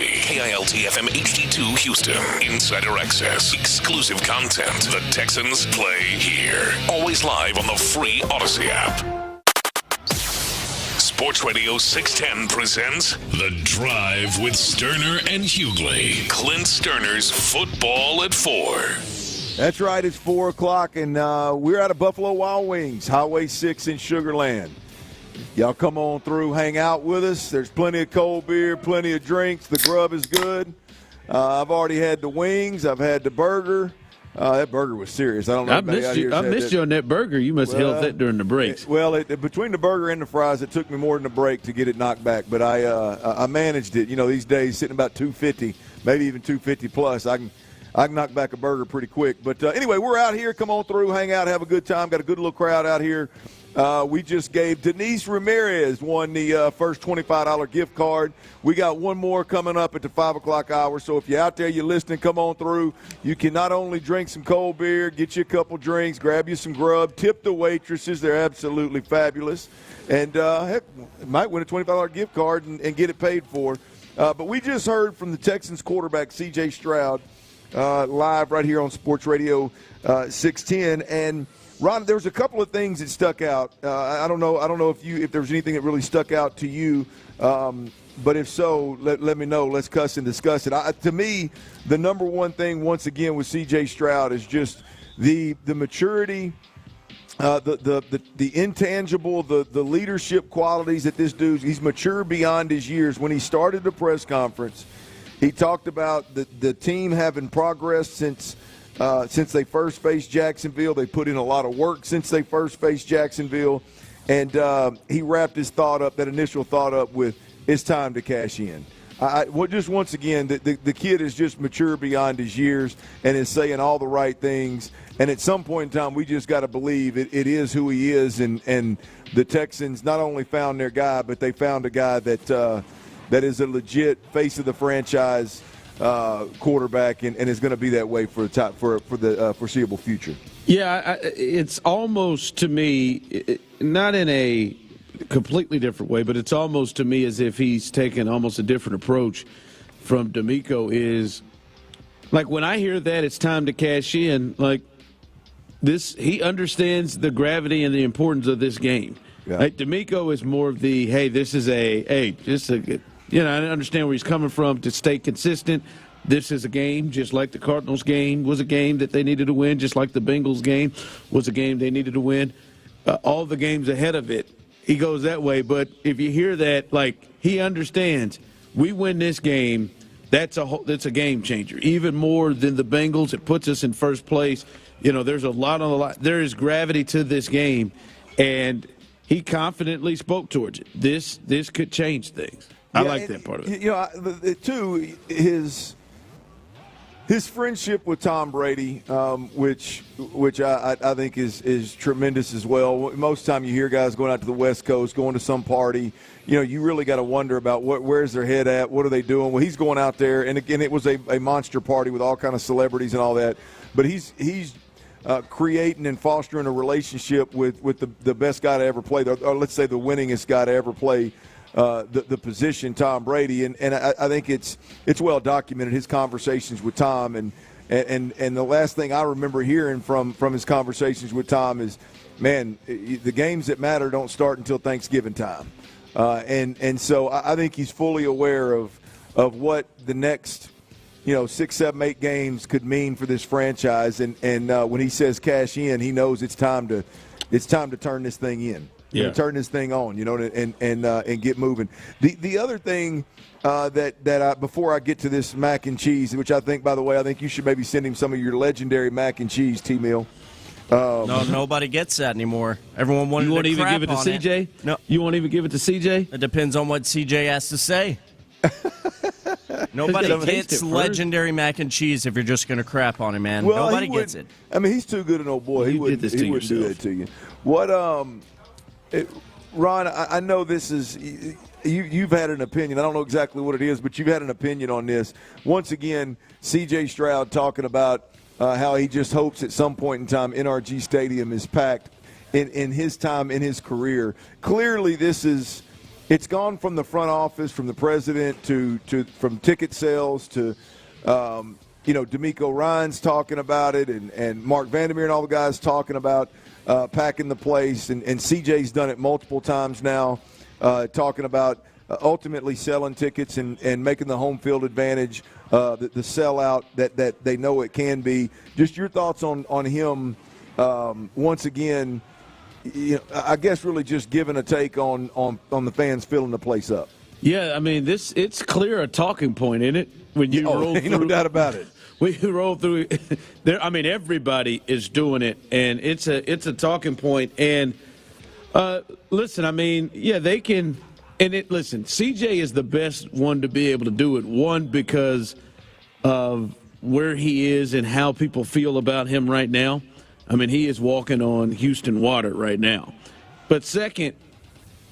FM HD2 Houston. Insider access. Exclusive content. The Texans play here. Always live on the free Odyssey app. Sports Radio 610 presents The Drive with Stoerner and Hughley. Clint Stoerner's Football at 4. That's right, it's 4 o'clock, and we're out of Buffalo Wild Wings, Highway 6 in Sugar Land. Y'all come on through, hang out with us. There's plenty of cold beer, plenty of drinks. The grub is good. I've already had the wings. I've had the burger. That burger was serious. I don't know. I missed you on that burger. You must have held that during the breaks. Between the burger and the fries, it took me more than a break to get it knocked back. But I managed it. You know, these days, sitting about 250, maybe even 250 plus, I can knock back a burger pretty quick. But anyway, we're out here. Come on through, hang out, have a good time. Got a good little crowd out here. We just gave Denise Ramirez won the first $25 gift card. We got one more coming up at the 5 o'clock hour. So if you're out there, you're listening, come on through. You can not only drink some cold beer, get you a couple drinks, grab you some grub, tip the waitresses. They're absolutely fabulous. And heck, might win a $25 gift card and get it paid for. But we just heard from the Texans quarterback, C.J. Stroud, live right here on Sports Radio 610. And Ron, there was a couple of things that stuck out. I don't know if there was anything that really stuck out to you, but if so, let me know. Let's cuss and discuss it. To me, the number one thing once again with C.J. Stroud is just the maturity, the intangible, the leadership qualities that this dude. He's mature beyond his years. When he started the press conference, he talked about the team having progressed since they first faced Jacksonville. They put in a lot of work since they first faced Jacksonville. And he wrapped his that initial thought up with, it's time to cash in. Just once again, the kid is just mature beyond his years and is saying all the right things. And at some point in time, we just got to believe it is who he is. And the Texans not only found their guy, but they found a guy that is a legit face of the franchise quarterback and is going to be that way for the foreseeable future. Yeah, it's almost to me, not in a completely different way, but it's almost to me as if he's taken almost a different approach from D'Amico. Is like when I hear that it's time to cash in, like this, he understands the gravity and the importance of this game. Yeah. Like D'Amico is more of the, I understand where he's coming from to stay consistent. This is a game, just like the Cardinals game was a game that they needed to win, just like the Bengals game was a game they needed to win. All the games ahead of it, he goes that way. But if you hear that, like, he understands, we win this game, that's a game changer. Even more than the Bengals, it puts us in first place. You know, there's a lot on the line. There is gravity to this game, and he confidently spoke towards it. This could change things. I like that part of it. You know, too, his friendship with Tom Brady, which I think is tremendous as well. Most time you hear guys going out to the West Coast, going to some party, you know, you really got to wonder about where's their head at, what are they doing? Well, he's going out there, and again, it was a monster party with all kind of celebrities and all that. But he's creating and fostering a relationship with the best guy to ever play, or let's say the winningest guy to ever play the position, Tom Brady, and I think it's well documented, his conversations with Tom, and the last thing I remember hearing from his conversations with Tom is, man, the games that matter don't start until Thanksgiving time, and so I think he's fully aware of what the next 6, 7, 8 games could mean for this franchise, and when he says cash in, he knows it's time to turn this thing in. Yeah. Turn this thing on, and get moving. The other thing that before I get to this mac and cheese, which I think, by the way, I think you should maybe send him some of your legendary mac and cheese, T-Mill. No, nobody gets that anymore. Everyone wanted to crap on it. You won't even give it to CJ? No. You won't even give it to CJ? It depends on what CJ has to say. Nobody gets legendary mac and cheese if you're just going to crap on him, man. Well, nobody gets it. I mean, he's too good an old boy. He wouldn't do that to you. What? Ron, I know this is you've had an opinion. I don't know exactly what it is, but you've had an opinion on this. Once again, C.J. Stroud talking about how he just hopes at some point in time NRG Stadium is packed in his time in his career. Clearly, it's gone from the front office, from the president from ticket sales to D'Amico Ryan's talking about it, and Mark Vandermeer and all the guys talking about packing the place, and CJ's done it multiple times now, talking about ultimately selling tickets and making the home field advantage the sellout that they know it can be. Just your thoughts on him once again. I guess really just giving a take on the fans filling the place up. Yeah, I mean it's clear a talking point, isn't it? When you roll through, no doubt about it. When you roll through there, I mean everybody is doing it, and it's a talking point. And listen, I mean, yeah, they can. And listen, CJ is the best one to be able to do it. One, because of where he is and how people feel about him right now. I mean, he is walking on Houston water right now. But second,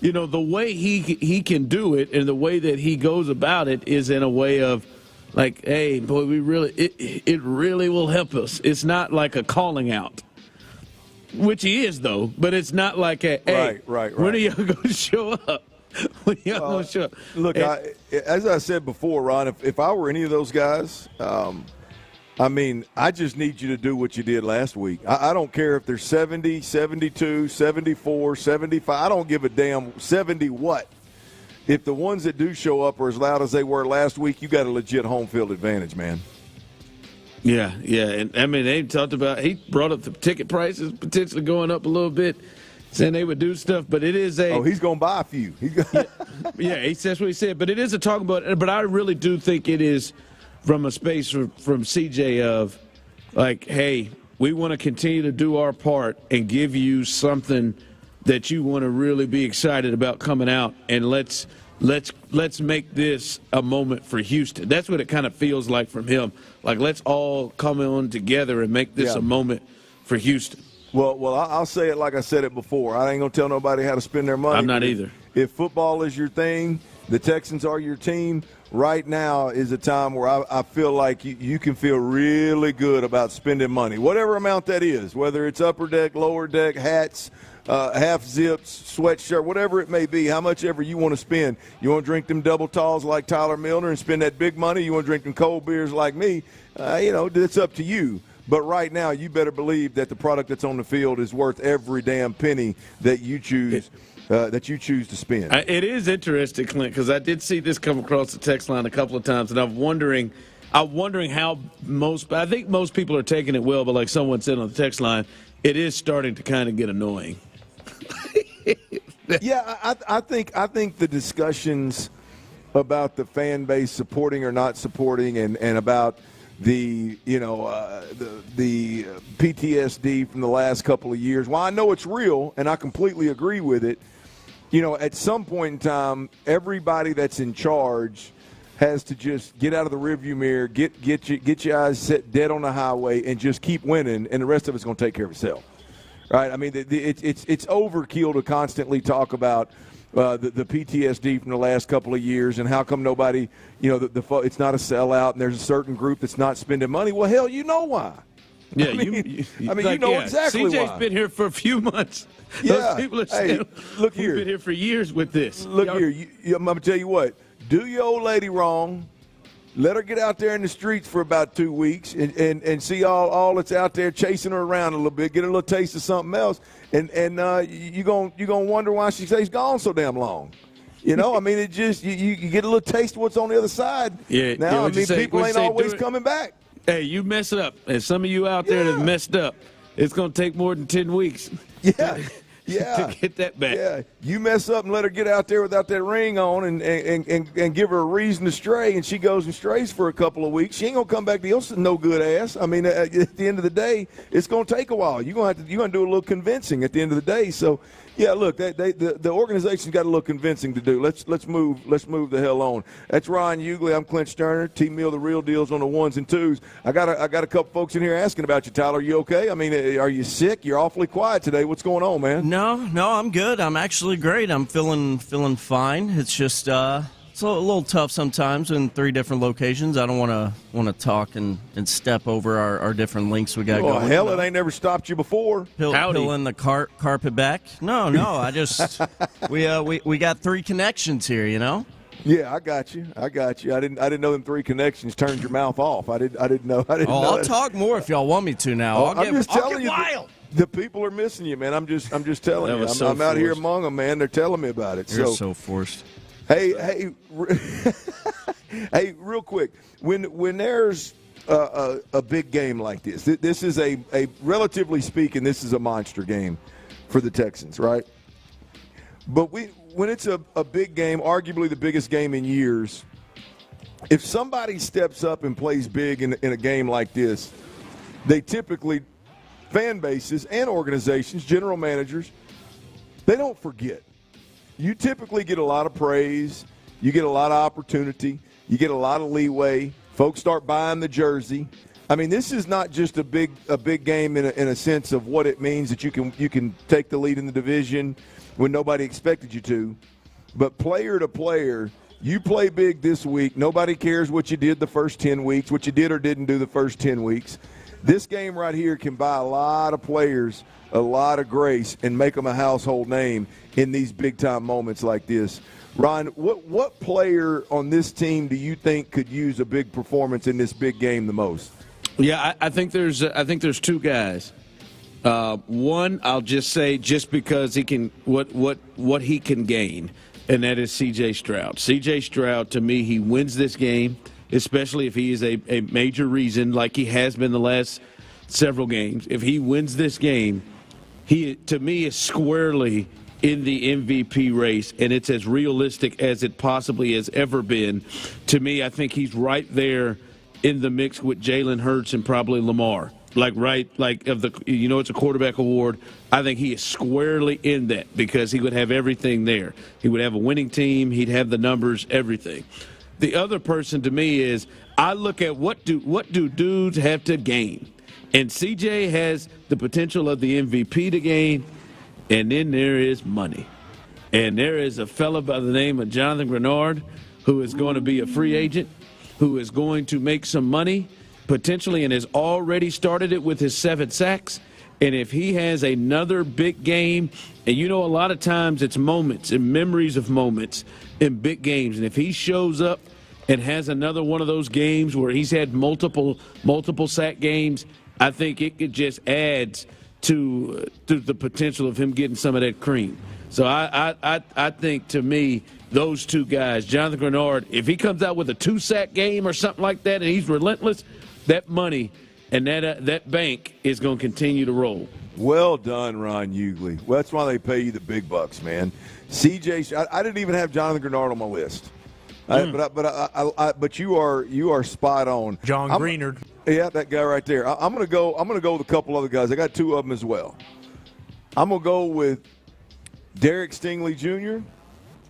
the way he can do it and the way that he goes about it is in a way of like, hey, boy, it really will help us. It's not like a calling out, which he is, though. But it's not like a, hey, right. When are y'all going to show up? When y'all going to show up? Look, as I said before, Ron, if I were any of those guys, I mean, I just need you to do what you did last week. I don't care if they're 70, 72, 74, 75. I don't give a damn 70 what. If the ones that do show up are as loud as they were last week, you got a legit home field advantage, man. Yeah. And, I mean, they talked about – he brought up the ticket prices potentially going up a little bit, saying they would do stuff. But it is a – oh, he's going to buy a few. Yeah, that's what he said. But it is a talk about – but I really do think it is – from a space from CJ of like, hey, we want to continue to do our part and give you something that you want to really be excited about coming out, and let's make this a moment for Houston. That's what it kind of feels like from him. Like, let's all come on together and make this a moment for Houston. Well, I'll say it like I said it before. I ain't gonna tell nobody how to spend their money. I'm not either. If football is your thing, the Texans are your team. Right now is a time where I feel like you can feel really good about spending money, whatever amount that is, whether it's upper deck, lower deck, hats, half zips, sweatshirt, whatever it may be, how much ever you want to spend. You want to drink them double talls like Tyler Milner and spend that big money? You want to drink them cold beers like me? It's up to you. But right now, you better believe that the product that's on the field is worth every damn penny that you choose. That you choose to spend. It is interesting, Clint, because I did see this come across the text line a couple of times, and I'm wondering how I think most people are taking it well, but like someone said on the text line, it is starting to kind of get annoying. Yeah, I think the discussions about the fan base supporting or not supporting, and about the PTSD from the last couple of years. While I know it's real, and I completely agree with it. At some point in time, everybody that's in charge has to just get out of the rearview mirror, get your eyes set dead on the highway, and just keep winning, and the rest of it's going to take care of itself. Right? I mean, it's overkill to constantly talk about the PTSD from the last couple of years and how come nobody, it's not a sellout and there's a certain group that's not spending money. Well, hell, you know why. Yeah, you know exactly why. CJ's been here for a few months. Yeah. Those people are still, look here. We've been here for years with this. Look here. I'm going to tell you what. Do your old lady wrong. Let her get out there in the streets for about 2 weeks and see all that's out there chasing her around a little bit, get a little taste of something else, and you're gonna wonder why she stays gone so damn long. I mean, it just you get a little taste of what's on the other side. Yeah. Now, I mean, people ain't always coming back. Hey, you mess up, and some of you out there that messed up, it's going to take more than 10 weeks. Yeah. To get that back. Yeah, you mess up and let her get out there without that ring on and give her a reason to stray, and she goes and strays for a couple of weeks. She ain't going to come back to you, no good ass. I mean, at the end of the day, it's going to take a while. You're going to do a little convincing at the end of the day. So, yeah, look, the organization's got a little convincing to do. Let's move the hell on. That's Ryan Hughley. I'm Clint Stoerner. Team Meal, the real deals on the ones and twos. I got a couple folks in here asking about you, Tyler. Are you okay? I mean, are you sick? You're awfully quiet today. What's going on, man? No, I'm good. I'm actually great. I'm feeling fine. It's just It's a little tough sometimes in 3 different locations. I don't want to talk and step over our different links we got going. Oh, hell, it ain't never stopped you before. Pulling the carpet back. No, I just we got 3 connections here, you know. Yeah, I got you. I didn't know them 3 connections turned your mouth off. I didn't know. I'll talk more if y'all want me to now. I'm just telling you. Wild. The people are missing you, man. I'm just telling you. I'm out here among them, man. They're telling me about it. You're so forced. Hey, hey, real quick. When there's a big game like this, this is a relatively speaking, this is a monster game for the Texans, right? But when it's a big game, arguably the biggest game in years, if somebody steps up and plays big in a game like this, they typically, fan bases and organizations, general managers, they don't forget. You typically get a lot of praise. You get a lot of opportunity. You get a lot of leeway. Folks start buying the jersey. I mean, this is not just a big game in a sense of what it means that you can take the lead in the division when nobody expected you to. But player to player, you play big this week. Nobody cares what you did the first 10 weeks, what you did or didn't do the first 10 weeks. This game right here can buy a lot of players a lot of grace and make them a household name in these big-time moments like this. Ron, what player on this team do you think could use a big performance in this big game the most? Yeah, I think there's 2 guys. One, I'll just say just because he can what he can gain, and that is C.J. Stroud. C.J. Stroud, to me, he wins this game, especially if he is a major reason like he has been the last several games. If he wins this game, he, to me, is squarely in the MVP race, and it's as realistic as it possibly has ever been. To me, I think he's right there in the mix with Jalen Hurts and probably Lamar. It's a quarterback award. I think he is squarely in that because he would have everything there. He would have a winning team. He'd have the numbers, everything. The other person to me is I look at what do dudes have to gain. And CJ has the potential of the MVP to gain, and then there is money. And there is a fella by the name of Jonathan Grenard who is going to be a free agent, who is going to make some money, potentially, and has already started it with his 7 sacks. And if he has another big game, and a lot of times it's moments and memories of moments in big games, and if he shows up and has another one of those games where he's had multiple sack games, I think it just adds to the potential of him getting some of that cream. So I think, to me, those 2 guys, Jonathan Grenard, if he comes out with a 2-sack game or something like that and he's relentless, that money and that bank is going to continue to roll. Well done, Ron Hughley. Well, that's why they pay you the big bucks, man. CJ, I didn't even have Jonathan Grenard on my list. But you are spot on. John Greenard. Yeah, that guy right there. I'm gonna go with a couple other guys. I got 2 of them as well. I'm gonna go with Derek Stingley Jr.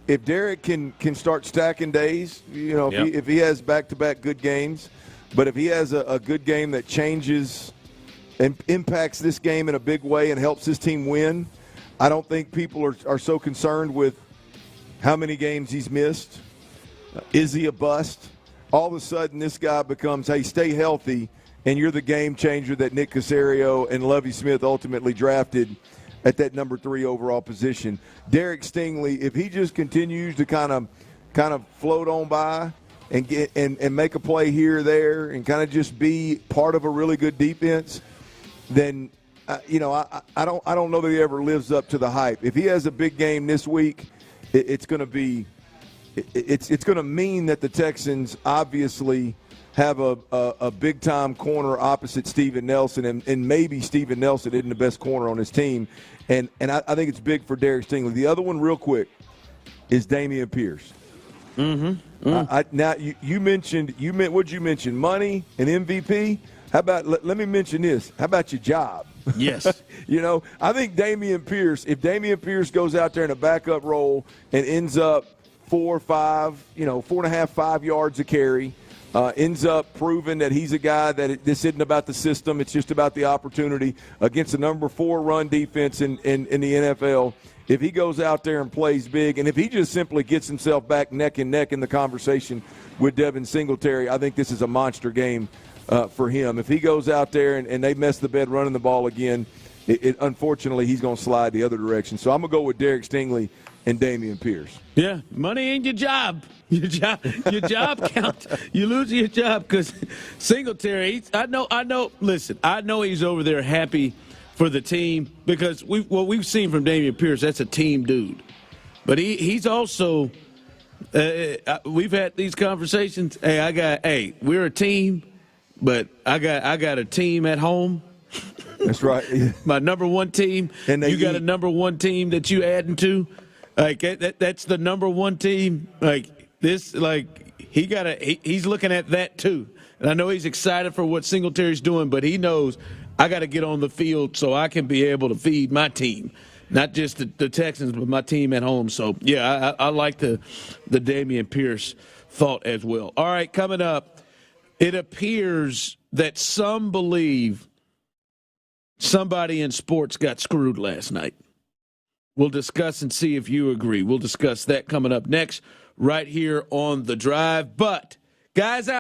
If Derek can start stacking days, if he has back-to-back good games, but if he has a good game that changes and impacts this game in a big way and helps his team win, I don't think people are so concerned with how many games he's missed. Is he a bust? All of a sudden, this guy becomes, hey, stay healthy, and you're the game changer that Nick Caserio and Lovie Smith ultimately drafted at that number 3 overall position. Derek Stingley, if he just continues to kind of float on by and make a play here or there and kind of just be part of a really good defense, then I don't know that he ever lives up to the hype. If he has a big game this week, it's going to be. It's going to mean that the Texans obviously have a big-time corner opposite Steven Nelson, and maybe Steven Nelson isn't the best corner on his team. And I think it's big for Derek Stingley. The other one, real quick, is Dameon Pierce. Now, you mentioned what'd you mention? Money and MVP? How about let me mention this. How about your job? Yes. I think Dameon Pierce, if Dameon Pierce goes out there in a backup role and ends up 4 or 5, 4.5, 5 yards a carry, ends up proving that he's a guy that this isn't about the system, it's just about the opportunity against the number 4 run defense in the NFL. if he goes out there and plays big, and if he just simply gets himself back neck and neck in the conversation with Devin Singletary, I think this is a monster game for him. If he goes out there and they mess the bed running the ball again, unfortunately he's going to slide the other direction. So I'm going to go with Derek Stingley and Dameon Pierce. Yeah, money ain't your job. Your job counts. You lose your job because Singletary. I know. Listen, I know he's over there happy for the team because what we've seen from Dameon Pierce, that's a team dude. But he's also. We've had these conversations. Hey, we're a team, but I got a team at home. That's right. My number one team. And you got a number one team that you adding to. Like that's the number one team. He's looking at that too. And I know he's excited for what Singletary's doing, but he knows I got to get on the field so I can be able to feed my team, not just the Texans, but my team at home. So yeah, I like the Dameon Pierce thought as well. All right, coming up, it appears that some believe somebody in sports got screwed last night. We'll discuss and see if you agree. We'll discuss that coming up next right here on The Drive. But, guys,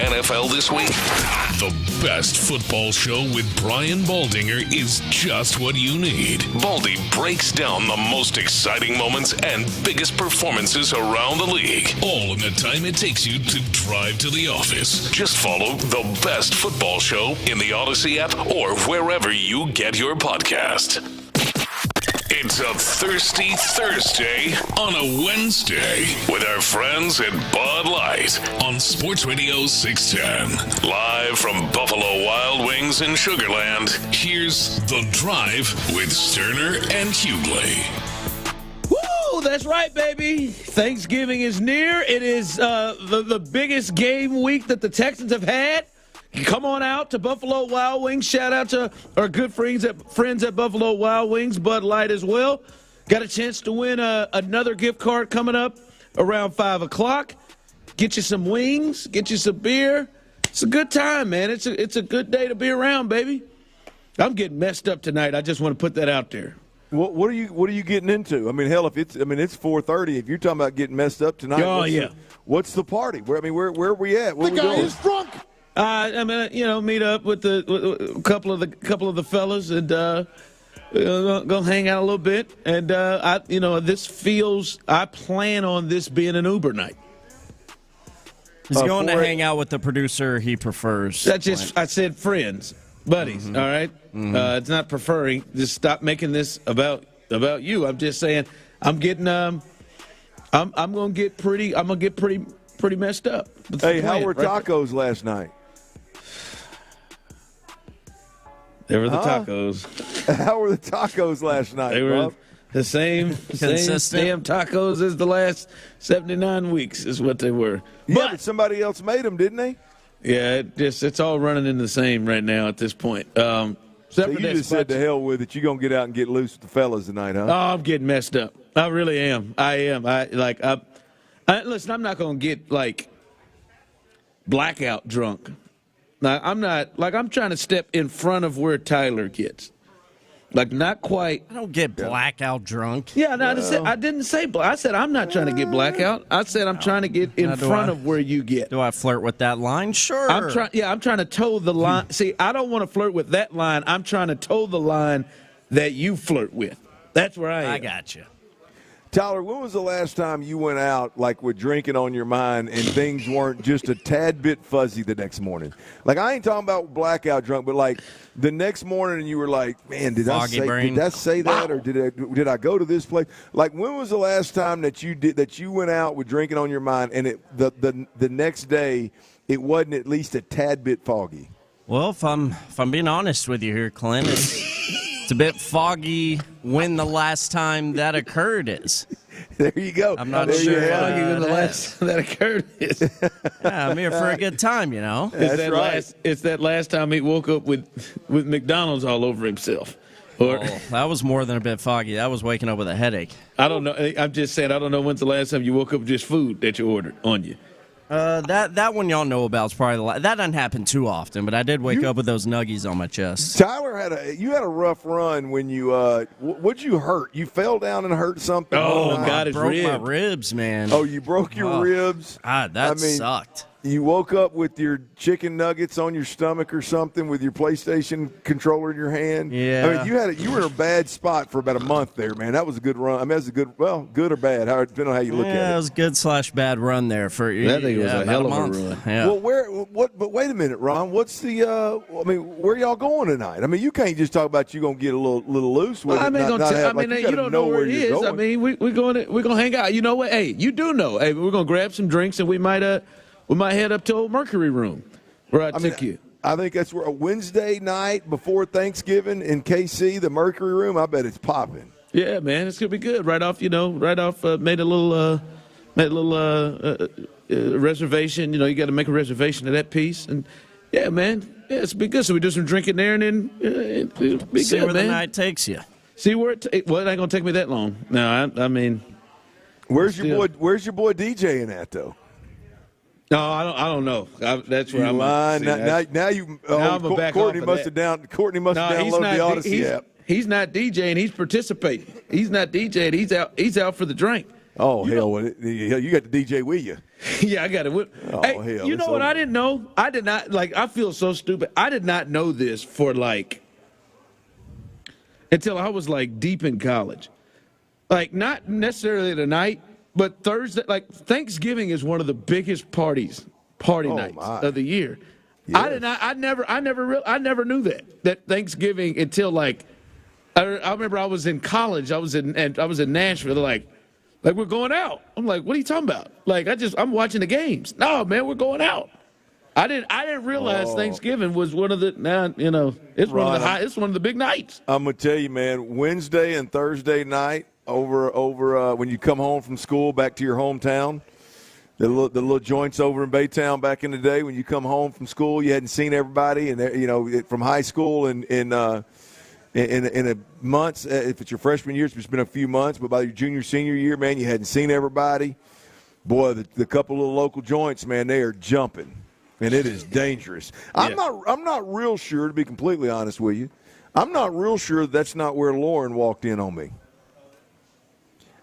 NFL this week? The best football show with Brian Baldinger is just what you need. Baldy breaks down the most exciting moments and biggest performances around the league, all in the time it takes you to drive to the office. Just follow the best football show in the Odyssey app or wherever you get your podcast. It's a Thirsty Thursday on a Wednesday with our friends at Bud Light on Sports Radio 610. Live from Buffalo Wild Wings in Sugar Land, here's The Drive with Stoerner and Hughley. Woo! That's right, baby. Thanksgiving is near. It is the biggest game week that the Texans have had. Come on out to Buffalo Wild Wings. Shout out to our good friends at Buffalo Wild Wings, Bud Light as well. Got a chance to win another gift card coming up around 5 o'clock. Get you some wings, get you some beer. It's a good time, man. It's a good day to be around, baby. I'm getting messed up tonight. I just want to put that out there. What are you getting into? I mean, hell, it's 4:30. If you're talking about getting messed up tonight, what's the party? Where are we at? Where the guy is drunk. I'm gonna, meet up with a couple of the fellas and gonna hang out a little bit. And I plan on this being an Uber night. He's going to hang out with the producer he prefers. I said friends, buddies. Mm-hmm. All right. Mm-hmm. It's not preferring. Just stop making this about you. I'm just saying I'm getting I'm gonna get pretty messed up. Hey, how were tacos last night? They were the tacos. How were the tacos last night? They were the same damn tacos as the last 79 weeks is what they were. Yeah, but somebody else made them, didn't they? Yeah, it's all running in the same right now at this point. So you just said to hell with it. You're going to get out and get loose with the fellas tonight, huh? Oh, I'm getting messed up. I really am. I am. Listen, I'm not going to get, blackout drunk. Now, I'm not, I'm trying to step in front of where Tyler gets. Not quite. I don't get blackout drunk. Yeah, no, I didn't say I said I'm not trying to get blackout. I said I'm trying to get in front of where you get. Do I flirt with that line? Sure. I'm trying to toe the line. See, I don't want to flirt with that line. I'm trying to toe the line that you flirt with. That's where I am. I got you. Tyler, when was the last time you went out, with drinking on your mind and things weren't just a tad bit fuzzy the next morning? I ain't talking about blackout drunk, but the next morning and you were like, man, did I say that or did I go to this place? When was the last time that you went out with drinking on your mind and the next day it wasn't at least a tad bit foggy? Well, if I'm being honest with you here, Clint, it's a bit foggy when the last time that occurred is. There you go. I'm not sure foggy when the last that occurred is. Yeah, I'm here for a good time, That's right. It's that last time he woke up with McDonald's all over himself. That was more than a bit foggy. That was waking up with a headache. I don't know. I'm just saying, I don't know when's the last time you woke up with just food that you ordered on you. That one y'all know about is probably that doesn't happen too often, but I did wake up with those nuggies on my chest. Tyler had a rough run when you what'd you hurt? You fell down and hurt something. Oh, God, I broke my ribs, man. Oh, you broke your ribs? Sucked. You woke up with your chicken nuggets on your stomach or something with your PlayStation controller in your hand. Yeah. You were in a bad spot for about a month there, man. That was a good run. I mean, that was a good or bad, depending on how you look at it. Yeah, it was a good/bad run there for you. I think it was a hell of a run. Yeah. Well, but wait a minute, Ron. What's the? Where y'all going tonight? I mean, you can't just talk about you gonna get a little loose with it. You don't know where it is. Going. I mean, we're gonna hang out. You know what? Hey, you do know. Hey, we're gonna grab some drinks and we might head up to Old Mercury Room where I take you. I think that's where a Wednesday night before Thanksgiving in KC, the Mercury Room. I bet it's popping. Yeah, man, it's gonna be good. Made a little reservation. You got to make a reservation of that piece, and yeah, man, it's be good. So we do some drinking there, and then it'll be See good, where man. the night takes you. See where it ain't gonna take me that long. No, I mean, where's your boy DJing at though? No, I don't know. That's where I'm lying. Courtney must have downloaded the Odyssey app. He's not DJing. He's participating. He's not DJing. He's out for the drink. Oh, hell, you got the DJ with you. Yeah, I got it. Oh, hey, hell. You know what I didn't know? I did not, I feel so stupid. I did not know this for, until I was, deep in college. Not necessarily tonight, but Thursday, Thanksgiving is one of the biggest party nights of the year. Yes. I never knew that Thanksgiving until, I remember I was in college. I was in Nashville. They're like, we're going out. I'm like, what are you talking about? I'm watching the games. No, man, we're going out. I didn't realize Thanksgiving was one of the it's one of the big nights. I'm gonna tell you, man. Wednesday and Thursday night over when you come home from school back to your hometown, the little joints over in Baytown back in the day. When you come home from school, you hadn't seen everybody, and from high school and in a months. If it's your freshman year, it's been a few months. But by your junior, senior year, man, you hadn't seen everybody. Boy, the couple of local joints, man, they are jumping, and it is dangerous. Yeah. I'm not real sure, to be completely honest with you. I'm not real sure that's not where Lauren walked in on me.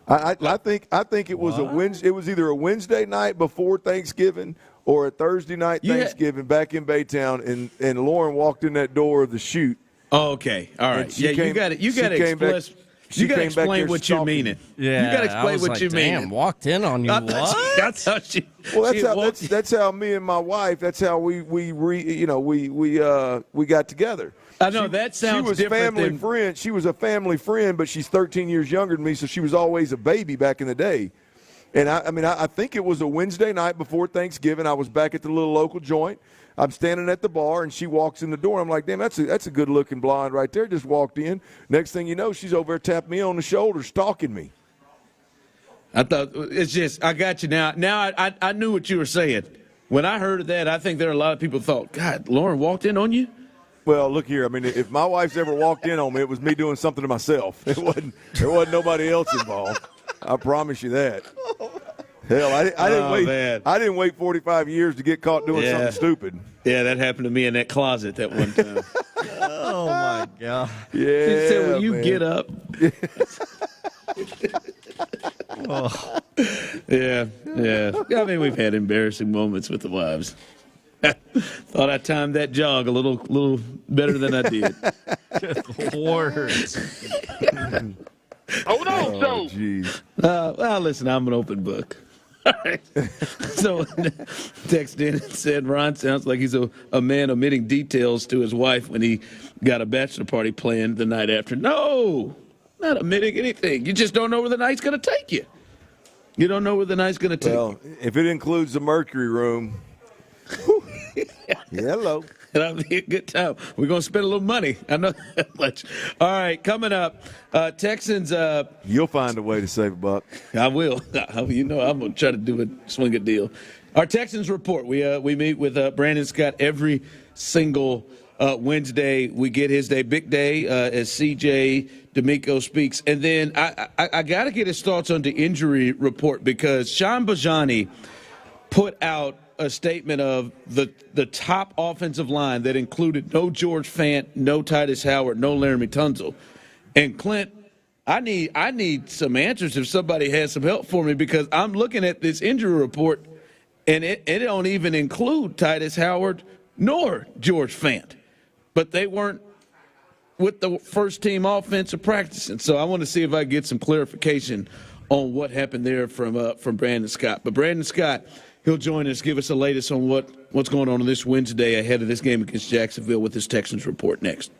I think it was a Wednesday. It was either a Wednesday night before Thanksgiving or a Thursday night Thanksgiving back in Baytown, and Lauren walked in that door of the chute. Oh, okay. All right. Yeah, you got to explain what you mean. Yeah, you got to explain what you mean. Damn, walked in on you. What? That's how she. Well, that's how me and my wife. That's how we got together. I know that sounds different. She was a family friend, but she's 13 years younger than me, so she was always a baby back in the day. And I think it was a Wednesday night before Thanksgiving. I was back at the little local joint. I'm standing at the bar, and she walks in the door. I'm like, damn, that's a good-looking blonde right there. Just walked in. Next thing you know, she's over there tapping me on the shoulder, stalking me. I thought it's just I got you now. Now I knew what you were saying. When I heard of that, I think there are a lot of people thought, God, Lauren walked in on you? Well, look here. I mean, if my wife's ever walked in on me, it was me doing something to myself. There wasn't nobody else involved. I promise you that. Hell, I didn't wait 45 years to get caught doing something stupid. Yeah, that happened to me in that closet that one time. Oh my God! Yeah, she said, "Will you get up?" Oh. Yeah. I mean, we've had embarrassing moments with the wives. Thought I timed that jog a little better than I did. Good Lord. Hold on, oh, jeez. Well, listen, I'm an open book. All right. So, text in and said, Ron sounds like he's a man omitting details to his wife when he got a bachelor party planned the night after. No, not omitting anything. You just don't know where the night's going to take you. You don't know where the night's going to take you. Well, if it includes the Mercury Room, hello. That'll be a good time. We're going to spend a little money. I know that much. All right, coming up, Texans. You'll find a way to save a buck. I will. You know, I'm going to try to swing a deal. Our Texans report. We meet with Brandon Scott every single Wednesday. We get his day, big day, as CJ D'Amico speaks. And then I got to get his thoughts on the injury report because Sean Bajani put out a statement of the top offensive line that included no George Fant, no Titus Howard, no Laramie Tunsil. And Clint, I need some answers if somebody has some help for me because I'm looking at this injury report and it don't even include Titus Howard nor George Fant. But they weren't with the first team offensive practicing. So I want to see if I can get some clarification on what happened there from Brandon Scott. But Brandon Scott, he'll join us, give us the latest on what's going on this Wednesday ahead of this game against Jacksonville with his Texans report next.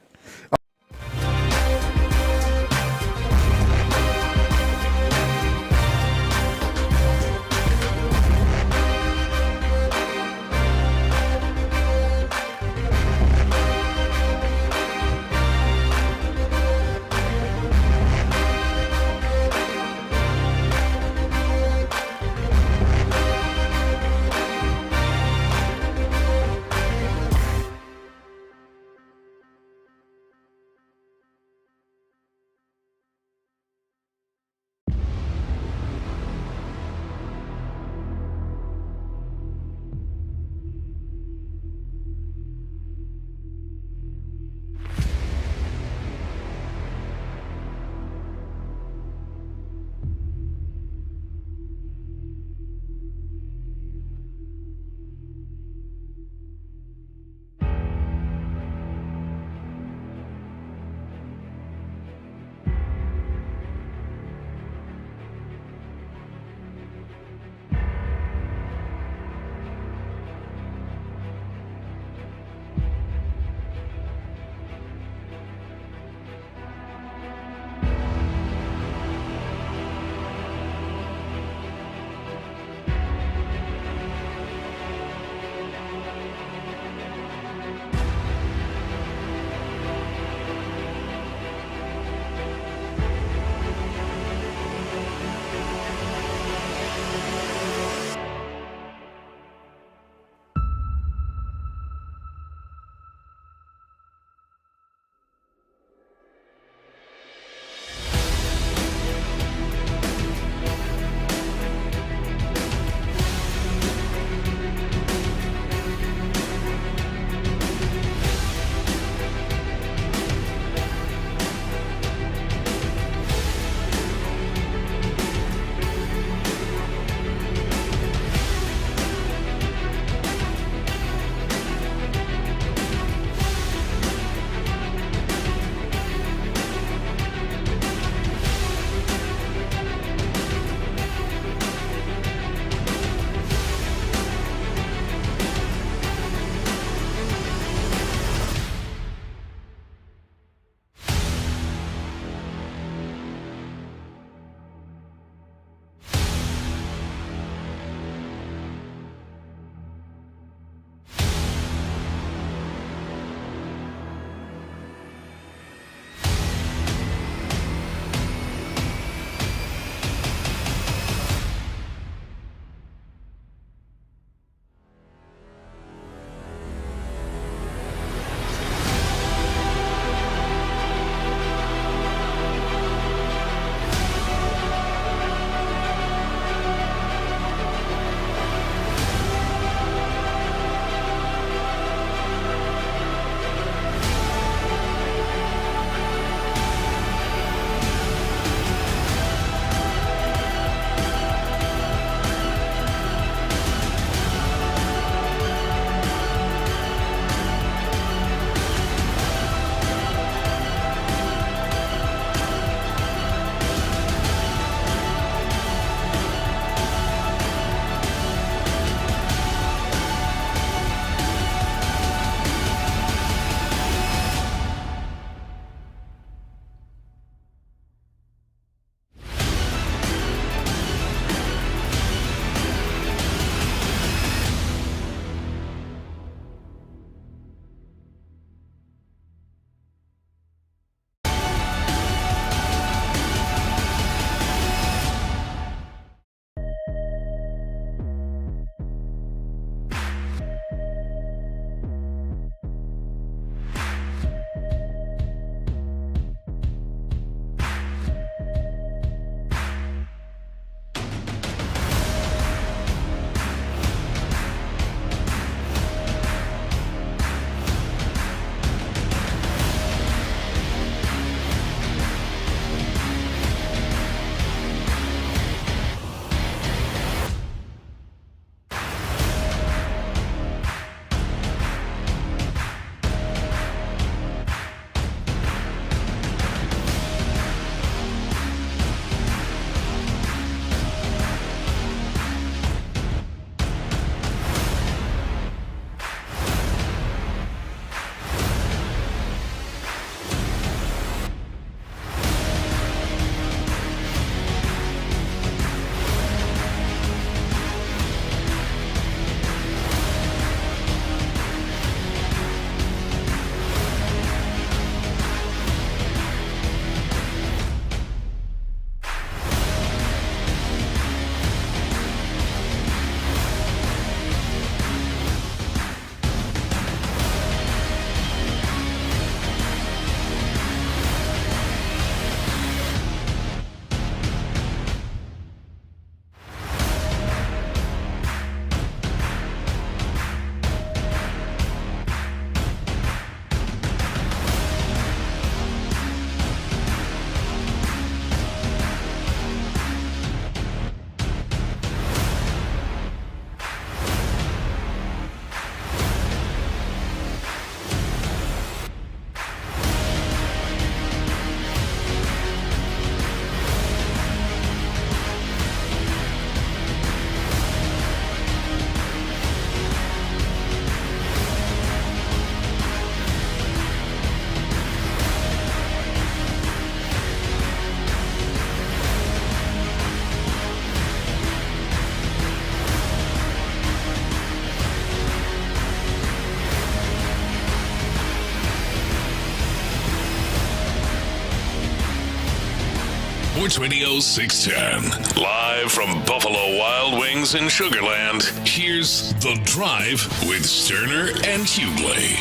Sports Radio 610. Live from Buffalo Wild Wings in Sugar Land, here's The Drive with Stoerner and Hughley.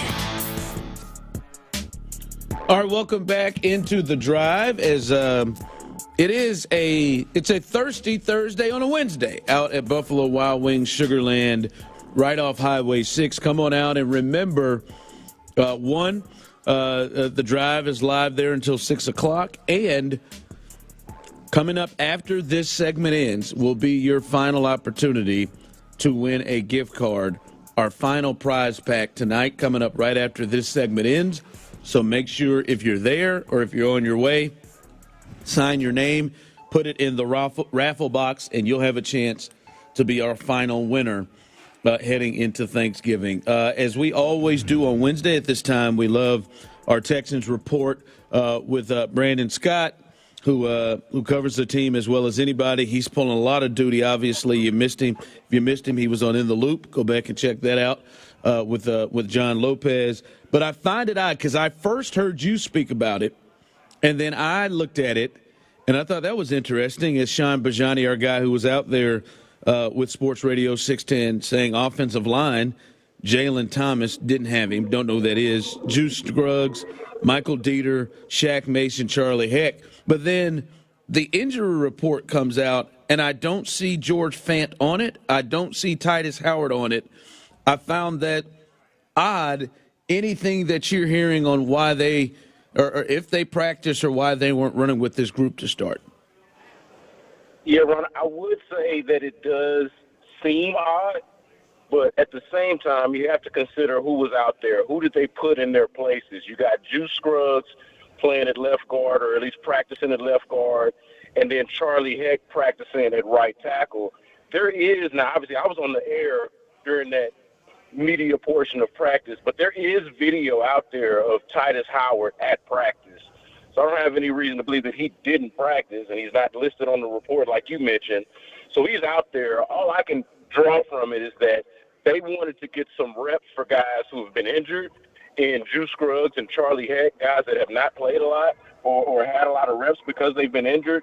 All right, welcome back into The Drive as it's a thirsty Thursday on a Wednesday out at Buffalo Wild Wings Sugar Land right off Highway 6. Come on out and remember, The Drive is live there until 6 o'clock, and coming up after this segment ends will be your final opportunity to win a gift card. Our final prize pack tonight coming up right after this segment ends. So make sure if you're there or if you're on your way, sign your name, put it in the raffle box, and you'll have a chance to be our final winner heading into Thanksgiving. As we always do on Wednesday at this time, we love our Texans report with Brandon Scott, who covers the team as well as anybody. He's pulling a lot of duty. Obviously, you missed him. If you missed him, he was on In the Loop. Go back and check that out with John Lopez. But I find it odd because I first heard you speak about it, and then I looked at it, and I thought that was interesting. As Sean Bajani, our guy who was out there with Sports Radio 610, saying offensive line, Jalen Thomas didn't have him. Don't know who that is. Juice Scruggs, Michael Dieter, Shaq Mason, Charlie Heck. But then the injury report comes out, and I don't see George Fant on it. I don't see Titus Howard on it. I found that odd. Anything that you're hearing on why they or if they practice or why they weren't running with this group to start? Yeah, Ron, I would say that it does seem odd, but at the same time, you have to consider who was out there. Who did they put in their places? You got Juice Scruggs playing at left guard, or at least practicing at left guard, and then Charlie Heck practicing at right tackle. There is, now obviously I was on the air during that media portion of practice, but there is video out there of Titus Howard at practice. So I don't have any reason to believe that he didn't practice, and he's not listed on the report like you mentioned. So he's out there. All I can draw from it is that they wanted to get some reps for guys who have been injured, and Juice Scruggs and Charlie Heck, guys that have not played a lot or had a lot of reps because they've been injured.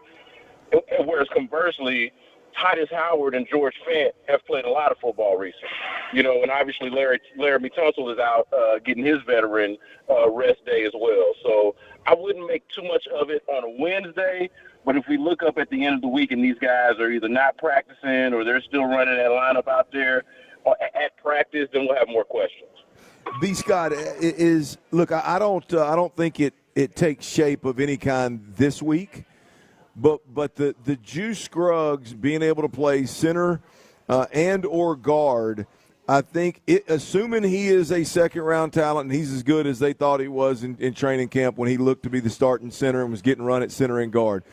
Whereas conversely, Titus Howard and George Fant have played a lot of football recently. You know, and obviously Laramie Tunsil is out getting his veteran rest day as well. So I wouldn't make too much of it on a Wednesday, but if we look up at the end of the week and these guys are either not practicing or they're still running that lineup out there at practice, then we'll have more questions. B. Scott, I don't think it takes shape of any kind this week. But the Juice Scruggs being able to play center and or guard, I think, assuming he is a second-round talent and he's as good as they thought he was in training camp when he looked to be the starting center and was getting run at center and guard,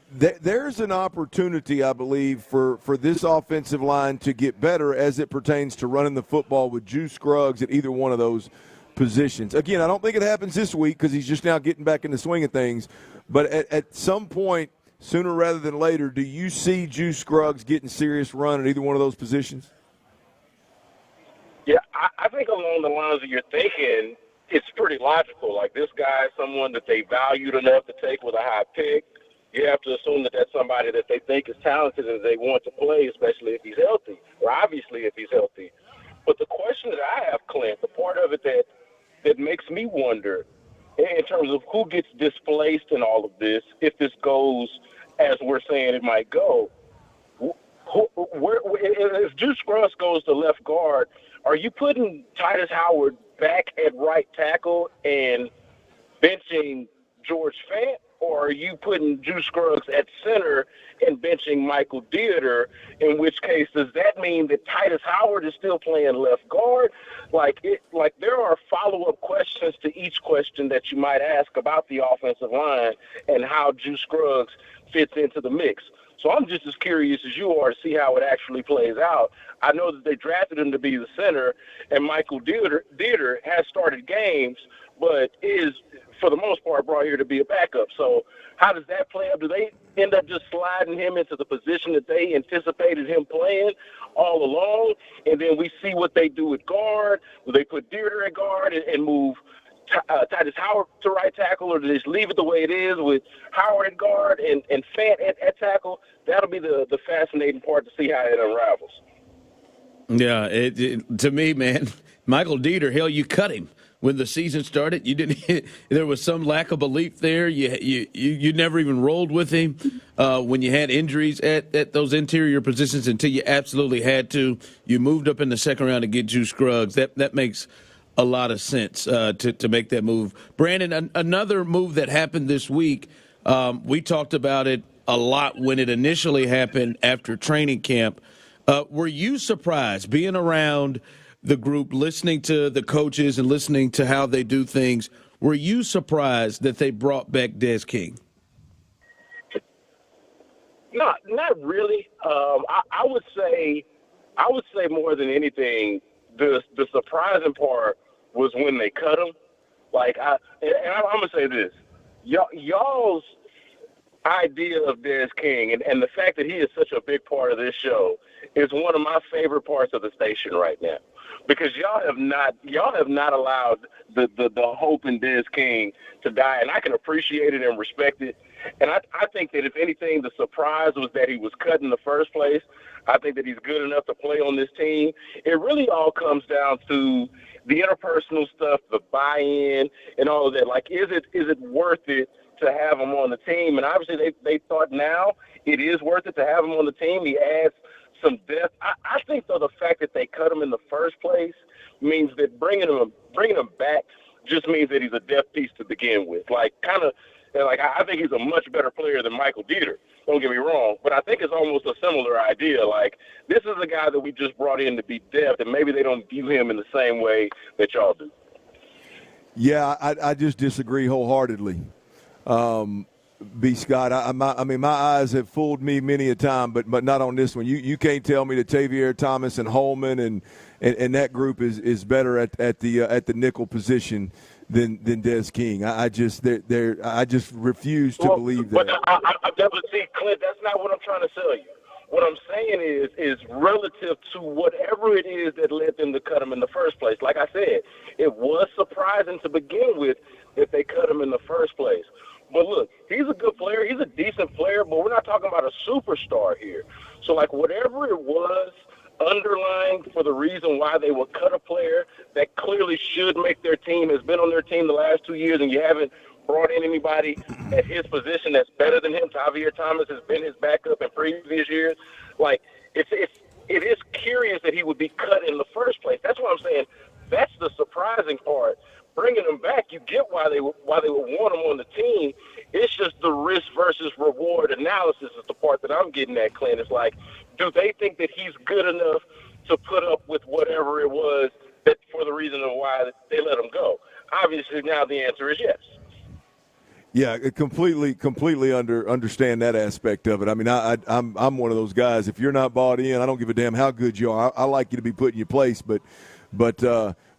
there's an opportunity, I believe, for this offensive line to get better as it pertains to running the football with Juice Scruggs at either one of those positions. Again, I don't think it happens this week because he's just now getting back in the swing of things. But at some point, sooner rather than later, do you see Juice Scruggs getting serious run at either one of those positions? Yeah, I think along the lines that you're thinking, it's pretty logical. Like, this guy is someone that they valued enough to take with a high pick. You have to assume that that's somebody that they think is talented and they want to play, especially if he's healthy, or obviously if he's healthy. But the question that I have, Clint, the part of it that makes me wonder, in terms of who gets displaced in all of this, if this goes as we're saying it might go, if Juice Scruggs goes to left guard, are you putting Titus Howard back at right tackle and benching George Fant, or are you putting Juice Scruggs at center and benching Michael Dieter, in which case does that mean that Titus Howard is still playing left guard? Like there are follow-up questions to each question that you might ask about the offensive line and how Juice Scruggs fits into the mix. So I'm just as curious as you are to see how it actually plays out. I know that they drafted him to be the center, and Michael Dieter has started games, but is, for the most part, brought here to be a backup. So how does that play out? Do they end up just sliding him into the position that they anticipated him playing all along, and then we see what they do at guard? Will they put Dieter at guard and move Titus Howard to right tackle, or to just leave it the way it is with Howard at guard and Fant at tackle? That'll be the fascinating part to see how it unravels. Yeah, to me, man, Michael Dieter, hell, you cut him when the season started. You didn't. There was some lack of belief there. You never even rolled with him when you had injuries at those interior positions until you absolutely had to. You moved up in the second round to get Juice Scruggs. That makes a lot of sense to make that move. Brandon, another move that happened this week. We talked about it a lot when it initially happened after training camp. Were you surprised being around the group, listening to the coaches and listening to how they do things? Were you surprised that they brought back Dez King? Not really. I would say more than anything, the surprising part was when they cut him. I'm gonna say this, y'all's idea of Dez King and the fact that he is such a big part of this show is one of my favorite parts of the station right now, because y'all have not allowed the hope in Dez King to die, and I can appreciate it and respect it. And I think that if anything, the surprise was that he was cut in the first place. I think that he's good enough to play on this team. It really all comes down to the interpersonal stuff, the buy-in, and all of that. Like, is it worth it to have him on the team? And obviously they thought now it is worth it to have him on the team. He adds some depth. I think, though, the fact that they cut him in the first place means that bringing him back just means that he's a depth piece to begin with. I think he's a much better player than Michael Dieter. Don't get me wrong, but I think it's almost a similar idea. Like, this is a guy that we just brought in to be depth, and maybe they don't view him in the same way that y'all do. Yeah, I just disagree wholeheartedly. B. Scott, I mean, my eyes have fooled me many a time, but not on this one. You can't tell me that Tavier Thomas and Holman and that group is better at the nickel position than Dez King. I just refuse to believe that. But I definitely see, Clint. That's not what I'm trying to tell you. What I'm saying is relative to whatever it is that led them to cut him in the first place. Like I said, it was surprising to begin with that they cut him in the first place. But look, he's a good player. He's a decent player, but we're not talking about a superstar here. So, whatever it was underlying for the reason why they would cut a player that clearly should make their team, has been on their team the last 2 years, and you haven't brought in anybody at his position that's better than him. Tavier Thomas has been his backup in previous years. It is curious that he would be cut in the first place. That's what I'm saying. That's the surprising part. Bringing him back, you get why they would want him on the team. It's just the risk versus reward analysis is the part that I'm getting at, Clint. It's like, do they think that he's good enough to put up with whatever it was that for the reason of why they let him go? Obviously, now the answer is yes. Yeah, completely understand that aspect of it. I mean, I'm one of those guys. If you're not bought in, I don't give a damn how good you are. I like you to be put in your place, but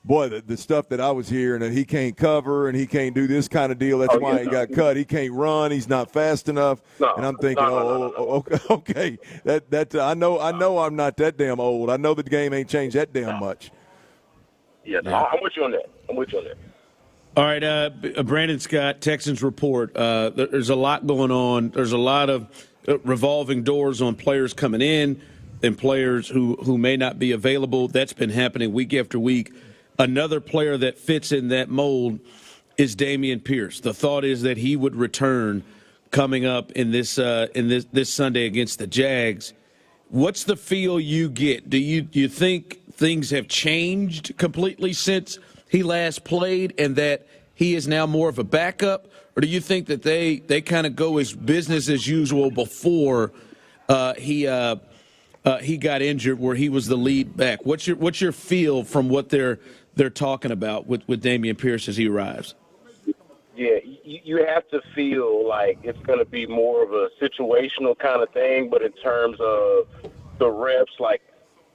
boy, the stuff that I was hearing, that he can't cover and he can't do this kind of deal. That's why he got cut. He can't run. He's not fast enough. And I'm thinking, okay. That I know I'm not that damn old. I know the game ain't changed that damn much. Yeah, I'm with you on that. All right, Brandon Scott, Texans Report. There's a lot going on. There's a lot of revolving doors on players coming in and players who may not be available. That's been happening week after week. Another player that fits in that mold is Dameon Pierce. The thought is that he would return coming up in this Sunday against the Jags. What's the feel you get? Do you think things have changed completely since he last played and that he is now more of a backup? Or do you think that they kind of go as business as usual before he got injured where he was the lead back? What's your feel from what they're talking about with Dameon Pierce as he arrives? Yeah, you have to feel like it's going to be more of a situational kind of thing, but in terms of the reps,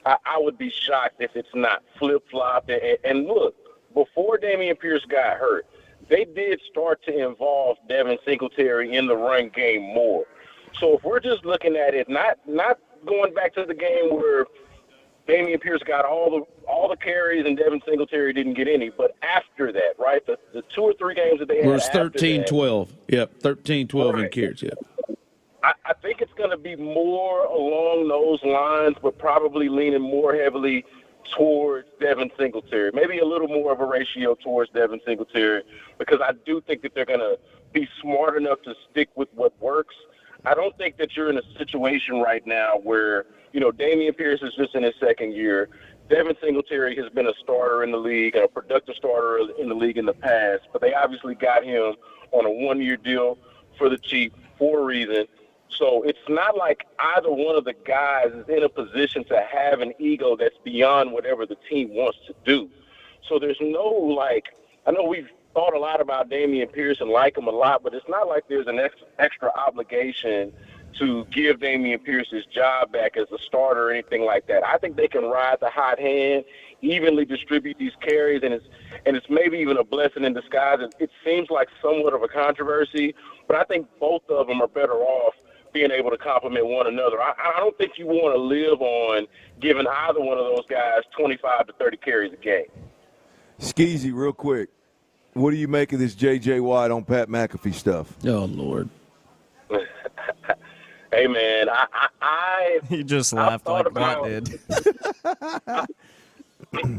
I would be shocked if it's not flip-flopped. And look, before Dameon Pierce got hurt, they did start to involve Devin Singletary in the run game more. So if we're just looking at it, not going back to the game where Dameon Pierce got all the carries and Devin Singletary didn't get any. But after that, right, the 2 or 3 games that they had, it was 13-12. Yep, 13-12 in carries. Yep. I think it's going to be more along those lines, but probably leaning more heavily towards Devin Singletary. Maybe a little more of a ratio towards Devin Singletary, because I do think that they're going to be smart enough to stick with what works. I don't think that you're in a situation right now where, Dameon Pierce is just in his second year. Devin Singletary has been a starter in the league and a productive starter in the league in the past, but they obviously got him on a 1-year deal for the cheap for a reason. So it's not like either one of the guys is in a position to have an ego that's beyond whatever the team wants to do. So there's no, I know we've thought a lot about Dameon Pierce and like him a lot, but it's not like there's an extra obligation to give Dameon Pierce his job back as a starter or anything like that. I think they can ride the hot hand, evenly distribute these carries, and it's maybe even a blessing in disguise. It seems like somewhat of a controversy, but I think both of them are better off being able to complement one another. I don't think you want to live on giving either one of those guys 25 to 30 carries a game. Skeezy, real quick, what do you make of this J.J. Watt on Pat McAfee stuff? Oh, Lord. Hey, man, You just laughed like Watt did.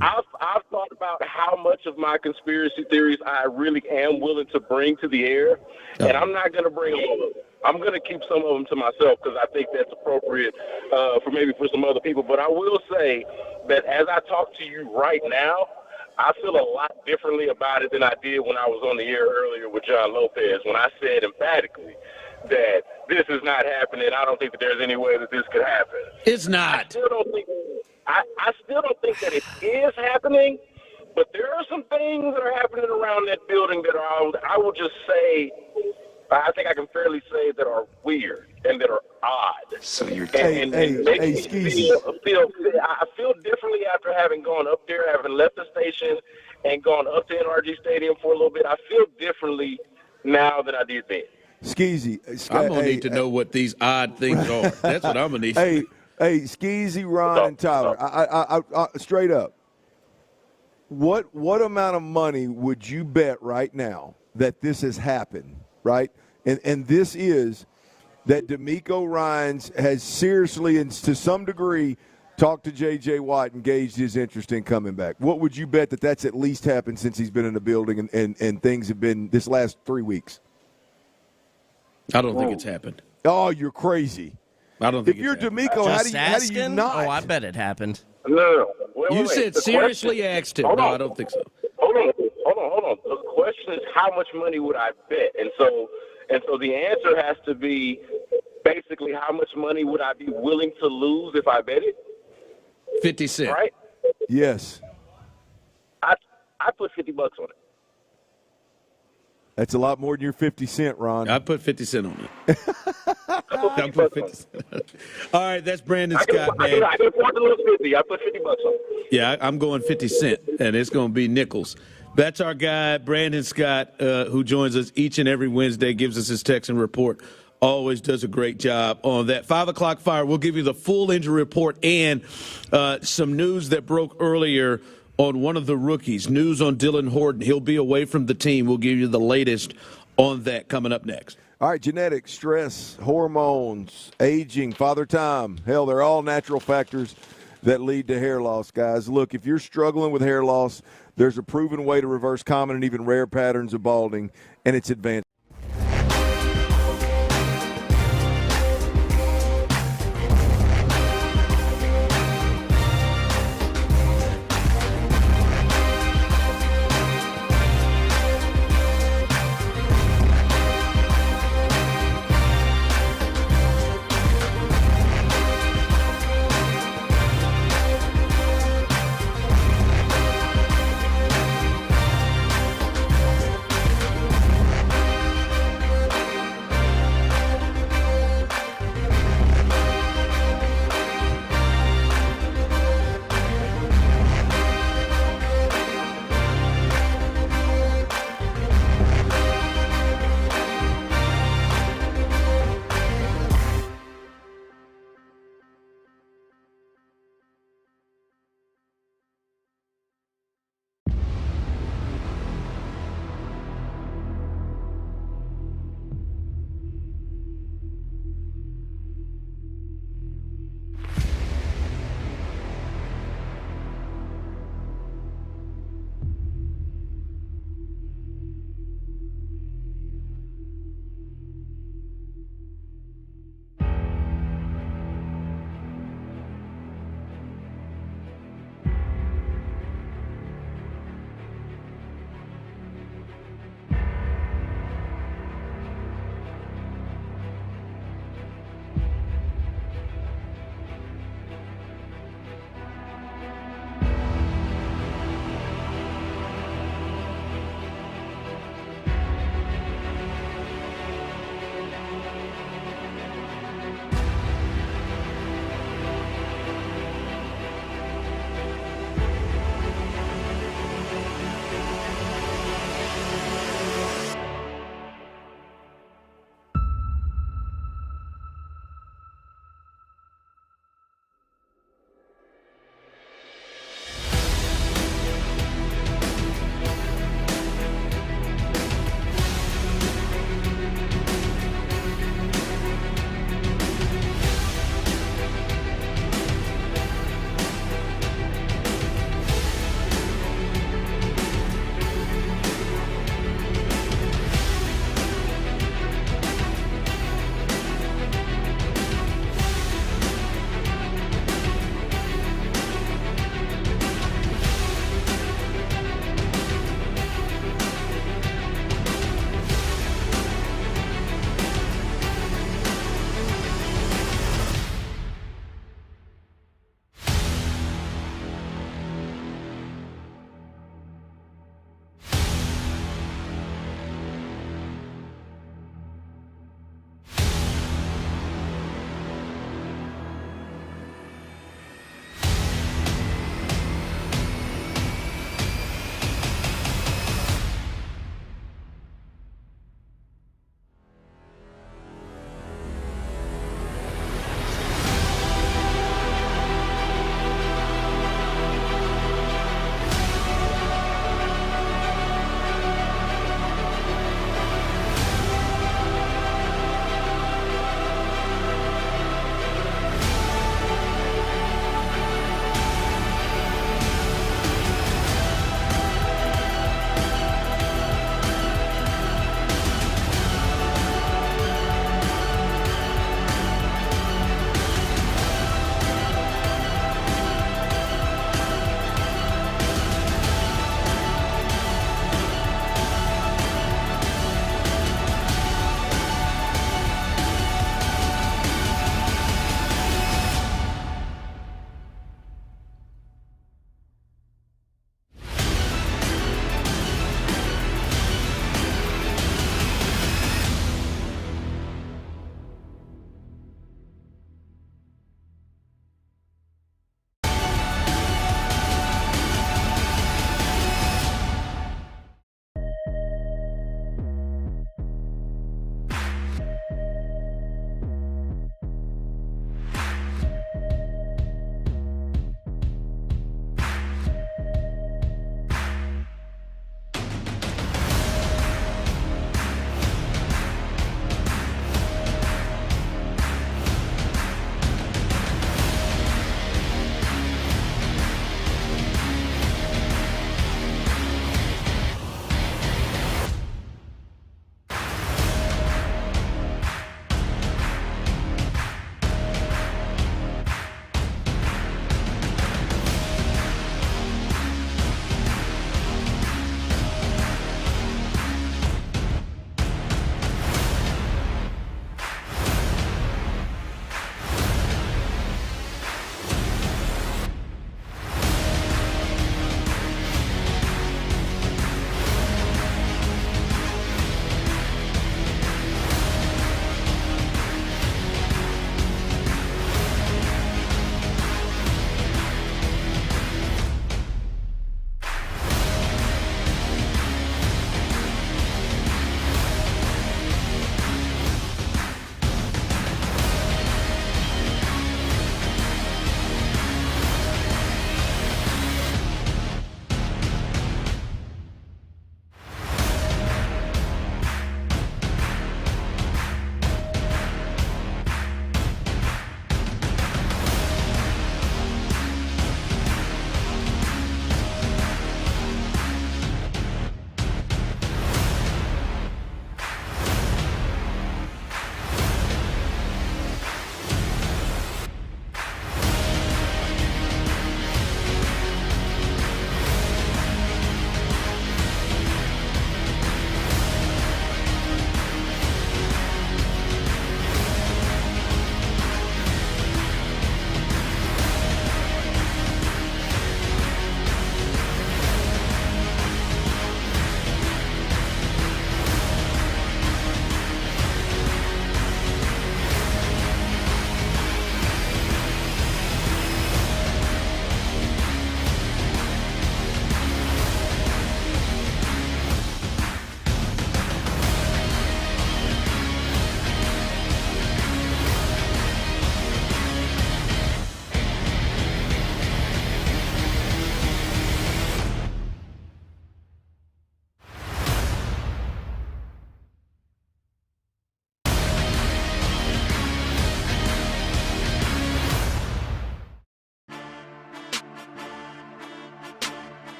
I've thought about how much of my conspiracy theories I really am willing to bring to the air, and I'm not going to bring all of them. I'm going to keep some of them to myself because I think that's appropriate for some other people. But I will say that as I talk to you right now, I feel a lot differently about it than I did when I was on the air earlier with John Lopez, when I said emphatically that this is not happening. I don't think that there's any way that this could happen. It's not. I still don't think that it is happening, but there are some things that are happening around that building that I will just say, I think I can fairly say that are weird and that are odd. So you're I feel differently after having gone up there, having left the station and gone up to NRG Stadium for a little bit. I feel differently now than I did then. Skeezy, I'm going to need to know what these odd things are. That's what I'm going to need to know. Hey, Skeezy, Ron, and Tyler, I straight up, what amount of money would you bet right now that this has happened, right? And this is that DeMeco Ryans has seriously and to some degree talked to J.J. Watt and gauged his interest in coming back. What would you bet that that's at least happened since he's been in the building and things have been this last 3 weeks? I don't think it's happened. Oh, you're crazy. I don't think if you're DeMeco, how do you not? Oh, I bet it happened. No. You said seriously asked him. No, I don't think so. Hold on. The question is, how much money would I bet? And so the answer has to be basically how much money would I be willing to lose if I bet it? 50 cents. Right? Yes. I put $50 on it. That's a lot more than your 50 cent, Ron. I put 50 cent on it. I put 50 cent. All right, that's Brandon Scott, man. I can afford to lose 50. I put $50 on it. Yeah, I'm going 50 cent, and it's going to be nickels. That's our guy, Brandon Scott, who joins us each and every Wednesday, gives us his Texan report. Always does a great job on that. 5 o'clock fire, we'll give you the full injury report and some news that broke earlier on one of the rookies. News on Dylan Horton. He'll be away from the team. We'll give you the latest on that coming up next. All right, genetics, stress, hormones, aging, father time. Hell, they're all natural factors that lead to hair loss, guys. Look, if you're struggling with hair loss, there's a proven way to reverse common and even rare patterns of balding, and it's advanced.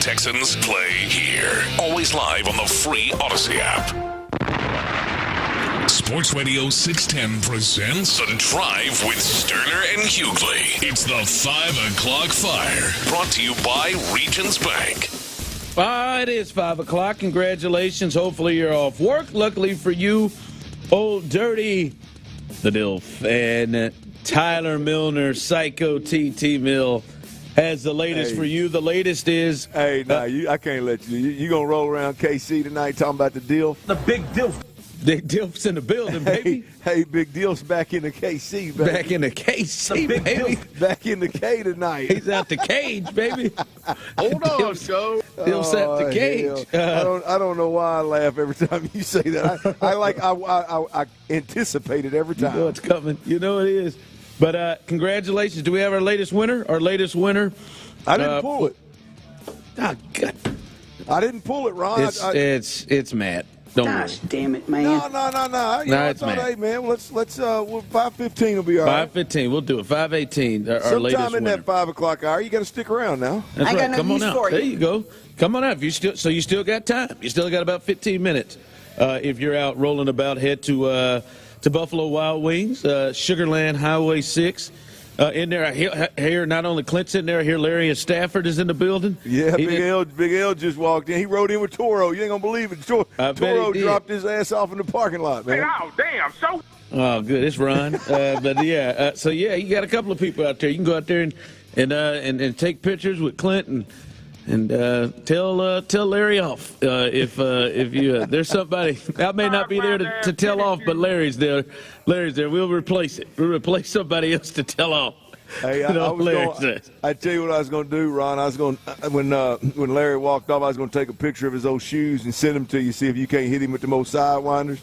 Texans play here. Always live on the free Odyssey app. Sports Radio 610 presents The Drive with Stoerner and Hughley. It's the 5 o'clock fire. Brought to you by Regions Bank. It is 5 o'clock. Congratulations. Hopefully you're off work. Luckily for you, Old Dirty, the DILF, and Tyler Milner, Psycho TT Mill, has the latest for you. The latest is... Hey, I can't let you. You going to roll around KC tonight talking about the DILF? The big DILF. Big DILF's in the building, baby. Hey, Big DILF's back in the KC, baby. Back in the KC, baby. Back in the K tonight. He's out the cage, baby. Hold on, Joe. DILF's out the cage. I don't know why I laugh every time you say that. I anticipate it every time. You know it's coming. You know it is. But congratulations. Do we have our latest winner? Our latest winner. I didn't pull it. Oh, God. I didn't pull it, Ron. It's Matt. Don't worry. Damn it, man. No. It's Matt. Hey, man, let's 5:15 will be all right. 5:15. We'll do it. 5:18. Our latest winner. Sometime in that 5 o'clock hour, you got to stick around now. That's I right. got no Come on use out. for you. There you go. Come on out. You still got time. You still got about 15 minutes. If you're out rolling about, head to Buffalo Wild Wings, Sugarland Highway 6. In there, I hear not only Clint's in there, I hear Larry and Stafford is in the building. Yeah, Big L just walked in. He rode in with Toro. You ain't going to believe it. Toro dropped his ass off in the parking lot, man. Oh, damn. So. Oh, good. It's Ron. So you got a couple of people out there. You can go out there and take pictures with Clint and tell Larry off if you there's somebody. I may not be there to tell off, but Larry's there. We'll replace it. We'll replace somebody else to tell off. Hey, I tell you what I was going to do, Ron. I was going when Larry walked off, I was going to take a picture of his old shoes and send them to you. See if you can't hit him with the most sidewinders.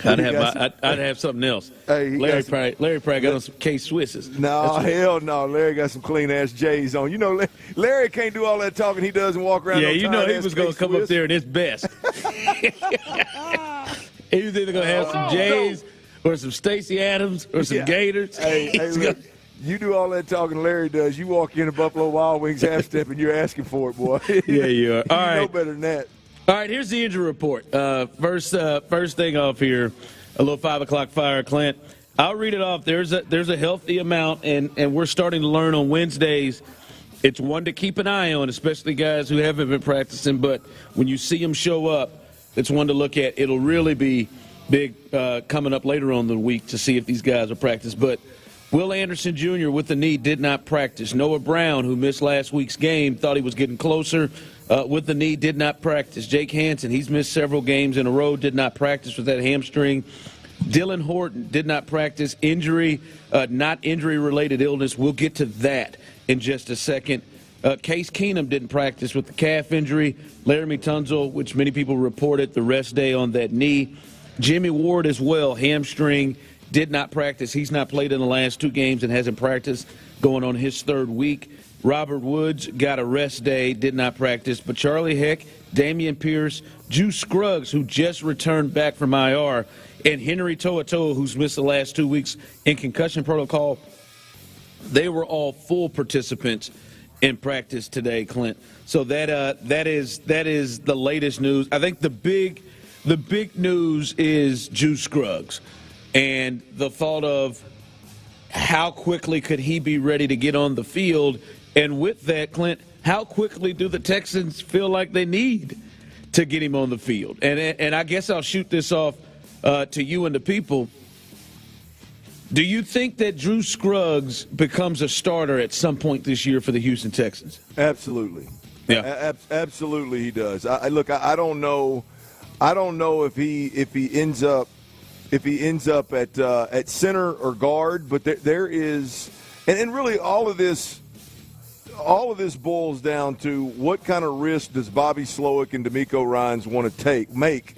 I'd have something else. Hey, Larry probably got on some K-Swisses. No, hell no. Larry got some clean-ass J's on. You know, Larry can't do all that talking he does and walk around. Yeah, you know he was going to come up there in his best. He was either going to have some J's or some Stacey Adams or some Gators. Hey, look, you do all that talking Larry does. You walk into Buffalo Wild Wings half-step and you're asking for it, boy. Yeah, you are. All right. You know better than that. All right, here's the injury report. First thing off here, a little 5 o'clock fire, Clint. I'll read it off. There's a healthy amount, and we're starting to learn on Wednesdays. It's one to keep an eye on, especially guys who haven't been practicing. But when you see them show up, it's one to look at. It'll really be big coming up later on in the week to see if these guys are practiced. But Will Anderson Jr. with the knee did not practice. Noah Brown, who missed last week's game, thought he was getting closer. With the knee, did not practice. Jake Hansen, he's missed several games in a row, did not practice with that hamstring. Dylan Horton did not practice. Injury, not injury-related illness. We'll get to that in just a second. Case Keenum didn't practice with the calf injury. Laramie Tunzel, which many people reported the rest day on that knee. Jimmy Ward as well, hamstring, did not practice. He's not played in the last 2 games and hasn't practiced, going on his 3rd week. Robert Woods got a rest day, did not practice. But Charlie Heck, Damian Pierce, Juice Scruggs, who just returned back from IR, and Henry To'oTo'o, who's missed the last 2 weeks in concussion protocol, they were all full participants in practice today, Clint. So that is the latest news. I think the big news is Juice Scruggs and the thought of how quickly could he be ready to get on the field. And with that, Clint, how quickly do the Texans feel like they need to get him on the field? And I guess I'll shoot this off to you and the people. Do you think that Drew Scruggs becomes a starter at some point this year for the Houston Texans? Absolutely. Yeah. Absolutely he does. I don't know if he ends up at center or guard, but there is, and really all of this boils down to what kind of risk does Bobby Slowick and D'Amico Ryans want to make,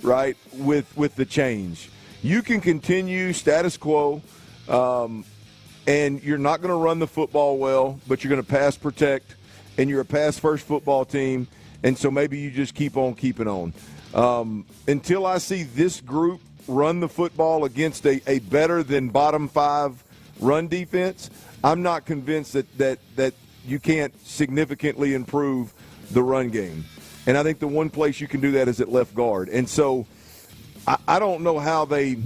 right, with the change. You can continue status quo, and you're not going to run the football well, but you're going to pass protect, and you're a pass-first football team, and so maybe you just keep on keeping on. Until I see this group run the football against a better than bottom 5 run defense, I'm not convinced that you can't significantly improve the run game. And I think the one place you can do that is at left guard. And so I don't know how they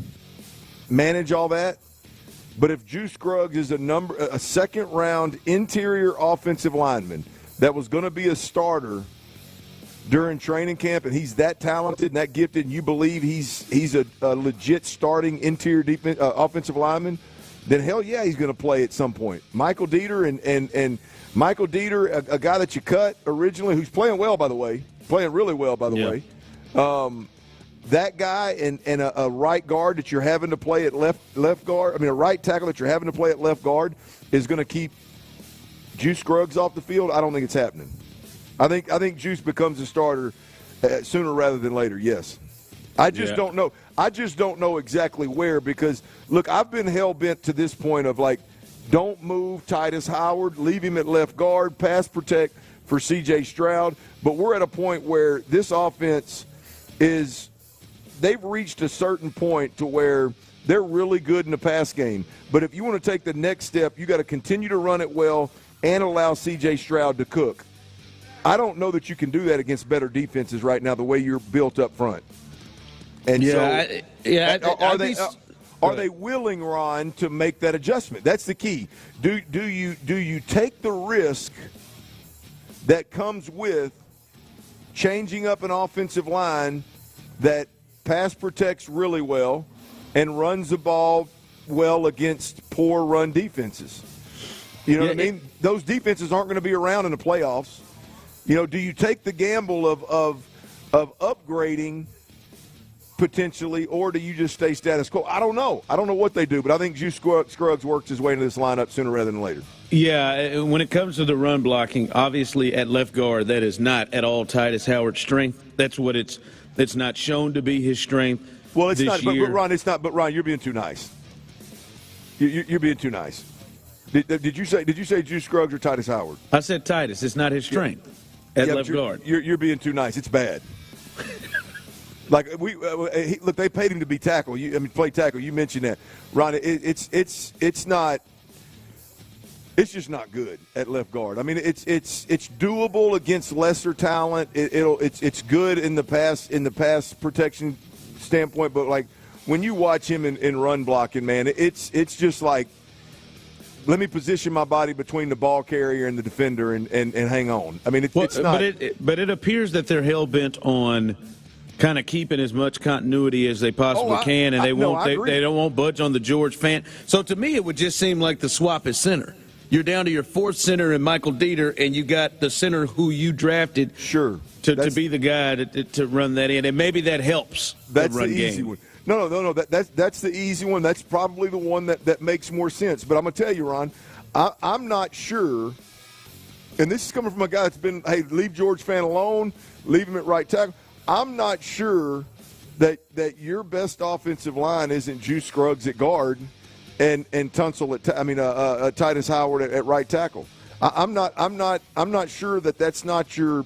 manage all that, but if Juice Scruggs is a second-round interior offensive lineman that was going to be a starter during training camp, and he's that talented and that gifted, and you believe he's a legit starting interior offensive lineman, then hell yeah, he's going to play at some point. Michael Dieter and Michael Dieter, a guy that you cut originally, who's playing well, by the way, playing really well, by the way. That guy and a right guard that you're having to play at left guard, a right tackle that you're having to play at left guard is going to keep Juice Scruggs off the field. I don't think it's happening. I think Juice becomes a starter sooner rather than later, yes. I just don't know. I just don't know exactly where because, look, I've been hell-bent to this point of, like, don't move Titus Howard, leave him at left guard, pass protect for C.J. Stroud. But we're at a point where this offense is – they've reached a certain point to where they're really good in the pass game. But if you want to take the next step, you got to continue to run it well and allow C.J. Stroud to cook. I don't know that you can do that against better defenses right now the way you're built up front. And are they willing, Ron, to make that adjustment? That's the key. Do you take the risk that comes with changing up an offensive line that pass protects really well and runs the ball well against poor run defenses? You know what I mean? Those defenses aren't going to be around in the playoffs. You know, do you take the gamble of upgrading potentially, or do you just stay status quo? I don't know. I don't know what they do, but I think Juice Scruggs works his way into this lineup sooner rather than later. Yeah, when it comes to the run blocking, obviously at left guard, that is not at all Titus Howard's strength. That's what it's not shown to be his strength. Well, it's not. But Ron, it's not. But Ron, you're being too nice. You're being too nice. Did you say Juice Scruggs or Titus Howard? I said Titus. It's not his strength at left guard. You're being too nice. It's bad. Like look, they paid him to be tackle. Play tackle. You mentioned that, Ron. It's not. It's just not good at left guard. I mean, it's doable against lesser talent. It's good in the pass protection standpoint. But like when you watch him in run blocking, man, it's just like, let me position my body between the ball carrier and the defender and hang on. I mean, it's not. But it appears that they're hell bent on kind of keeping as much continuity as they possibly can, and they don't want budge on the George Fant. So to me, it would just seem like the swap is center. You're down to your fourth center in Michael Dieter, and you got the center who you drafted to be the guy to run that in, and maybe that helps. That's the run easy game. one. No. That's the easy one. That's probably the one that makes more sense. But I'm going to tell you, Ron, I'm not sure, and this is coming from a guy that's been, hey, leave George Fant alone, leave him at right tackle. I'm not sure that your best offensive line isn't Juice Scruggs at guard and Tunsil at Titus Howard at right tackle. I'm not sure that's not your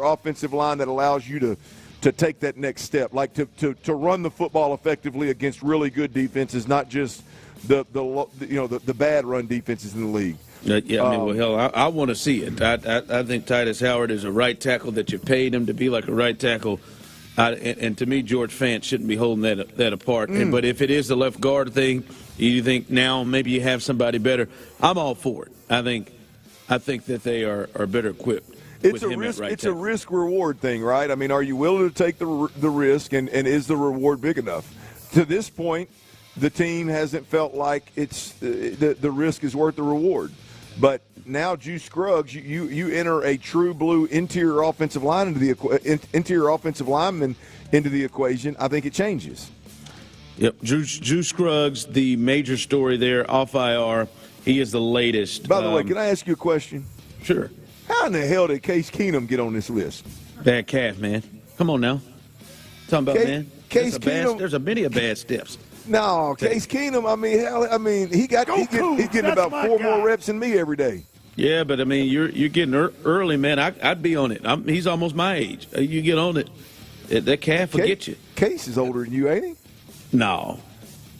offensive line that allows you to take that next step, like to run the football effectively against really good defenses, not just the bad run defenses in the league. I want to see it. I think Titus Howard is a right tackle that you paid him to be like a right tackle. And to me, George Fant shouldn't be holding that apart. But if it is the left guard thing, you think now maybe you have somebody better. I'm all for it. I think that they are better equipped. It's a risk reward thing, right? I mean, are you willing to take the risk, and is the reward big enough? To this point, the team hasn't felt like it's the risk is worth the reward. But now, Juice Scruggs, you enter a true blue interior offensive line interior offensive lineman into the equation. I think it changes. Yep, Juice Scruggs, the major story there, off IR. He is the latest. By the way, can I ask you a question? Sure. How in the hell did Case Keenum get on this list? Bad calf, man. Come on now. Talking about, man. Case Keenum. There's many bad steps. No, Case Keenum. He's getting about 4 more reps than me every day. Yeah, but you're getting early, man. I'd be on it. He's almost my age. You get on it. That calf will get you. Case is older than you, ain't he? No.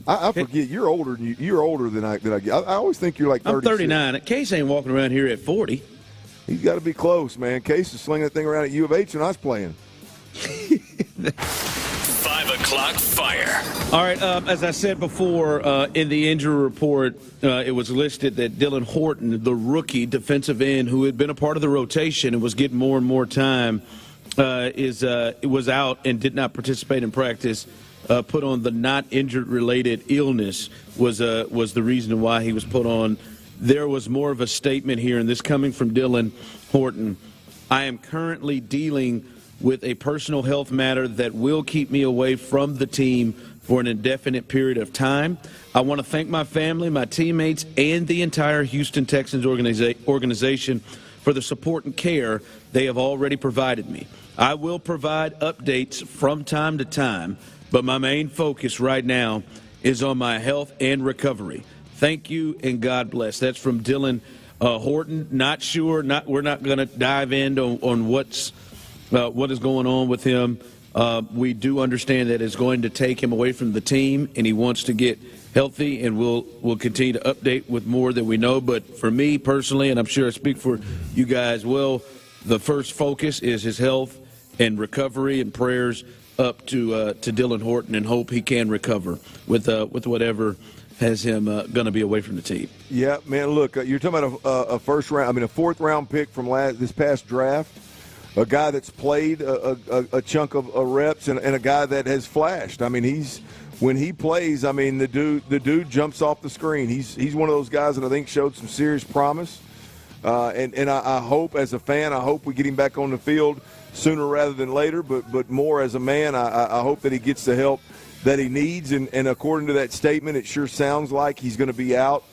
I forget you're older than I get. I always think you're like 36. I'm 39. Case ain't walking around here at 40. He's got to be close, man. Case is slinging that thing around at U of H when I was playing. 5 o'clock fire. All right, as I said before, in the injury report, it was listed that Dylan Horton, the rookie defensive end who had been a part of the rotation and was getting more and more time, was out and did not participate in practice. Put on the not injured related illness was the reason why he was put on. There was more of a statement here, and this coming from Dylan Horton. I am currently dealing with a personal health matter that will keep me away from the team for an indefinite period of time. I want to thank my family, my teammates, and the entire Houston Texans organization for the support and care they have already provided me. I will provide updates from time to time, but my main focus right now is on my health and recovery. Thank you, and God bless. That's from Dylan Horton. Not sure. We're not going to dive in on what is going on with him. We do understand that it's going to take him away from the team, and he wants to get healthy, and we'll continue to update with more that we know. But for me personally, and I'm sure I speak for you guys, well, the first focus is his health and recovery, and prayers up to Dylan Horton, and hope he can recover with whatever has him going to be away from the team. Yeah, man. Look, you're talking about a fourth round pick from this past draft. A guy that's played a chunk of reps, and a guy that has flashed. I mean, when he plays, I mean, the dude jumps off the screen. He's one of those guys that I think showed some serious promise. And I hope, as a fan, I hope we get him back on the field sooner rather than later. But more as a man, I hope that he gets the help that he needs. And according to that statement, it sure sounds like he's going to be out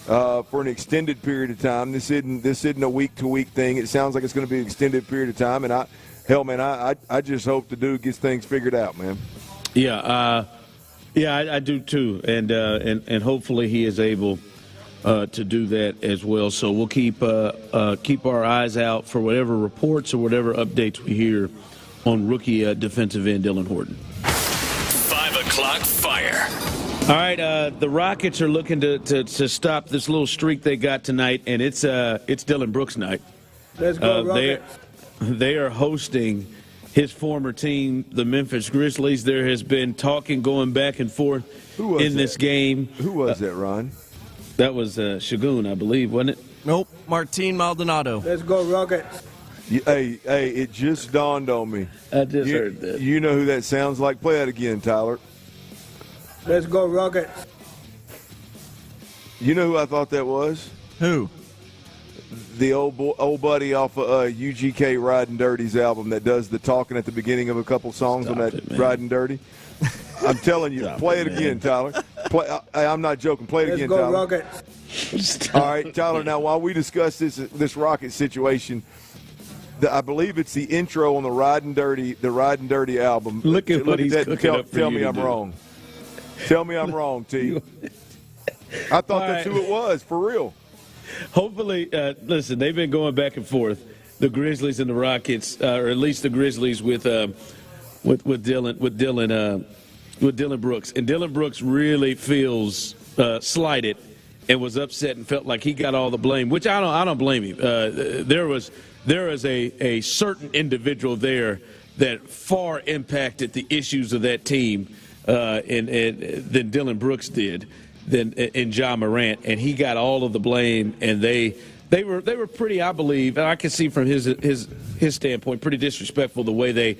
for an extended period of time. This isn't a week-to-week thing. It sounds like it's going to be an extended period of time. And I just hope the dude gets things figured out, man. Yeah, I do too. And hopefully he is able to do that as well. So we'll keep our eyes out for whatever reports or whatever updates we hear on rookie defensive end Dylan Horton. 5 o'clock fire. All right, the Rockets are looking to stop this little streak they got tonight, and it's Dylan Brooks night. Let's go, Rockets. They are hosting his former team, the Memphis Grizzlies. There has been talking going back and forth this game. Who was that, Ron? That was Shagun, I believe, wasn't it? Nope, Martin Maldonado. Let's go, Rockets. Hey, it just dawned on me. I just heard that. You know who that sounds like? Play that again, Tyler. Let's go, Rockets. You know who I thought that was? Who? The old buddy off of UGK Riding Dirty's album that does the talking at the beginning of a couple songs on that Riding Dirty. I'm telling you, play it again, Tyler. I'm not joking. Play it again, Tyler. Let's go, Rockets. All right, Tyler, now while we discuss this Rocket situation, I believe it's the intro on the Riding Dirty album. Look at what he's cooking up for Tell you me to I'm do. wrong. Tell me I'm wrong, T. I thought that's who it was, for real. Hopefully, listen, they've been going back and forth, the Grizzlies and the Rockets, or at least the Grizzlies with Dylan Brooks. And Dylan Brooks really feels slighted and was upset and felt like he got all the blame, which I don't blame him. There was a certain individual there that far impacted the issues of that team than Dylan Brooks did, in John Morant, and he got all of the blame. And they were pretty, I believe, and I can see from his standpoint, pretty disrespectful the way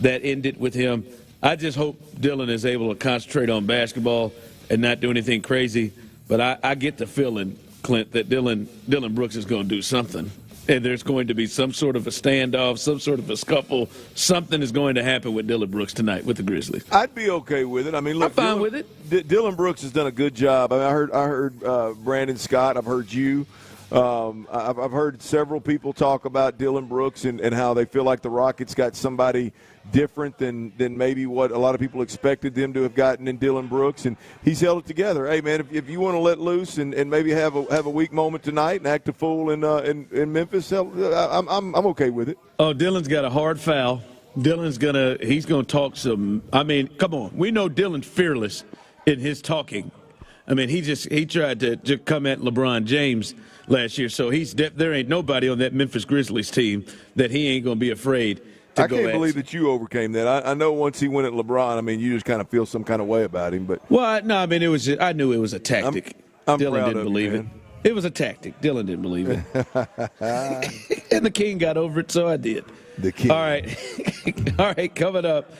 that ended with him. I just hope Dylan is able to concentrate on basketball and not do anything crazy. But I get the feeling, Clint, that Dylan Brooks is going to do something. And there's going to be some sort of a standoff, some sort of a scuffle. Something is going to happen with Dylan Brooks tonight with the Grizzlies. I'd be okay with it. I mean, look, I'm fine with it. Dylan Brooks has done a good job. I mean, I heard Brandon Scott. I've heard you. I've heard several people talk about Dylan Brooks and how they feel like the Rockets got somebody different than maybe what a lot of people expected them to have gotten in Dylan Brooks, and he's held it together. Hey, man, if you want to let loose and maybe have a weak moment tonight and act a fool in Memphis, I'm okay with it. Oh, Dylan's got a hard foul. He's gonna talk some. I mean, come on, we know Dylan's fearless in his talking. I mean, he tried to come at LeBron James last year, so there ain't nobody on that Memphis Grizzlies team that he ain't going to be afraid to go at. I can't believe that you overcame that. I know once he went at LeBron, I mean, you just kind of feel some kind of way about him. But no, I mean, I knew it was a tactic. I'm Dylan proud didn't of believe you, it. It was a tactic. Dylan didn't believe it. And the King got over it, so I did. The King. All right, coming up.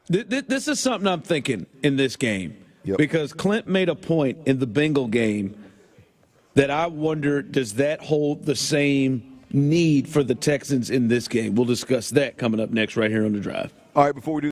This is something I'm thinking in this game. Yep. Because Clint made a point in the Bengal game that I wonder, does that hold the same need for the Texans in this game? We'll discuss that coming up next right here on The Drive. All right, before we do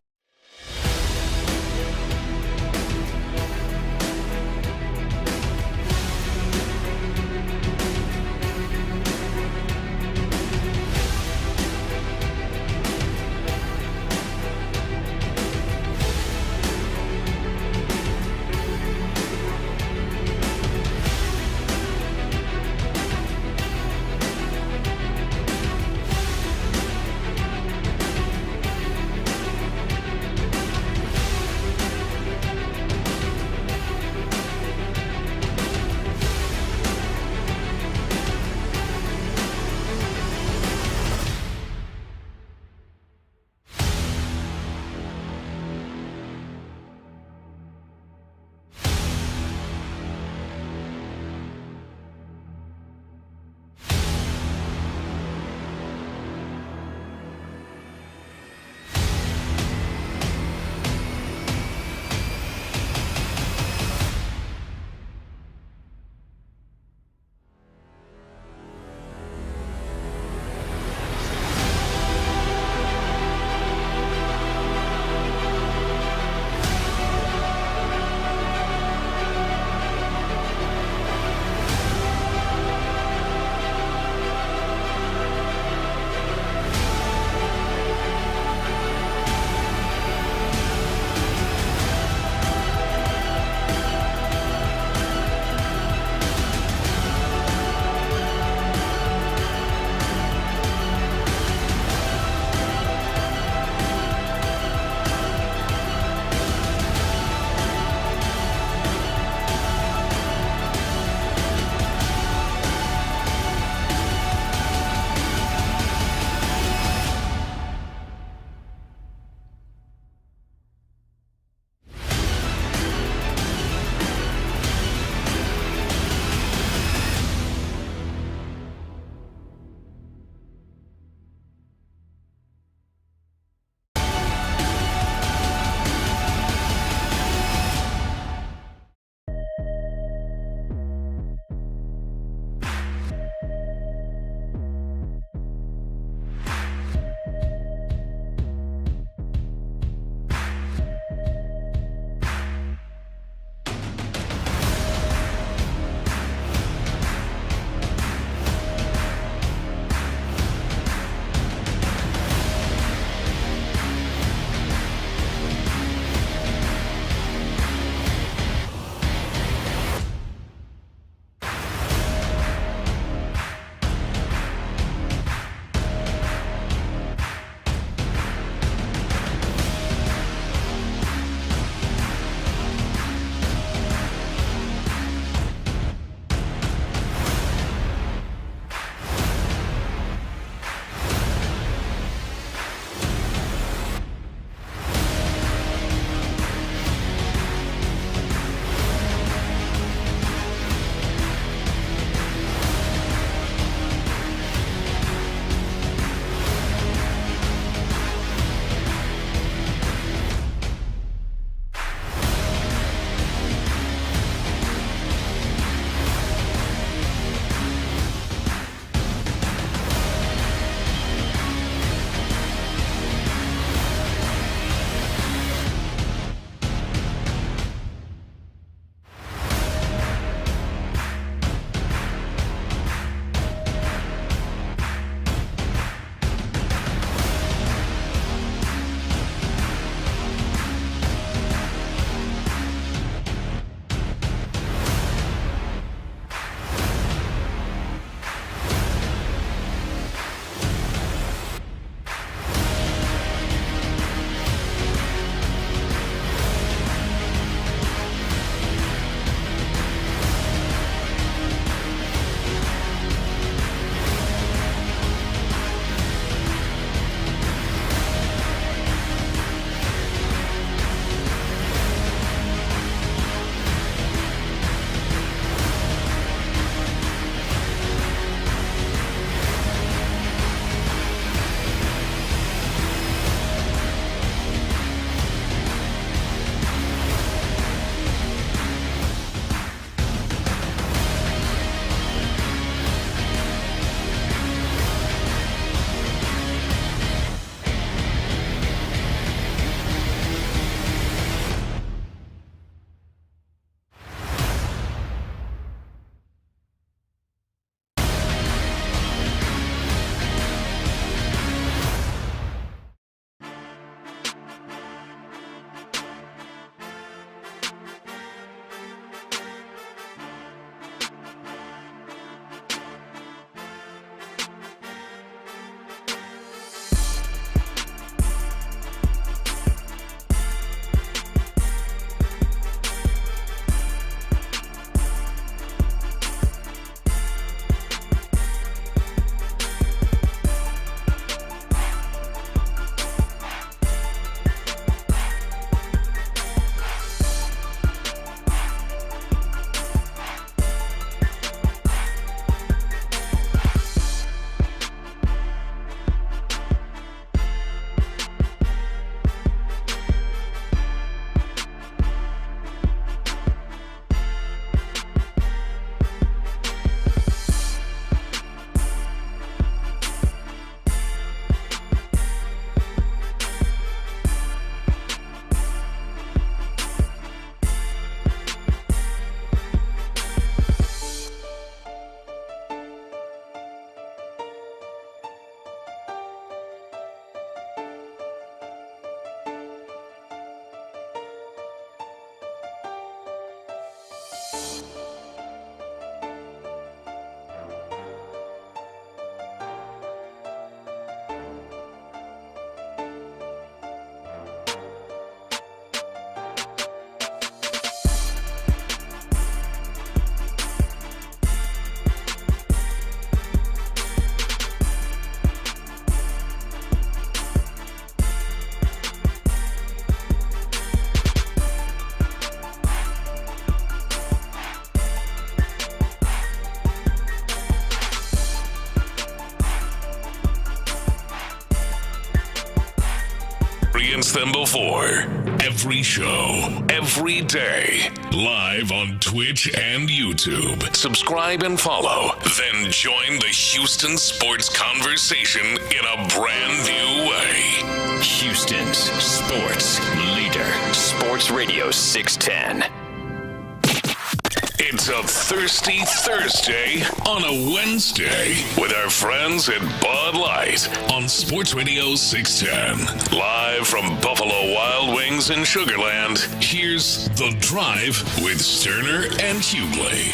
them before. Every show, every day, live on Twitch and YouTube. Subscribe and follow, then join the Houston sports conversation in a brand new way. Houston's sports leader, Sports Radio 610. It's a Thirsty Thursday on a Wednesday with our friends at Bud Light on Sports Radio 610. Live from Buffalo Wild Wings in Sugar Land, here's The Drive with Stoerner and Hughley.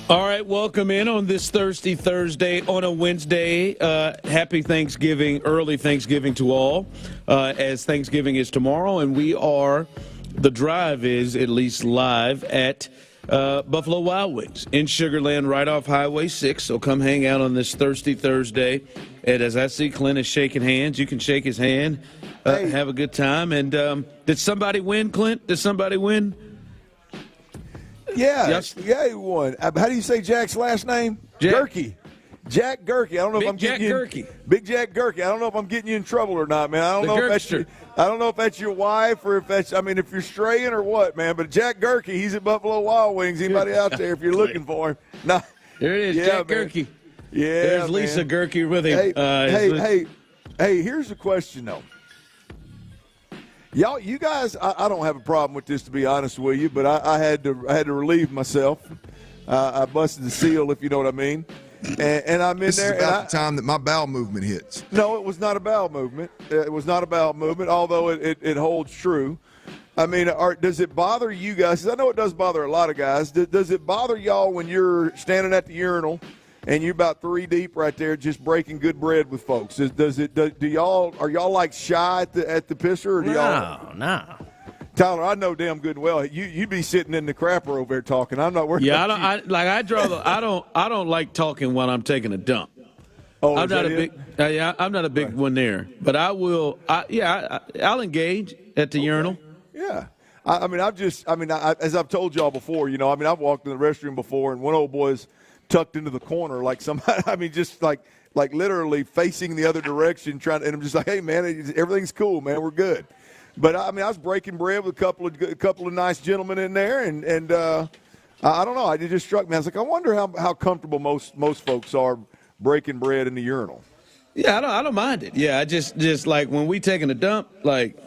All right, welcome in on this Thirsty Thursday on a Wednesday. Happy Thanksgiving, early Thanksgiving to all, as Thanksgiving is tomorrow, and The Drive is at least live at Buffalo Wild Wings in Sugar Land right off Highway 6. So come hang out on this Thirsty Thursday. And as I see Clint is shaking hands, you can shake his hand, have a good time. And did somebody win, Clint? Did somebody win? Yeah, yeah, he won. How do you say Jack's last name? Gerke. Jack Gerke. I don't know if I'm getting you. Big Jack Gerke. I don't know if I'm getting you in trouble or not, man. I don't know if that's your wife or if you're straying or what, man. But Jack Gerke, he's at Buffalo Wild Wings. Anybody out there if you're looking for him? Nah. There it is, Jack Gerke. Yeah, there's Lisa Gerke with him. Hey, here's the question though. You guys, I don't have a problem with this, to be honest with you, but I had to relieve myself. I busted the seal, if you know what I mean. And I'm in this there. This is about the time that my bowel movement hits. No, it was not a bowel movement. It was not a bowel movement, although it holds true. I mean, does it bother you guys? 'Cause I know it does bother a lot of guys. Does it bother y'all when you're standing at the urinal and you're about 3 deep right there just breaking good bread with folks? Are y'all like shy at the pisser? Or do No. Tyler, I know damn good and well you'd be sitting in the crapper over there talking. I'm not worried. Yeah, about you. I don't like talking while I'm taking a dump. Oh, I'm not a big one there, but I will. I'll engage at the urinal. Yeah. As I've told y'all before, I've walked in the restroom before and one old boy's tucked into the corner like somebody. Just like literally facing the other direction, and I'm just like, hey man, everything's cool, man, we're good. But I was breaking bread with a couple of nice gentlemen in there, and I don't know. It just struck me. I was like, I wonder how comfortable most folks are breaking bread in the urinal. Yeah, I don't mind it. Yeah, I just like when we taking a dump, like,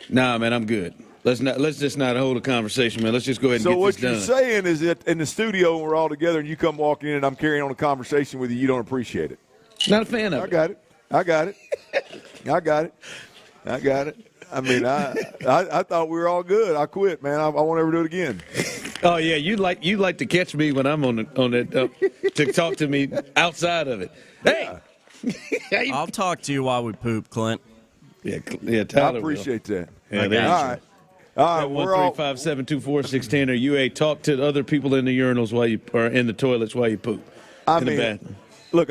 nah, man, I'm good. Let's just not hold a conversation, man. Let's just go ahead and get this done. So what you're saying is that in the studio when we're all together and you come walking in and I'm carrying on a conversation with you don't appreciate it. Not a fan of it. I got it. I mean, I thought we were all good. I quit, man. I won't ever do it again. Oh yeah, you like to catch me when I'm on it to talk to me outside of it. Hey, I'll talk to you while we poop, Clint. Yeah, Tyler. I appreciate that. Yeah, all right. 1-357-246-10 or you talk to other people in the urinals while you or in the toilets while you poop. In the bathroom. Look,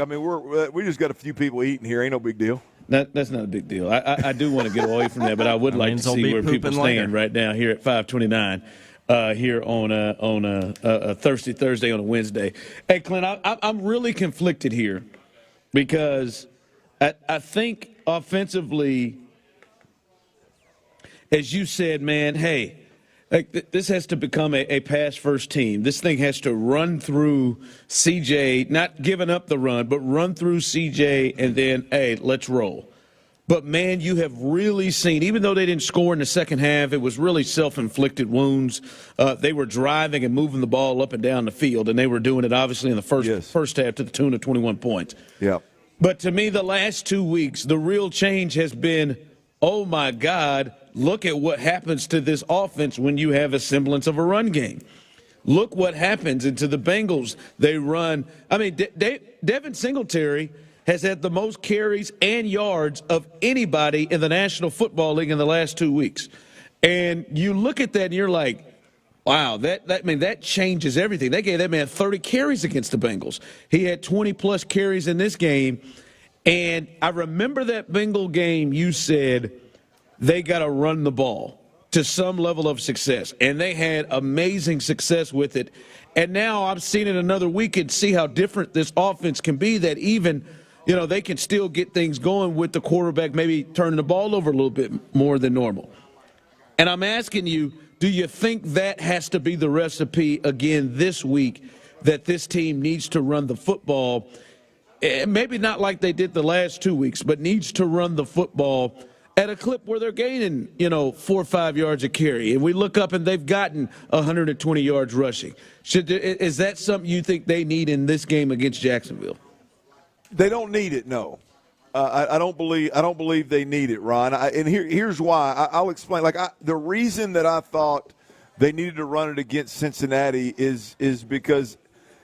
we just got a few people eating here. Ain't no big deal. That's not a big deal. I do want to get away from that, but I would like to see where people stand right now here at 529 here on a Thirsty Thursday on a Wednesday. Hey, Clint, I'm really conflicted here because I think offensively, as you said, man, hey, this has to become a pass-first team. This thing has to run through C.J., not giving up the run, but run through C.J. and then, hey, let's roll. But, man, you have really seen, even though they didn't score in the second half, it was really self-inflicted wounds. They were driving and moving the ball up and down the field, and they were doing it, obviously, in the first half to the tune of 21 points. Yeah. But to me, the last 2 weeks, the real change has been, oh, my God, look at what happens to this offense when you have a semblance of a run game. Look what happens. And to the Bengals, they run. I mean, Devin Singletary has had the most carries and yards of anybody in the National Football League in the last 2 weeks. And you look at that and you're like, wow, that changes everything. They gave that man 30 carries against the Bengals. He had 20-plus carries in this game. And I remember that Bengal game you said they got to run the ball to some level of success. And they had amazing success with it. And now I've seen it another week and see how different this offense can be, that even they can still get things going with the quarterback maybe turning the ball over a little bit more than normal. And I'm asking you, do you think that has to be the recipe again this week, that this team needs to run the football, maybe not like they did the last 2 weeks, but needs to run the football at a clip where they're gaining, 4 or 5 yards a carry, and we look up and they've gotten 120 yards rushing? Is that something you think they need in this game against Jacksonville? They don't need it, no. I don't believe they need it, Ron. And here's why. I'll explain. The reason that I thought they needed to run it against Cincinnati is because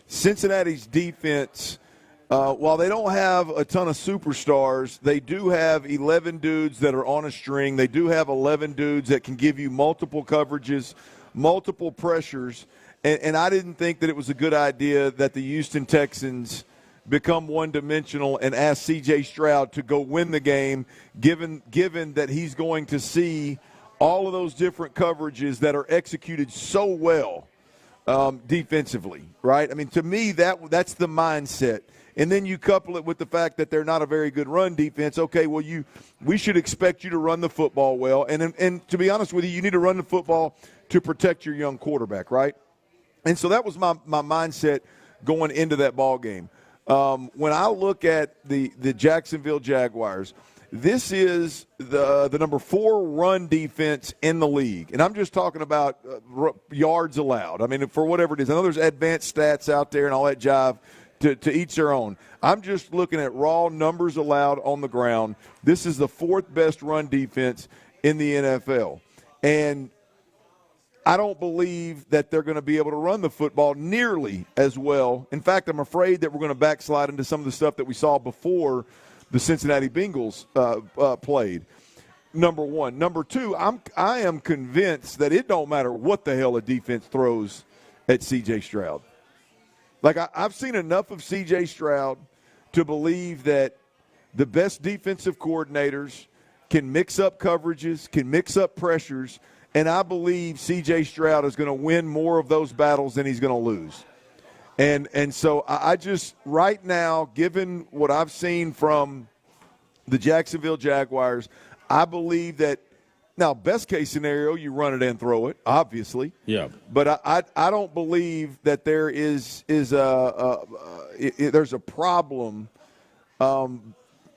Cincinnati's defense, while they don't have a ton of superstars, they do have 11 dudes that are on a string. They do have 11 dudes that can give you multiple coverages, multiple pressures. And I didn't think that it was a good idea that the Houston Texans become one-dimensional and ask C.J. Stroud to go win the game, given that he's going to see all of those different coverages that are executed so well defensively, right? I mean, to me, that's the mindset. And then you couple it with the fact that they're not a very good run defense. Okay, well, we should expect you to run the football well. And to be honest with you need to run the football to protect your young quarterback, right? And so that was my mindset going into that ball game. When I look at the Jacksonville Jaguars, this is the number 4 run defense in the league. And I'm just talking about yards allowed. I mean, for whatever it is. I know there's advanced stats out there and all that jive to each their own. I'm just looking at raw numbers allowed on the ground. This is the 4th best run defense in the NFL. And I don't believe that they're going to be able to run the football nearly as well. In fact, I'm afraid that we're going to backslide into some of the stuff that we saw before the Cincinnati Bengals played. Number one. Number two, I am convinced that it don't matter what the hell a defense throws at C.J. Stroud. I've seen enough of C.J. Stroud to believe that the best defensive coordinators can mix up coverages, can mix up pressures, and I believe C.J. Stroud is going to win more of those battles than he's going to lose. And so I just, right now, given what I've seen from the Jacksonville Jaguars, I believe that, now, best case scenario, you run it and throw it, obviously. Yeah. But I don't believe that there there's a problem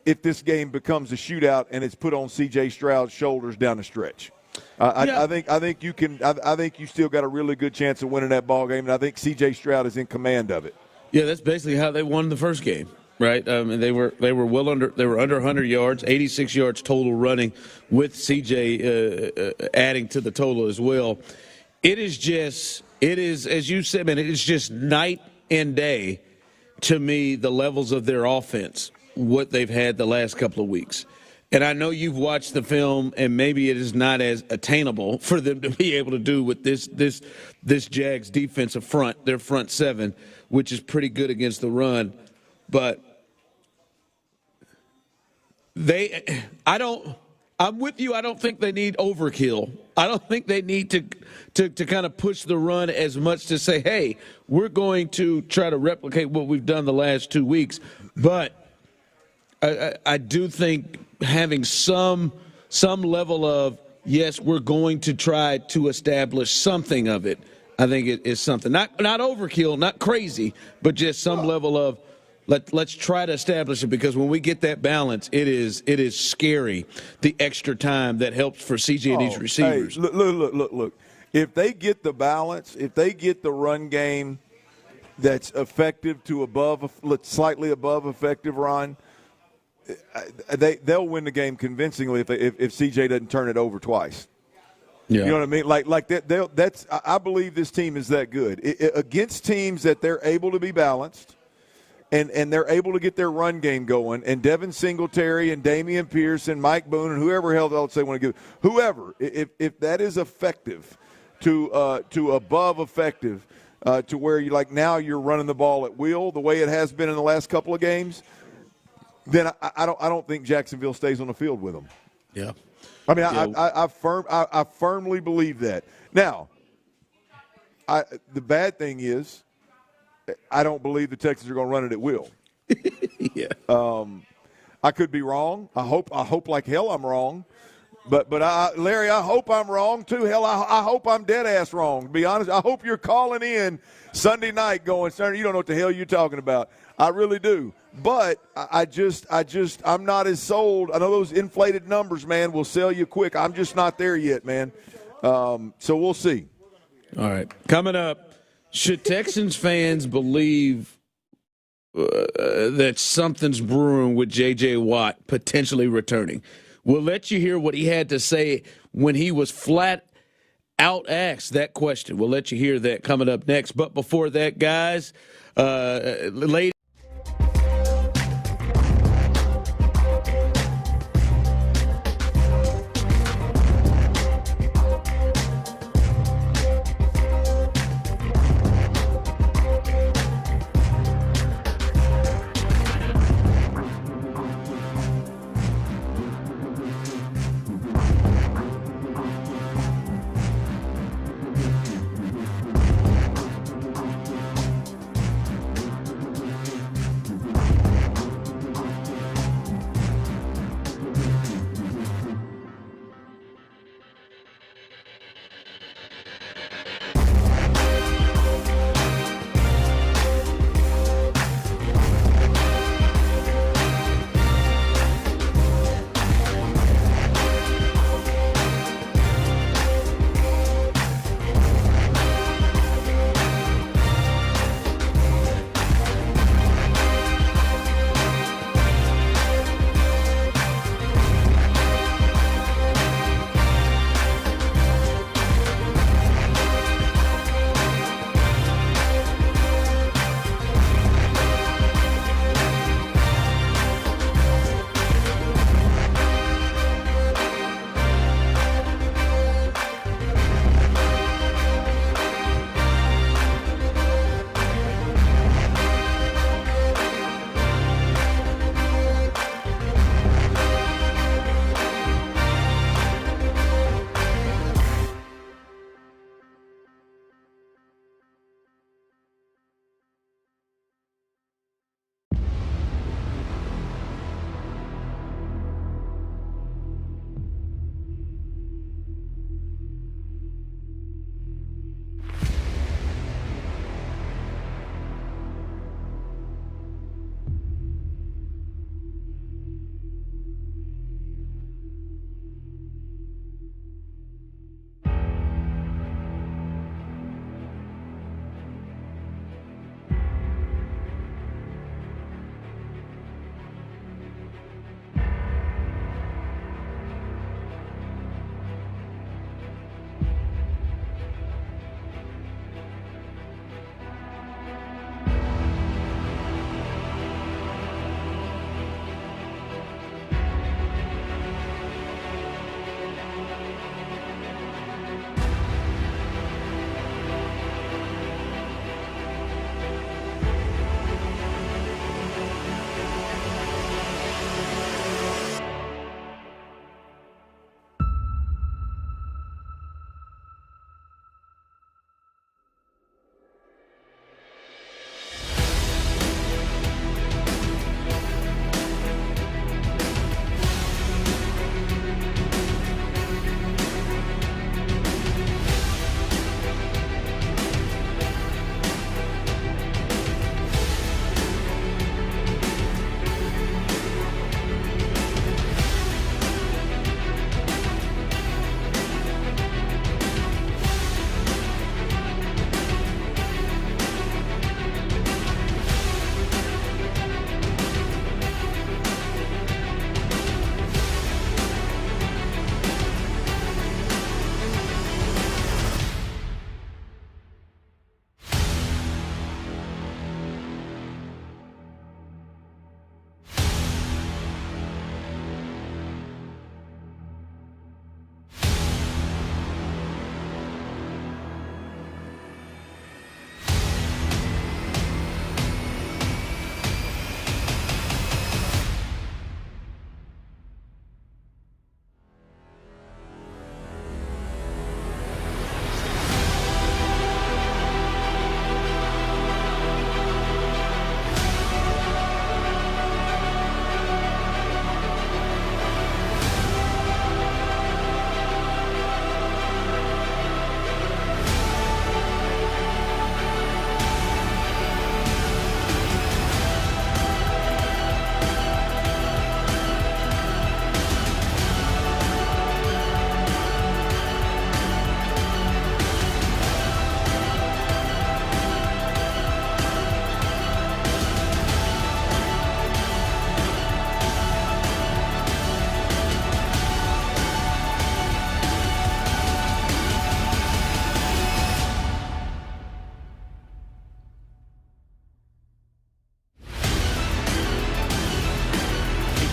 if this game becomes a shootout and it's put on C.J. Stroud's shoulders down the stretch. I think you still got a really good chance of winning that ball game, and I think C.J. Stroud is in command of it. Yeah, that's basically how they won the first game, right? And they were under 100 yards, 86 yards total running, with C.J. adding to the total as well. It is as you said, man, it is just night and day to me, the levels of their offense, what they've had the last couple of weeks. And I know you've watched the film, and maybe it is not as attainable for them to be able to do with this Jags defensive front, their front seven, which is pretty good against the run. But I'm with you. I don't think they need overkill. I don't think they need to kind of push the run as much to say, hey, we're going to try to replicate what we've done the last 2 weeks. But I do think having some level of, yes, we're going to try to establish something of it, I think it is something. Not overkill, not crazy, but just some level of let's try to establish it, because when we get that balance, it is scary, the extra time that helps for CJ and these receivers. Hey, look. If they get the balance, if they get the run game that's effective to slightly above effective, Ron, they'll win the game convincingly if CJ doesn't turn it over twice. Yeah. You know what I mean? Like that. I believe this team is that good against teams that they're able to be balanced, and they're able to get their run game going. And Devin Singletary and Damian Pierce and Mike Boone and whoever hell else they want to give, whoever, if that is effective to above effective, to where you now you're running the ball at will the way it has been in the last couple of games, then I don't think Jacksonville stays on the field with them. Yeah. I mean, I firmly believe that. Now, the bad thing is, I don't believe the Texans are going to run it at will. Yeah. I could be wrong. I hope like hell I'm wrong. But Larry, I hope I'm wrong too. Hell, I hope I'm dead ass wrong. To be honest, I hope you're calling in Sunday night going, "Sir, you don't know what the hell you're talking about." I really do. But I'm not as sold. I know those inflated numbers, man, will sell you quick. I'm just not there yet, man. So we'll see. All right, coming up, should Texans fans believe that something's brewing with J.J. Watt potentially returning? We'll let you hear what he had to say when he was flat out asked that question. We'll let you hear that coming up next. But before that, guys, ladies.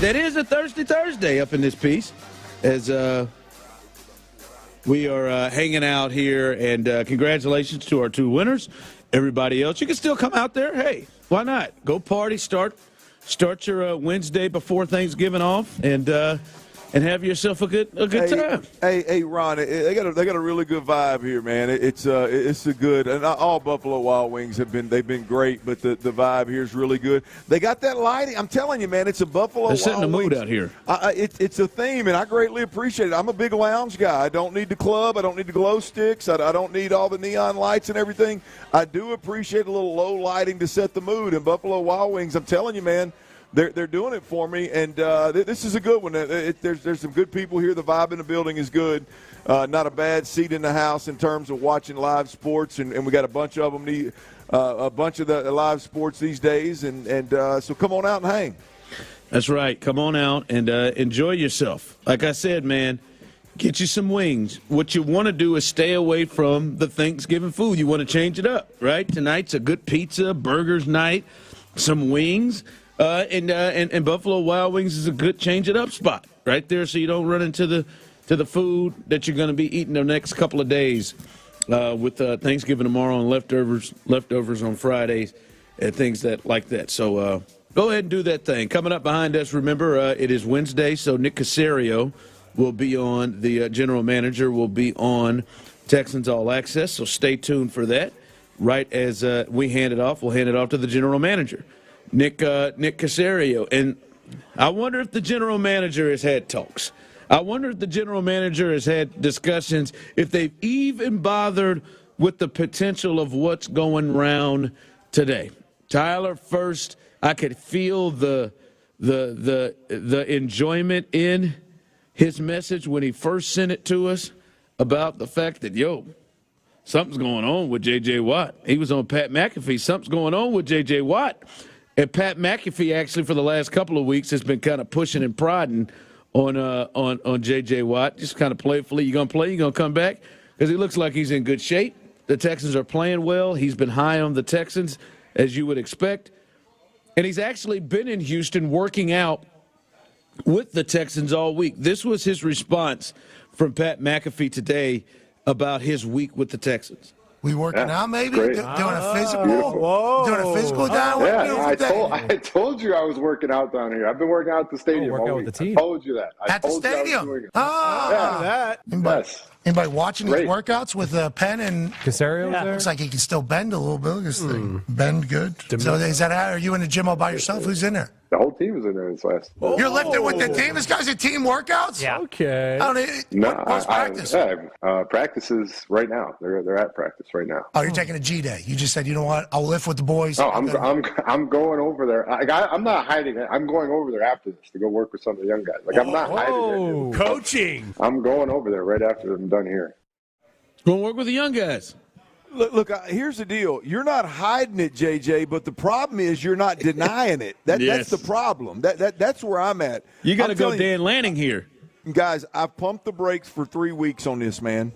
That is a Thirsty Thursday up in this piece as we are hanging out here. And congratulations to our 2 winners. Everybody else, you can still come out there. Hey, why not? Go party. Start your Wednesday before Thanksgiving off, and have yourself a good time. Hey, Ron, they got a really good vibe here, man. It's a good, and all Buffalo Wild Wings they've been great, but the vibe here is really good. They got that lighting. I'm telling you, man, it's a Buffalo Wild Wings. They're setting the mood out here. It's a theme, and I greatly appreciate it. I'm a big lounge guy. I don't need the club. I don't need the glow sticks. I don't need all the neon lights and everything. I do appreciate a little low lighting to set the mood. And Buffalo Wild Wings, I'm telling you, man, They're doing it for me, and this is a good one. There's some good people here. The vibe in the building is good. Not a bad seat in the house in terms of watching live sports, and we got a bunch of them. A bunch of the live sports these days, and so come on out and hang. That's right. Come on out and enjoy yourself. Like I said, man, get you some wings. What you want to do is stay away from the Thanksgiving food. You want to change it up, right? Tonight's a good pizza, burgers night, some wings. And Buffalo Wild Wings is a good change-it-up spot right there, so you don't run into the food that you're going to be eating the next couple of days with Thanksgiving tomorrow and leftovers on Fridays and things like that. So go ahead and do that thing. Coming up behind us, remember, it is Wednesday, so Nick Caserio will be on. The general manager will be on Texans All Access, so stay tuned for that. Right as we hand it off, we'll hand it off to the general manager. Nick Caserio. And I wonder if the general manager has had talks. I wonder if the general manager has had discussions, if they've even bothered with the potential of what's going round today. Tyler, first, I could feel the enjoyment in his message when he first sent it to us about the fact that, something's going on with J.J. Watt. He was on Pat McAfee. Something's going on with J.J. Watt. And Pat McAfee, actually, for the last couple of weeks, has been kind of pushing and prodding on J.J. Watt, just kind of playfully. You going to play? You going to come back? Because he looks like he's in good shape. The Texans are playing well. He's been high on the Texans, as you would expect. And he's actually been in Houston working out with the Texans all week. This was his response from Pat McAfee today about his week with the Texans. We working out, maybe? Great. Doing a physical? Beautiful. Doing a physical down? I told you I was working out down here. I've been working out at the stadium all week. I told you that. At the stadium? Anybody watching these workouts with Penn and Caserio there? Looks like he can still bend a little bit. Look at this thing. Bend good. So is that how? Are you in the gym all by yourself? Who's in there? The whole team was in there this last. You're lifting with the team? This guy's at team workouts? Yeah. Okay. What's practice? Practices right now. They're at practice right now. Oh, you're taking a G day. You just said, you know what? I'll lift with the boys. Oh, I'm going over there. I'm not hiding it. I'm going over there after this to go work with some of the young guys. I'm not hiding it. Coaching. I'm going over there right after I'm done here. Going to work with the young guys. Look, here's the deal. You're not hiding it, JJ, but the problem is you're not denying it. That's the problem. That's where I'm at. You got to go Dan Lanning here. Guys, I've pumped the brakes for 3 weeks on this, man.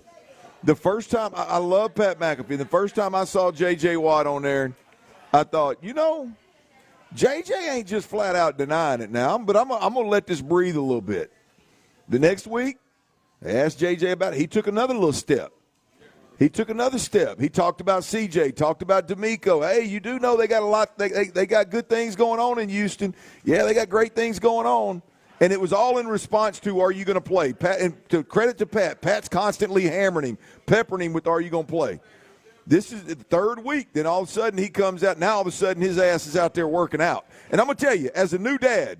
The first time, I love Pat McAfee. The first time I saw J.J. Watt on there, I thought, J.J. ain't just flat out denying it now, but I'm going to let this breathe a little bit. The next week, I asked J.J. about it. He took another little step. He took another step. He talked about CJ, talked about D'Amico. Hey, you do know they got a lot. They got good things going on in Houston. Yeah, they got great things going on. And it was all in response to, are you going to play? Pat, and to credit to Pat, Pat's constantly hammering him, peppering him with, are you going to play? This is the third week. Then all of a sudden he comes out. Now all of a sudden his ass is out there working out. And I'm going to tell you, as a new dad,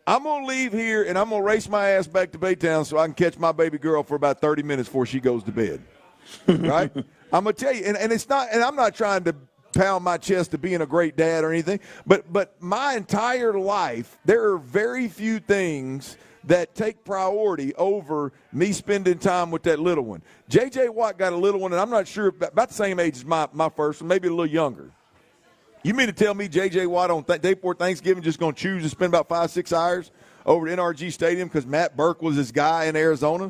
I'm going to leave here, and I'm going to race my ass back to Baytown so I can catch my baby girl for about 30 minutes before she goes to bed. Right? I'm going to tell you, and it's not, and I'm not trying to pound my chest to being a great dad or anything, but my entire life, there are very few things that take priority over me spending time with that little one. J.J. Watt got a little one, and I'm not sure, about the same age as my first one, maybe a little younger. You mean to tell me J.J. Watt on day before Thanksgiving just going to choose to spend about 5-6 hours over at NRG Stadium because Matt Burke was his guy in Arizona?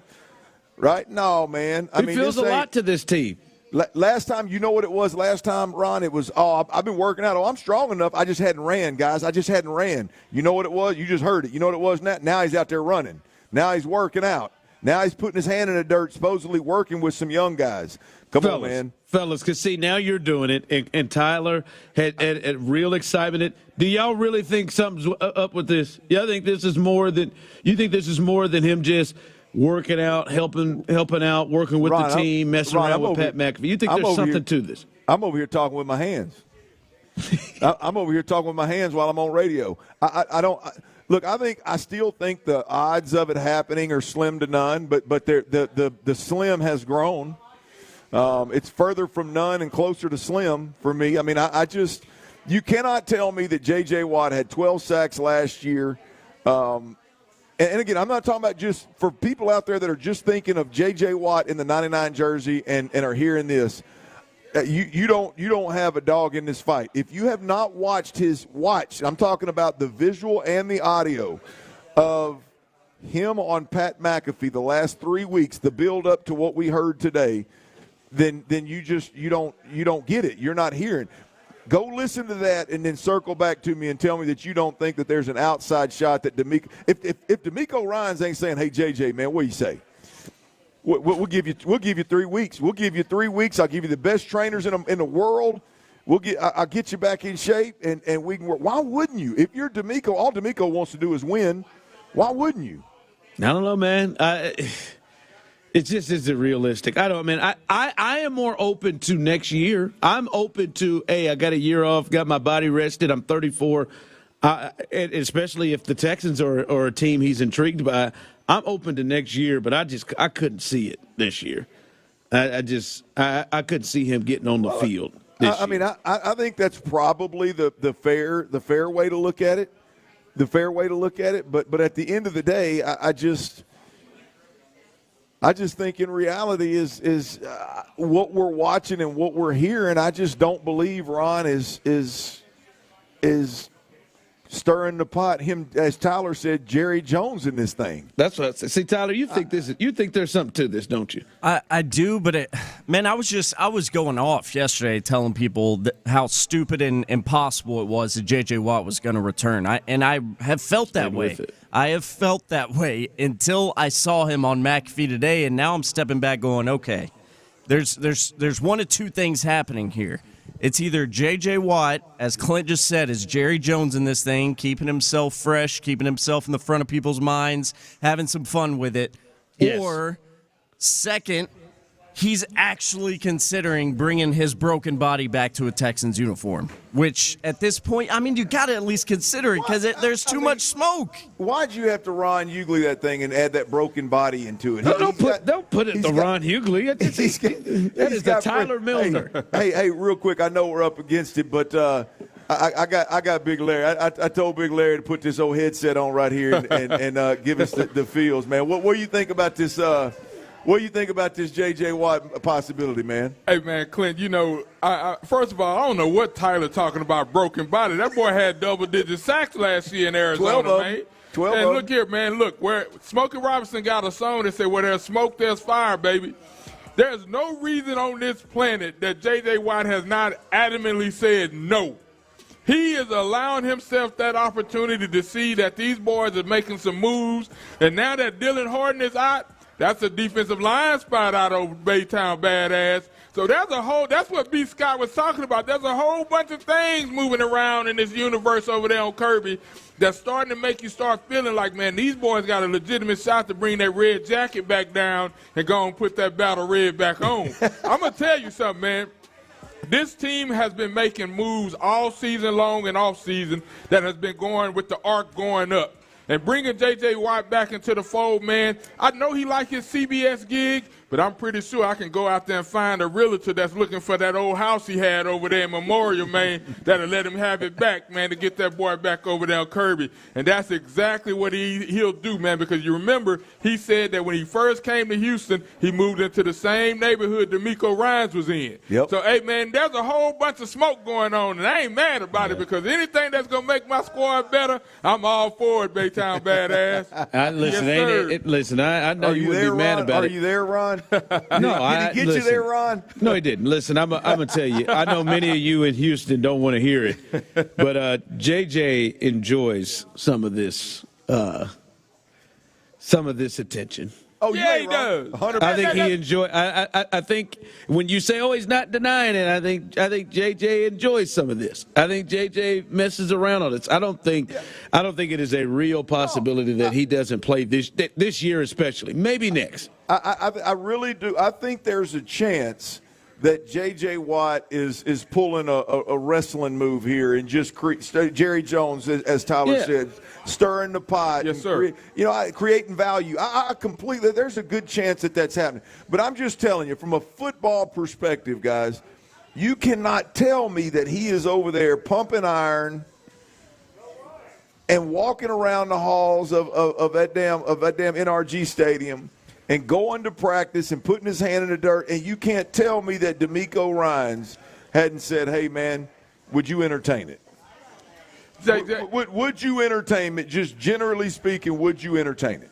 Right? No, man. He feels a lot to this team. Last time, you know what it was last time, Ron? It was, I've been working out. I'm strong enough. I just hadn't ran, guys. I just hadn't ran. You know what it was? You just heard it. You know what it was now? Now he's out there running. Now he's working out. Now he's putting his hand in the dirt, supposedly working with some young guys. Come on, man. Fellas, because, see, now you're doing it, and Tyler had real excitement. Do y'all really think something's up with this? Y'all think this is more than – you think this is more than him just – working out, helping out, working with the team, messing around with Pat McAfee? You think there's something to this? I'm over here talking with my hands. I'm over here talking with my hands while I'm on radio. I don't look. I still think the odds of it happening are slim to none. But the slim has grown. It's further from none and closer to slim for me. I mean, I just you cannot tell me that J.J. Watt had 12 sacks last year. And again, I'm not talking about just for people out there that are just thinking of J.J. Watt in the 99 jersey and are hearing this. You don't have a dog in this fight. If you have not watched I'm talking about the visual and the audio of him on Pat McAfee the last 3 weeks, the build up to what we heard today, then you don't get it. You're not hearing. Go listen to that and then circle back to me and tell me that you don't think that there's an outside shot that if D'Amico Ryans ain't saying, hey, JJ, man, what do you say? We'll give you 3 weeks. We'll give you 3 weeks. I'll give you the best trainers in the world. I'll get you back in shape and we can work. Why wouldn't you? If you're D'Amico, all D'Amico wants to do is win. Why wouldn't you? I don't know, man. It just isn't realistic. I am more open to next year. I'm open to, hey, I got a year off, got my body rested. I'm 34. And especially if the Texans are a team he's intrigued by, I'm open to next year, but I couldn't see it this year. I couldn't see him getting on the field this year. I think that's probably the fair way to look at it. The fair way to look at it. But at the end of the day, I just think in reality is what we're watching and what we're hearing. I just don't believe Ron is stirring the pot. Him, as Tyler said, Jerry Jones in this thing. That's what I said. See, Tyler, you think there's something to this, don't you? I do, but I was going off yesterday telling people how stupid and impossible it was that J.J. Watt was going to return. I have felt that way. I have felt that way until I saw him on McAfee today, and now I'm stepping back going, okay, there's one of two things happening here. It's either J.J. Watt, as Clint just said, is Jerry Jones in this thing, keeping himself fresh, keeping himself in the front of people's minds, having some fun with it. Yes. Or, second, he's actually considering bringing his broken body back to a Texans uniform, which at this point, you got to at least consider it because there's too much smoke. Why'd you have to Ron Hughley that thing and add that broken body into it? Don't put it to Ron Hughley. That is the Tyler Milner. Hey, real quick, I know we're up against it, but I got Big Larry. I told Big Larry to put this old headset on right here and give us the feels, man. What do you think about this? What do you think about this J.J. Watt possibility, man? Hey, man, Clint, first of all, I don't know what Tyler talking about broken body. That boy had double-digit sacks last year in Arizona, man. 12 and look here, man, where Smokey Robinson got a song that said, where there's smoke, there's fire, baby. There's no reason on this planet that J.J. Watt has not adamantly said no. He is allowing himself that opportunity to see that these boys are making some moves, and now that Dylan Harden is out, that's a defensive line spot out over Baytown badass. So that's what B. Scott was talking about. There's a whole bunch of things moving around in this universe over there on Kirby that's starting to make you start feeling like, man, these boys got a legitimate shot to bring that red jacket back down and go and put that battle red back on. I'm going to tell you something, man. This team has been making moves all season long and off season that has been going with the arc going up. And bringing J.J. Watt back into the fold, man, I know he like his CBS gig, but I'm pretty sure I can go out there and find a realtor that's looking for that old house he had over there in Memorial, man, that'll let him have it back, man, to get that boy back over there on Kirby. And that's exactly what he'll do, man, because you remember he said that when he first came to Houston, he moved into the same neighborhood D'Amico Ryans was in. Yep. So, hey, man, there's a whole bunch of smoke going on, and I ain't mad about it because anything that's going to make my squad better, I'm all for it, Baytown badass. Listen, I know you would be mad about it. Are you there, Ron? Ron? No, Did he get you there, Ron? No, he didn't. Listen, I'm gonna tell you. I know many of you in Houston don't want to hear it, but JJ enjoys some of this attention. Oh, yeah, he does. 100%. I think he enjoys. I think when you say, "Oh, he's not denying it," I think JJ enjoys some of this. I think JJ messes around on it. I don't think it is a real possibility that he doesn't play this year, especially. Maybe next. I really do. I think there's a chance that J.J. Watt is pulling a wrestling move here and just Jerry Jones, as Tyler said, stirring the pot. Yes, sir. Creating value. I completely – there's a good chance that that's happening. But I'm just telling you, from a football perspective, guys, you cannot tell me that he is over there pumping iron and walking around the halls of that damn NRG Stadium and going to practice and putting his hand in the dirt, and you can't tell me that DeMeco Ryans hadn't said, hey, man, would you entertain it? Would you entertain it? Just generally speaking, would you entertain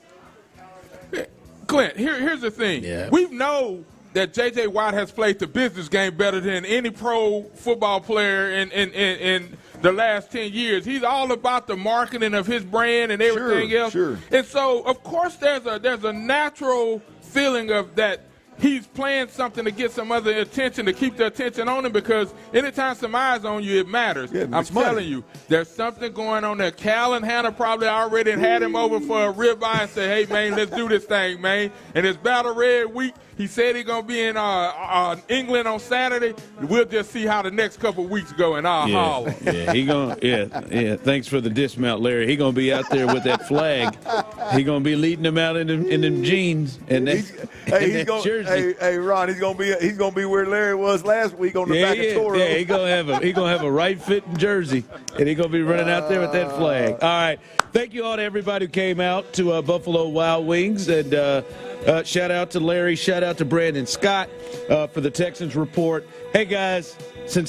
it? Clint, here's the thing. Yeah. We know that J.J. Watt has played the business game better than any pro football player in the last 10 years. He's all about the marketing of his brand and everything else. Sure. And so, of course, there's a natural feeling of that he's playing something to get some other attention, to keep the attention on him, because anytime some eyes on you, it matters. Yeah, I'm telling money. you, there's something going on there. Cal and Hannah probably already had him over for a ribeye and said, hey, man, let's do this thing, man. And it's Battle Red Week. He said he's going to be in England on Saturday. We'll just see how the next couple of weeks go, and I'll holler. Yeah, thanks for the dismount, Larry. He's going to be out there with that flag. He's going to be leading them out in them jeans and that jersey. Hey, Ron, he's gonna be where Larry was last week on the back of Toro. Yeah, he's gonna have a right fitting jersey, and he's gonna be running out there with that flag. All right, thank you all to everybody who came out to Buffalo Wild Wings, and shout out to Larry, shout out to Brandon Scott for the Texans report. Hey guys, since